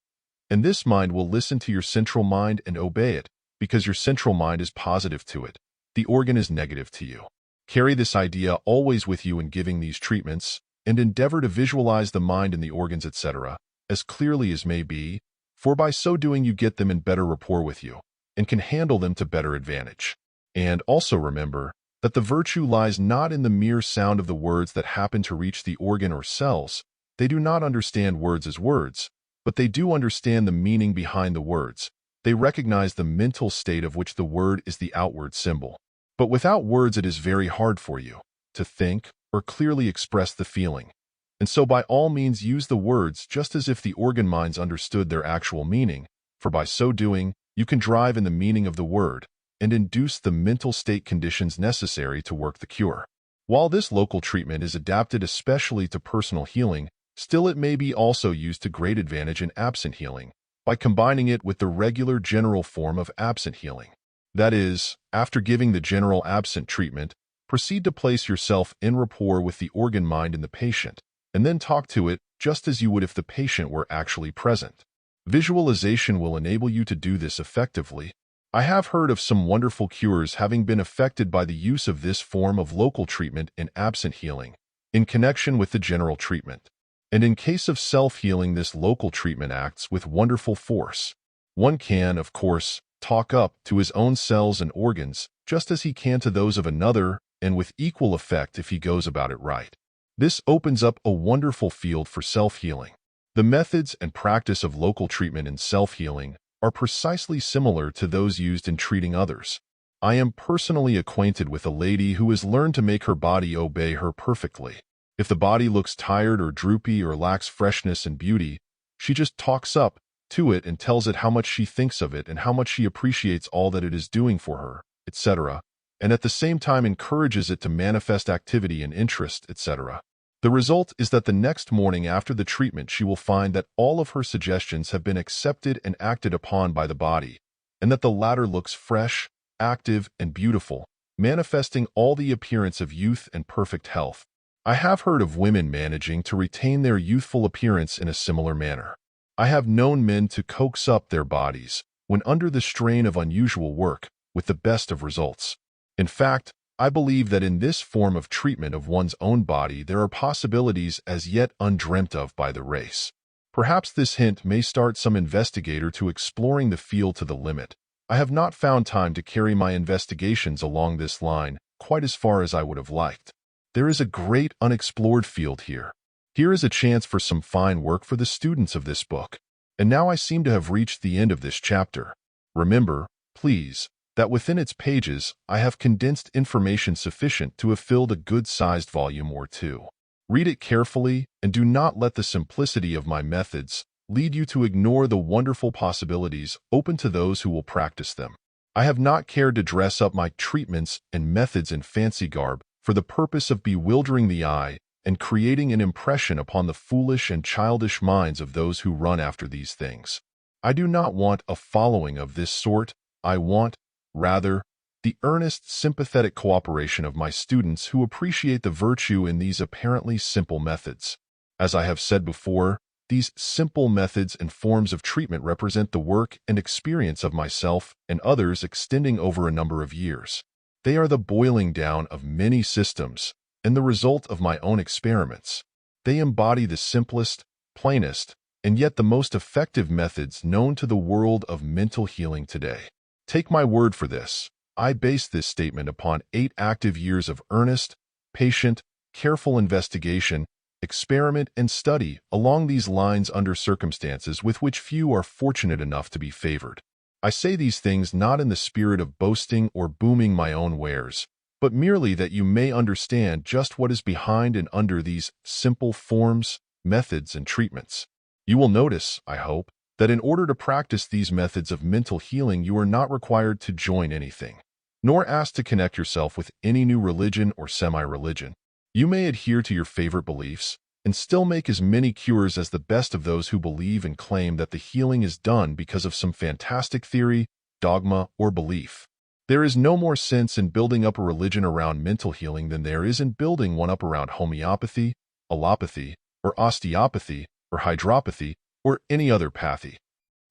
And this mind will listen to your central mind and obey it, because your central mind is positive to it. The organ is negative to you. Carry this idea always with you in giving these treatments, and endeavor to visualize the mind and the organs, etc., as clearly as may be, for by so doing you get them in better rapport with you, and can handle them to better advantage. And also remember that the virtue lies not in the mere sound of the words that happen to reach the organ or cells. They do not understand words as words, but they do understand the meaning behind the words. They recognize the mental state of which the word is the outward symbol. But without words it is very hard for you to think or clearly express the feeling. And so by all means use the words just as if the organ minds understood their actual meaning, for by so doing you can drive in the meaning of the word and induce the mental state conditions necessary to work the cure. While this local treatment is adapted especially to personal healing, still it may be also used to great advantage in absent healing, by combining it with the regular general form of absent healing. That is, after giving the general absent treatment, proceed to place yourself in rapport with the organ mind in the patient, and then talk to it just as you would if the patient were actually present. Visualization will enable you to do this effectively. I have heard of some wonderful cures having been effected by the use of this form of local treatment in absent healing, in connection with the general treatment. And in case of self-healing, this local treatment acts with wonderful force. One can, of course, talk up to his own cells and organs just as he can to those of another, and with equal effect if he goes about it right. This opens up a wonderful field for self-healing. The methods and practice of local treatment in self-healing are precisely similar to those used in treating others. I am personally acquainted with a lady who has learned to make her body obey her perfectly. If the body looks tired or droopy or lacks freshness and beauty, she just talks up to it and tells it how much she thinks of it and how much she appreciates all that it is doing for her, etc., and at the same time encourages it to manifest activity and interest, etc. The result is that the next morning after the treatment she will find that all of her suggestions have been accepted and acted upon by the body, and that the latter looks fresh, active, and beautiful, manifesting all the appearance of youth and perfect health. I have heard of women managing to retain their youthful appearance in a similar manner. I have known men to coax up their bodies, when under the strain of unusual work, with the best of results. In fact, I believe that in this form of treatment of one's own body there are possibilities as yet undreamt of by the race. Perhaps this hint may start some investigator to exploring the field to the limit. I have not found time to carry my investigations along this line quite as far as I would have liked. There is a great unexplored field here. Here is a chance for some fine work for the students of this book. And now I seem to have reached the end of this chapter. Remember, please, that within its pages I have condensed information sufficient to have filled a good-sized volume or two. Read it carefully and do not let the simplicity of my methods lead you to ignore the wonderful possibilities open to those who will practice them. I have not cared to dress up my treatments and methods in fancy garb for the purpose of bewildering the eye and creating an impression upon the foolish and childish minds of those who run after these things. I do not want a following of this sort. I want, rather, the earnest, sympathetic cooperation of my students who appreciate the virtue in these apparently simple methods. As I have said before, these simple methods and forms of treatment represent the work and experience of myself and others extending over a number of years. They are the boiling down of many systems and the result of my own experiments. They embody the simplest, plainest, and yet the most effective methods known to the world of mental healing today. Take my word for this. I base this statement upon 8 active years of earnest, patient, careful investigation, experiment, and study along these lines under circumstances with which few are fortunate enough to be favored. I say these things not in the spirit of boasting or booming my own wares, but merely that you may understand just what is behind and under these simple forms, methods, and treatments. You will notice, I hope, that in order to practice these methods of mental healing, you are not required to join anything, nor asked to connect yourself with any new religion or semi-religion. You may adhere to your favorite beliefs and still make as many cures as the best of those who believe and claim that the healing is done because of some fantastic theory, dogma, or belief. There is no more sense in building up a religion around mental healing than there is in building one up around homeopathy, allopathy, or osteopathy, or hydropathy, or any other pathy.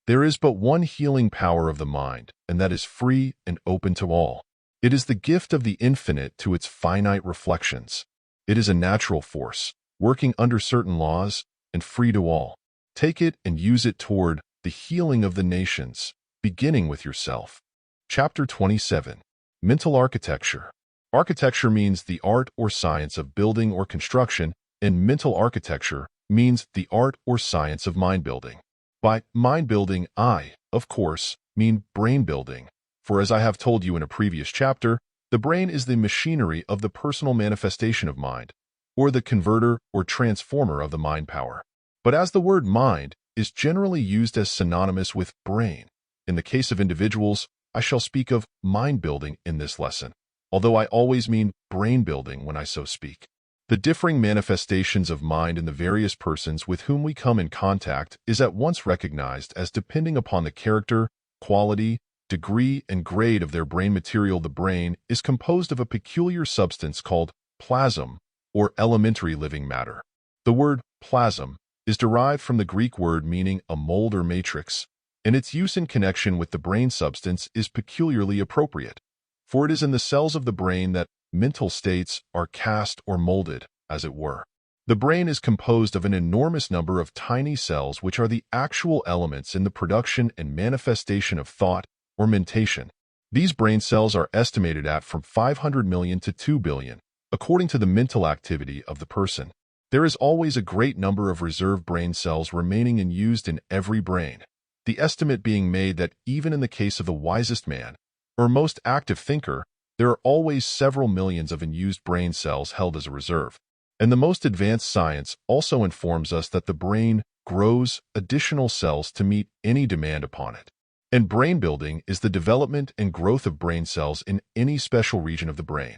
There is but one healing power of the mind, and that is free and open to all. It is the gift of the infinite to its finite reflections. It is a natural force, working under certain laws, and free to all. Take it and use it toward the healing of the nations, beginning with yourself. Chapter 27. Mental Architecture. Architecture means the art or science of building or construction, and mental architecture means the art or science of mind building. By mind building, I, of course, mean brain building, for as I have told you in a previous chapter, the brain is the machinery of the personal manifestation of mind, or the converter or transformer of the mind power. But as the word mind is generally used as synonymous with brain, in the case of individuals, I shall speak of mind building in this lesson, although I always mean brain building when I so speak. The differing manifestations of mind in the various persons with whom we come in contact is at once recognized as depending upon the character, quality, degree, and grade of their brain material. The brain is composed of a peculiar substance called plasm, or elementary living matter. The word plasm is derived from the Greek word meaning a mold or matrix, and its use in connection with the brain substance is peculiarly appropriate, for it is in the cells of the brain that mental states are cast or molded, as it were. The brain is composed of an enormous number of tiny cells which are the actual elements in the production and manifestation of thought or mentation. These brain cells are estimated at from 500 million to 2 billion, according to the mental activity of the person. There is always a great number of reserve brain cells remaining unused in every brain, the estimate being made that even in the case of the wisest man, or most active thinker, there are always several millions of unused brain cells held as a reserve. And the most advanced science also informs us that the brain grows additional cells to meet any demand upon it. And brain building is the development and growth of brain cells in any special region of the brain.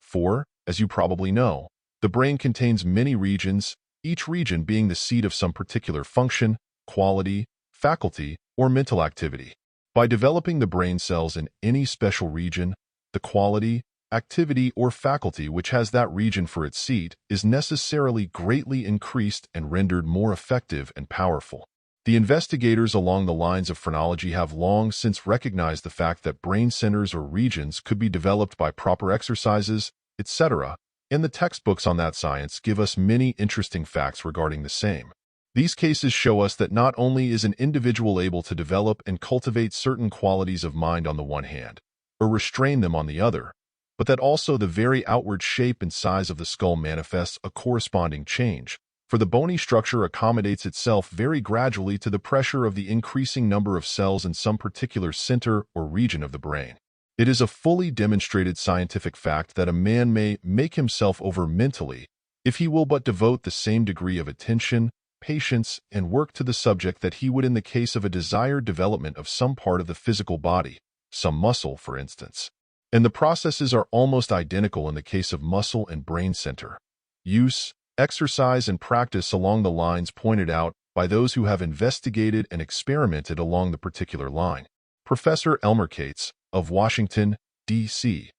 For, as you probably know, the brain contains many regions, each region being the seat of some particular function, quality, faculty, or mental activity. By developing the brain cells in any special region, the quality, activity, or faculty which has that region for its seat is necessarily greatly increased and rendered more effective and powerful. The investigators along the lines of phrenology have long since recognized the fact that brain centers or regions could be developed by proper exercises, etc., and the textbooks on that science give us many interesting facts regarding the same. These cases show us that not only is an individual able to develop and cultivate certain qualities of mind on the one hand, or restrain them on the other, but that also the very outward shape and size of the skull manifests a corresponding change, for the bony structure accommodates itself very gradually to the pressure of the increasing number of cells in some particular center or region of the brain. It is a fully demonstrated scientific fact that a man may make himself over mentally if he will but devote the same degree of attention, patience, and work to the subject that he would in the case of a desired development of some part of the physical body, some muscle, for instance. And the processes are almost identical in the case of muscle and brain center. Use, exercise, and practice along the lines pointed out by those who have investigated and experimented along the particular line. Professor Elmer Cates, of Washington, D.C.,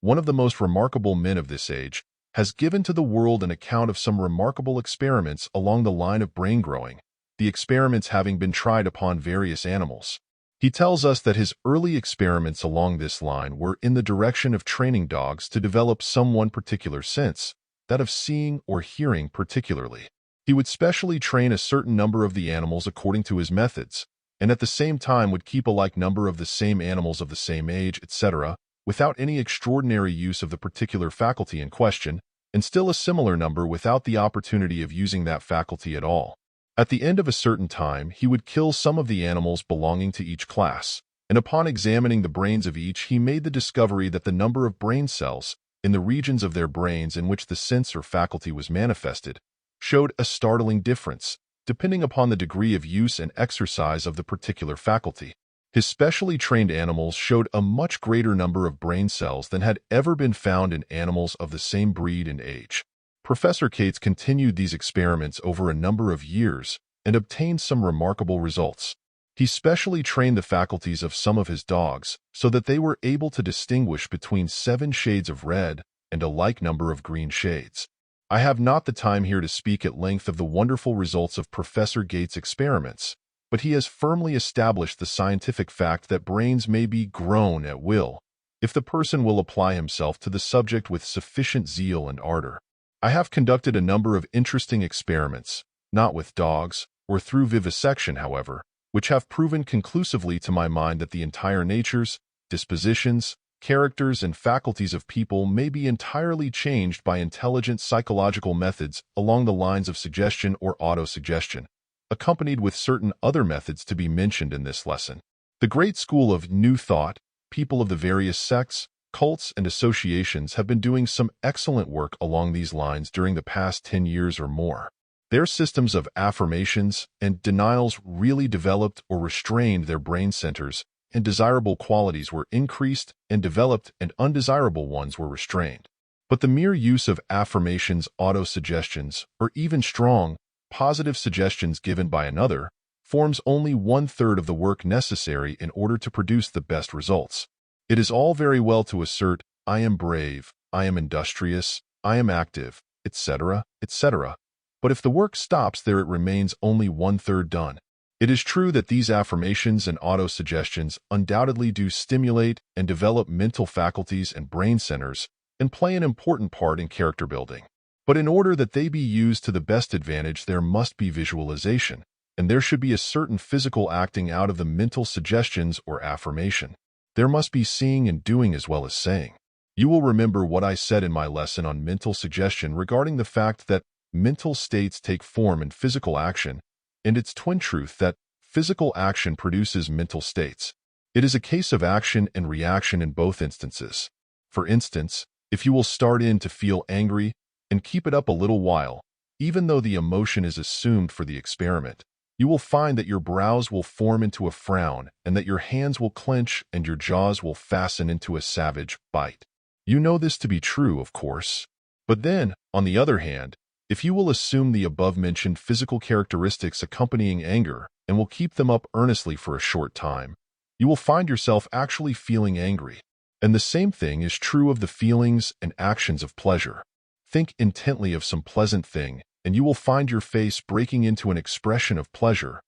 one of the most remarkable men of this age, has given to the world an account of some remarkable experiments along the line of brain growing, the experiments having been tried upon various animals. He tells us that his early experiments along this line were in the direction of training dogs to develop some one particular sense, that of seeing or hearing particularly. He would specially train a certain number of the animals according to his methods, and at the same time would keep a like number of the same animals of the same age, etc., without any extraordinary use of the particular faculty in question, and still a similar number without the opportunity of using that faculty at all. At the end of a certain time, he would kill some of the animals belonging to each class, and upon examining the brains of each, he made the discovery that the number of brain cells, in the regions of their brains in which the sense or faculty was manifested, showed a startling difference, depending upon the degree of use and exercise of the particular faculty. His specially trained animals showed a much greater number of brain cells than had ever been found in animals of the same breed and age. Professor Cates continued these experiments over a number of years and obtained some remarkable results. He specially trained the faculties of some of his dogs so that they were able to distinguish between 7 shades of red and a like number of green shades. I have not the time here to speak at length of the wonderful results of Professor Gates' experiments, but he has firmly established the scientific fact that brains may be grown at will if the person will apply himself to the subject with sufficient zeal and ardor. I have conducted a number of interesting experiments, not with dogs or through vivisection, however, which have proven conclusively to my mind that the entire natures, dispositions, characters, and faculties of people may be entirely changed by intelligent psychological methods along the lines of suggestion or autosuggestion, accompanied with certain other methods to be mentioned in this lesson. The great school of New Thought, people of the various sects, cults, and associations have been doing some excellent work along these lines during the past 10 years or more. Their systems of affirmations and denials really developed or restrained their brain centers, and desirable qualities were increased and developed and undesirable ones were restrained. But the mere use of affirmations, autosuggestions, or even strong, positive suggestions given by another forms only 1/3 of the work necessary in order to produce the best results. It is all very well to assert, I am brave, I am industrious, I am active, etc., etc., but if the work stops there, it remains only 1/3 done. It is true that these affirmations and autosuggestions undoubtedly do stimulate and develop mental faculties and brain centers and play an important part in character building. But in order that they be used to the best advantage, there must be visualization, and there should be a certain physical acting out of the mental suggestions or affirmation. There must be seeing and doing as well as saying. You will remember what I said in my lesson on mental suggestion regarding the fact that mental states take form in physical action, and its twin truth that physical action produces mental states. It is a case of action and reaction in both instances. For instance, if you will start in to feel angry and keep it up a little while, even though the emotion is assumed for the experiment, you will find that your brows will form into a frown and that your hands will clench and your jaws will fasten into a savage bite. You know this to be true, of course. But then, on the other hand, if you will assume the above-mentioned physical characteristics accompanying anger and will keep them up earnestly for a short time, you will find yourself actually feeling angry. And the same thing is true of the feelings and actions of pleasure. Think intently of some pleasant thing, and you will find your face breaking into an expression of pleasure.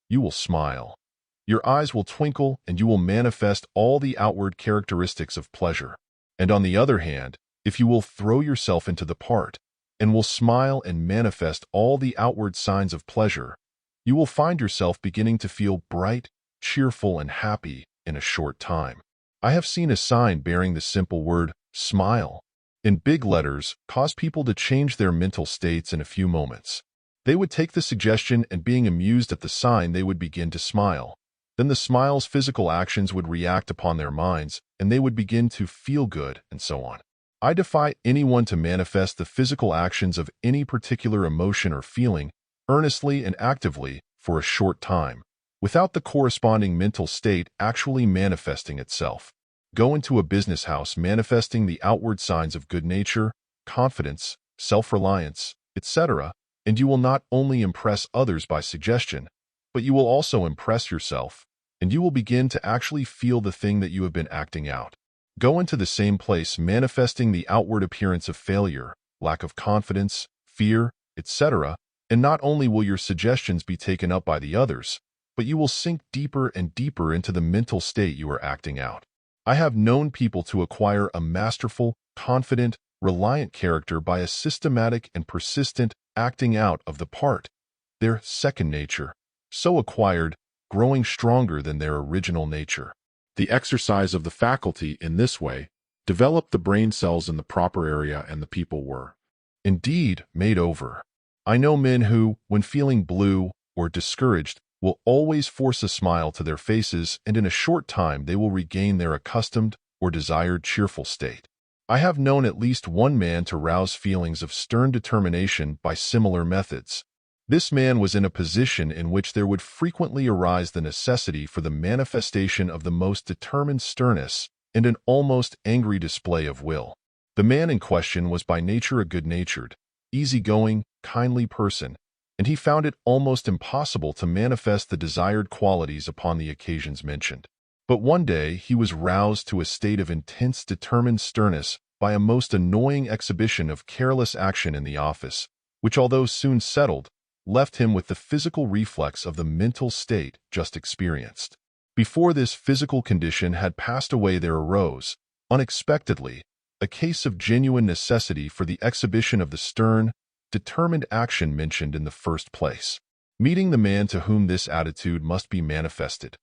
You will smile. Your eyes will twinkle, and you will manifest all the outward characteristics of pleasure. And on the other hand, if you will throw yourself into the part, and will smile and manifest all the outward signs of pleasure, you will find yourself beginning to feel bright, cheerful, and happy in a short time. I have seen a sign bearing the simple word, smile, in big letters, cause people to change their mental states in a few moments. They would take the suggestion, and being amused at the sign, they would begin to smile. Then the smile's physical actions would react upon their minds, and they would begin to feel good, and so on. I defy anyone to manifest the physical actions of any particular emotion or feeling, earnestly and actively, for a short time, without the corresponding mental state actually manifesting itself. Go into a business house manifesting the outward signs of good nature, confidence, self-reliance, etc., and you will not only impress others by suggestion, but you will also impress yourself, and you will begin to actually feel the thing that you have been acting out. Go into the same place manifesting the outward appearance of failure, lack of confidence, fear, etc., and not only will your suggestions be taken up by the others, but you will sink deeper and deeper into the mental state you are acting out. I have known people to acquire a masterful, confident, reliant character by a systematic and persistent acting out of the part, their second nature, so acquired, growing stronger than their original nature. The exercise of the faculty in this way developed the brain cells in the proper area, and the people were, indeed, made over. I know men who, when feeling blue or discouraged, will always force a smile to their faces, and in a short time they will regain their accustomed or desired cheerful state. I have known at least one man to rouse feelings of stern determination by similar methods. This man was in a position in which there would frequently arise the necessity for the manifestation of the most determined sternness and an almost angry display of will. The man in question was by nature a good-natured, easygoing, kindly person, and he found it almost impossible to manifest the desired qualities upon the occasions mentioned. But one day he was roused to a state of intense determined sternness by a most annoying exhibition of careless action in the office, which, although soon settled, left him with the physical reflex of the mental state just experienced. Before this physical condition had passed away, there arose, unexpectedly, a case of genuine necessity for the exhibition of the stern, determined action mentioned in the first place. Meeting the man to whom this attitude must be manifested,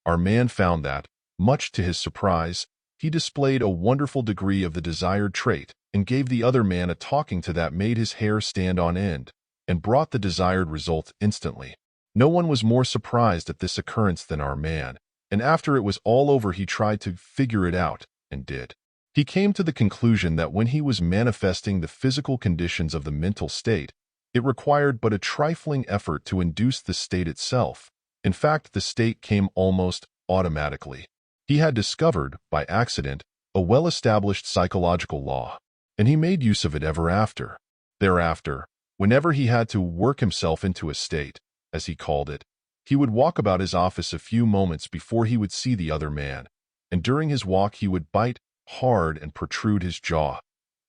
our man found that, much to his surprise, he displayed a wonderful degree of the desired trait, and gave the other man a talking to that made his hair stand on end, and brought the desired result instantly. No one was more surprised at this occurrence than our man, and after it was all over he tried to figure it out, and did. He came to the conclusion that when he was manifesting the physical conditions of the mental state, it required but a trifling effort to induce the state itself. In fact, the state came almost automatically. He had discovered, by accident, a well-established psychological law, and he made use of it ever after. Thereafter, whenever he had to work himself into a state, as he called it, he would walk about his office a few moments before he would see the other man, and during his walk he would bite hard and protrude his jaw.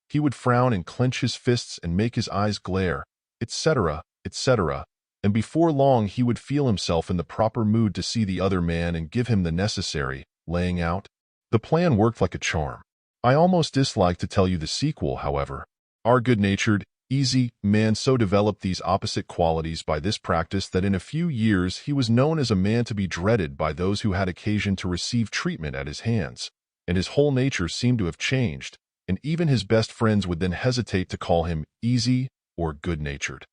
He would frown and clench his fists and make his eyes glare, etc., etc., and before long he would feel himself in the proper mood to see the other man and give him the necessary laying out. The plan worked like a charm. I almost dislike to tell you the sequel, however. Our good-natured, easy man so developed these opposite qualities by this practice that in a few years he was known as a man to be dreaded by those who had occasion to receive treatment at his hands, and his whole nature seemed to have changed, and even his best friends would then hesitate to call him easy or good-natured.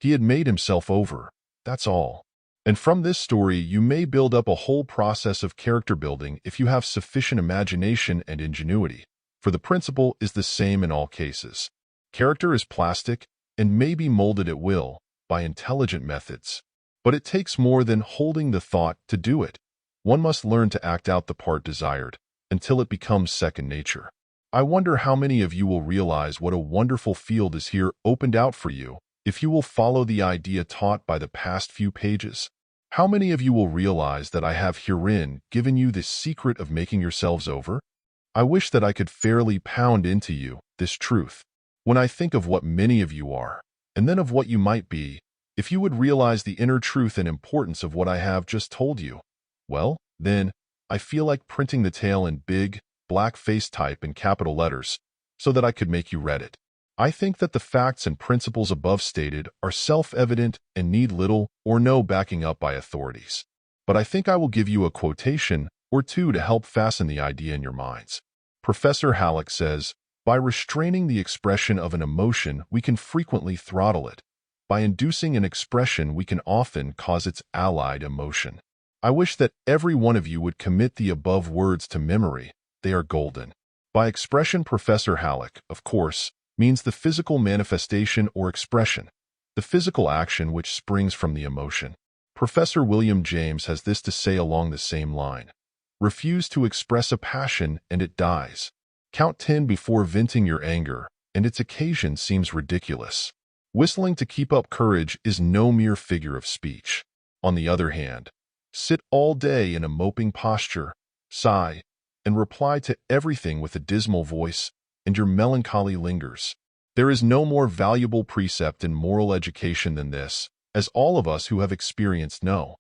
He had made himself over, that's all. And from this story you may build up a whole process of character building if you have sufficient imagination and ingenuity, for the principle is the same in all cases. Character is plastic and may be molded at will by intelligent methods, but it takes more than holding the thought to do it. One must learn to act out the part desired until it becomes second nature. I wonder how many of you will realize what a wonderful field is here opened out for you if you will follow the idea taught by the past few pages. How many of you will realize that I have herein given you the secret of making yourselves over? I wish that I could fairly pound into you this truth. When I think of what many of you are, and then of what you might be, if you would realize the inner truth and importance of what I have just told you, well, then, I feel like printing the tale in big, black-face type in capital letters, so that I could make you read it. I think that the facts and principles above stated are self-evident and need little or no backing up by authorities. But I think I will give you a quotation or two to help fasten the idea in your minds. Professor Halleck says, "By restraining the expression of an emotion, we can frequently throttle it. By inducing an expression, we can often cause its allied emotion." I wish that every one of you would commit the above words to memory. They are golden. By expression, Professor Halleck, of course, means the physical manifestation or expression, the physical action which springs from the emotion. Professor William James has this to say along the same line. Refuse to express a passion and it dies. Count 10 before venting your anger, and its occasion seems ridiculous. Whistling to keep up courage is no mere figure of speech. On the other hand, sit all day in a moping posture, sigh, and reply to everything with a dismal voice, and your melancholy lingers. There is no more valuable precept in moral education than this, as all of us who have experienced know.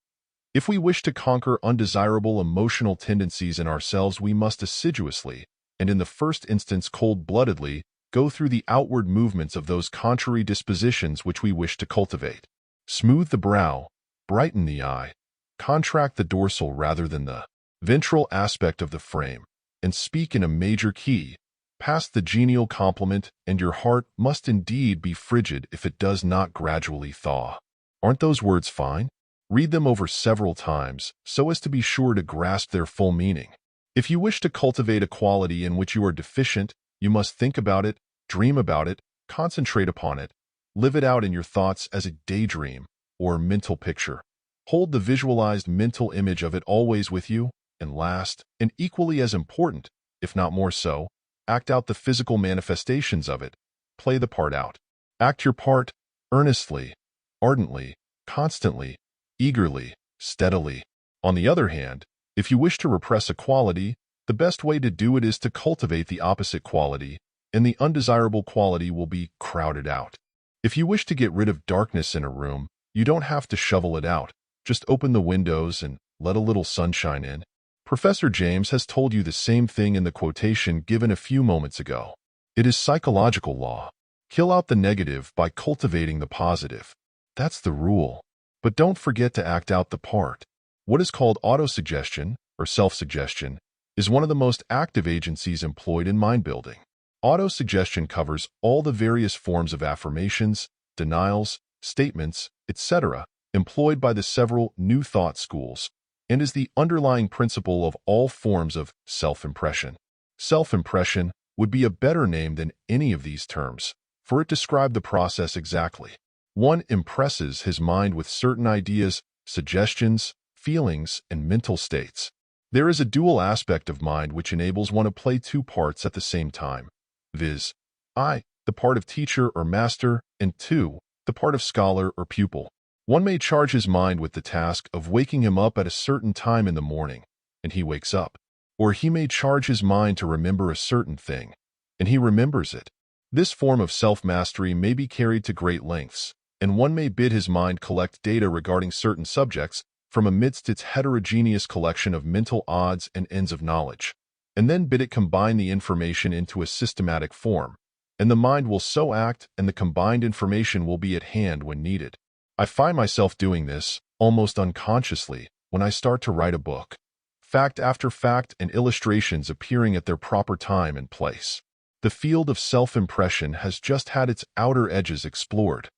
If we wish to conquer undesirable emotional tendencies in ourselves, we must assiduously, and in the first instance cold-bloodedly, go through the outward movements of those contrary dispositions which we wish to cultivate. Smooth the brow, brighten the eye, contract the dorsal rather than the ventral aspect of the frame, and speak in a major key. Pass the genial compliment, and your heart must indeed be frigid if it does not gradually thaw. Aren't those words fine? Read them over several times, so as to be sure to grasp their full meaning. If you wish to cultivate a quality in which you are deficient, you must think about it, dream about it, concentrate upon it, live it out in your thoughts as a daydream or mental picture. Hold the visualized mental image of it always with you, and last, and equally as important, if not more so, act out the physical manifestations of it. Play the part out. Act your part earnestly, ardently, constantly, eagerly, steadily. On the other hand, if you wish to repress a quality, the best way to do it is to cultivate the opposite quality, and the undesirable quality will be crowded out. If you wish to get rid of darkness in a room, you don't have to shovel it out. Just open the windows and let a little sunshine in. Professor James has told you the same thing in the quotation given a few moments ago. It is psychological law. Kill out the negative by cultivating the positive. That's the rule. But don't forget to act out the part. What is called autosuggestion, or self-suggestion, is one of the most active agencies employed in mind-building. Autosuggestion covers all the various forms of affirmations, denials, statements, etc., employed by the several New Thought schools, and is the underlying principle of all forms of self-impression. Self-impression would be a better name than any of these terms, for it describes the process exactly. One impresses his mind with certain ideas, suggestions, feelings, and mental states. There is a dual aspect of mind which enables one to play two parts at the same time, viz. I, the part of teacher or master, and 2, the part of scholar or pupil. One may charge his mind with the task of waking him up at a certain time in the morning, and he wakes up. Or he may charge his mind to remember a certain thing, and he remembers it. This form of self-mastery may be carried to great lengths, and one may bid his mind collect data regarding certain subjects from amidst its heterogeneous collection of mental odds and ends of knowledge, and then bid it combine the information into a systematic form, and the mind will so act and the combined information will be at hand when needed. I find myself doing this, almost unconsciously, when I start to write a book. Fact after fact and illustrations appearing at their proper time and place. The field of self-impression has just had its outer edges explored.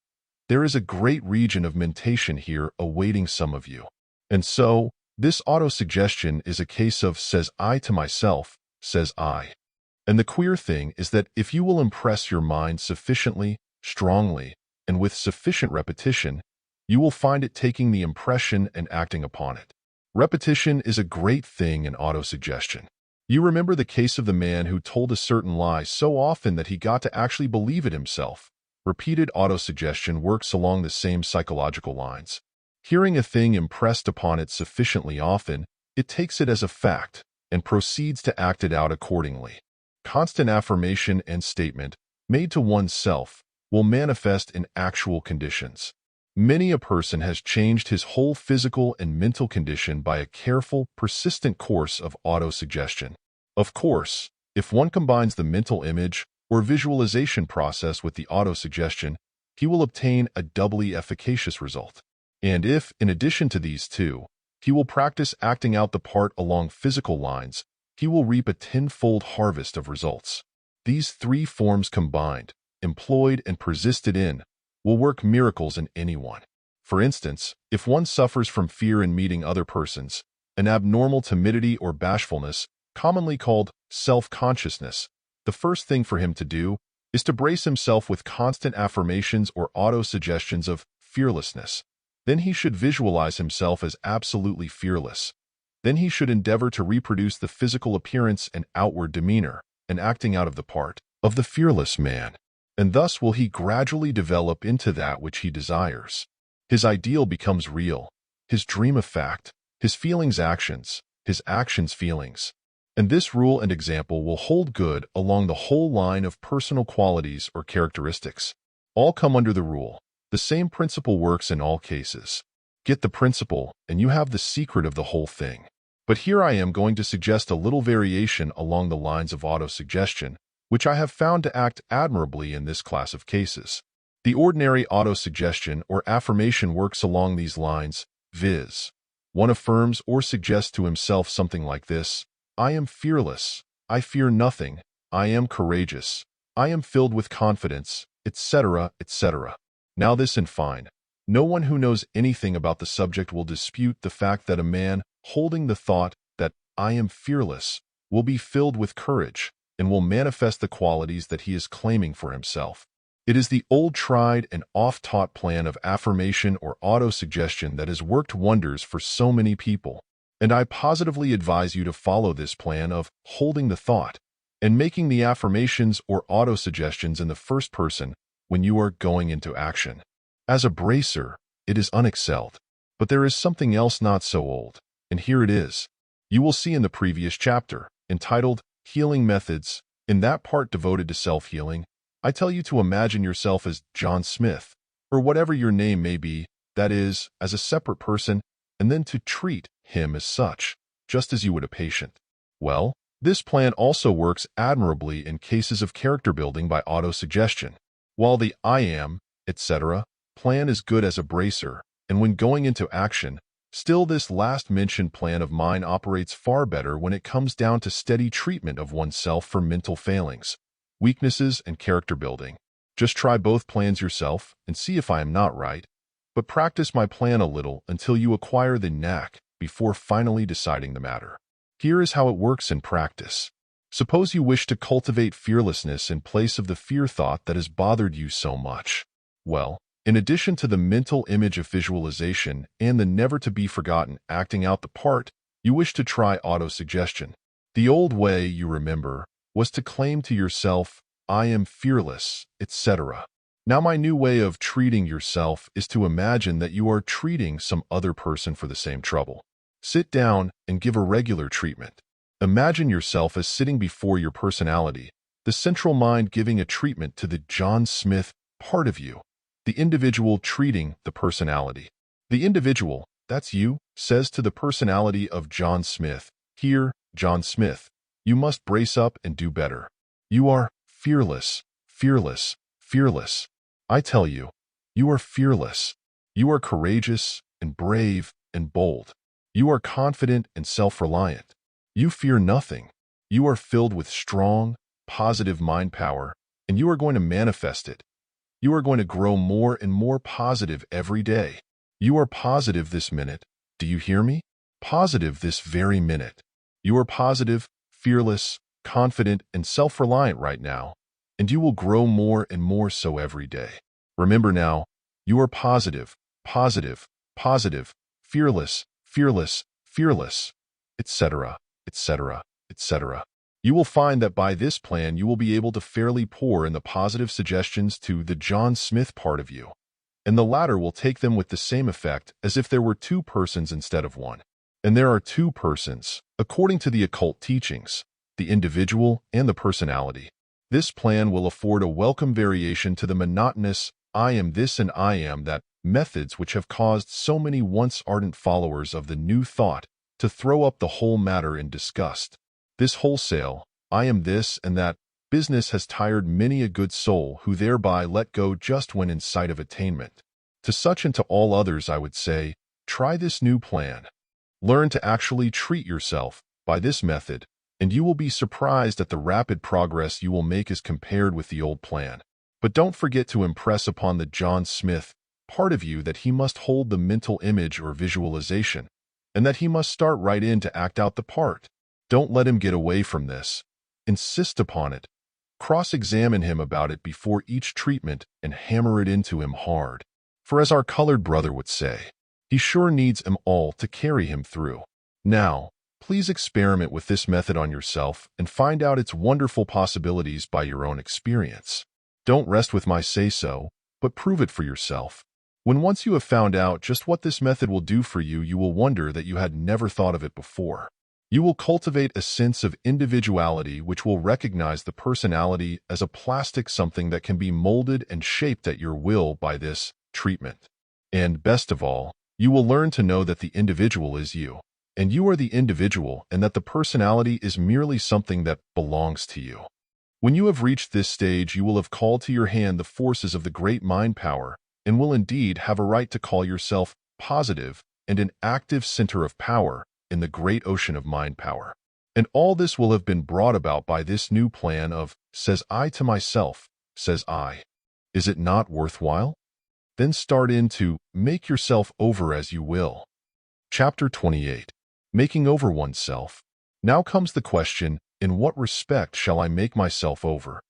There is a great region of mentation here awaiting some of you. And so, this autosuggestion is a case of says I to myself, says I. And the queer thing is that if you will impress your mind sufficiently, strongly, and with sufficient repetition, you will find it taking the impression and acting upon it. Repetition is a great thing in autosuggestion. You remember the case of the man who told a certain lie so often that he got to actually believe it himself. Repeated autosuggestion works along the same psychological lines. Hearing a thing impressed upon it sufficiently often, it takes it as a fact and proceeds to act it out accordingly. Constant affirmation and statement, made to oneself, will manifest in actual conditions. Many a person has changed his whole physical and mental condition by a careful, persistent course of autosuggestion. Of course, if one combines the mental image or visualization process with the autosuggestion, he will obtain a doubly efficacious result. And if, in addition to these two, he will practice acting out the part along physical lines, he will reap a tenfold harvest of results. These three forms combined, employed and persisted in, will work miracles in anyone. For instance, if one suffers from fear in meeting other persons, an abnormal timidity or bashfulness, commonly called self-consciousness, the first thing for him to do is to brace himself with constant affirmations or autosuggestions of fearlessness, Then he should visualize himself as absolutely fearless. Then he should endeavor to reproduce the physical appearance and outward demeanor and acting out of the part of the fearless man. And thus will he gradually develop into that which he desires. His ideal becomes real, his dream a fact, his feelings actions, his actions feelings. And this rule and example will hold good along the whole line of personal qualities or characteristics. All come under the rule. The same principle works in all cases. Get the principle, and you have the secret of the whole thing. But here I am going to suggest a little variation along the lines of autosuggestion, which I have found to act admirably in this class of cases. The ordinary autosuggestion or affirmation works along these lines, viz. One affirms or suggests to himself something like this: I am fearless, I fear nothing, I am courageous, I am filled with confidence, etc., etc. Now this in fine. No one who knows anything about the subject will dispute the fact that a man holding the thought that I am fearless will be filled with courage and will manifest the qualities that he is claiming for himself. It is the old tried and oft-taught plan of affirmation or autosuggestion that has worked wonders for so many people, and I positively advise you to follow this plan of holding the thought and making the affirmations or autosuggestions in the first person when you are going into action. As a bracer, it is unexcelled, but there is something else not so old, and here it is. You will see in the previous chapter, entitled Healing Methods, in that part devoted to self-healing, I tell you to imagine yourself as John Smith, or whatever your name may be, that is, as a separate person, and then to treat him as such, just as you would a patient. Well, this plan also works admirably in cases of character building by autosuggestion. While the I am, etc. plan is good as a bracer, and when going into action, still this last-mentioned plan of mine operates far better when it comes down to steady treatment of oneself for mental failings, weaknesses, and character building. Just try both plans yourself and see if I am not right, but practice my plan a little until you acquire the knack before finally deciding the matter. Here is how it works in practice. Suppose you wish to cultivate fearlessness in place of the fear thought that has bothered you so much. Well, in addition to the mental image of visualization and the never-to-be-forgotten acting out the part, you wish to try autosuggestion. The old way, you remember, was to claim to yourself, I am fearless, etc. Now my new way of treating yourself is to imagine that you are treating some other person for the same trouble. Sit down and give a regular treatment. Imagine yourself as sitting before your personality, the central mind giving a treatment to the John Smith part of you, the individual treating the personality. The individual, that's you, says to the personality of John Smith, here, John Smith, you must brace up and do better. You are fearless, fearless, fearless. I tell you, you are fearless. You are courageous and brave and bold. You are confident and self-reliant. You fear nothing. You are filled with strong, positive mind power, and you are going to manifest it. You are going to grow more and more positive every day. You are positive this minute. Do you hear me? Positive this very minute. You are positive, fearless, confident, and self-reliant right now, and you will grow more and more so every day. Remember now, you are positive, positive, positive, fearless, fearless, fearless, etc., etc., etc. You will find that by this plan you will be able to fairly pour in the positive suggestions to the John Smith part of you, and the latter will take them with the same effect as if there were two persons instead of one. And there are two persons, according to the occult teachings, the individual and the personality. This plan will afford a welcome variation to the monotonous I am this and I am that methods which have caused so many once ardent followers of the new thought to throw up the whole matter in disgust. This wholesale, I am this and that, business has tired many a good soul who thereby let go just when in sight of attainment. To such and to all others I would say, try this new plan. Learn to actually treat yourself by this method, and you will be surprised at the rapid progress you will make as compared with the old plan. But don't forget to impress upon the John Smith part of you that he must hold the mental image or visualization, and that he must start right in to act out the part. Don't let him get away from this. Insist upon it. Cross-examine him about it before each treatment and hammer it into him hard. For as our colored brother would say, he sure needs 'em all to carry him through. Now, please experiment with this method on yourself and find out its wonderful possibilities by your own experience. Don't rest with my say-so, but prove it for yourself. When once you have found out just what this method will do for you, you will wonder that you had never thought of it before. You will cultivate a sense of individuality which will recognize the personality as a plastic something that can be molded and shaped at your will by this treatment. And best of all, you will learn to know that the individual is you, and you are the individual, and that the personality is merely something that belongs to you. When you have reached this stage, you will have called to your hand the forces of the great mind power, and will indeed have a right to call yourself positive and an active center of power in the great ocean of mind power. And all this will have been brought about by this new plan of, says I to myself, says I. Is it not worthwhile? Then start in to make yourself over as you will. Chapter 28. Making over oneself. Now comes the question, in what respect shall I make myself over?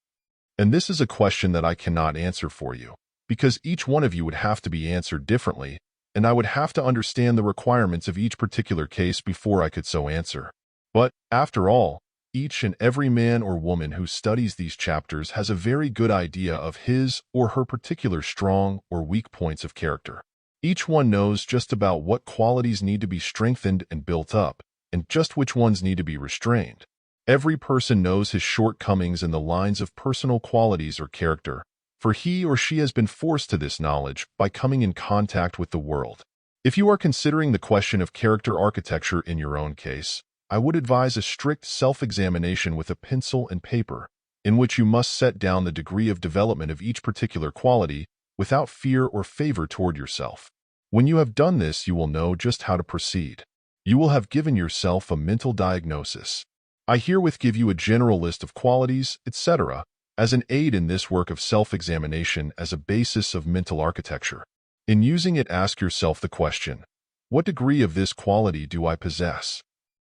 And this is a question that I cannot answer for you, because each one of you would have to be answered differently, and I would have to understand the requirements of each particular case before I could so answer. But, after all, each and every man or woman who studies these chapters has a very good idea of his or her particular strong or weak points of character. Each one knows just about what qualities need to be strengthened and built up, and just which ones need to be restrained. Every person knows his shortcomings in the lines of personal qualities or character, for he or she has been forced to this knowledge by coming in contact with the world. If you are considering the question of character architecture in your own case, I would advise a strict self-examination with a pencil and paper, in which you must set down the degree of development of each particular quality without fear or favor toward yourself. When you have done this, you will know just how to proceed. You will have given yourself a mental diagnosis. I herewith give you a general list of qualities, etc., as an aid in this work of self-examination as a basis of mental architecture. In using it, ask yourself the question, what degree of this quality do I possess?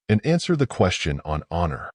And answer the question on honor.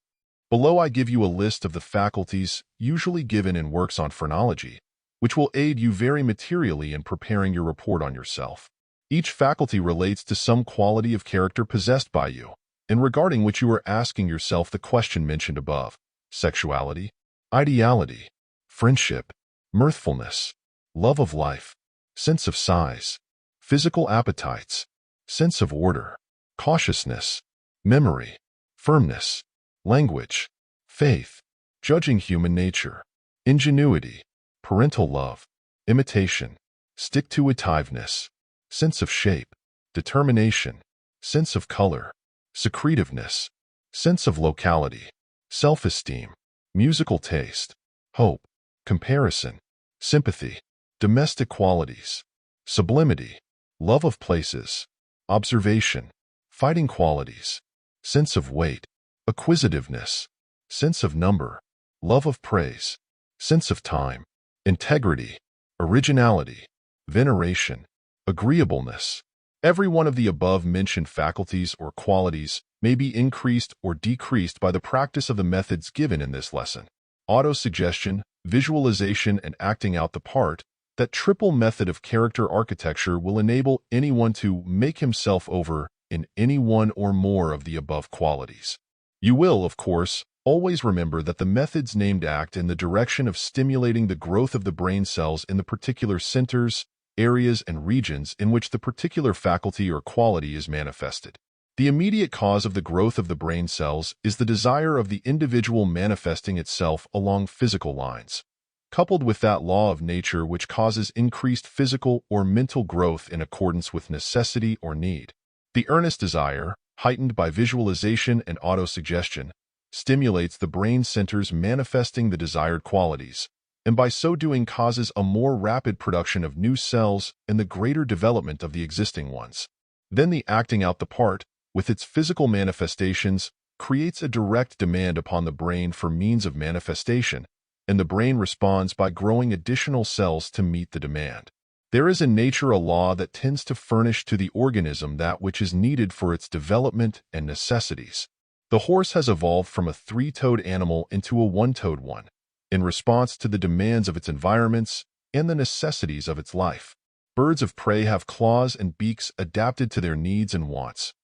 Below I give you a list of the faculties usually given in works on phrenology, which will aid you very materially in preparing your report on yourself. Each faculty relates to some quality of character possessed by you, and regarding which you are asking yourself the question mentioned above: sexuality, ideality, friendship, mirthfulness, love of life, sense of size, physical appetites, sense of order, cautiousness, memory, firmness, language, faith, judging human nature, ingenuity, parental love, imitation, stick-to-itiveness, sense of shape, determination, sense of color, secretiveness, sense of locality, self-esteem, musical taste, hope, comparison, sympathy, domestic qualities, sublimity, love of places, observation, fighting qualities, sense of weight, acquisitiveness, sense of number, love of praise, sense of time, integrity, originality, veneration, agreeableness. Every one of the above-mentioned faculties or qualities may be increased or decreased by the practice of the methods given in this lesson: autosuggestion, visualization, and acting out the part. That triple method of character architecture will enable anyone to make himself over in any one or more of the above qualities. You will, of course, always remember that the methods named act in the direction of stimulating the growth of the brain cells in the particular centers, areas, and regions in which the particular faculty or quality is manifested. The immediate cause of the growth of the brain cells is the desire of the individual manifesting itself along physical lines, coupled with that law of nature which causes increased physical or mental growth in accordance with necessity or need. The earnest desire, heightened by visualization and autosuggestion, stimulates the brain centers manifesting the desired qualities, and by so doing causes a more rapid production of new cells and the greater development of the existing ones. Then the acting out the part, with its physical manifestations, creates a direct demand upon the brain for means of manifestation, and the brain responds by growing additional cells to meet the demand. There is in nature a law that tends to furnish to the organism that which is needed for its development and necessities. The horse has evolved from a three-toed animal into a one-toed one, in response to the demands of its environments and the necessities of its life. Birds of prey have claws and beaks adapted to their needs and wants.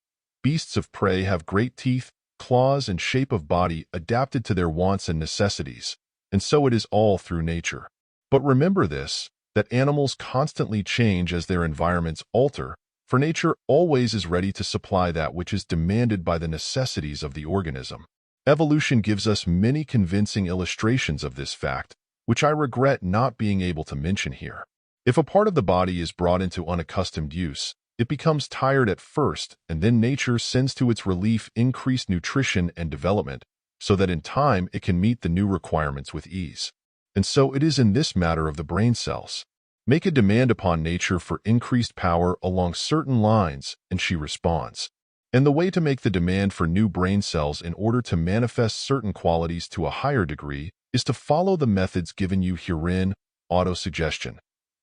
Beasts of prey have great teeth, claws, and shape of body adapted to their wants and necessities, and so it is all through nature. But remember this, that animals constantly change as their environments alter, for nature always is ready to supply that which is demanded by the necessities of the organism. Evolution gives us many convincing illustrations of this fact, which I regret not being able to mention here. If a part of the body is brought into unaccustomed use, it becomes tired at first, and then nature sends to its relief increased nutrition and development, so that in time it can meet the new requirements with ease. And so it is in this matter of the brain cells. Make a demand upon nature for increased power along certain lines, and she responds. And the way to make the demand for new brain cells in order to manifest certain qualities to a higher degree is to follow the methods given you herein: autosuggestion,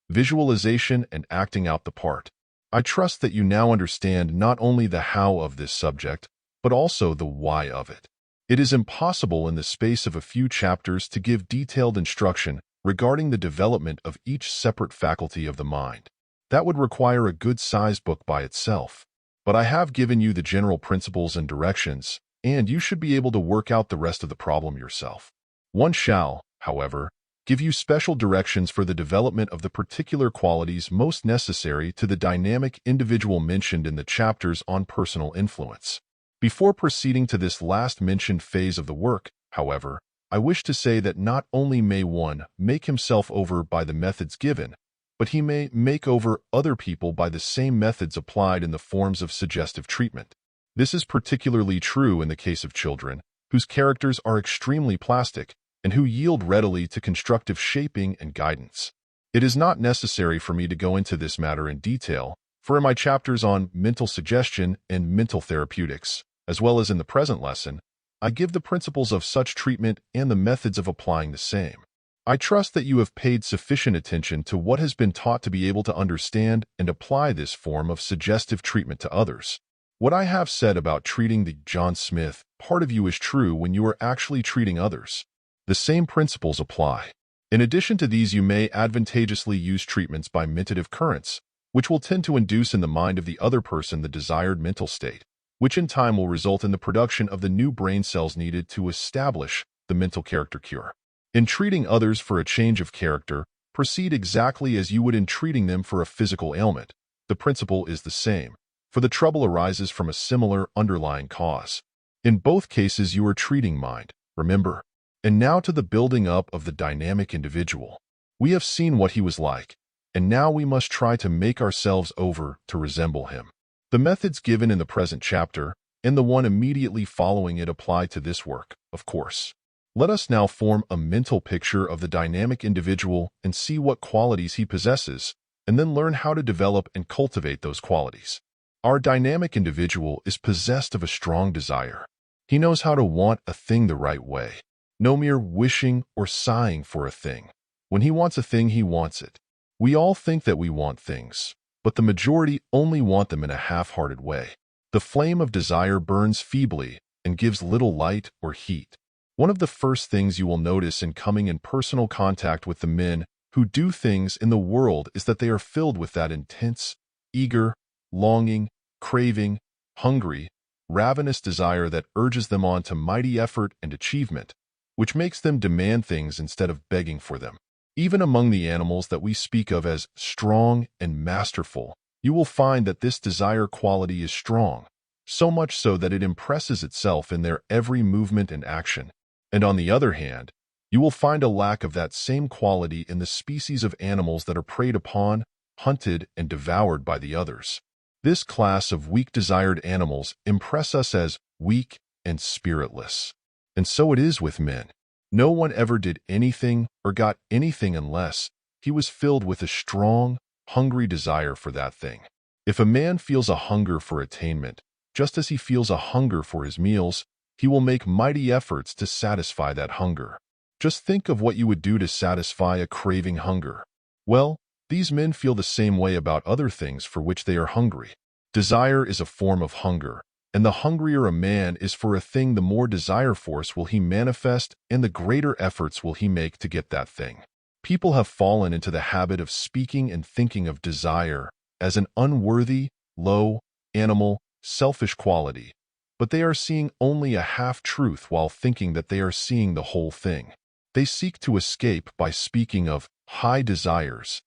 visualization, and acting out the part. I trust that you now understand not only the how of this subject, but also the why of it. It is impossible in the space of a few chapters to give detailed instruction regarding the development of each separate faculty of the mind. That would require a good-sized book by itself. But I have given you the general principles and directions, and you should be able to work out the rest of the problem yourself. One shall, however, give you special directions for the development of the particular qualities most necessary to the dynamic individual mentioned in the chapters on personal influence. Before proceeding to this last mentioned phase of the work, however, I wish to say that not only may one make himself over by the methods given, but he may make over other people by the same methods applied in the forms of suggestive treatment. This is particularly true in the case of children, whose characters are extremely plastic and who yield readily to constructive shaping and guidance. It is not necessary for me to go into this matter in detail, for in my chapters on mental suggestion and mental therapeutics, as well as in the present lesson, I give the principles of such treatment and the methods of applying the same. I trust that you have paid sufficient attention to what has been taught to be able to understand and apply this form of suggestive treatment to others. What I have said about treating the John Smith part of you is true when you are actually treating others. The same principles apply. In addition to these, you may advantageously use treatments by mentative currents, which will tend to induce in the mind of the other person the desired mental state, which in time will result in the production of the new brain cells needed to establish the mental character cure. In treating others for a change of character, proceed exactly as you would in treating them for a physical ailment. The principle is the same, for the trouble arises from a similar underlying cause. In both cases, you are treating mind, remember. And now to the building up of the dynamic individual. We have seen what he was like, and now we must try to make ourselves over to resemble him. The methods given in the present chapter and the one immediately following it apply to this work, of course. Let us now form a mental picture of the dynamic individual and see what qualities he possesses, and then learn how to develop and cultivate those qualities. Our dynamic individual is possessed of a strong desire. He knows how to want a thing the right way. No mere wishing or sighing for a thing. When he wants a thing, he wants it. We all think that we want things, but the majority only want them in a half-hearted way. The flame of desire burns feebly and gives little light or heat. One of the first things you will notice in coming in personal contact with the men who do things in the world is that they are filled with that intense, eager, longing, craving, hungry, ravenous desire that urges them on to mighty effort and achievement, which makes them demand things instead of begging for them. Even among the animals that we speak of as strong and masterful, you will find that this desire quality is strong, so much so that it impresses itself in their every movement and action. And on the other hand, you will find a lack of that same quality in the species of animals that are preyed upon, hunted, and devoured by the others. This class of weak-desired animals impress us as weak and spiritless. And so it is with men. No one ever did anything or got anything unless he was filled with a strong, hungry desire for that thing. If a man feels a hunger for attainment, just as he feels a hunger for his meals, he will make mighty efforts to satisfy that hunger. Just think of what you would do to satisfy a craving hunger. Well, these men feel the same way about other things for which they are hungry. Desire is a form of hunger, and the hungrier a man is for a thing, the more desire force will he manifest and the greater efforts will he make to get that thing. People have fallen into the habit of speaking and thinking of desire as an unworthy, low, animal, selfish quality, but they are seeing only a half-truth while thinking that they are seeing the whole thing. They seek to escape by speaking of high desires,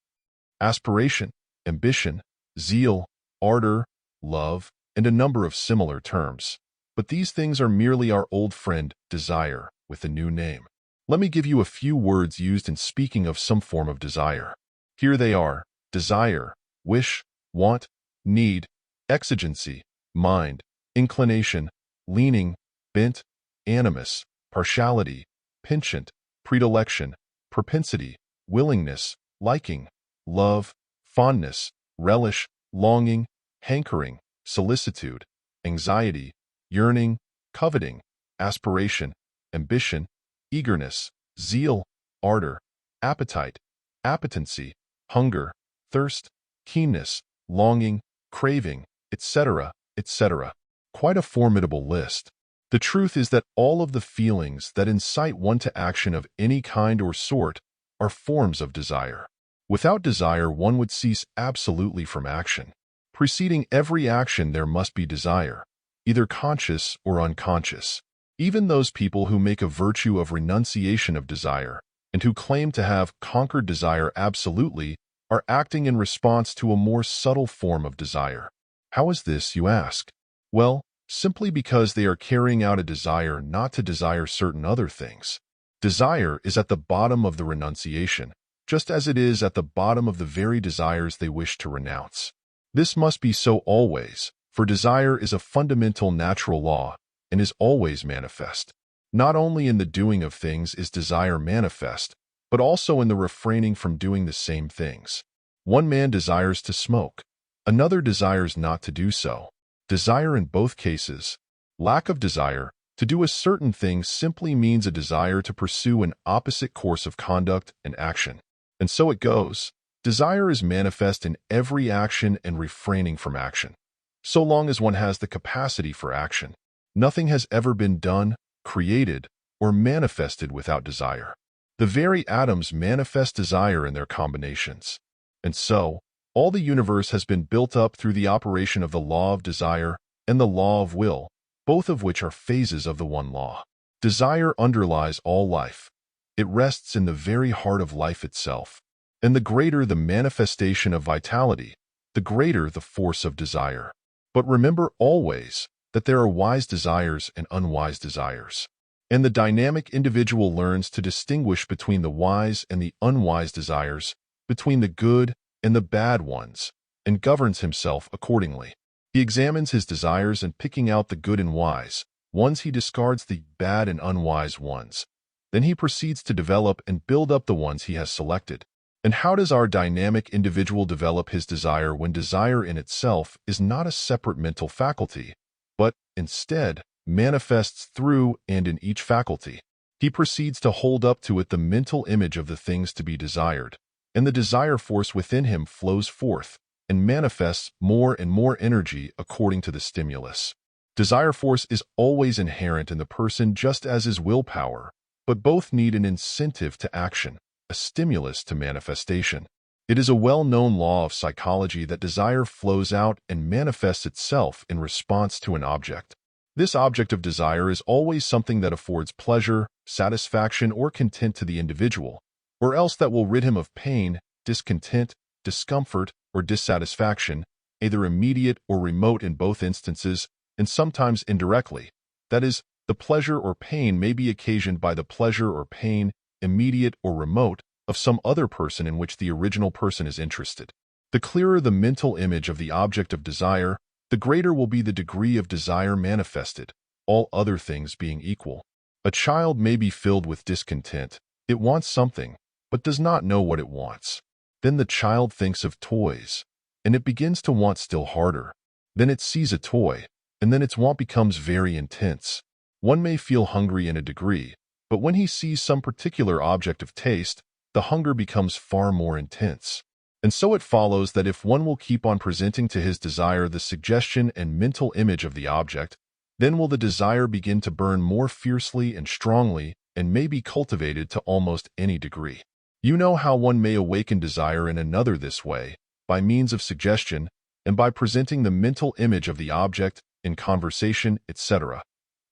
aspiration, ambition, zeal, ardor, love, and a number of similar terms. But these things are merely our old friend, desire, with a new name. Let me give you a few words used in speaking of some form of desire. Here they are: desire, wish, want, need, exigency, mind, inclination, leaning, bent, animus, partiality, penchant, predilection, propensity, willingness, liking, love, fondness, relish, longing, hankering, solicitude, anxiety, yearning, coveting, aspiration, ambition, eagerness, zeal, ardor, appetite, appetency, hunger, thirst, keenness, longing, craving, etc., etc. Quite a formidable list. The truth is that all of the feelings that incite one to action of any kind or sort are forms of desire. Without desire, one would cease absolutely from action. Preceding every action there must be desire, either conscious or unconscious. Even those people who make a virtue of renunciation of desire and who claim to have conquered desire absolutely are acting in response to a more subtle form of desire. How is this, you ask? Well, simply because they are carrying out a desire not to desire certain other things. Desire is at the bottom of the renunciation, just as it is at the bottom of the very desires they wish to renounce. This must be so always, for desire is a fundamental natural law and is always manifest. Not only in the doing of things is desire manifest, but also in the refraining from doing the same things. One man desires to smoke, another desires not to do so. Desire in both cases. Lack of desire to do a certain thing simply means a desire to pursue an opposite course of conduct and action. And so it goes. Desire is manifest in every action and refraining from action. So long as one has the capacity for action, nothing has ever been done, created, or manifested without desire. The very atoms manifest desire in their combinations. And so, all the universe has been built up through the operation of the law of desire and the law of will, both of which are phases of the one law. Desire underlies all life. It rests in the very heart of life itself. And the greater the manifestation of vitality, the greater the force of desire. But remember always that there are wise desires and unwise desires. And the dynamic individual learns to distinguish between the wise and the unwise desires, between the good and the bad ones, and governs himself accordingly. He examines his desires and picking out the good and wise ones, he discards the bad and unwise ones. Then he proceeds to develop and build up the ones he has selected. And how does our dynamic individual develop his desire when desire in itself is not a separate mental faculty, but, instead, manifests through and in each faculty? He proceeds to hold up to it the mental image of the things to be desired, and the desire force within him flows forth and manifests more and more energy according to the stimulus. Desire force is always inherent in the person just as is willpower, but both need an incentive to action, a stimulus to manifestation. It is a well-known law of psychology that desire flows out and manifests itself in response to an object. This object of desire is always something that affords pleasure, satisfaction, or content to the individual, or else that will rid him of pain, discontent, discomfort, or dissatisfaction, either immediate or remote in both instances, and sometimes indirectly. That is, the pleasure or pain may be occasioned by the pleasure or pain, immediate or remote, of some other person in which the original person is interested. The clearer the mental image of the object of desire, the greater will be the degree of desire manifested, all other things being equal. A child may be filled with discontent. It wants something, but does not know what it wants. Then the child thinks of toys, and it begins to want still harder. Then it sees a toy, and then its want becomes very intense. One may feel hungry in a degree, but when he sees some particular object of taste, the hunger becomes far more intense. And so it follows that if one will keep on presenting to his desire the suggestion and mental image of the object, then will the desire begin to burn more fiercely and strongly and may be cultivated to almost any degree. You know how one may awaken desire in another this way, by means of suggestion, and by presenting the mental image of the object in conversation, etc.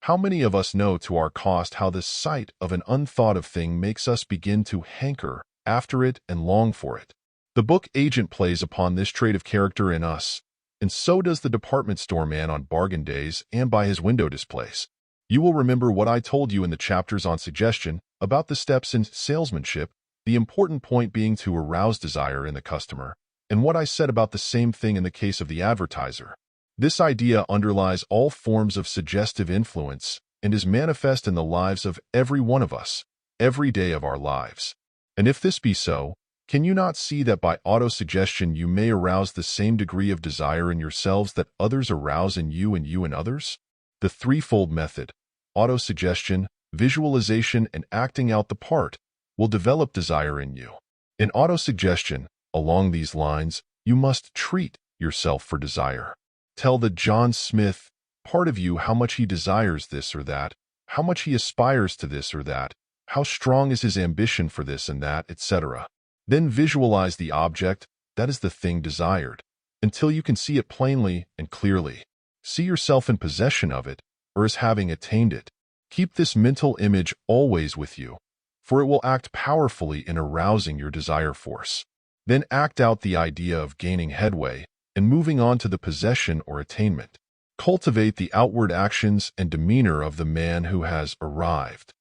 How many of us know to our cost how the sight of an unthought-of thing makes us begin to hanker after it and long for it? The book Agent plays upon this trait of character in us, and so does the department store man on bargain days and by his window displays. You will remember what I told you in the chapters on suggestion about the steps in salesmanship, the important point being to arouse desire in the customer, and what I said about the same thing in the case of the advertiser. This idea underlies all forms of suggestive influence and is manifest in the lives of every one of us, every day of our lives. And if this be so, can you not see that by autosuggestion you may arouse the same degree of desire in yourselves that others arouse in you and others? The threefold method, autosuggestion, visualization, and acting out the part, will develop desire in you. In autosuggestion, along these lines, you must treat yourself for desire. Tell the John Smith part of you how much he desires this or that, how much he aspires to this or that, how strong is his ambition for this and that, etc. Then visualize the object, that is the thing desired, until you can see it plainly and clearly. See yourself in possession of it, or as having attained it. Keep this mental image always with you, for it will act powerfully in arousing your desire force. Then act out the idea of gaining headway and moving on to the possession or attainment. Cultivate the outward actions and demeanor of the man who has arrived.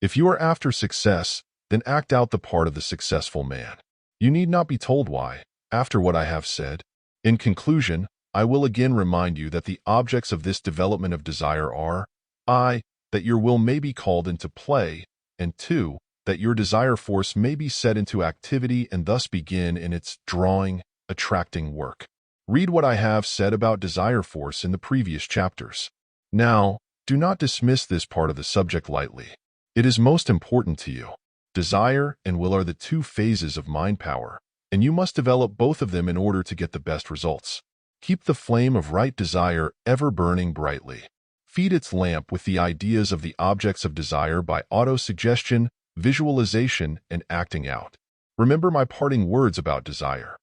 If you are after success, then act out the part of the successful man. You need not be told why, after what I have said. In conclusion, I will again remind you that the objects of this development of desire are, I, that your will may be called into play, and 2, that your desire force may be set into activity and thus begin in its drawing, attracting work. Read what I have said about desire force in the previous chapters. Now, do not dismiss this part of the subject lightly. It is most important to you. Desire and will are the two phases of mind power, and you must develop both of them in order to get the best results. Keep the flame of right desire ever burning brightly. Feed its lamp with the ideas of the objects of desire by autosuggestion, visualization, and acting out. Remember my parting words about desire.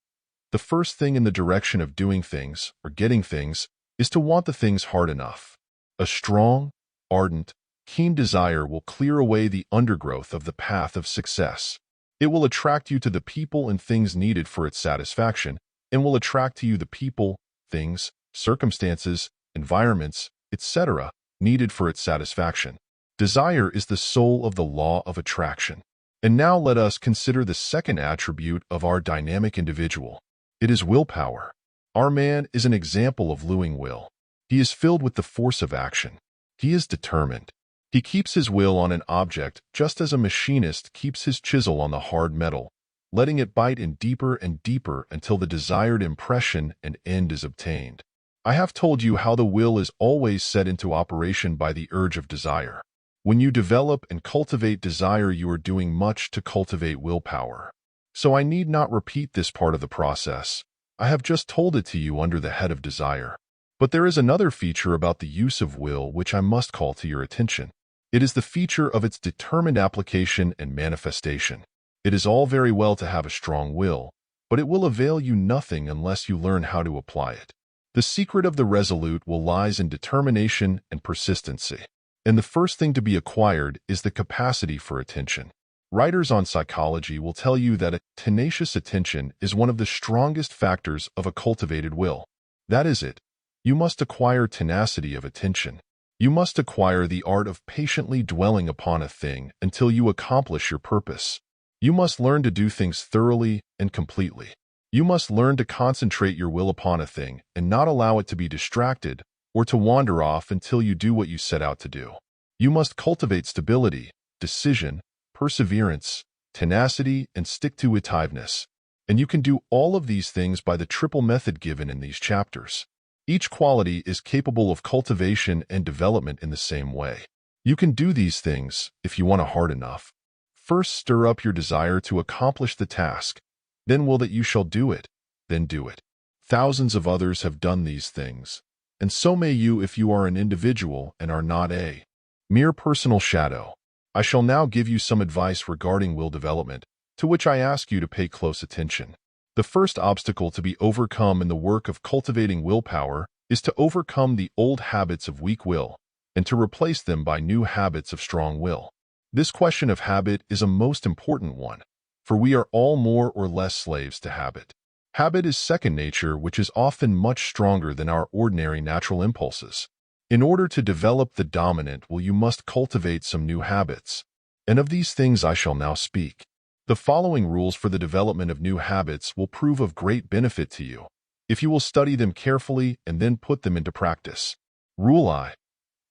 The first thing in the direction of doing things, or getting things, is to want the things hard enough. A strong, ardent, keen desire will clear away the undergrowth of the path of success. It will attract you to the people and things needed for its satisfaction, and will attract to you the people, things, circumstances, environments, etc., needed for its satisfaction. Desire is the soul of the law of attraction. And now let us consider the second attribute of our dynamic individual. It is willpower. Our man is an example of luing will. He is filled with the force of action. He is determined. He keeps his will on an object just as a machinist keeps his chisel on the hard metal, letting it bite in deeper and deeper until the desired impression and end is obtained. I have told you how the will is always set into operation by the urge of desire. When you develop and cultivate desire, you are doing much to cultivate willpower. So I need not repeat this part of the process. I have just told it to you under the head of desire. But there is another feature about the use of will which I must call to your attention. It is the feature of its determined application and manifestation. It is all very well to have a strong will, but it will avail you nothing unless you learn how to apply it. The secret of the resolute will lies in determination and persistency. And the first thing to be acquired is the capacity for attention. Writers on psychology will tell you that a tenacious attention is one of the strongest factors of a cultivated will. That is it. You must acquire tenacity of attention. You must acquire the art of patiently dwelling upon a thing until you accomplish your purpose. You must learn to do things thoroughly and completely. You must learn to concentrate your will upon a thing and not allow it to be distracted or to wander off until you do what you set out to do. You must cultivate stability, decision, perseverance, tenacity, and stick-to-itiveness. And you can do all of these things by the triple method given in these chapters. Each quality is capable of cultivation and development in the same way. You can do these things if you want it hard enough. First, stir up your desire to accomplish the task, then will that you shall do it, then do it. Thousands of others have done these things, and so may you if you are an individual and are not a mere personal shadow. I shall now give you some advice regarding will development, to which I ask you to pay close attention. The first obstacle to be overcome in the work of cultivating willpower is to overcome the old habits of weak will and to replace them by new habits of strong will. This question of habit is a most important one, for we are all more or less slaves to habit. Habit is second nature, which is often much stronger than our ordinary natural impulses. In order to develop the dominant will, you must cultivate some new habits, and of these things I shall now speak. The following rules for the development of new habits will prove of great benefit to you, if you will study them carefully and then put them into practice. Rule I.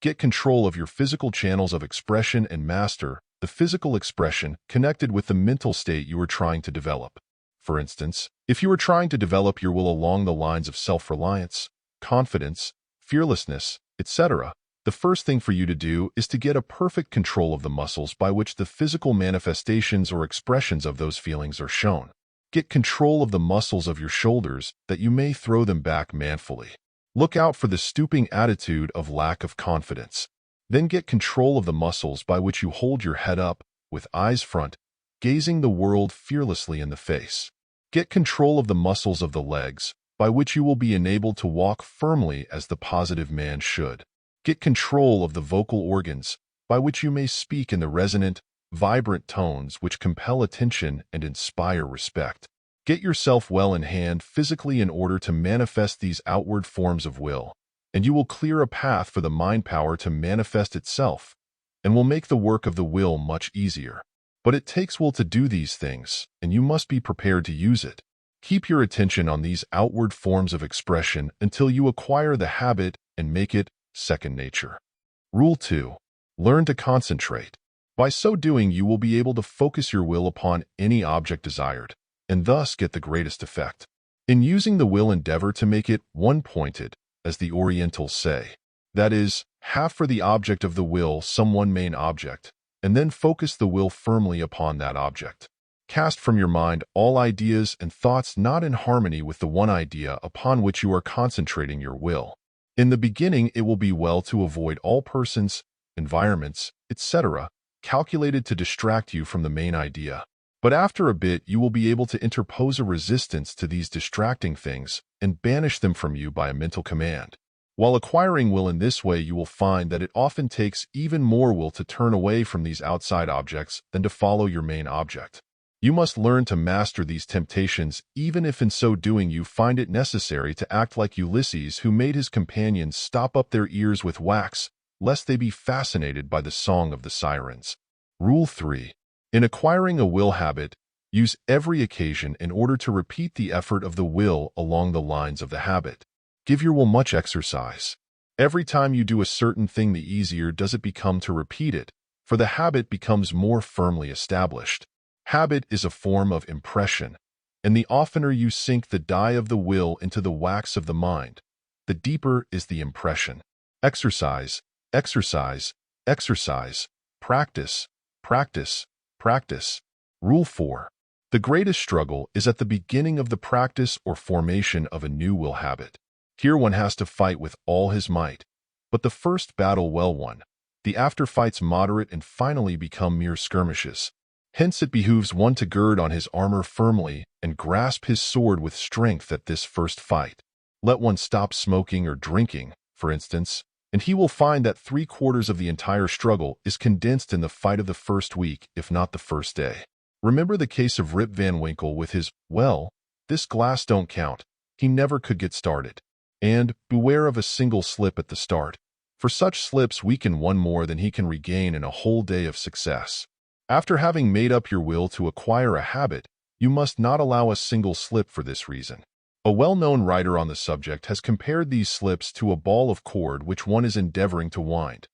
Get control of your physical channels of expression and master the physical expression connected with the mental state you are trying to develop. For instance, if you are trying to develop your will along the lines of self-reliance, confidence, fearlessness, etc., the first thing for you to do is to get a perfect control of the muscles by which the physical manifestations or expressions of those feelings are shown. Get control of the muscles of your shoulders that you may throw them back manfully. Look out for the stooping attitude of lack of confidence. Then get control of the muscles by which you hold your head up, with eyes front, gazing the world fearlessly in the face. Get control of the muscles of the legs, by which you will be enabled to walk firmly as the positive man should. Get control of the vocal organs, by which you may speak in the resonant, vibrant tones which compel attention and inspire respect. Get yourself well in hand physically in order to manifest these outward forms of will, and you will clear a path for the mind power to manifest itself, and will make the work of the will much easier. But it takes will to do these things, and you must be prepared to use it. Keep your attention on these outward forms of expression until you acquire the habit and make it second nature. Rule 2. Learn to concentrate. By so doing, you will be able to focus your will upon any object desired, and thus get the greatest effect. In using the will, endeavor to make it one-pointed, as the Orientals say. That is, have for the object of the will some one main object, and then focus the will firmly upon that object. Cast from your mind all ideas and thoughts not in harmony with the one idea upon which you are concentrating your will. In the beginning, it will be well to avoid all persons, environments, etc., calculated to distract you from the main idea. But after a bit, you will be able to interpose a resistance to these distracting things and banish them from you by a mental command. While acquiring will in this way, you will find that it often takes even more will to turn away from these outside objects than to follow your main object. You must learn to master these temptations, even if in so doing you find it necessary to act like Ulysses, who made his companions stop up their ears with wax, lest they be fascinated by the song of the sirens. Rule 3. In acquiring a will habit, use every occasion in order to repeat the effort of the will along the lines of the habit. Give your will much exercise. Every time you do a certain thing, the easier does it become to repeat it, for the habit becomes more firmly established. Habit is a form of impression, and the oftener you sink the dye of the will into the wax of the mind, the deeper is the impression. Exercise, exercise, exercise, practice, practice, practice. Rule 4. The greatest struggle is at the beginning of the practice or formation of a new will habit. Here one has to fight with all his might, but the first battle well won, the after fights moderate and finally become mere skirmishes. Hence it behooves one to gird on his armor firmly and grasp his sword with strength at this first fight. Let one stop smoking or drinking, for instance, and he will find that 3/4 of the entire struggle is condensed in the fight of the first week, if not the first day. Remember the case of Rip Van Winkle with his, "Well, this glass don't count." He never could get started. And beware of a single slip at the start, for such slips weaken one more than he can regain in a whole day of success. After having made up your will to acquire a habit, you must not allow a single slip for this reason. A well-known writer on the subject has compared these slips to a ball of cord which one is endeavoring to wind.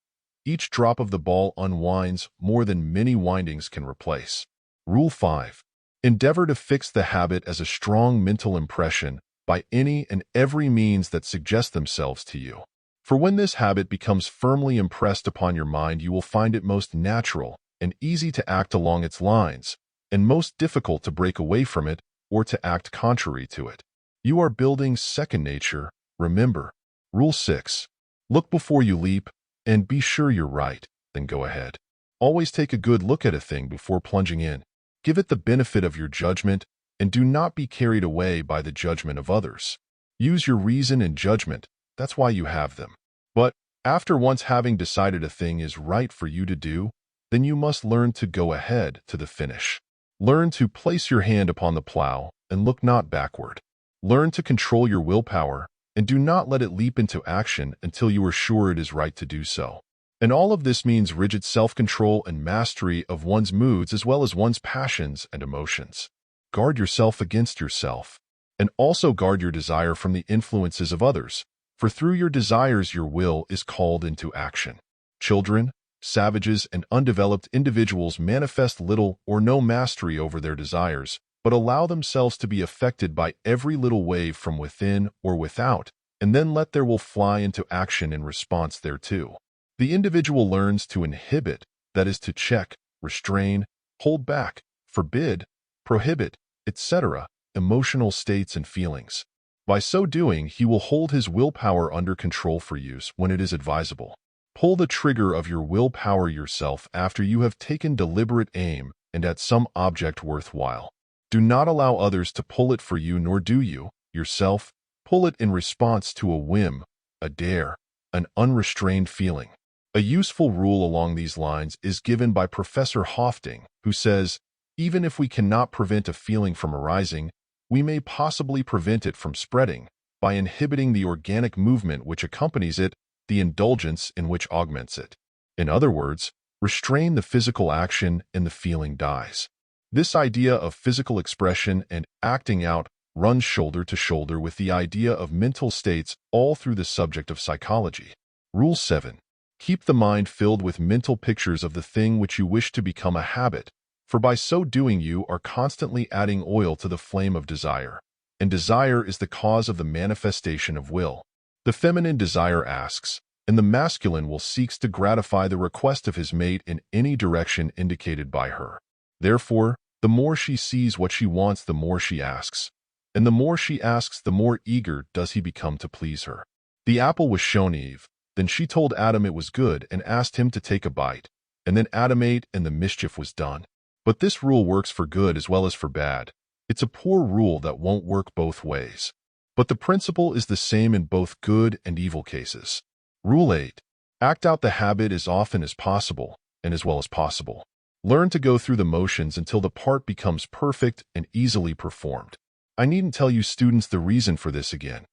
Each drop of the ball unwinds more than many windings can replace. Rule 5. Endeavor to fix the habit as a strong mental impression by any and every means that suggest themselves to you. For when this habit becomes firmly impressed upon your mind, you will find it most natural and easy to act along its lines, and most difficult to break away from it or to act contrary to it. You are building second nature, remember. Rule 6. Look before you leap, and be sure you're right, then go ahead. Always take a good look at a thing before plunging in. Give it the benefit of your judgment, and do not be carried away by the judgment of others. Use your reason and judgment, that's why you have them. But after once having decided a thing is right for you to do, then you must learn to go ahead to the finish. Learn to place your hand upon the plow and look not backward. Learn to control your willpower and do not let it leap into action until you are sure it is right to do so. And all of this means rigid self-control and mastery of one's moods as well as one's passions and emotions. Guard yourself against yourself, and also guard your desire from the influences of others, for through your desires your will is called into action. Children, savages, and undeveloped individuals manifest little or no mastery over their desires, but allow themselves to be affected by every little wave from within or without, and then let their will fly into action in response thereto. The individual learns to inhibit, that is to check, restrain, hold back, forbid, prohibit, etc., emotional states and feelings. By so doing, he will hold his willpower under control for use when it is advisable. Pull the trigger of your willpower yourself after you have taken deliberate aim and at some object worthwhile. Do not allow others to pull it for you, nor do you, yourself, pull it in response to a whim, a dare, an unrestrained feeling. A useful rule along these lines is given by Professor Hofting, who says, even if we cannot prevent a feeling from arising, we may possibly prevent it from spreading by inhibiting the organic movement which accompanies it, the indulgence in which augments it. In other words, restrain the physical action and the feeling dies. This idea of physical expression and acting out runs shoulder to shoulder with the idea of mental states all through the subject of psychology. Rule 7. Keep the mind filled with mental pictures of the thing which you wish to become a habit, for by so doing you are constantly adding oil to the flame of desire, and desire is the cause of the manifestation of will. The feminine desire asks, and the masculine will seeks to gratify the request of his mate in any direction indicated by her. Therefore, the more she sees what she wants, the more she asks, and the more she asks, the more eager does he become to please her. The apple was shown Eve, then she told Adam it was good and asked him to take a bite, and then Adam ate and the mischief was done. But this rule works for good as well as for bad. It's a poor rule that won't work both ways. But the principle is the same in both good and evil cases. Rule 8. Act out the habit as often as possible and as well as possible. Learn to go through the motions until the part becomes perfect and easily performed. I needn't tell you students the reason for this again.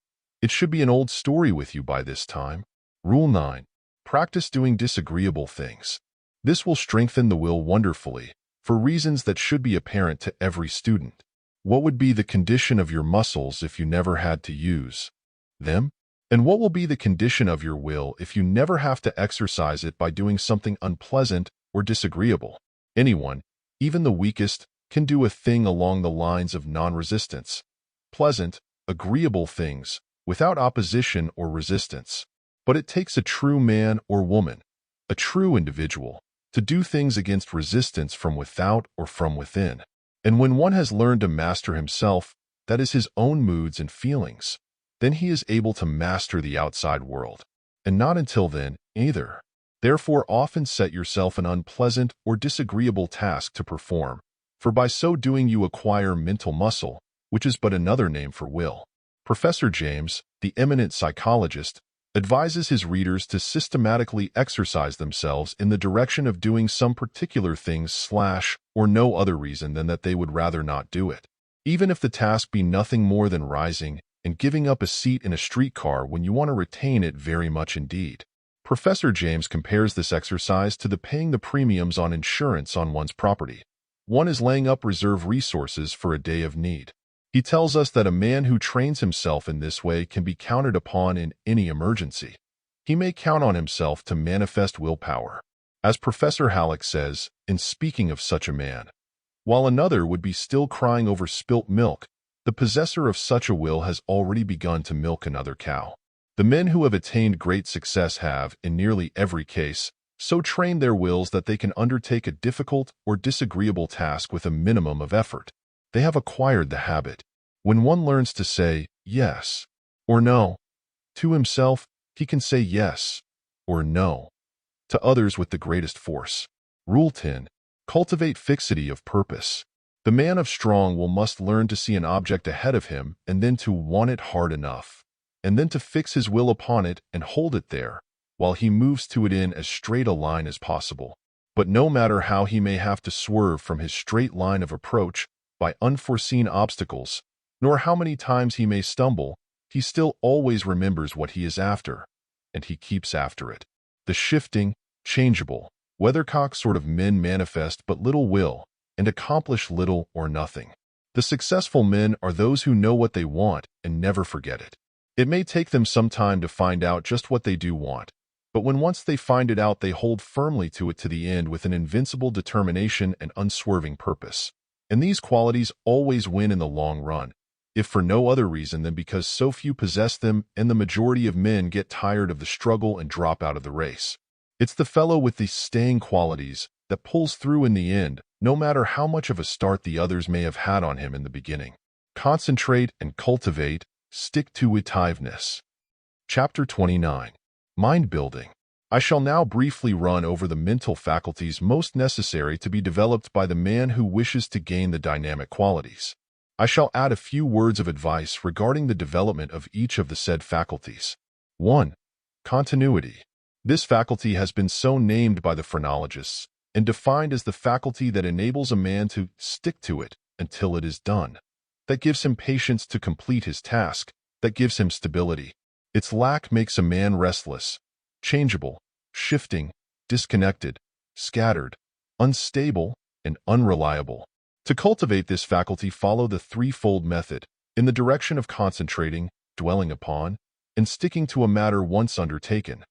It should be an old story with you by this time. Rule 9. Practice doing disagreeable things. This will strengthen the will wonderfully, for reasons that should be apparent to every student. What would be the condition of your muscles if you never had to use them? And what will be the condition of your will if you never have to exercise it by doing something unpleasant or disagreeable? Anyone, even the weakest, can do a thing along the lines of non-resistance. Pleasant, agreeable things, without opposition or resistance. But it takes a true man or woman, a true individual, to do things against resistance from without or from within. And when one has learned to master himself, that is his own moods and feelings, then he is able to master the outside world. And not until then, either. Therefore, often set yourself an unpleasant or disagreeable task to perform, for by so doing you acquire mental muscle, which is but another name for will. Professor James, the eminent psychologist, advises his readers to systematically exercise themselves in the direction of doing some particular things or no other reason than that they would rather not do it. Even if the task be nothing more than rising and giving up a seat in a streetcar when you want to retain it very much indeed. Professor James compares this exercise to the paying the premiums on insurance on one's property. One is laying up reserve resources for a day of need. He tells us that a man who trains himself in this way can be counted upon in any emergency. He may count on himself to manifest willpower. As Professor Halleck says, in speaking of such a man, while another would be still crying over spilt milk, the possessor of such a will has already begun to milk another cow. The men who have attained great success have, in nearly every case, so trained their wills that they can undertake a difficult or disagreeable task with a minimum of effort. They have acquired the habit. When one learns to say yes or no to himself, he can say yes or no to others with the greatest force. Rule 10. Cultivate fixity of purpose. The man of strong will must learn to see an object ahead of him and then to want it hard enough, and then to fix his will upon it and hold it there, while he moves to it in as straight a line as possible. But no matter how he may have to swerve from his straight line of approach by unforeseen obstacles, nor how many times he may stumble, he still always remembers what he is after, and he keeps after it. The shifting, changeable, weathercock sort of men manifest but little will and accomplish little or nothing. The successful men are those who know what they want and never forget it. It may take them some time to find out just what they do want, but when once they find it out, they hold firmly to it to the end with an invincible determination and unswerving purpose. And these qualities always win in the long run, if for no other reason than because so few possess them and the majority of men get tired of the struggle and drop out of the race. It's the fellow with these staying qualities that pulls through in the end, no matter how much of a start the others may have had on him in the beginning. Concentrate and cultivate stick-to-itiveness. Chapter 29. Mind Building. I shall now briefly run over the mental faculties most necessary to be developed by the man who wishes to gain the dynamic qualities. I shall add a few words of advice regarding the development of each of the said faculties. 1. Continuity. This faculty has been so named by the phrenologists and defined as the faculty that enables a man to stick to it until it is done, that gives him patience to complete his task, that gives him stability. Its lack makes a man restless, changeable, shifting, disconnected, scattered, unstable, and unreliable. To cultivate this faculty, follow the threefold method in the direction of concentrating, dwelling upon, and sticking to a matter once undertaken,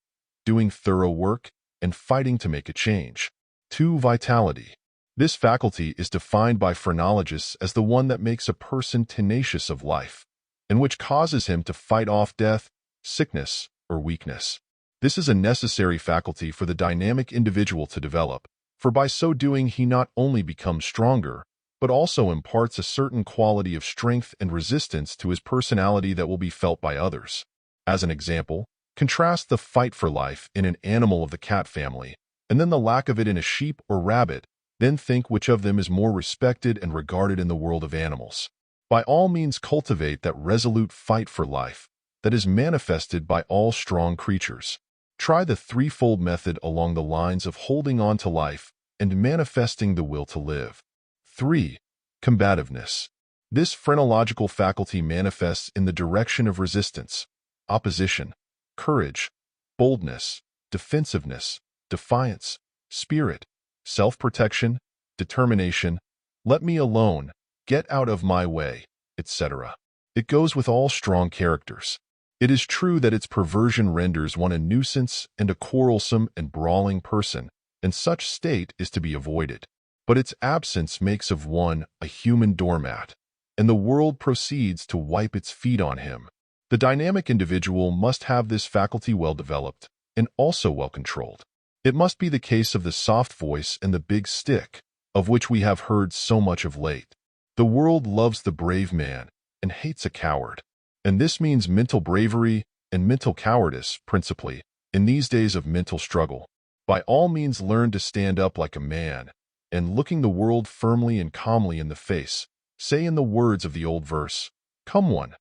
doing thorough work, and fighting to make a change. 2. Vitality. This faculty is defined by phrenologists as the one that makes a person tenacious of life, and which causes him to fight off death, sickness, or weakness. This is a necessary faculty for the dynamic individual to develop, for by so doing he not only becomes stronger, but also imparts a certain quality of strength and resistance to his personality that will be felt by others. As an example, contrast the fight for life in an animal of the cat family, and then the lack of it in a sheep or rabbit, then think which of them is more respected and regarded in the world of animals. By all means cultivate that resolute fight for life that is manifested by all strong creatures. Try the threefold method along the lines of holding on to life and manifesting the will to live. 3. Combativeness. This phrenological faculty manifests in the direction of resistance, opposition, courage, boldness, defensiveness, defiance, spirit, self-protection, determination, let me alone, get out of my way, etc. It goes with all strong characters. It is true that its perversion renders one a nuisance and a quarrelsome and brawling person, and such state is to be avoided. But its absence makes of one a human doormat, and the world proceeds to wipe its feet on him. The dynamic individual must have this faculty well developed and also well controlled. It must be the case of the soft voice and the big stick, of which we have heard so much of late. The world loves the brave man and hates a coward. And this means mental bravery and mental cowardice, principally, in these days of mental struggle. By all means learn to stand up like a man, and looking the world firmly and calmly in the face, say in the words of the old verse, "Come one,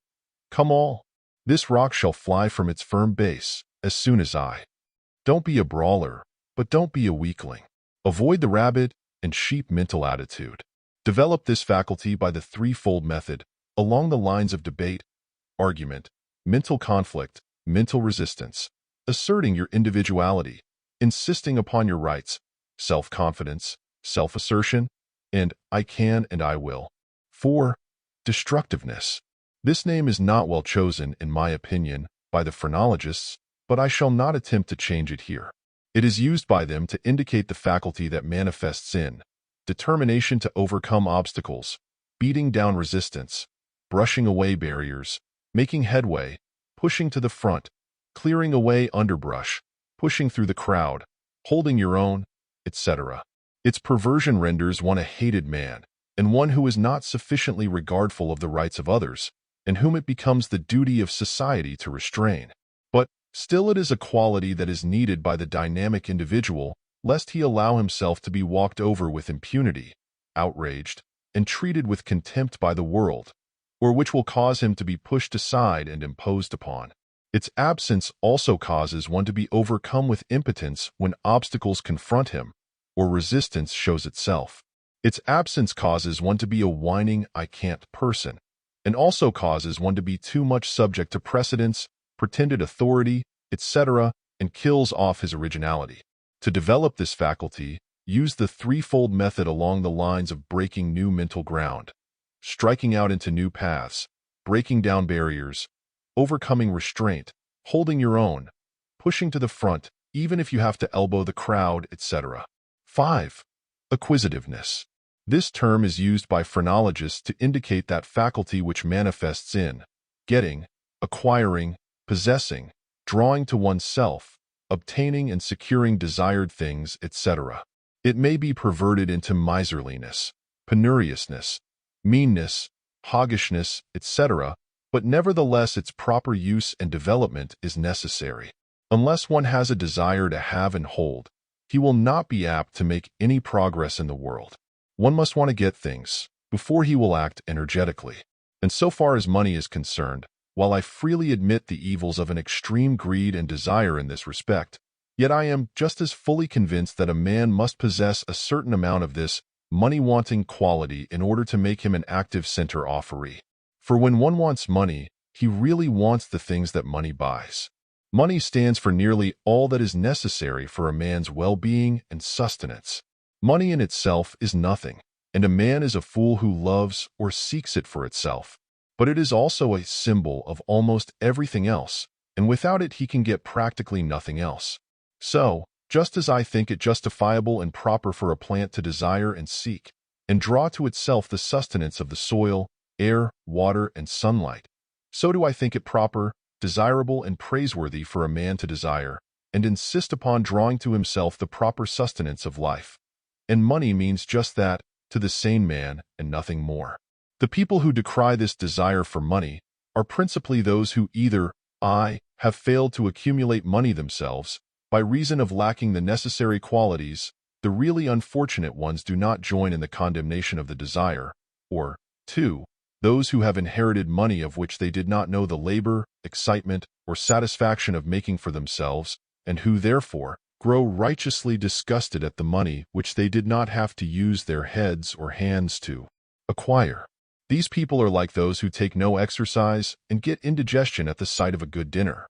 come all, this rock shall fly from its firm base, as soon as I." Don't be a brawler, but don't be a weakling. Avoid the rabbit and sheep mental attitude. Develop this faculty by the threefold method, along the lines of debate, argument, mental conflict, mental resistance, asserting your individuality, insisting upon your rights, self-confidence, self-assertion, and I can and I will. 4. Destructiveness. This name is not well chosen, in my opinion, by the phrenologists, but I shall not attempt to change it here. It is used by them to indicate the faculty that manifests in determination to overcome obstacles, beating down resistance, brushing away barriers, making headway, pushing to the front, clearing away underbrush, pushing through the crowd, holding your own, etc. Its perversion renders one a hated man, and one who is not sufficiently regardful of the rights of others, and whom it becomes the duty of society to restrain. But still it is a quality that is needed by the dynamic individual, lest he allow himself to be walked over with impunity, outraged, and treated with contempt by the world, or which will cause him to be pushed aside and imposed upon. Its absence also causes one to be overcome with impotence when obstacles confront him, or resistance shows itself. Its absence causes one to be a whining "I can't" person, and also causes one to be too much subject to precedents, pretended authority, etc., and kills off his originality. To develop this faculty, use the threefold method along the lines of breaking new mental ground, striking out into new paths, breaking down barriers, overcoming restraint, holding your own, pushing to the front, even if you have to elbow the crowd, etc. 5. Acquisitiveness. This term is used by phrenologists to indicate that faculty which manifests in getting, acquiring, possessing, drawing to oneself, obtaining and securing desired things, etc. It may be perverted into miserliness, penuriousness, meanness, hoggishness, etc., but nevertheless its proper use and development is necessary. Unless one has a desire to have and hold, he will not be apt to make any progress in the world. One must want to get things before he will act energetically. And so far as money is concerned, while I freely admit the evils of an extreme greed and desire in this respect, yet I am just as fully convinced that a man must possess a certain amount of this money-wanting quality in order to make him an active center offeree. For when one wants money, he really wants the things that money buys. Money stands for nearly all that is necessary for a man's well-being and sustenance. Money in itself is nothing, and a man is a fool who loves or seeks it for itself. But it is also a symbol of almost everything else, and without it he can get practically nothing else. So, just as I think it justifiable and proper for a plant to desire and seek, and draw to itself the sustenance of the soil, air, water, and sunlight, so do I think it proper, desirable, and praiseworthy for a man to desire, and insist upon drawing to himself the proper sustenance of life. And money means just that, to the sane man, and nothing more. The people who decry this desire for money are principally those who either have failed to accumulate money themselves, by reason of lacking the necessary qualities. The really unfortunate ones do not join in the condemnation of the desire, or 2. Those who have inherited money of which they did not know the labor, excitement, or satisfaction of making for themselves, and who therefore grow righteously disgusted at the money which they did not have to use their heads or hands to acquire. These people are like those who take no exercise and get indigestion at the sight of a good dinner,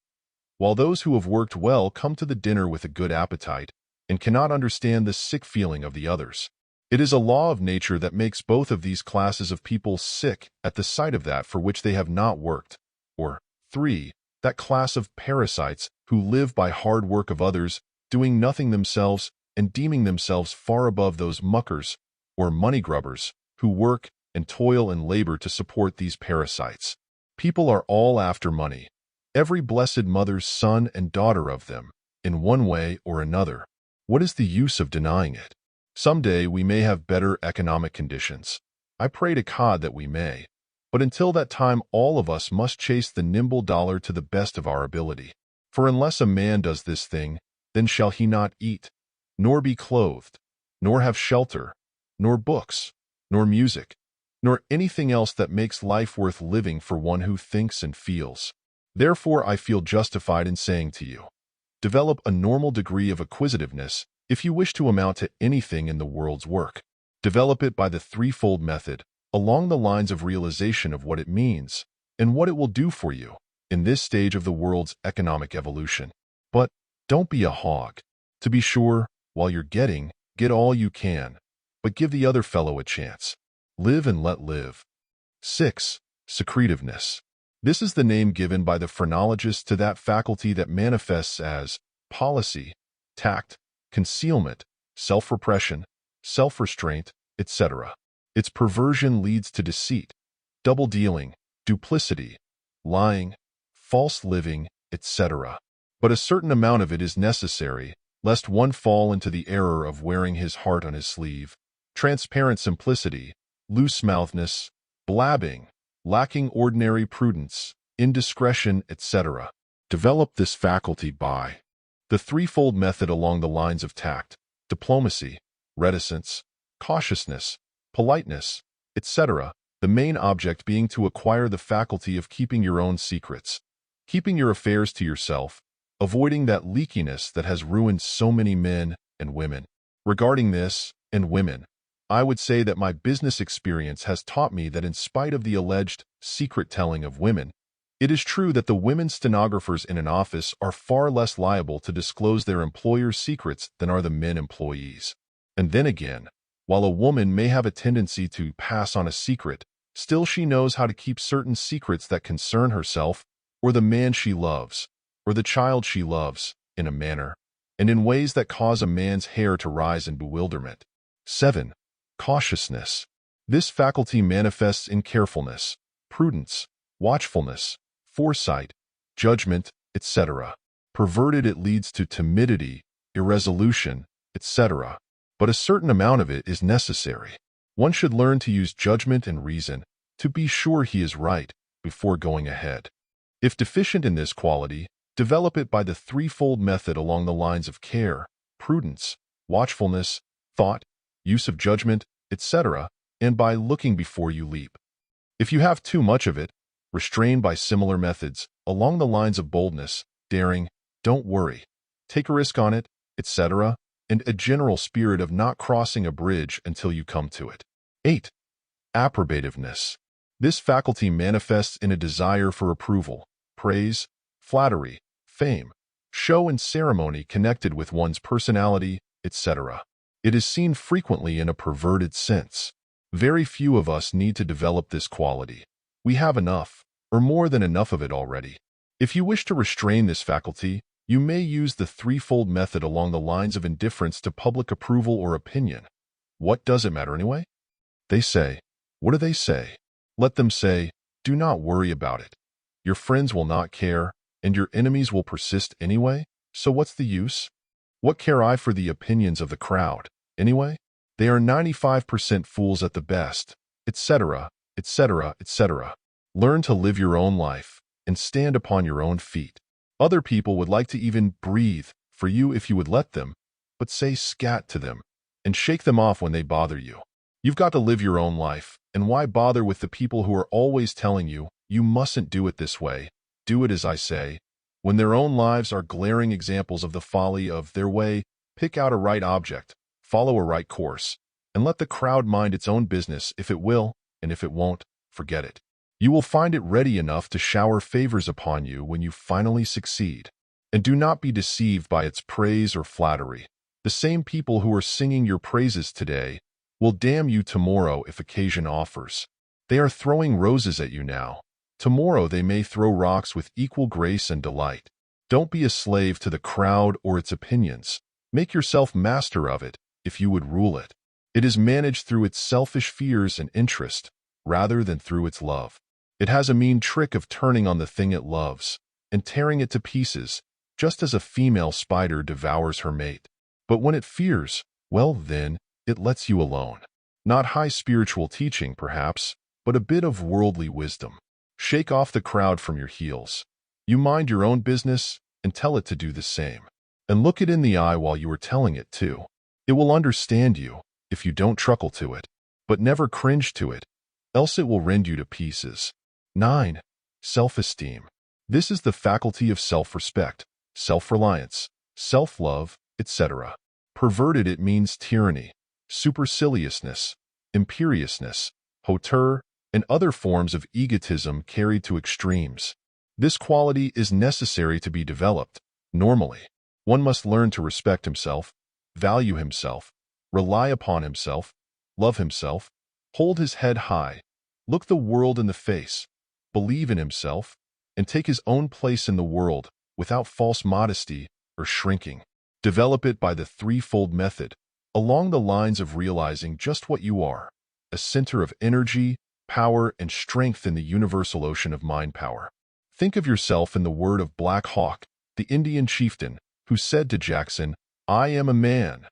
while those who have worked well come to the dinner with a good appetite and cannot understand the sick feeling of the others. It is a law of nature that makes both of these classes of people sick at the sight of that for which they have not worked, or 3. That class of parasites who live by hard work of others, doing nothing themselves and deeming themselves far above those muckers, or money grubbers, who work and toil and labor to support these parasites. People are all after money, every blessed mother's son and daughter of them, in one way or another. What is the use of denying it? Someday we may have better economic conditions. I pray to God that we may. But until that time all of us must chase the nimble dollar to the best of our ability. For unless a man does this thing, then shall he not eat, nor be clothed, nor have shelter, nor books, nor music, nor anything else that makes life worth living for one who thinks and feels. Therefore I feel justified in saying to you, develop a normal degree of acquisitiveness if you wish to amount to anything in the world's work. Develop it by the threefold method, along the lines of realization of what it means and what it will do for you in this stage of the world's economic evolution. But don't be a hog. To be sure, while you're getting, get all you can, but give the other fellow a chance. Live and let live. 6. Secretiveness. This is the name given by the phrenologists to that faculty that manifests as policy, tact, concealment, self-repression, self-restraint, etc. Its perversion leads to deceit, double-dealing, duplicity, lying, false living, etc. But a certain amount of it is necessary, lest one fall into the error of wearing his heart on his sleeve. Transparent simplicity, loose-mouthness, blabbing, lacking ordinary prudence, indiscretion, etc. Develop this faculty by the threefold method along the lines of tact, diplomacy, reticence, cautiousness, politeness, etc., the main object being to acquire the faculty of keeping your own secrets, keeping your affairs to yourself, avoiding that leakiness that has ruined so many men and women. Regarding this, and women, I would say that my business experience has taught me that in spite of the alleged secret telling of women, it is true that the women stenographers in an office are far less liable to disclose their employer's secrets than are the men employees. And then again, while a woman may have a tendency to pass on a secret, still she knows how to keep certain secrets that concern herself, or the man she loves, or the child she loves, in a manner, and in ways that cause a man's hair to rise in bewilderment. 7. Cautiousness. This faculty manifests in carefulness, prudence, watchfulness, foresight, judgment, etc. Perverted, it leads to timidity, irresolution, etc. But a certain amount of it is necessary. One should learn to use judgment and reason to be sure he is right before going ahead. If deficient in this quality, develop it by the threefold method along the lines of care, prudence, watchfulness, thought, use of judgment, etc., and by looking before you leap. If you have too much of it, restrain by similar methods along the lines of boldness, daring, don't worry, take a risk on it, etc., and a general spirit of not crossing a bridge until you come to it. 8. Approbativeness. This faculty manifests in a desire for approval, praise, flattery, fame, show and ceremony connected with one's personality, etc. It is seen frequently in a perverted sense. Very few of us need to develop this quality. We have enough, or more than enough of it already. If you wish to restrain this faculty, you may use the threefold method along the lines of indifference to public approval or opinion. What does it matter anyway? They say. What do they say? Let them say. Do not worry about it. Your friends will not care, and your enemies will persist anyway, so what's the use? What care I for the opinions of the crowd, anyway? They are 95% fools at the best, etc., etc., etc. Learn to live your own life and stand upon your own feet. Other people would like to even breathe for you if you would let them, but say scat to them and shake them off when they bother you. You've got to live your own life, and why bother with the people who are always telling you, you mustn't do it this way, do it as I say, when their own lives are glaring examples of the folly of their way? Pick out a right object, follow a right course, and let the crowd mind its own business if it will, and if it won't, forget it. You will find it ready enough to shower favors upon you when you finally succeed. And do not be deceived by its praise or flattery. The same people who are singing your praises today will damn you tomorrow if occasion offers. They are throwing roses at you now. Tomorrow they may throw rocks with equal grace and delight. Don't be a slave to the crowd or its opinions. Make yourself master of it, if you would rule it. It is managed through its selfish fears and interest, rather than through its love. It has a mean trick of turning on the thing it loves, and tearing it to pieces, just as a female spider devours her mate. But when it fears, well then, it lets you alone. Not high spiritual teaching, perhaps, but a bit of worldly wisdom. Shake off the crowd from your heels. You mind your own business, and tell it to do the same. And look it in the eye while you are telling it too. It will understand you, if you don't truckle to it, but never cringe to it, else it will rend you to pieces. 9. Self-esteem. This is the faculty of self-respect, self-reliance, self-love, etc. Perverted, it means tyranny, superciliousness, imperiousness, hauteur, and other forms of egotism carried to extremes. This quality is necessary to be developed. Normally, one must learn to respect himself, value himself, rely upon himself, love himself, hold his head high, look the world in the face, believe in himself, and take his own place in the world without false modesty or shrinking. Develop it by the threefold method, along the lines of realizing just what you are, a center of energy, power, and strength in the universal ocean of mind power. Think of yourself in the word of Black Hawk, the Indian chieftain, who said to Jackson, "I am a man."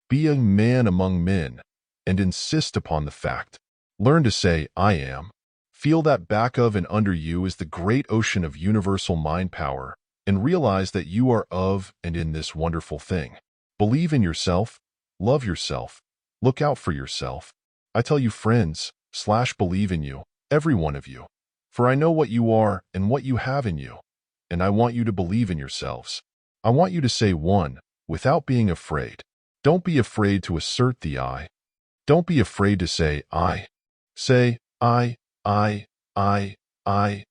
Be a man among men, and insist upon the fact. Learn to say, "I am." Feel that back of and under you is the great ocean of universal mind power, and realize that you are of and in this wonderful thing. Believe in yourself, love yourself, look out for yourself. I tell you, friends, believe in you, every one of you. For I know what you are and what you have in you, and I want you to believe in yourselves. I want you to say one, without being afraid. Don't be afraid to assert the I. Don't be afraid to say I. Say I, I, I, I,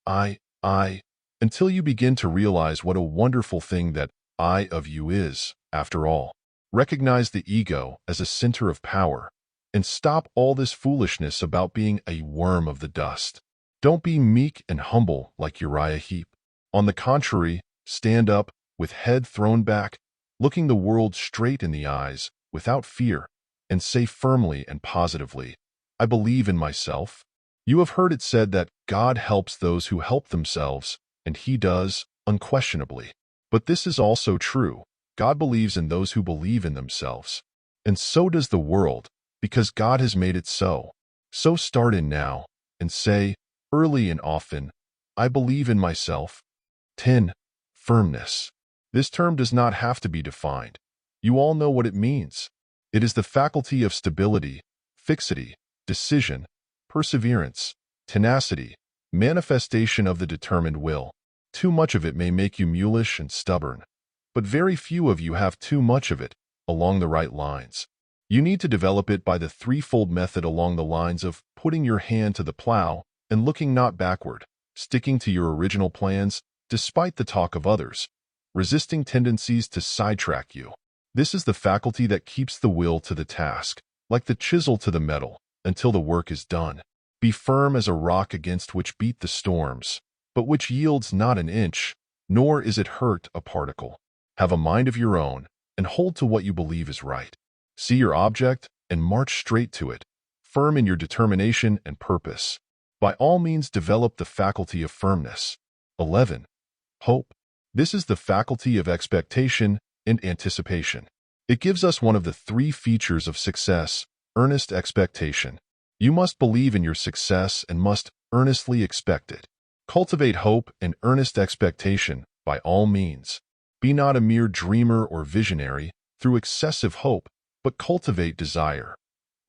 I, I, until you begin to realize what a wonderful thing that I of you is, after all. Recognize the ego as a center of power, and stop all this foolishness about being a worm of the dust. Don't be meek and humble like Uriah Heep. On the contrary, stand up, with head thrown back, looking the world straight in the eyes, without fear, and say firmly and positively, I believe in myself. You have heard it said that God helps those who help themselves, and He does, unquestionably. But this is also true. God believes in those who believe in themselves. And so does the world, because God has made it so. So start in now, and say, early and often, I believe in myself. 10. Firmness. This term does not have to be defined. You all know what it means. It is the faculty of stability, fixity, decision, perseverance, tenacity, manifestation of the determined will. Too much of it may make you mulish and stubborn, but very few of you have too much of it along the right lines. You need to develop it by the threefold method along the lines of putting your hand to the plow and looking not backward, sticking to your original plans despite the talk of others, resisting tendencies to sidetrack you. This is the faculty that keeps the will to the task, like the chisel to the metal, until the work is done. Be firm as a rock against which beat the storms, but which yields not an inch, nor is it hurt a particle. Have a mind of your own, and hold to what you believe is right. See your object, and march straight to it, firm in your determination and purpose. By all means develop the faculty of firmness. 11. Hope. This is the faculty of expectation and anticipation. It gives us one of the three features of success, earnest expectation. You must believe in your success and must earnestly expect it. Cultivate hope and earnest expectation by all means. Be not a mere dreamer or visionary through excessive hope, but cultivate desire.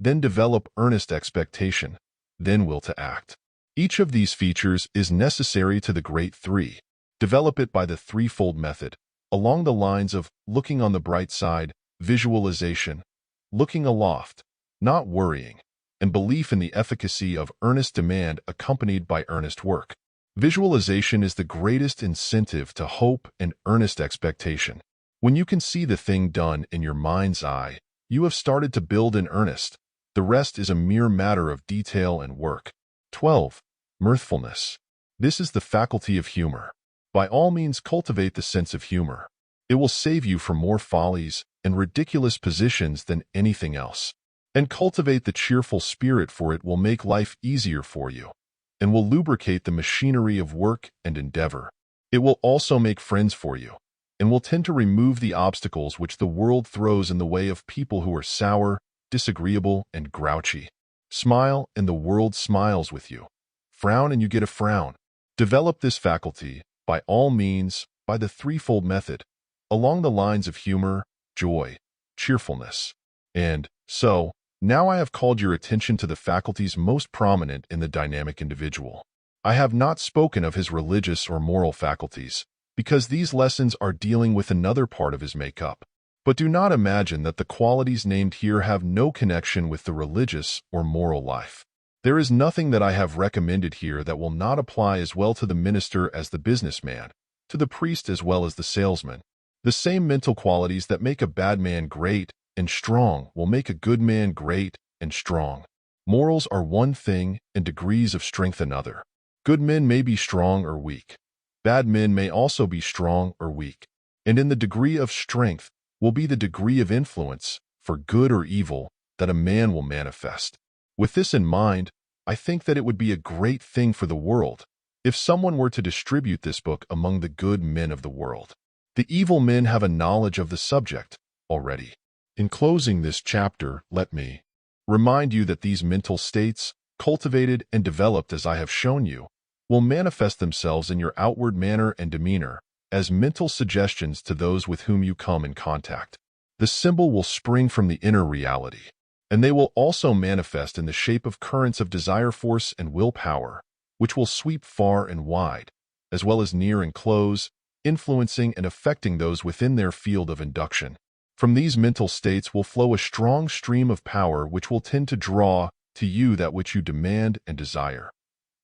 Then develop earnest expectation, then will to act. Each of these features is necessary to the great three. Develop it by the threefold method, along the lines of looking on the bright side, visualization, looking aloft, not worrying, and belief in the efficacy of earnest demand accompanied by earnest work. Visualization is the greatest incentive to hope and earnest expectation. When you can see the thing done in your mind's eye, you have started to build in earnest. The rest is a mere matter of detail and work. 12. Mirthfulness. This is the faculty of humor. By all means cultivate the sense of humor. It will save you from more follies and ridiculous positions than anything else. And cultivate the cheerful spirit, for it will make life easier for you, and will lubricate the machinery of work and endeavor. It will also make friends for you, and will tend to remove the obstacles which the world throws in the way of people who are sour, disagreeable, and grouchy. Smile, and the world smiles with you. Frown, and you get a frown. Develop this faculty, by all means, by the threefold method, along the lines of humor, joy, cheerfulness. And so, now I have called your attention to the faculties most prominent in the dynamic individual. I have not spoken of his religious or moral faculties, because these lessons are dealing with another part of his makeup. But do not imagine that the qualities named here have no connection with the religious or moral life. There is nothing that I have recommended here that will not apply as well to the minister as the businessman, to the priest as well as the salesman. The same mental qualities that make a bad man great and strong will make a good man great and strong. Morals are one thing and degrees of strength another. Good men may be strong or weak. Bad men may also be strong or weak. And in the degree of strength will be the degree of influence, for good or evil, that a man will manifest. With this in mind, I think that it would be a great thing for the world if someone were to distribute this book among the good men of the world. The evil men have a knowledge of the subject already. In closing this chapter, let me remind you that these mental states, cultivated and developed as I have shown you, will manifest themselves in your outward manner and demeanor as mental suggestions to those with whom you come in contact. The symbol will spring from the inner reality. And they will also manifest in the shape of currents of desire force and willpower, which will sweep far and wide, as well as near and close, influencing and affecting those within their field of induction. From these mental states will flow a strong stream of power which will tend to draw to you that which you demand and desire,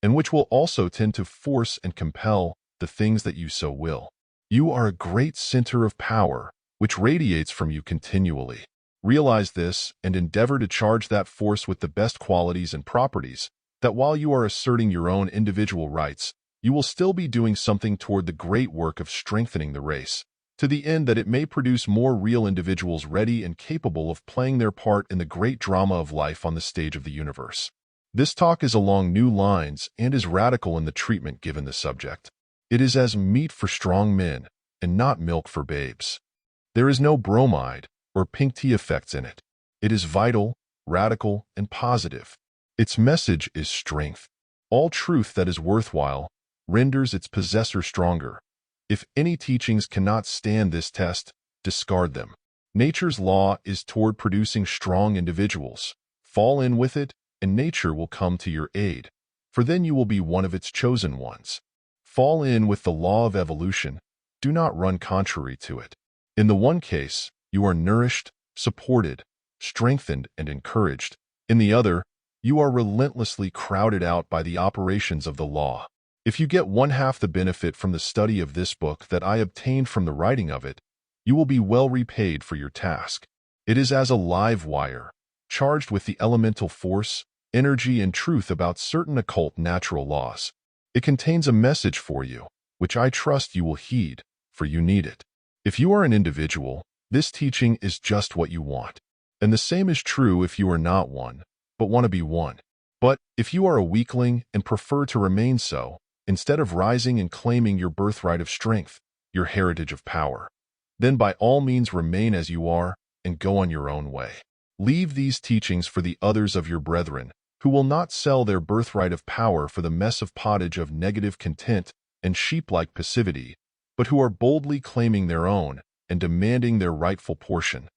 and which will also tend to force and compel the things that you so will. You are a great center of power, which radiates from you continually. Realize this and endeavor to charge that force with the best qualities and properties, that while you are asserting your own individual rights, you will still be doing something toward the great work of strengthening the race, to the end that it may produce more real individuals ready and capable of playing their part in the great drama of life on the stage of the universe. This talk is along new lines and is radical in the treatment given the subject. It is as meat for strong men and not milk for babes. There is no bromide or pink tea effects in it. It is vital, radical, and positive. Its message is strength. All truth that is worthwhile renders its possessor stronger. If any teachings cannot stand this test, discard them. Nature's law is toward producing strong individuals. Fall in with it, and nature will come to your aid, for then you will be one of its chosen ones. Fall in with the law of evolution. Do not run contrary to it. In the one case, you are nourished, supported, strengthened, and encouraged. In the other, you are relentlessly crowded out by the operations of the law. If you get one half the benefit from the study of this book that I obtained from the writing of it, you will be well repaid for your task. It is as a live wire, charged with the elemental force, energy, and truth about certain occult natural laws. It contains a message for you, which I trust you will heed, for you need it. If you are an individual, this teaching is just what you want. And the same is true if you are not one, but want to be one. But if you are a weakling and prefer to remain so, instead of rising and claiming your birthright of strength, your heritage of power, then by all means remain as you are and go on your own way. Leave these teachings for the others of your brethren, who will not sell their birthright of power for the mess of pottage of negative content and sheep-like passivity, but who are boldly claiming their own and demanding their rightful portion.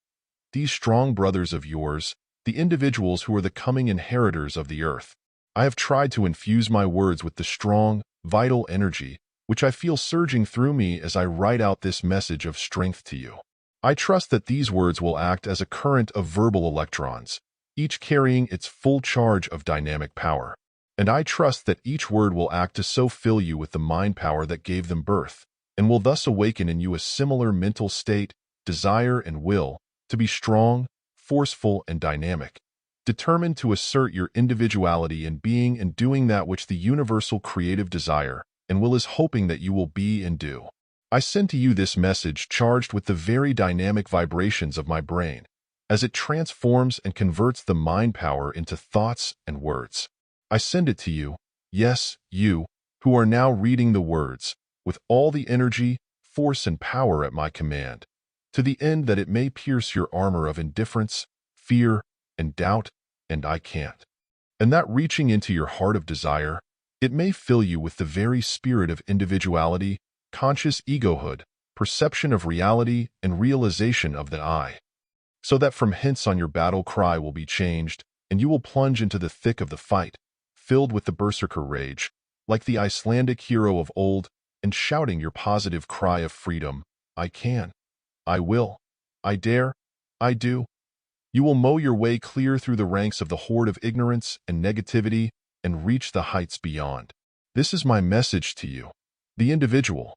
These strong brothers of yours, the individuals who are the coming inheritors of the earth. I have tried to infuse my words with the strong, vital energy which I feel surging through me as I write out this message of strength to you. I trust that these words will act as a current of verbal electrons, each carrying its full charge of dynamic power. And I trust that each word will act to so fill you with the mind power that gave them birth, and will thus awaken in you a similar mental state, desire, and will to be strong, forceful, and dynamic, determined to assert your individuality in being and doing that which the universal creative desire and will is hoping that you will be and do. I send to you this message charged with the very dynamic vibrations of my brain, as it transforms and converts the mind power into thoughts and words. I send it to you, yes, you, who are now reading the words, with all the energy, force, and power at my command, to the end that it may pierce your armor of indifference, fear, and doubt, and I can't. And that reaching into your heart of desire, it may fill you with the very spirit of individuality, conscious egohood, perception of reality, and realization of the I, so that from hence on your battle cry will be changed, and you will plunge into the thick of the fight, filled with the berserker rage, like the Icelandic hero of old, and shouting your positive cry of freedom, I can, I will, I dare, I do. You will mow your way clear through the ranks of the horde of ignorance and negativity and reach the heights beyond. This is my message to you, the individual,